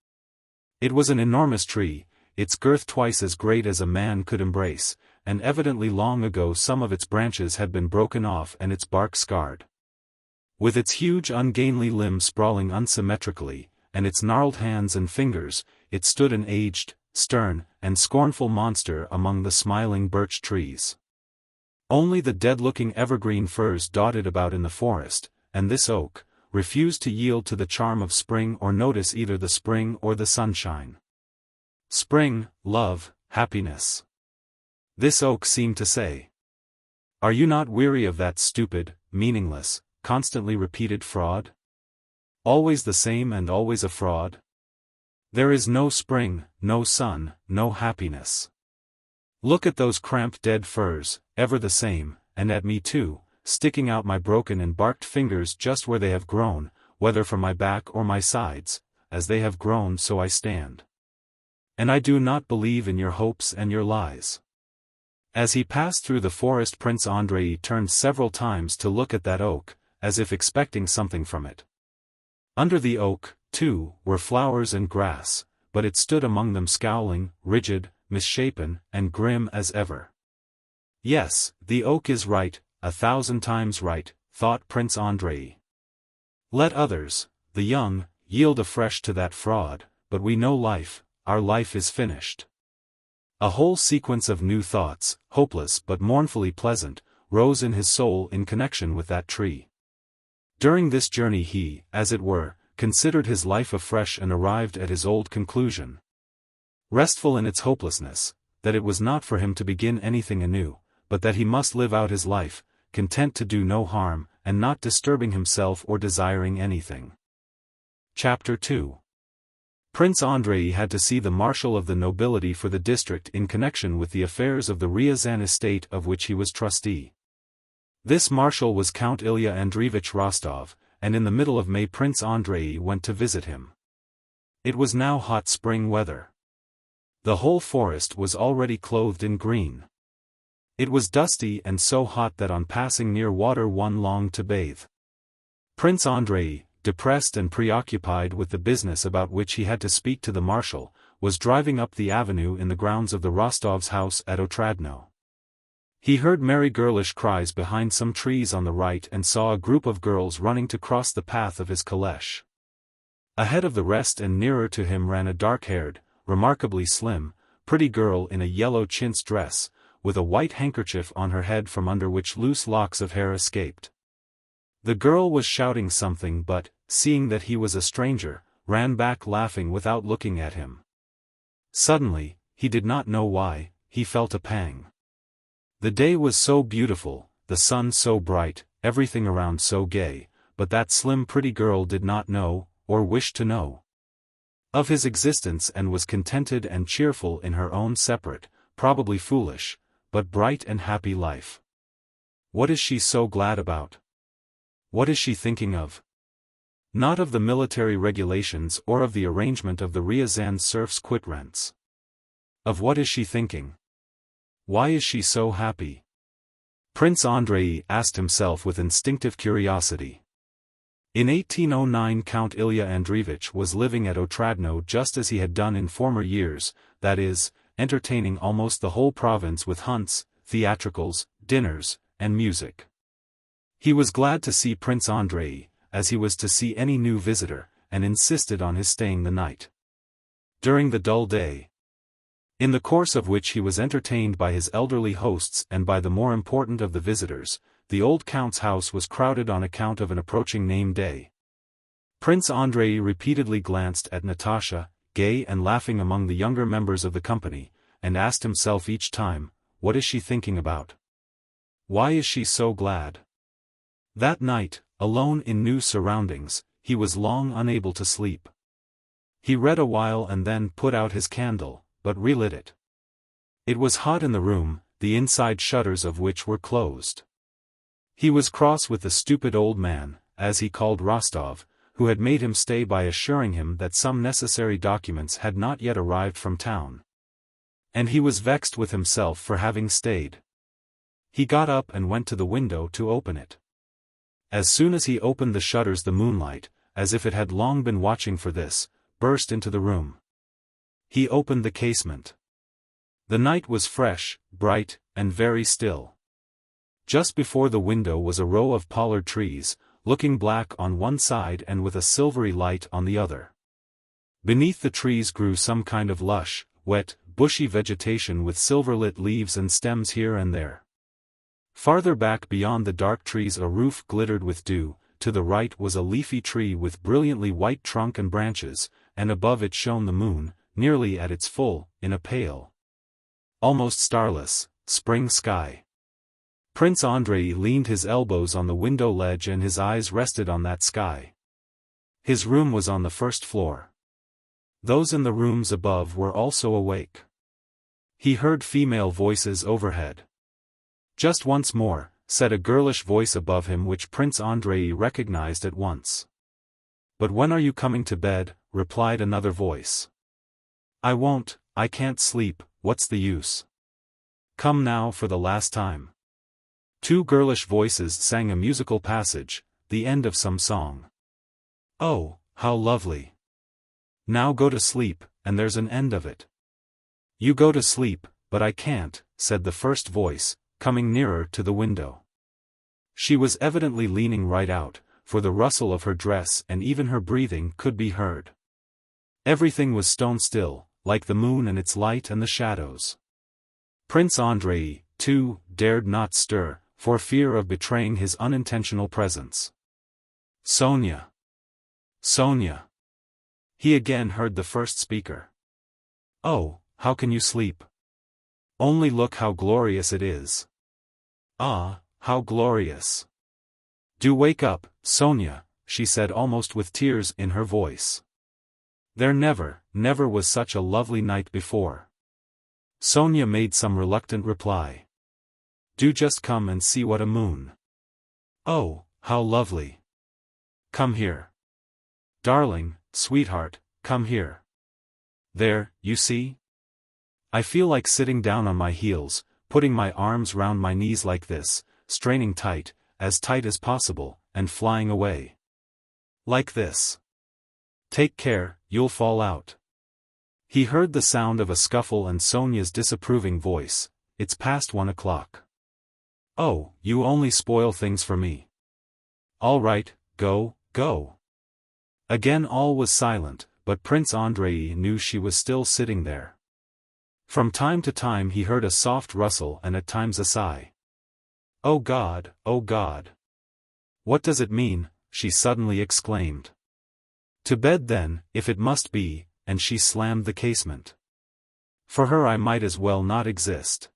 Speaker 1: It was an enormous tree, its girth twice as great as a man could embrace, and evidently long ago some of its branches had been broken off and its bark scarred. With its huge ungainly limbs sprawling unsymmetrically, and its gnarled hands and fingers, it stood an aged, stern, and scornful monster among the smiling birch trees. Only the dead-looking evergreen firs dotted about in the forest, and this oak, refused to yield to the charm of spring or notice either the spring or the sunshine. Spring, love, happiness. This oak seemed to say. Are you not weary of that stupid, meaningless, constantly repeated fraud? Always the same and always a fraud? There is no spring, no sun, no happiness. Look at those cramped dead firs, ever the same, and at me too, sticking out my broken and barked fingers just where they have grown, whether from my back or my sides, as they have grown so I stand. And I do not believe in your hopes and your lies. As he passed through the forest Prince Andrei turned several times to look at that oak, as if expecting something from it. Under the oak, too, were flowers and grass, but it stood among them scowling, rigid, misshapen, and grim as ever. Yes, the oak is right, 1,000 times right, thought Prince Andrei. Let others, the young, yield afresh to that fraud, but we know life, our life is finished. A whole sequence of new thoughts, hopeless but mournfully pleasant, rose in his soul in connection with that tree. During this journey he, as it were, considered his life afresh and arrived at his old conclusion. Restful in its hopelessness, that it was not for him to begin anything anew, but that he must live out his life, content to do no harm, and not disturbing himself or desiring anything. Chapter 2. Prince Andrei had to see the marshal of the nobility for the district in connection with the affairs of the Ryazan estate of which he was trustee. This marshal was Count Ilya Andreevich Rostov, and in the middle of May Prince Andrei went to visit him. It was now hot spring weather. The whole forest was already clothed in green. It was dusty and so hot that on passing near water one longed to bathe. Prince Andrei, depressed and preoccupied with the business about which he had to speak to the marshal, was driving up the avenue in the grounds of the Rostovs' house at Otradno. He heard merry girlish cries behind some trees on the right and saw a group of girls running to cross the path of his caleche. Ahead of the rest and nearer to him ran a dark-haired, remarkably slim, pretty girl in a yellow chintz dress, with a white handkerchief on her head from under which loose locks of hair escaped. The girl was shouting something but, seeing that he was a stranger, ran back laughing without looking at him. Suddenly, he did not know why, he felt a pang. The day was so beautiful, the sun so bright, everything around so gay, but that slim pretty girl did not know, or wish to know, of his existence and was contented and cheerful in her own separate, probably foolish, but bright and happy life. What is she so glad about? What is she thinking of? Not of the military regulations or of the arrangement of the Ryazan serfs' quit rents. Of what is she thinking? Why is she so happy? Prince Andrei asked himself with instinctive curiosity. In 1809 Count Ilya Andreevich was living at Otradno just as he had done in former years, that is, entertaining almost the whole province with hunts, theatricals, dinners, and music. He was glad to see Prince Andrei, as he was to see any new visitor, and insisted on his staying the night. During the dull day, in the course of which he was entertained by his elderly hosts and by the more important of the visitors, the old count's house was crowded on account of an approaching name day. Prince Andrei repeatedly glanced at Natasha, gay and laughing among the younger members of the company, and asked himself each time, what is she thinking about? Why is she so glad? That night, alone in new surroundings, he was long unable to sleep. He read a while and then put out his candle, but relit it. It was hot in the room, the inside shutters of which were closed. He was cross with the stupid old man, as he called Rostov, who had made him stay by assuring him that some necessary documents had not yet arrived from town. And he was vexed with himself for having stayed. He got up and went to the window to open it. As soon as he opened the shutters the moonlight, as if it had long been watching for this, burst into the room. He opened the casement. The night was fresh, bright, and very still. Just before the window was a row of pollard trees, looking black on one side and with a silvery light on the other. Beneath the trees grew some kind of lush, wet, bushy vegetation with silver-lit leaves and stems here and there. Farther back beyond the dark trees a roof glittered with dew, to the right was a leafy tree with brilliantly white trunk and branches, and above it shone the moon, nearly at its full, in a pale, almost starless, spring sky. Prince Andrei leaned his elbows on the window ledge and his eyes rested on that sky. His room was on the first floor. Those in the rooms above were also awake. He heard female voices overhead. Just once more, said a girlish voice above him which Prince Andrei recognized at once. But when are you coming to bed? Replied another voice. I won't, I can't sleep, what's the use? Come now for the last time. Two girlish voices sang a musical passage, the end of some song. Oh, how lovely. Now go to sleep, and there's an end of it. You go to sleep, but I can't, said the first voice, coming nearer to the window. She was evidently leaning right out, for the rustle of her dress and even her breathing could be heard. Everything was stone still, like the moon and its light and the shadows. Prince Andrei, too, dared not stir, for fear of betraying his unintentional presence. Sonia! Sonia! He again heard the first speaker. Oh, how can you sleep? Only look how glorious it is. Ah, how glorious. Do wake up, Sonia, she said almost with tears in her voice. There never was such a lovely night before. Sonia made some reluctant reply. Do just come and see what a moon. Oh, how lovely. Come here. Darling, sweetheart, come here. There, you see? I feel like sitting down on my heels, putting my arms round my knees like this, straining tight as possible, and flying away. Like this. Take care, you'll fall out. He heard the sound of a scuffle and Sonia's disapproving voice. It's past 1 o'clock. Oh, you only spoil things for me. All right, go. Again all was silent, but Prince Andrei knew she was still sitting there. From time to time he heard a soft rustle and at times a sigh. Oh God, oh God. What does it mean? She suddenly exclaimed. To bed then, if it must be, and she slammed the casement. For her I might as well not exist.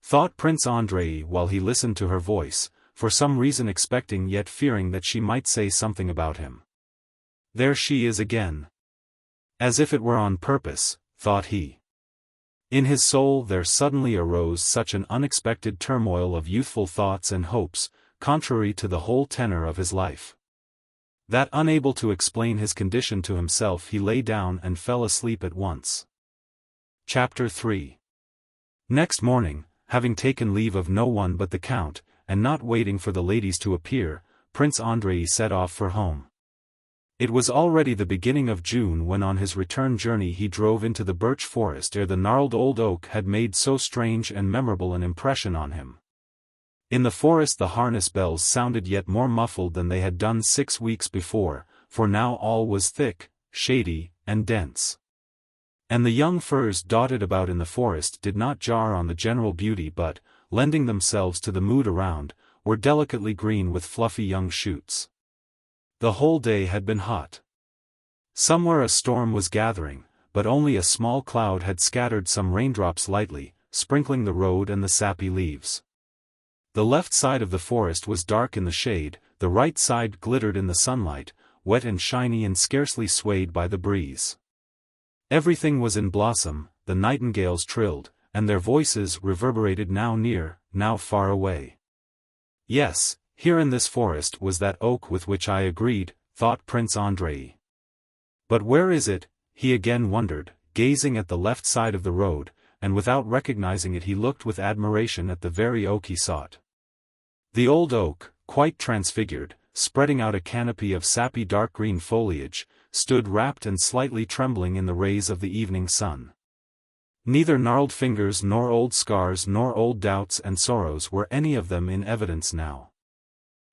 Speaker 1: Thought Prince Andrei while he listened to her voice, for some reason expecting yet fearing that she might say something about him. There she is again. As if it were on purpose, thought he. In his soul there suddenly arose such an unexpected turmoil of youthful thoughts and hopes, contrary to the whole tenor of his life, that unable to explain his condition to himself he lay down and fell asleep at once. Chapter 3. Next morning, having taken leave of no one but the Count, and not waiting for the ladies to appear, Prince Andrei set off for home. It was already the beginning of June when on his return journey he drove into the birch forest ere the gnarled old oak had made so strange and memorable an impression on him. In the forest the harness bells sounded yet more muffled than they had done 6 weeks before, for now all was thick, shady, and dense. And the young firs dotted about in the forest did not jar on the general beauty but, lending themselves to the mood around, were delicately green with fluffy young shoots. The whole day had been hot. Somewhere a storm was gathering, but only a small cloud had scattered some raindrops lightly, sprinkling the road and the sappy leaves. The left side of the forest was dark in the shade, the right side glittered in the sunlight, wet and shiny and scarcely swayed by the breeze. Everything was in blossom, the nightingales trilled, and their voices reverberated now near, now far away. Yes, here in this forest was that oak with which I agreed, thought Prince Andrei. But where is it? He again wondered, gazing at the left side of the road, and without recognizing it he looked with admiration at the very oak he sought. The old oak, quite transfigured, spreading out a canopy of sappy dark green foliage, stood wrapped and slightly trembling in the rays of the evening sun. Neither gnarled fingers nor old scars nor old doubts and sorrows were any of them in evidence now.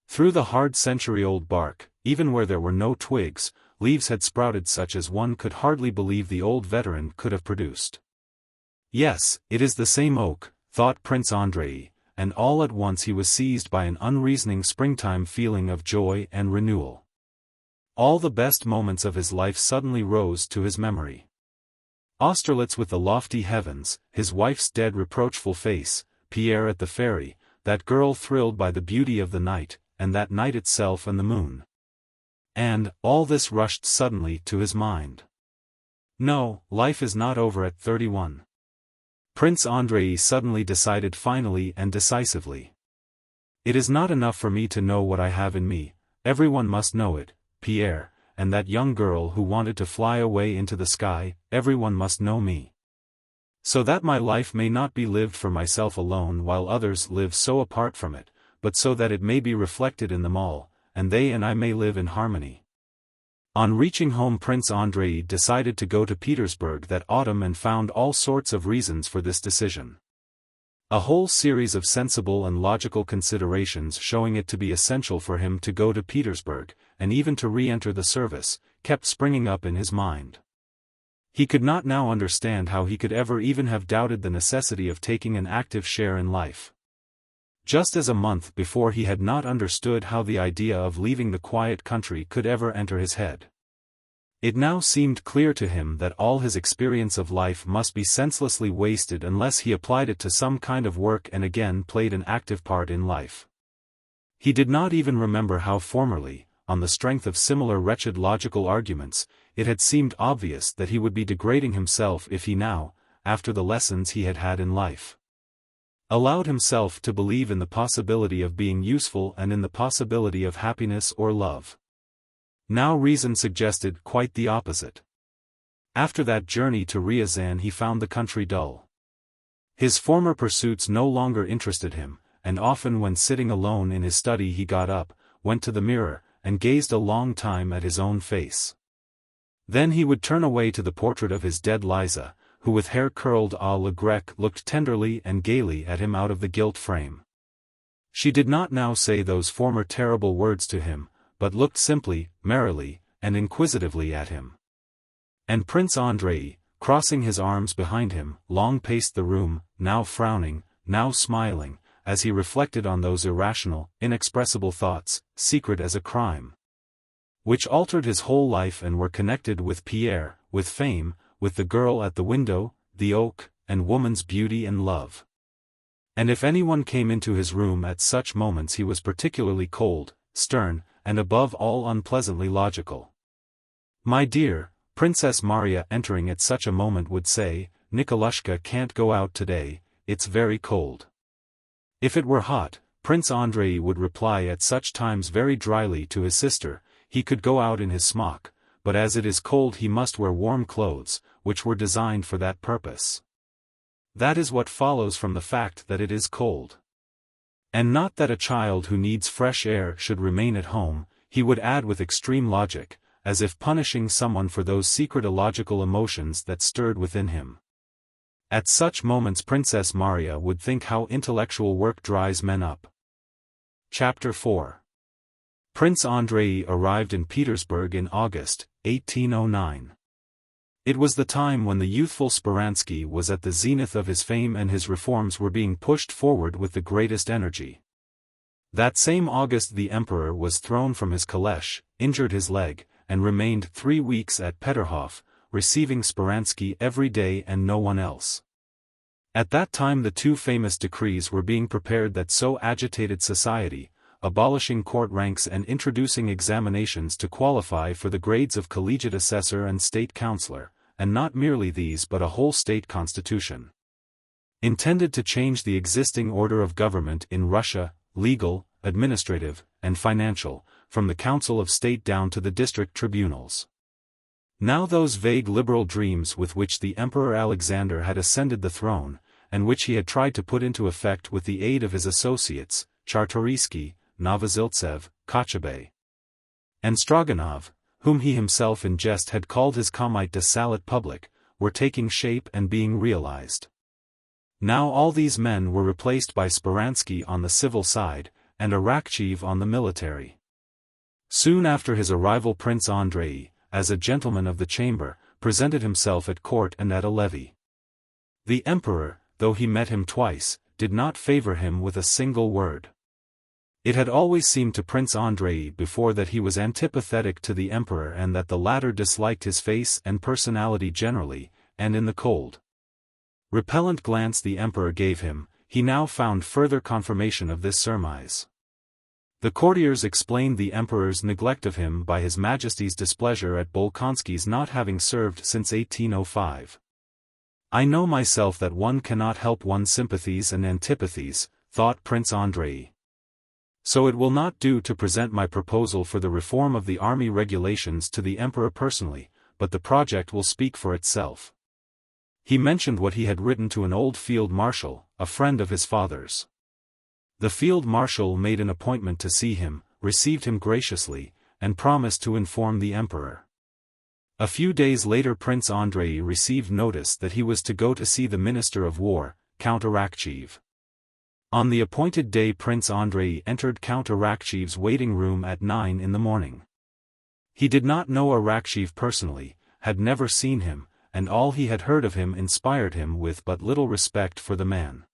Speaker 1: Through the hard century-old bark, even where there were no twigs, leaves had sprouted such as one could hardly believe the old veteran could have produced. Yes, it is the same oak, thought Prince Andrei, and all at once he was seized by an unreasoning springtime feeling of joy and renewal. All the best moments of his life suddenly rose to his memory. Austerlitz with the lofty heavens, his wife's dead reproachful face, Pierre at the ferry, that girl thrilled by the beauty of the night, and that night itself and the moon. And, all this rushed suddenly to his mind. No, life is not over at 31. Prince Andrei suddenly decided finally and decisively. It is not enough for me to know what I have in me, everyone must know it, Pierre, and that young girl who wanted to fly away into the sky, everyone must know me. So that my life may not be lived for myself alone while others live so apart from it, but so that it may be reflected in them all, and they and I may live in harmony. On reaching home Prince Andrei decided to go to Petersburg that autumn and found all sorts of reasons for this decision. A whole series of sensible and logical considerations showing it to be essential for him to go to Petersburg, and even to re-enter the service, kept springing up in his mind. He could not now understand how he could ever even have doubted the necessity of taking an active share in life. Just as a month before he had not understood how the idea of leaving the quiet country could ever enter his head. It now seemed clear to him that all his experience of life must be senselessly wasted unless he applied it to some kind of work and again played an active part in life. He did not even remember how formerly, on the strength of similar wretched logical arguments, it had seemed obvious that he would be degrading himself if he now, after the lessons he had had in life, allowed himself to believe in the possibility of being useful and in the possibility of happiness or love. Now reason suggested quite the opposite. After that journey to Ryazan he found the country dull. His former pursuits no longer interested him, and often when sitting alone in his study he got up, went to the mirror, and gazed a long time at his own face. Then he would turn away to the portrait of his dead Liza, who with hair curled à la grecque looked tenderly and gaily at him out of the gilt frame. She did not now say those former terrible words to him, but looked simply, merrily, and inquisitively at him. And Prince Andrei, crossing his arms behind him, long paced the room, now frowning, now smiling, as he reflected on those irrational, inexpressible thoughts, secret as a crime, which altered his whole life and were connected with Pierre, with fame, with the girl at the window, the oak, and woman's beauty and love. And if anyone came into his room at such moments he was particularly cold, stern, and above all unpleasantly logical. "My dear," Princess Maria entering at such a moment would say, "Nikolushka can't go out today, it's very cold." If it were hot, Prince Andrei would reply at such times very dryly to his sister, he could go out in his smock, but as it is cold he must wear warm clothes, which were designed for that purpose. That is what follows from the fact that it is cold. And not that a child who needs fresh air should remain at home, he would add with extreme logic, as if punishing someone for those secret illogical emotions that stirred within him. At such moments Princess Maria would think how intellectual work dries men up. Chapter 4. Prince Andrei arrived in Petersburg in August, 1809. It was the time when the youthful Speransky was at the zenith of his fame and his reforms were being pushed forward with the greatest energy. That same August the emperor was thrown from his caleche, injured his leg, and remained 3 weeks at Peterhof, receiving Speransky every day and no one else. At that time the two famous decrees were being prepared that so agitated society, abolishing court ranks and introducing examinations to qualify for the grades of collegiate assessor and state councillor, and not merely these but a whole state constitution, intended to change the existing order of government in Russia, legal, administrative, and financial, from the Council of State down to the district tribunals. Now those vague liberal dreams with which the Emperor Alexander had ascended the throne, and which he had tried to put into effect with the aid of his associates, Czartoryski, Novoziltsev, Kochubey, and Stroganov, whom he himself in jest had called his Comite de Salut Public, were taking shape and being realized. Now all these men were replaced by Speransky on the civil side, and Arakcheev on the military. Soon after his arrival Prince Andrei, as a gentleman of the chamber, presented himself at court and at a levee. The emperor, though he met him twice, did not favor him with a single word. It had always seemed to Prince Andrei before that he was antipathetic to the emperor and that the latter disliked his face and personality generally, and in the cold, repellent glance the emperor gave him, he now found further confirmation of this surmise. The courtiers explained the emperor's neglect of him by His Majesty's displeasure at Bolkonsky's not having served since 1805. "I know myself that one cannot help one's sympathies and antipathies," thought Prince Andrei. "So it will not do to present my proposal for the reform of the army regulations to the emperor personally, but the project will speak for itself." He mentioned what he had written to an old field marshal, a friend of his father's. The field marshal made an appointment to see him, received him graciously, and promised to inform the emperor. A few days later Prince Andrei received notice that he was to go to see the Minister of War, Count Arakcheev. On the appointed day Prince Andrei entered Count Arakcheev's waiting room at 9 in the morning. He did not know Arakcheev personally, had never seen him, and all he had heard of him inspired him with but little respect for the man.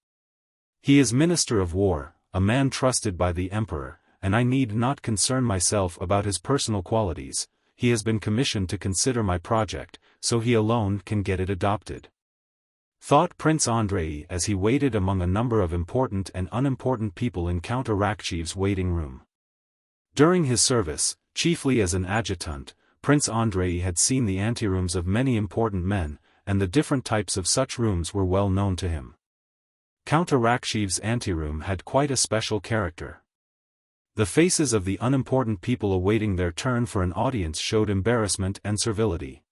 Speaker 1: "He is Minister of War, a man trusted by the Emperor, and I need not concern myself about his personal qualities," he has been commissioned to consider my project, so he alone can get it adopted," thought Prince Andrei as he waited among a number of important and unimportant people in Count Arakchev's waiting room. During his service, chiefly as an adjutant, Prince Andrei had seen the anterooms of many important men, and the different types of such rooms were well known to him. Count Arakchev's anteroom had quite a special character. The faces of the unimportant people awaiting their turn for an audience showed embarrassment and servility.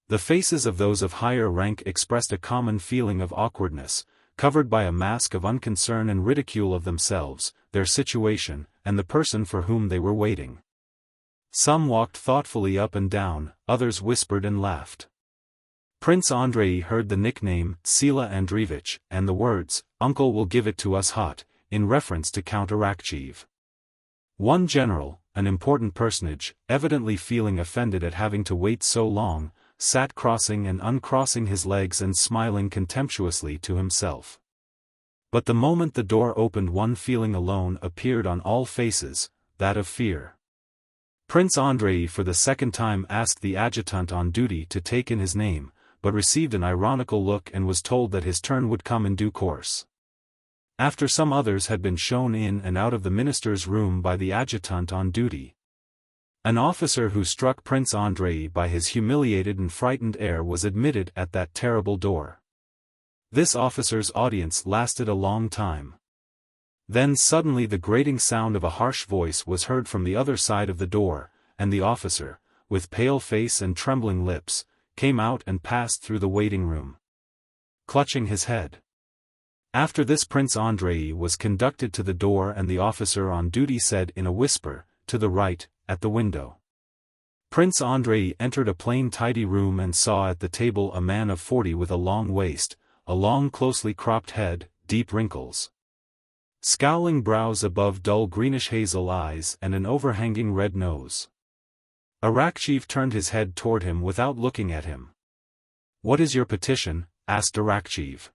Speaker 1: The faces of those of higher rank expressed a common feeling of awkwardness, covered by a mask of unconcern and ridicule of themselves, their situation, and the person for whom they were waiting. Some walked thoughtfully up and down, others whispered and laughed. Prince Andrei heard the nickname Sila Andreevich, and the words, "Uncle will give it to us hot," in reference to Count Arakchev. One general, an important personage, evidently feeling offended at having to wait so long, sat crossing and uncrossing his legs and smiling contemptuously to himself. But the moment the door opened, one feeling alone appeared on all faces, that of fear. Prince Andrei for the second time asked the adjutant on duty to take in his name, but received an ironical look and was told that his turn would come in due course. After some others had been shown in and out of the minister's room by the adjutant on duty, an officer who struck Prince Andrei by his humiliated and frightened air was admitted at that terrible door. This officer's audience lasted a long time. Then suddenly the grating sound of a harsh voice was heard from the other side of the door, and the officer, with pale face and trembling lips, came out and passed through the waiting room, clutching his head. After this Prince Andrei was conducted to the door, and the officer on duty said in a whisper, "To the right, at the window." Prince Andrei entered a plain tidy room and saw at the table a man of 40 with a long waist, a long closely cropped head, deep wrinkles, scowling brows above dull greenish-hazel eyes, and an overhanging red nose. Arakchev turned his head toward him without looking at him. "What is your petition?" asked Arakchev.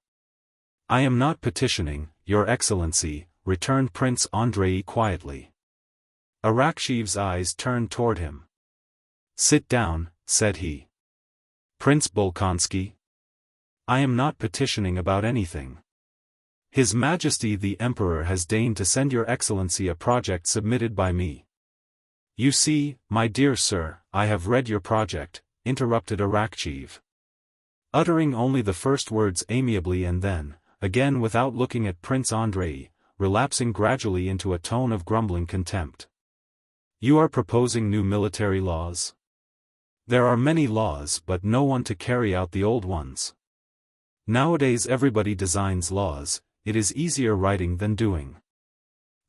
Speaker 1: "I am not petitioning, Your Excellency," returned Prince Andrei quietly. Arakchev's eyes turned toward him. "Sit down," said he. "Prince Bolkonsky, I am not petitioning about anything. His Majesty the Emperor has deigned to send Your Excellency a project submitted by me." "You see, my dear sir, I have read your project," interrupted Arakchev, uttering only the first words amiably and then, again without looking at Prince Andrei, relapsing gradually into a tone of grumbling contempt. "You are proposing new military laws? There are many laws but no one to carry out the old ones. Nowadays everybody designs laws, it is easier writing than doing.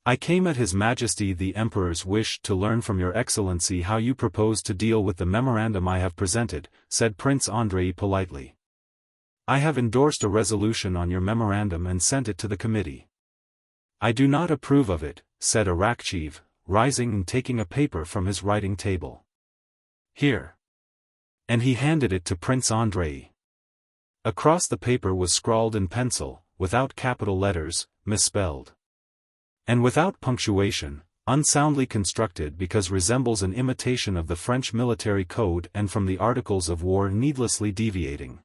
Speaker 1: I came at His Majesty the Emperor's wish to learn from Your Excellency how you propose to deal with the memorandum I have presented," said Prince Andrei politely. "I have endorsed a resolution on your memorandum and sent it to the committee." "I do not approve of it," said Arakchev, rising and taking a paper from his writing table. "Here." And he handed it to Prince Andrei. Across the paper was scrawled in pencil, without capital letters, misspelled, and without punctuation, unsoundly constructed because resembles an imitation of the French military code and from the Articles of War needlessly deviating.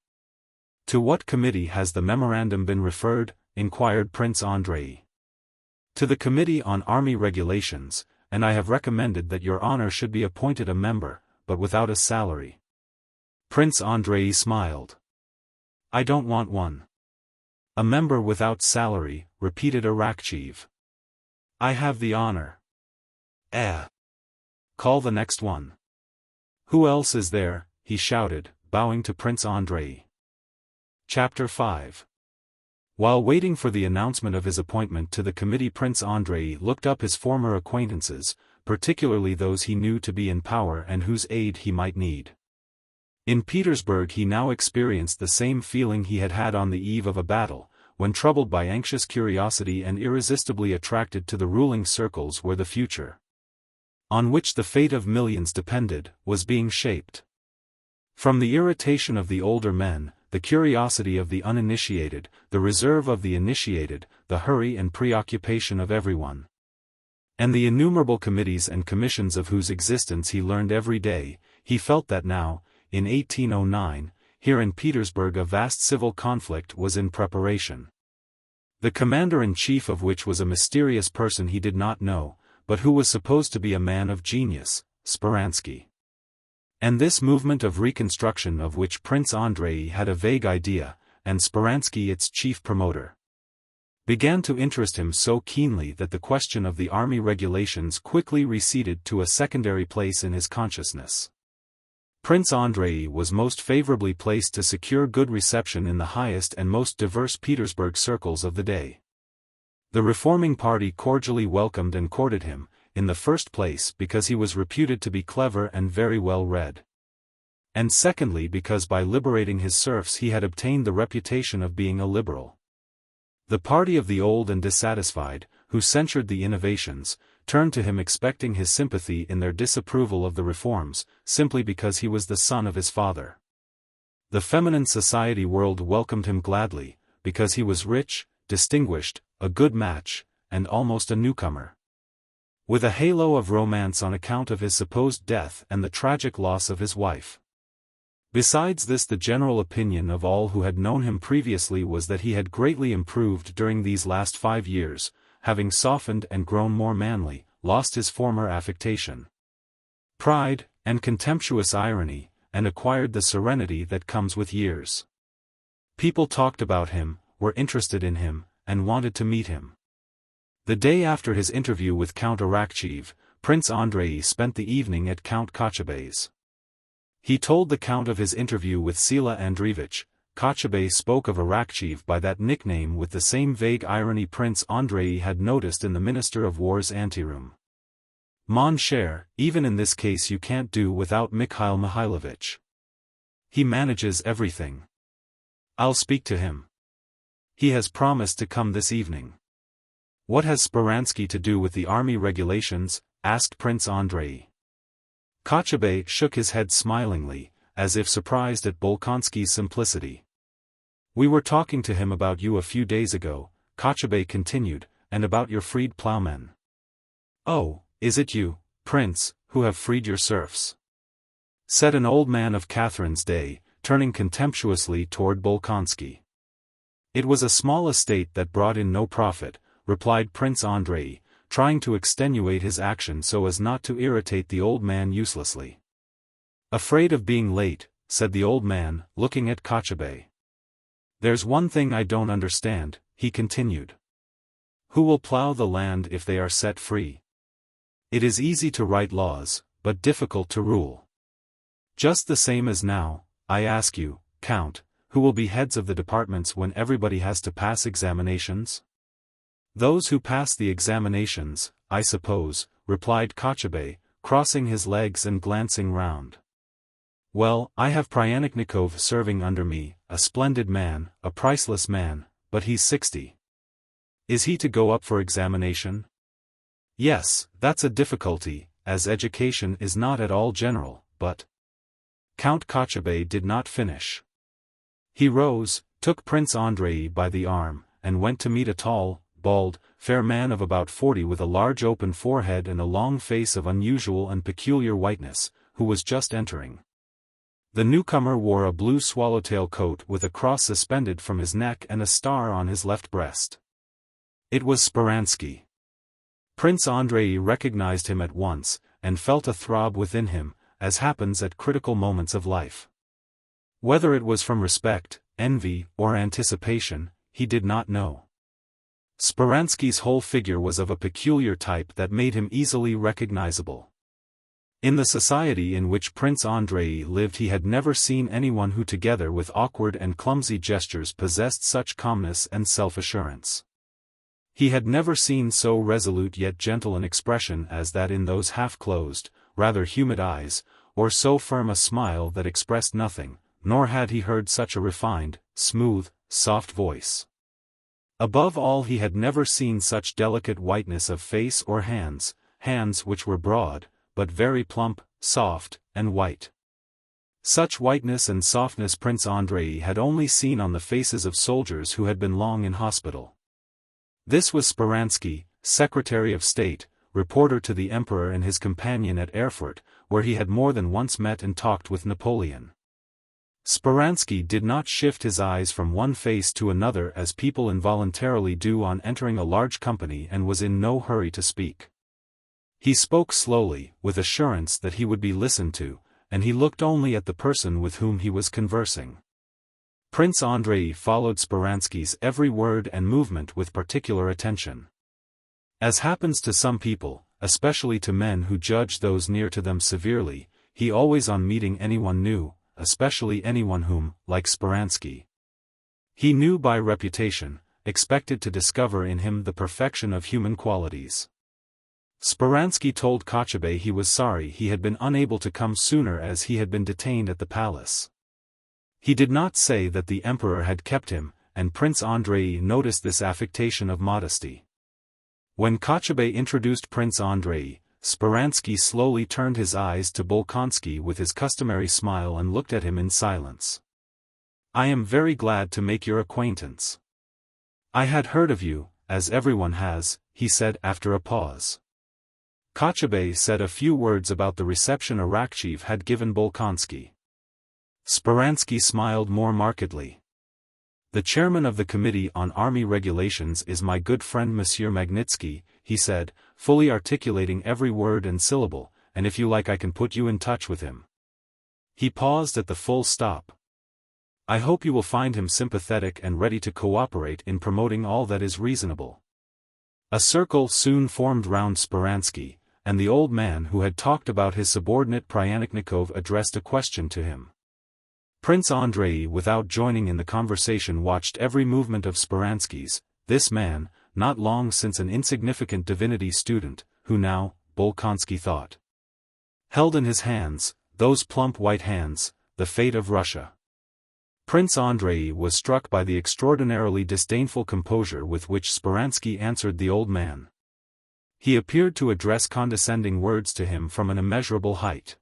Speaker 1: "To what committee has the memorandum been referred?" inquired Prince Andrei. "To the Committee on Army Regulations, and I have recommended that Your Honor should be appointed a member, but without a salary." Prince Andrei smiled. "I don't want one." "A member without salary," repeated Arakchev. "I have the honor." Call the next one." "Who else is there?" he shouted, bowing to Prince Andrei. Chapter 5. While waiting for the announcement of his appointment to the committee, Prince Andrei looked up his former acquaintances, particularly those he knew to be in power and whose aid he might need. In Petersburg he now experienced the same feeling he had had on the eve of a battle, when troubled by anxious curiosity and irresistibly attracted to the ruling circles where the future, on which the fate of millions depended, was being shaped. From the irritation of the older men, the curiosity of the uninitiated, the reserve of the initiated, the hurry and preoccupation of everyone, and the innumerable committees and commissions of whose existence he learned every day, he felt that now, in 1809, here in Petersburg a vast civil conflict was in preparation. The commander-in-chief of which was a mysterious person he did not know, but who was supposed to be a man of genius, Speransky. And this movement of reconstruction of which Prince Andrei had a vague idea, and Speransky its chief promoter, began to interest him so keenly that the question of the army regulations quickly receded to a secondary place in his consciousness. Prince Andrei was most favorably placed to secure good reception in the highest and most diverse Petersburg circles of the day. The reforming party cordially welcomed and courted him, in the first place because he was reputed to be clever and very well read, and secondly because by liberating his serfs he had obtained the reputation of being a liberal. The party of the old and dissatisfied, who censured the innovations, turned to him expecting his sympathy in their disapproval of the reforms, simply because he was the son of his father. The feminine society world welcomed him gladly, because he was rich, distinguished, a good match, and almost a newcomer, with a halo of romance on account of his supposed death and the tragic loss of his wife. Besides this, the general opinion of all who had known him previously was that he had greatly improved during these last 5 years, having softened and grown more manly, lost his former affectation, pride, and contemptuous irony, and acquired the serenity that comes with years. People talked about him, were interested in him, and wanted to meet him. The day after his interview with Count Arakcheev, Prince Andrei spent the evening at Count Kochubey's. He told the Count of his interview with Sila Andreevich. Kochubey spoke of Arakcheev by that nickname with the same vague irony Prince Andrei had noticed in the Minister of War's anteroom. Mon cher, even in this case you can't do without Mikhail Mihailovich. He manages everything. I'll speak to him. He has promised to come this evening. What has Speransky to do with the army regulations? Asked Prince Andrei. Kochubey shook his head smilingly, as if surprised at Bolkonsky's simplicity. We were talking to him about you a few days ago, Kochubey continued, and about your freed ploughmen. Oh, is it you, Prince, who have freed your serfs? Said an old man of Catherine's day, turning contemptuously toward Bolkonsky. It was a small estate that brought in no profit, replied Prince Andrei, trying to extenuate his action so as not to irritate the old man uselessly. Afraid of being late, said the old man, looking at Kochubey. There's one thing I don't understand, he continued. Who will plough the land if they are set free? It is easy to write laws, but difficult to rule. Just the same as now, I ask you, Count, who will be heads of the departments when everybody has to pass examinations? Those who pass the examinations, I suppose, replied Kochubey, crossing his legs and glancing round. Well, I have Pryaniknikov serving under me, a splendid man, a priceless man, but he's 60. Is he to go up for examination? Yes, that's a difficulty, as education is not at all general, but... Count Kochubey did not finish. He rose, took Prince Andrei by the arm, and went to meet a tall, bald, fair man of about 40 with a large open forehead and a long face of unusual and peculiar whiteness, who was just entering. The newcomer wore a blue swallowtail coat with a cross suspended from his neck and a star on his left breast. It was Speransky. Prince Andrei recognized him at once, and felt a throb within him, as happens at critical moments of life. Whether it was from respect, envy, or anticipation, he did not know. Speransky's whole figure was of a peculiar type that made him easily recognizable. In the society in which Prince Andrei lived he had never seen anyone who together with awkward and clumsy gestures possessed such calmness and self-assurance. He had never seen so resolute yet gentle an expression as that in those half-closed, rather humid eyes, or so firm a smile that expressed nothing, nor had he heard such a refined, smooth, soft voice. Above all he had never seen such delicate whiteness of face or hands which were broad, but very plump, soft, and white. Such whiteness and softness Prince Andrei had only seen on the faces of soldiers who had been long in hospital. This was Speransky, Secretary of State, reporter to the emperor and his companion at Erfurt, where he had more than once met and talked with Napoleon. Speransky did not shift his eyes from one face to another as people involuntarily do on entering a large company, and was in no hurry to speak. He spoke slowly, with assurance that he would be listened to, and he looked only at the person with whom he was conversing. Prince Andrei followed Speransky's every word and movement with particular attention. As happens to some people, especially to men who judge those near to them severely, he always on meeting anyone new, especially anyone whom, like Speransky, he knew by reputation, expected to discover in him the perfection of human qualities. Speransky told Kochubey he was sorry he had been unable to come sooner as he had been detained at the palace. He did not say that the emperor had kept him, and Prince Andrei noticed this affectation of modesty. When Kochubey introduced Prince Andrei, Speransky slowly turned his eyes to Bolkonsky with his customary smile and looked at him in silence. "I am very glad to make your acquaintance. I had heard of you, as everyone has," he said after a pause. Kochubey said a few words about the reception Arakcheev had given Bolkonsky. Speransky smiled more markedly. "The chairman of the Committee on Army Regulations is my good friend Monsieur Magnitsky," he said, fully articulating every word and syllable, "and if you like I can put you in touch with him." He paused at the full stop. "I hope you will find him sympathetic and ready to cooperate in promoting all that is reasonable." A circle soon formed round Speransky, and the old man who had talked about his subordinate Pryatnikov addressed a question to him. Prince Andrei, without joining in the conversation, watched every movement of Speransky's. This man, not long since an insignificant divinity student, who now, Bolkonsky thought, held in his hands, those plump white hands, the fate of Russia. Prince Andrei was struck by the extraordinarily disdainful composure with which Speransky answered the old man. He appeared to address condescending words to him from an immeasurable height.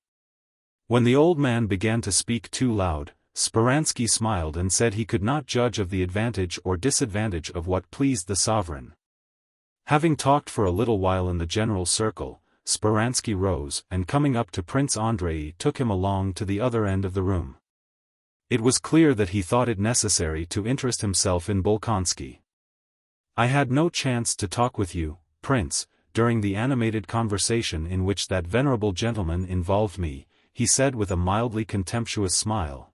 Speaker 1: When the old man began to speak too loud, Speransky smiled and said he could not judge of the advantage or disadvantage of what pleased the sovereign. Having talked for a little while in the general circle, Speransky rose and coming up to Prince Andrei took him along to the other end of the room. It was clear that he thought it necessary to interest himself in Bolkonsky. "I had no chance to talk with you, Prince, during the animated conversation in which that venerable gentleman involved me," he said with a mildly contemptuous smile,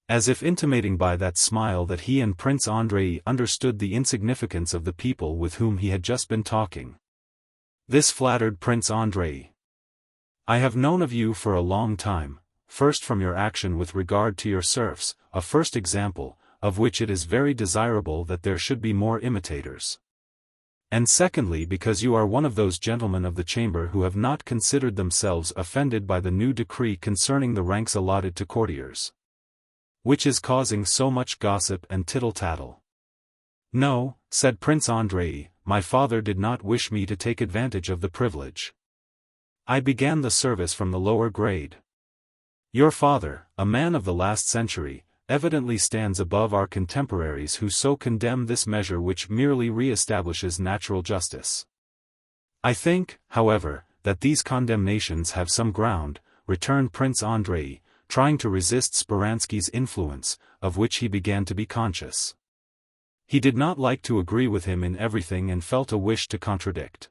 Speaker 1: as if intimating by that smile that he and Prince Andrei understood the insignificance of the people with whom he had just been talking. This flattered Prince Andrei. "I have known of you for a long time, first from your action with regard to your serfs, a first example, of which it is very desirable that there should be more imitators. And secondly because you are one of those gentlemen of the chamber who have not considered themselves offended by the new decree concerning the ranks allotted to courtiers, which is causing so much gossip and tittle-tattle." "No," said Prince Andrei, "my father did not wish me to take advantage of the privilege. I began the service from the lower grade. Your father, a man of the last century, evidently stands above our contemporaries who so condemn this measure which merely re-establishes natural justice. I think, however, that these condemnations have some ground," returned Prince Andrei, trying to resist Speransky's influence, of which he began to be conscious. He did not like to agree with him in everything and felt a wish to contradict.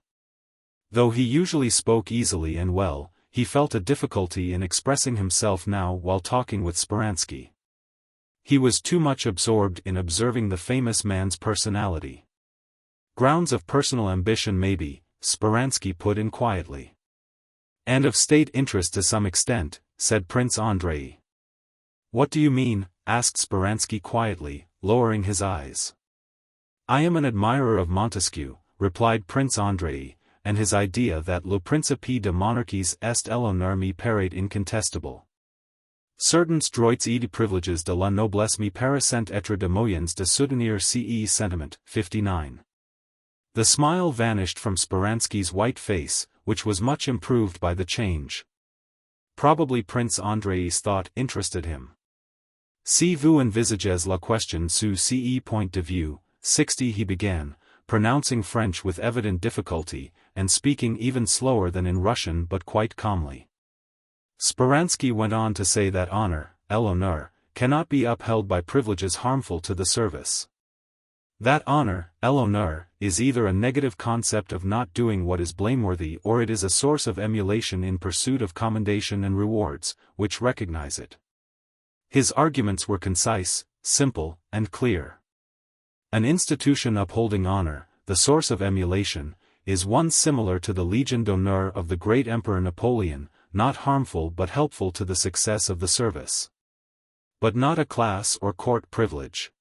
Speaker 1: Though he usually spoke easily and well, he felt a difficulty in expressing himself now while talking with Speransky. He was too much absorbed in observing the famous man's personality. "Grounds of personal ambition maybe," Speransky put in quietly. "And of state interest to some extent," said Prince Andrei. "What do you mean?" asked Speransky quietly, lowering his eyes. "I am an admirer of Montesquieu," replied Prince Andrei, "and his idea that le principe de monarchies est l'honneur me paraît incontestable. Certains droits et priviléges de la noblesse me paraissent être de moyens de soutenir ce sentiment." 59. The smile vanished from Speransky's white face, which was much improved by the change. Probably Prince Andrei's thought interested him. "Si vous envisagez la question sous ce point de vue," 60 he began, pronouncing French with evident difficulty, and speaking even slower than in Russian but quite calmly. Speransky went on to say that honor, l'honneur, cannot be upheld by privileges harmful to the service. That honor, l'honneur, is either a negative concept of not doing what is blameworthy or it is a source of emulation in pursuit of commendation and rewards, which recognize it. His arguments were concise, simple, and clear. An institution upholding honor, the source of emulation, is one similar to the Legion d'honneur of the great Emperor Napoleon, not harmful but helpful to the success of the service. But not a class or court privilege.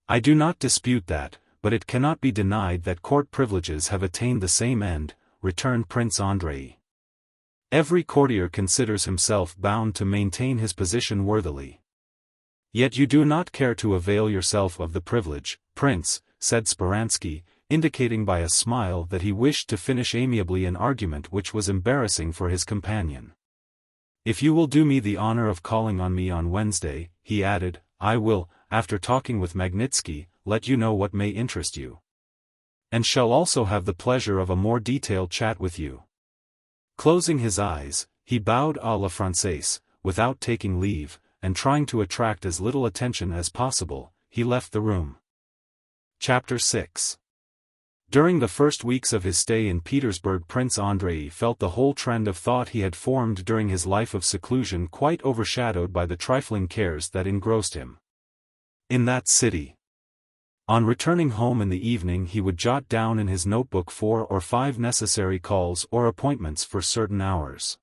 Speaker 1: I do not dispute that, but it cannot be denied that court privileges have attained the same end, returned Prince Andrei. Every courtier considers himself bound to maintain his position worthily. Yet you do not care to avail yourself of the privilege, Prince, said Speransky, indicating by a smile that he wished to finish amiably an argument which was embarrassing for his companion. If you will do me the honor of calling on me on Wednesday, he added, I will, after talking with Magnitsky, let you know what may interest you. And shall also have the pleasure of a more detailed chat with you. Closing his eyes, he bowed à la Française, without taking leave, and trying to attract as little attention as possible, he left the room. Chapter 6. During the first weeks of his stay in Petersburg, Prince Andrei felt the whole trend of thought he had formed during his life of seclusion quite overshadowed by the trifling cares that engrossed him. In that city. On returning home in the evening he would jot down in his notebook 4 or 5 necessary calls or appointments for certain hours.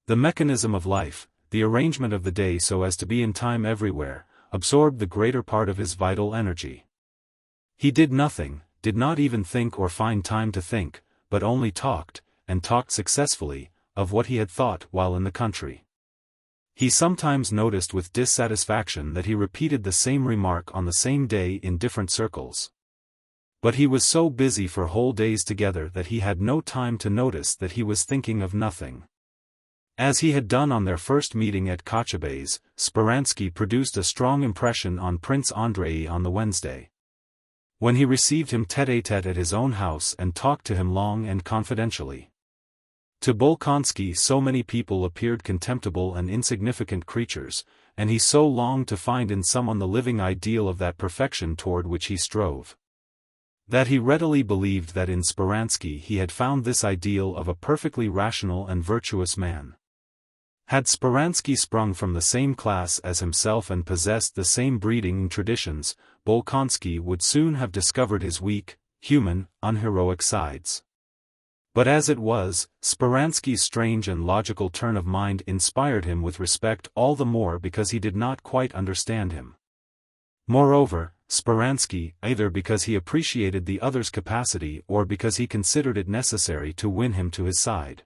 Speaker 1: The mechanism of life, the arrangement of the day so as to be in time everywhere, absorbed the greater part of his vital energy. He did nothing, did not even think or find time to think, but only talked, and talked successfully, of what he had thought while in the country. He sometimes noticed with dissatisfaction that he repeated the same remark on the same day in different circles. But he was so busy for whole days together that he had no time to notice that he was thinking of nothing. As he had done on their first meeting at Kochubey's, Speransky produced a strong impression on Prince Andrei on the Wednesday. When he received him tête-à-tête at his own house and talked to him long and confidentially. To Bolkonsky so many people appeared contemptible and insignificant creatures, and he so longed to find in someone the living ideal of that perfection toward which he strove. That he readily believed that in Speransky he had found this ideal of a perfectly rational and virtuous man. Had Speransky sprung from the same class as himself and possessed the same breeding and traditions, Bolkonsky would soon have discovered his weak, human, unheroic sides. But as it was, Speransky's strange and logical turn of mind inspired him with respect all the more because he did not quite understand him. Moreover, Speransky, either because he appreciated the other's capacity or because he considered it necessary to win him to his side,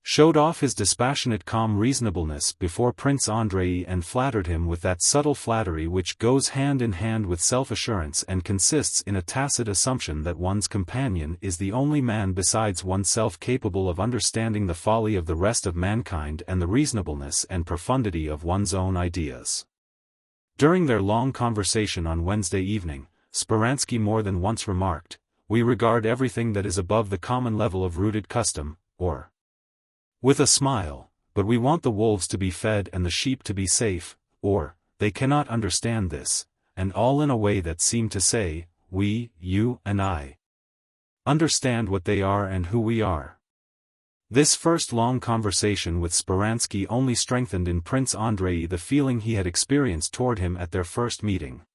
Speaker 1: showed off his dispassionate calm reasonableness before Prince Andrei and flattered him with that subtle flattery which goes hand in hand with self-assurance and consists in a tacit assumption that one's companion is the only man besides oneself capable of understanding the folly of the rest of mankind and the reasonableness and profundity of one's own ideas. During their long conversation on Wednesday evening, Speransky more than once remarked, "We regard everything that is above the common level of rooted custom, or with a smile, but we want the wolves to be fed and the sheep to be safe, or, they cannot understand this," and all in a way that seemed to say, we, you and I, understand what they are and who we are. This first long conversation with Speransky only strengthened in Prince Andrei the feeling he had experienced toward him at their first meeting.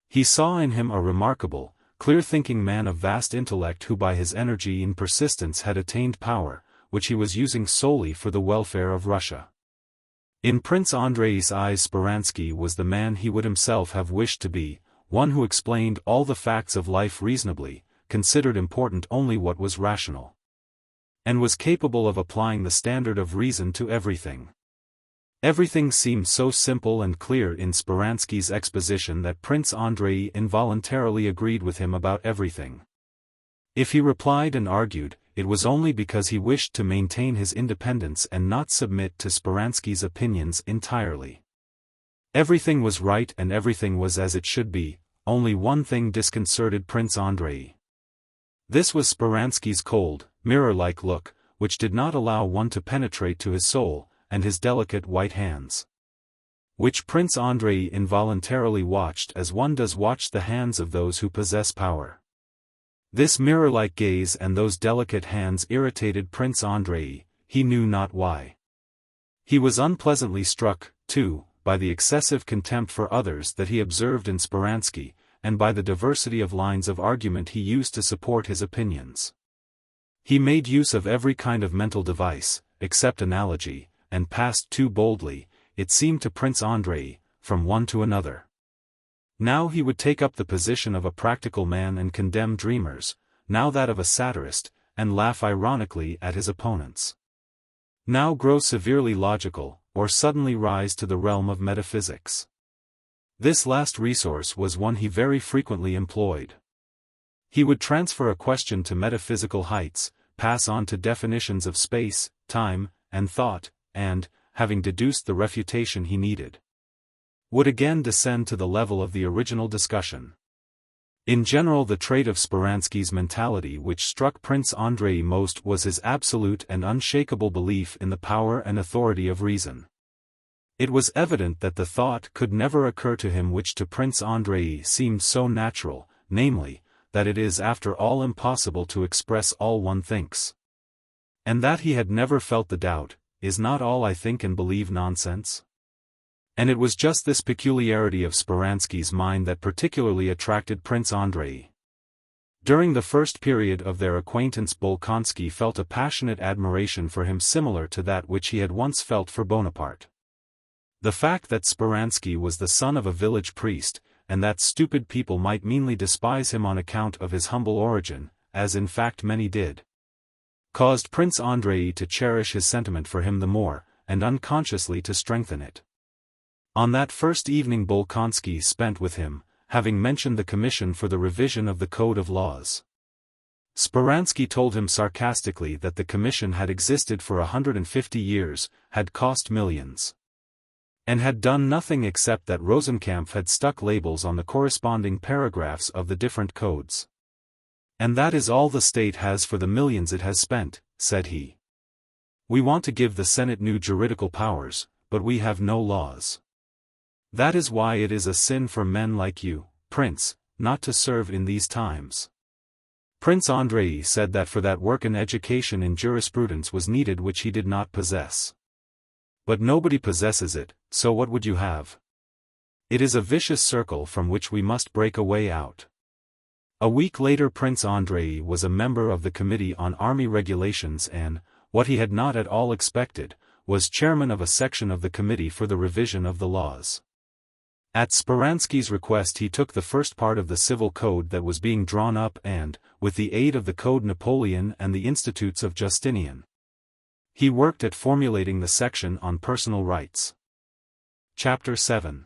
Speaker 1: He saw in him a remarkable, clear-thinking man of vast intellect who by his energy and persistence had attained power, which he was using solely for the welfare of Russia. In Prince Andrei's eyes Speransky was the man he would himself have wished to be, one who explained all the facts of life reasonably, considered important only what was rational, and was capable of applying the standard of reason to everything. Everything seemed so simple and clear in Speransky's exposition that Prince Andrei involuntarily agreed with him about everything. If he replied and argued, it was only because he wished to maintain his independence and not submit to Speransky's opinions entirely. Everything was right and everything was as it should be, only one thing disconcerted Prince Andrei. This was Speransky's cold, mirror-like look, which did not allow one to penetrate to his soul, and his delicate white hands, which Prince Andrei involuntarily watched as one does watch the hands of those who possess power. This mirror-like gaze and those delicate hands irritated Prince Andrei, he knew not why. He was unpleasantly struck, too, by the excessive contempt for others that he observed in Speransky, and by the diversity of lines of argument he used to support his opinions. He made use of every kind of mental device, except analogy, and passed too boldly, it seemed to Prince Andrei, from one to another. Now he would take up the position of a practical man and condemn dreamers, now that of a satirist, and laugh ironically at his opponents. Now grow severely logical, or suddenly rise to the realm of metaphysics. This last resource was one he very frequently employed. He would transfer a question to metaphysical heights, pass on to definitions of space, time, and thought, and, having deduced the refutation he needed, would again descend to the level of the original discussion. In general, the trait of Speransky's mentality which struck Prince Andrei most was his absolute and unshakable belief in the power and authority of reason. It was evident that the thought could never occur to him which to Prince Andrei seemed so natural, namely, that it is after all impossible to express all one thinks. And that he had never felt the doubt, is not all I think and believe nonsense? And it was just this peculiarity of Speransky's mind that particularly attracted Prince Andrei. During the first period of their acquaintance, Bolkonsky felt a passionate admiration for him similar to that which he had once felt for Bonaparte. The fact that Speransky was the son of a village priest, and that stupid people might meanly despise him on account of his humble origin, as in fact many did, caused Prince Andrei to cherish his sentiment for him the more, and unconsciously to strengthen it. On that first evening Bolkonsky spent with him, having mentioned the commission for the revision of the Code of Laws. Speransky told him sarcastically that the commission had existed for 150 years, had cost millions, and had done nothing except that Rosenkampf had stuck labels on the corresponding paragraphs of the different codes. And that is all the state has for the millions it has spent, said he. We want to give the Senate new juridical powers, but we have no laws. That is why it is a sin for men like you, Prince, not to serve in these times. Prince Andrei said that for that work an education in jurisprudence was needed which he did not possess. But nobody possesses it, so what would you have? It is a vicious circle from which we must break a way out. A week later Prince Andrei was a member of the Committee on Army Regulations and, what he had not at all expected, was chairman of a section of the Committee for the Revision of the Laws. At Speransky's request he took the first part of the civil code that was being drawn up and, with the aid of the Code Napoleon and the Institutes of Justinian, he worked at formulating the section on personal rights. Chapter 7.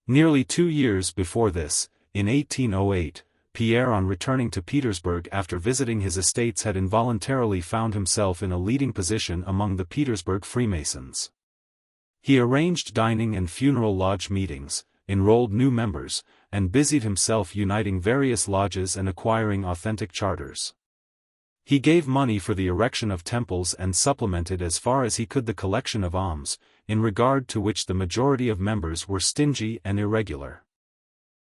Speaker 1: Nearly 2 years before this, in 1808, Pierre, on returning to Petersburg after visiting his estates, had involuntarily found himself in a leading position among the Petersburg Freemasons. He arranged dining and funeral lodge meetings, enrolled new members, and busied himself uniting various lodges and acquiring authentic charters. He gave money for the erection of temples and supplemented as far as he could the collection of alms, in regard to which the majority of members were stingy and irregular.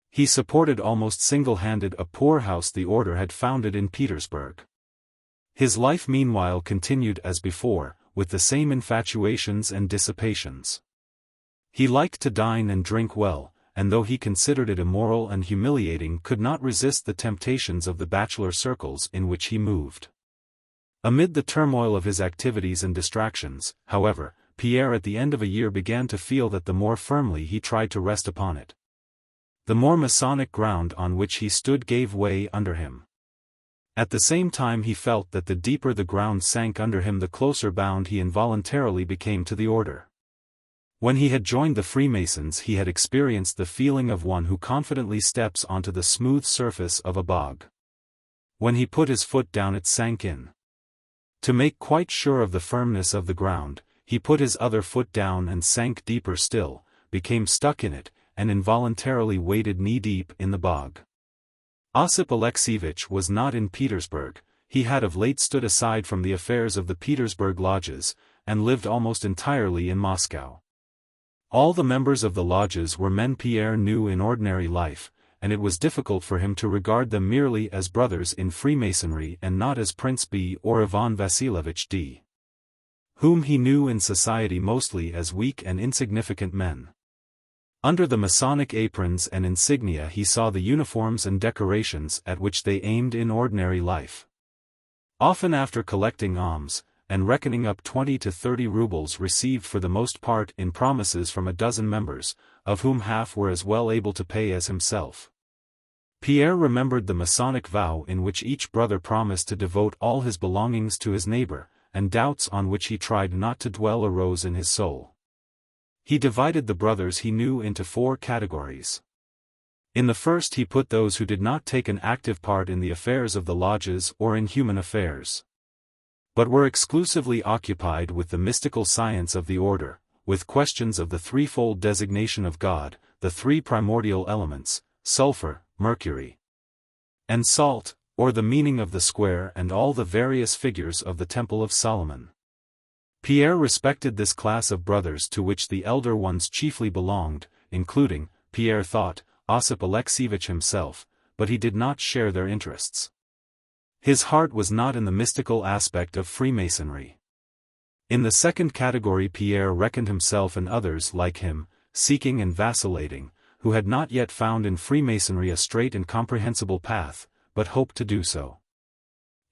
Speaker 1: He supported almost single-handed a poorhouse the order had founded in Petersburg. His life meanwhile continued as before, with the same infatuations and dissipations. He liked to dine and drink well, and though he considered it immoral and humiliating, could not resist the temptations of the bachelor circles in which he moved. Amid the turmoil of his activities and distractions, however, Pierre at the end of a year began to feel that the more firmly he tried to rest upon it, the more Masonic ground on which he stood gave way under him. At the same time he felt that the deeper the ground sank under him the closer bound he involuntarily became to the order. When he had joined the Freemasons he had experienced the feeling of one who confidently steps onto the smooth surface of a bog. When he put his foot down it sank in. To make quite sure of the firmness of the ground, he put his other foot down and sank deeper still, became stuck in it, and involuntarily waded knee-deep in the bog. Osip Alexievich was not in Petersburg. He had of late stood aside from the affairs of the Petersburg lodges, and lived almost entirely in Moscow. All the members of the lodges were men Pierre knew in ordinary life, and it was difficult for him to regard them merely as brothers in Freemasonry and not as Prince B or Ivan Vasilievich D, whom he knew in society mostly as weak and insignificant men. Under the Masonic aprons and insignia he saw the uniforms and decorations at which they aimed in ordinary life. Often after collecting alms, and reckoning up 20 to 30 rubles received for the most part in promises from a dozen members, of whom half were as well able to pay as himself, Pierre remembered the Masonic vow in which each brother promised to devote all his belongings to his neighbor, and doubts on which he tried not to dwell arose in his soul. He divided the brothers he knew into 4 categories. In the first he put those who did not take an active part in the affairs of the lodges or in human affairs, but were exclusively occupied with the mystical science of the order, with questions of the threefold designation of God, the 3 primordial elements, sulfur, mercury, and salt, or the meaning of the square and all the various figures of the Temple of Solomon. Pierre respected this class of brothers to which the elder ones chiefly belonged, including, Pierre thought, Osip Alexievich himself, but he did not share their interests. His heart was not in the mystical aspect of Freemasonry. In the second category Pierre reckoned himself and others like him, seeking and vacillating, who had not yet found in Freemasonry a straight and comprehensible path, but hoped to do so.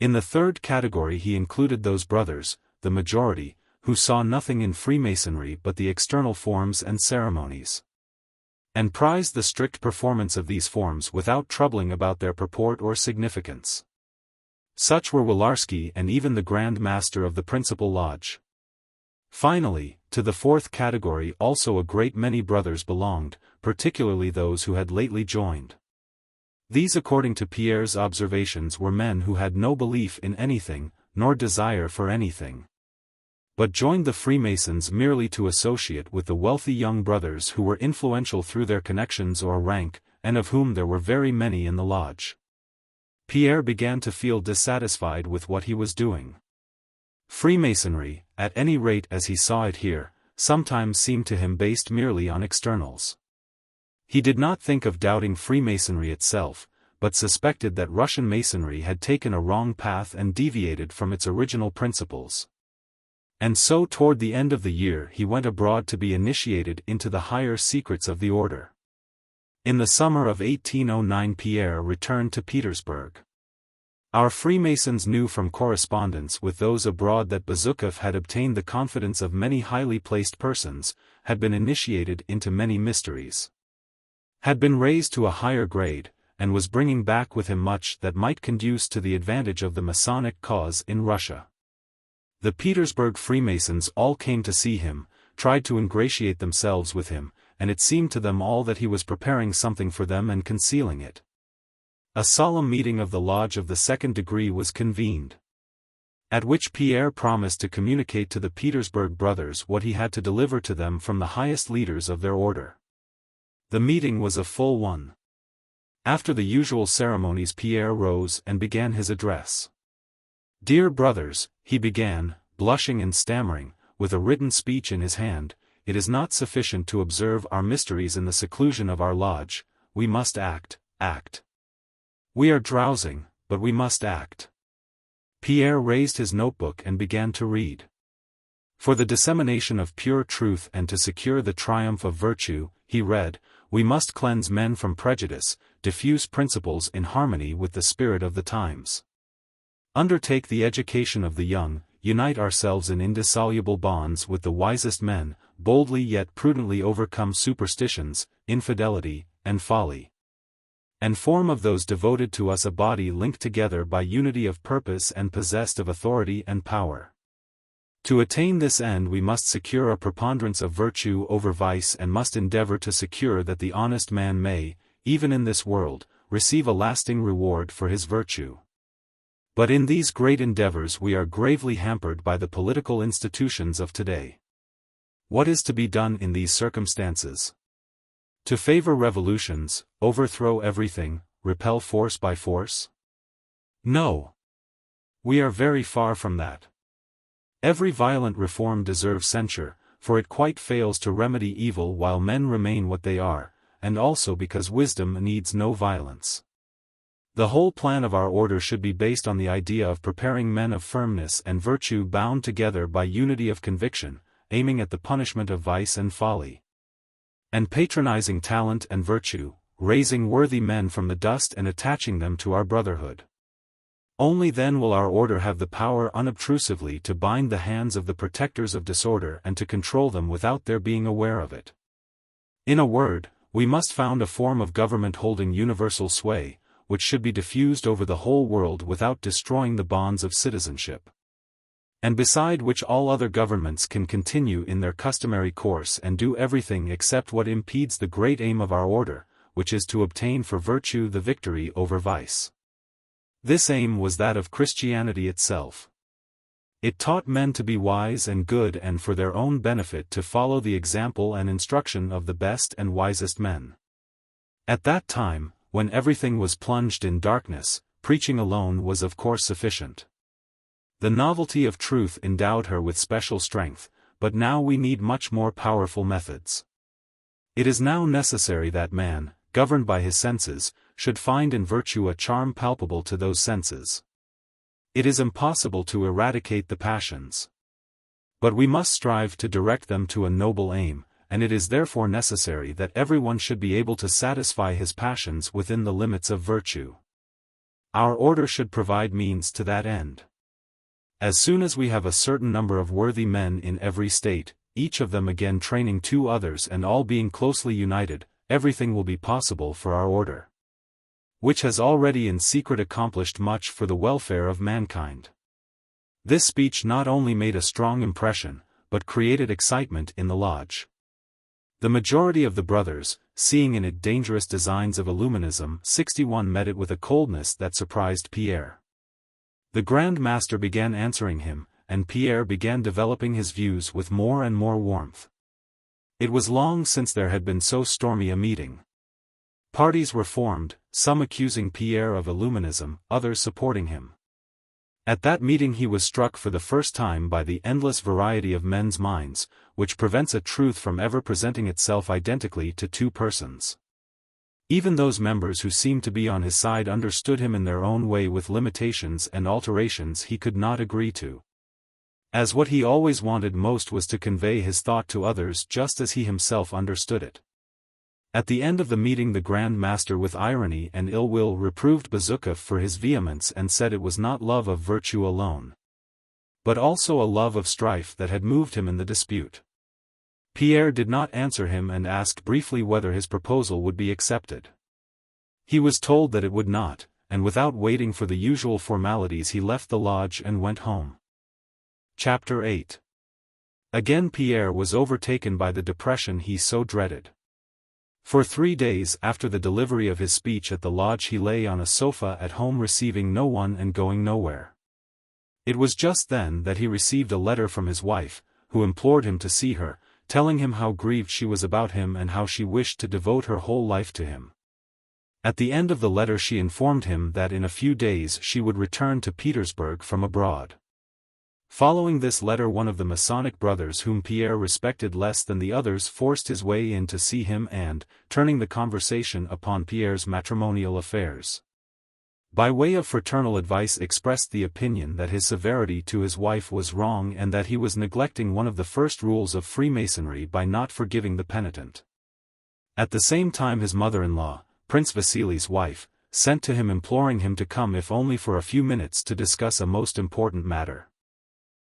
Speaker 1: In the third category he included those brothers, the majority, who saw nothing in Freemasonry but the external forms and ceremonies, and prized the strict performance of these forms without troubling about their purport or significance. Such were Wilarski and even the Grand Master of the principal lodge. Finally, to the fourth category also a great many brothers belonged, particularly those who had lately joined. These according to Pierre's observations were men who had no belief in anything, nor desire for anything, but joined the Freemasons merely to associate with the wealthy young brothers who were influential through their connections or rank, and of whom there were very many in the lodge. Pierre began to feel dissatisfied with what he was doing. Freemasonry, at any rate as he saw it here, sometimes seemed to him based merely on externals. He did not think of doubting Freemasonry itself, but suspected that Russian Masonry had taken a wrong path and deviated from its original principles. And so toward the end of the year he went abroad to be initiated into the higher secrets of the order. In the summer of 1809 Pierre returned to Petersburg. Our Freemasons knew from correspondence with those abroad that Bezukhov had obtained the confidence of many highly placed persons, had been initiated into many mysteries, had been raised to a higher grade, and was bringing back with him much that might conduce to the advantage of the Masonic cause in Russia. The Petersburg Freemasons all came to see him, tried to ingratiate themselves with him, and it seemed to them all that he was preparing something for them and concealing it. A solemn meeting of the Lodge of the Second Degree was convened, at which Pierre promised to communicate to the Petersburg brothers what he had to deliver to them from the highest leaders of their order. The meeting was a full one. After the usual ceremonies Pierre rose and began his address. "Dear brothers," he began, blushing and stammering, with a written speech in his hand, "it is not sufficient to observe our mysteries in the seclusion of our lodge, we must act. We are drowsing, but we must act." Pierre raised his notebook and began to read. "For the dissemination of pure truth and to secure the triumph of virtue," he read, "we must cleanse men from prejudice, diffuse principles in harmony with the spirit of the times, undertake the education of the young, unite ourselves in indissoluble bonds with the wisest men, boldly yet prudently overcome superstitions, infidelity, and folly, and form of those devoted to us a body linked together by unity of purpose and possessed of authority and power. To attain this end we must secure a preponderance of virtue over vice and must endeavor to secure that the honest man may, even in this world, receive a lasting reward for his virtue. But in these great endeavors we are gravely hampered by the political institutions of today. What is to be done in these circumstances? To favor revolutions, overthrow everything, repel force by force? No. We are very far from that. Every violent reform deserves censure, for it quite fails to remedy evil while men remain what they are, and also because wisdom needs no violence. The whole plan of our order should be based on the idea of preparing men of firmness and virtue bound together by unity of conviction, aiming at the punishment of vice and folly, and patronizing talent and virtue, raising worthy men from the dust and attaching them to our brotherhood. Only then will our order have the power unobtrusively to bind the hands of the protectors of disorder and to control them without their being aware of it. In a word, we must found a form of government holding universal sway, which should be diffused over the whole world without destroying the bonds of citizenship, and beside which all other governments can continue in their customary course and do everything except what impedes the great aim of our order, which is to obtain for virtue the victory over vice. This aim was that of Christianity itself. It taught men to be wise and good and for their own benefit to follow the example and instruction of the best and wisest men. At that time, when everything was plunged in darkness, preaching alone was of course sufficient. The novelty of truth endowed her with special strength, but now we need much more powerful methods. It is now necessary that man, governed by his senses, should find in virtue a charm palpable to those senses. It is impossible to eradicate the passions, but we must strive to direct them to a noble aim, and it is therefore necessary that everyone should be able to satisfy his passions within the limits of virtue. Our order should provide means to that end. As soon as we have a certain number of worthy men in every state, each of them again training two others and all being closely united, everything will be possible for our order, which has already in secret accomplished much for the welfare of mankind. This speech not only made a strong impression, but created excitement in the lodge. The majority of the brothers, seeing in it dangerous designs of Illuminism, XXII met it with a coldness that surprised Pierre. The Grand Master began answering him, and Pierre began developing his views with more and more warmth. It was long since there had been so stormy a meeting. Parties were formed, some accusing Pierre of Illuminism, others supporting him. At that meeting he was struck for the first time by the endless variety of men's minds, which prevents a truth from ever presenting itself identically to two persons. Even those members who seemed to be on his side understood him in their own way with limitations and alterations he could not agree to. As what he always wanted most was to convey his thought to others just as he himself understood it. At the end of the meeting the Grand Master with irony and ill will reproved Bezukhov for his vehemence and said it was not love of virtue alone, but also a love of strife that had moved him in the dispute. Pierre did not answer him and asked briefly whether his proposal would be accepted. He was told that it would not, and without waiting for the usual formalities he left the lodge and went home. Chapter 8. Again Pierre was overtaken by the depression he so dreaded. For 3 days after the delivery of his speech at the lodge he lay on a sofa at home receiving no one and going nowhere. It was just then that he received a letter from his wife, who implored him to see her, telling him how grieved she was about him and how she wished to devote her whole life to him. At the end of the letter she informed him that in a few days she would return to Petersburg from abroad. Following this letter one of the Masonic brothers whom Pierre respected less than the others forced his way in to see him and, turning the conversation upon Pierre's matrimonial affairs, by way of fraternal advice expressed the opinion that his severity to his wife was wrong and that he was neglecting one of the first rules of Freemasonry by not forgiving the penitent. At the same time his mother-in-law, Prince Vasily's wife, sent to him imploring him to come if only for a few minutes to discuss a most important matter.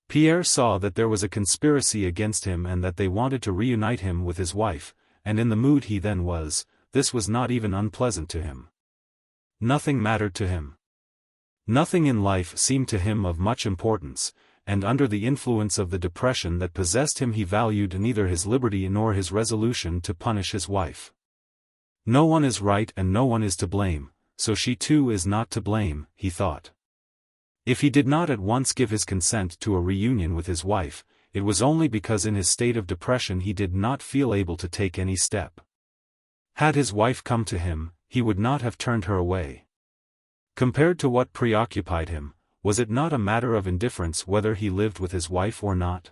Speaker 1: Pierre saw that there was a conspiracy against him and that they wanted to reunite him with his wife, and in the mood he then was, this was not even unpleasant to him. Nothing mattered to him. Nothing in life seemed to him of much importance, and under the influence of the depression that possessed him he valued neither his liberty nor his resolution to punish his wife. No one is right and no one is to blame, so she too is not to blame, he thought. If he did not at once give his consent to a reunion with his wife, it was only because in his state of depression he did not feel able to take any step. Had his wife come to him, he would not have turned her away. Compared to what preoccupied him, was it not a matter of indifference whether he lived with his wife or not?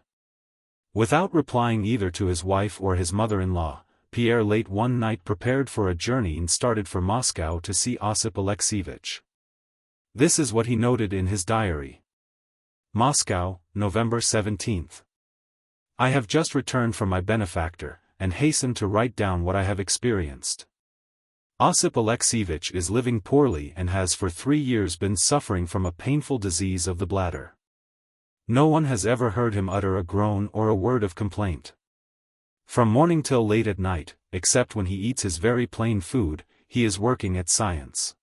Speaker 1: Without replying either to his wife or his mother-in-law, Pierre late one night prepared for a journey and started for Moscow to see Osip Alexievich. This is what he noted in his diary. Moscow, November 17th. I have just returned from my benefactor, and hasten to write down what I have experienced. Osip Alexievich is living poorly and has for 3 years been suffering from a painful disease of the bladder. No one has ever heard him utter a groan or a word of complaint. From morning till late at night, except when he eats his very plain food, he is working at science.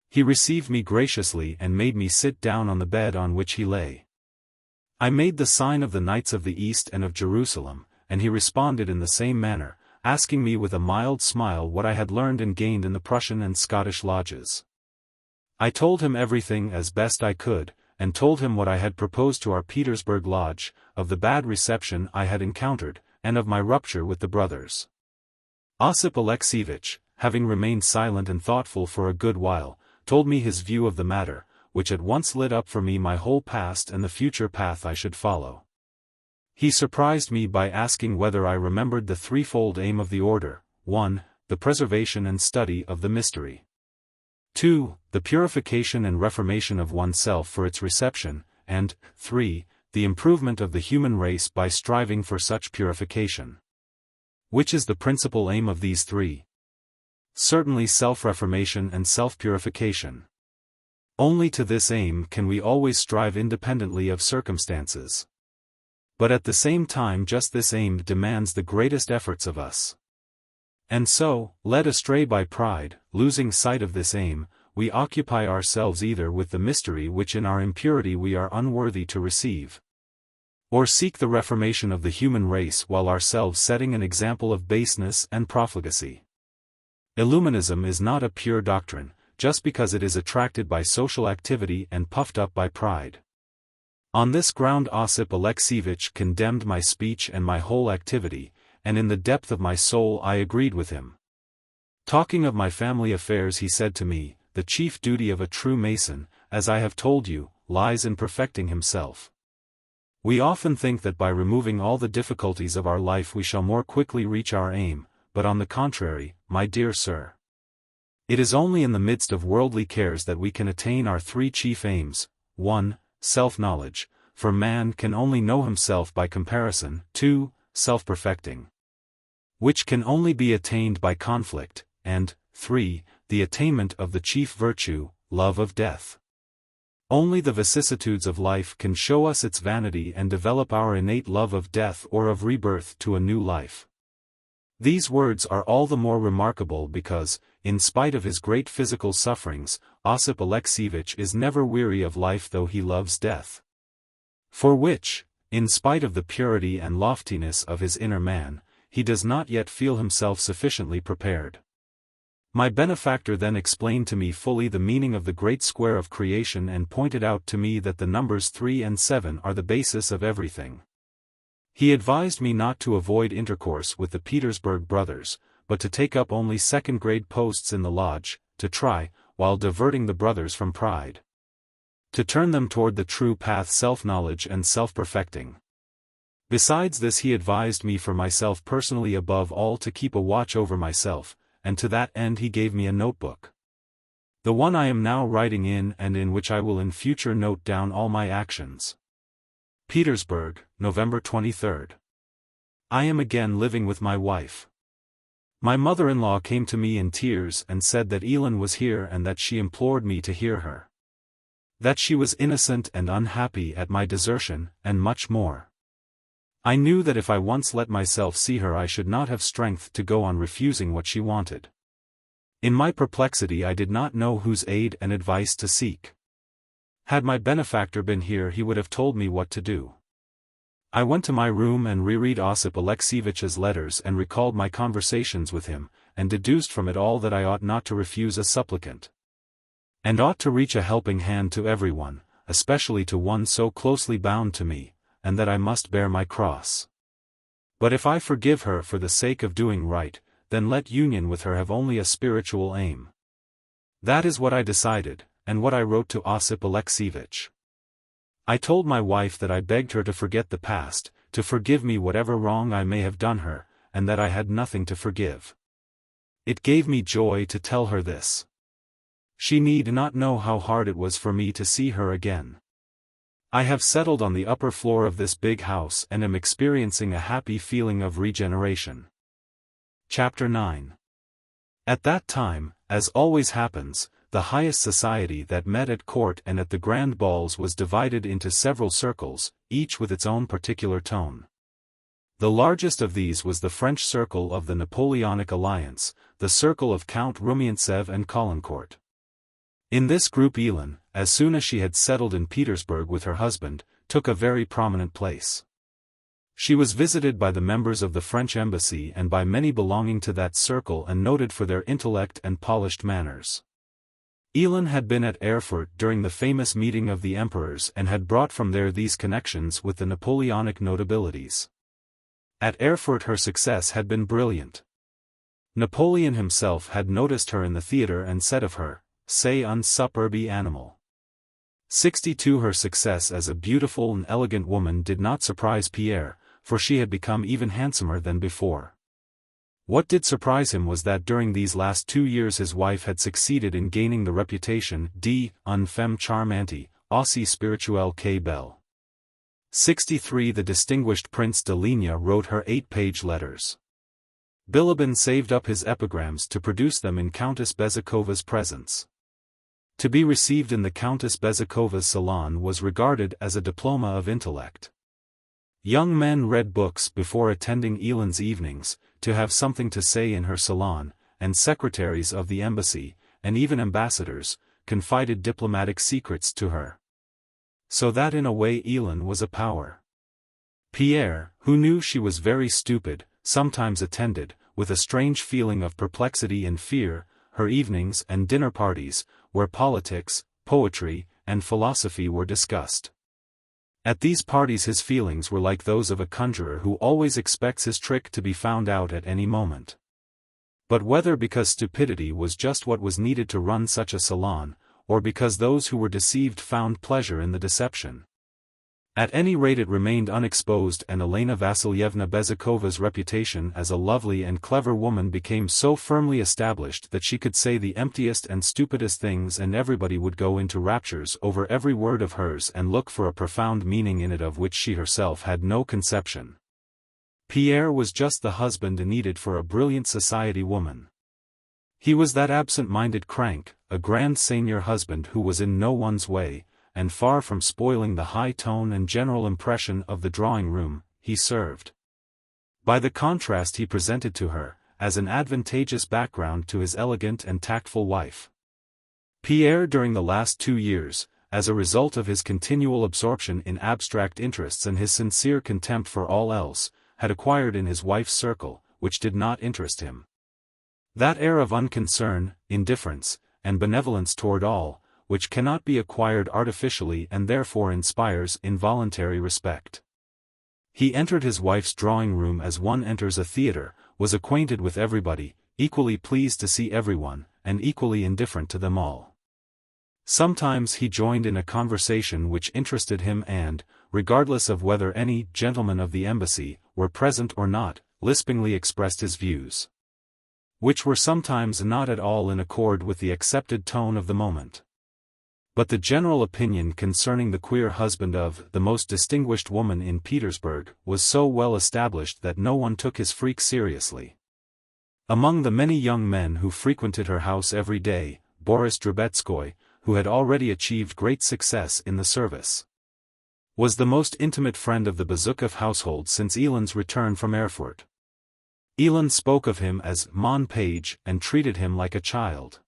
Speaker 1: He received me graciously and made me sit down on the bed on which he lay. I made the sign of the Knights of the East and of Jerusalem, and he responded in the same manner, asking me with a mild smile what I had learned and gained in the Prussian and Scottish lodges. I told him everything as best I could, and told him what I had proposed to our Petersburg lodge, of the bad reception I had encountered, and of my rupture with the brothers. Osip Alexievich, having remained silent and thoughtful for a good while, told me his view of the matter, which at once lit up for me my whole past and the future path I should follow. He surprised me by asking whether I remembered the threefold aim of the order: 1. The preservation and study of the mystery. 2. The purification and reformation of oneself for its reception, and 3. The improvement of the human race by striving for such purification. Which is the principal aim of these three? Certainly self-reformation and self-purification. Only to this aim can we always strive independently of circumstances. But at the same time just this aim demands the greatest efforts of us. And so, led astray by pride, losing sight of this aim, we occupy ourselves either with the mystery which in our impurity we are unworthy to receive, or seek the reformation of the human race while ourselves setting an example of baseness and profligacy. Illuminism is not a pure doctrine, just because it is attracted by social activity and puffed up by pride. On this ground Osip Alexievich condemned my speech and my whole activity, and in the depth of my soul I agreed with him. Talking of my family affairs he said to me, "The chief duty of a true Mason, as I have told you, lies in perfecting himself. We often think that by removing all the difficulties of our life we shall more quickly reach our aim, but on the contrary, my dear sir. It is only in the midst of worldly cares that we can attain our three chief aims: 1. Self-knowledge, for man can only know himself by comparison; 2. Self-perfecting, which can only be attained by conflict; and 3. The attainment of the chief virtue, love of death. Only the vicissitudes of life can show us its vanity and develop our innate love of death or of rebirth to a new life." These words are all the more remarkable because, in spite of his great physical sufferings, Osip Alexievich is never weary of life though he loves death. For which, in spite of the purity and loftiness of his inner man, he does not yet feel himself sufficiently prepared. My benefactor then explained to me fully the meaning of the great square of creation and pointed out to me that the numbers 3 and 7 are the basis of everything. He advised me not to avoid intercourse with the Petersburg brothers, but to take up only second-grade posts in the lodge, to try, while diverting the brothers from pride, to turn them toward the true path, self-knowledge and self-perfecting. Besides this he advised me for myself personally above all to keep a watch over myself, and to that end he gave me a notebook. The one I am now writing in and in which I will in future note down all my actions. Petersburg, November 23. I am again living with my wife. My mother-in-law came to me in tears and said that Elin was here and that she implored me to hear her. That she was innocent and unhappy at my desertion, and much more. I knew that if I once let myself see her I should not have strength to go on refusing what she wanted. In my perplexity I did not know whose aid and advice to seek. Had my benefactor been here he would have told me what to do. I went to my room and reread Osip Alexievich's letters and recalled my conversations with him, and deduced from it all that I ought not to refuse a supplicant, and ought to reach a helping hand to everyone, especially to one so closely bound to me, and that I must bear my cross. But if I forgive her for the sake of doing right, then let union with her have only a spiritual aim. That is what I decided, and what I wrote to Osip Alexievich. I told my wife that I begged her to forget the past, to forgive me whatever wrong I may have done her, and that I had nothing to forgive. It gave me joy to tell her this. She need not know how hard it was for me to see her again. I have settled on the upper floor of this big house and am experiencing a happy feeling of regeneration. Chapter 9. At that time, as always happens, the highest society that met at court and at the grand balls was divided into several circles, each with its own particular tone. The largest of these was the French circle of the Napoleonic alliance, the circle of Count Rumyantsev and Caulaincourt. In this group Elin, as soon as she had settled in Petersburg with her husband, took a very prominent place. She was visited by the members of the French embassy and by many belonging to that circle and noted for their intellect and polished manners. Elin had been at Erfurt during the famous meeting of the emperors and had brought from there these connections with the Napoleonic notabilities. At Erfurt her success had been brilliant. Napoleon himself had noticed her in the theatre and said of her, "C'est un superbe animal." 62 Her success as a beautiful and elegant woman did not surprise Pierre, for she had become even handsomer than before. What did surprise him was that during these last 2 years his wife had succeeded in gaining the reputation d'une femme charmante, aussi spirituelle que belle. 63 The distinguished Prince de Ligne wrote her 8-page letters. Bilibin saved up his epigrams to produce them in Countess Bezukhova's presence. To be received in the Countess Bezukhova's salon was regarded as a diploma of intellect. Young men read books before attending Elin's evenings, to have something to say in her salon, and secretaries of the embassy, and even ambassadors, confided diplomatic secrets to her. So that in a way Elin was a power. Pierre, who knew she was very stupid, sometimes attended, with a strange feeling of perplexity and fear, her evenings and dinner parties, where politics, poetry, and philosophy were discussed. At these parties his feelings were like those of a conjurer who always expects his trick to be found out at any moment. But whether because stupidity was just what was needed to run such a salon, or because those who were deceived found pleasure in the deception, at any rate it remained unexposed, and Elena Vassilyevna Bezukhova's reputation as a lovely and clever woman became so firmly established that she could say the emptiest and stupidest things and everybody would go into raptures over every word of hers and look for a profound meaning in it of which she herself had no conception. Pierre was just the husband needed for a brilliant society woman. He was that absent-minded crank, a grand seigneur husband who was in no one's way, and far from spoiling the high tone and general impression of the drawing-room he served. By the contrast he presented to her, as an advantageous background to his elegant and tactful wife. Pierre during the last 2 years, as a result of his continual absorption in abstract interests and his sincere contempt for all else, had acquired in his wife's circle, which did not interest him, that air of unconcern, indifference, and benevolence toward all, which cannot be acquired artificially and therefore inspires involuntary respect. He entered his wife's drawing-room as one enters a theatre, was acquainted with everybody, equally pleased to see everyone, and equally indifferent to them all. Sometimes he joined in a conversation which interested him and, regardless of whether any gentlemen of the embassy were present or not, lispingly expressed his views, which were sometimes not at all in accord with the accepted tone of the moment. But the general opinion concerning the queer husband of the most distinguished woman in Petersburg was so well established that no one took his freak seriously. Among the many young men who frequented her house every day, Boris Drobetskoy, who had already achieved great success in the service, was the most intimate friend of the Bezukhov household since Elin's return from Erfurt. Elin spoke of him as mon page and treated him like a child.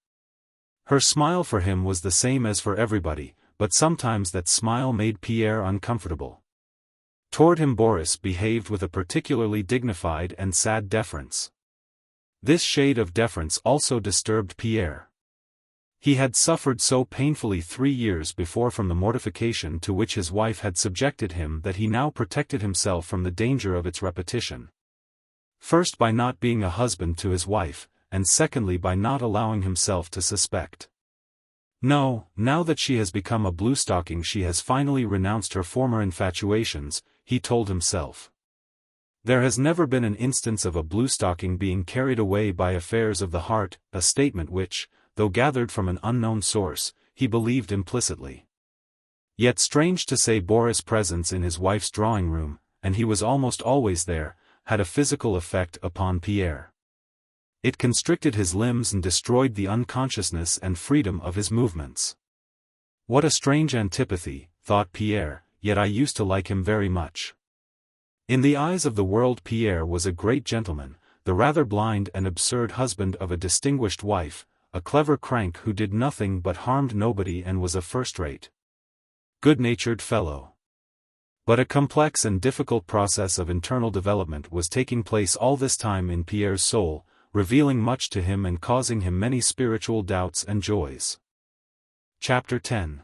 Speaker 1: Her smile for him was the same as for everybody, but sometimes that smile made Pierre uncomfortable. Toward him Boris behaved with a particularly dignified and sad deference. This shade of deference also disturbed Pierre. He had suffered so painfully 3 years before from the mortification to which his wife had subjected him that he now protected himself from the danger of its repetition. First by not being a husband to his wife, and secondly by not allowing himself to suspect. No, now that she has become a bluestocking she has finally renounced her former infatuations, he told himself. There has never been an instance of a bluestocking being carried away by affairs of the heart, a statement which, though gathered from an unknown source, he believed implicitly. Yet strange to say Boris' presence in his wife's drawing-room, and he was almost always there, had a physical effect upon Pierre. It constricted his limbs and destroyed the unconsciousness and freedom of his movements. What a strange antipathy, thought Pierre, yet I used to like him very much. In the eyes of the world Pierre was a great gentleman, the rather blind and absurd husband of a distinguished wife, a clever crank who did nothing but harmed nobody and was a first-rate, good-natured fellow. But a complex and difficult process of internal development was taking place all this time in Pierre's soul, revealing much to him and causing him many spiritual doubts and joys. Chapter 10.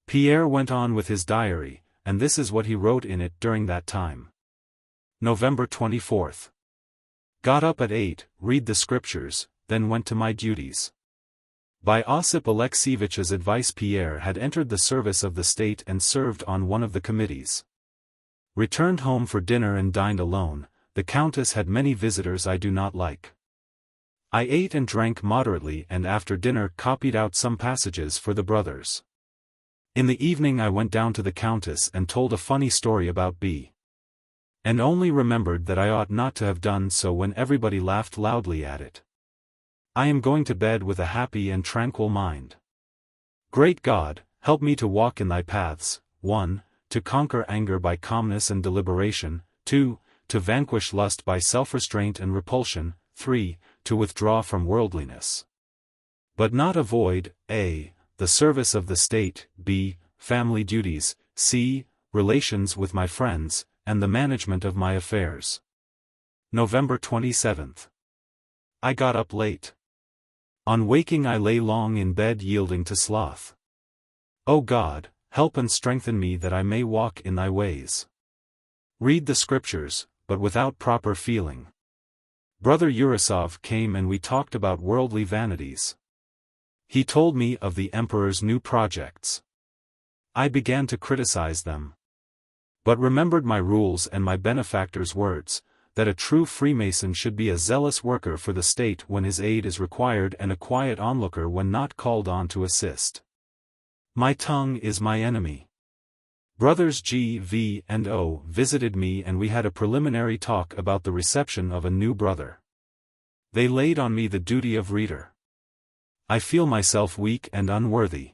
Speaker 1: Pierre went on with his diary, and this is what he wrote in it during that time. November 24th. Got up at 8, read the scriptures, then went to my duties. By Osip Alexievich's advice Pierre had entered the service of the state and served on one of the committees. Returned home for dinner and dined alone. The countess had many visitors I do not like. I ate and drank moderately and after dinner copied out some passages for the brothers. In the evening I went down to the countess and told a funny story about B. And only remembered that I ought not to have done so when everybody laughed loudly at it. I am going to bed with a happy and tranquil mind. Great God, help me to walk in thy paths, 1. To conquer anger by calmness and deliberation, 2. To vanquish lust by self-restraint and repulsion, 3. To withdraw from worldliness. But not avoid, a. The service of the state, b. Family duties, c. Relations with my friends, and the management of my affairs. November 27th. I got up late. On waking I lay long in bed yielding to sloth. O God, help and strengthen me that I may walk in thy ways. Read the scriptures, but without proper feeling. Brother Urasov came and we talked about worldly vanities. He told me of the emperor's new projects. I began to criticize them. But remembered my rules and my benefactor's words, that a true Freemason should be a zealous worker for the state when his aid is required and a quiet onlooker when not called on to assist. My tongue is my enemy. Brothers G, V, and O visited me and we had a preliminary talk about the reception of a new brother. They laid on me the duty of reader. I feel myself weak and unworthy.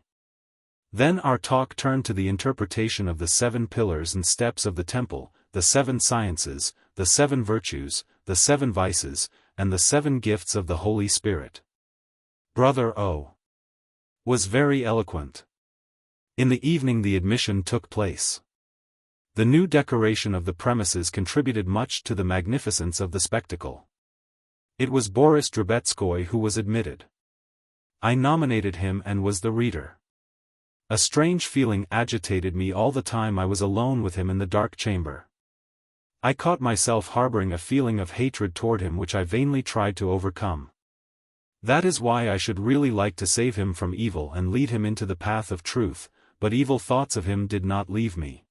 Speaker 1: Then our talk turned to the interpretation of the 7 pillars and steps of the temple, the 7 sciences, the 7 virtues, the 7 vices, and the 7 gifts of the Holy Spirit. Brother O. was very eloquent. In the evening the admission took place. The new decoration of the premises contributed much to the magnificence of the spectacle. It was Boris Drobetskoy who was admitted. I nominated him and was the reader. A strange feeling agitated me all the time I was alone with him in the dark chamber. I caught myself harboring a feeling of hatred toward him which I vainly tried to overcome. That is why I should really like to save him from evil and lead him into the path of truth, but evil thoughts of him did not leave me.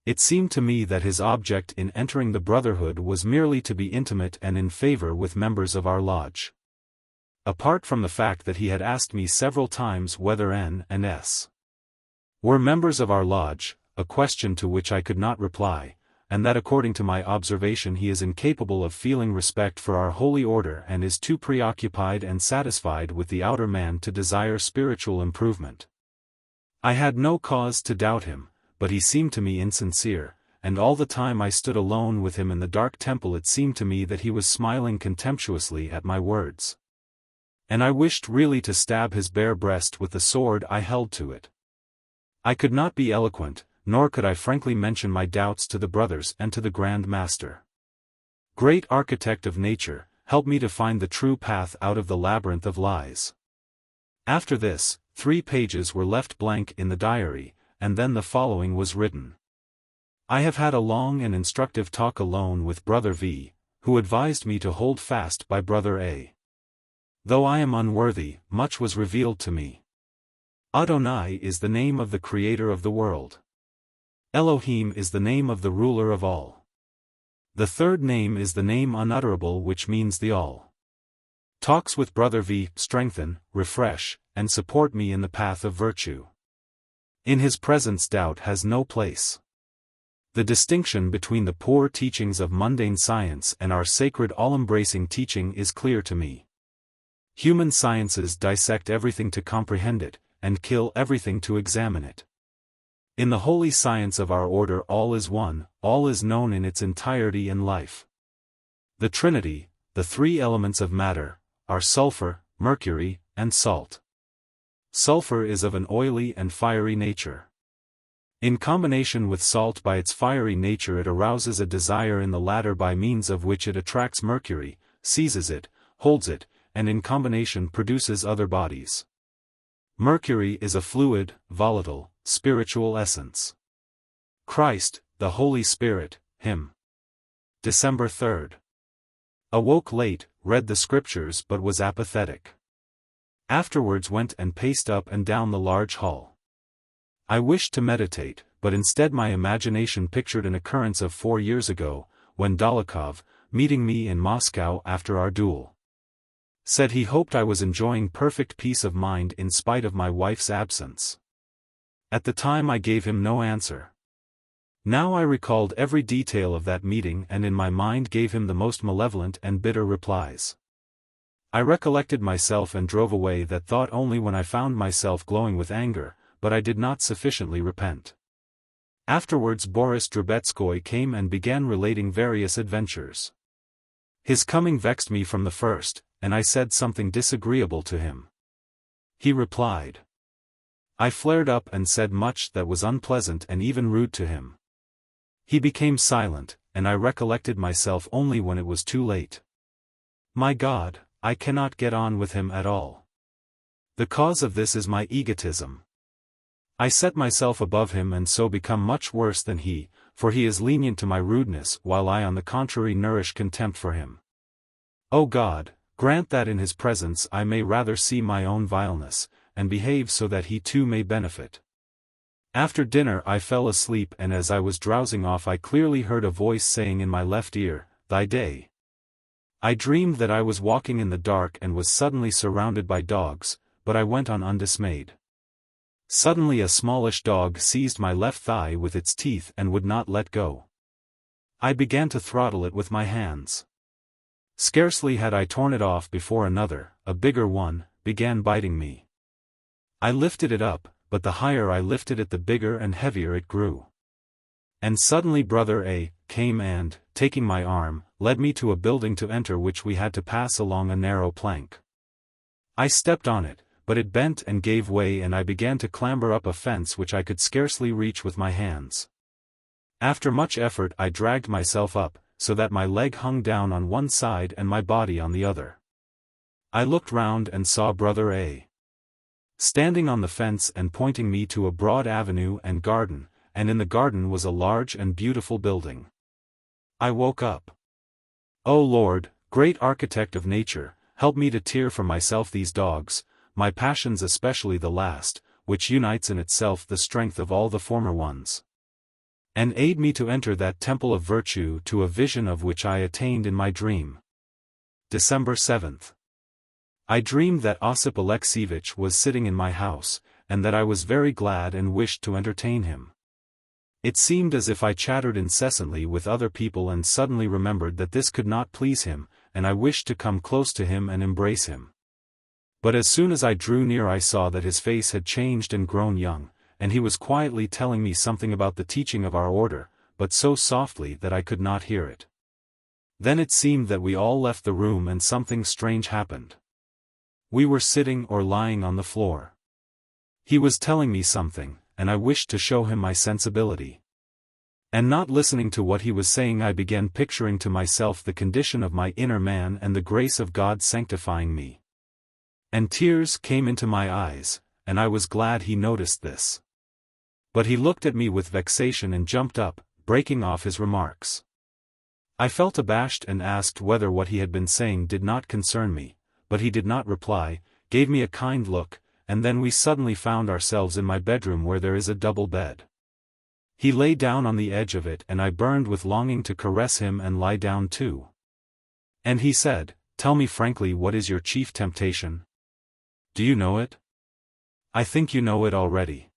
Speaker 1: It seemed to me that his object in entering the brotherhood was merely to be intimate and in favor with members of our lodge. Apart from the fact that he had asked me several times whether N and S were members of our lodge, a question to which I could not reply, and that according to my observation he is incapable of feeling respect for our holy order and is too preoccupied and satisfied with the outer man to desire spiritual improvement. I had no cause to doubt him, but he seemed to me insincere, and all the time I stood alone with him in the dark temple it seemed to me that he was smiling contemptuously at my words. And I wished really to stab his bare breast with the sword I held to it. I could not be eloquent, nor could I frankly mention my doubts to the brothers and to the Grand Master. Great architect of nature, help me to find the true path out of the labyrinth of lies. After this, 3 pages were left blank in the diary, and then the following was written. I have had a long and instructive talk alone with Brother V. who advised me to hold fast by Brother A. Though I am unworthy, much was revealed to me. Adonai is the name of the Creator of the world. Elohim is the name of the ruler of all. The third name is the name unutterable, which means the all. Talks with Brother V strengthen, refresh, and support me in the path of virtue. In his presence doubt has no place. The distinction between the poor teachings of mundane science and our sacred all-embracing teaching is clear to me. Human sciences dissect everything to comprehend it, and kill everything to examine it. In the holy science of our order all is one, all is known in its entirety and life. The Trinity, the three elements of matter, are sulfur, mercury, and salt. Sulfur is of an oily and fiery nature. In combination with salt by its fiery nature it arouses a desire in the latter by means of which it attracts mercury, seizes it, holds it, and in combination produces other bodies. Mercury is a fluid, volatile, spiritual essence. Christ, the Holy Spirit, Him. December 3rd. Awoke late, read the scriptures but was apathetic. Afterwards went and paced up and down the large hall. I wished to meditate, but instead my imagination pictured an occurrence of 4 years ago, when Dolokhov, meeting me in Moscow after our duel, said he hoped I was enjoying perfect peace of mind in spite of my wife's absence. At the time I gave him no answer. Now I recalled every detail of that meeting and in my mind gave him the most malevolent and bitter replies. I recollected myself and drove away that thought only when I found myself glowing with anger, but I did not sufficiently repent. Afterwards Boris Drobetskoy came and began relating various adventures. His coming vexed me from the first, and I said something disagreeable to him. He replied. I flared up and said much that was unpleasant and even rude to him. He became silent, and I recollected myself only when it was too late. My God, I cannot get on with him at all. The cause of this is my egotism. I set myself above him and so become much worse than he, for he is lenient to my rudeness while I on the contrary nourish contempt for him. O God, grant that in his presence I may rather see my own vileness, and behave so that he too may benefit. After dinner I fell asleep and as I was drowsing off I clearly heard a voice saying in my left ear, Thy day. I dreamed that I was walking in the dark and was suddenly surrounded by dogs, but I went on undismayed. Suddenly a smallish dog seized my left thigh with its teeth and would not let go. I began to throttle it with my hands. Scarcely had I torn it off before another, a bigger one, began biting me. I lifted it up, but the higher I lifted it the bigger and heavier it grew. And suddenly Brother A came and, taking my arm, led me to a building to enter which we had to pass along a narrow plank. I stepped on it, but it bent and gave way and I began to clamber up a fence which I could scarcely reach with my hands. After much effort I dragged myself up, so that my leg hung down on one side and my body on the other. I looked round and saw Brother A standing on the fence and pointing me to a broad avenue and garden, and in the garden was a large and beautiful building. I woke up. O Lord, great architect of nature, help me to tear from myself these dogs, my passions especially the last, which unites in itself the strength of all the former ones. And aid me to enter that temple of virtue to a vision of which I attained in my dream. December 7th. I dreamed that Osip Alexievich was sitting in my house, and that I was very glad and wished to entertain him. It seemed as if I chattered incessantly with other people and suddenly remembered that this could not please him, and I wished to come close to him and embrace him. But as soon as I drew near I saw that his face had changed and grown young, and he was quietly telling me something about the teaching of our order, but so softly that I could not hear it. Then it seemed that we all left the room and something strange happened. We were sitting or lying on the floor. He was telling me something, and I wished to show him my sensibility. And not listening to what he was saying I began picturing to myself the condition of my inner man and the grace of God sanctifying me. And tears came into my eyes, and I was glad he noticed this. But he looked at me with vexation and jumped up, breaking off his remarks. I felt abashed and asked whether what he had been saying did not concern me, but he did not reply, gave me a kind look, and then we suddenly found ourselves in my bedroom where there is a double bed. He lay down on the edge of it and I burned with longing to caress him and lie down too. And he said, "Tell me frankly, what is your chief temptation? Do you know it? I think you know it already."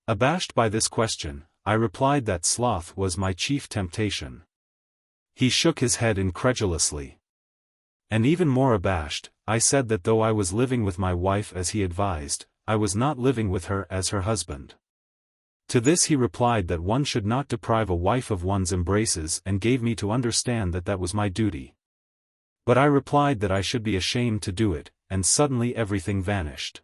Speaker 1: Abashed by this question, I replied that sloth was my chief temptation. He shook his head incredulously. And even more abashed, I said that though I was living with my wife as he advised, I was not living with her as her husband. To this he replied that one should not deprive a wife of one's embraces and gave me to understand that that was my duty. But I replied that I should be ashamed to do it, and suddenly everything vanished.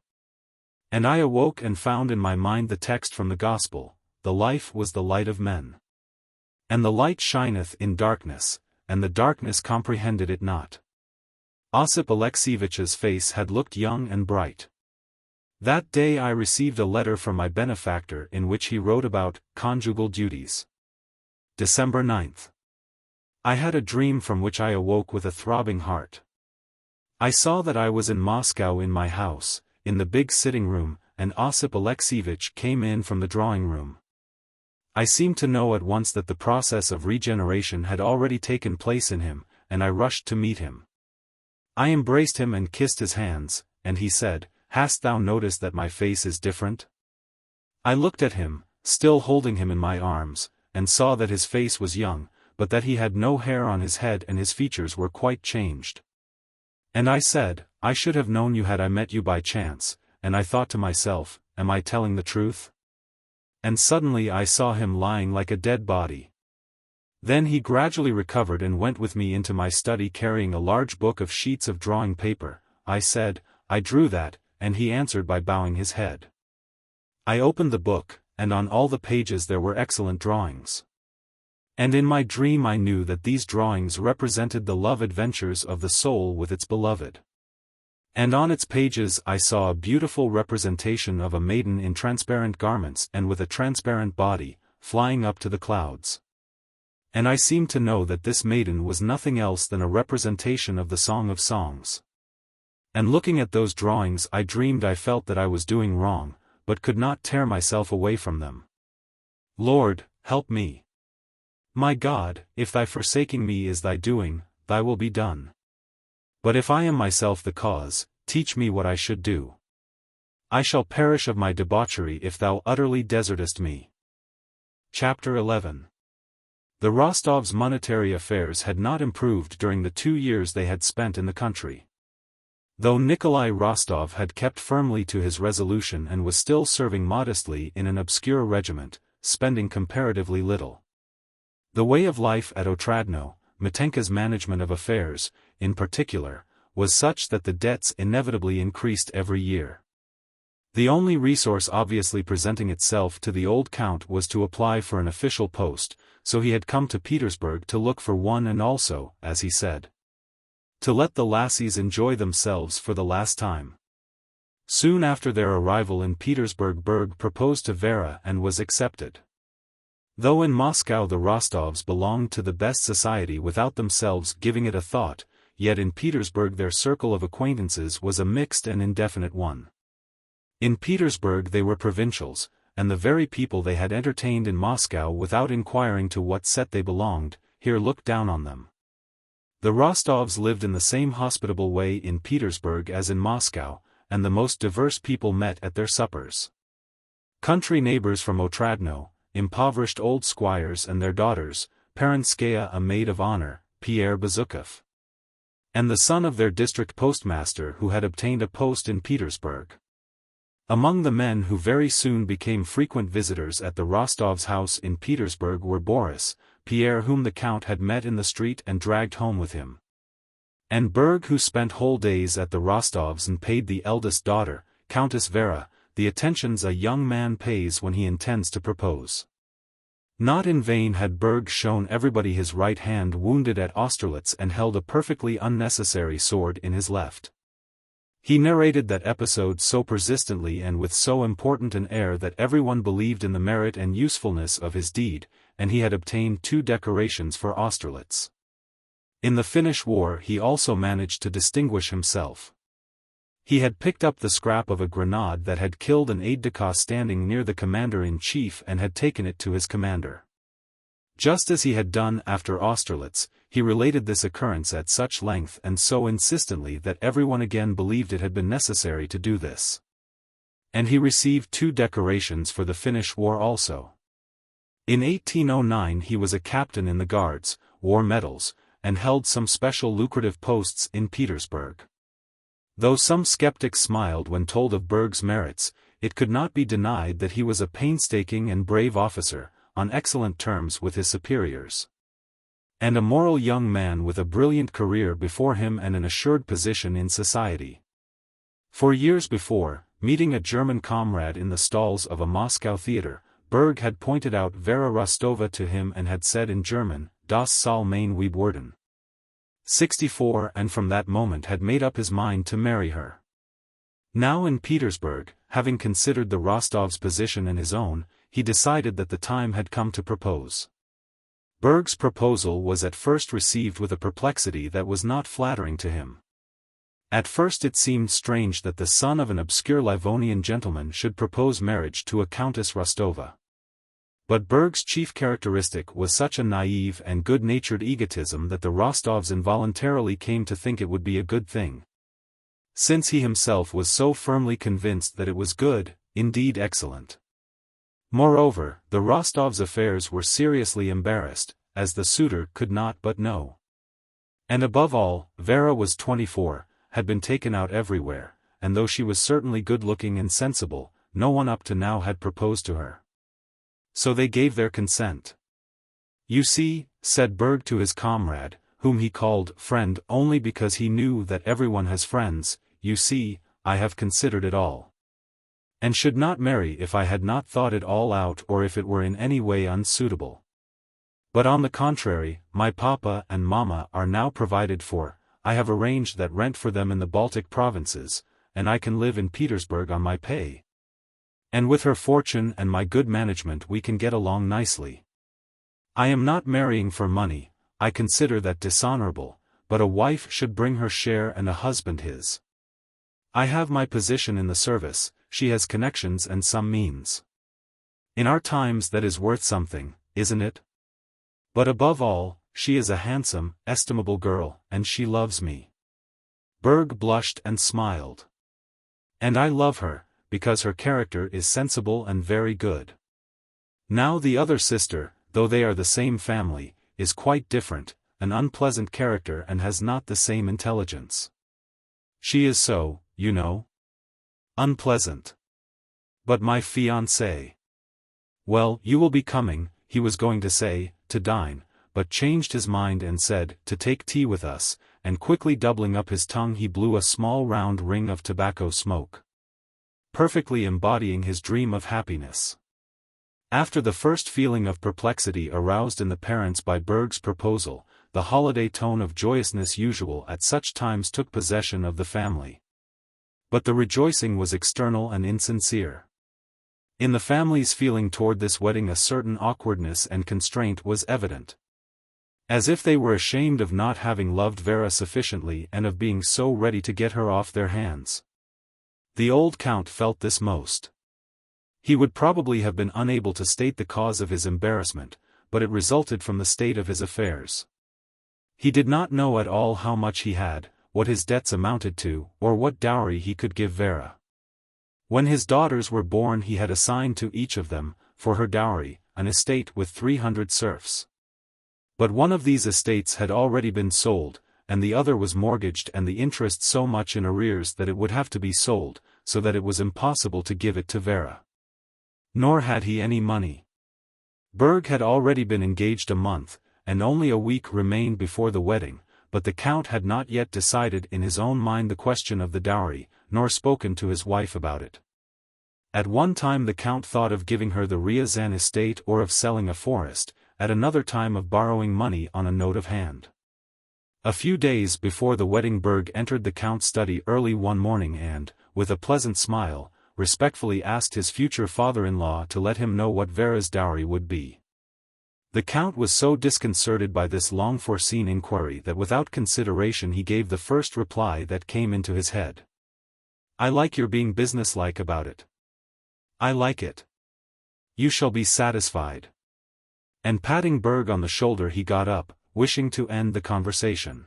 Speaker 1: And I awoke and found in my mind the text from the Gospel, "The life was the light of men. And the light shineth in darkness, and the darkness comprehended it not." Osip Alexeyevitch's face had looked young and bright. That day I received a letter from my benefactor in which he wrote about conjugal duties. December 9th. I had a dream from which I awoke with a throbbing heart. I saw that I was in Moscow in my house, in the big sitting room, and Osip Alexeyevitch came in from the drawing room. I seemed to know at once that the process of regeneration had already taken place in him, and I rushed to meet him. I embraced him and kissed his hands, and he said, "Hast thou noticed that my face is different?" I looked at him, still holding him in my arms, and saw that his face was young, but that he had no hair on his head and his features were quite changed. And I said, "I should have known you had I met you by chance," and I thought to myself, "Am I telling the truth?" And suddenly I saw him lying like a dead body. Then he gradually recovered and went with me into my study carrying a large book of sheets of drawing paper. I said, "I drew that," and he answered by bowing his head. I opened the book, and on all the pages there were excellent drawings. And in my dream I knew that these drawings represented the love adventures of the soul with its beloved. And on its pages I saw a beautiful representation of a maiden in transparent garments and with a transparent body, flying up to the clouds. And I seemed to know that this maiden was nothing else than a representation of the Song of Songs. And looking at those drawings I dreamed I felt that I was doing wrong, but could not tear myself away from them. Lord, help me. My God, if thy forsaking me is thy doing, thy will be done. But if I am myself the cause, teach me what I should do. I shall perish of my debauchery if thou utterly desertest me. Chapter 11. The Rostovs' monetary affairs had not improved during the 2 years they had spent in the country. Though Nikolai Rostov had kept firmly to his resolution and was still serving modestly in an obscure regiment, spending comparatively little. The way of life at Otradno, Mitenka's management of affairs, in particular, was such that the debts inevitably increased every year. The only resource obviously presenting itself to the old count was to apply for an official post, so he had come to Petersburg to look for one and also, as he said, to let the lassies enjoy themselves for the last time. Soon after their arrival in Petersburg, Berg proposed to Vera and was accepted. Though in Moscow the Rostovs belonged to the best society without themselves giving it a thought, yet in Petersburg their circle of acquaintances was a mixed and indefinite one. In Petersburg they were provincials, and the very people they had entertained in Moscow without inquiring to what set they belonged, here looked down on them. The Rostovs lived in the same hospitable way in Petersburg as in Moscow, and the most diverse people met at their suppers. Country neighbors from Otradno, impoverished old squires and their daughters, Perenskaya a maid of honor, Pierre Bezukhov, and the son of their district postmaster who had obtained a post in Petersburg. Among the men who very soon became frequent visitors at the Rostovs' house in Petersburg were Boris, Pierre whom the count had met in the street and dragged home with him, and Berg who spent whole days at the Rostovs and paid the eldest daughter, Countess Vera, the attentions a young man pays when he intends to propose. Not in vain had Berg shown everybody his right hand wounded at Austerlitz and held a perfectly unnecessary sword in his left. He narrated that episode so persistently and with so important an air that everyone believed in the merit and usefulness of his deed, and he had obtained 2 decorations for Austerlitz. In the Finnish War he also managed to distinguish himself. He had picked up the scrap of a grenade that had killed an aide-de-camp standing near the commander-in-chief and had taken it to his commander. Just as he had done after Austerlitz, he related this occurrence at such length and so insistently that everyone again believed it had been necessary to do this. And he received 2 decorations for the Finnish War also. In 1809 he was a captain in the Guards, war medals, and held some special lucrative posts in Petersburg. Though some skeptics smiled when told of Berg's merits, it could not be denied that he was a painstaking and brave officer, on excellent terms with his superiors. And a moral young man with a brilliant career before him and an assured position in society. For years before, meeting a German comrade in the stalls of a Moscow theater, Berg had pointed out Vera Rostova to him and had said in German, "Das soll mein Weib werden." 64, and from that moment had made up his mind to marry her. Now in Petersburg, having considered the Rostovs' position and his own, he decided that the time had come to propose. Berg's proposal was at first received with a perplexity that was not flattering to him. At first it seemed strange that the son of an obscure Livonian gentleman should propose marriage to a Countess Rostova. But Berg's chief characteristic was such a naive and good-natured egotism that the Rostovs involuntarily came to think it would be a good thing. Since he himself was so firmly convinced that it was good, indeed excellent. Moreover, the Rostovs' affairs were seriously embarrassed, as the suitor could not but know. And above all, Vera was 24, had been taken out everywhere, and though she was certainly good-looking and sensible, no one up to now had proposed to her. So they gave their consent. "You see," said Berg to his comrade, whom he called friend only because he knew that everyone has friends, "you see, I have considered it all. And should not marry if I had not thought it all out or if it were in any way unsuitable. But on the contrary, my papa and mamma are now provided for, I have arranged that rent for them in the Baltic provinces, and I can live in Petersburg on my pay. And with her fortune and my good management we can get along nicely. I am not marrying for money, I consider that dishonorable, but a wife should bring her share and a husband his. I have my position in the service, she has connections and some means. In our times that is worth something, isn't it? But above all, she is a handsome, estimable girl, and she loves me." Berg blushed and smiled. "And I love her, because her character is sensible and very good. Now the other sister, though they are the same family, is quite different, an unpleasant character and has not the same intelligence. She is so, you know. Unpleasant. But my fiancé. Well, you will be coming," he was going to say, "to dine, but changed his mind and said, to take tea with us," and quickly doubling up his tongue he blew a small round ring of tobacco smoke. Perfectly embodying his dream of happiness. After the first feeling of perplexity aroused in the parents by Berg's proposal, the holiday tone of joyousness usual at such times took possession of the family. But the rejoicing was external and insincere. In the family's feeling toward this wedding a certain awkwardness and constraint was evident. As if they were ashamed of not having loved Vera sufficiently and of being so ready to get her off their hands. The old count felt this most. He would probably have been unable to state the cause of his embarrassment, but it resulted from the state of his affairs. He did not know at all how much he had, what his debts amounted to, or what dowry he could give Vera. When his daughters were born he had assigned to each of them, for her dowry, an estate with 300 serfs. But one of these estates had already been sold, and the other was mortgaged and the interest so much in arrears that it would have to be sold, so that it was impossible to give it to Vera. Nor had he any money. Berg had already been engaged a month, and only a week remained before the wedding, but the count had not yet decided in his own mind the question of the dowry, nor spoken to his wife about it. At one time the count thought of giving her the Ryazan estate or of selling a forest, at another time of borrowing money on a note of hand. A few days before the wedding Berg entered the count's study early one morning and, with a pleasant smile, respectfully asked his future father-in-law to let him know what Vera's dowry would be. The Count was so disconcerted by this long-foreseen inquiry that without consideration he gave the first reply that came into his head. "I like your being businesslike about it. I like it. You shall be satisfied." And patting Berg on the shoulder he got up, wishing to end the conversation.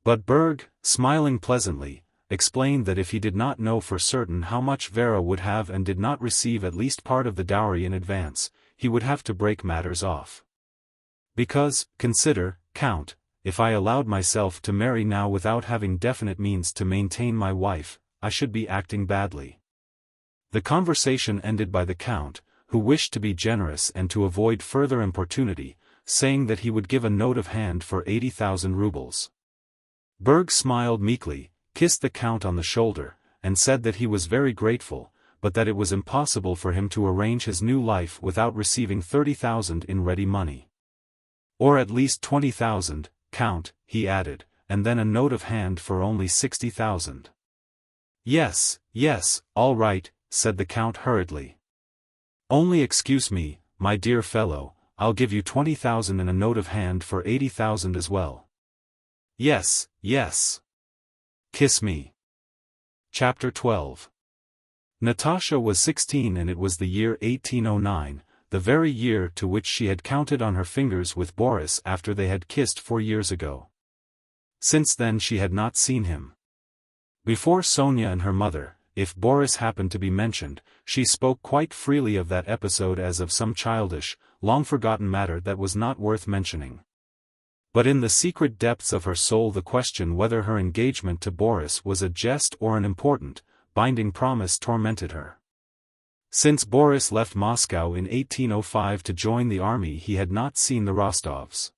Speaker 1: But Berg, smiling pleasantly, explained that if he did not know for certain how much Vera would have and did not receive at least part of the dowry in advance, he would have to break matters off. "Because, consider, Count, if I allowed myself to marry now without having definite means to maintain my wife, I should be acting badly." The conversation ended by the Count, who wished to be generous and to avoid further importunity, saying that he would give a note of hand for 80,000 rubles. Berg smiled meekly, kissed the Count on the shoulder, and said that he was very grateful, but that it was impossible for him to arrange his new life without receiving 30,000 in ready money. "Or at least 20,000, Count," he added, and then a note of hand for only 60,000. Yes, all right," said the Count hurriedly. "Only excuse me, my dear fellow, I'll give you 20,000 and a note of hand for 80,000 as well." Yes. Kiss me." Chapter 12. Natasha was 16 and it was the year 1809, the very year to which she had counted on her fingers with Boris after they had kissed 4 years ago. Since then she had not seen him. Before Sonia and her mother, if Boris happened to be mentioned, she spoke quite freely of that episode as of some childish, long-forgotten matter that was not worth mentioning. But in the secret depths of her soul the question whether her engagement to Boris was a jest or an important, binding promise tormented her. Since Boris left Moscow in 1805 to join the army he had not seen the Rostovs.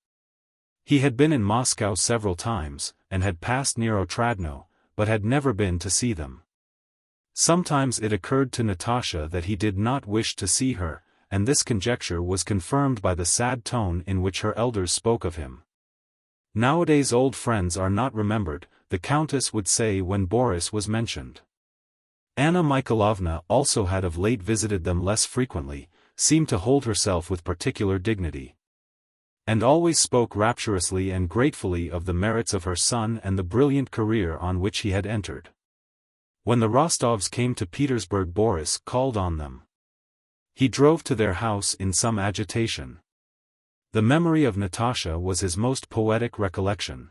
Speaker 1: He had been in Moscow several times, and had passed near Otradno, but had never been to see them. Sometimes it occurred to Natasha that he did not wish to see her, and this conjecture was confirmed by the sad tone in which her elders spoke of him. "Nowadays old friends are not remembered," the Countess would say when Boris was mentioned. Anna Mikhailovna also had of late visited them less frequently, seemed to hold herself with particular dignity, and always spoke rapturously and gratefully of the merits of her son and the brilliant career on which he had entered. When the Rostovs came to Petersburg Boris called on them. He drove to their house in some agitation. The memory of Natasha was his most poetic recollection.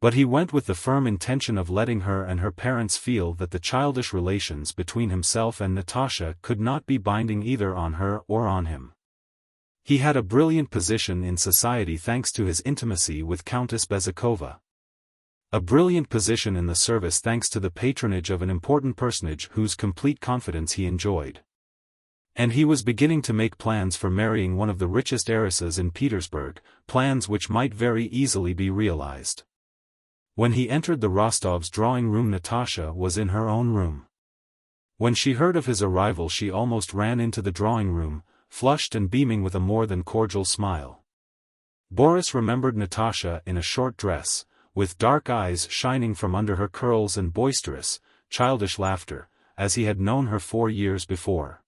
Speaker 1: But he went with the firm intention of letting her and her parents feel that the childish relations between himself and Natasha could not be binding either on her or on him. He had a brilliant position in society thanks to his intimacy with Countess Bezukhova. A brilliant position in the service thanks to the patronage of an important personage whose complete confidence he enjoyed. And he was beginning to make plans for marrying one of the richest heiresses in Petersburg, plans which might very easily be realized. When he entered the Rostovs' drawing room Natasha was in her own room. When she heard of his arrival she almost ran into the drawing room, flushed and beaming with a more than cordial smile. Boris remembered Natasha in a short dress, with dark eyes shining from under her curls and boisterous, childish laughter, as he had known her 4 years before.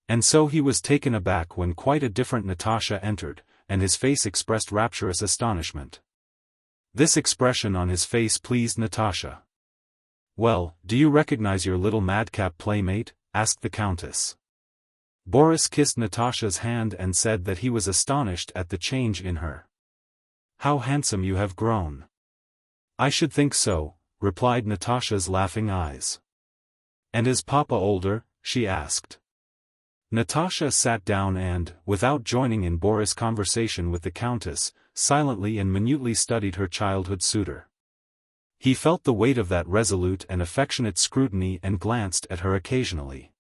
Speaker 1: And so he was taken aback when quite a different Natasha entered, and his face expressed rapturous astonishment. This expression on his face pleased Natasha. "Well, do you recognize your little madcap playmate?" asked the Countess. Boris kissed Natasha's hand and said that he was astonished at the change in her. "How handsome you have grown." "I should think so," replied Natasha's laughing eyes. "And is Papa older?" she asked. Natasha sat down and, without joining in Boris' conversation with the Countess, silently and minutely studied her childhood suitor. He felt the weight of that resolute and affectionate scrutiny and glanced at her occasionally.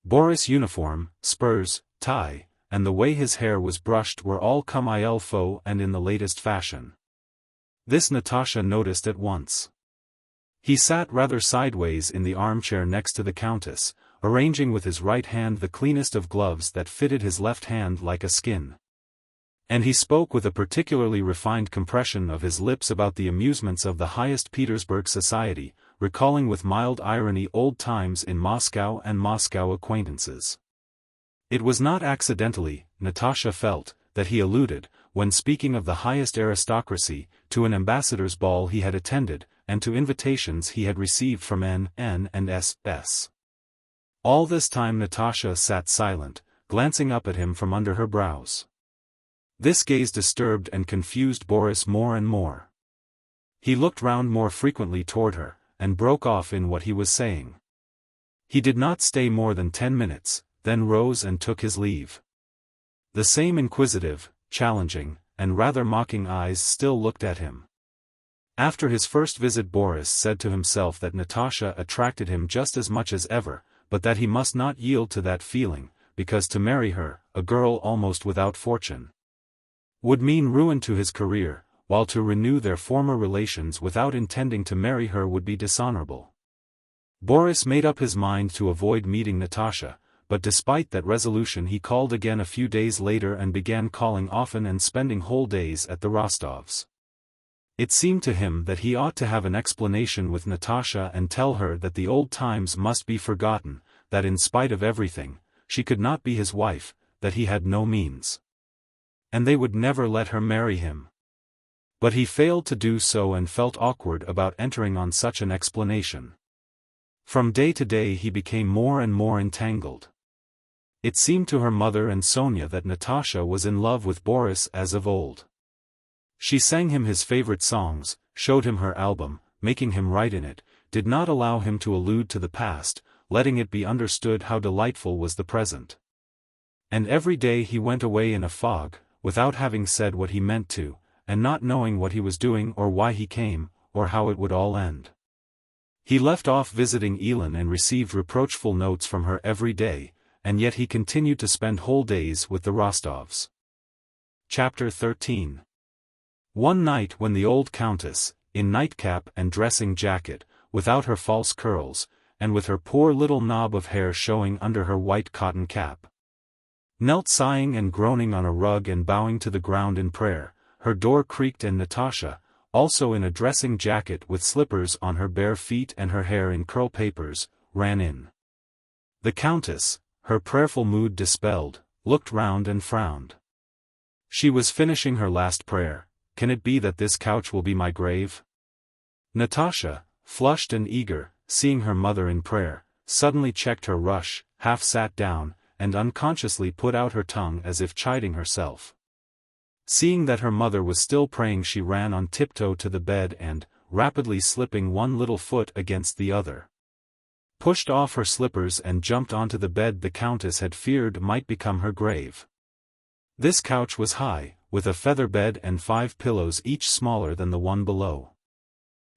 Speaker 1: Boris' uniform, spurs, tie, and the way his hair was brushed were all comme il faut and in the latest fashion. This Natasha noticed at once. He sat rather sideways in the armchair next to the Countess, arranging with his right hand the cleanest of gloves that fitted his left hand like a skin. And he spoke with a particularly refined compression of his lips about the amusements of the highest Petersburg society, recalling with mild irony old times in Moscow and Moscow acquaintances. It was not accidentally, Natasha felt, that he alluded, when speaking of the highest aristocracy, to an ambassador's ball he had attended, and to invitations he had received from N and S. All this time Natasha sat silent, glancing up at him from under her brows. This gaze disturbed and confused Boris more and more. He looked round more frequently toward her, and broke off in what he was saying. He did not stay more than 10 minutes, then rose and took his leave. The same inquisitive, challenging, and rather mocking eyes still looked at him. After his first visit Boris said to himself that Natasha attracted him just as much as ever, but that he must not yield to that feeling, because to marry her, a girl almost without fortune, would mean ruin to his career, while to renew their former relations without intending to marry her would be dishonorable. Boris made up his mind to avoid meeting Natasha, but despite that resolution he called again a few days later and began calling often and spending whole days at the Rostovs'. It seemed to him that he ought to have an explanation with Natasha and tell her that the old times must be forgotten, that in spite of everything, she could not be his wife, that he had no means, and they would never let her marry him. But he failed to do so and felt awkward about entering on such an explanation. From day to day he became more and more entangled. It seemed to her mother and Sonia that Natasha was in love with Boris as of old. She sang him his favorite songs, showed him her album, making him write in it, did not allow him to allude to the past, letting it be understood how delightful was the present. And every day he went away in a fog, without having said what he meant to, and not knowing what he was doing or why he came, or how it would all end. He left off visiting Elin and received reproachful notes from her every day, and yet he continued to spend whole days with the Rostovs. Chapter 13. One night when the old countess, in nightcap and dressing jacket, without her false curls, and with her poor little knob of hair showing under her white cotton cap, knelt sighing and groaning on a rug and bowing to the ground in prayer, her door creaked and Natasha, also in a dressing jacket with slippers on her bare feet and her hair in curl papers, ran in. The countess, her prayerful mood dispelled, looked round and frowned. She was finishing her last prayer. Can it be that this couch will be my grave? Natasha, flushed and eager, seeing her mother in prayer, suddenly checked her rush, half sat down, and unconsciously put out her tongue as if chiding herself. Seeing that her mother was still praying she ran on tiptoe to the bed and, rapidly slipping one little foot against the other, pushed off her slippers and jumped onto the bed the countess had feared might become her grave. This couch was high, with a feather bed and 5 pillows each smaller than the one below.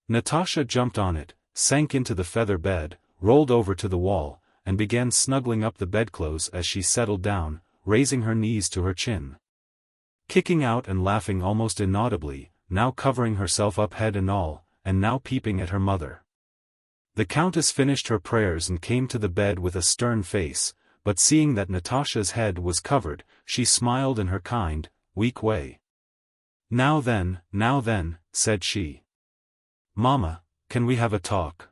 Speaker 1: Natasha jumped on it, sank into the feather bed, rolled over to the wall, and began snuggling up the bedclothes as she settled down, raising her knees to her chin, kicking out and laughing almost inaudibly, now covering herself up head and all, and now peeping at her mother. The countess finished her prayers and came to the bed with a stern face, but seeing that Natasha's head was covered, she smiled in her kind, weak way. Now then, said she. Mama, can we have a talk?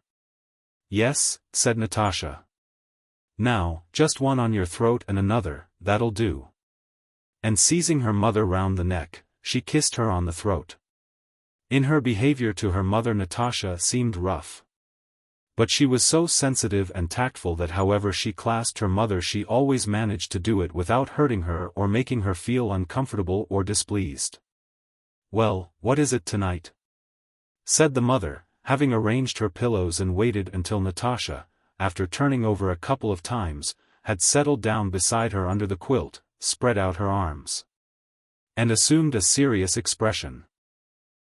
Speaker 1: Yes, said Natasha. Now, just one on your throat and another, that'll do. And seizing her mother round the neck, she kissed her on the throat. In her behavior to her mother Natasha seemed rough. But she was so sensitive and tactful that however she clasped her mother she always managed to do it without hurting her or making her feel uncomfortable or displeased. Well, what is it tonight? Said the mother, having arranged her pillows and waited until Natasha, after turning over a couple of times, had settled down beside her under the quilt, spread out her arms, and assumed a serious expression.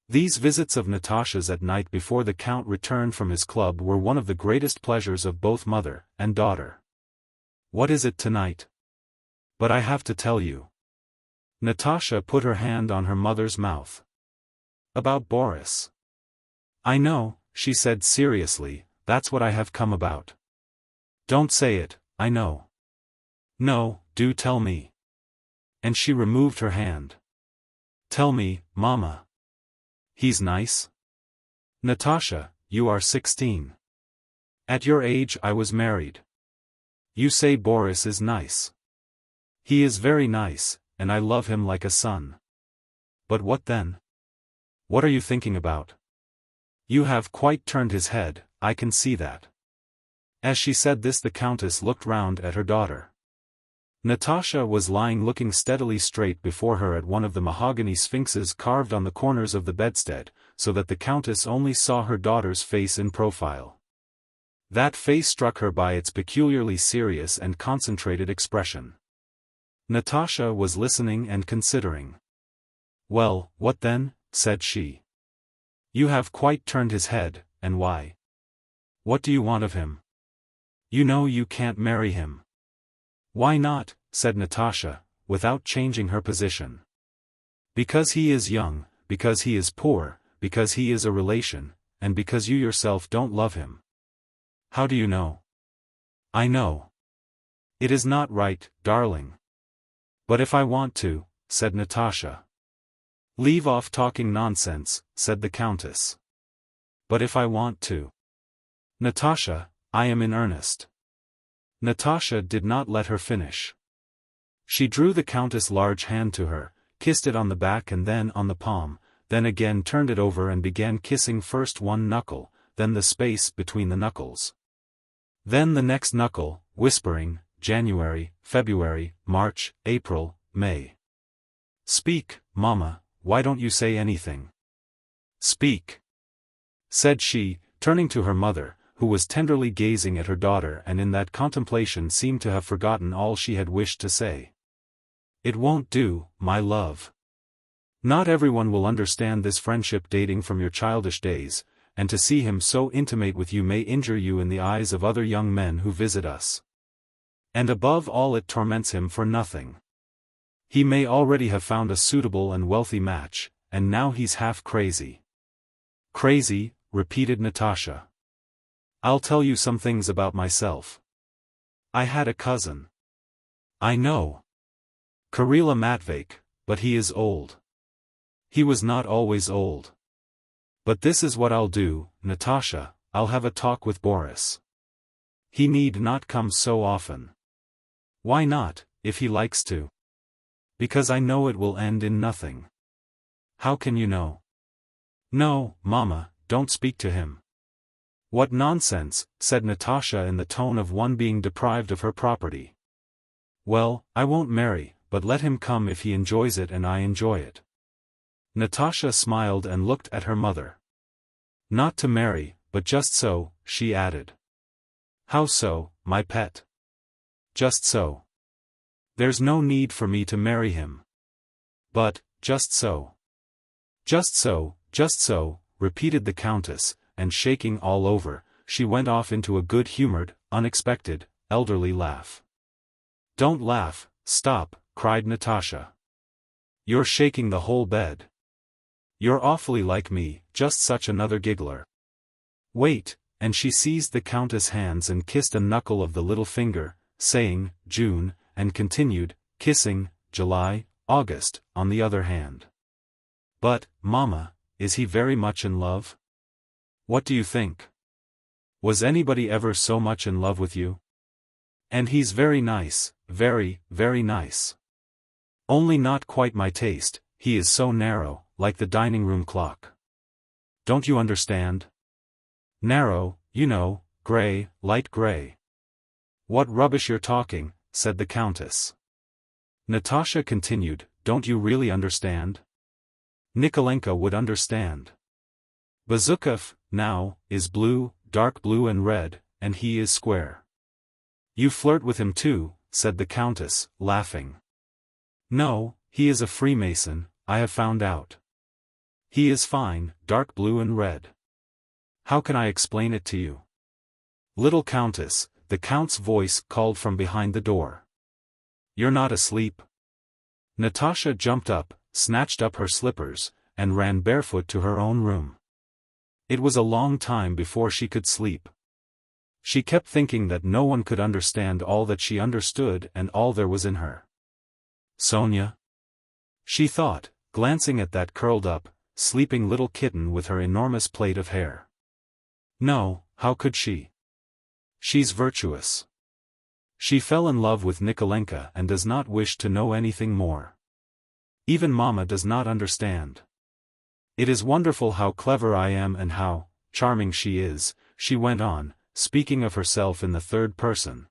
Speaker 1: These visits of Natasha's at night before the Count returned from his club were one of the greatest pleasures of both mother and daughter. What is it tonight? But I have to tell you. Natasha put her hand on her mother's mouth. About Boris. I know, she said seriously, that's what I have come about. Don't say it, I know. No, do tell me. And she removed her hand. Tell me, Mama. He's nice? Natasha, you are 16. At your age I was married. You say Boris is nice. He is very nice, and I love him like a son. But what then? What are you thinking about? You have quite turned his head, I can see that. As she said this, the countess looked round at her daughter. Natasha was lying looking steadily straight before her at one of the mahogany sphinxes carved on the corners of the bedstead, so that the countess only saw her daughter's face in profile. That face struck her by its peculiarly serious and concentrated expression. Natasha was listening and considering. "Well, what then?" said she. "You have quite turned his head, and why? What do you want of him? You know you can't marry him." "Why not?" said Natasha, without changing her position. "Because he is young, because he is poor, because he is a relation, and because you yourself don't love him." "How do you know?" "I know. It is not right, darling." "But if I want to," said Natasha. "Leave off talking nonsense," said the countess. "But if I want to." "Natasha, I am in earnest." Natasha did not let her finish. She drew the countess' large hand to her, kissed it on the back and then on the palm, then again turned it over and began kissing first one knuckle, then the space between the knuckles. Then the next knuckle, whispering, January, February, March, April, May. "Speak, Mama, why don't you say anything? Speak," said she, turning to her mother, who was tenderly gazing at her daughter and in that contemplation seemed to have forgotten all she had wished to say. "It won't do, my love. Not everyone will understand this friendship dating from your childish days, and to see him so intimate with you may injure you in the eyes of other young men who visit us. And above all it torments him for nothing. He may already have found a suitable and wealthy match, and now he's half crazy." "Crazy," repeated Natasha. "I'll tell you some things about myself. I had a cousin." "I know. Kirilla Matveyk, but he is old." "He was not always old. But this is what I'll do, Natasha, I'll have a talk with Boris. He need not come so often." "Why not, if he likes to?" "Because I know it will end in nothing." "How can you know?" "No, Mama, don't speak to him." "What nonsense," said Natasha in the tone of one being deprived of her property. "Well, I won't marry, but let him come if he enjoys it and I enjoy it." Natasha smiled and looked at her mother. "Not to marry, but just so," she added. "How so, my pet?" "Just so. There's no need for me to marry him." "But, just so." "Just so, just so," repeated the countess, and shaking all over, she went off into a good-humored, unexpected, elderly laugh. "Don't laugh, stop," cried Natasha. "You're shaking the whole bed. You're awfully like me, just such another giggler. Wait," and she seized the countess' hands and kissed a knuckle of the little finger, saying, June, and continued, kissing, July, August, on the other hand. "But, Mama, is he very much in love? What do you think? Was anybody ever so much in love with you? And he's very nice, very, very nice. Only not quite my taste, he is so narrow, like the dining-room clock. Don't you understand? Narrow, you know, grey, light grey." "What rubbish you're talking," said the countess. Natasha continued, "Don't you really understand? Nikolenka would understand. Bezukhov, now, is blue, dark blue and red, and he is square." "You flirt with him too," said the countess, laughing. "No, he is a Freemason, I have found out. He is fine, dark blue and red. How can I explain it to you?" "Little countess," the count's voice called from behind the door. "You're not asleep?" Natasha jumped up, snatched up her slippers, and ran barefoot to her own room. It was a long time before she could sleep. She kept thinking that no one could understand all that she understood and all there was in her. "Sonia?" she thought, glancing at that curled-up, sleeping little kitten with her enormous plait of hair. "No, how could she? She's virtuous. She fell in love with Nikolenka and does not wish to know anything more. Even Mama does not understand. It is wonderful how clever I am and how charming she is, she went on, speaking of herself in the third person.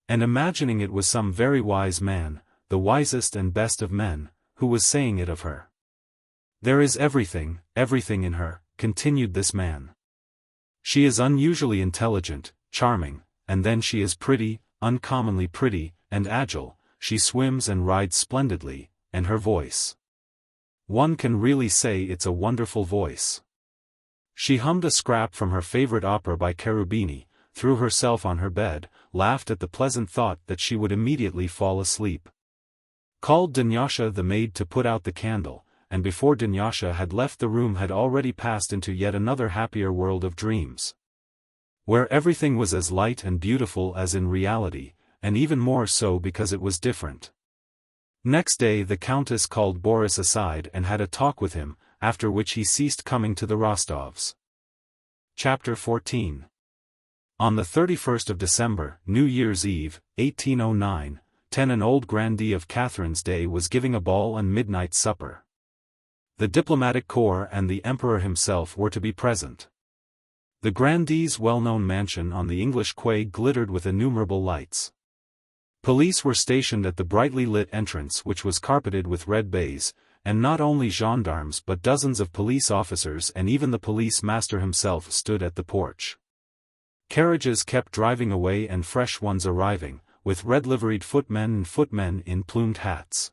Speaker 1: And imagining it was some very wise man, the wisest and best of men, who was saying it of her. There is everything in her, continued this man. She is unusually intelligent, charming, and then she is pretty, uncommonly pretty, and agile, she swims and rides splendidly, and her voice. One can really say it's a wonderful voice. She hummed a scrap from her favorite opera by Cherubini, threw herself on her bed, laughed at the pleasant thought that she would immediately fall asleep. Called Dunyasha the maid to put out the candle, and before Dunyasha had left the room had already passed into yet another happier world of dreams, where everything was as light and beautiful as in reality, and even more so because it was different. Next day the Countess called Boris aside and had a talk with him, after which he ceased coming to the Rostovs. Chapter 14. On the 31st of December, New Year's Eve, 1809, an old grandee of Catherine's day was giving a ball and midnight supper. The diplomatic corps and the Emperor himself were to be present. The grandee's well-known mansion on the English quay glittered with innumerable lights. Police were stationed at the brightly lit entrance which was carpeted with red baize, and not only gendarmes but dozens of police officers and even the police master himself stood at the porch. Carriages kept driving away and fresh ones arriving, with red-liveried footmen and footmen in plumed hats.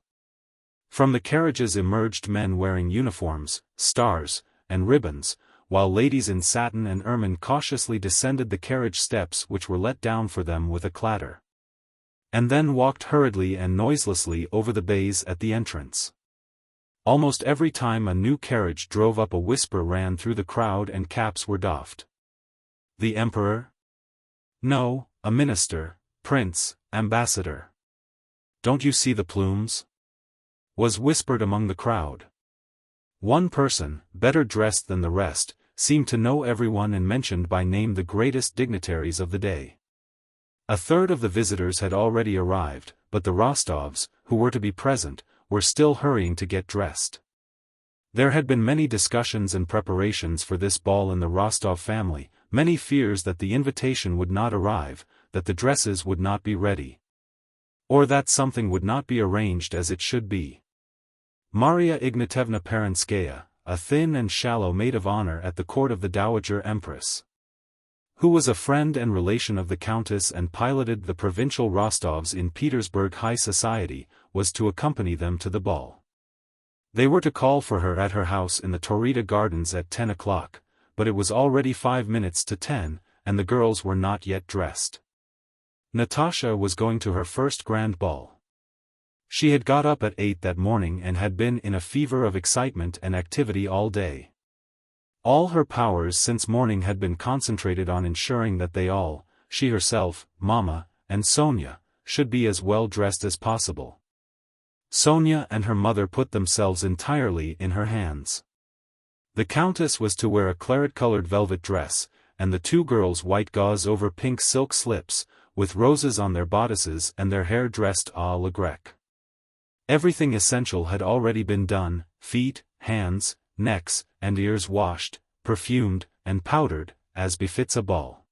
Speaker 1: From the carriages emerged men wearing uniforms, stars, and ribbons, while ladies in satin and ermine cautiously descended the carriage steps which were let down for them with a clatter, and then walked hurriedly and noiselessly over the baize at the entrance. Almost every time a new carriage drove up a whisper ran through the crowd and caps were doffed. The Emperor? No, a minister, prince, ambassador. Don't you see the plumes? Was whispered among the crowd. One person, better dressed than the rest, seemed to know everyone and mentioned by name the greatest dignitaries of the day. A third of the visitors had already arrived, but the Rostovs, who were to be present, were still hurrying to get dressed. There had been many discussions and preparations for this ball in the Rostov family, many fears that the invitation would not arrive, that the dresses would not be ready, or that something would not be arranged as it should be. Maria Ignatievna Perenskaya, a thin and shallow maid of honor at the court of the Dowager Empress, who was a friend and relation of the Countess and piloted the provincial Rostovs in Petersburg high society, was to accompany them to the ball. They were to call for her at her house in the Taurida Gardens at 10 o'clock, but it was already 5 minutes to 10, and the girls were not yet dressed. Natasha was going to her first grand ball. She had got up at 8 that morning and had been in a fever of excitement and activity all day. All her powers since morning had been concentrated on ensuring that they all, she herself, Mama, and Sonia, should be as well dressed as possible. Sonia and her mother put themselves entirely in her hands. The Countess was to wear a claret-colored velvet dress, and the two girls white gauze over pink silk slips, with roses on their bodices and their hair dressed à la grecque. Everything essential had already been done, feet, hands, necks, and ears washed, perfumed, and powdered, as befits a ball.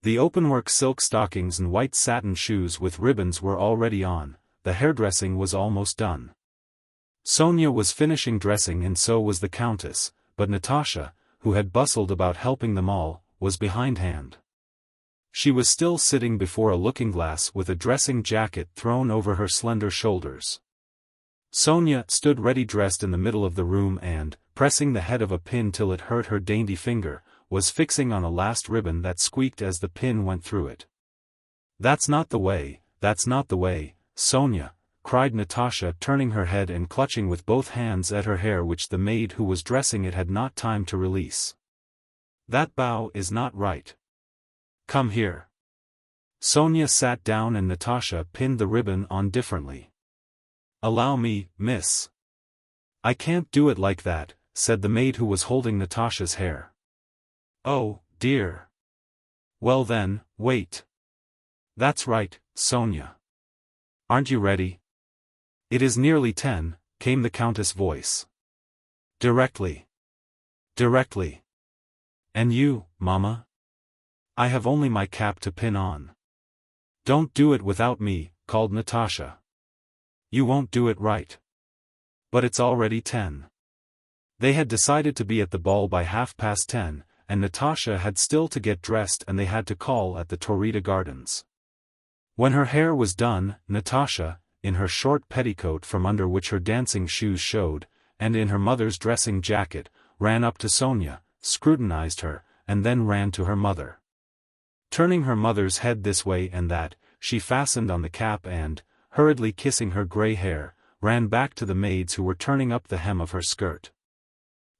Speaker 1: The openwork silk stockings and white satin shoes with ribbons were already on, the hairdressing was almost done. Sonia was finishing dressing and so was the Countess, but Natasha, who had bustled about helping them all, was behindhand. She was still sitting before a looking-glass with a dressing jacket thrown over her slender shoulders. Sonia stood ready dressed in the middle of the room and, pressing the head of a pin till it hurt her dainty finger, was fixing on a last ribbon that squeaked as the pin went through it. "That's not the way, that's not the way, Sonia," cried Natasha turning her head and clutching with both hands at her hair which the maid who was dressing it had not time to release. "That bow is not right. Come here." Sonia sat down and Natasha pinned the ribbon on differently. "Allow me, miss." "I can't do it like that," said the maid who was holding Natasha's hair. "Oh, dear. Well then, wait." That's right, Sonia. Aren't you ready? It is nearly 10, came the Countess' voice. Directly. Directly. And you, Mama? I have only my cap to pin on. Don't do it without me, called Natasha. You won't do it right. But it's already 10. They had decided to be at the ball by 10:30, and Natasha had still to get dressed and they had to call at the Taurida Gardens. When her hair was done, Natasha, in her short petticoat from under which her dancing shoes showed, and in her mother's dressing jacket, ran up to Sonia, scrutinized her, and then ran to her mother. Turning her mother's head this way and that, she fastened on the cap and, hurriedly kissing her grey hair, ran back to the maids who were turning up the hem of her skirt.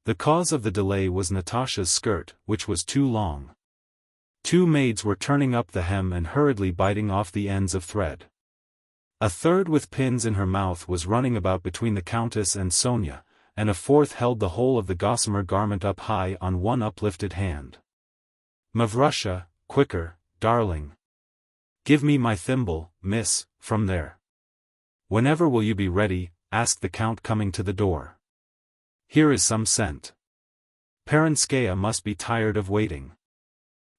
Speaker 1: The cause of the delay was Natasha's skirt, which was too long. 2 maids were turning up the hem and hurriedly biting off the ends of thread. A third with pins in her mouth was running about between the Countess and Sonia, and a fourth held the whole of the gossamer garment up high on one uplifted hand. Mavrusha, quicker, darling. Give me my thimble, miss, from there. Whenever will you be ready? Asked the Count coming to the door. Here is some scent. Perenskaya must be tired of waiting.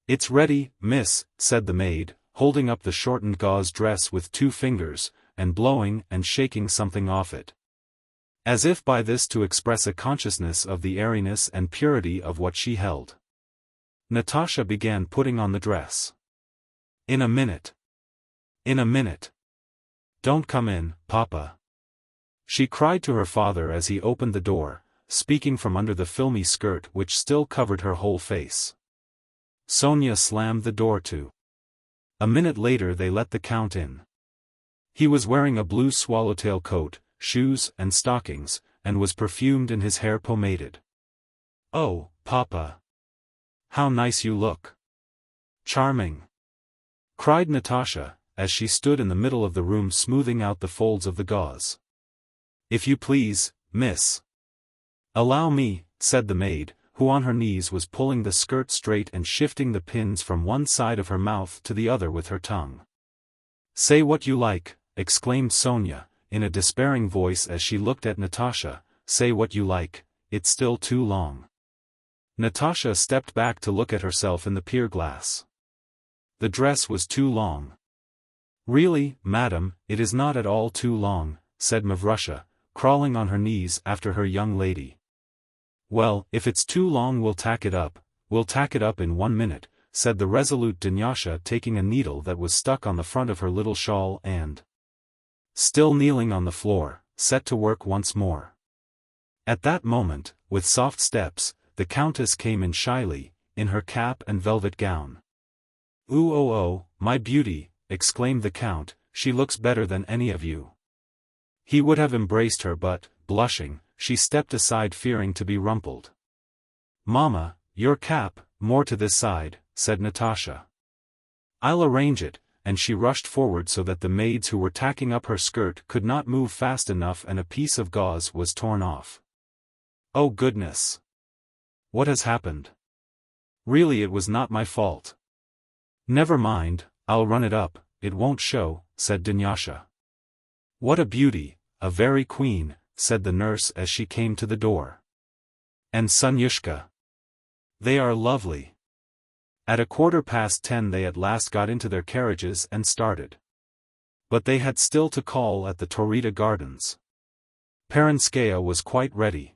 Speaker 1: It's ready, miss, said the maid, holding up the shortened gauze dress with 2 fingers, and blowing and shaking something off it. As if by this to express a consciousness of the airiness and purity of what she held. Natasha began putting on the dress. In a minute. In a minute. Don't come in, Papa. She cried to her father as he opened the door, speaking from under the filmy skirt which still covered her whole face. Sonia slammed the door to. A minute later they let the Count in. He was wearing a blue swallowtail coat, shoes and stockings, and was perfumed and his hair pomaded. Oh, Papa! How nice you look! Charming! Cried Natasha, as she stood in the middle of the room smoothing out the folds of the gauze. If you please, miss. Allow me, said the maid, who on her knees was pulling the skirt straight and shifting the pins from one side of her mouth to the other with her tongue. Say what you like, exclaimed Sonia, in a despairing voice as she looked at Natasha, say what you like, it's still too long. Natasha stepped back to look at herself in the pier glass. The dress was too long. Really, madam, it is not at all too long, said Mavrusha, crawling on her knees after her young lady. Well, if it's too long we'll tack it up in 1 minute, said the resolute Dunyasha taking a needle that was stuck on the front of her little shawl and, still kneeling on the floor, set to work once more. At that moment, with soft steps, the Countess came in shyly, in her cap and velvet gown. Ooh oh oh, my beauty, exclaimed the Count, she looks better than any of you. He would have embraced her but, blushing, she stepped aside fearing to be rumpled. Mama, your cap, more to this side, said Natasha. I'll arrange it, and she rushed forward so that the maids who were tacking up her skirt could not move fast enough and a piece of gauze was torn off. Oh goodness! What has happened? Really it was not my fault. Never mind, I'll run it up, it won't show, said Dunyasha. What a beauty, a very queen, said the nurse as she came to the door. And Sonyushka. They are lovely. At 10:15 they at last got into their carriages and started. But they had still to call at the Taurida Gardens. Perenskaya was quite ready.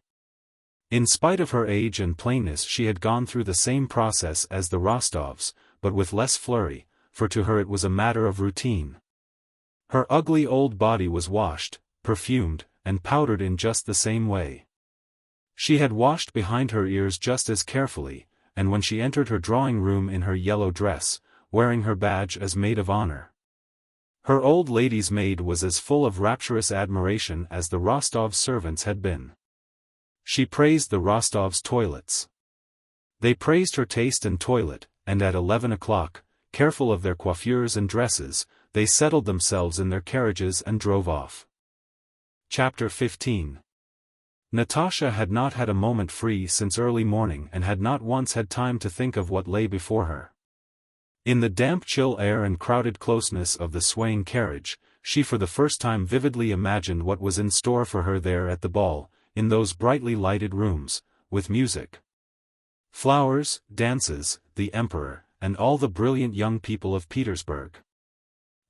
Speaker 1: In spite of her age and plainness she had gone through the same process as the Rostovs, but with less flurry, for to her it was a matter of routine. Her ugly old body was washed, perfumed, and powdered in just the same way. She had washed behind her ears just as carefully, and when she entered her drawing-room in her yellow dress, wearing her badge as maid of honor. Her old lady's maid was as full of rapturous admiration as the Rostov servants had been. She praised the Rostovs' toilets. They praised her taste and toilet, and at 11 o'clock, careful of their coiffures and dresses, they settled themselves in their carriages and drove off. Chapter 15. Natasha had not had a moment free since early morning and had not once had time to think of what lay before her. In the damp chill air and crowded closeness of the swaying carriage, she for the first time vividly imagined what was in store for her there at the ball, in those brightly lighted rooms, with music, flowers, dances, the emperor, and all the brilliant young people of Petersburg.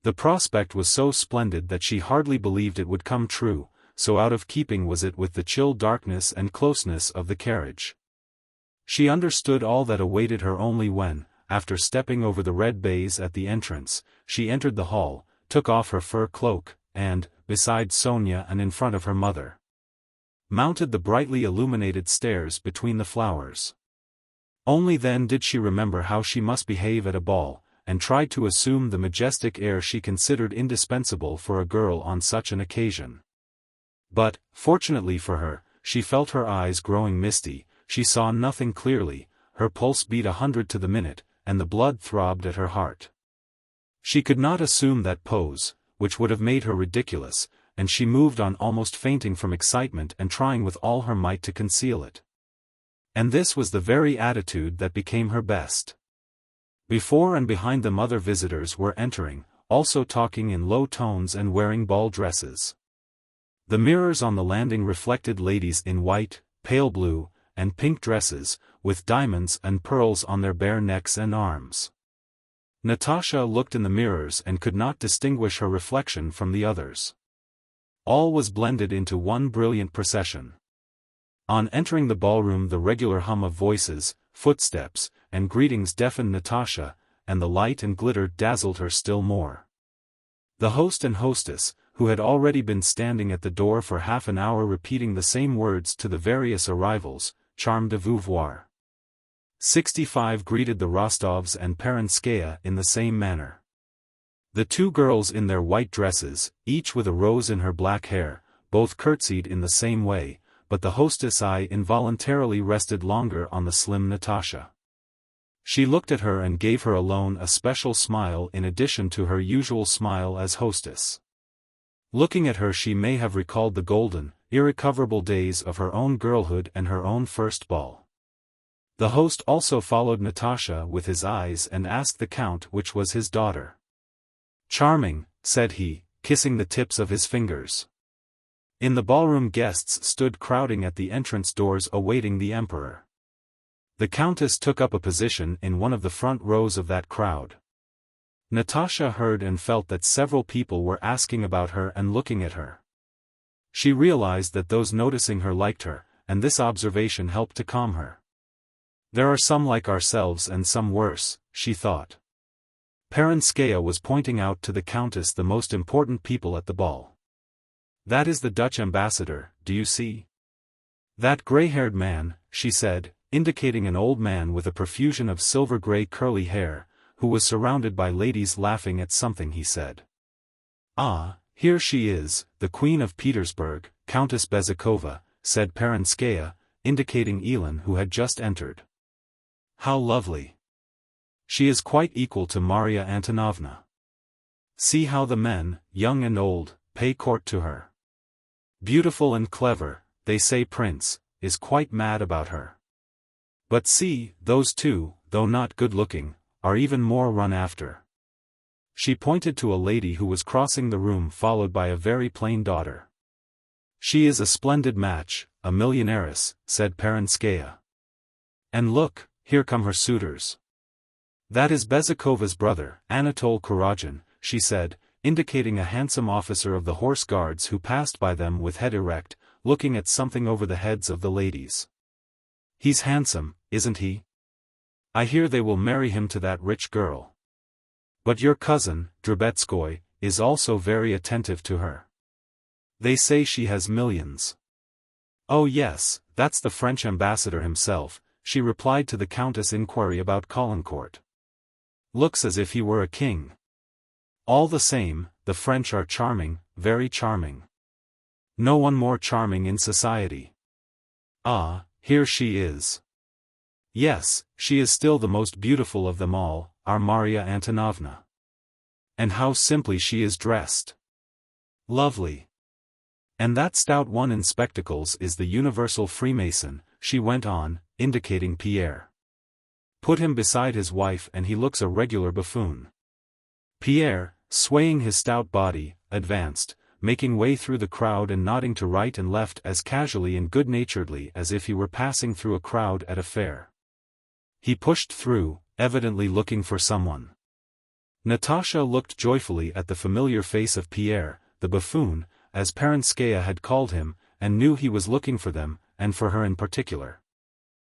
Speaker 1: The prospect was so splendid that she hardly believed it would come true, so out of keeping was it with the chill darkness and closeness of the carriage. She understood all that awaited her only when, after stepping over the red baize at the entrance, she entered the hall, took off her fur cloak, and, beside Sonia and in front of her mother, mounted the brightly illuminated stairs between the flowers. Only then did she remember how she must behave at a ball, and tried to assume the majestic air she considered indispensable for a girl on such an occasion. But, fortunately for her, she felt her eyes growing misty, she saw nothing clearly, her pulse beat 100 to the minute, and the blood throbbed at her heart. She could not assume that pose, which would have made her ridiculous, and she moved on almost fainting from excitement and trying with all her might to conceal it. And this was the very attitude that became her best. Before and behind them other visitors were entering, also talking in low tones and wearing ball dresses. The mirrors on the landing reflected ladies in white, pale blue, and pink dresses, with diamonds and pearls on their bare necks and arms. Natasha looked in the mirrors and could not distinguish her reflection from the others. All was blended into one brilliant procession. On entering the ballroom the regular hum of voices, footsteps, and greetings deafened Natasha, and the light and glitter dazzled her still more. The host and hostess, who had already been standing at the door for half an hour repeating the same words to the various arrivals, charmed de vous voir. 65 greeted the Rostovs and Perenskaya in the same manner. The two girls in their white dresses, each with a rose in her black hair, both curtsied in the same way, but the hostess' eye involuntarily rested longer on the slim Natasha. She looked at her and gave her alone a special smile in addition to her usual smile as hostess. Looking at her she may have recalled the golden, irrecoverable days of her own girlhood and her own first ball. The host also followed Natasha with his eyes and asked the count which was his daughter. "Charming," said he, kissing the tips of his fingers. In the ballroom guests stood crowding at the entrance doors awaiting the emperor. The countess took up a position in one of the front rows of that crowd. Natasha heard and felt that several people were asking about her and looking at her. She realized that those noticing her liked her, and this observation helped to calm her. There are some like ourselves and some worse, she thought. Perenskaya was pointing out to the countess the most important people at the ball. "That is the Dutch ambassador, do you see? That gray-haired man," she said, indicating an old man with a profusion of silver-gray curly hair, who was surrounded by ladies laughing at something he said. "Ah, here she is, the Queen of Petersburg, Countess Bezukhova," said Perenskaya, indicating Elin who had just entered. "How lovely! She is quite equal to Maria Antonovna. See how the men, young and old, pay court to her. Beautiful and clever, they say Prince, is quite mad about her. But see, those two, though not good-looking, are even more run after." She pointed to a lady who was crossing the room followed by a very plain daughter. "She is a splendid match, a millionairess," said Perenskaya. "And look, here come her suitors. That is Bezukhova's brother, Anatole Kuragin," she said, indicating a handsome officer of the horse guards who passed by them with head erect, looking at something over the heads of the ladies. "He's handsome, isn't he? I hear they will marry him to that rich girl. But your cousin, Drubetskoy, is also very attentive to her. They say she has millions." "Oh yes, that's the French ambassador himself," she replied to the countess' inquiry about Caulaincourt. "Looks as if he were a king. All the same, the French are charming, very charming. No one more charming in society. Ah, here she is. Yes, she is still the most beautiful of them all, our Maria Antonovna. And how simply she is dressed. Lovely. And that stout one in spectacles is the universal Freemason," she went on, indicating Pierre. Put him beside his wife and he looks a regular buffoon. Pierre, swaying his stout body, advanced, making way through the crowd and nodding to right and left as casually and good-naturedly as if he were passing through a crowd at a fair. He pushed through, evidently looking for someone. Natasha looked joyfully at the familiar face of Pierre, the buffoon, as Perenskaya had called him, and knew he was looking for them, and for her in particular.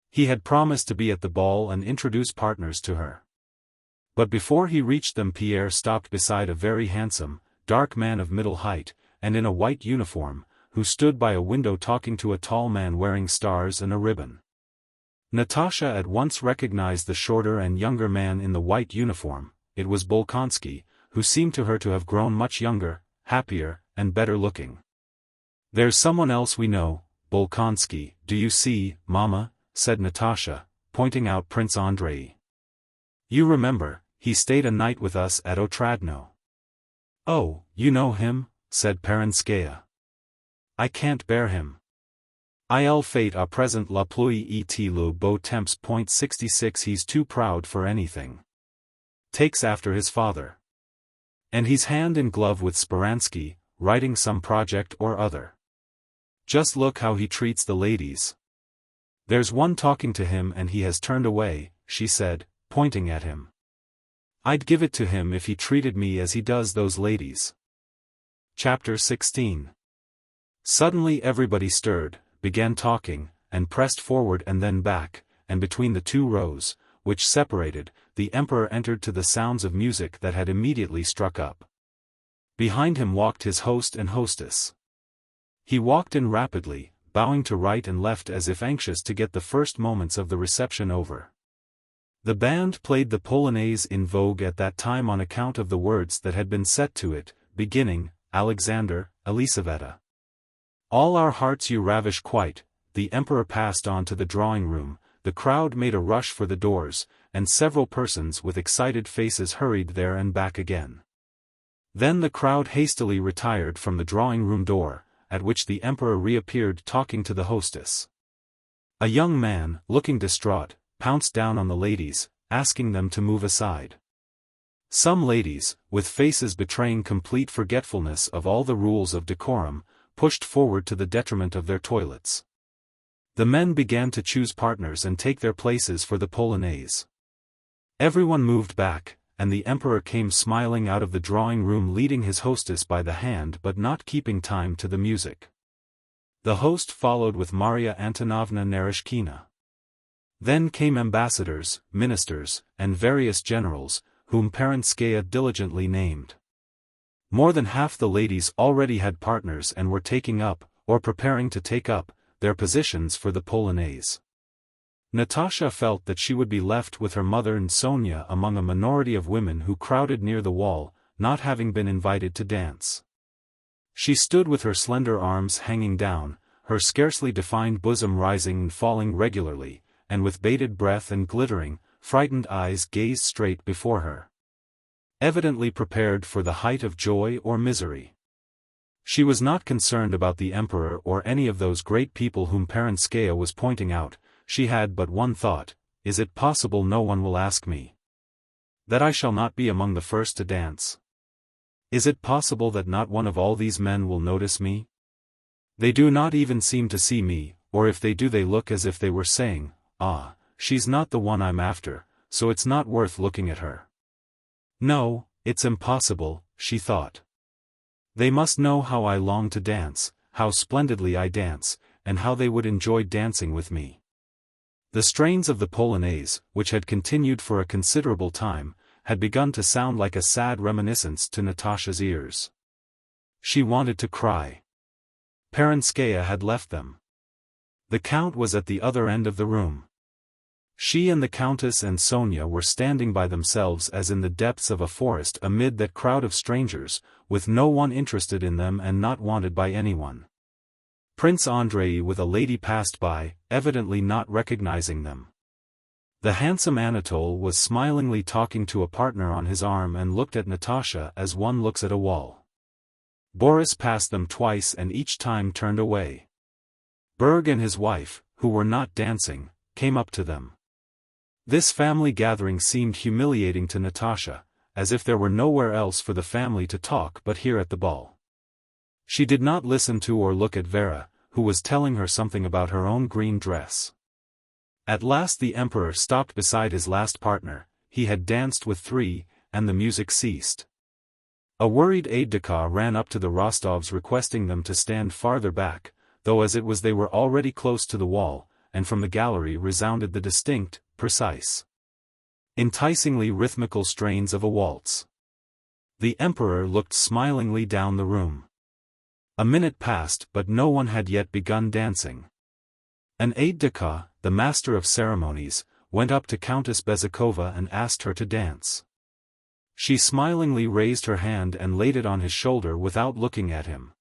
Speaker 1: He had promised to be at the ball and introduce partners to her. But before he reached them, Pierre stopped beside a very handsome, dark man of middle height, and in a white uniform, who stood by a window talking to a tall man wearing stars and a ribbon. Natasha at once recognized the shorter and younger man in the white uniform. It was Bolkonsky, who seemed to her to have grown much younger, happier, and better looking. "There's someone else we know, Bolkonsky, do you see, Mama?" said Natasha, pointing out Prince Andrei. "You remember, he stayed a night with us at Otradno." "Oh, you know him?" said Perenskaya. "I can't bear him. Il fait à présent la pluie et le beau temps. 66 He's too proud for anything. Takes after his father. And he's hand in glove with Speransky, writing some project or other. Just look how he treats the ladies. There's one talking to him and he has turned away," she said, pointing at him. "I'd give it to him if he treated me as he does those ladies." Chapter 16. Suddenly everybody stirred, began talking, and pressed forward and then back, and between the two rows, which separated, the emperor entered to the sounds of music that had immediately struck up. Behind him walked his host and hostess. He walked in rapidly, bowing to right and left as if anxious to get the first moments of the reception over. The band played the polonaise in vogue at that time on account of the words that had been set to it, beginning, Alexander, Elisaveta. "All our hearts you ravish quite." The emperor passed on to the drawing room, the crowd made a rush for the doors, and several persons with excited faces hurried there and back again. Then the crowd hastily retired from the drawing-room door, at which the emperor reappeared talking to the hostess. A young man, looking distraught, pounced down on the ladies, asking them to move aside. Some ladies, with faces betraying complete forgetfulness of all the rules of decorum, pushed forward to the detriment of their toilets. The men began to choose partners and take their places for the polonaise. Everyone moved back, and the emperor came smiling out of the drawing-room leading his hostess by the hand but not keeping time to the music. The host followed with Maria Antonovna Narishkina. Then came ambassadors, ministers, and various generals, whom Perenskaya diligently named. More than half the ladies already had partners and were taking up, or preparing to take up, their positions for the polonaise. Natasha felt that she would be left with her mother and Sonia among a minority of women who crowded near the wall, not having been invited to dance. She stood with her slender arms hanging down, her scarcely defined bosom rising and falling regularly, and with bated breath and glittering, frightened eyes gazed straight before her. Evidently prepared for the height of joy or misery. She was not concerned about the emperor or any of those great people whom Perenskaya was pointing out. She had but one thought: is it possible no one will ask me? That I shall not be among the first to dance? Is it possible that not one of all these men will notice me? They do not even seem to see me, or if they do they look as if they were saying, "Ah, she's not the one I'm after, so it's not worth looking at her." No, it's impossible, she thought. They must know how I long to dance, how splendidly I dance, and how they would enjoy dancing with me. The strains of the polonaise, which had continued for a considerable time, had begun to sound like a sad reminiscence to Natasha's ears. She wanted to cry. Perenskaya had left them. The count was at the other end of the room. She and the countess and Sonia were standing by themselves as in the depths of a forest amid that crowd of strangers, with no one interested in them and not wanted by anyone. Prince Andrei with a lady passed by, evidently not recognizing them. The handsome Anatole was smilingly talking to a partner on his arm and looked at Natasha as one looks at a wall. Boris passed them twice and each time turned away. Berg and his wife, who were not dancing, came up to them. This family gathering seemed humiliating to Natasha, as if there were nowhere else for the family to talk but here at the ball. She did not listen to or look at Vera, who was telling her something about her own green dress. At last the emperor stopped beside his last partner. He had danced with 3, and the music ceased. A worried aide-de-camp ran up to the Rostovs requesting them to stand farther back, though as it was they were already close to the wall, and from the gallery resounded the distinct, precise, enticingly rhythmical strains of a waltz. The emperor looked smilingly down the room. A minute passed but no one had yet begun dancing. An aide-de-camp, the master of ceremonies, went up to Countess Bezukhova and asked her to dance. She smilingly raised her hand and laid it on his shoulder without looking at him.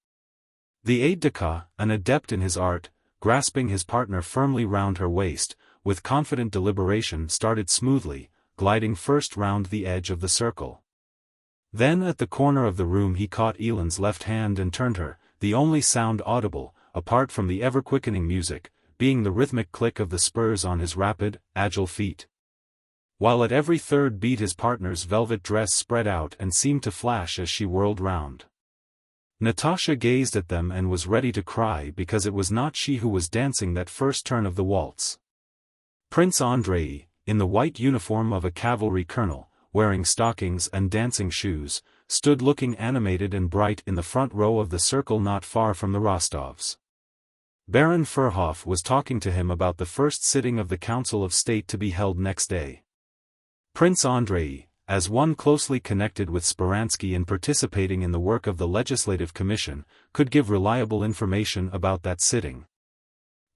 Speaker 1: The aide-de-camp, an adept in his art, grasping his partner firmly round her waist, with confident deliberation started smoothly, gliding first round the edge of the circle. Then at the corner of the room he caught Ellen's left hand and turned her, the only sound audible, apart from the ever-quickening music, being the rhythmic click of the spurs on his rapid, agile feet. While at every third beat his partner's velvet dress spread out and seemed to flash as she whirled round. Natasha gazed at them and was ready to cry because it was not she who was dancing that first turn of the waltz. Prince Andrei, in the white uniform of a cavalry colonel, wearing stockings and dancing shoes, stood looking animated and bright in the front row of the circle not far from the Rostovs. Baron Furhoff was talking to him about the first sitting of the Council of State to be held next day. Prince Andrei, as one closely connected with Speransky and participating in the work of the Legislative Commission, could give reliable information about that sitting,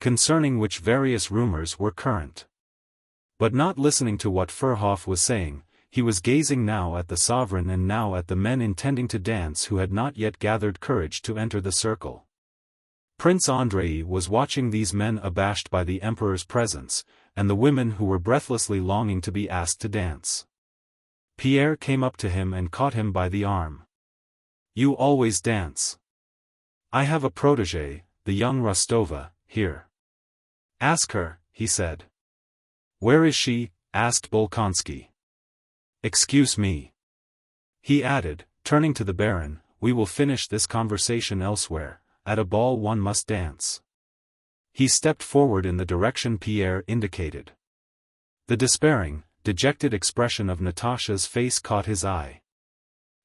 Speaker 1: concerning which various rumors were current. But not listening to what Furhoff was saying, he was gazing now at the sovereign and now at the men intending to dance who had not yet gathered courage to enter the circle. Prince Andrei was watching these men abashed by the emperor's presence, and the women who were breathlessly longing to be asked to dance. Pierre came up to him and caught him by the arm. "You always dance. I have a protégée, the young Rostova, here. Ask her," he said. "Where is she?" asked Bolkonsky. "Excuse me," he added, turning to the Baron, "we will finish this conversation elsewhere. At a ball one must dance." He stepped forward in the direction Pierre indicated. The despairing, dejected expression of Natasha's face caught his eye.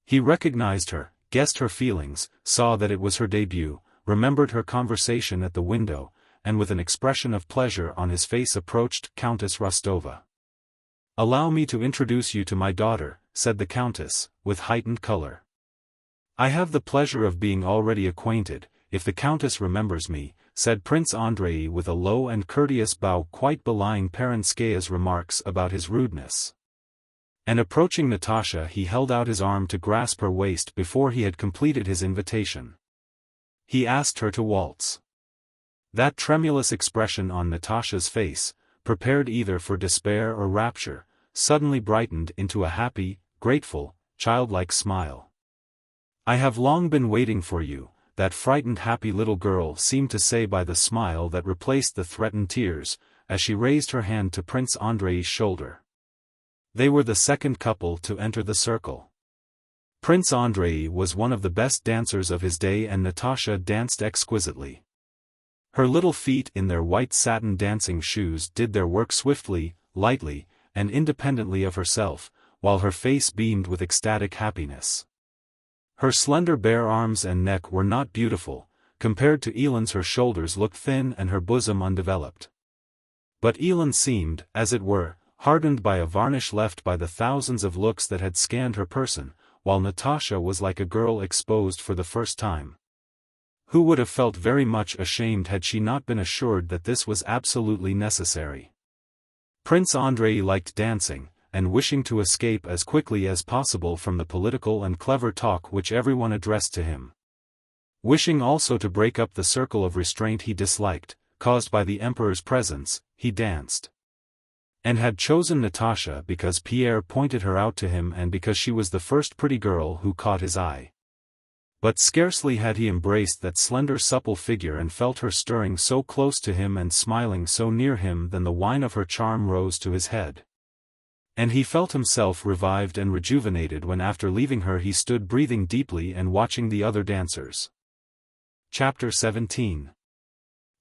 Speaker 1: He recognized her, guessed her feelings, saw that it was her debut, remembered her conversation at the window, and with an expression of pleasure on his face approached Countess Rostova. "Allow me to introduce you to my daughter," said the Countess, with heightened color. "I have the pleasure of being already acquainted, if the Countess remembers me," said Prince Andrei with a low and courteous bow quite belying Perenskaya's remarks about his rudeness. And approaching Natasha he held out his arm to grasp her waist before he had completed his invitation. He asked her to waltz. That tremulous expression on Natasha's face, prepared either for despair or rapture, suddenly brightened into a happy, grateful, childlike smile. "I have long been waiting for you," that frightened happy little girl seemed to say by the smile that replaced the threatened tears, as she raised her hand to Prince Andrei's shoulder. They were the second couple to enter the circle. Prince Andrei was one of the best dancers of his day and Natasha danced exquisitely. Her little feet in their white satin dancing shoes did their work swiftly, lightly, and independently of herself, while her face beamed with ecstatic happiness. Her slender bare arms and neck were not beautiful, compared to Ellen's her shoulders looked thin and her bosom undeveloped. But Ellen seemed, as it were, hardened by a varnish left by the thousands of looks that had scanned her person, while Natasha was like a girl exposed for the first time, who would have felt very much ashamed had she not been assured that this was absolutely necessary. Prince Andrei liked dancing, and wishing to escape as quickly as possible from the political and clever talk which everyone addressed to him. Wishing also to break up the circle of restraint he disliked, caused by the emperor's presence, he danced. And had chosen Natasha because Pierre pointed her out to him and because she was the first pretty girl who caught his eye. But scarcely had he embraced that slender supple figure and felt her stirring so close to him and smiling so near him than the wine of her charm rose to his head. And he felt himself revived and rejuvenated when after leaving her he stood breathing deeply and watching the other dancers. Chapter 17.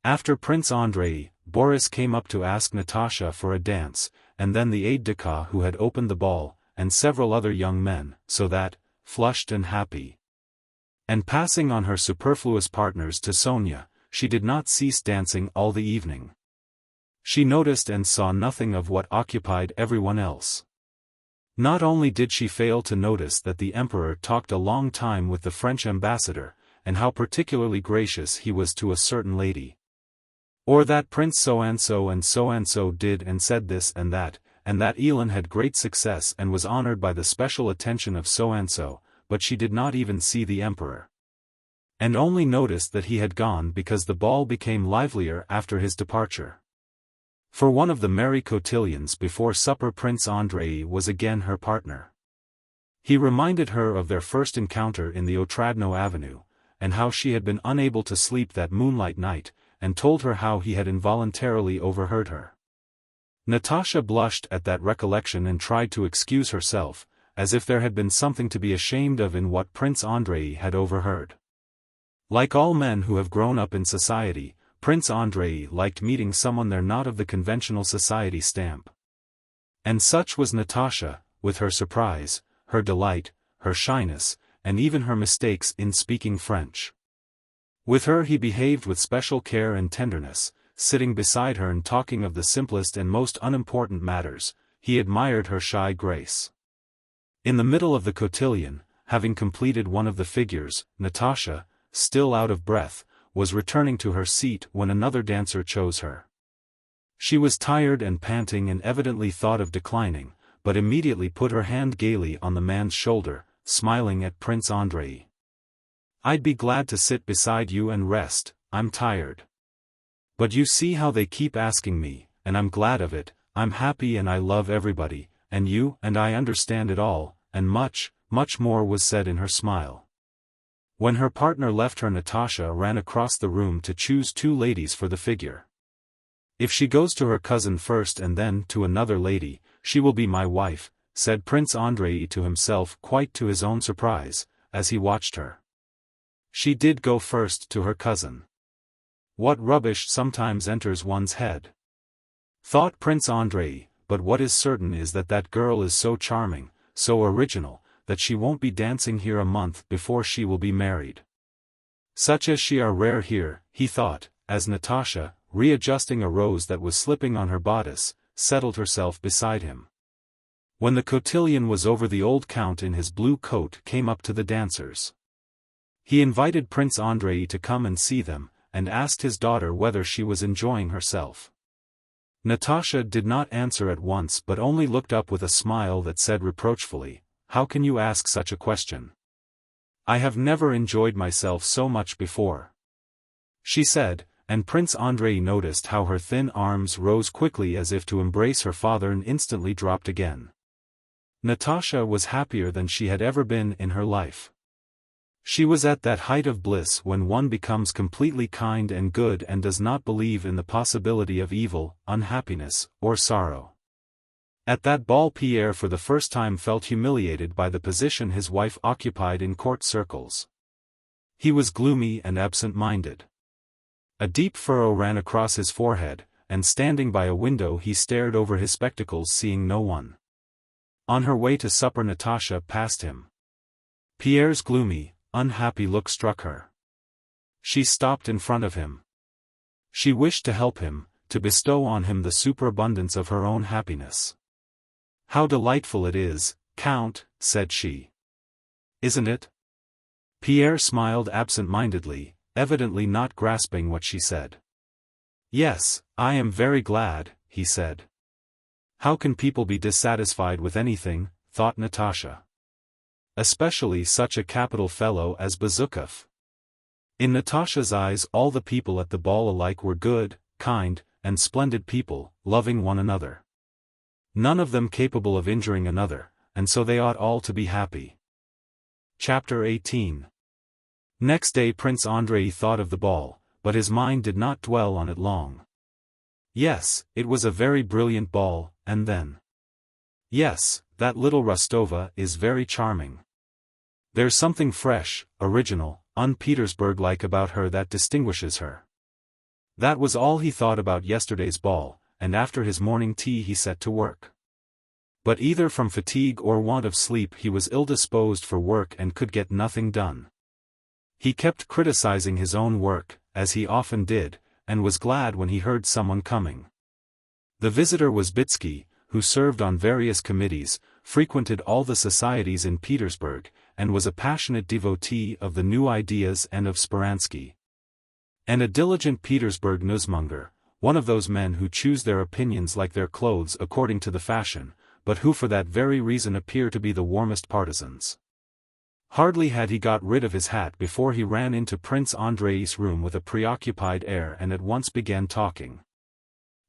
Speaker 1: After Prince Andrei, Boris came up to ask Natasha for a dance, and then the aide-de-camp who had opened the ball, and several other young men, so that, flushed and happy, and passing on her superfluous partners to Sonia, she did not cease dancing all the evening. She noticed and saw nothing of what occupied everyone else. Not only did she fail to notice that the emperor talked a long time with the French ambassador, and how particularly gracious he was to a certain lady, or that Prince so-and-so and so-and-so did and said this and that Elon had great success and was honored by the special attention of so-and-so, but she did not even see the emperor, and only noticed that he had gone because the ball became livelier after his departure. For one of the merry cotillions before supper Prince Andrei was again her partner. He reminded her of their first encounter in the Otradno Avenue, and how she had been unable to sleep that moonlight night, and told her how he had involuntarily overheard her. Natasha blushed at that recollection and tried to excuse herself, as if there had been something to be ashamed of in what Prince Andrei had overheard. Like all men who have grown up in society, Prince Andrei liked meeting someone there not of the conventional society stamp. And such was Natasha, with her surprise, her delight, her shyness, and even her mistakes in speaking French. With her he behaved with special care and tenderness, sitting beside her and talking of the simplest and most unimportant matters. He admired her shy grace. In the middle of the cotillion, having completed one of the figures, Natasha, still out of breath, was returning to her seat when another dancer chose her. She was tired and panting and evidently thought of declining, but immediately put her hand gaily on the man's shoulder, smiling at Prince Andrei. "I'd be glad to sit beside you and rest, I'm tired. But you see how they keep asking me, and I'm glad of it, I'm happy and I love everybody, and you and I understand it all," and much, much more was said in her smile. When her partner left her Natasha ran across the room to choose two ladies for the figure. "If she goes to her cousin first and then to another lady, she will be my wife," said Prince Andrei to himself quite to his own surprise, as he watched her. She did go first to her cousin. What rubbish sometimes enters one's head, thought Prince Andrei, but what is certain is that that girl is so charming, so original, that she won't be dancing here a month before she will be married. Such as she are rare here, he thought, as Natasha, readjusting a rose that was slipping on her bodice, settled herself beside him. When the cotillion was over the old count in his blue coat came up to the dancers. He invited Prince Andrei to come and see them, and asked his daughter whether she was enjoying herself. Natasha did not answer at once but only looked up with a smile that said reproachfully, "How can you ask such a question? I have never enjoyed myself so much before," she said, and Prince Andrei noticed how her thin arms rose quickly as if to embrace her father and instantly dropped again. Natasha was happier than she had ever been in her life. She was at that height of bliss when one becomes completely kind and good and does not believe in the possibility of evil, unhappiness, or sorrow. At that ball Pierre for the first time felt humiliated by the position his wife occupied in court circles. He was gloomy and absent-minded. A deep furrow ran across his forehead, and standing by a window he stared over his spectacles seeing no one. On her way to supper Natasha passed him. Pierre's gloomy, unhappy look struck her. She stopped in front of him. She wished to help him, to bestow on him the superabundance of her own happiness. "How delightful it is, Count," said she. "Isn't it?" Pierre smiled absent-mindedly, evidently not grasping what she said. "Yes, I am very glad," he said. How can people be dissatisfied with anything, thought Natasha. Especially such a capital fellow as Bezukhov. In Natasha's eyes all the people at the ball alike were good, kind, and splendid people, loving one another. None of them capable of injuring another, and so they ought all to be happy. Chapter 18. Next day Prince Andrei thought of the ball, but his mind did not dwell on it long. Yes, it was a very brilliant ball, and then. Yes, that little Rostova is very charming. There's something fresh, original, un-Petersburg-like about her that distinguishes her. That was all he thought about yesterday's ball, and after his morning tea he set to work. But either from fatigue or want of sleep he was ill-disposed for work and could get nothing done. He kept criticizing his own work, as he often did, and was glad when he heard someone coming. The visitor was Bitsky, who served on various committees, frequented all the societies in Petersburg, and was a passionate devotee of the new ideas and of Speransky. And a diligent Petersburg newsmonger, one of those men who choose their opinions like their clothes according to the fashion, but who for that very reason appear to be the warmest partisans. Hardly had he got rid of his hat before he ran into Prince Andrei's room with a preoccupied air and at once began talking.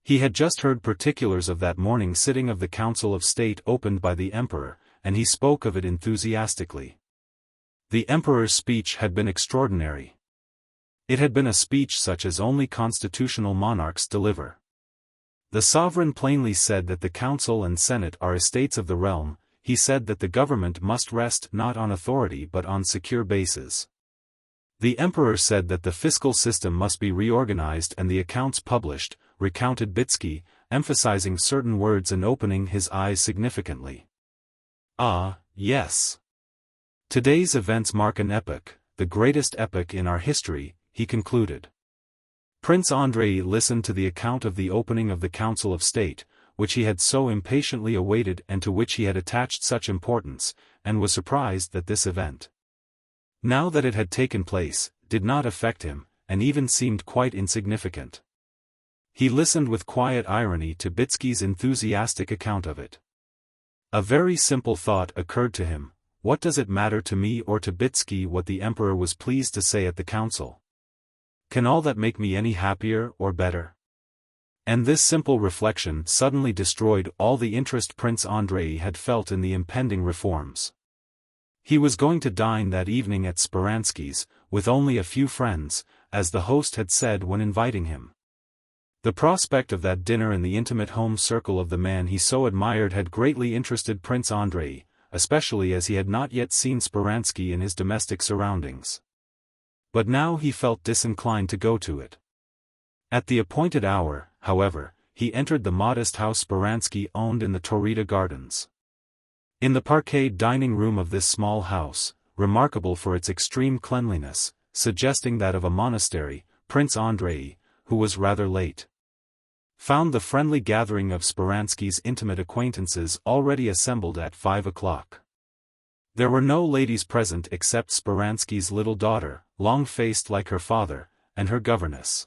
Speaker 1: He had just heard particulars of that morning sitting of the Council of State opened by the Emperor, and he spoke of it enthusiastically. The Emperor's speech had been extraordinary. It had been a speech such as only constitutional monarchs deliver. The sovereign plainly said that the Council and Senate are estates of the realm. He said that the government must rest not on authority but on secure bases. The Emperor said that the fiscal system must be reorganized and the accounts published, recounted Bitsky, emphasizing certain words and opening his eyes significantly. Ah, yes. Today's events mark an epoch, the greatest epoch in our history, he concluded. Prince Andrei listened to the account of the opening of the Council of State, which he had so impatiently awaited and to which he had attached such importance, and was surprised that this event, now that it had taken place, did not affect him, and even seemed quite insignificant. He listened with quiet irony to Bitsky's enthusiastic account of it. A very simple thought occurred to him: what does it matter to me or to Bitsky what the Emperor was pleased to say at the council? Can all that make me any happier or better? And this simple reflection suddenly destroyed all the interest Prince Andrei had felt in the impending reforms. He was going to dine that evening at Speransky's, with only a few friends, as the host had said when inviting him. The prospect of that dinner in the intimate home circle of the man he so admired had greatly interested Prince Andrei, especially as he had not yet seen Speransky in his domestic surroundings. But now he felt disinclined to go to it. At the appointed hour, however, he entered the modest house Speransky owned in the Taurida Gardens. In the parquet dining room of this small house, remarkable for its extreme cleanliness, suggesting that of a monastery, Prince Andrei, who was rather late, found the friendly gathering of Speransky's intimate acquaintances already assembled at 5 o'clock. There were no ladies present except Speransky's little daughter, long-faced like her father, and her governess.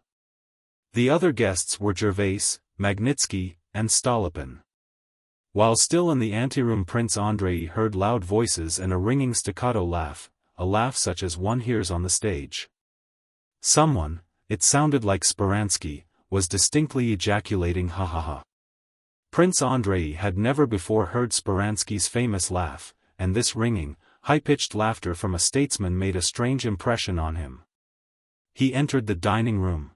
Speaker 1: The other guests were Gervais, Magnitsky, and Stolypin. While still in the anteroom, Prince Andrei heard loud voices and a ringing staccato laugh, a laugh such as one hears on the stage. Someone, it sounded like Speransky, was distinctly ejaculating "ha ha ha." Prince Andrei had never before heard Speransky's famous laugh, and this ringing, high-pitched laughter from a statesman made a strange impression on him. He entered the dining room.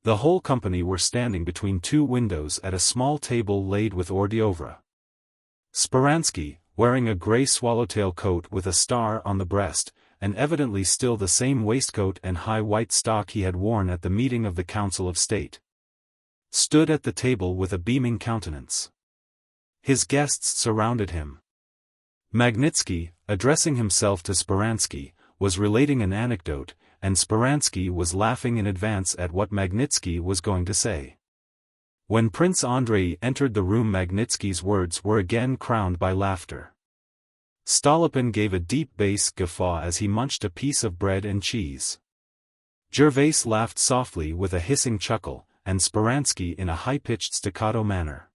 Speaker 1: The whole company were standing between two windows at a small table laid with hors d'oeuvre. Speransky, wearing a grey swallowtail coat with a star on the breast, and evidently still the same waistcoat and high white stock he had worn at the meeting of the Council of State, stood at the table with a beaming countenance. His guests surrounded him. Magnitsky, addressing himself to Speransky, was relating an anecdote, and Speransky was laughing in advance at what Magnitsky was going to say. When Prince Andrei entered the room, Magnitsky's words were again crowned by laughter. Stolypin gave a deep bass guffaw as he munched a piece of bread and cheese. Gervais laughed softly with a hissing chuckle, and Speransky in a high-pitched staccato manner.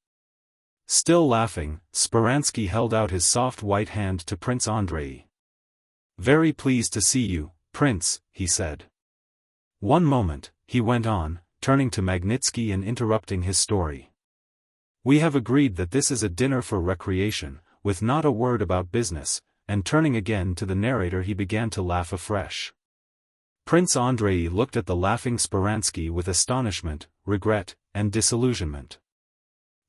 Speaker 1: Still laughing, Speransky held out his soft white hand to Prince Andrei. "Very pleased to see you, Prince," he said. "One moment," he went on, turning to Magnitsky and interrupting his story. "We have agreed that this is a dinner for recreation, with not a word about business," and turning again to the narrator he began to laugh afresh. Prince Andrei looked at the laughing Speransky with astonishment, regret, and disillusionment.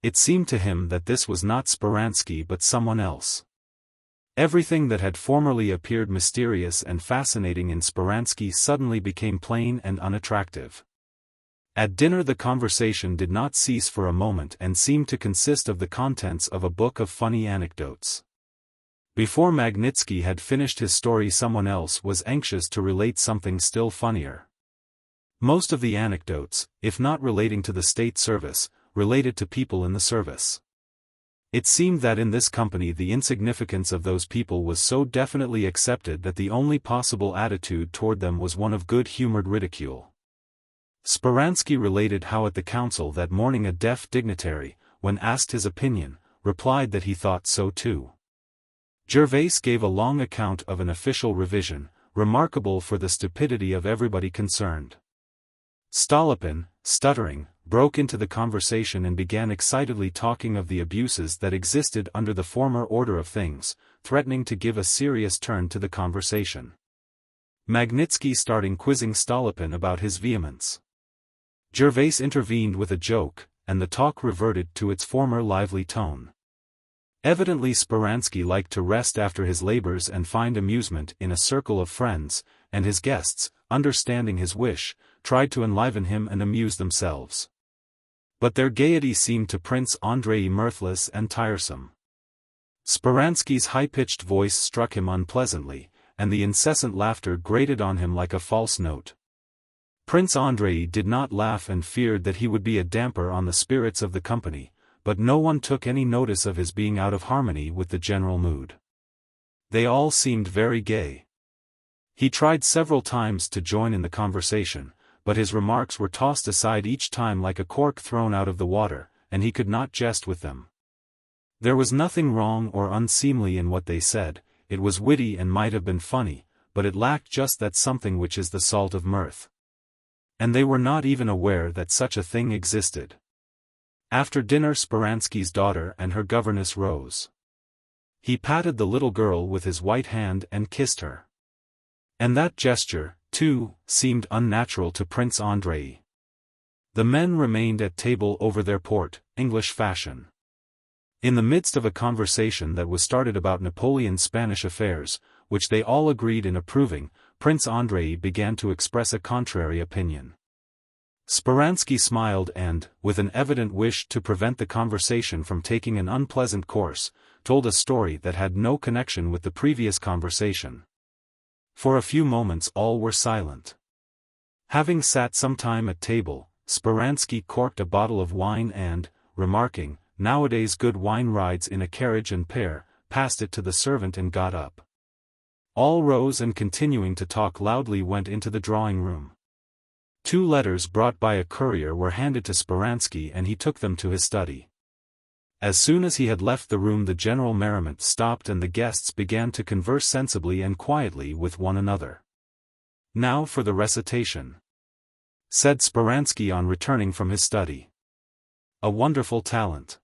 Speaker 1: It seemed to him that this was not Speransky but someone else. Everything that had formerly appeared mysterious and fascinating in Speransky suddenly became plain and unattractive. At dinner the conversation did not cease for a moment and seemed to consist of the contents of a book of funny anecdotes. Before Magnitsky had finished his story someone else was anxious to relate something still funnier. Most of the anecdotes, if not relating to the state service, related to people in the service. It seemed that in this company the insignificance of those people was so definitely accepted that the only possible attitude toward them was one of good-humored ridicule. Speransky related how at the council that morning a deaf dignitary, when asked his opinion, replied that he thought so too. Gervaise gave a long account of an official revision, remarkable for the stupidity of everybody concerned. Stolypin, stuttering, broke into the conversation and began excitedly talking of the abuses that existed under the former order of things, threatening to give a serious turn to the conversation. Magnitsky started quizzing Stolypin about his vehemence. Gervaise intervened with a joke, and the talk reverted to its former lively tone. Evidently Speransky liked to rest after his labors and find amusement in a circle of friends, and his guests, understanding his wish, tried to enliven him and amuse themselves. But their gaiety seemed to Prince Andrei mirthless and tiresome. Speransky's high-pitched voice struck him unpleasantly, and the incessant laughter grated on him like a false note. Prince Andrei did not laugh and feared that he would be a damper on the spirits of the company, but no one took any notice of his being out of harmony with the general mood. They all seemed very gay. He tried several times to join in the conversation, but his remarks were tossed aside each time like a cork thrown out of the water, and he could not jest with them. There was nothing wrong or unseemly in what they said, it was witty and might have been funny, but it lacked just that something which is the salt of mirth. And they were not even aware that such a thing existed. After dinner Speransky's daughter and her governess rose. He patted the little girl with his white hand and kissed her. And that gesture, too, seemed unnatural to Prince Andrei. The men remained at table over their port, English fashion. In the midst of a conversation that was started about Napoleon's Spanish affairs, which they all agreed in approving, Prince Andrei began to express a contrary opinion. Speransky smiled and, with an evident wish to prevent the conversation from taking an unpleasant course, told a story that had no connection with the previous conversation. For a few moments all were silent. Having sat some time at table, Speransky corked a bottle of wine and, remarking, "Nowadays good wine rides in a carriage and pair," passed it to the servant and got up. All rose and continuing to talk loudly went into the drawing-room. 2 letters brought by a courier were handed to Speransky and he took them to his study. As soon as he had left the room the general merriment stopped and the guests began to converse sensibly and quietly with one another. "Now for the recitation," said Speransky on returning from his study. "A wonderful talent,"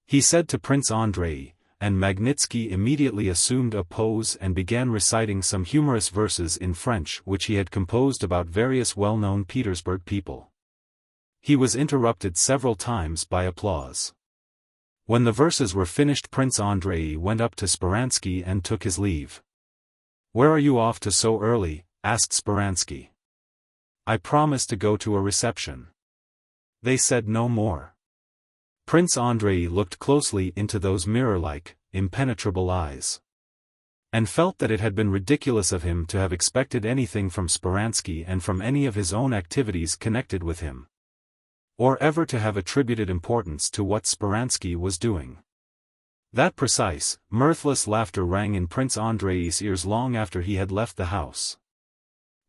Speaker 1: he said to Prince Andrei, and Magnitsky immediately assumed a pose and began reciting some humorous verses in French which he had composed about various well-known Petersburg people. He was interrupted several times by applause. When the verses were finished Prince Andrei went up to Speransky and took his leave. "Where are you off to so early?" asked Speransky. "I promised to go to a reception." They said no more. Prince Andrei looked closely into those mirror-like, impenetrable eyes, and felt that it had been ridiculous of him to have expected anything from Speransky and from any of his own activities connected with him, or ever to have attributed importance to what Speransky was doing. That precise, mirthless laughter rang in Prince Andrei's ears long after he had left the house.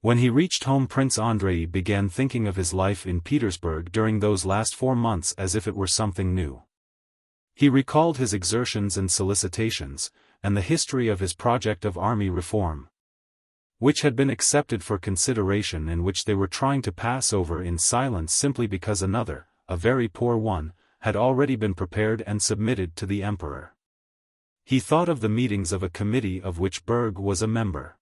Speaker 1: When he reached home Prince Andrei began thinking of his life in Petersburg during those last 4 months as if it were something new. He recalled his exertions and solicitations, and the history of his project of army reform, which had been accepted for consideration and which they were trying to pass over in silence simply because another, a very poor one, had already been prepared and submitted to the emperor. He thought of the meetings of a committee of which Berg was a member.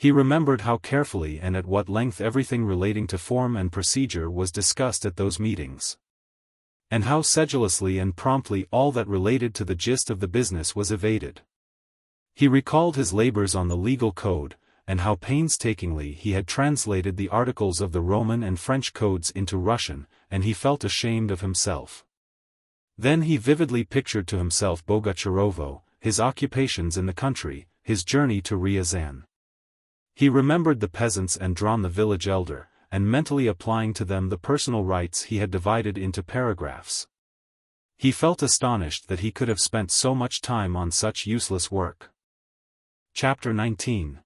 Speaker 1: He remembered how carefully and at what length everything relating to form and procedure was discussed at those meetings. And how sedulously and promptly all that related to the gist of the business was evaded. He recalled his labors on the legal code, and how painstakingly he had translated the articles of the Roman and French codes into Russian, and he felt ashamed of himself. Then he vividly pictured to himself Bogucharovo, his occupations in the country, his journey to Ryazan. He remembered the peasants and drawn the village elder, and mentally applying to them the personal rights he had divided into paragraphs. He felt astonished that he could have spent so much time on such useless work. Chapter 19.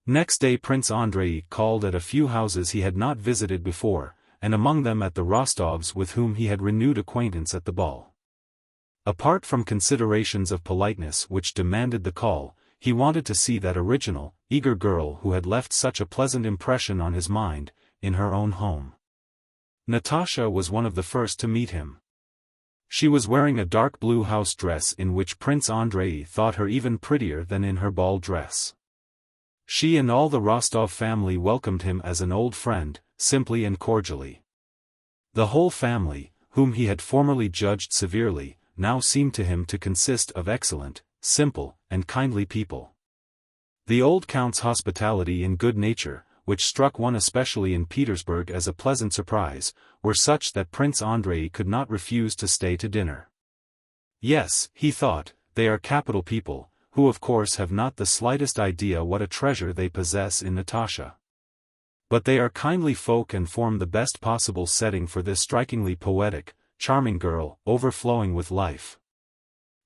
Speaker 1: Next day Prince Andrei called at a few houses he had not visited before, and among them at the Rostovs with whom he had renewed acquaintance at the ball. Apart from considerations of politeness which demanded the call, he wanted to see that original, eager girl who had left such a pleasant impression on his mind, in her own home. Natasha was one of the first to meet him. She was wearing a dark blue house dress in which Prince Andrei thought her even prettier than in her ball dress. She and all the Rostov family welcomed him as an old friend, simply and cordially. The whole family, whom he had formerly judged severely, now seemed to him to consist of excellent, simple, and kindly people. The old count's hospitality and good nature, which struck one especially in Petersburg as a pleasant surprise, were such that Prince Andrei could not refuse to stay to dinner. Yes, he thought, they are capital people, who of course have not the slightest idea what a treasure they possess in Natasha. But they are kindly folk and form the best possible setting for this strikingly poetic, charming girl, overflowing with life.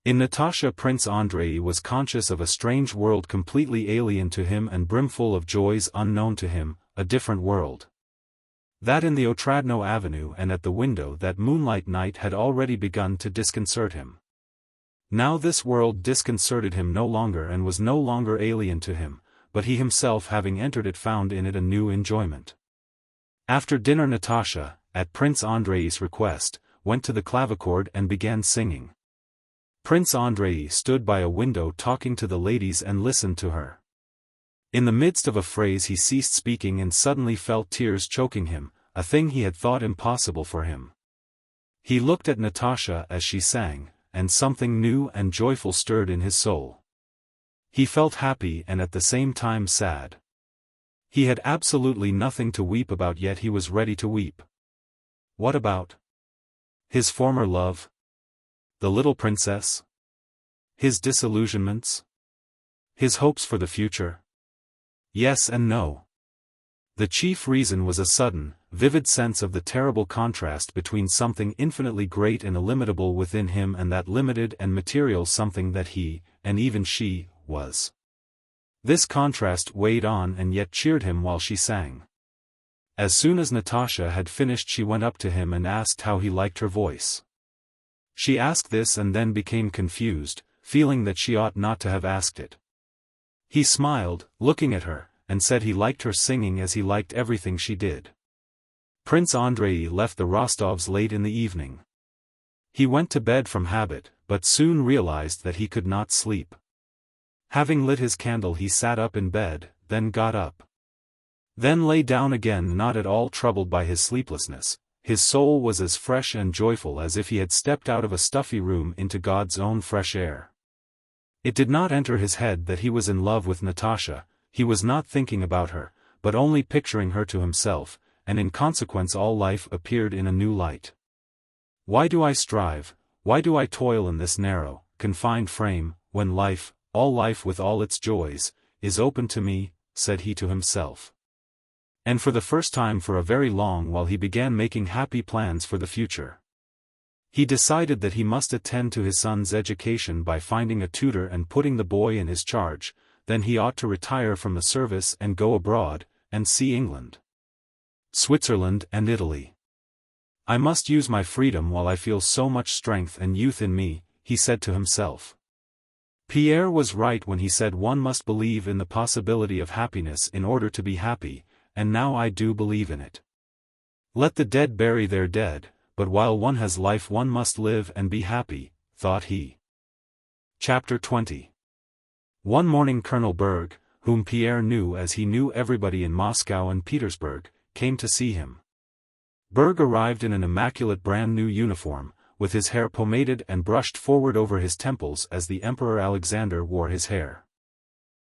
Speaker 1: In Natasha Prince Andrei was conscious of a strange world completely alien to him and brimful of joys unknown to him, a different world. That in the Otradno Avenue and at the window that moonlight night had already begun to disconcert him. Now this world disconcerted him no longer and was no longer alien to him, but he himself having entered it found in it a new enjoyment. After dinner Natasha, at Prince Andrei's request, went to the clavichord and began singing. Prince Andrei stood by a window talking to the ladies and listened to her. In the midst of a phrase he ceased speaking and suddenly felt tears choking him, a thing he had thought impossible for him. He looked at Natasha as she sang, and something new and joyful stirred in his soul. He felt happy and at the same time sad. He had absolutely nothing to weep about, yet he was ready to weep. What about? His former love? The little princess? His disillusionments? His hopes for the future? Yes and no. The chief reason was a sudden, vivid sense of the terrible contrast between something infinitely great and illimitable within him and that limited and material something that he, and even she, was. This contrast weighed on and yet cheered him while she sang. As soon as Natasha had finished she went up to him and asked how he liked her voice. She asked this and then became confused, feeling that she ought not to have asked it. He smiled, looking at her, and said he liked her singing as he liked everything she did. Prince Andrei left the Rostovs late in the evening. He went to bed from habit, but soon realized that he could not sleep. Having lit his candle he sat up in bed, then got up. Then lay down again, not at all troubled by his sleeplessness. His soul was as fresh and joyful as if he had stepped out of a stuffy room into God's own fresh air. It did not enter his head that he was in love with Natasha, he was not thinking about her, but only picturing her to himself, and in consequence all life appeared in a new light. Why do I strive, why do I toil in this narrow, confined frame, when life, all life with all its joys, is open to me, said he to himself. And for the first time for a very long while he began making happy plans for the future. He decided that he must attend to his son's education by finding a tutor and putting the boy in his charge, then he ought to retire from the service and go abroad, and see England, Switzerland and Italy. I must use my freedom while I feel so much strength and youth in me, he said to himself. Pierre was right when he said one must believe in the possibility of happiness in order to be happy, and now I do believe in it. Let the dead bury their dead, but while one has life one must live and be happy, thought he. Chapter 20. One morning Colonel Berg, whom Pierre knew as he knew everybody in Moscow and Petersburg, came to see him. Berg arrived in an immaculate brand-new uniform, with his hair pomaded and brushed forward over his temples as the Emperor Alexander wore his hair.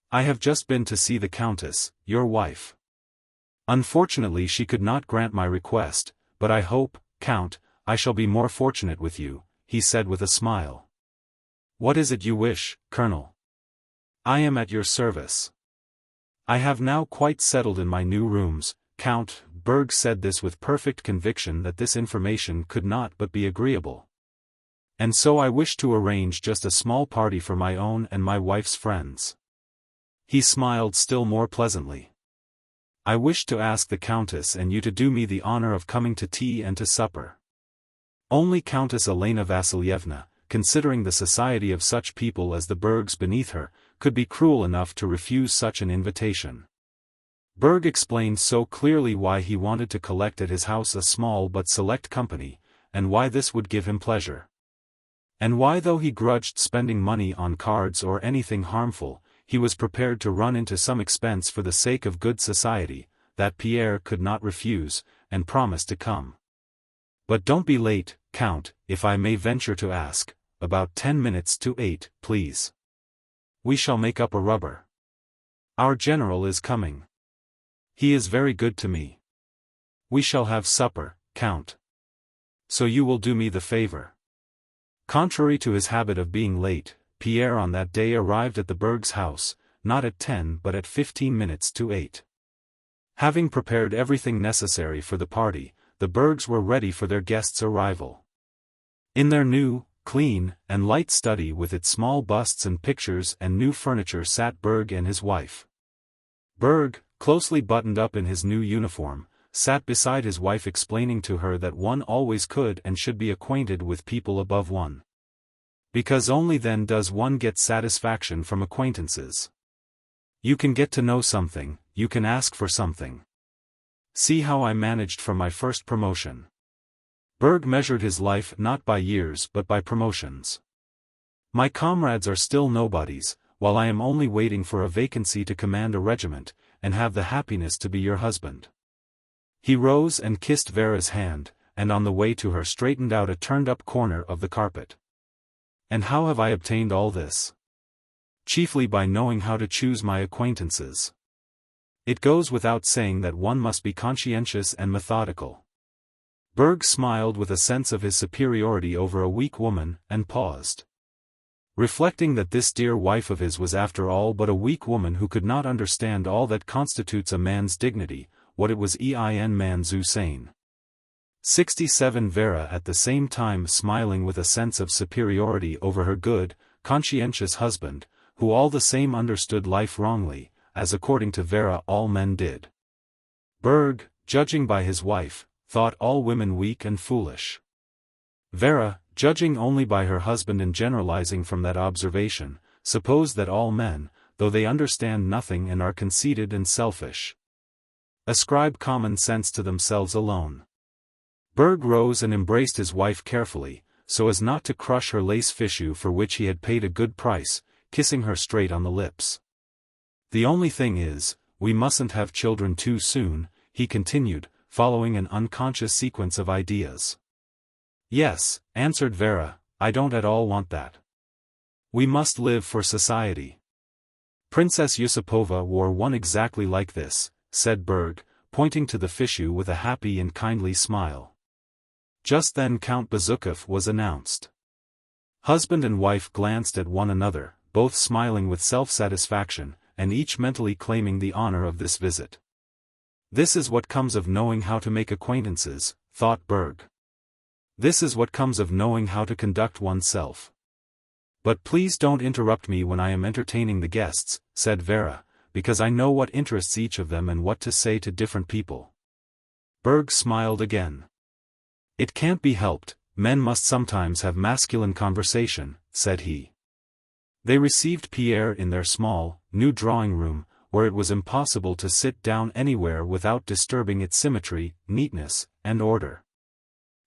Speaker 1: "I have just been to see the Countess, your wife. Unfortunately she could not grant my request, but I hope, Count, I shall be more fortunate with you," he said with a smile. "What is it you wish, Colonel?" "I am at your service. I have now quite settled in my new rooms, Count." Berg said this with perfect conviction that this information could not but be agreeable. "And so I wish to arrange just a small party for my own and my wife's friends." He smiled still more pleasantly. "I wish to ask the Countess and you to do me the honor of coming to tea and to supper." Only Countess Elena Vassilyevna, considering the society of such people as the Bergs beneath her, could be cruel enough to refuse such an invitation. Berg explained so clearly why he wanted to collect at his house a small but select company, and why this would give him pleasure. And why, though he grudged spending money on cards or anything harmful, he was prepared to run into some expense for the sake of good society, that Pierre could not refuse, and promised to come. "But don't be late, Count, if I may venture to ask, about 10 minutes to 8, please. We shall make up a rubber. Our general is coming. He is very good to me. We shall have supper, Count. So you will do me the favor." Contrary to his habit of being late, Pierre on that day arrived at the Bergs' house, not at 10 but at 15 minutes to 8. Having prepared everything necessary for the party, the Bergs were ready for their guests' arrival. In their new, clean, and light study with its small busts and pictures and new furniture sat Berg and his wife. Berg, closely buttoned up in his new uniform, sat beside his wife explaining to her that one always could and should be acquainted with people above one. Because only then does one get satisfaction from acquaintances. You can get to know something, you can ask for something. See how I managed for my first promotion. Berg measured his life not by years but by promotions. "My comrades are still nobodies, while I am only waiting for a vacancy to command a regiment, and have the happiness to be your husband." He rose and kissed Vera's hand, and on the way to her straightened out a turned-up corner of the carpet. "And how have I obtained all this? Chiefly by knowing how to choose my acquaintances. It goes without saying that one must be conscientious and methodical." Berg smiled with a sense of his superiority over a weak woman, and paused. Reflecting that this dear wife of his was after all but a weak woman who could not understand all that constitutes a man's dignity, what it was ein man zu sein. 67 Vera at the same time smiling with a sense of superiority over her good, conscientious husband, who all the same understood life wrongly, as according to Vera all men did. Berg, judging by his wife, thought all women weak and foolish. Vera, judging only by her husband and generalizing from that observation, supposed that all men, though they understand nothing and are conceited and selfish, ascribe common sense to themselves alone. Berg rose and embraced his wife carefully, so as not to crush her lace fichu for which he had paid a good price, kissing her straight on the lips. "The only thing is, we mustn't have children too soon," he continued, following an unconscious sequence of ideas. "Yes," answered Vera, "I don't at all want that. We must live for society." "Princess Yusupova wore one exactly like this," said Berg, pointing to the fichu with a happy and kindly smile. Just then Count Bezukhov was announced. Husband and wife glanced at one another, both smiling with self-satisfaction, and each mentally claiming the honor of this visit. "This is what comes of knowing how to make acquaintances," thought Berg. "This is what comes of knowing how to conduct oneself." "But please don't interrupt me when I am entertaining the guests," said Vera, "because I know what interests each of them and what to say to different people." Berg smiled again. "It can't be helped, men must sometimes have masculine conversation," said he. They received Pierre in their small, new drawing-room, where it was impossible to sit down anywhere without disturbing its symmetry, neatness, and order.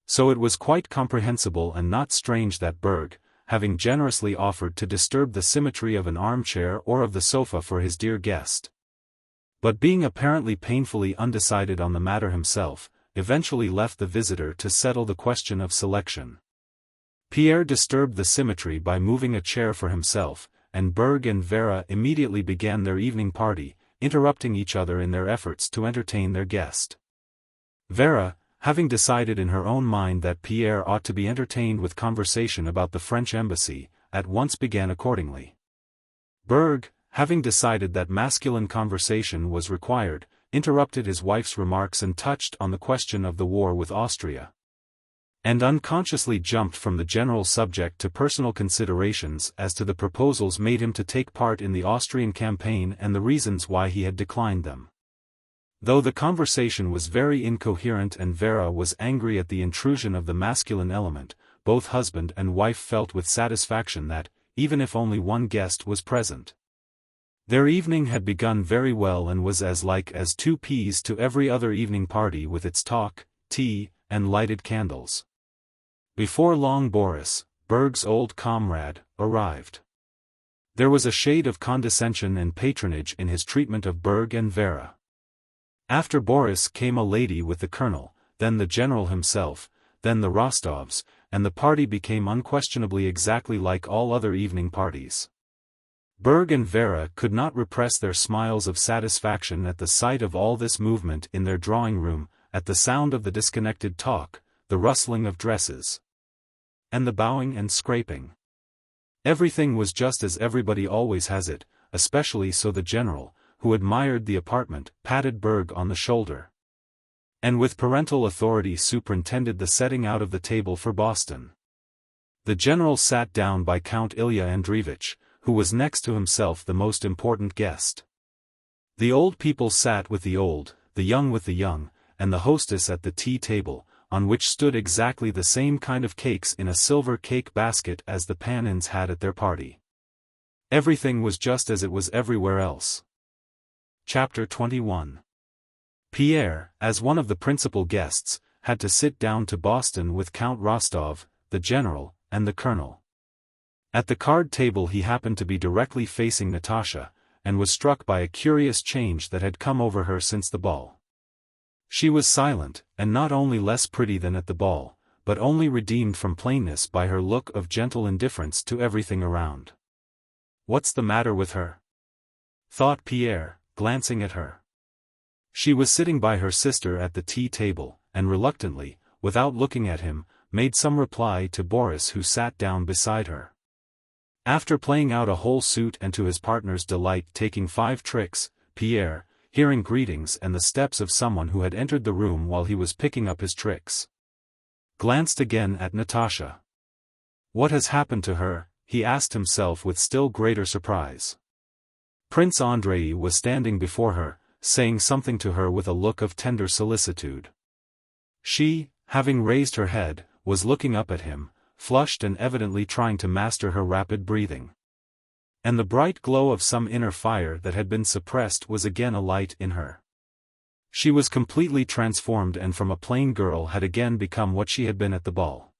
Speaker 1: So it was quite comprehensible and not strange that Berg, having generously offered to disturb the symmetry of an armchair or of the sofa for his dear guest, but being apparently painfully undecided on the matter himself, eventually left the visitor to settle the question of selection. Pierre disturbed the symmetry by moving a chair for himself, and Berg and Vera immediately began their evening party, interrupting each other in their efforts to entertain their guest. Vera, having decided in her own mind that Pierre ought to be entertained with conversation about the French embassy, at once began accordingly. Berg, having decided that masculine conversation was required, interrupted his wife's remarks and touched on the question of the war with Austria, and unconsciously jumped from the general subject to personal considerations as to the proposals made him to take part in the Austrian campaign and the reasons why he had declined them. Though the conversation was very incoherent and Vera was angry at the intrusion of the masculine element, both husband and wife felt with satisfaction that, even if only one guest was present, their evening had begun very well and was as like as two peas to every other evening party with its talk, tea, and lighted candles. Before long Boris, Berg's old comrade, arrived. There was a shade of condescension and patronage in his treatment of Berg and Vera. After Boris came a lady with the colonel, then the general himself, then the Rostovs, and the party became unquestionably exactly like all other evening parties. Berg and Vera could not repress their smiles of satisfaction at the sight of all this movement in their drawing-room, at the sound of the disconnected talk, the rustling of dresses, and the bowing and scraping. Everything was just as everybody always has it, especially so the general, who admired the apartment, patted Berg on the shoulder, and with parental authority superintended the setting out of the table for Boston. The general sat down by Count Ilya Andreevich, who was next to himself the most important guest. The old people sat with the old, the young with the young, and the hostess at the tea table, on which stood exactly the same kind of cakes in a silver cake basket as the Panins had at their party. Everything was just as it was everywhere else. Chapter 21. Pierre, as one of the principal guests, had to sit down to Boston with Count Rostov, the general, and the colonel. At the card table he happened to be directly facing Natasha, and was struck by a curious change that had come over her since the ball. She was silent, and not only less pretty than at the ball, but only redeemed from plainness by her look of gentle indifference to everything around. "What's the matter with her?" thought Pierre, glancing at her. She was sitting by her sister at the tea table, and reluctantly, without looking at him, made some reply to Boris who sat down beside her. After playing out a whole suit and to his partner's delight taking 5 tricks, Pierre, hearing greetings and the steps of someone who had entered the room while he was picking up his tricks, glanced again at Natasha. What has happened to her? He asked himself with still greater surprise. Prince Andrei was standing before her, saying something to her with a look of tender solicitude. She, having raised her head, was looking up at him, flushed and evidently trying to master her rapid breathing. And the bright glow of some inner fire that had been suppressed was again alight in her. She was completely transformed and from a plain girl had again become what she had been at the ball.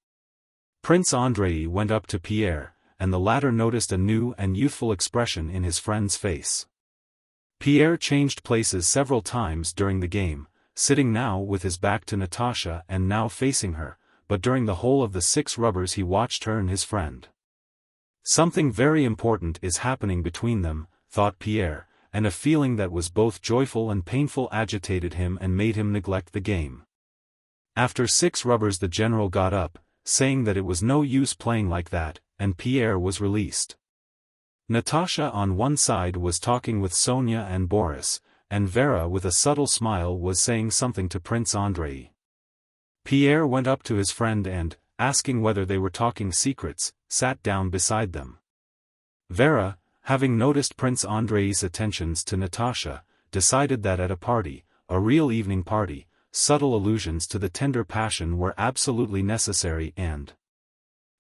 Speaker 1: Prince Andrei went up to Pierre, and the latter noticed a new and youthful expression in his friend's face. Pierre changed places several times during the game, sitting now with his back to Natasha and now facing her, but during the whole of the 6 rubbers he watched her and his friend. Something very important is happening between them, thought Pierre, and a feeling that was both joyful and painful agitated him and made him neglect the game. After 6 rubbers the general got up, saying that it was no use playing like that, and Pierre was released. Natasha on one side was talking with Sonia and Boris, and Vera with a subtle smile was saying something to Prince Andrei. Pierre went up to his friend and, asking whether they were talking secrets, sat down beside them. Vera, having noticed Prince Andrei's attentions to Natasha, decided that at a party, a real evening party, subtle allusions to the tender passion were absolutely necessary and,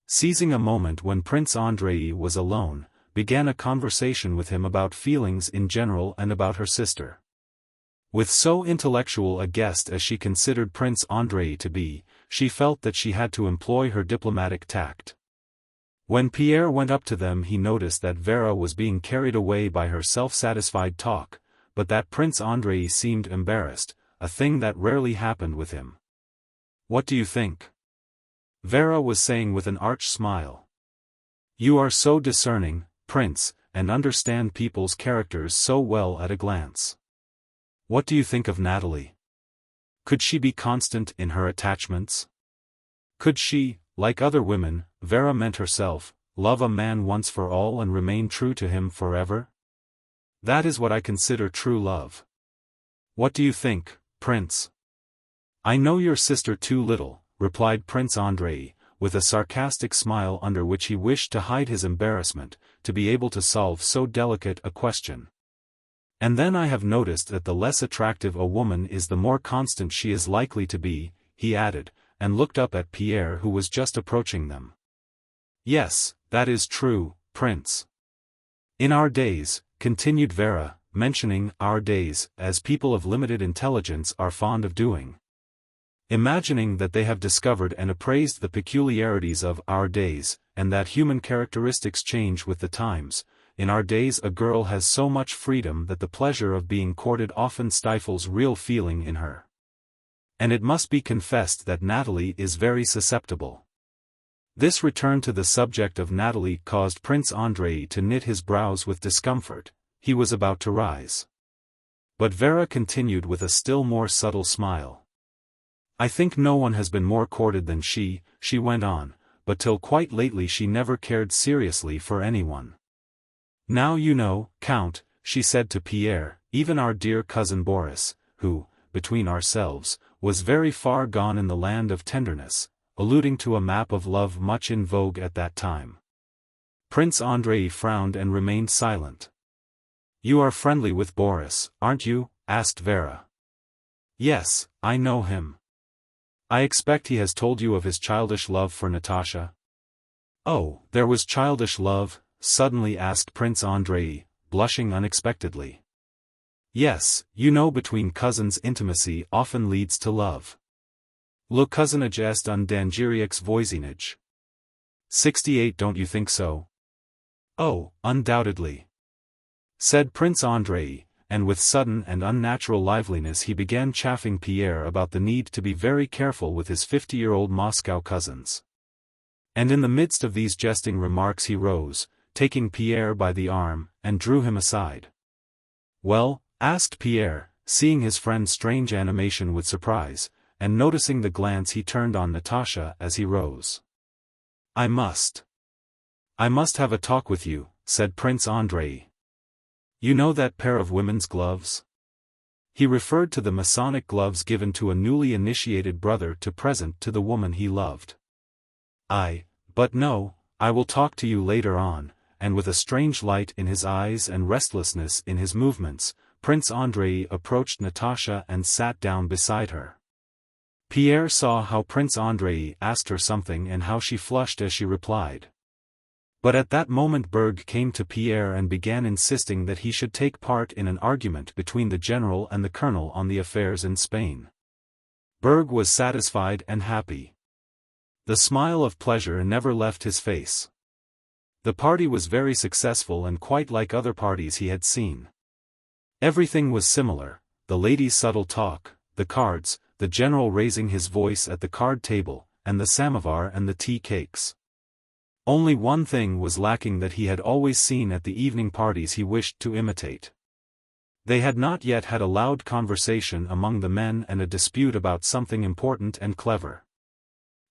Speaker 1: seizing a moment when Prince Andrei was alone, began a conversation with him about feelings in general and about her sister. With so intellectual a guest as she considered Prince Andrei to be, she felt that she had to employ her diplomatic tact. When Pierre went up to them he noticed that Vera was being carried away by her self-satisfied talk, but that Prince Andrei seemed embarrassed, a thing that rarely happened with him. What do you think? Vera was saying with an arch smile. You are so discerning, Prince, and understand people's characters so well at a glance. What do you think of Natalie? Could she be constant in her attachments? Could she, like other women, Vera meant herself, love a man once for all and remain true to him forever? That is what I consider true love. What do you think, Prince? I know your sister too little, replied Prince Andrei, with a sarcastic smile under which he wished to hide his embarrassment, to be able to solve so delicate a question. And then I have noticed that the less attractive a woman is the more constant she is likely to be, he added, and looked up at Pierre who was just approaching them. Yes, that is true, Prince. In our days, continued Vera, mentioning our days, as people of limited intelligence are fond of doing. Imagining that they have discovered and appraised the peculiarities of our days, and that human characteristics change with the times, in our days a girl has so much freedom that the pleasure of being courted often stifles real feeling in her. And it must be confessed that Natalie is very susceptible. This return to the subject of Natalie caused Prince Andrei to knit his brows with discomfort. He was about to rise. But Vera continued with a still more subtle smile. I think no one has been more courted than she went on, but till quite lately she never cared seriously for anyone. Now you know, Count, she said to Pierre, even our dear cousin Boris, who, between ourselves, was very far gone in the land of tenderness, alluding to a map of love much in vogue at that time. Prince Andrei frowned and remained silent. You are friendly with Boris, aren't you? Asked Vera. Yes, I know him. I expect he has told you of his childish love for Natasha. Oh, there was childish love? Suddenly asked Prince Andrei, blushing unexpectedly. Yes, you know between cousins intimacy often leads to love. Le cousinage est un danger XVIII. 68, don't you think so? Oh, undoubtedly. Said Prince Andrei, and with sudden and unnatural liveliness he began chaffing Pierre about the need to be very careful with his 50-year-old Moscow cousins. And in the midst of these jesting remarks he rose, taking Pierre by the arm, and drew him aside. Well? Asked Pierre, seeing his friend's strange animation with surprise, and noticing the glance he turned on Natasha as he rose. I must have a talk with you, said Prince Andrei. You know that pair of women's gloves? He referred to the Masonic gloves given to a newly initiated brother to present to the woman he loved. But no, I will talk to you later on, and with a strange light in his eyes and restlessness in his movements, Prince Andrei approached Natasha and sat down beside her. Pierre saw how Prince Andrei asked her something and how she flushed as she replied. But at that moment Berg came to Pierre and began insisting that he should take part in an argument between the general and the colonel on the affairs in Spain. Berg was satisfied and happy. The smile of pleasure never left his face. The party was very successful and quite like other parties he had seen. Everything was similar, the ladies' subtle talk, the cards, the general raising his voice at the card table, and the samovar and the tea cakes. Only one thing was lacking that he had always seen at the evening parties he wished to imitate. They had not yet had a loud conversation among the men and a dispute about something important and clever.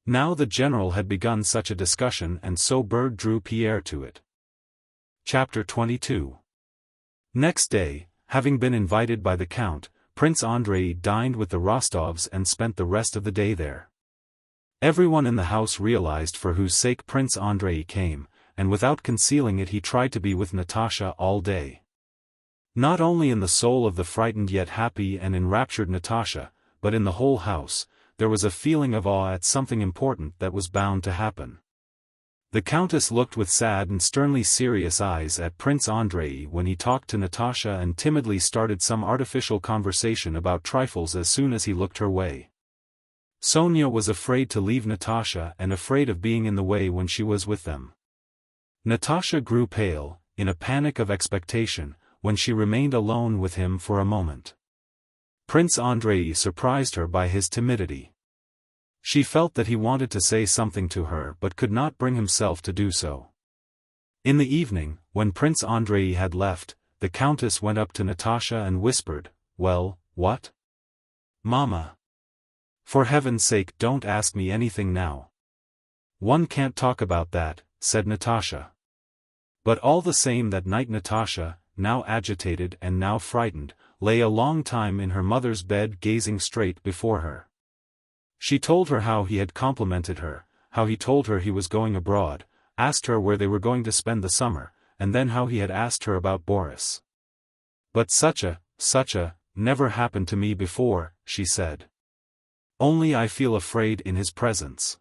Speaker 1: Now the general had begun such a discussion and so Berg drew Pierre to it. Chapter 22. Next day, having been invited by the Count, Prince Andrei dined with the Rostovs and spent the rest of the day there. Everyone in the house realized for whose sake Prince Andrei came, and without concealing it he tried to be with Natasha all day. Not only in the soul of the frightened yet happy and enraptured Natasha, but in the whole house, there was a feeling of awe at something important that was bound to happen. The Countess looked with sad and sternly serious eyes at Prince Andrei when he talked to Natasha and timidly started some artificial conversation about trifles as soon as he looked her way. Sonia was afraid to leave Natasha and afraid of being in the way when she was with them. Natasha grew pale, in a panic of expectation, when she remained alone with him for a moment. Prince Andrei surprised her by his timidity. She felt that he wanted to say something to her but could not bring himself to do so. In the evening, when Prince Andrei had left, the Countess went up to Natasha and whispered, "Well, what?" "Mama. For heaven's sake don't ask me anything now." "One can't talk about that," said Natasha. But all the same that night Natasha, now agitated and now frightened, lay a long time in her mother's bed gazing straight before her. She told her how he had complimented her, how he told her he was going abroad, asked her where they were going to spend the summer, and then how he had asked her about Boris. "But such a, never happened to me before," she said. "Only I feel afraid in his presence.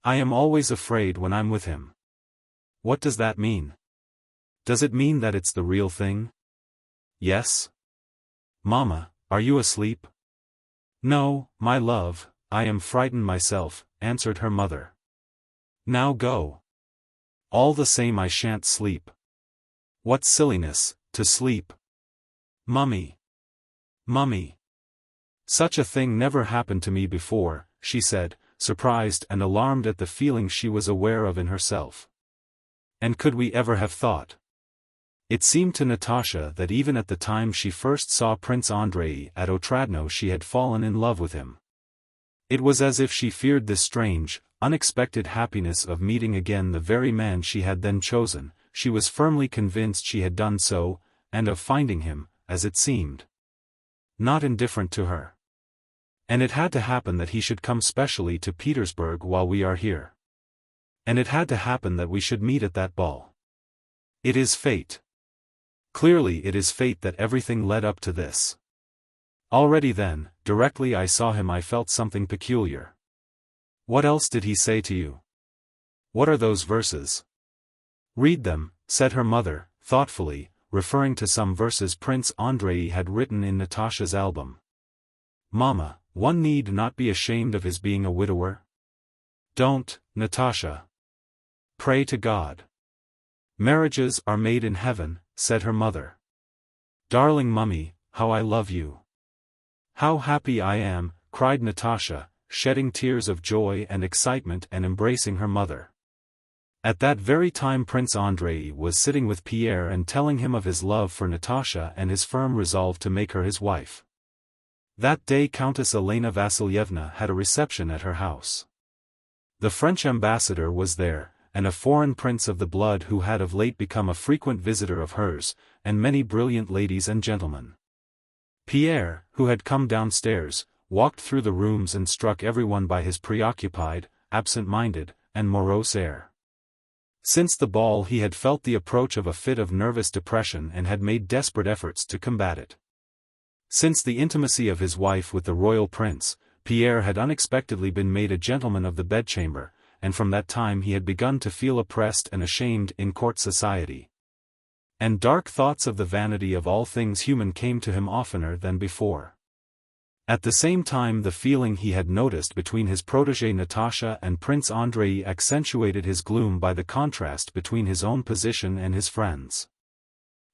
Speaker 1: I am always afraid when I'm with him." "What does that mean? Does it mean that it's the real thing?" "Yes." "Mama, are you asleep?" "No, my love, I am frightened myself," answered her mother. "Now go." "All the same I shan't sleep." "What silliness, to sleep." "Mummy. Mummy. Such a thing never happened to me before," she said, surprised and alarmed at the feeling she was aware of in herself. "And could we ever have thought?" It seemed to Natasha that even at the time she first saw Prince Andrei at Otradno she had fallen in love with him. It was as if she feared this strange, unexpected happiness of meeting again the very man she had then chosen. She was firmly convinced she had done so, and of finding him, as it seemed, not indifferent to her. "And it had to happen that he should come specially to Petersburg while we are here. And it had to happen that we should meet at that ball. It is fate. Clearly it is fate that everything led up to this. Already then, directly I saw him I felt something peculiar." "What else did he say to you? What are those verses?" "Read them," said her mother, thoughtfully, referring to some verses Prince Andrei had written in Natasha's album. "Mama, one need not be ashamed of his being a widower." "Don't, Natasha. Pray to God. Marriages are made in heaven," said her mother. "Darling mummy, how I love you. How happy I am," cried Natasha, shedding tears of joy and excitement and embracing her mother. At that very time Prince Andrei was sitting with Pierre and telling him of his love for Natasha and his firm resolve to make her his wife. That day Countess Elena Vassilyevna had a reception at her house. The French ambassador was there, and a foreign prince of the blood who had of late become a frequent visitor of hers, and many brilliant ladies and gentlemen. Pierre, who had come downstairs, walked through the rooms and struck everyone by his preoccupied, absent-minded, and morose air. Since the ball he had felt the approach of a fit of nervous depression and had made desperate efforts to combat it. Since the intimacy of his wife with the royal prince, Pierre had unexpectedly been made a gentleman of the bedchamber, and from that time he had begun to feel oppressed and ashamed in court society. And dark thoughts of the vanity of all things human came to him oftener than before. At the same time the feeling he had noticed between his protégée Natasha and Prince Andrei accentuated his gloom by the contrast between his own position and his friends.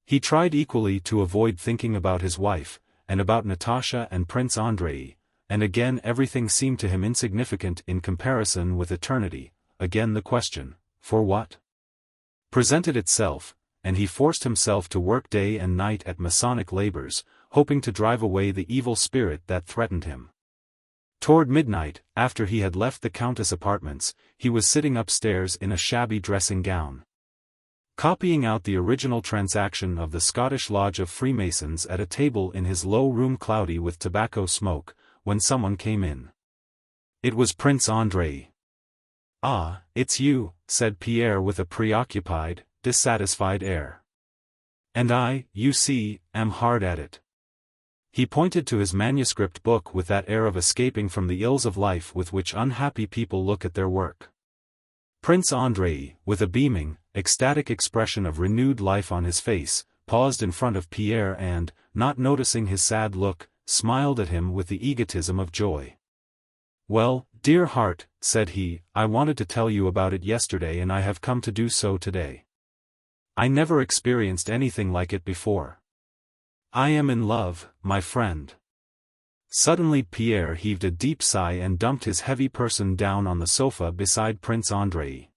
Speaker 1: He tried equally to avoid thinking about his wife, and about Natasha and Prince Andrei, and again everything seemed to him insignificant in comparison with eternity. Again the question, for what? Presented itself, and he forced himself to work day and night at Masonic labors, hoping to drive away the evil spirit that threatened him. Toward midnight, after he had left the Countess' apartments, he was sitting upstairs in a shabby dressing gown, copying out the original transaction of the Scottish Lodge of Freemasons at a table in his low room cloudy with tobacco smoke, when someone came in. It was Prince Andrei. "Ah, it's you," said Pierre with a preoccupied, dissatisfied air. "And I, you see, am hard at it." He pointed to his manuscript book with that air of escaping from the ills of life with which unhappy people look at their work. Prince Andrei, with a beaming, ecstatic expression of renewed life on his face, paused in front of Pierre and, not noticing his sad look, smiled at him with the egotism of joy. "Well, dear heart," said he, "I wanted to tell you about it yesterday and I have come to do so today. I never experienced anything like it before. I am in love, my friend." Suddenly Pierre heaved a deep sigh and dumped his heavy person down on the sofa beside Prince Andrei.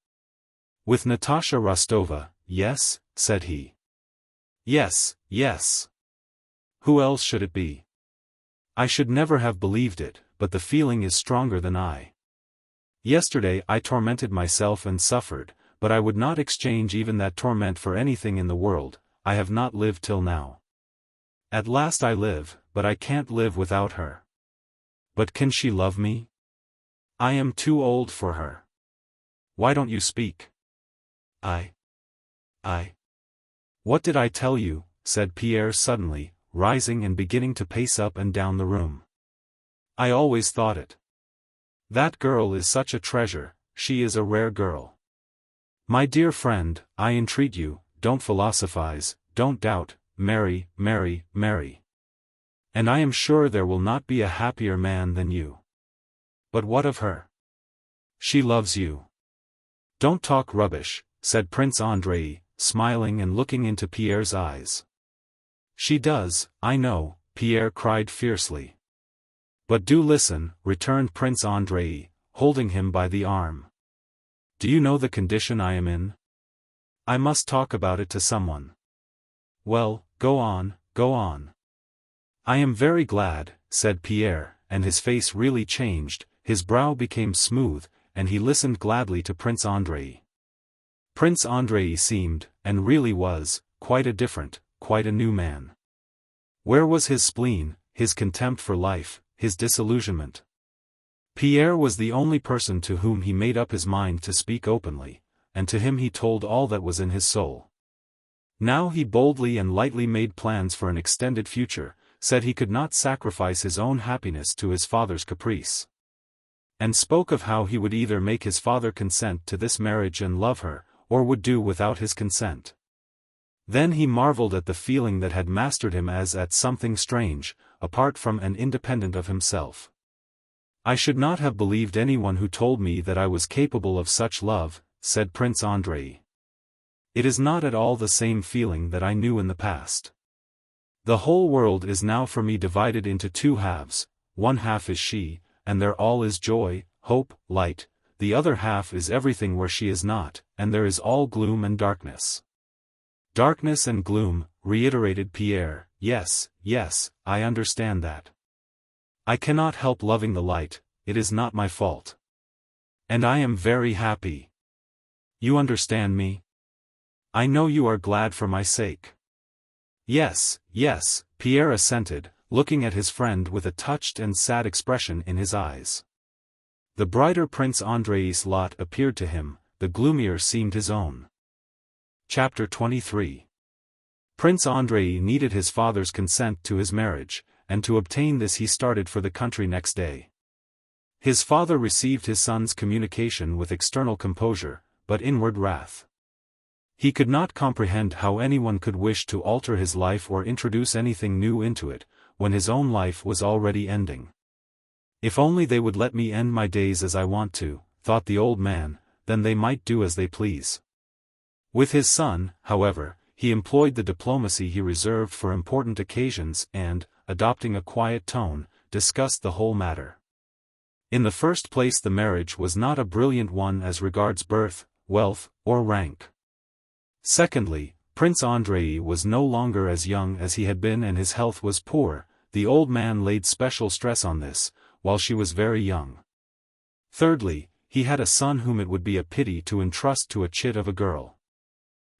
Speaker 1: "With Natasha Rostova, yes," said he. "Yes, yes. Who else should it be? I should never have believed it, but the feeling is stronger than I. Yesterday I tormented myself and suffered, but I would not exchange even that torment for anything in the world. I have not lived till now. At last I live, but I can't live without her. But can she love me? I am too old for her. Why don't you speak?" I. "What did I tell you?" said Pierre suddenly, rising and beginning to pace up and down the room. "I always thought it. That girl is such a treasure, she is a rare girl. My dear friend, I entreat you, don't philosophize, don't doubt, marry, marry, marry. And I am sure there will not be a happier man than you. But what of her? She loves you." "Don't talk rubbish," said Prince Andrei, smiling and looking into Pierre's eyes. "She does, I know," Pierre cried fiercely. "But do listen," returned Prince Andrei, holding him by the arm. "Do you know the condition I am in? I must talk about it to someone." "Well, go on, go on." "I am very glad," said Pierre, and his face really changed, his brow became smooth, and he listened gladly to Prince Andrei. Prince Andrei seemed, and really was, quite a new man. Where was his spleen, his contempt for life, his disillusionment? Pierre was the only person to whom he made up his mind to speak openly, and to him he told all that was in his soul. Now he boldly and lightly made plans for an extended future, said he could not sacrifice his own happiness to his father's caprice. And spoke of how he would either make his father consent to this marriage and love her, or would do without his consent. Then he marveled at the feeling that had mastered him as at something strange, apart from and independent of himself. "I should not have believed anyone who told me that I was capable of such love," said Prince Andrei. "It is not at all the same feeling that I knew in the past. The whole world is now for me divided into two halves, one half is she, and there all is joy, hope, light, the other half is everything where she is not, and there is all gloom and darkness." "Darkness and gloom," reiterated Pierre. Yes, I understand that. I cannot help loving the light, it is not my fault. And I am very happy. You understand me? I know you are glad for my sake." Yes, Pierre assented, looking at his friend with a touched and sad expression in his eyes. The brighter Prince Andrei's lot appeared to him, the gloomier seemed his own. Chapter 23. Prince Andrei needed his father's consent to his marriage, and to obtain this he started for the country next day. His father received his son's communication with external composure, but inward wrath. He could not comprehend how anyone could wish to alter his life or introduce anything new into it, when his own life was already ending. "If only they would let me end my days as I want to," thought the old man, "then they might do as they please." With his son, however, he employed the diplomacy he reserved for important occasions and, adopting a quiet tone, discussed the whole matter. In the first place, the marriage was not a brilliant one as regards birth, wealth, or rank. Secondly, Prince Andrei was no longer as young as he had been and his health was poor. The old man laid special stress on this, while she was very young. Thirdly, he had a son whom it would be a pity to entrust to a chit of a girl.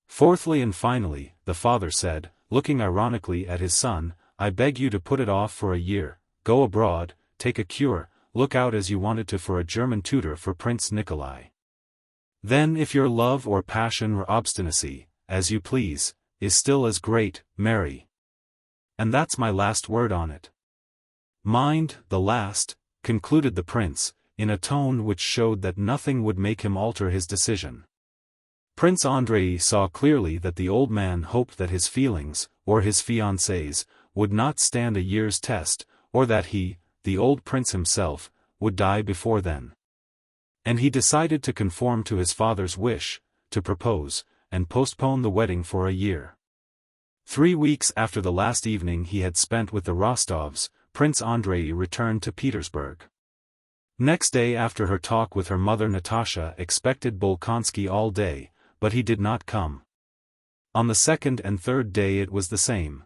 Speaker 1: Fourthly and finally, the father said, looking ironically at his son, "I beg you to put it off for a year, go abroad, take a cure, look out as you wanted to for a German tutor for Prince Nikolai. Then if your love or passion or obstinacy, as you please, is still as great, marry. And that's my last word on it. Mind, the last," concluded the prince, in a tone which showed that nothing would make him alter his decision. Prince Andrei saw clearly that the old man hoped that his feelings, or his fiancée's, would not stand a year's test, or that he, the old prince himself, would die before then. And he decided to conform to his father's wish, to propose, and postpone the wedding for a year. 3 weeks after the last evening he had spent with the Rostovs, Prince Andrei returned to Petersburg. Next day after her talk with her mother Natasha expected Bolkonsky all day, but he did not come. On the second and third day it was the same.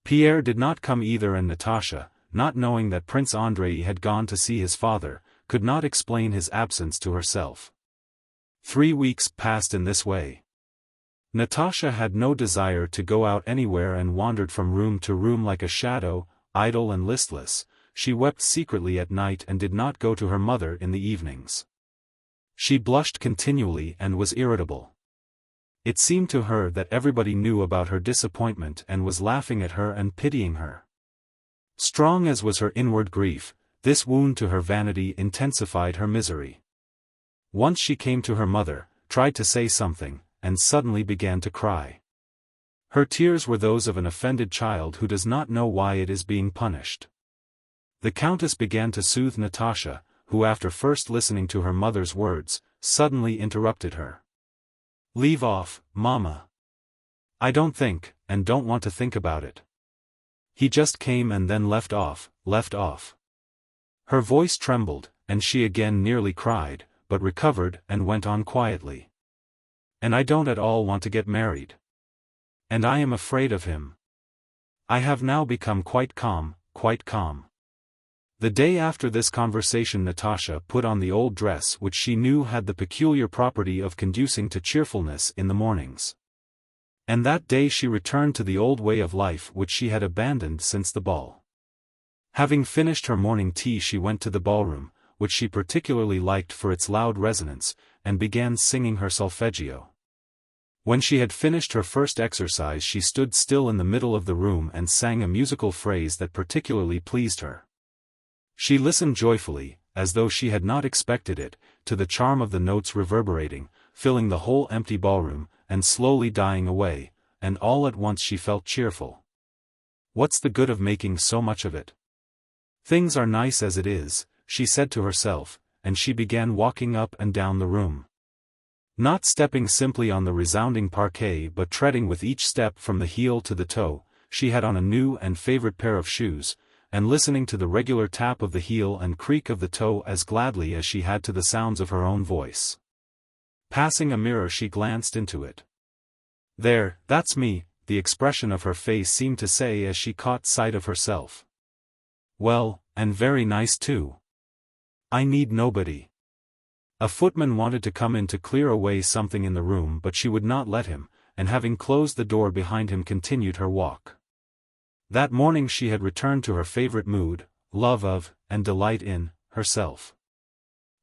Speaker 1: Pierre did not come either, and Natasha, not knowing that Prince Andrei had gone to see his father, could not explain his absence to herself. 3 weeks passed in this way. Natasha had no desire to go out anywhere and wandered from room to room like a shadow, idle and listless. She wept secretly at night and did not go to her mother in the evenings. She blushed continually and was irritable. It seemed to her that everybody knew about her disappointment and was laughing at her and pitying her. Strong as was her inward grief, this wound to her vanity intensified her misery. Once she came to her mother, tried to say something, and suddenly began to cry. Her tears were those of an offended child who does not know why it is being punished. The countess began to soothe Natasha, who after first listening to her mother's words, suddenly interrupted her. "Leave off, Mama. I don't think, and don't want to think about it. He just came and then left off. Her voice trembled, and she again nearly cried, but recovered and went on quietly. "And I don't at all want to get married. And I am afraid of him. I have now become quite calm. The day after this conversation Natasha put on the old dress which she knew had the peculiar property of conducing to cheerfulness in the mornings. And that day she returned to the old way of life which she had abandoned since the ball. Having finished her morning tea she went to the ballroom, which she particularly liked for its loud resonance, and began singing her solfeggio. When she had finished her first exercise she stood still in the middle of the room and sang a musical phrase that particularly pleased her. She listened joyfully, as though she had not expected it, to the charm of the notes reverberating, filling the whole empty ballroom, and slowly dying away, and all at once she felt cheerful. What's the good of making so much of it? Things are nice as it is, she said to herself, and she began walking up and down the room. Not stepping simply on the resounding parquet but treading with each step from the heel to the toe. She had on a new and favorite pair of shoes, and listening to the regular tap of the heel and creak of the toe as gladly as she had to the sounds of her own voice. Passing a mirror she glanced into it. "There, that's me," the expression of her face seemed to say as she caught sight of herself. "Well, and very nice too. I need nobody." A footman wanted to come in to clear away something in the room but she would not let him, and having closed the door behind him continued her walk. That morning she had returned to her favorite mood, love of, and delight in, herself.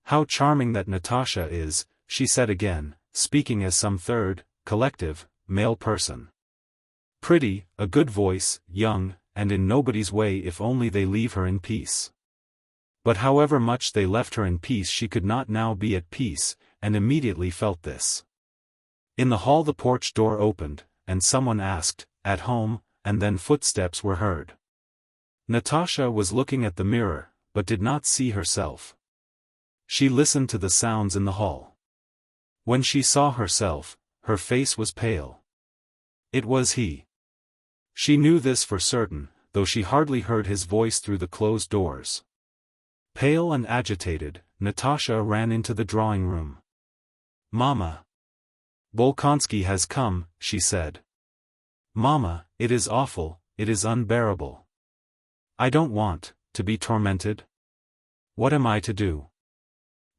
Speaker 1: "How charming that Natasha is," she said again, speaking as some third, collective, male person. "Pretty, a good voice, young, and in nobody's way if only they leave her in peace." But however much they left her in peace she could not now be at peace, and immediately felt this. In the hall the porch door opened, and someone asked, "At home?" and then footsteps were heard. Natasha was looking at the mirror, but did not see herself. She listened to the sounds in the hall. When she saw herself, her face was pale. It was he. She knew this for certain, though she hardly heard his voice through the closed doors. Pale and agitated, Natasha ran into the drawing room. "Mama! Bolkonsky has come," she said. "Mama, it is awful, it is unbearable. I don't want to be tormented. What am I to do?"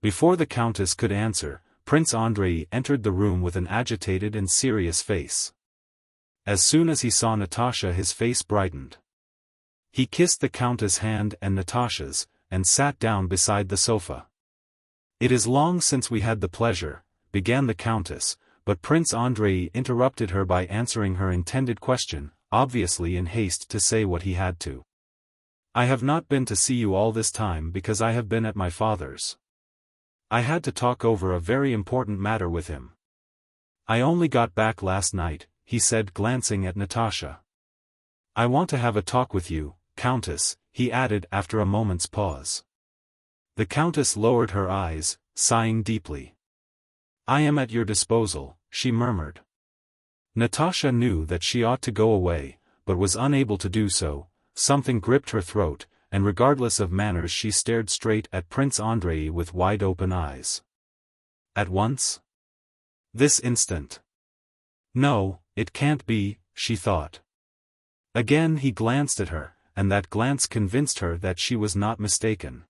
Speaker 1: Before the countess could answer, Prince Andrei entered the room with an agitated and serious face. As soon as he saw Natasha his face brightened. He kissed the countess' hand and Natasha's, and sat down beside the sofa. "It is long since we had the pleasure," began the countess, but Prince Andrei interrupted her by answering her intended question, obviously in haste to say what he had to. "I have not been to see you all this time because I have been at my father's. I had to talk over a very important matter with him. I only got back last night," he said glancing at Natasha. "I want to have a talk with you, Countess," he added after a moment's pause. The countess lowered her eyes, sighing deeply. "I am at your disposal," she murmured. Natasha knew that she ought to go away, but was unable to do so, something gripped her throat, and regardless of manners she stared straight at Prince Andrei with wide-open eyes. At once? This instant? No, it can't be, she thought. Again he glanced at her, and that glance convinced her that she was not mistaken.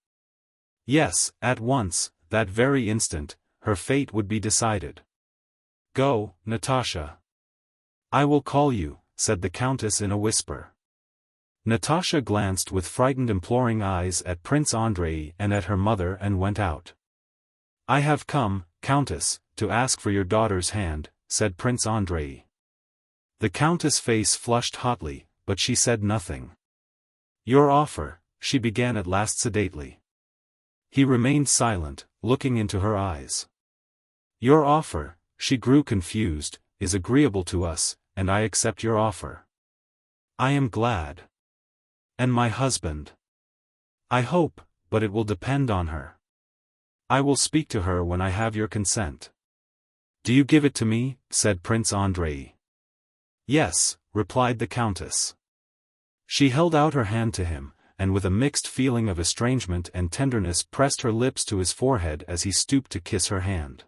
Speaker 1: Yes, at once, that very instant, her fate would be decided. Go, Natasha. I will call you, said the Countess in a whisper. Natasha glanced with frightened imploring eyes at Prince Andrei and at her mother and went out. I have come, Countess, to ask for your daughter's hand, said Prince Andrei. The Countess' face flushed hotly, but she said nothing. Your offer, she began at last sedately. He remained silent, looking into her eyes. Your offer, she grew confused, is agreeable to us, and I accept your offer. I am glad. And my husband? I hope, but it will depend on her. I will speak to her when I have your consent. Do you give it to me? Said Prince Andrei. Yes, replied the Countess. She held out her hand to him, and with a mixed feeling of estrangement and tenderness pressed her lips to his forehead as he stooped to kiss her hand.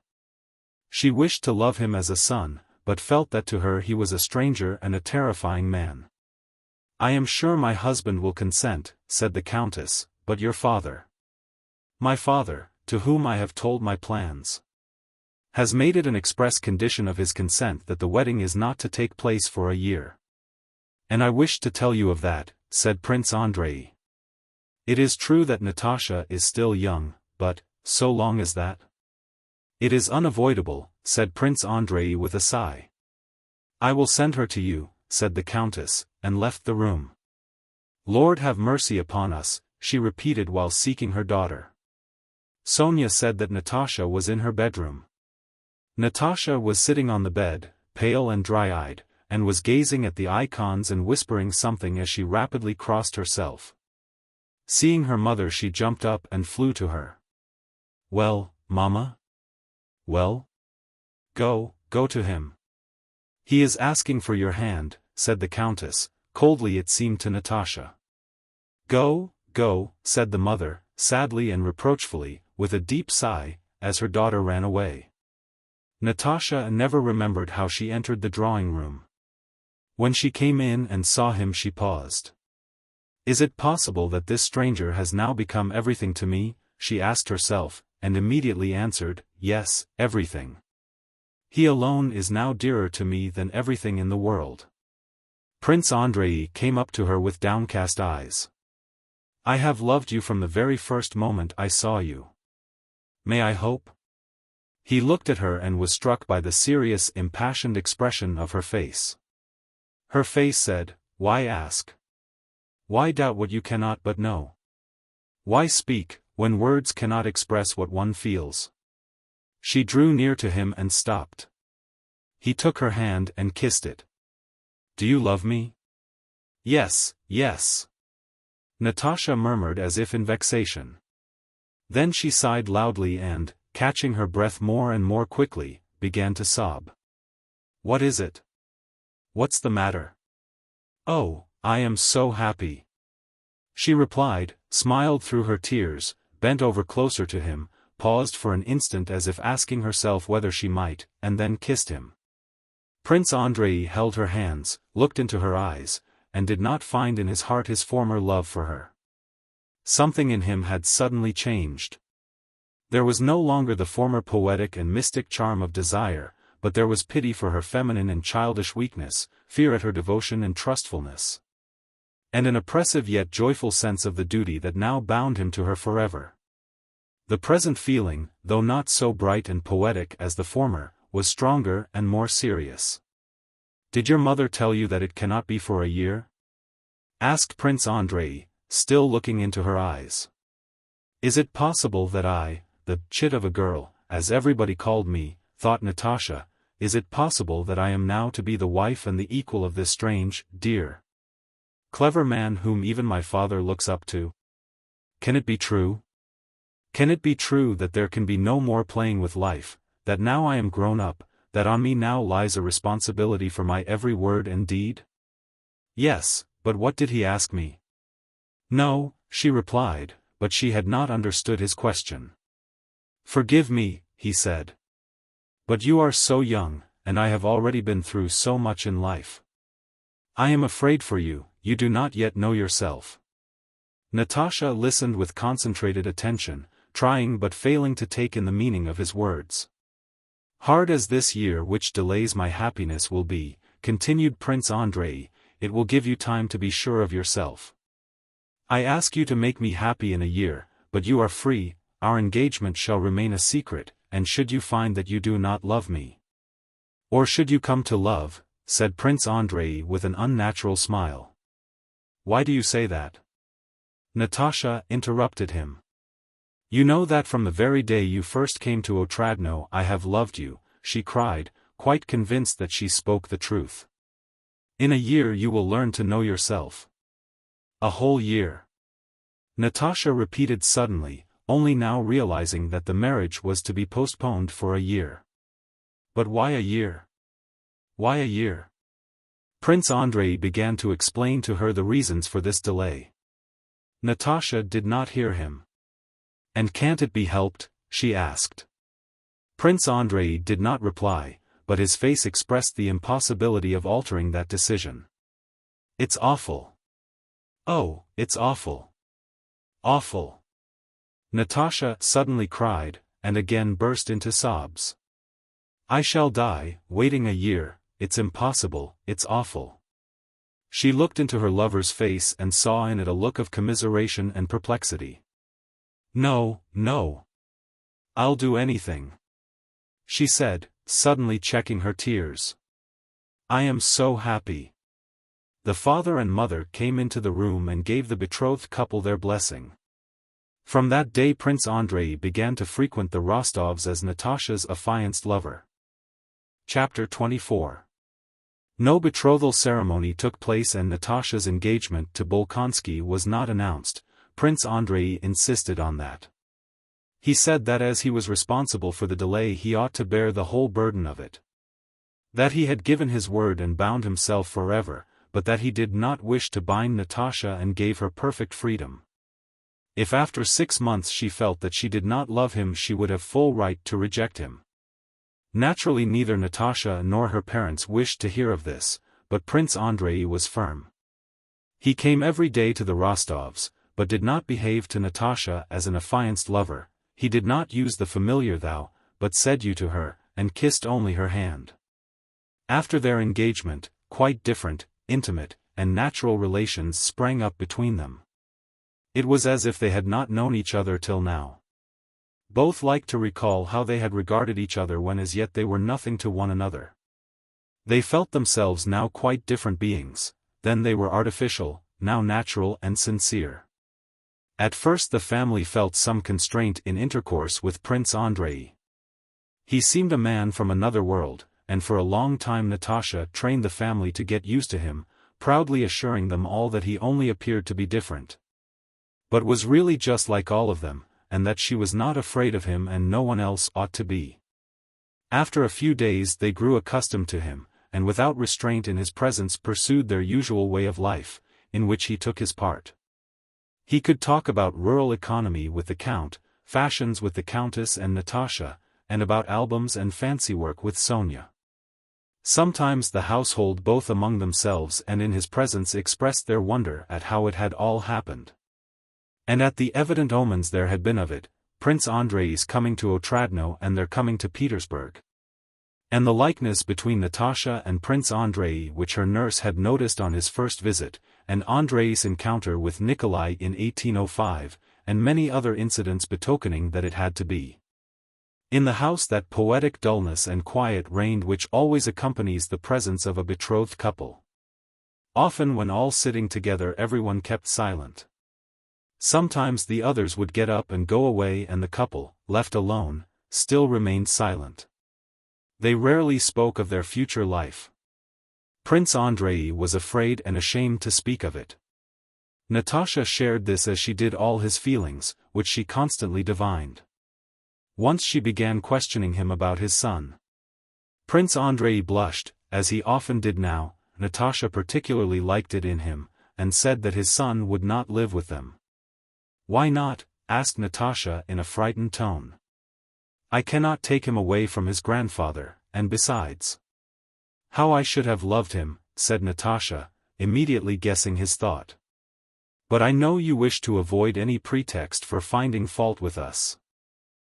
Speaker 1: She wished to love him as a son, but felt that to her he was a stranger and a terrifying man. I am sure my husband will consent, said the Countess, but your father? My father, to whom I have told my plans, has made it an express condition of his consent that the wedding is not to take place for a year. And I wish to tell you of that, said Prince Andrei. It is true that Natasha is still young, but, so long as that? It is unavoidable, said Prince Andrei with a sigh. I will send her to you, said the Countess, and left the room. Lord have mercy upon us, she repeated while seeking her daughter. Sonia said that Natasha was in her bedroom. Natasha was sitting on the bed, pale and dry-eyed, and was gazing at the icons and whispering something as she rapidly crossed herself. Seeing her mother she jumped up and flew to her. Well, Mama? Well? Go to him. He is asking for your hand, said the Countess, coldly it seemed to Natasha. Go, said the mother, sadly and reproachfully, with a deep sigh, as her daughter ran away. Natasha never remembered how she entered the drawing room. When she came in and saw him she paused. Is it possible that this stranger has now become everything to me, she asked herself, and immediately answered, yes, everything. He alone is now dearer to me than everything in the world. Prince Andrei came up to her with downcast eyes. I have loved you from the very first moment I saw you. May I hope? He looked at her and was struck by the serious, impassioned expression of her face. Her face said, why ask? Why doubt what you cannot but know? Why speak, when words cannot express what one feels? She drew near to him and stopped. He took her hand and kissed it. Do you love me? Yes. Natasha murmured as if in vexation. Then she sighed loudly and, catching her breath more and more quickly, began to sob. What is it? What's the matter? Oh, I am so happy. She replied, smiled through her tears, bent over closer to him, paused for an instant as if asking herself whether she might, and then kissed him. Prince Andrei held her hands, looked into her eyes, and did not find in his heart his former love for her. Something in him had suddenly changed. There was no longer the former poetic and mystic charm of desire, but there was pity for her feminine and childish weakness, fear at her devotion and trustfulness, and an oppressive yet joyful sense of the duty that now bound him to her forever. The present feeling, though not so bright and poetic as the former, was stronger and more serious. Did your mother tell you that it cannot be for a year? Asked Prince Andrei, still looking into her eyes. Is it possible that I, the chit of a girl, as everybody called me, thought Natasha, is it possible that I am now to be the wife and the equal of this strange, dear, clever man whom even my father looks up to? Can it be true? Can it be true that there can be no more playing with life, that now I am grown up, that on me now lies a responsibility for my every word and deed? Yes, but what did he ask me? No, she replied, but she had not understood his question. Forgive me, he said. But you are so young, and I have already been through so much in life. I am afraid for you, you do not yet know yourself. Natasha listened with concentrated attention, trying but failing to take in the meaning of his words. Hard as this year which delays my happiness will be, continued Prince Andrei, it will give you time to be sure of yourself. I ask you to make me happy in a year, but you are free, our engagement shall remain a secret, and should you find that you do not love me, or should you come to love, said Prince Andrei with an unnatural smile. Why do you say that? Natasha interrupted him. You know that from the very day you first came to Otradno I have loved you, she cried, quite convinced that she spoke the truth. In a year you will learn to know yourself. A whole year. Natasha repeated suddenly, only now realizing that the marriage was to be postponed for a year. But why a year? Why a year? Prince Andrei began to explain to her the reasons for this delay. Natasha did not hear him. And can't it be helped? She asked. Prince Andrei did not reply, but his face expressed the impossibility of altering that decision. It's awful. Oh, it's awful. Awful. Natasha suddenly cried, and again burst into sobs. I shall die, waiting a year, it's impossible, it's awful. She looked into her lover's face and saw in it a look of commiseration and perplexity. No, no. I'll do anything, she said, suddenly checking her tears. I am so happy. The father and mother came into the room and gave the betrothed couple their blessing. From that day Prince Andrei began to frequent the Rostovs as Natasha's affianced lover. Chapter 24. No betrothal ceremony took place and Natasha's engagement to Bolkonsky was not announced. Prince Andrei insisted on that. He said that as he was responsible for the delay he ought to bear the whole burden of it. That he had given his word and bound himself forever, but that he did not wish to bind Natasha and gave her perfect freedom. If after 6 months she felt that she did not love him she would have full right to reject him. Naturally neither Natasha nor her parents wished to hear of this, but Prince Andrei was firm. He came every day to the Rostovs, but did not behave to Natasha as an affianced lover. He did not use the familiar thou, but said you to her, and kissed only her hand. After their engagement, quite different, intimate, and natural relations sprang up between them. It was as if they had not known each other till now. Both liked to recall how they had regarded each other when as yet they were nothing to one another. They felt themselves now quite different beings, then they were artificial, now natural and sincere. At first the family felt some constraint in intercourse with Prince Andrei. He seemed a man from another world, and for a long time Natasha trained the family to get used to him, proudly assuring them all that he only appeared to be different, but was really just like all of them, and that she was not afraid of him and no one else ought to be. After a few days they grew accustomed to him, and without restraint in his presence pursued their usual way of life, in which he took his part. He could talk about rural economy with the Count, fashions with the Countess and Natasha, and about albums and fancy work with Sonia. Sometimes the household both among themselves and in his presence expressed their wonder at how it had all happened. And at the evident omens there had been of it, Prince Andrei's coming to Otradno and their coming to Petersburg. And the likeness between Natasha and Prince Andrei which her nurse had noticed on his first visit, and Andrei's encounter with Nikolai in 1805, and many other incidents betokening that it had to be. In the house that poetic dullness and quiet reigned which always accompanies the presence of a betrothed couple. Often when all sitting together everyone kept silent. Sometimes the others would get up and go away and the couple, left alone, still remained silent. They rarely spoke of their future life. Prince Andrei was afraid and ashamed to speak of it. Natasha shared this as she did all his feelings, which she constantly divined. Once she began questioning him about his son. Prince Andrei blushed, as he often did now. Natasha particularly liked it in him, and said that his son would not live with them. "Why not?" asked Natasha in a frightened tone. "I cannot take him away from his grandfather, and besides—" "How I should have loved him," said Natasha, immediately guessing his thought. "But I know you wish to avoid any pretext for finding fault with us."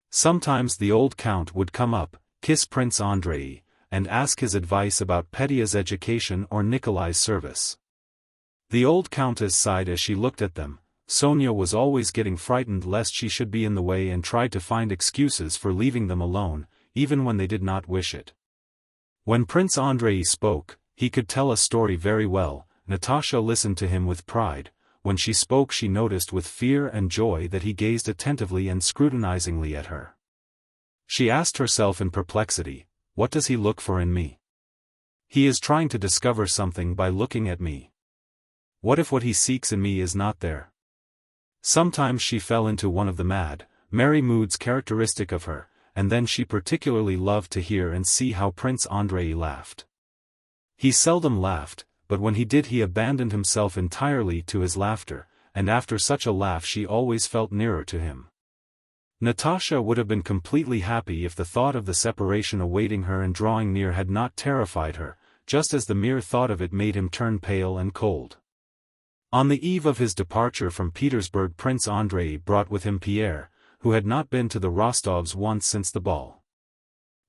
Speaker 1: Sometimes the old count would come up, kiss Prince Andrei, and ask his advice about Petya's education or Nikolai's service. The old countess sighed as she looked at them. Sonia was always getting frightened lest she should be in the way and tried to find excuses for leaving them alone, even when they did not wish it. When Prince Andrei spoke, he could tell a story very well. Natasha listened to him with pride. When she spoke she noticed with fear and joy that he gazed attentively and scrutinizingly at her. She asked herself in perplexity, "What does he look for in me? He is trying to discover something by looking at me. What if what he seeks in me is not there?" Sometimes she fell into one of the mad, merry moods characteristic of her, and then she particularly loved to hear and see how Prince Andrei laughed. He seldom laughed, but when he did he abandoned himself entirely to his laughter, and after such a laugh she always felt nearer to him. Natasha would have been completely happy if the thought of the separation awaiting her and drawing near had not terrified her, just as the mere thought of it made him turn pale and cold. On the eve of his departure from Petersburg Prince Andrei brought with him Pierre, who had not been to the Rostovs once since the ball.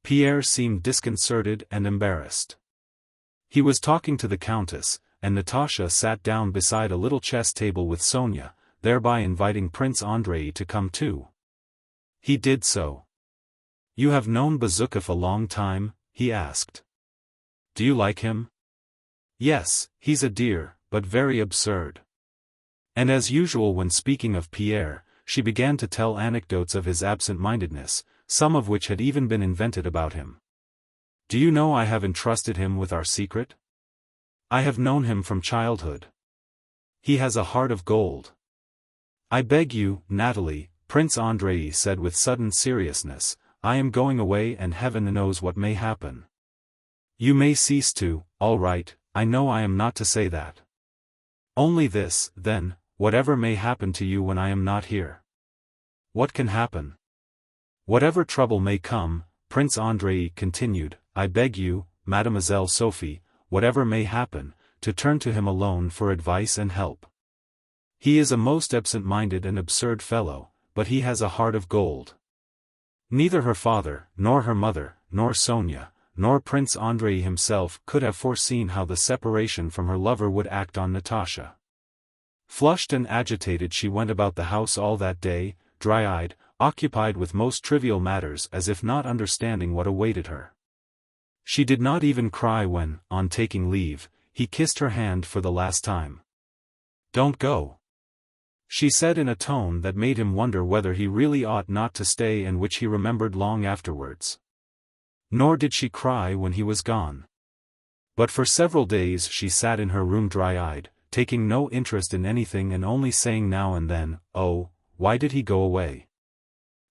Speaker 1: Pierre seemed disconcerted and embarrassed. He was talking to the countess, and Natasha sat down beside a little chess table with Sonia, thereby inviting Prince Andrei to come too. He did so. "You have known Bezukhov a long time?" he asked. "Do you like him?" "Yes, he's a dear, but very absurd." And as usual when speaking of Pierre, she began to tell anecdotes of his absent-mindedness, some of which had even been invented about him. "Do you know I have entrusted him with our secret? I have known him from childhood. He has a heart of gold." "I beg you, Natalie," Prince Andrei said with sudden seriousness, "I am going away and heaven knows what may happen." "You may cease to, all right, I know I am not to say that. Only this, then, whatever may happen to you when I am not here." "What can happen?" "Whatever trouble may come," Prince Andrei continued, "I beg you, Mademoiselle Sophie, whatever may happen, to turn to him alone for advice and help. He is a most absent-minded and absurd fellow, but he has a heart of gold." Neither her father, nor her mother, nor Sonia, nor Prince Andrei himself could have foreseen how the separation from her lover would act on Natasha. Flushed and agitated she went about the house all that day, dry-eyed, occupied with most trivial matters as if not understanding what awaited her. She did not even cry when, on taking leave, he kissed her hand for the last time. "Don't go," she said in a tone that made him wonder whether he really ought not to stay, and which he remembered long afterwards. Nor did she cry when he was gone. But for several days she sat in her room dry-eyed, taking no interest in anything and only saying now and then, "Oh, why did he go away?"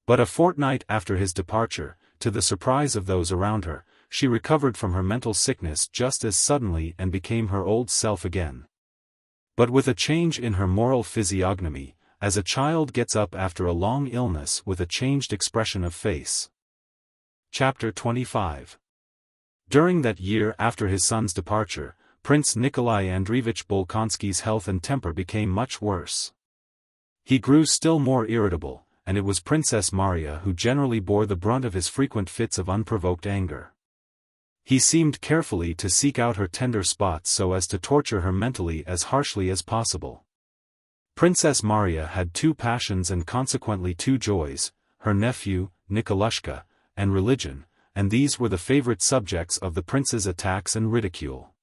Speaker 1: But a fortnight after his departure, to the surprise of those around her, she recovered from her mental sickness just as suddenly and became her old self again. But with a change in her moral physiognomy, as a child gets up after a long illness with a changed expression of face. Chapter 25. During that year after his son's departure, Prince Nikolai Andreevich Bolkonsky's health and temper became much worse. He grew still more irritable, and it was Princess Maria who generally bore the brunt of his frequent fits of unprovoked anger. He seemed carefully to seek out her tender spots so as to torture her mentally as harshly as possible. Princess Maria had two passions and consequently two joys, her nephew, Nikolushka, and religion, and these were the favorite subjects of the prince's attacks and ridicule.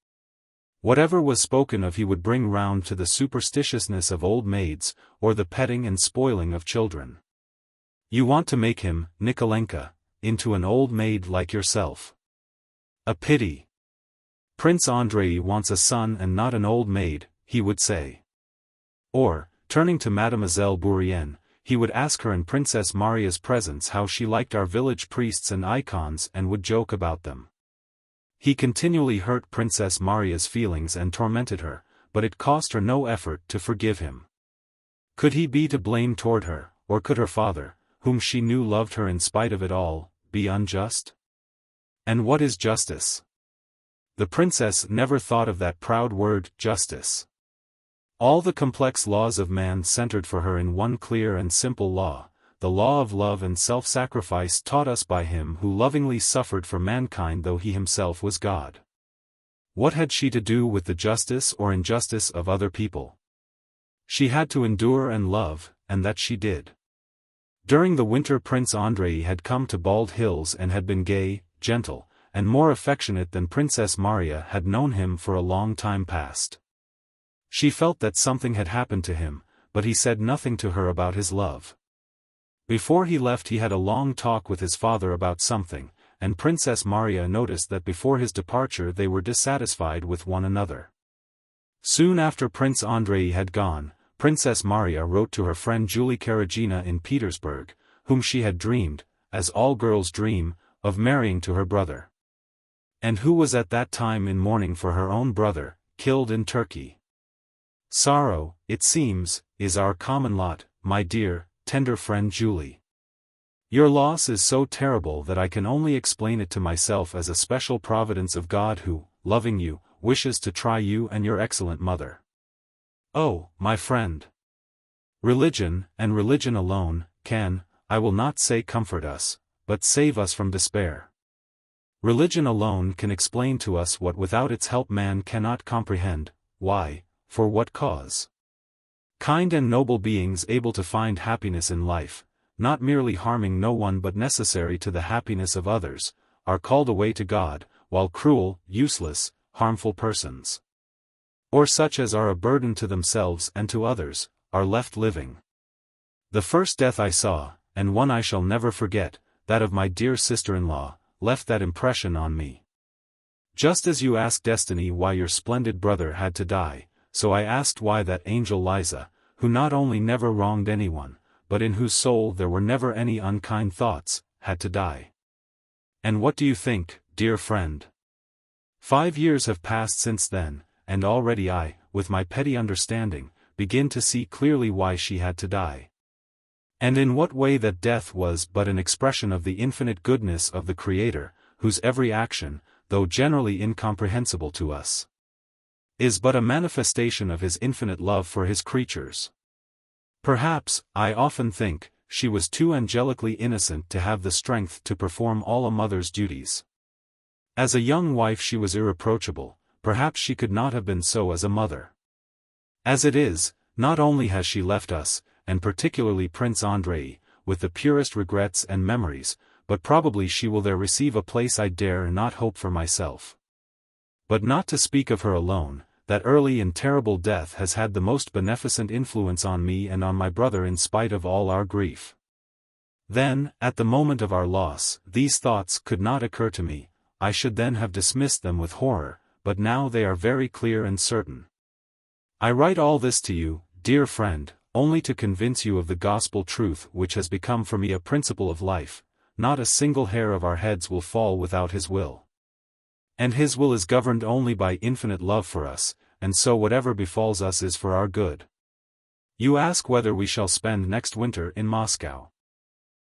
Speaker 1: Whatever was spoken of he would bring round to the superstitiousness of old maids, or the petting and spoiling of children. "You want to make him, Nikolenka, into an old maid like yourself. A pity. Prince Andrei wants a son and not an old maid," he would say. Or, turning to Mademoiselle Bourienne, he would ask her in Princess Maria's presence how she liked our village priests and icons and would joke about them. He continually hurt Princess Maria's feelings and tormented her, but it cost her no effort to forgive him. Could he be to blame toward her, or could her father, whom she knew loved her in spite of it all, be unjust? And what is justice? The princess never thought of that proud word, justice. All the complex laws of man centered for her in one clear and simple law, the law of love and self-sacrifice taught us by him who lovingly suffered for mankind though he himself was God. What had she to do with the justice or injustice of other people? She had to endure and love, and that she did. During the winter Prince Andrei had come to Bald Hills and had been gay, gentle, and more affectionate than Princess Maria had known him for a long time past. She felt that something had happened to him, but he said nothing to her about his love. Before he left he had a long talk with his father about something, and Princess Maria noticed that before his departure they were dissatisfied with one another. Soon after Prince Andrei had gone, Princess Maria wrote to her friend Julie Karagina in Petersburg, whom she had dreamed, as all girls dream, of marrying to her brother. And who was at that time in mourning for her own brother, killed in Turkey. Sorrow, it seems, is our common lot, my dear, tender friend Julie. Your loss is so terrible that I can only explain it to myself as a special providence of God who, loving you, wishes to try you and your excellent mother. Oh, my friend! Religion, and religion alone, can, I will not say comfort us, but save us from despair. Religion alone can explain to us what without its help man cannot comprehend, why, for what cause. Kind and noble beings able to find happiness in life, not merely harming no one but necessary to the happiness of others, are called away to God, while cruel, useless, harmful persons, or such as are a burden to themselves and to others, are left living. The first death I saw, and one I shall never forget, that of my dear sister-in-law, left that impression on me. Just as you asked destiny why your splendid brother had to die, so I asked why that angel Liza, who not only never wronged anyone, but in whose soul there were never any unkind thoughts, had to die. And what do you think, dear friend? 5 years have passed since then, and already I, with my petty understanding, begin to see clearly why she had to die. And in what way that death was but an expression of the infinite goodness of the Creator, whose every action, though generally incomprehensible to us, is but a manifestation of his infinite love for his creatures. Perhaps, I often think, she was too angelically innocent to have the strength to perform all a mother's duties. As a young wife she was irreproachable, perhaps she could not have been so as a mother. As it is, not only has she left us, and particularly Prince Andrei, with the purest regrets and memories, but probably she will there receive a place I dare not hope for myself. But not to speak of her alone, that early and terrible death has had the most beneficent influence on me and on my brother in spite of all our grief. Then, at the moment of our loss, these thoughts could not occur to me, I should then have dismissed them with horror, but now they are very clear and certain. I write all this to you, dear friend, only to convince you of the gospel truth which has become for me a principle of life. Not a single hair of our heads will fall without his will. And his will is governed only by infinite love for us, and so whatever befalls us is for our good. You ask whether we shall spend next winter in Moscow.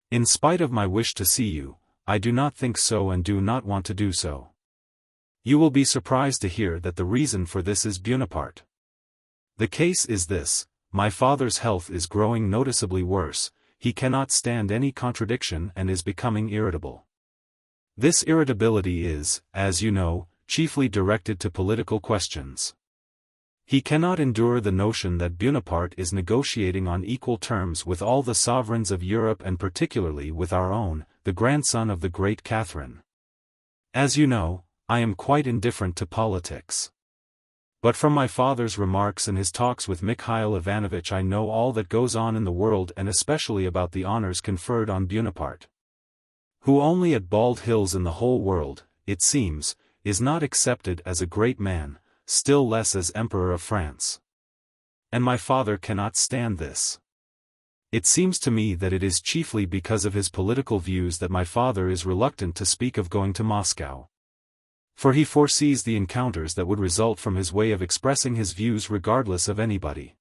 Speaker 1: In spite of my wish to see you, I do not think so and do not want to do so. You will be surprised to hear that the reason for this is Bonaparte. The case is this: my father's health is growing noticeably worse, he cannot stand any contradiction and is becoming irritable. This irritability is, as you know, chiefly directed to political questions. He cannot endure the notion that Bonaparte is negotiating on equal terms with all the sovereigns of Europe and particularly with our own, the grandson of the great Catherine. As you know, I am quite indifferent to politics. But from my father's remarks and his talks with Mikhail Ivanovich I know all that goes on in the world and especially about the honors conferred on Bonaparte, who only at Bald Hills in the whole world, it seems, is not accepted as a great man, still less as Emperor of France. And my father cannot stand this. It seems to me that it is chiefly because of his political views that my father is reluctant to speak of going to Moscow. For he foresees the encounters that would result from his way of expressing his views regardless of anybody.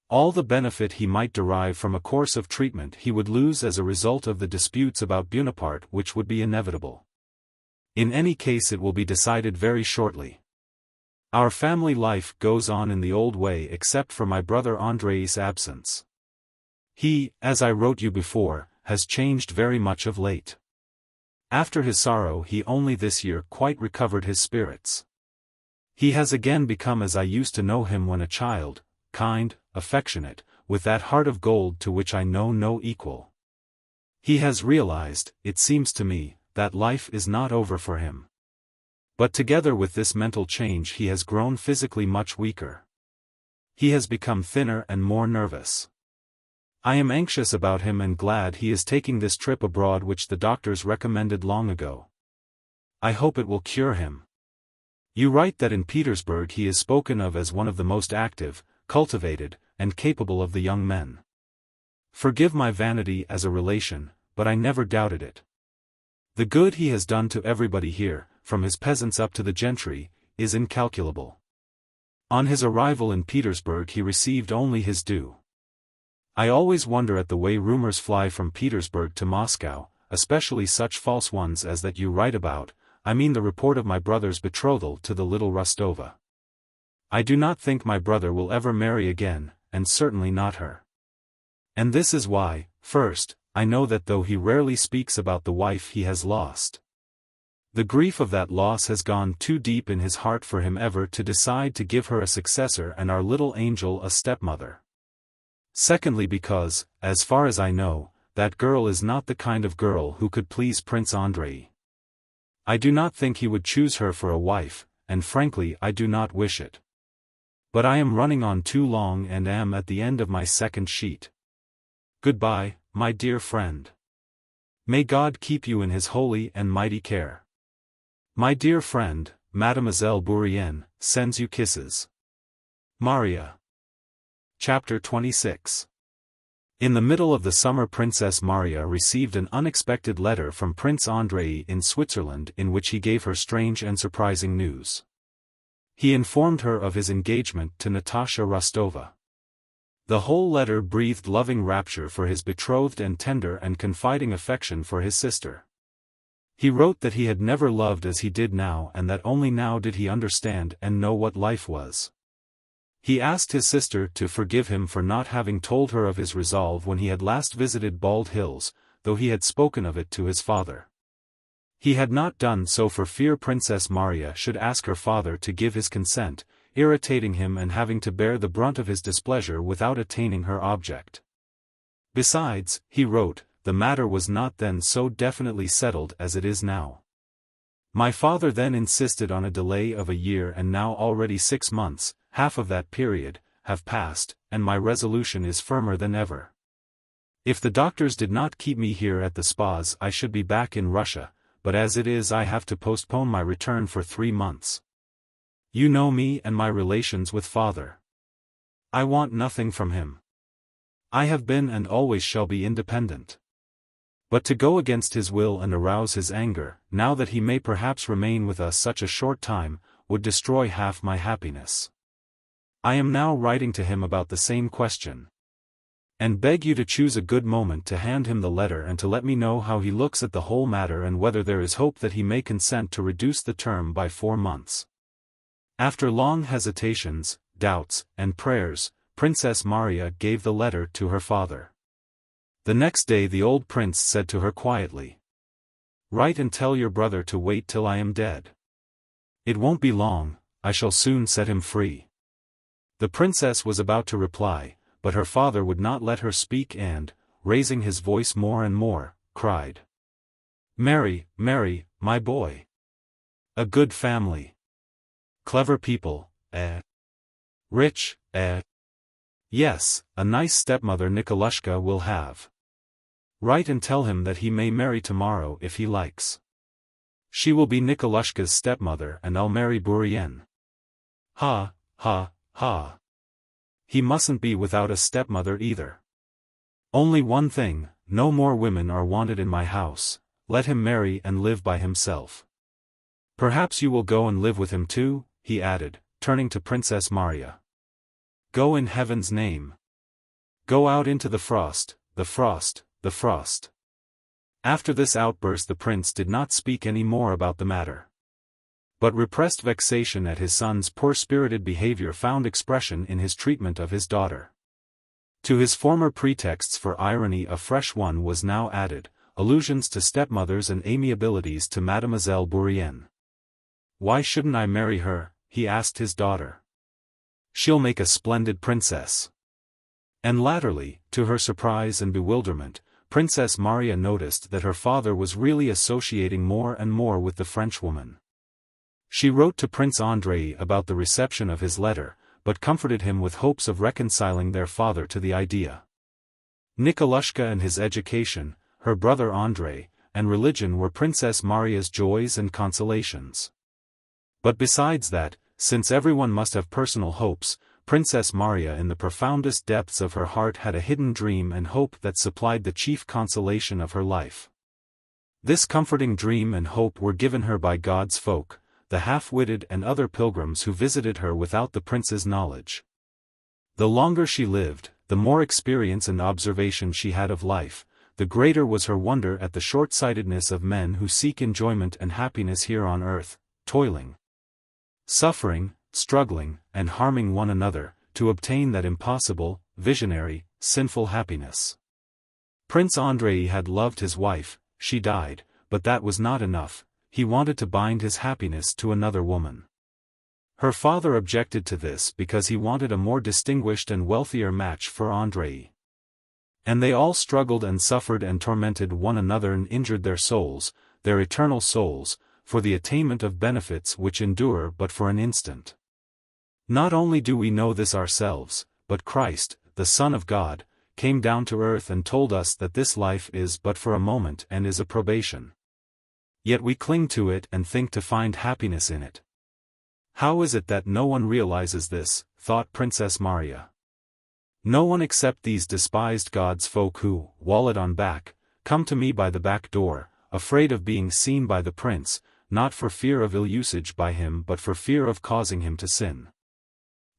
Speaker 1: All the benefit he might derive from a course of treatment he would lose as a result of the disputes about Bonaparte which would be inevitable. In any case it will be decided very shortly. Our family life goes on in the old way except for my brother Andrei's absence. He, as I wrote you before, has changed very much of late. After his sorrow he only this year quite recovered his spirits. He has again become as I used to know him when a child, kind, affectionate, with that heart of gold to which I know no equal. He has realized, it seems to me, that life is not over for him. But together with this mental change he has grown physically much weaker. He has become thinner and more nervous. I am anxious about him and glad he is taking this trip abroad which the doctors recommended long ago. I hope it will cure him. You write that in Petersburg he is spoken of as one of the most active, cultivated, and capable of the young men. Forgive my vanity as a relation, but I never doubted it. The good he has done to everybody here, from his peasants up to the gentry, is incalculable. On his arrival in Petersburg he received only his due. I always wonder at the way rumors fly from Petersburg to Moscow, especially such false ones as that you write about, I mean the report of my brother's betrothal to the little Rostova. I do not think my brother will ever marry again, and certainly not her. And this is why, first, I know that though he rarely speaks about the wife he has lost, the grief of that loss has gone too deep in his heart for him ever to decide to give her a successor and our little angel a stepmother. Secondly because, as far as I know, that girl is not the kind of girl who could please Prince Andrei. I do not think he would choose her for a wife, and frankly I do not wish it. But I am running on too long and am at the end of my second sheet. Goodbye, my dear friend. May God keep you in his holy and mighty care. My dear friend, Mademoiselle Bourrienne, sends you kisses. Maria. Chapter 26. In the middle of the summer Princess Maria received an unexpected letter from Prince Andrei in Switzerland in which he gave her strange and surprising news. He informed her of his engagement to Natasha Rostova. The whole letter breathed loving rapture for his betrothed and tender and confiding affection for his sister. He wrote that he had never loved as he did now and that only now did he understand and know what life was. He asked his sister to forgive him for not having told her of his resolve when he had last visited Bald Hills, though he had spoken of it to his father. He had not done so for fear Princess Maria should ask her father to give his consent, irritating him and having to bear the brunt of his displeasure without attaining her object. Besides, he wrote, the matter was not then so definitely settled as it is now. My father then insisted on a delay of a year and now already 6 months, half of that period, have passed, and my resolution is firmer than ever. If the doctors did not keep me here at the spas I should be back in Russia, but as it is I have to postpone my return for 3 months. You know me and my relations with father. I want nothing from him. I have been and always shall be independent. But to go against his will and arouse his anger, now that he may perhaps remain with us such a short time, would destroy half my happiness. I am now writing to him about the same question. And beg you to choose a good moment to hand him the letter and to let me know how he looks at the whole matter and whether there is hope that he may consent to reduce the term by 4 months. After long hesitations, doubts, and prayers, Princess Maria gave the letter to her father. The next day the old prince said to her quietly, "Write and tell your brother to wait till I am dead. It won't be long, I shall soon set him free." The princess was about to reply, but her father would not let her speak and, raising his voice more and more, cried, "Mary, Mary, my boy. A good family. Clever people, eh? Rich, eh? Yes, a nice stepmother Nikolushka will have. Write and tell him that he may marry tomorrow if he likes. She will be Nikolushka's stepmother and I'll marry Bourrienne. Ha, ha, ha. He mustn't be without a stepmother either. Only one thing, no more women are wanted in my house, let him marry and live by himself. Perhaps you will go and live with him too, he added, turning to Princess Maria. Go in heaven's name. Go out into the frost, the frost, the frost. After this outburst the prince did not speak any more about the matter. But repressed vexation at his son's poor-spirited behavior found expression in his treatment of his daughter. To his former pretexts for irony a fresh one was now added, allusions to stepmothers and amiabilities to Mademoiselle Bourienne. Why shouldn't I marry her? He asked his daughter. She'll make a splendid princess. And latterly, to her surprise and bewilderment, Princess Maria noticed that her father was really associating more and more with the Frenchwoman. She wrote to Prince Andrei about the reception of his letter, but comforted him with hopes of reconciling their father to the idea. Nikolushka and his education, her brother Andrei, and religion were Princess Maria's joys and consolations. But besides that, since everyone must have personal hopes, Princess Maria in the profoundest depths of her heart had a hidden dream and hope that supplied the chief consolation of her life. This comforting dream and hope were given her by God's folk, the half-witted and other pilgrims who visited her without the prince's knowledge. The longer she lived, the more experience and observation she had of life, the greater was her wonder at the short-sightedness of men who seek enjoyment and happiness here on earth, toiling, suffering, struggling, and harming one another, to obtain that impossible, visionary, sinful happiness. Prince Andrei had loved his wife, she died, but that was not enough, he wanted to bind his happiness to another woman. Her father objected to this because he wanted a more distinguished and wealthier match for Andrei. And they all struggled and suffered and tormented one another and injured their souls, their eternal souls, for the attainment of benefits which endure but for an instant. Not only do we know this ourselves, but Christ, the Son of God, came down to earth and told us that this life is but for a moment and is a probation. Yet we cling to it and think to find happiness in it. How is it that no one realizes this, thought Princess Maria. No one except these despised God's folk who, wallet on back, come to me by the back door, afraid of being seen by the prince, not for fear of ill usage by him but for fear of causing him to sin.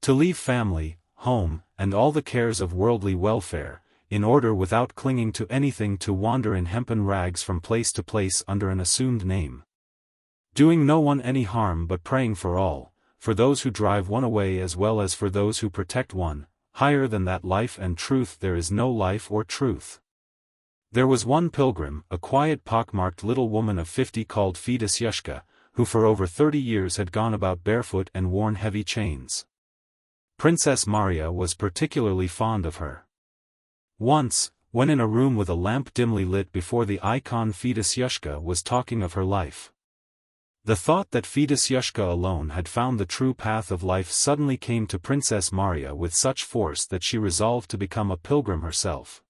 Speaker 1: To leave family, home, and all the cares of worldly welfare, in order without clinging to anything to wander in hempen rags from place to place under an assumed name. Doing no one any harm but praying for all, for those who drive one away as well as for those who protect one, higher than that life and truth there is no life or truth. There was one pilgrim, a quiet pockmarked little woman of 50 called Fedosyushka, who for over 30 years had gone about barefoot and worn heavy chains. Princess Maria was particularly fond of her. Once, when in a room with a lamp dimly lit before the icon Fedosyushka was talking of her life. The thought that Fedosyushka alone had found the true path of life suddenly came to Princess Maria with such force that she resolved to become a pilgrim herself.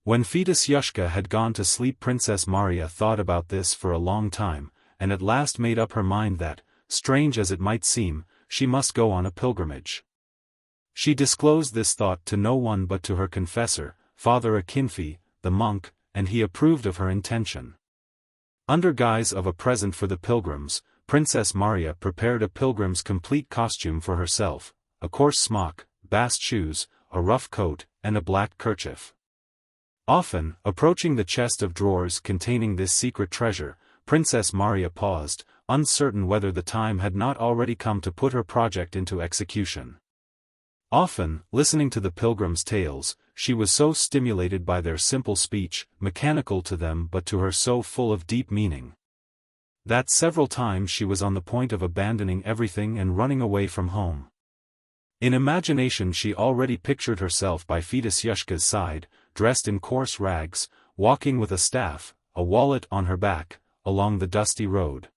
Speaker 1: When Fedosyushka had gone to sleep Princess Maria thought about this for a long time, and at last made up her mind that, strange as it might seem, she must go on a pilgrimage. She disclosed this thought to no one but to her confessor, Father Akinfi, the monk, and he approved of her intention. Under guise of a present for the pilgrims, Princess Maria prepared a pilgrim's complete costume for herself, a coarse smock, bast shoes, a rough coat, and a black kerchief. Often, approaching the chest of drawers containing this secret treasure, Princess Maria paused, uncertain whether the time had not already come to put her project into execution. Often, listening to the pilgrims' tales, she was so stimulated by their simple speech, mechanical to them but to her so full of deep meaning, that several times she was on the point of abandoning everything and running away from home. In imagination she already pictured herself by Fedosyushka's side, dressed in coarse rags, walking with a staff, a wallet on her back, along the dusty road.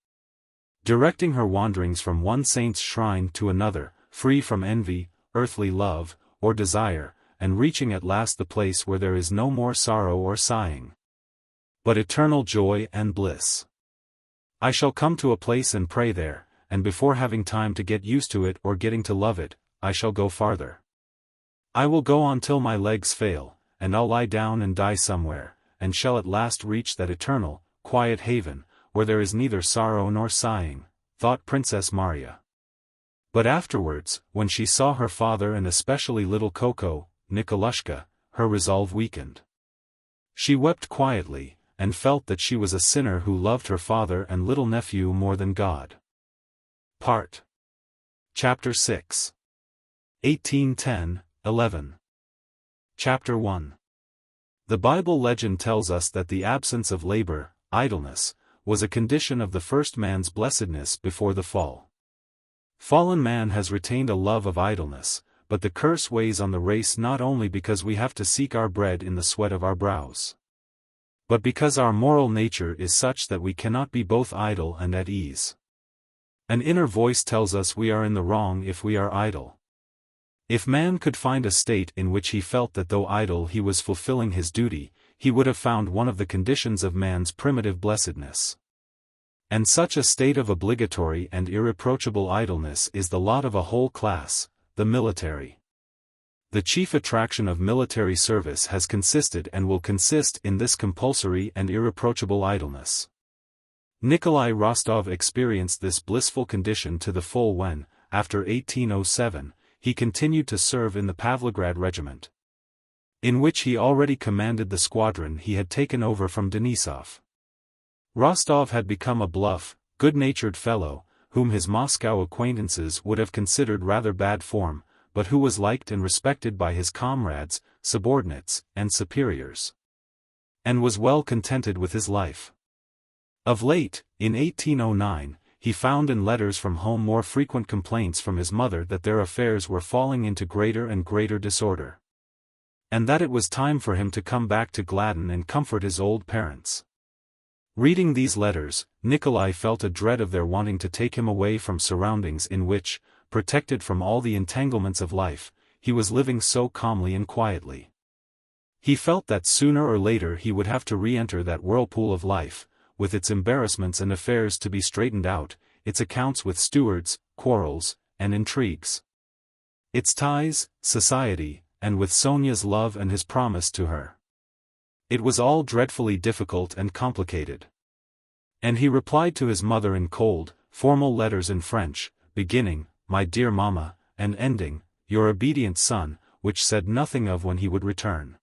Speaker 1: Directing her wanderings from one saint's shrine to another, free from envy, earthly love, or desire, and reaching at last the place where there is no more sorrow or sighing, but eternal joy and bliss. I shall come to a place and pray there, and before having time to get used to it or getting to love it, I shall go farther. I will go on till my legs fail, and I'll lie down and die somewhere, and shall at last reach that eternal, quiet haven, where there is neither sorrow nor sighing, thought Princess Marya. But afterwards, when she saw her father and especially little Koko, Nikolushka, her resolve weakened. She wept quietly, and felt that she was a sinner who loved her father and little nephew more than God. Chapter 6. 1810-11. Chapter 1. The Bible legend tells us that the absence of labor, idleness, was a condition of the first man's blessedness before the fall. Fallen man has retained a love of idleness, but the curse weighs on the race not only because we have to seek our bread in the sweat of our brows, but because our moral nature is such that we cannot be both idle and at ease. An inner voice tells us we are in the wrong if we are idle. If man could find a state in which he felt that though idle he was fulfilling his duty, he would have found one of the conditions of man's primitive blessedness. And such a state of obligatory and irreproachable idleness is the lot of a whole class, the military. The chief attraction of military service has consisted and will consist in this compulsory and irreproachable idleness. Nikolai Rostov experienced this blissful condition to the full when, after 1807, he continued to serve in the Pavlograd regiment, in which he already commanded the squadron he had taken over from Denisov. Rostov had become a bluff, good-natured fellow, whom his Moscow acquaintances would have considered rather bad form, but who was liked and respected by his comrades, subordinates, and superiors, and was well contented with his life. Of late, in 1809, he found in letters from home more frequent complaints from his mother that their affairs were falling into greater and greater disorder, and that it was time for him to come back to gladden and comfort his old parents. Reading these letters, Nikolai felt a dread of their wanting to take him away from surroundings in which, protected from all the entanglements of life, he was living so calmly and quietly. He felt that sooner or later he would have to re-enter that whirlpool of life, with its embarrassments and affairs to be straightened out, its accounts with stewards, quarrels, and intrigues, its ties, society, and with Sonia's love and his promise to her. It was all dreadfully difficult and complicated. And he replied to his mother in cold, formal letters in French, beginning, "My dear Mamma," and ending, "Your obedient son," which said nothing of when he would return.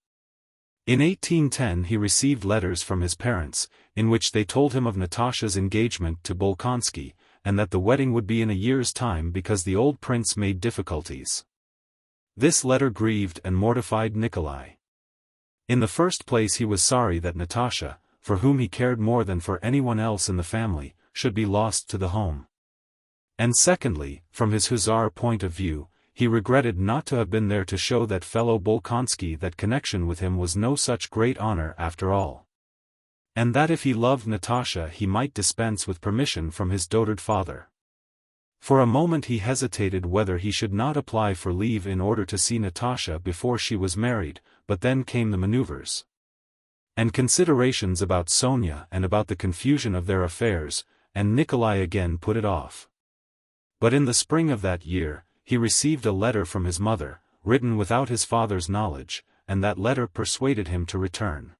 Speaker 1: In 1810 he received letters from his parents, in which they told him of Natasha's engagement to Bolkonsky, and that the wedding would be in a year's time because the old prince made difficulties. This letter grieved and mortified Nikolai. In the first place he was sorry that Natasha, for whom he cared more than for anyone else in the family, should be lost to the home. And secondly, from his hussar point of view, he regretted not to have been there to show that fellow Bolkonsky that connection with him was no such great honor after all, and that if he loved Natasha he might dispense with permission from his dotard father. For a moment he hesitated whether he should not apply for leave in order to see Natasha before she was married, but then came the maneuvers and considerations about Sonia and about the confusion of their affairs, and Nikolai again put it off. But in the spring of that year, he received a letter from his mother, written without his father's knowledge, and that letter persuaded him to return.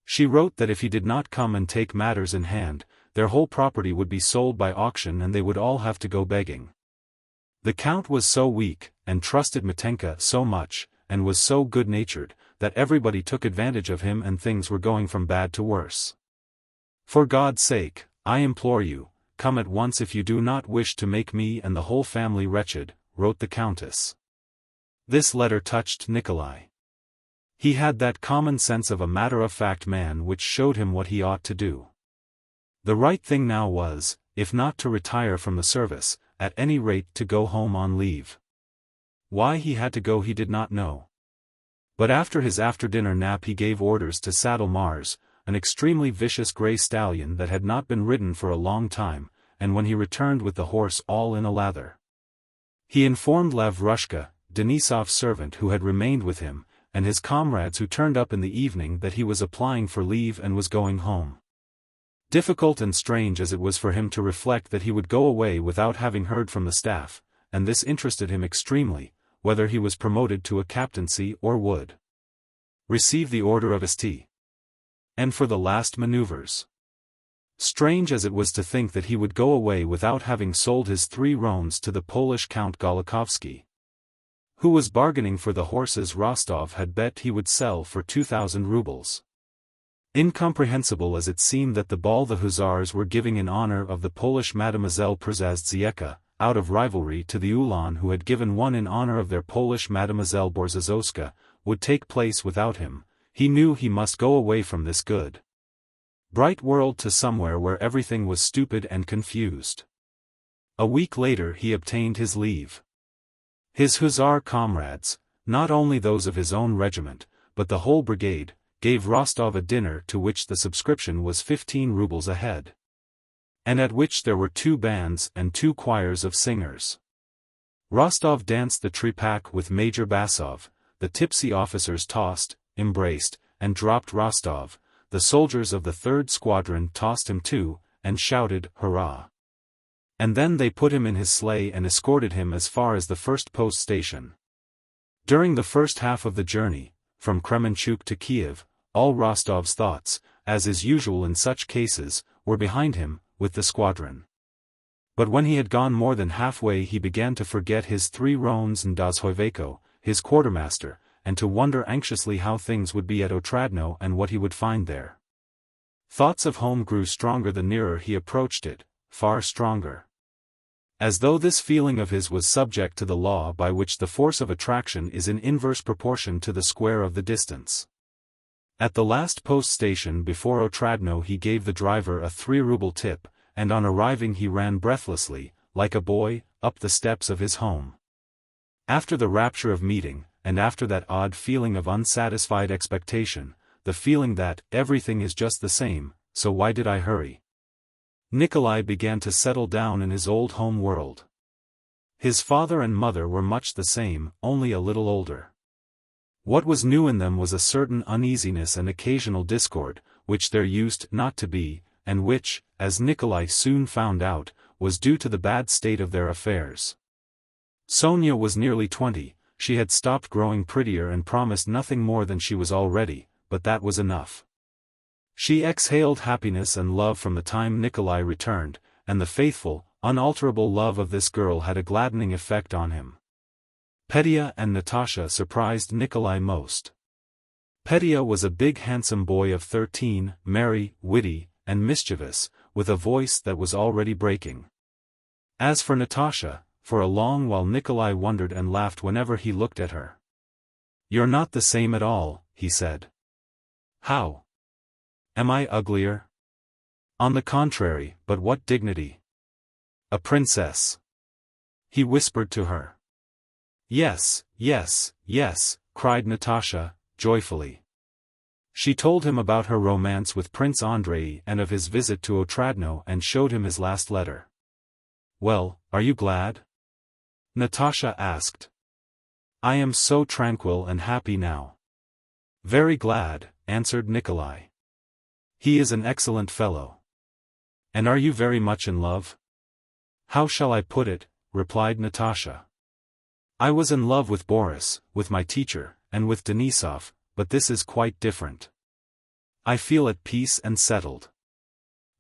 Speaker 1: She wrote that if he did not come and take matters in hand, their whole property would be sold by auction and they would all have to go begging. The count was so weak, and trusted Mitenka so much, and was so good-natured, that everybody took advantage of him and things were going from bad to worse. "For God's sake, I implore you, come at once if you do not wish to make me and the whole family wretched," wrote the countess. This letter touched Nikolai. He had that common sense of a matter-of-fact man which showed him what he ought to do. The right thing now was, if not to retire from the service, at any rate to go home on leave. Why he had to go he did not know. But after his after-dinner nap he gave orders to saddle Mars, an extremely vicious grey stallion that had not been ridden for a long time, and when he returned with the horse all in a lather, he informed Lavrushka, Denisov's servant who had remained with him, and his comrades who turned up in the evening that he was applying for leave and was going home. Difficult and strange as it was for him to reflect that he would go away without having heard from the staff, and this interested him extremely, whether he was promoted to a captaincy or would receive the order of St. And for the last maneuvers. Strange as it was to think that he would go away without having sold his 3 roans to the Polish Count Golokowski, who was bargaining for the horses Rostov had bet he would sell for 2,000 rubles. Incomprehensible as it seemed that the ball the hussars were giving in honor of the Polish Mademoiselle Przazdziecka, out of rivalry to the Ulan who had given one in honor of their Polish Mademoiselle Borzazowska, would take place without him, he knew he must go away from this good, bright world to somewhere where everything was stupid and confused. A week later he obtained his leave. His hussar comrades, not only those of his own regiment, but the whole brigade, gave Rostov a dinner to which the subscription was 15 rubles a head, and at which there were 2 bands and 2 choirs of singers. Rostov danced the tripak with Major Basov, the tipsy officers tossed, embraced, and dropped Rostov, the soldiers of the 3rd Squadron tossed him too, and shouted, "Hurrah!" And then they put him in his sleigh and escorted him as far as the first post station. During the first half of the journey, from Kremenchuk to Kiev, all Rostov's thoughts, as is usual in such cases, were behind him, with the squadron. But when he had gone more than halfway he began to forget his 3 roans and Dozhoyveko, his quartermaster, and to wonder anxiously how things would be at Otradno and what he would find there. Thoughts of home grew stronger the nearer he approached it, far stronger. As though this feeling of his was subject to the law by which the force of attraction is in inverse proportion to the square of the distance. At the last post station before Otradno he gave the driver a 3-ruble tip, and on arriving he ran breathlessly, like a boy, up the steps of his home. After the rapture of meeting, and after that odd feeling of unsatisfied expectation, the feeling that everything is just the same, so why did I hurry? Nikolai began to settle down in his old home world. His father and mother were much the same, only a little older. What was new in them was a certain uneasiness and occasional discord, which there used not to be, and which, as Nikolai soon found out, was due to the bad state of their affairs. Sonia was nearly 20, she had stopped growing prettier and promised nothing more than she was already, but that was enough. She exhaled happiness and love from the time Nikolai returned, and the faithful, unalterable love of this girl had a gladdening effect on him. Petya and Natasha surprised Nikolai most. Petya was a big handsome boy of 13, merry, witty, and mischievous, with a voice that was already breaking. As for Natasha, for a long while Nikolai wondered and laughed whenever he looked at her. "You're not the same at all," he said. "How? Am I uglier?" "On the contrary, but what dignity! A princess!" he whispered to her. "Yes, yes, yes," cried Natasha, joyfully. She told him about her romance with Prince Andrei and of his visit to Otradno and showed him his last letter. "Well, are you glad?" Natasha asked. "I am so tranquil and happy now." "Very glad," answered Nikolai. "He is an excellent fellow." "And are you very much in love?" "How shall I put it?" replied Natasha. "I was in love with Boris, with my teacher, and with Denisov, but this is quite different. I feel at peace and settled.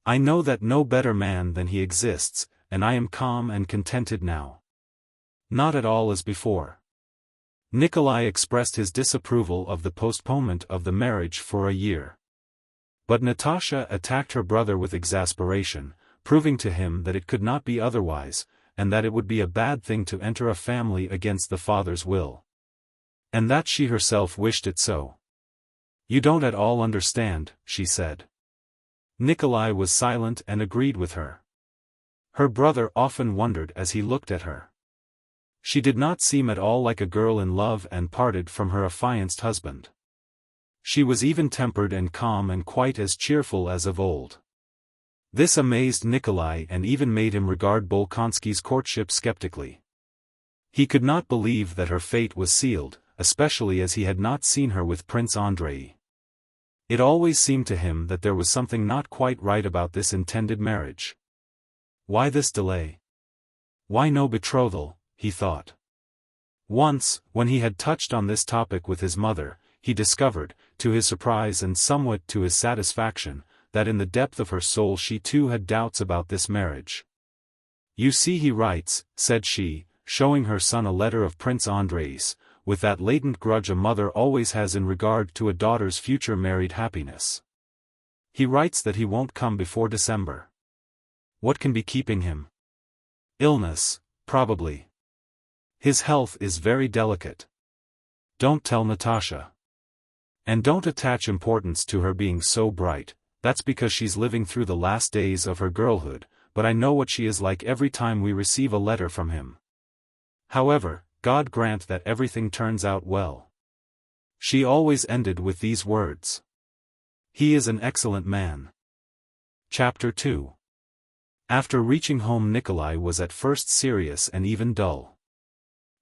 Speaker 1: I know that no better man than he exists, and I am calm and contented now. Not at all as before." Nikolai expressed his disapproval of the postponement of the marriage for a year. But Natasha attacked her brother with exasperation, proving to him that it could not be otherwise, and that it would be a bad thing to enter a family against the father's will. And that she herself wished it so. "You don't at all understand," she said. Nikolai was silent and agreed with her. Her brother often wondered as he looked at her. She did not seem at all like a girl in love and parted from her affianced husband. She was even-tempered and calm and quite as cheerful as of old. This amazed Nikolai and even made him regard Bolkonsky's courtship skeptically. He could not believe that her fate was sealed, especially as he had not seen her with Prince Andrei. It always seemed to him that there was something not quite right about this intended marriage. Why this delay? Why no betrothal, he thought. Once, when he had touched on this topic with his mother, he discovered, to his surprise and somewhat to his satisfaction, that in the depth of her soul she too had doubts about this marriage. "You see he writes," said she, showing her son a letter of Prince Andrei's, with that latent grudge a mother always has in regard to a daughter's future married happiness. "He writes that he won't come before December. What can be keeping him? Illness, probably. His health is very delicate. Don't tell Natasha. And don't attach importance to her being so bright, that's because she's living through the last days of her girlhood, but I know what she is like every time we receive a letter from him. However, God grant that everything turns out well." She always ended with these words. "He is an excellent man." Chapter 2. After reaching home, Nikolai was at first serious and even dull.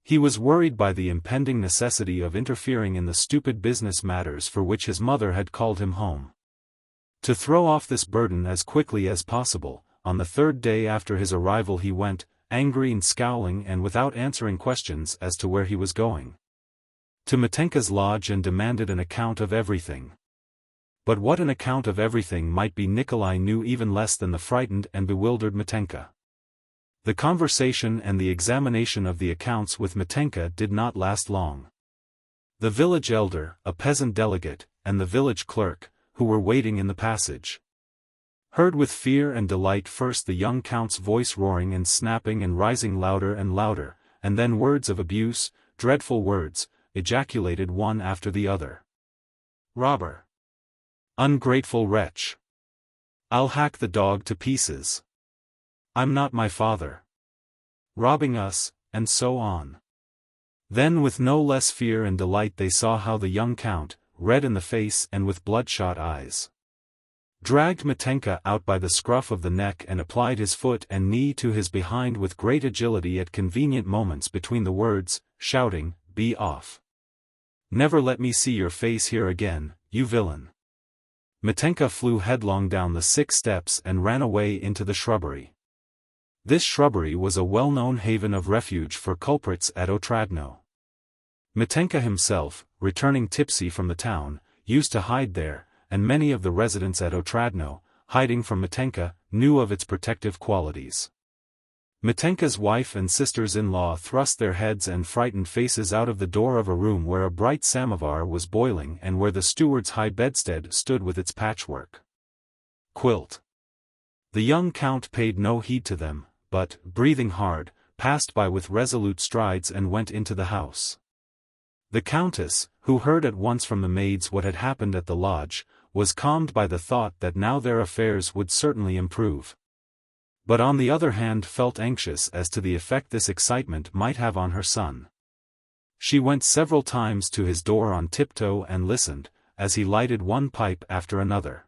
Speaker 1: He was worried by the impending necessity of interfering in the stupid business matters for which his mother had called him home. To throw off this burden as quickly as possible, on the third day after his arrival he went, angry and scowling and without answering questions as to where he was going, to Mitenka's lodge and demanded an account of everything. But what an account of everything might be Nikolai knew even less than the frightened and bewildered Mitenka. The conversation and the examination of the accounts with Mitenka did not last long. The village elder, a peasant delegate, and the village clerk, who were waiting in the passage, heard with fear and delight first the young count's voice roaring and snapping and rising louder and louder, and then words of abuse, dreadful words, ejaculated one after the other. "Robber! Ungrateful wretch! I'll hack the dog to pieces! I'm not my father! Robbing us," and so on. Then with no less fear and delight they saw how the young count, red in the face and with bloodshot eyes, dragged Mitenka out by the scruff of the neck and applied his foot and knee to his behind with great agility at convenient moments between the words, shouting, "Be off! Never let me see your face here again, you villain!" Mitenka flew headlong down the 6 steps and ran away into the shrubbery. This shrubbery was a well-known haven of refuge for culprits at Otradno. Mitenka himself, returning tipsy from the town, used to hide there, and many of the residents at Otradno, hiding from Mitenka, knew of its protective qualities. Mitenka's wife and sisters-in-law thrust their heads and frightened faces out of the door of a room where a bright samovar was boiling and where the steward's high bedstead stood with its patchwork quilt. The young count paid no heed to them, but, breathing hard, passed by with resolute strides and went into the house. The countess, who heard at once from the maids what had happened at the lodge, was calmed by the thought that now their affairs would certainly improve. But on the other hand felt anxious as to the effect this excitement might have on her son. She went several times to his door on tiptoe and listened, as he lighted one pipe after another.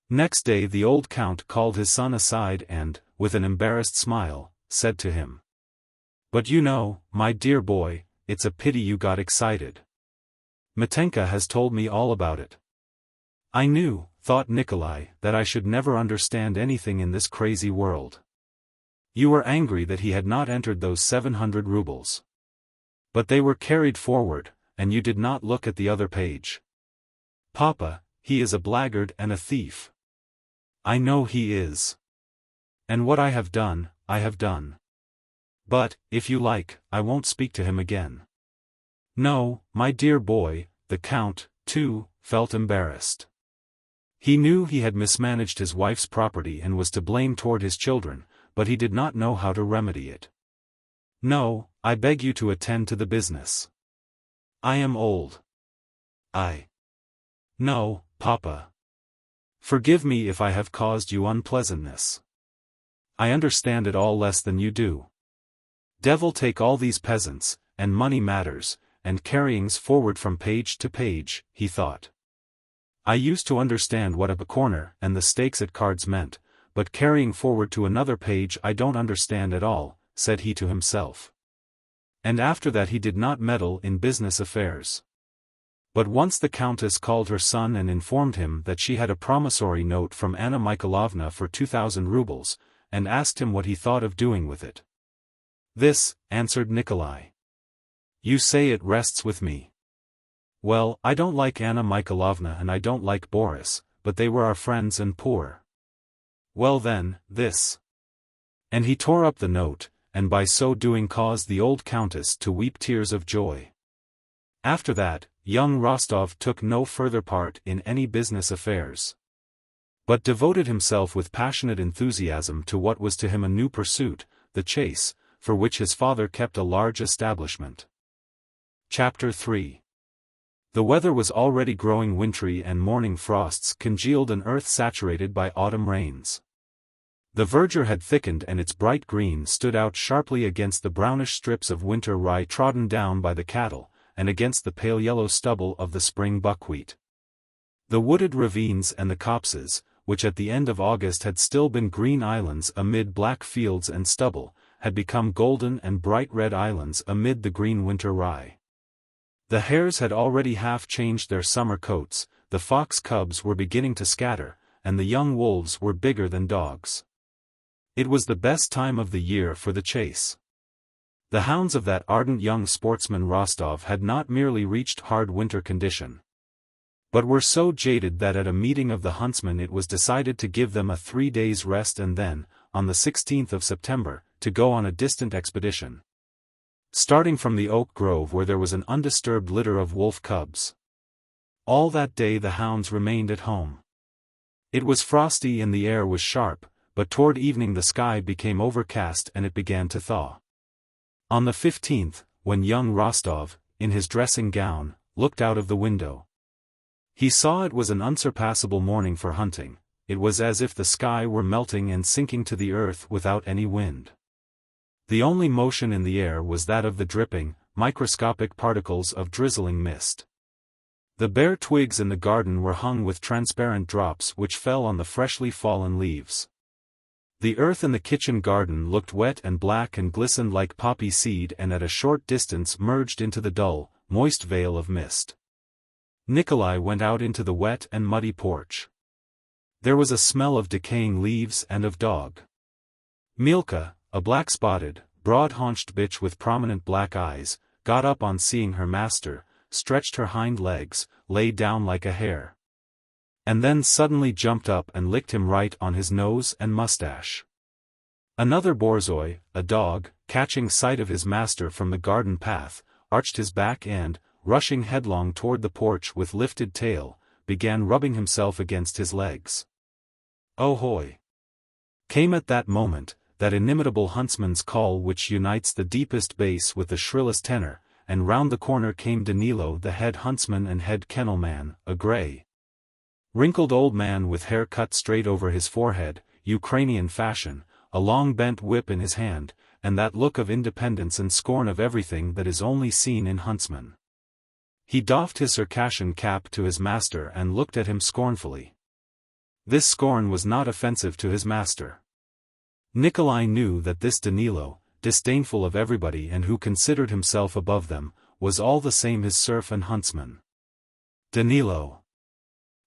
Speaker 1: Next day the old count called his son aside and, with an embarrassed smile, said to him, "But you know, my dear boy, it's a pity you got excited. Mitenka has told me all about it." "I knew," thought Nikolai, "that I should never understand anything in this crazy world." "You were angry that he had not entered those 700 rubles. But they were carried forward, and you did not look at the other page." "Papa, he is a blackguard and a thief." "I know he is. And what I have done, I have done. But, if you like, I won't speak to him again." "No, my dear boy," the count, too, felt embarrassed. He knew he had mismanaged his wife's property and was to blame toward his children, but he did not know how to remedy it. "No, I beg you to attend to the business. I am old. No, Papa. Forgive me if I have caused you unpleasantness. I understand it all less than you do. Devil take all these peasants, and money matters, and carryings forward from page to page," he thought. "I used to understand what a corner and the stakes at cards meant, but carrying forward to another page I don't understand at all," said he to himself. And after that he did not meddle in business affairs. But once the countess called her son and informed him that she had a promissory note from Anna Mikhailovna for 2,000 rubles, and asked him what he thought of doing with it. "This," answered Nikolai. "You say it rests with me. Well, I don't like Anna Mikhailovna and I don't like Boris, but they were our friends and poor. Well then, this. And he tore up the note, and by so doing caused the old countess to weep tears of joy. After that, young Rostov took no further part in any business affairs, but devoted himself with passionate enthusiasm to what was to him a new pursuit, the chase, for which his father kept a large establishment. Chapter 3. The weather was already growing wintry and morning frosts congealed an earth saturated by autumn rains. The verdure had thickened and its bright green stood out sharply against the brownish strips of winter rye trodden down by the cattle, and against the pale yellow stubble of the spring buckwheat. The wooded ravines and the copses, which at the end of August had still been green islands amid black fields and stubble, had become golden and bright red islands amid the green winter rye. The hares had already half changed their summer coats, the fox cubs were beginning to scatter, and the young wolves were bigger than dogs. It was the best time of the year for the chase. The hounds of that ardent young sportsman Rostov had not merely reached hard winter condition, but were so jaded that at a meeting of the huntsmen it was decided to give them a 3 days' rest and then, on the 16th of September, to go on a distant expedition, starting from the oak grove where there was an undisturbed litter of wolf cubs. All that day the hounds remained at home. It was frosty and the air was sharp, but toward evening the sky became overcast and it began to thaw. On the 15th, when young Rostov, in his dressing gown, looked out of the window, he saw it was an unsurpassable morning for hunting. It was as if the sky were melting and sinking to the earth without any wind. The only motion in the air was that of the dripping, microscopic particles of drizzling mist. The bare twigs in the garden were hung with transparent drops which fell on the freshly fallen leaves. The earth in the kitchen garden looked wet and black and glistened like poppy seed and at a short distance merged into the dull, moist veil of mist. Nikolai went out into the wet and muddy porch. There was a smell of decaying leaves and of dog. Milka, a black-spotted, broad-haunched bitch with prominent black eyes, got up on seeing her master, stretched her hind legs, lay down like a hare, and then suddenly jumped up and licked him right on his nose and mustache. Another borzoi, a dog, catching sight of his master from the garden path, arched his back and, rushing headlong toward the porch with lifted tail, began rubbing himself against his legs. Oh hoy! Came at that moment, that inimitable huntsman's call which unites the deepest bass with the shrillest tenor, and round the corner came Danilo the head huntsman and head kennelman, a grey, wrinkled old man with hair cut straight over his forehead, Ukrainian fashion, a long bent whip in his hand, and that look of independence and scorn of everything that is only seen in huntsmen. He doffed his Circassian cap to his master and looked at him scornfully. This scorn was not offensive to his master. Nikolai knew that this Danilo, disdainful of everybody and who considered himself above them, was all the same his serf and huntsman. Danilo,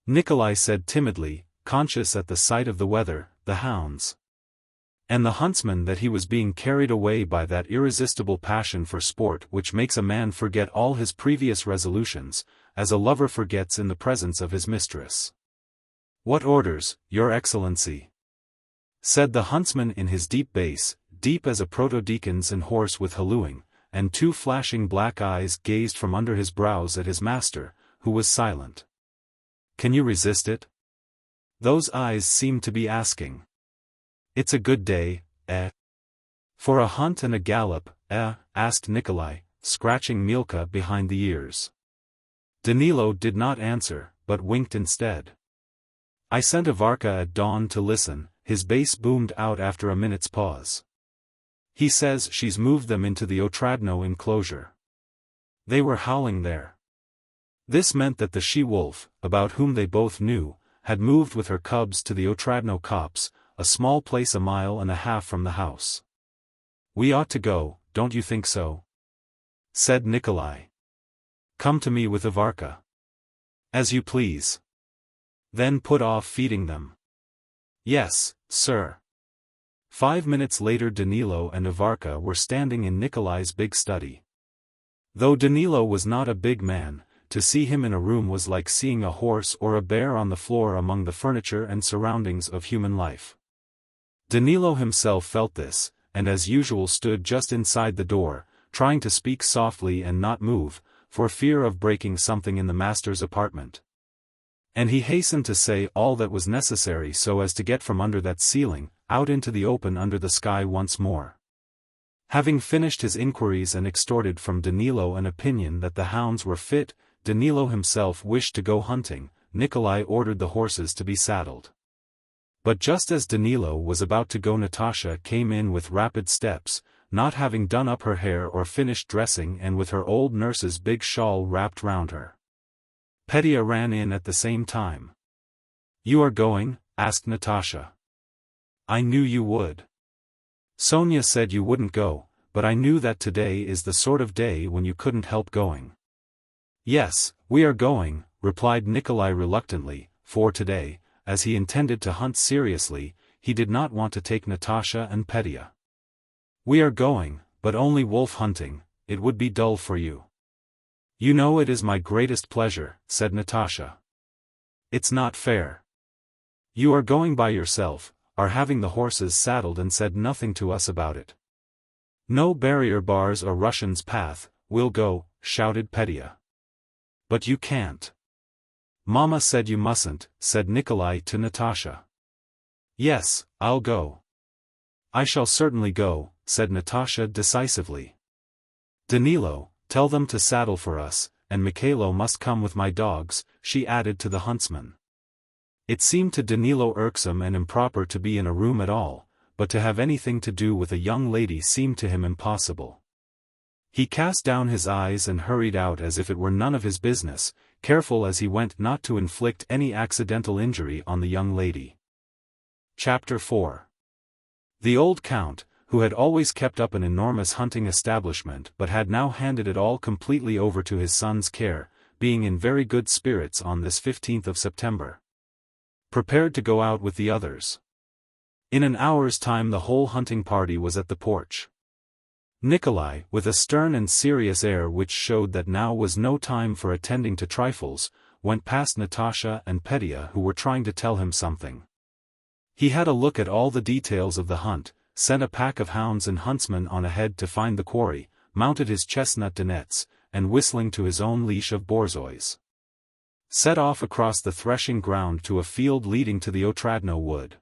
Speaker 1: Nikolai said timidly, conscious at the sight of the weather, the hounds, and the huntsman that he was being carried away by that irresistible passion for sport which makes a man forget all his previous resolutions, as a lover forgets in the presence of his mistress. "What orders, Your Excellency?" said the huntsman in his deep bass, deep as a proto-deacon's and hoarse with hallooing, and 2 flashing black eyes gazed from under his brows at his master, who was silent. "Can you resist it?" Those eyes seemed to be asking. "It's a good day, eh? For a hunt and a gallop, eh?" asked Nikolai, scratching Milka behind the ears. Danilo did not answer, but winked instead. "I sent Avarka at dawn to listen," his bass boomed out after a minute's pause. "He says she's moved them into the Otradno enclosure. They were howling there." This meant that the she-wolf, about whom they both knew, had moved with her cubs to the Otradno copse, a small place 1.5 miles from the house. "We ought to go, don't you think so?" said Nikolai. "Come to me with Avarka." "As you please." "Then put off feeding them." "Yes, sir." 5 minutes later Danilo and Avarka were standing in Nikolai's big study. Though Danilo was not a big man, to see him in a room was like seeing a horse or a bear on the floor among the furniture and surroundings of human life. Danilo himself felt this, and as usual stood just inside the door, trying to speak softly and not move, for fear of breaking something in the master's apartment. And he hastened to say all that was necessary so as to get from under that ceiling, out into the open under the sky once more. Having finished his inquiries and extorted from Danilo an opinion that the hounds were fit, Danilo himself wished to go hunting. Nikolai ordered the horses to be saddled. But just as Danilo was about to go, Natasha came in with rapid steps, not having done up her hair or finished dressing, and with her old nurse's big shawl wrapped round her. Petya ran in at the same time. "You are going?" asked Natasha. "I knew you would. Sonia said you wouldn't go, but I knew that today is the sort of day when you couldn't help going." "Yes, we are going," replied Nikolai reluctantly, for today, as he intended to hunt seriously, he did not want to take Natasha and Petya. "We are going, but only wolf hunting. It would be dull for you." "You know it is my greatest pleasure," said Natasha. "It's not fair. You are going by yourself, are having the horses saddled, and said nothing to us about it." "No barrier bars or Russian's path, we'll go," shouted Petya. "But you can't." "Mama said you mustn't," said Nikolai to Natasha. "Yes, I'll go." "I shall certainly go," said Natasha decisively. "Danilo, tell them to saddle for us, and Mikhailo must come with my dogs," she added to the huntsman. It seemed to Danilo irksome and improper to be in a room at all, but to have anything to do with a young lady seemed to him impossible. He cast down his eyes and hurried out as if it were none of his business, careful as he went not to inflict any accidental injury on the young lady. Chapter 4. The old count, who had always kept up an enormous hunting establishment but had now handed it all completely over to his son's care, being in very good spirits on this 15th of September, prepared to go out with the others. In an hour's time the whole hunting party was at the porch. Nikolai, with a stern and serious air which showed that now was no time for attending to trifles, went past Natasha and Petya, who were trying to tell him something. He had a look at all the details of the hunt, sent a pack of hounds and huntsmen on ahead to find the quarry, mounted his chestnut Donets, and whistling to his own leash of borzois, set off across the threshing ground to a field leading to the Otradno wood.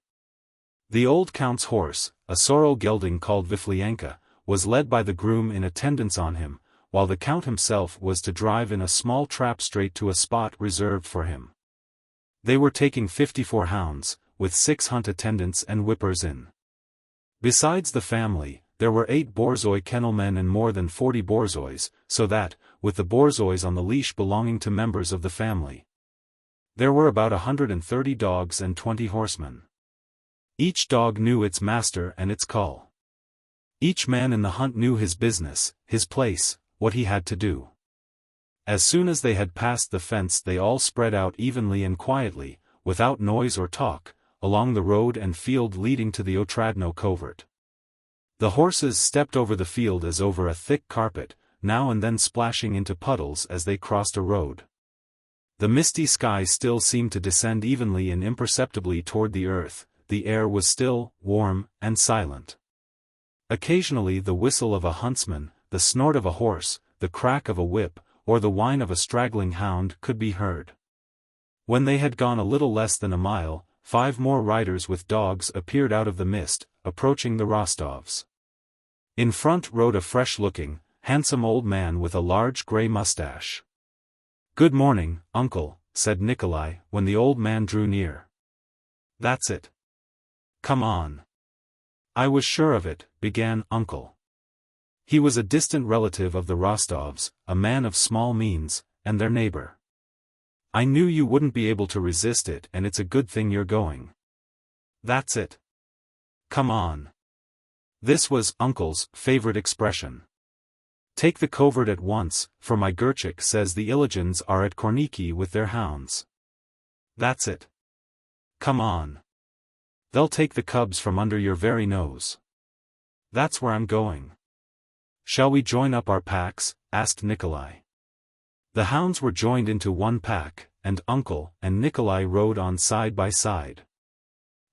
Speaker 1: The old count's horse, a sorrel gelding called Viflyanka, was led by the groom in attendance on him, while the count himself was to drive in a small trap straight to a spot reserved for him. They were taking 54 hounds, with 6 hunt attendants and whippers in. Besides the family, there were 8 borzoi kennelmen and more than 40 borzois, so that, with the borzois on the leash belonging to members of the family, there were about 130 dogs and 20 horsemen. Each dog knew its master and its call. Each man in the hunt knew his business, his place, what he had to do. As soon as they had passed the fence they all spread out evenly and quietly, without noise or talk, along the road and field leading to the Otradno covert. The horses stepped over the field as over a thick carpet, now and then splashing into puddles as they crossed a road. The misty sky still seemed to descend evenly and imperceptibly toward the earth, the air was still, warm, and silent. Occasionally the whistle of a huntsman, the snort of a horse, the crack of a whip, or the whine of a straggling hound could be heard. When they had gone a little less than a mile, 5 more riders with dogs appeared out of the mist, approaching the Rostovs. In front rode a fresh-looking, handsome old man with a large grey mustache. "Good morning, uncle," said Nikolai, when the old man drew near. "That's it. Come on." "I was sure of it," began uncle. He was a distant relative of the Rostovs, a man of small means, and their neighbor. "I knew you wouldn't be able to resist it, and it's a good thing you're going." "That's it. Come on." This was uncle's favorite expression. "Take the covert at once, for my Gurchik says the Illigins are at Korniki with their hounds." "That's it. Come on. They'll take the cubs from under your very nose." "That's where I'm going." "Shall we join up our packs?" asked Nikolai. The hounds were joined into one pack, and Uncle and Nikolai rode on side by side.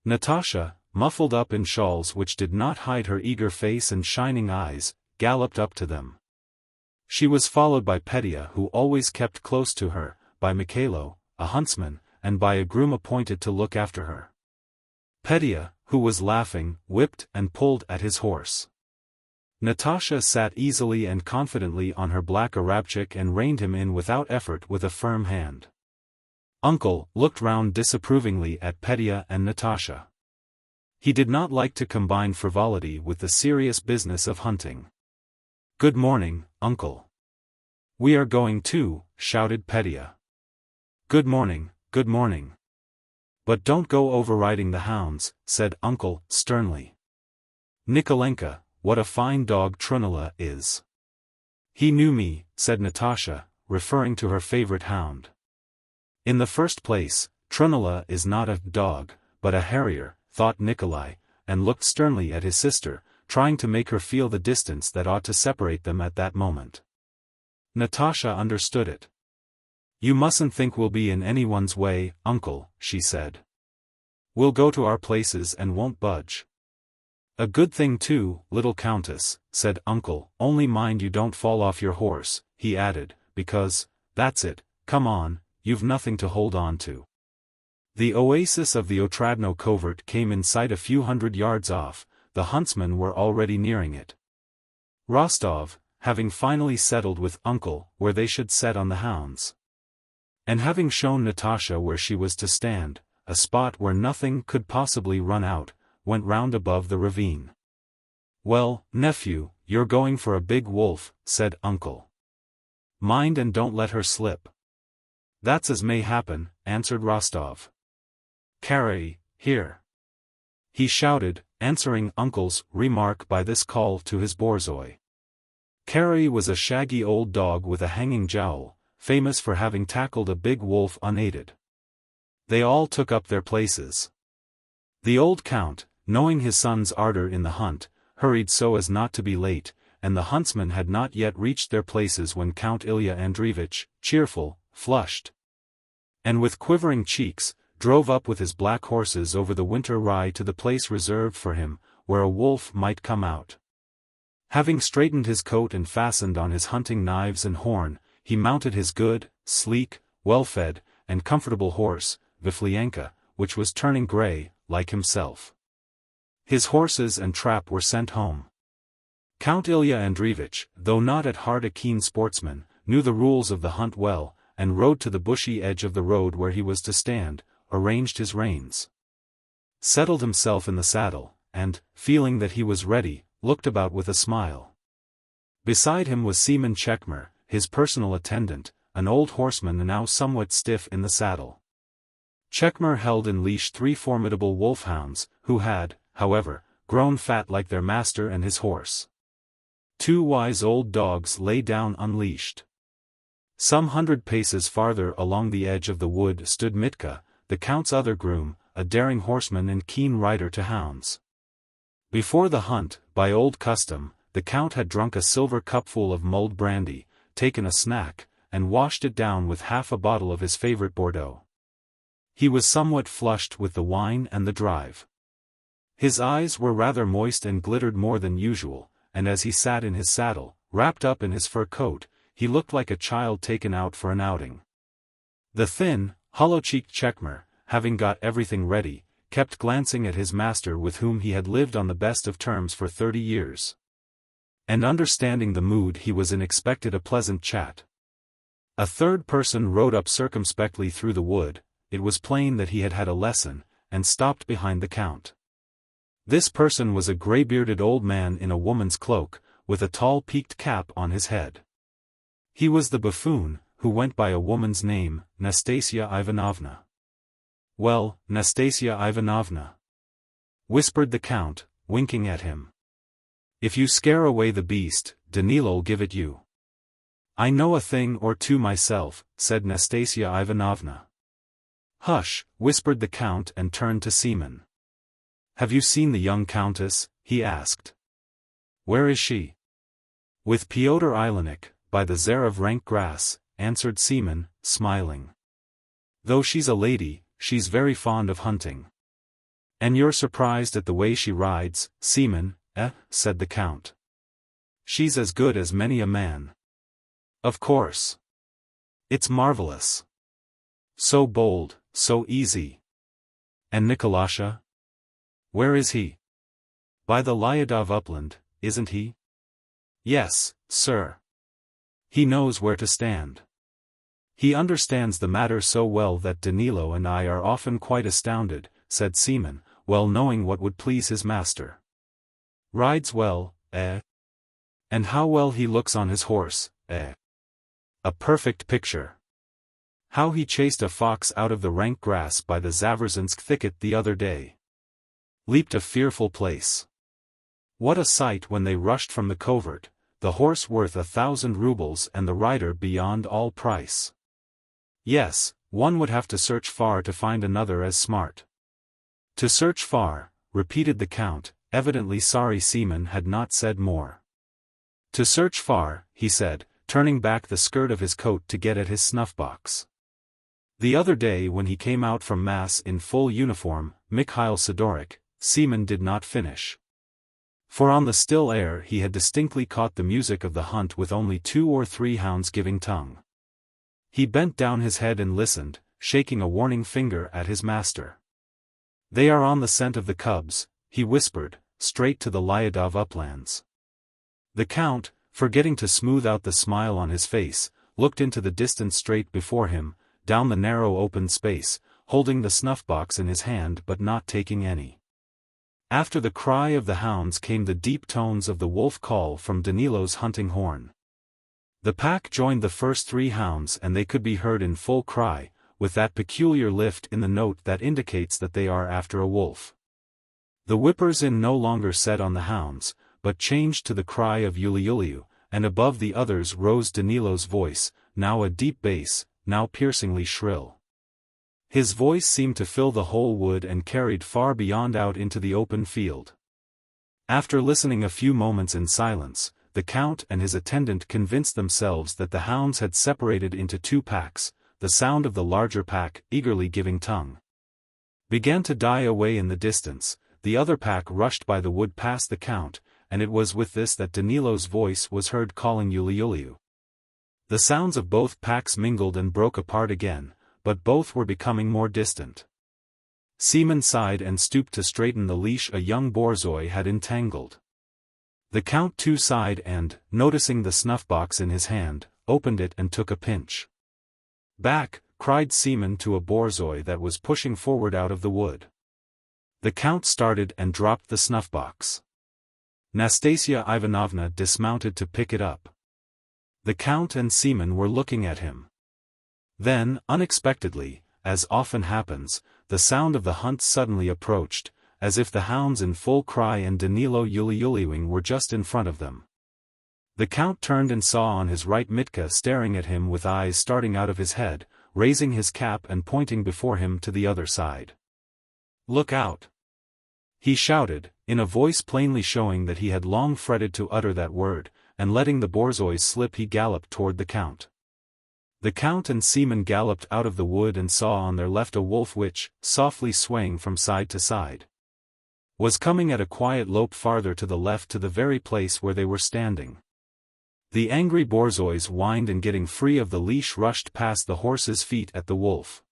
Speaker 1: Natasha, muffled up in shawls which did not hide her eager face and shining eyes, galloped up to them. She was followed by Petya, who always kept close to her, by Mikhailo, a huntsman, and by a groom appointed to look after her. Petya, who was laughing, whipped and pulled at his horse. Natasha sat easily and confidently on her black Arabchik and reined him in without effort with a firm hand. Uncle looked round disapprovingly at Petya and Natasha. He did not like to combine frivolity with the serious business of hunting. "Good morning, Uncle." "We are going too," shouted Petya. "Good morning, good morning." "But don't go overriding the hounds," said Uncle sternly. "Nikolenka, what a fine dog Trunilla is." "He knew me," said Natasha, referring to her favorite hound. "In the first place, Trunilla is not a dog, but a harrier," thought Nikolai, and looked sternly at his sister, trying to make her feel the distance that ought to separate them at that moment. Natasha understood it. "You mustn't think we'll be in anyone's way, Uncle," she said. "We'll go to our places and won't budge." "A good thing too, little countess," said Uncle, "only mind you don't fall off your horse," he added, "because, that's it, come on, you've nothing to hold on to." The oasis of the Otradno covert came in sight a few hundred yards off. The huntsmen were already nearing it. Rostov, having finally settled with Uncle where they should set on the hounds, and having shown Natasha where she was to stand, a spot where nothing could possibly run out, went round above the ravine. "Well, nephew, you're going for a big wolf," said Uncle. "Mind and don't let her slip." "That's as may happen," answered Rostov. "Carry, here!" he shouted, answering Uncle's remark by this call to his borzoi. Carry was a shaggy old dog with a hanging jowl, famous for having tackled a big wolf unaided. They all took up their places. The old count, knowing his son's ardor in the hunt, hurried so as not to be late, and the huntsmen had not yet reached their places when Count Ilya Andreevich, cheerful, flushed, and with quivering cheeks, drove up with his black horses over the winter rye to the place reserved for him, where a wolf might come out. Having straightened his coat and fastened on his hunting knives and horn, he mounted his good, sleek, well-fed, and comfortable horse, Viflyanka, which was turning grey, like himself. His horses and trap were sent home. Count Ilya Andreevich, though not at heart a keen sportsman, knew the rules of the hunt well, and rode to the bushy edge of the road where he was to stand, arranged his reins, settled himself in the saddle, and, feeling that he was ready, looked about with a smile. Beside him was Seaman Chekmer, his personal attendant, an old horseman now somewhat stiff in the saddle. Chekmer held in leash 3 formidable wolfhounds, who had, however, grown fat like their master and his horse. 2 wise old dogs lay down unleashed. Some 100 paces farther along the edge of the wood stood Mitka, the count's other groom, a daring horseman and keen rider to hounds. Before the hunt, by old custom, the count had drunk a silver cupful of mulled brandy, taken a snack, and washed it down with half a bottle of his favorite Bordeaux. He was somewhat flushed with the wine and the drive. His eyes were rather moist and glittered more than usual, and as he sat in his saddle, wrapped up in his fur coat, he looked like a child taken out for an outing. The thin, hollow-cheeked Chekmer, having got everything ready, kept glancing at his master with whom he had lived on the best of terms for 30 years. And understanding the mood he was in, expected a pleasant chat. A third person rode up circumspectly through the wood. It was plain that he had had a lesson, and stopped behind the count. This person was a grey-bearded old man in a woman's cloak, with a tall peaked cap on his head. He was the buffoon, who went by a woman's name, Nastasia Ivanovna. "Well, Nastasia Ivanovna," whispered the count, winking at him. "If you scare away the beast, Danilo'll give it you." "I know a thing or two myself," said Nastasia Ivanovna. "Hush," whispered the count and turned to Seaman. "Have you seen the young countess?" he asked. "Where is she?" "With Pyotr Ilyich, by the Tsar of rank grass," answered Seaman, smiling. Though she's a lady, she's very fond of hunting. And you're surprised at the way she rides, Seaman, said the Count. She's as good as many a man. Of course. It's marvelous. So bold, so easy. And Nikolasha? Where is he? By the Lyadov upland, isn't he? Yes, sir. He knows where to stand. He understands the matter so well that Danilo and I are often quite astounded, said Seaman, well knowing what would please his master. Rides well, eh? And how well he looks on his horse, eh? A perfect picture. How he chased a fox out of the rank grass by the Zaverzhinsk thicket the other day. Leaped a fearful place. What a sight when they rushed from the covert, the horse worth 1,000 rubles and the rider beyond all price. Yes, one would have to search far to find another as smart. To search far, repeated the Count, evidently sorry Seaman had not said more. To search far, he said, turning back the skirt of his coat to get at his snuff-box. The other day when he came out from Mass in full uniform, Mikhail Sidorik, Seaman did not finish. For on the still air he had distinctly caught the music of the hunt with only 2 or 3 hounds giving tongue. He bent down his head and listened, shaking a warning finger at his master. They are on the scent of the cubs, he whispered, straight to the Lyadov uplands. The Count, forgetting to smooth out the smile on his face, looked into the distance straight before him, down the narrow open space, holding the snuff-box in his hand but not taking any. After the cry of the hounds came the deep tones of the wolf call from Danilo's hunting horn. The pack joined the first 3 hounds and they could be heard in full cry, with that peculiar lift in the note that indicates that they are after a wolf. The whippers-in no longer set on the hounds, but changed to the cry of Uliuliu, and above the others rose Danilo's voice, now a deep bass, now piercingly shrill. His voice seemed to fill the whole wood and carried far beyond out into the open field. After listening a few moments in silence, the Count and his attendant convinced themselves that the hounds had separated into 2 packs, the sound of the larger pack, eagerly giving tongue, began to die away in the distance. The other pack rushed by the wood past the Count, and it was with this that Danilo's voice was heard calling Uliuliu. The sounds of both packs mingled and broke apart again, but both were becoming more distant. Seaman sighed and stooped to straighten the leash a young borzoi had entangled. The Count too sighed and, noticing the snuff-box in his hand, opened it and took a pinch. Back, cried Seaman to a borzoi that was pushing forward out of the wood. The Count started and dropped the snuff-box. Nastasia Ivanovna dismounted to pick it up. The Count and Seaman were looking at him. Then, unexpectedly, as often happens, the sound of the hunt suddenly approached, as if the hounds in full cry and Danilo Uliuliuing were just in front of them. The Count turned and saw on his right Mitka staring at him with eyes starting out of his head, raising his cap and pointing before him to the other side. "Look out!" he shouted, in a voice plainly showing that he had long fretted to utter that word, and letting the borzois slip he galloped toward the Count. The Count and Seaman galloped out of the wood and saw on their left a wolf which, softly swaying from side to side, was coming at a quiet lope farther to the left to the very place where they were standing. The angry borzois whined and getting free of the leash rushed past the horse's feet at the wolf.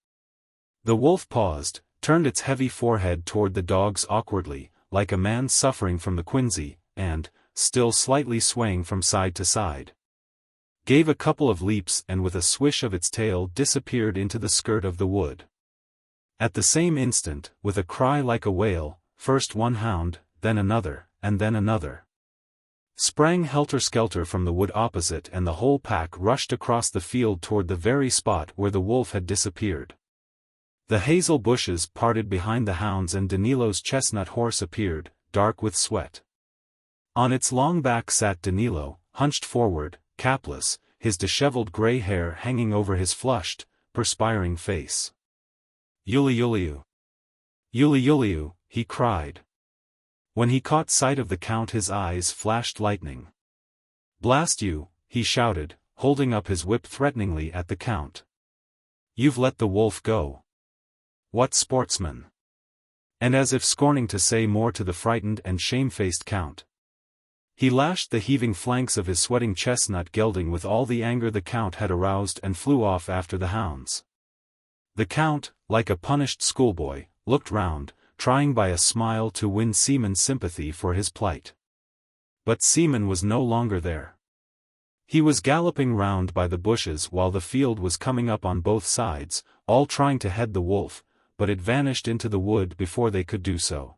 Speaker 1: The wolf paused, turned its heavy forehead toward the dogs awkwardly, like a man suffering from the quinsy, and, still slightly swaying from side to side, gave a couple of leaps and with a swish of its tail disappeared into the skirt of the wood. At the same instant, with a cry like a wail, first one hound, then another, and then another, sprang helter-skelter from the wood opposite and the whole pack rushed across the field toward the very spot where the wolf had disappeared. The hazel bushes parted behind the hounds and Danilo's chestnut horse appeared, dark with sweat. On its long back sat Danilo, hunched forward, capless, his disheveled grey hair hanging over his flushed, perspiring face. "Uliuliu! Uliuliu!" he cried. When he caught sight of the Count his eyes flashed lightning. "Blast you!" he shouted, holding up his whip threateningly at the count. "You've let the wolf go. What sportsman!" And as if scorning to say more to the frightened and shamefaced count, he lashed the heaving flanks of his sweating chestnut gelding with all the anger the count had aroused and flew off after the hounds. The count, like a punished schoolboy, looked round, trying by a smile to win Seaman's sympathy for his plight. But Seaman was no longer there. He was galloping round by the bushes while the field was coming up on both sides, all trying to head the wolf, but it vanished into the wood before they could do so.